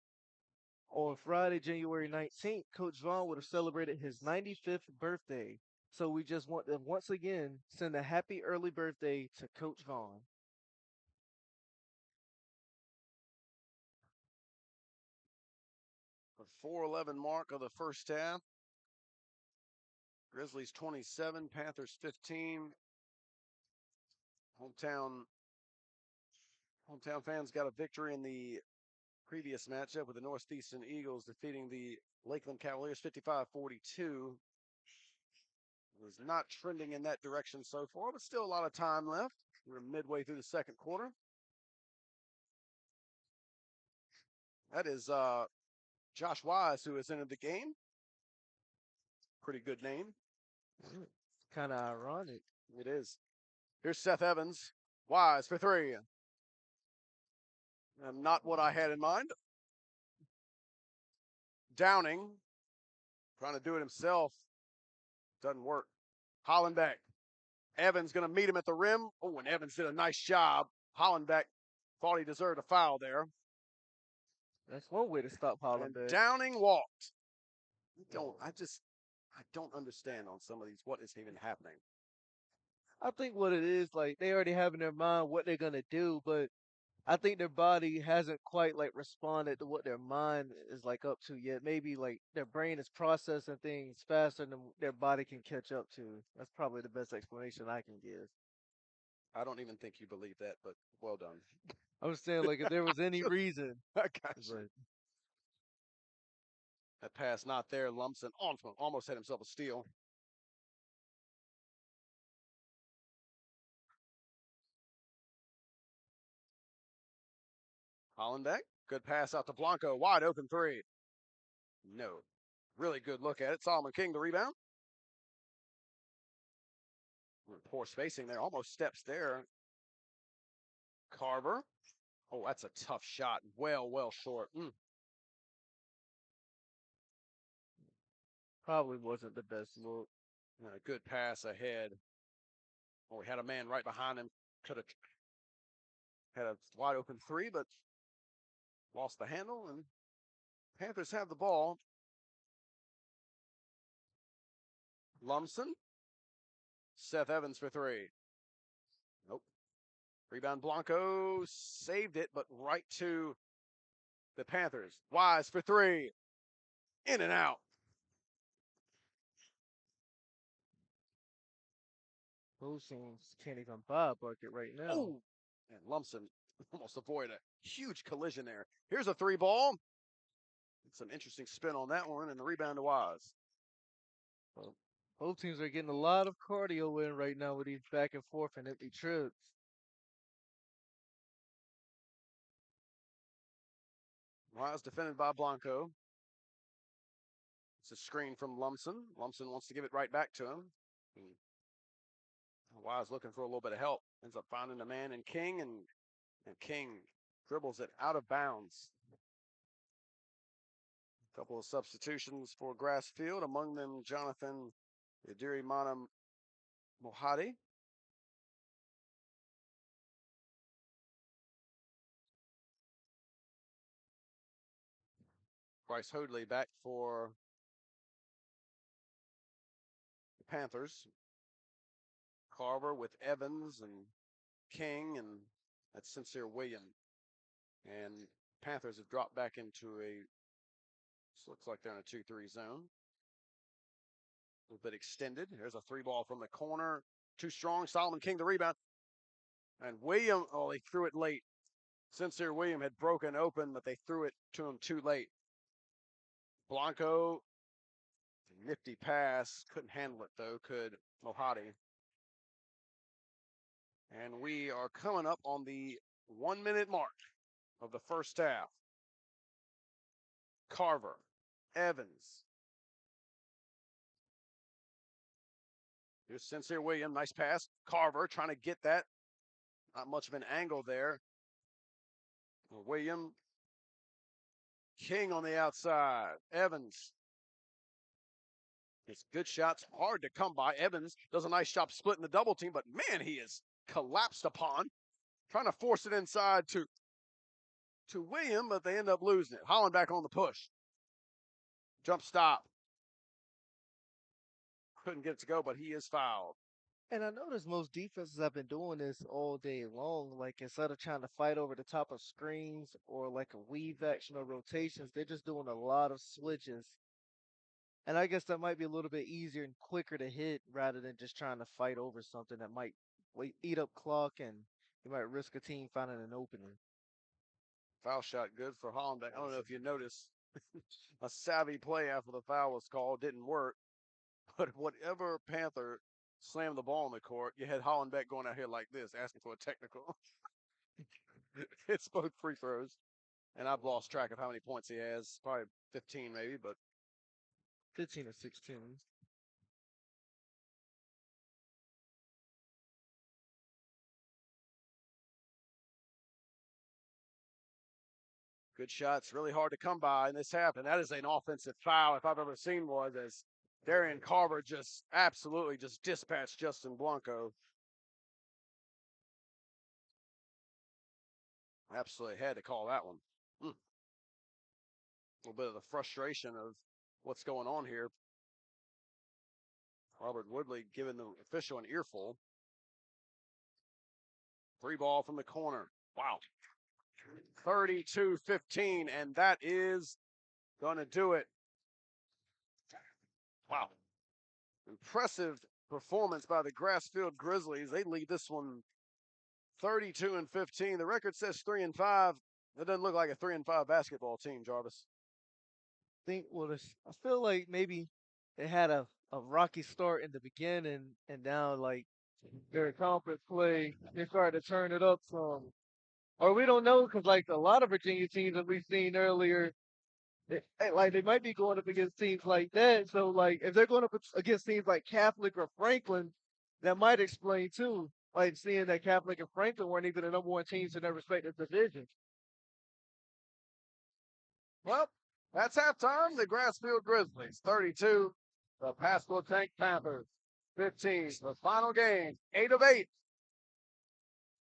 On Friday, January 19th, Coach Vaughan would have celebrated his 95th birthday. So we just want to once again send a happy early birthday to Coach Vaughan. The 4:11 mark of the first half. Grizzlies 27, Panthers 15. Hometown fans got a victory in the previous matchup with the Northeastern Eagles defeating the Lakeland Cavaliers 55-42. Was not trending in that direction so far, but still a lot of time left. We're midway through the second quarter. That is Josh Wise, who has entered the game. Pretty good name. Kind of ironic. It is. Here's Seth Evans. Wise for three. Not what I had in mind. Downing, trying to do it himself. Doesn't work. Hollenbeck. Evans going to meet him at the rim. Oh, and Evans did a nice job. Hollenbeck thought he deserved a foul there. That's one way to stop And Hollenbeck. Downing walked. I don't understand on some of these what is even happening. I think what it is, like, they already have in their mind what they're going to do, but I think their body hasn't quite, like, responded to what their mind is, like, up to yet. Maybe, like, their brain is processing things faster than their body can catch up to. That's probably the best explanation I can give. I don't even think you believe that, but well done. I was saying, like, if there was any reason. I got you. But That pass not there. Lumpson almost had himself a steal. Hollenbeck, good pass out to Blanco. Wide open three. No. Really good look at it. Solomon King, the rebound. Poor spacing there. Almost steps there. Carver. Oh, that's a tough shot. Well short. probably wasn't the best look. A good pass ahead. Oh, we had a man right behind him. Could have had a wide open three, but lost the handle, and Panthers have the ball. Lumpson. Seth Evans for three. Nope. Rebound Blanco saved it, but right to the Panthers. Wise for three. In and out. Those teams can't even buy a bucket right now. Oh, and Lumpson almost avoided a huge collision there. Here's a three ball. Some interesting spin on that one, and the rebound to Wise. Well, both teams are getting a lot of cardio in right now with these back and forth and empty trips. Wise defended by Blanco. It's a screen from Lumpson. Lumpson wants to give it right back to him. Wise looking for a little bit of help. Ends up finding a man in King, and King dribbles it out of bounds. A couple of substitutions for grass field, among them Jonathan Idiri-Mana Mohadi. Bryce Hoadley back for the Panthers. Carver with Evans and King, and that's Sincere William. And Panthers have dropped back into this looks like they're in a 2-3 zone. A little bit extended. There's a three ball from the corner. Too strong. Solomon King the rebound. And William, he threw it late. Sincere William had broken open, but they threw it to him too late. Blanco, nifty pass. Couldn't handle it, though, could Mohadi. And we are coming up on the 1 minute mark of the first half. Carver, Evans. Here's Sincere William, nice pass. Carver trying to get that. Not much of an angle there. William, King on the outside. Evans. It's good shots, hard to come by. Evans does a nice job splitting the double team, but man, he is collapsed upon. Trying to force it inside to William, but they end up losing it. Holland back on the push. Jump stop. Couldn't get it to go, but he is fouled. And I notice most defenses have been doing this all day long. Like instead of trying to fight over the top of screens or like a weave action or rotations, they're just doing a lot of switches. And I guess that might be a little bit easier and quicker to hit rather than just trying to fight over something that might eat up clock and you might risk a team finding an opening. Foul shot good for Hollenbeck. I don't know if you noticed a savvy play after the foul was called. Didn't work. But whatever Panther slammed the ball in the court, you had Hollenbeck going out here like this, asking for a technical. It's both free throws. And I've lost track of how many points he has. Probably 15 maybe, but 15 or 16. good shots, really hard to come by in this half. And that is an offensive foul if I've ever seen one, as Darian Carver just absolutely just dispatched Justin Blanco. Absolutely had to call that one. A little bit of the frustration of what's going on here. Robert Woodley giving the official an earful. Free ball from the corner. Wow. 32-15, and that is going to do it. Wow. Impressive performance by the Grassfield Grizzlies. They lead this one 32-15. The record says 3-5. It doesn't look like a 3-5 basketball team, Jarvis. I feel like maybe they had a rocky start in the beginning, and now like their conference play, they started to turn it up some. Or we don't know because like a lot of Virginia teams that we've seen earlier, they might be going up against teams like that. So like if they're going up against teams like Catholic or Franklin, that might explain too. Like seeing that Catholic and Franklin weren't even the number one teams in their respective divisions. Well, that's halftime. The Grassfield Grizzlies 32, the Pasco Tank Panthers 15. The final game, 8 of 8.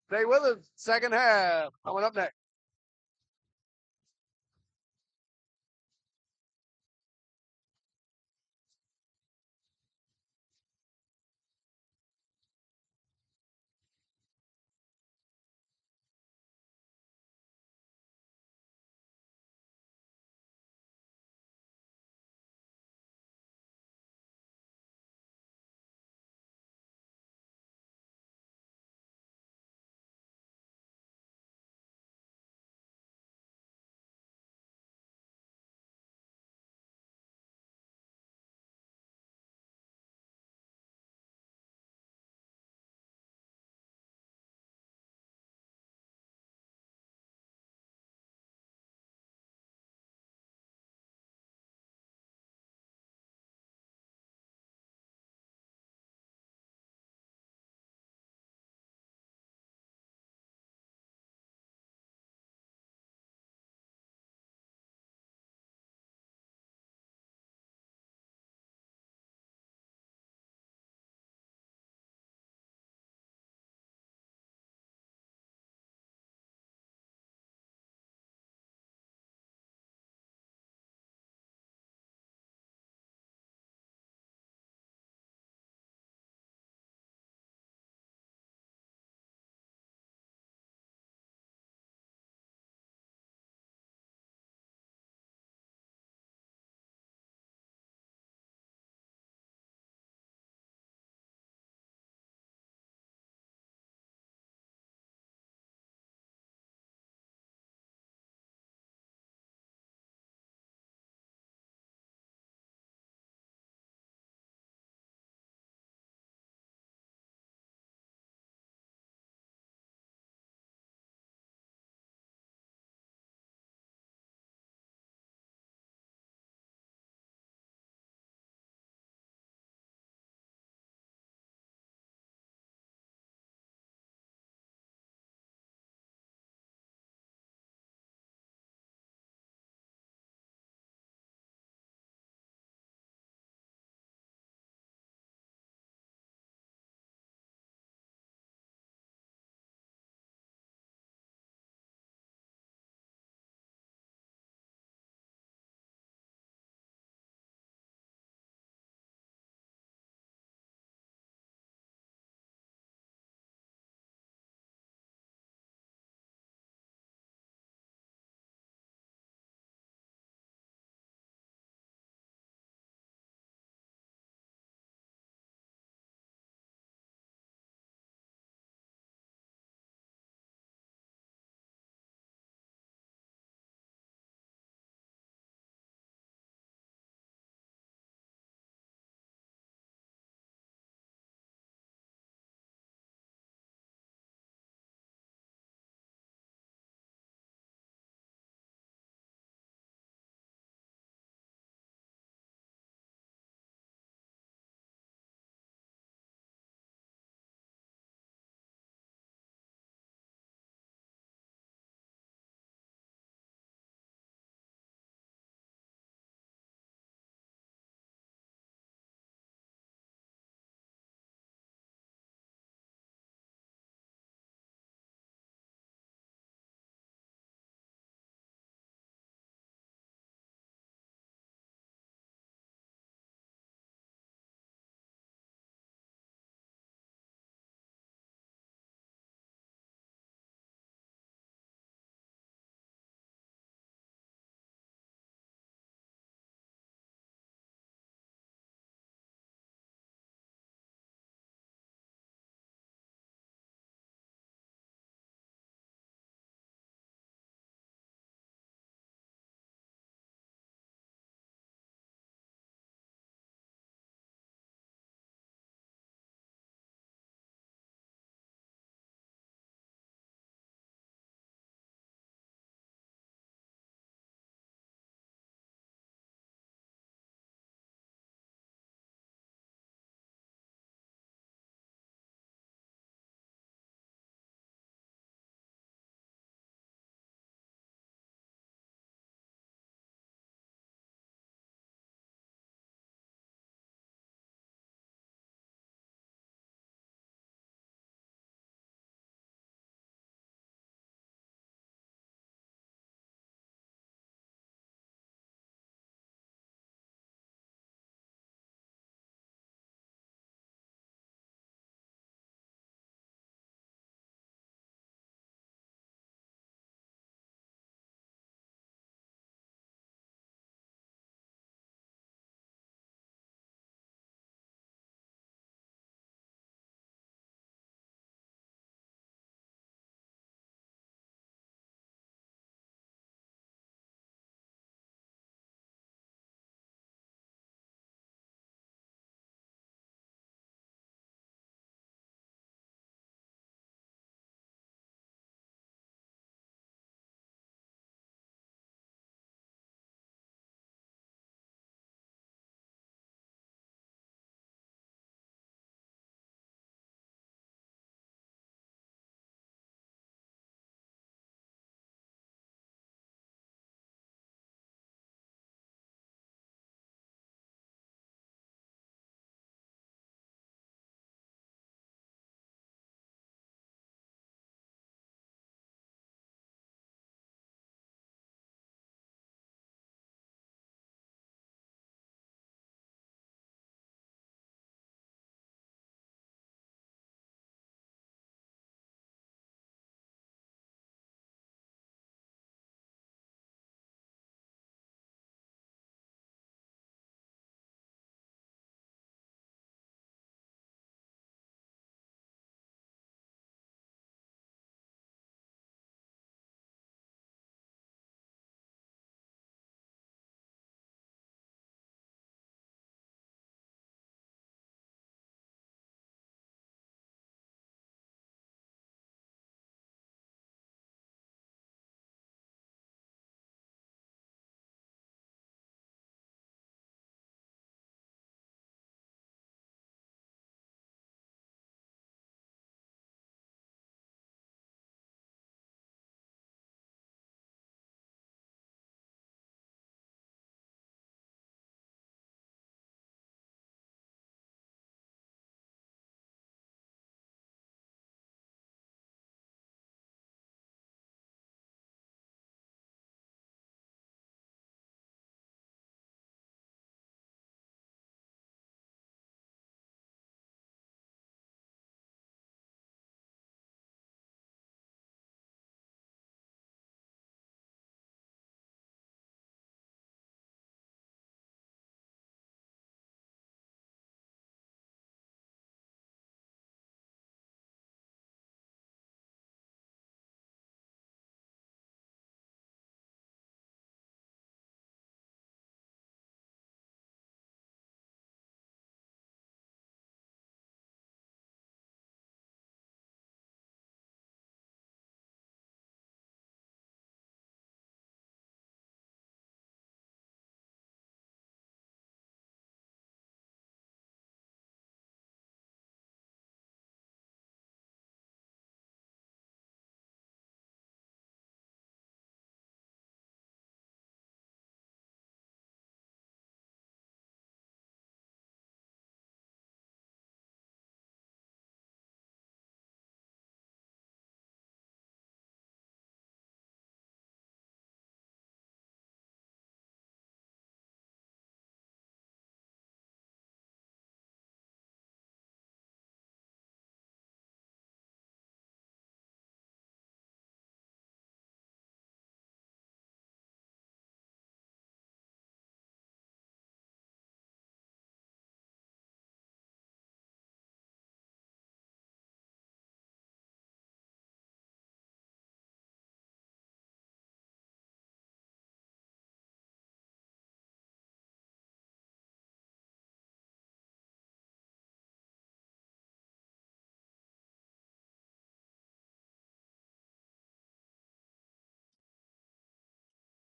Stay with us. Second half coming up next.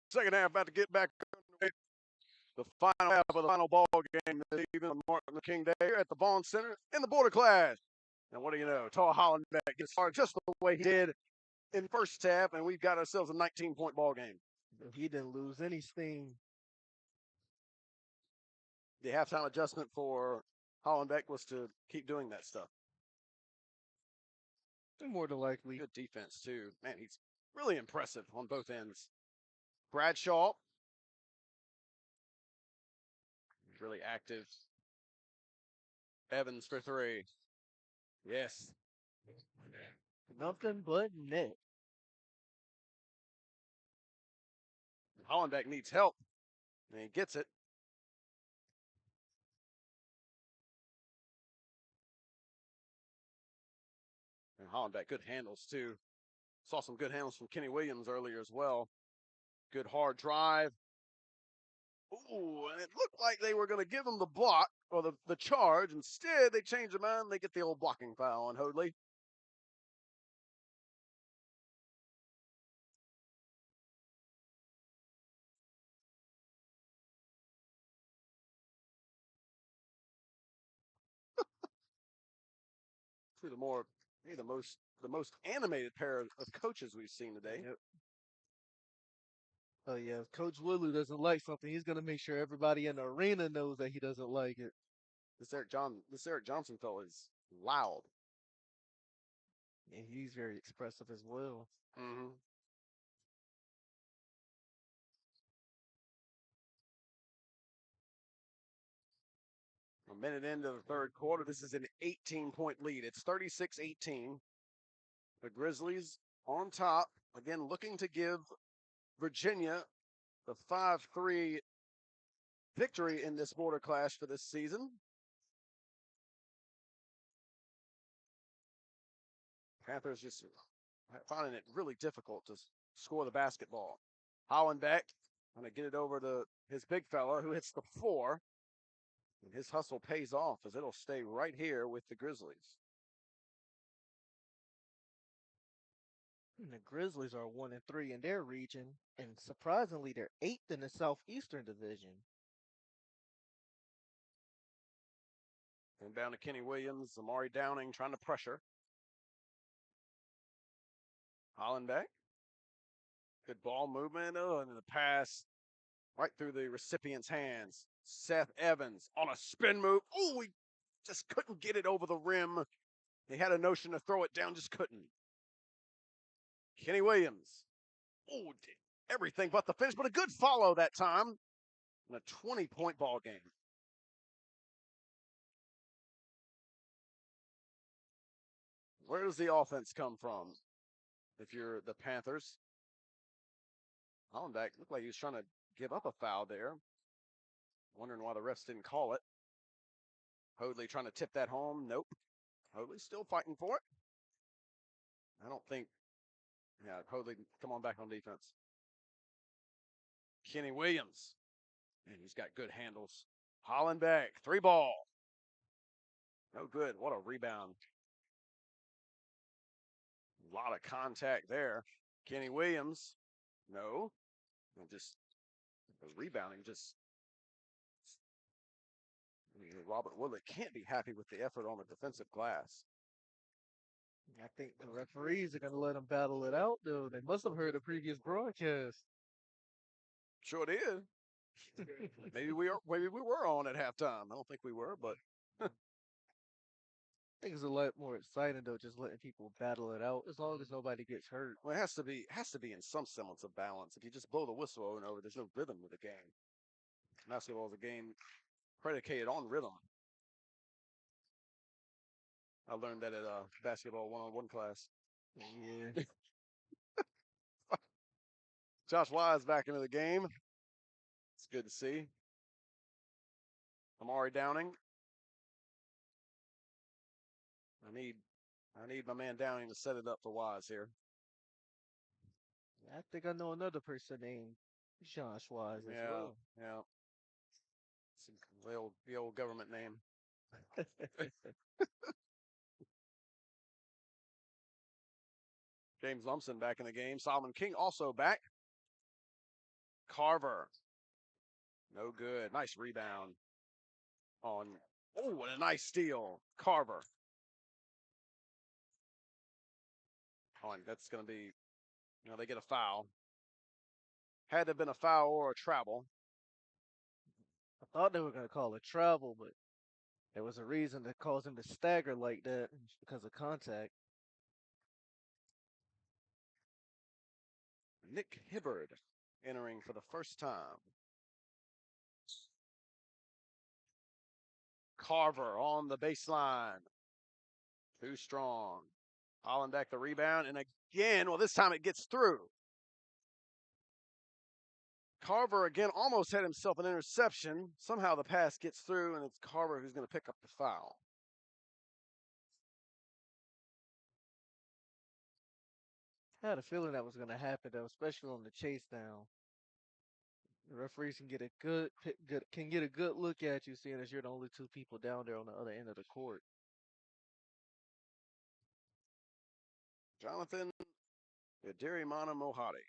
Second half about to get back underway. The final half of the final ball game this evening on Martin Luther King Day here at the Vaughan Center in the Border Clash. And what do you know? Tar Hollenbeck gets started just the way he did in the first half, and we've got ourselves a 19-point ball game. He didn't lose any steam. The halftime adjustment for Hollenbeck was to keep doing that stuff. More than likely. Good defense, too. Man, he's really impressive on both ends. Bradshaw. Really active. Evans for three. Yes. Nothing but net. Hollenbeck needs help, and he gets it. And Hollenbeck, good handles, too. Saw some good handles from Kenny Williams earlier as well. Good hard drive. Ooh, and it looked like they were going to give him the block or the charge. Instead, they change their mind. They get the old blocking foul on Hoadley. The most animated pair of coaches we've seen today. Yep. Oh yeah, if Coach Woodley doesn't like something, he's gonna make sure everybody in the arena knows that he doesn't like it. This Eric Johnson fellow is loud. And he's very expressive as well. Mm-hmm. A minute into the third quarter, this is an 18-point lead. It's 36-18. The Grizzlies on top, again looking to give Virginia the 5-3 victory in this border clash for this season. Panthers just finding it really difficult to score the basketball. Hollenbeck going to get it over to his big fella who hits the floor. And his hustle pays off as it'll stay right here with the Grizzlies. And the Grizzlies are 1-3 in their region, and surprisingly, they're 8th in the Southeastern Division. And down to Kenny Williams, Amari Downing trying to pressure. Hollenbeck. Good ball movement. Oh, and the pass right through the recipient's hands. Seth Evans on a spin move. Oh, he just couldn't get it over the rim. They had a notion to throw it down, just couldn't. Kenny Williams. Oh, everything but the finish, but a good follow that time. And a 20-point ball game. Where does the offense come from if you're the Panthers? Hollenbeck looked like he was trying to give up a foul there. Wondering why the refs didn't call it. Hoadley trying to tip that home. Nope. Hoadley still fighting for it. I don't think. Yeah, Hoadley, come on back on defense. Kenny Williams. Man, he's got good handles. Hollenbeck, 3-ball. No good. What a rebound. A lot of contact there. Kenny Williams. No. And just the rebounding just. Robert Woodley can't be happy with the effort on the defensive glass. I think the referees are going to let them battle it out, though. They must have heard the previous broadcast. Sure did. Maybe we were on at halftime. I don't think we were, but I think it's a lot more exciting though, just letting people battle it out as long as nobody gets hurt. Well, it has to be in some semblance of balance. If you just blow the whistle over and over, there's no rhythm to the game. Basketball is a game predicated on rhythm. I learned that at a basketball one-on-one class. Yeah. Josh Wise back into the game. It's good to see. Amari Downing. I need my man Downing to set it up for Wise here. I think I know another person named Josh Wise as well. Yeah. It's the old government name. James Lumpson back in the game. Solomon King also back. Carver. No good. Nice rebound on. Oh, and a nice steal. Carver. Oh, and that's going to be, they get a foul. Had to have been a foul or a travel. I thought they were going to call it travel, but there was a reason that caused him to stagger like that because of contact. Nick Hibbard entering for the first time. Carver on the baseline. Too strong. Hollenbeck the rebound, and again, well, this time it gets through. Carver again almost had himself an interception. Somehow the pass gets through, and it's Carver who's going to pick up the foul. I had a feeling that was going to happen, though, especially on the chase down. The referees can get a good look at you, seeing as you're the only two people down there on the other end of the court. Jonathan Dirimana Mohadi.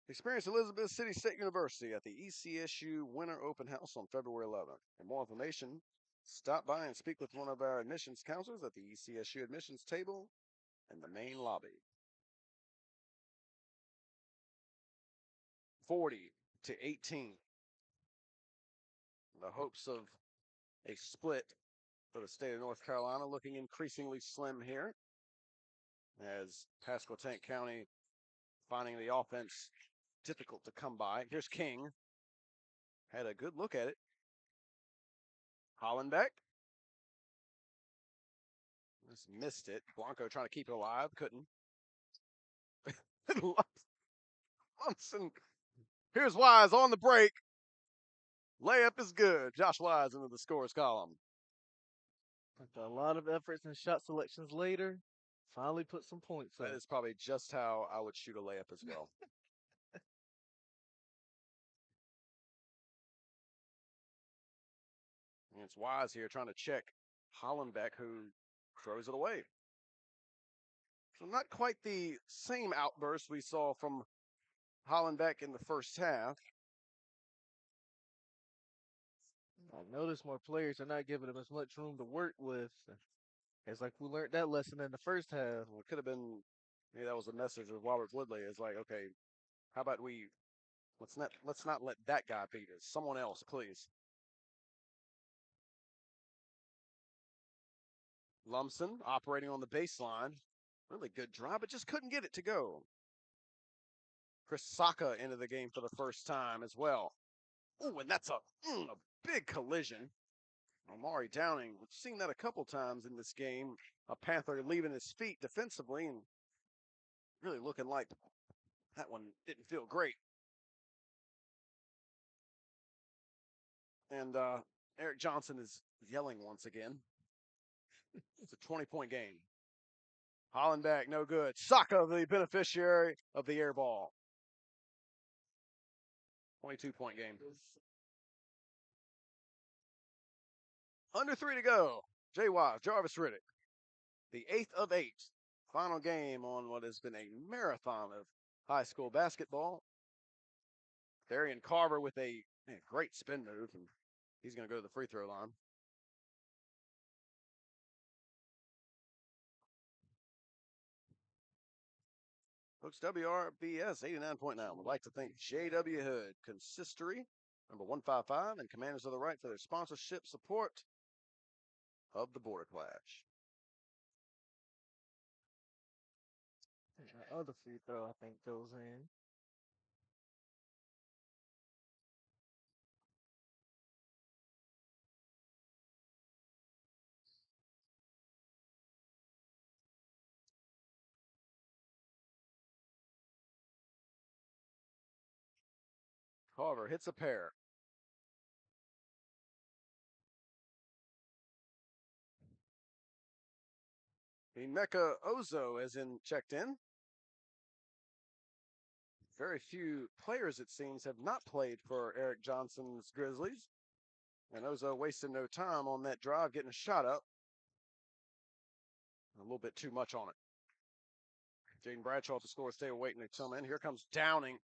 Experience Elizabeth City State University at the ECSU Winter Open House on February 11th. For more information, stop by and speak with one of our admissions counselors at the ECSU admissions table in the main lobby. 40-18. The hopes of a split for the state of North Carolina looking increasingly slim here, as Pasquotank County finding the offense difficult to come by. Here's King. Had a good look at it. Hollenbeck. Just missed it. Blanco trying to keep it alive. Couldn't. Lumsden. Here's Wise on the break. Layup is good. Josh Wise into the scores column. After a lot of efforts and shot selections later, finally put some points up. That is probably just how I would shoot a layup as well. And it's Wise here trying to check Hollenbeck, who throws it away. So not quite the same outburst we saw from Hollenbeck in the first half. I noticed more players are not giving him as much room to work with. It's like we learned that lesson in the first half. Well, it could have been, maybe that was a message of Robert Woodley. It's like, okay, how about let's not let that guy beat us. Someone else, please. Lumsden operating on the baseline. Really good drive, but just couldn't get it to go. Chris Saka into the game for the first time as well. Oh, and that's a big collision. Omari Downing, we've seen that a couple times in this game. A Panther leaving his feet defensively and really looking like that one didn't feel great. And Eric Johnson is yelling once again. It's a 20-point game. Hollenbeck, no good. Saka, the beneficiary of the air ball. 22-point game. Under 3 to go. Jay Wise, Jarvis Riddick. The 8th of 8. Final game on what has been a marathon of high school basketball. Darian Carver with a great spin move, and he's going to go to the free throw line. Folks, WRVS 89.9 would like to thank J.W. Hood, Consistory, number 155, and Commanders of the Right for their sponsorship support of the Border Clash. The other free throw, I think, goes in. Carver hits a pair. Emeka Ozo has checked in. Very few players, it seems, have not played for Eric Johnson's Grizzlies. And Ozo wasted no time on that drive, getting a shot up. A little bit too much on it. Jaden Bradshaw at the score, stay waiting to come in. Here comes Downing.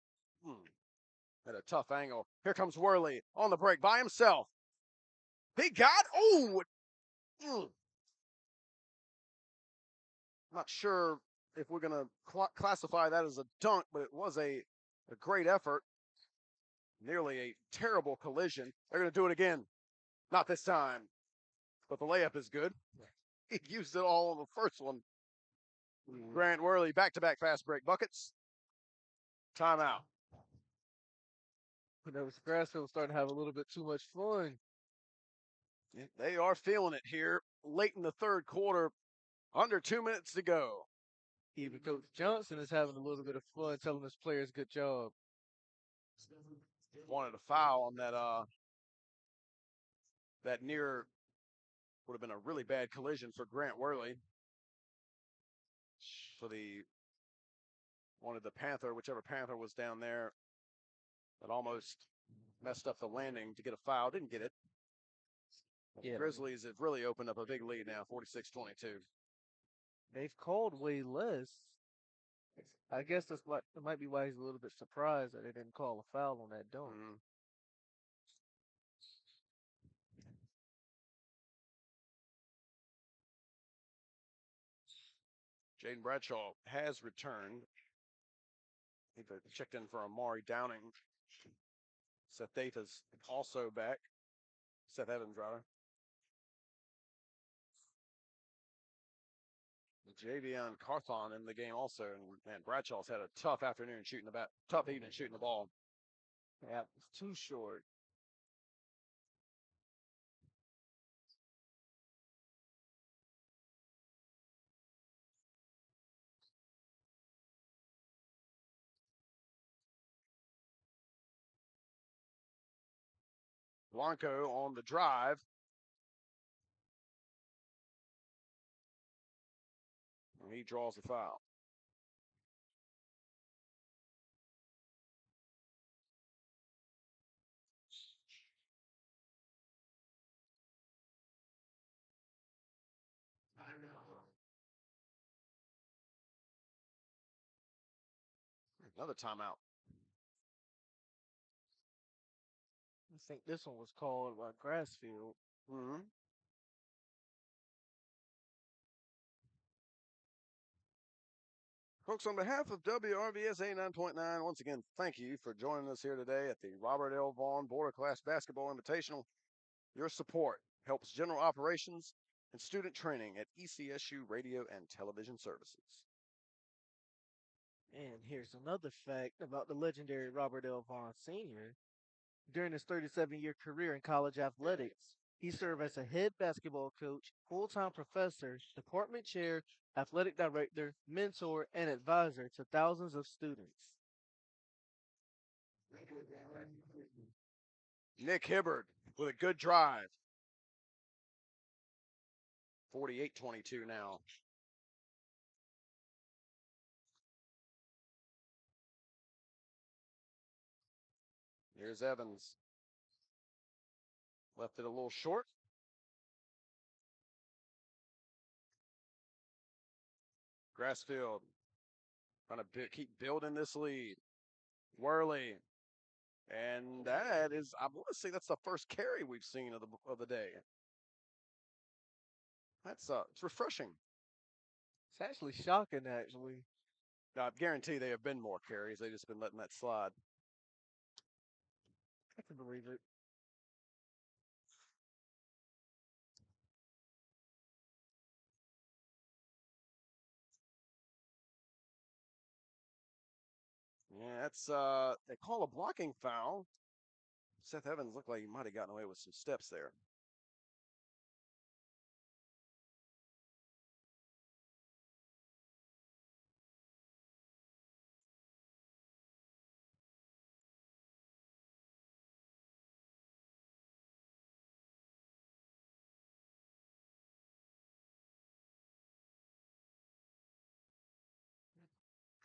At a tough angle. Here comes Worley on the break by himself. He got, not sure if we're going to classify that as a dunk, but it was a great effort. Nearly a terrible collision. They're going to do it again. Not this time, but the layup is good. He used it all on the first one. Grant Worley, back-to-back fast break buckets. Timeout. Grassfield starting to have a little bit too much fun. Yeah, they are feeling it here late in the third quarter. Under 2 minutes to go. Even Coach Johnson is having a little bit of fun telling his players good job. Wanted a foul on that near would have been a really bad collision for Grant Worley. For wanted the Panther, whichever Panther was down there, that almost messed up the landing to get a foul. Didn't get it. Yeah. The Grizzlies have really opened up a big lead now, 46-22. They've called way less. I guess that might be why he's a little bit surprised that they didn't call a foul on that dunk. Jaden Bradshaw has returned. He checked in for Amari Downing. Seth Davis also back. Seth Evans, rather. Javion Carthon in the game also, and Bradshaw's had a tough afternoon tough evening shooting the ball. Yeah, it's too short. Blanco on the drive. And he draws the foul. Another timeout. I think this one was called by Grassfield. Folks, on behalf of WRVS 89.9, once again, thank you for joining us here today at the Robert L. Vaughan Border Class Basketball Invitational. Your support helps general operations and student training at ECSU Radio and Television Services. And here's another fact about the legendary Robert L. Vaughan Sr. During his 37-year career in college athletics, he served as a head basketball coach, full-time professor, department chair, athletic director, mentor, and advisor to thousands of students. Nick Hibbard with a good drive. 48-22 now. Here's Evans. Left it a little short. Grassfield trying to keep building this lead. Worley. And that is, I want to say that's the first carry we've seen of the day. That's it's refreshing. It's actually shocking, actually. Now, I guarantee there have been more carries. They've just been letting that slide. I can believe it. Yeah, that's they call a blocking foul. Seth Evans looked like he might have gotten away with some steps there.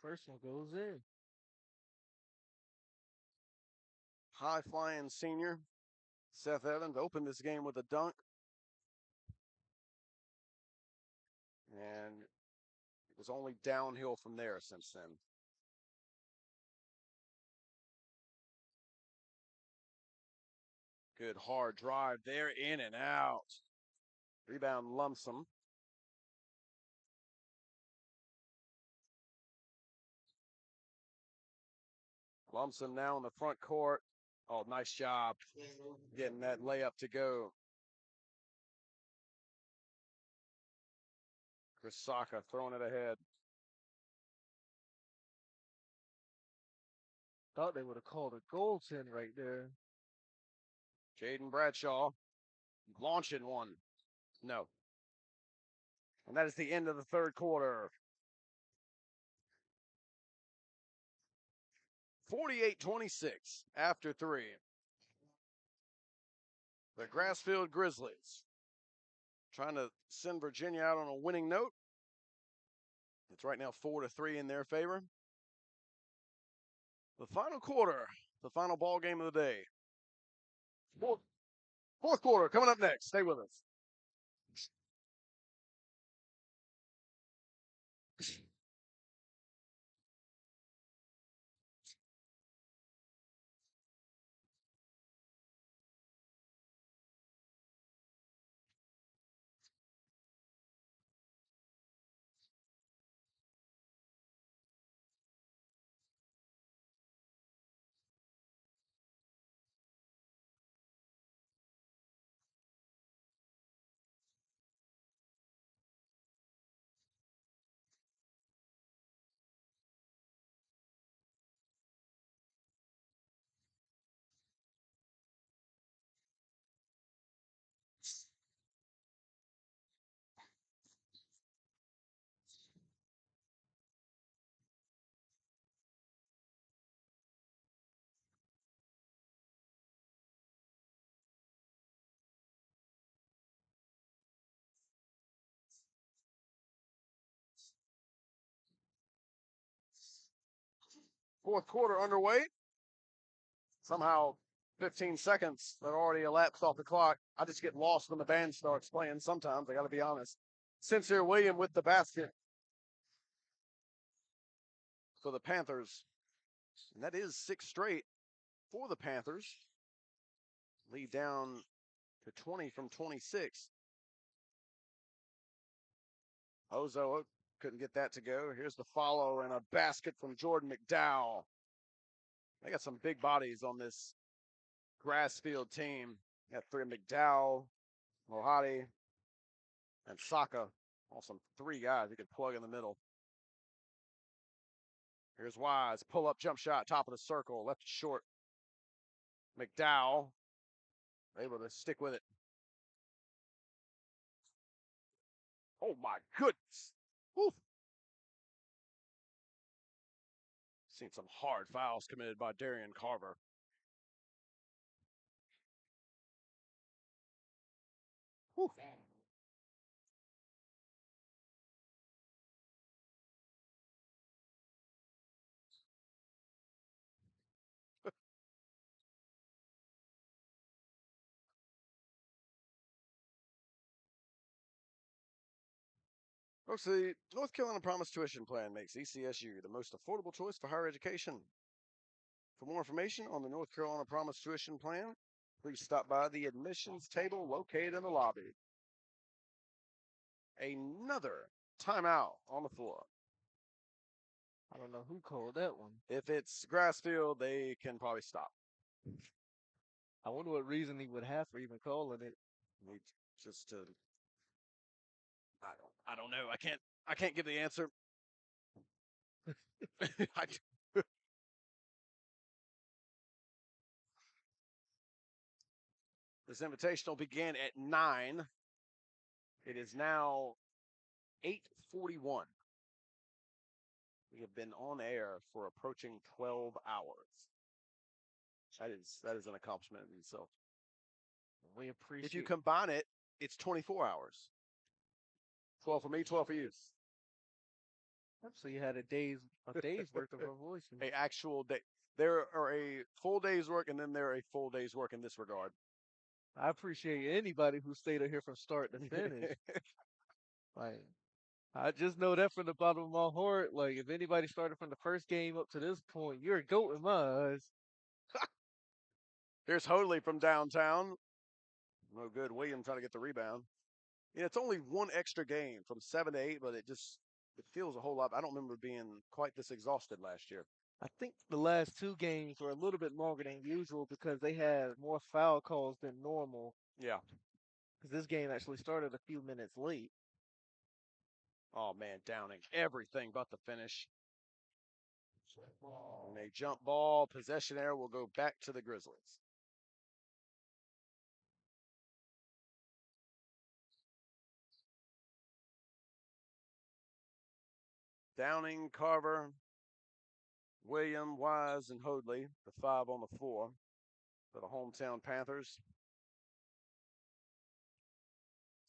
First one goes in. High-flying senior Seth Evans opened this game with a dunk. And it was only downhill from there since then. Good hard drive there, in and out. Rebound Lumsden. Lumsden now in the front court. Oh, nice job getting that layup to go. Chris Saka throwing it ahead. Thought they would have called a goaltend right there. Jaden Bradshaw launching one. No. And that is the end of the third quarter. 48-26 after 3. The Grassfield Grizzlies trying to send Virginia out on a winning note. It's right now 4-3 in their favor. The final quarter, the final ball game of the day. Fourth quarter coming up next. Stay with us. Fourth quarter underway. Somehow 15 seconds that already elapsed off the clock. I just get lost when the band starts playing sometimes, I got to be honest. Sincere William with the basket for the Panthers. And that is 6 straight for the Panthers. Lead down to 20 from 26. Ozo couldn't get that to go. Here's the follow and a basket from Jordan McDowell. They got some big bodies on this Grassfield team. Got 3 McDowell, Mohadi, and Saka. Awesome 3 guys you could plug in the middle. Here's Wise. Pull up jump shot, top of the circle. Left short. McDowell able to stick with it. Oh my goodness. Woo. Seen some hard fouls committed by Darian Carver. Woo. Folks, the North Carolina Promise Tuition Plan makes ECSU the most affordable choice for higher education. For more information on the North Carolina Promise Tuition Plan, please stop by the admissions table located in the lobby. Another timeout on the floor. I don't know who called that one. If it's Grassfield, they can probably stop. I wonder what reason he would have for even calling it. Just to, I don't know. I can't give the answer. This invitational began at 9. It is now 8:41. We have been on air for approaching 12 hours. That is an accomplishment in itself. We appreciate. If you combine it, it's 24 hours. 12 for me, 12 for you. So you had a day's worth of our voice. A actual day. There are a full day's work, and then there are a full day's work in this regard. I appreciate anybody who stayed here from start to finish. Like, I just know that from the bottom of my heart. Like, if anybody started from the first game up to this point, you're a goat in my eyes. Here's Hoadley from downtown. No good. Williams trying to get the rebound. Yeah, it's only one extra game from 7 to 8, but it feels a whole lot. I don't remember being quite this exhausted last year. I think the last two games were a little bit longer than usual because they had more foul calls than normal. Yeah. Because this game actually started a few minutes late. Oh, man, Downing. Everything but the finish. And a jump ball. Possession error will go back to the Grizzlies. Downing, Carver, William, Wise, and Hoadley, the 5 on the floor for the hometown Panthers.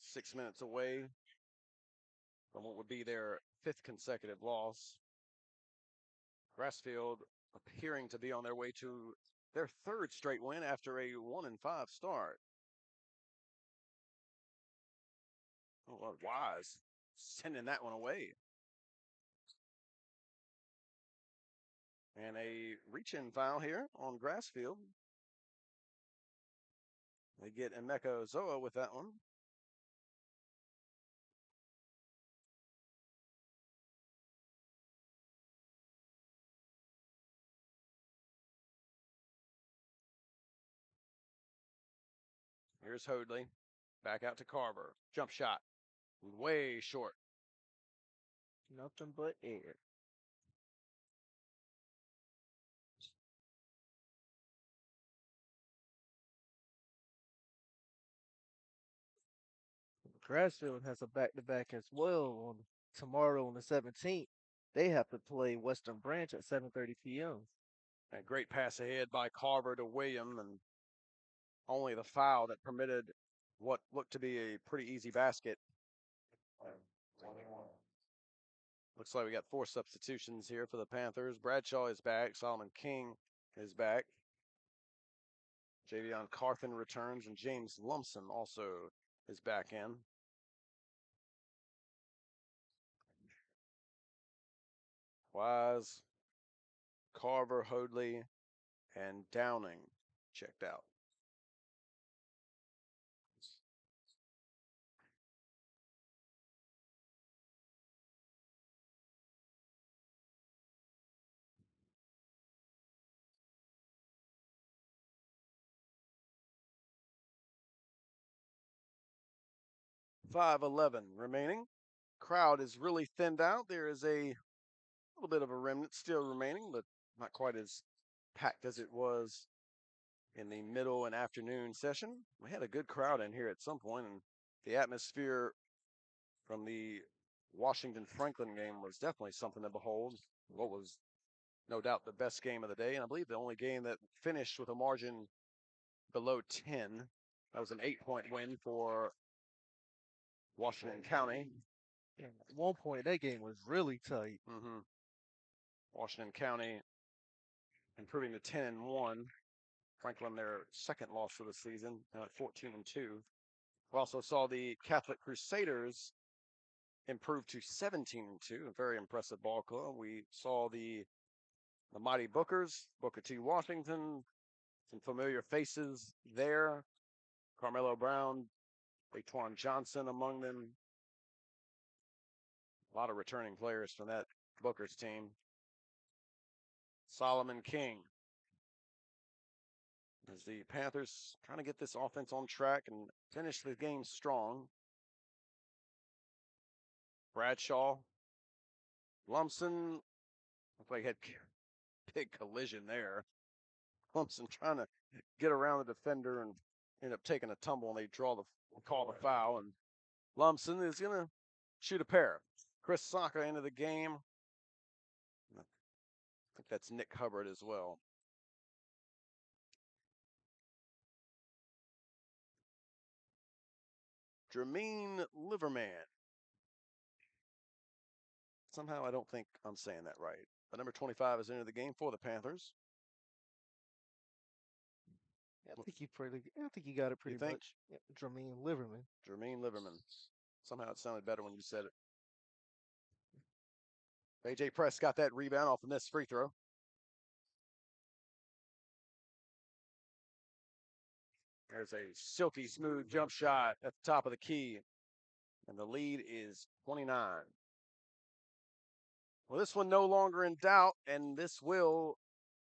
6 minutes away from what would be their 5th consecutive loss. Grassfield appearing to be on their way to their 3rd straight win after a 1-5 start. Oh, Wise sending that one away. And a reach-in foul here on Grassfield. They get Emeka Ozoa with that one. Here's Hoadley. Back out to Carver. Jump shot. Way short. Nothing but air. Grassfield has a back-to-back as well on tomorrow on the 17th. They have to play Western Branch at 7:30 p.m. A great pass ahead by Carver to William, and only the foul that permitted what looked to be a pretty easy basket. Looks like we got 4 substitutions here for the Panthers. Bradshaw is back. Solomon King is back. Javion Carthen returns, and James Lumpson also is back in. Wise, Carver, Hoadley, and Downing checked out. $5:11 remaining. Crowd is really thinned out. There is a little bit of a remnant still remaining, but not quite as packed as it was in the middle and afternoon session. We had a good crowd in here at some point, and the atmosphere from the Washington-Franklin game was definitely something to behold. What was no doubt the best game of the day, and I believe the only game that finished with a margin below 10. That was an 8-point win for Washington County. And at one point, that game was really tight. Washington County improving to 10-1. Franklin, their 2nd loss of the season, now at 14-2. We also saw the Catholic Crusaders improve to 17-2, a very impressive ball club. We saw the mighty Bookers, Booker T. Washington, some familiar faces there. Carmelo Brown, Laquan Johnson among them. A lot of returning players from that Booker's team. Solomon King. As the Panthers trying to get this offense on track and finish the game strong. Bradshaw. Lumpson. Looks like he had big collision there. Lumpson trying to get around the defender and end up taking a tumble, and they call the foul. And Lumpson is going to shoot a pair. Chris Saka into the game. I think that's Nick Hubbard as well. Jermaine Liverman. Somehow I don't think I'm saying that right. But number 25 is into the game for the Panthers. I think you got it pretty much. Yeah, Jermaine Liverman. Jermaine Liverman. Somehow it sounded better when you said it. AJ Press got that rebound off of this free throw. There's a silky smooth jump shot at the top of the key. And the lead is 29. Well, this one no longer in doubt, and this will,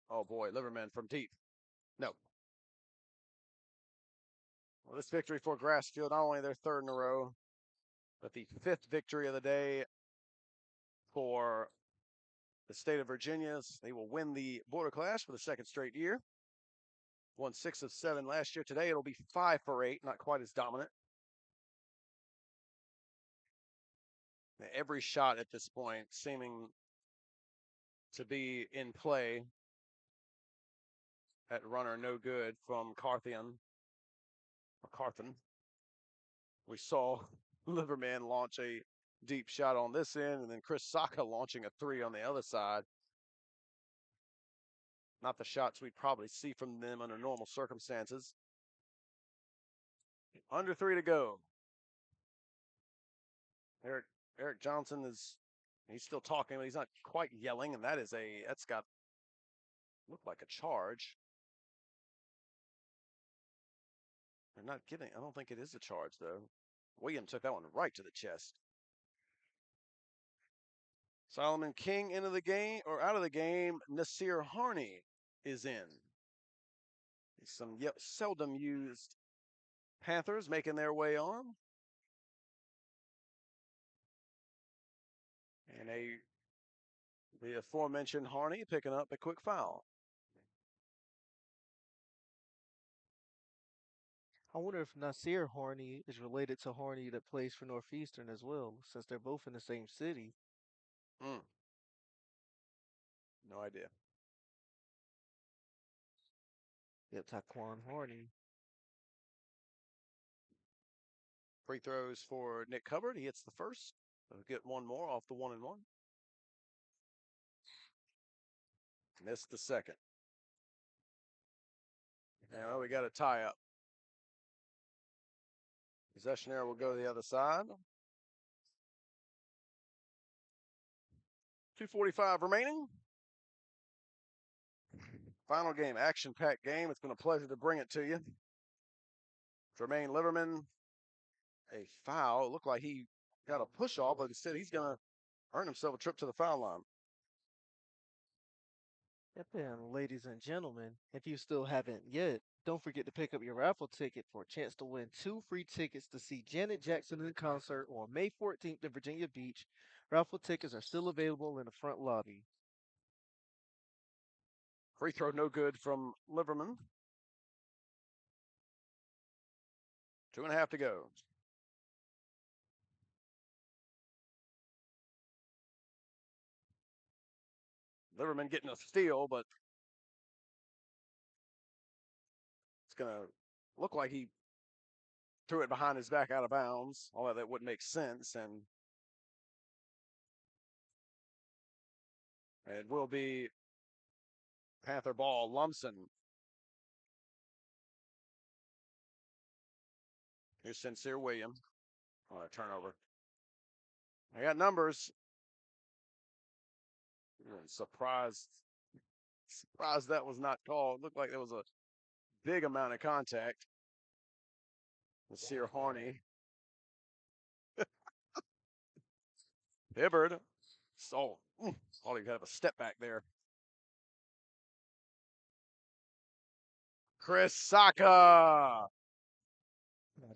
oh boy, Liverman from deep. No. Well, this victory for Grassfield, not only their third in a row, but the fifth victory of the day for the state of Virginia. They will win the Border Clash for the second straight year. Won 6 of 7 last year. Today it'll be 5 for 8, not quite as dominant. Every shot at this point seeming to be in play at runner no good from Carthan. We saw Liverman launch a deep shot on this end, and then Chris Saka launching a 3 on the other side. Not the shots we'd probably see from them under normal circumstances. Under 3 to go. Eric Johnson he's still talking, but he's not quite yelling, and that's got looked like a charge. They're not giving. I don't think it is a charge, though. William took that one right to the chest. Solomon King into the game, or out of the game. Nasir Harney is in. Some seldom used Panthers making their way on. And the aforementioned Harney picking up a quick foul. I wonder if Nasir Harney is related to Harney that plays for Northeastern as well, since they're both in the same city. No idea. Yep, Taquan Harney. Free throws for Nick Hubbard. He hits the first. He'll get one more off the 1-and-1. Missed the second. Now we got a tie up. Possession error will go to the other side. 2:45 remaining. Final game, action-packed game. It's been a pleasure to bring it to you. Jermaine Liverman, a foul. It looked like he got a push-off, but instead he's going to earn himself a trip to the foul line. Yep, and ladies and gentlemen, if you still haven't yet, don't forget to pick up your raffle ticket for a chance to win 2 free tickets to see Janet Jackson in concert on May 14th in Virginia Beach. Raffle tickets are still available in the front lobby. Free throw no good from Liverman. 2.5 to go. Liverman getting a steal, but it's going to look like he threw it behind his back out of bounds, although that wouldn't make sense. And it will be Panther ball. Lumsden. Here's Sincere William. Oh, a turnover. I got numbers. Surprised that was not called. Looked like there was a big amount of contact. Nasir Harney. Hibbard. So, thought he had a step back there. Chris Saka. I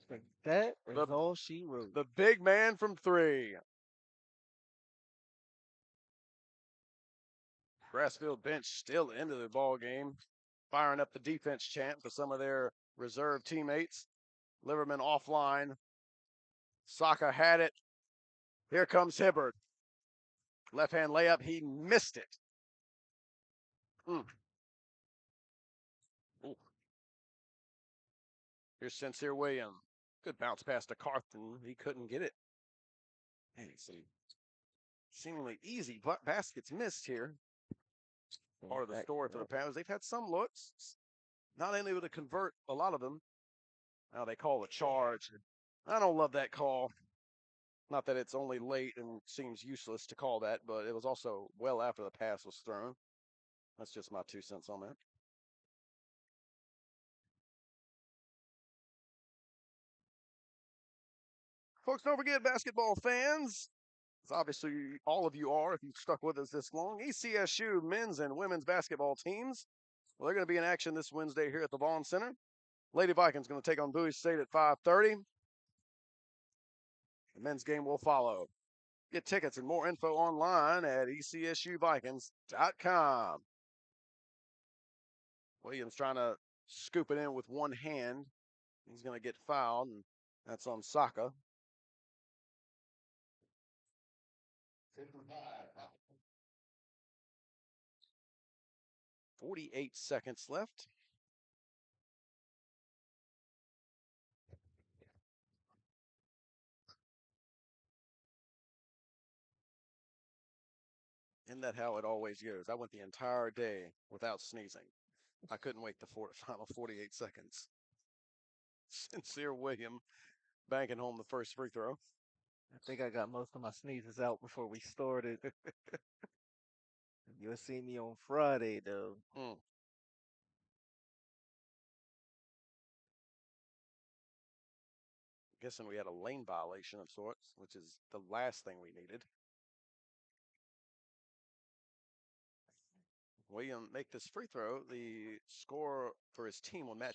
think that is all she wrote. The big man from 3. Grassfield bench still into the ball game, firing up the defense chant for some of their reserve teammates. Liverman offline. Saka had it. Here comes Hibbard. Left-hand layup. He missed it. Here's Sincere William. Good bounce pass to Carthan. He couldn't get it. Hey, some seemingly easy baskets missed here. Part of the story for the Panthers. They've had some looks, not able to convert a lot of them. Now they call a charge. I don't love that call. Not that it's only late and seems useless to call that, but it was also well after the pass was thrown. That's just my 2 cents on that. Folks, don't forget, basketball fans, as obviously all of you are if you've stuck with us this long, ECSU men's and women's basketball teams, well, they're going to be in action this Wednesday here at the Vaughan Center. Lady Vikings going to take on Bowie State at 5:30. The men's game will follow. Get tickets and more info online at ECSUVikings.com. Williams trying to scoop it in with one hand. He's going to get fouled, and that's on Saka. 48 seconds left. Isn't that how it always goes? I went the entire day without sneezing. I couldn't wait the final 48 seconds. Sincere William banking home the first free throw. I think I got most of my sneezes out before we started. You'll see me on Friday, though. Guessing we had a lane violation of sorts, which is the last thing we needed. William make this free throw. The score for his team will match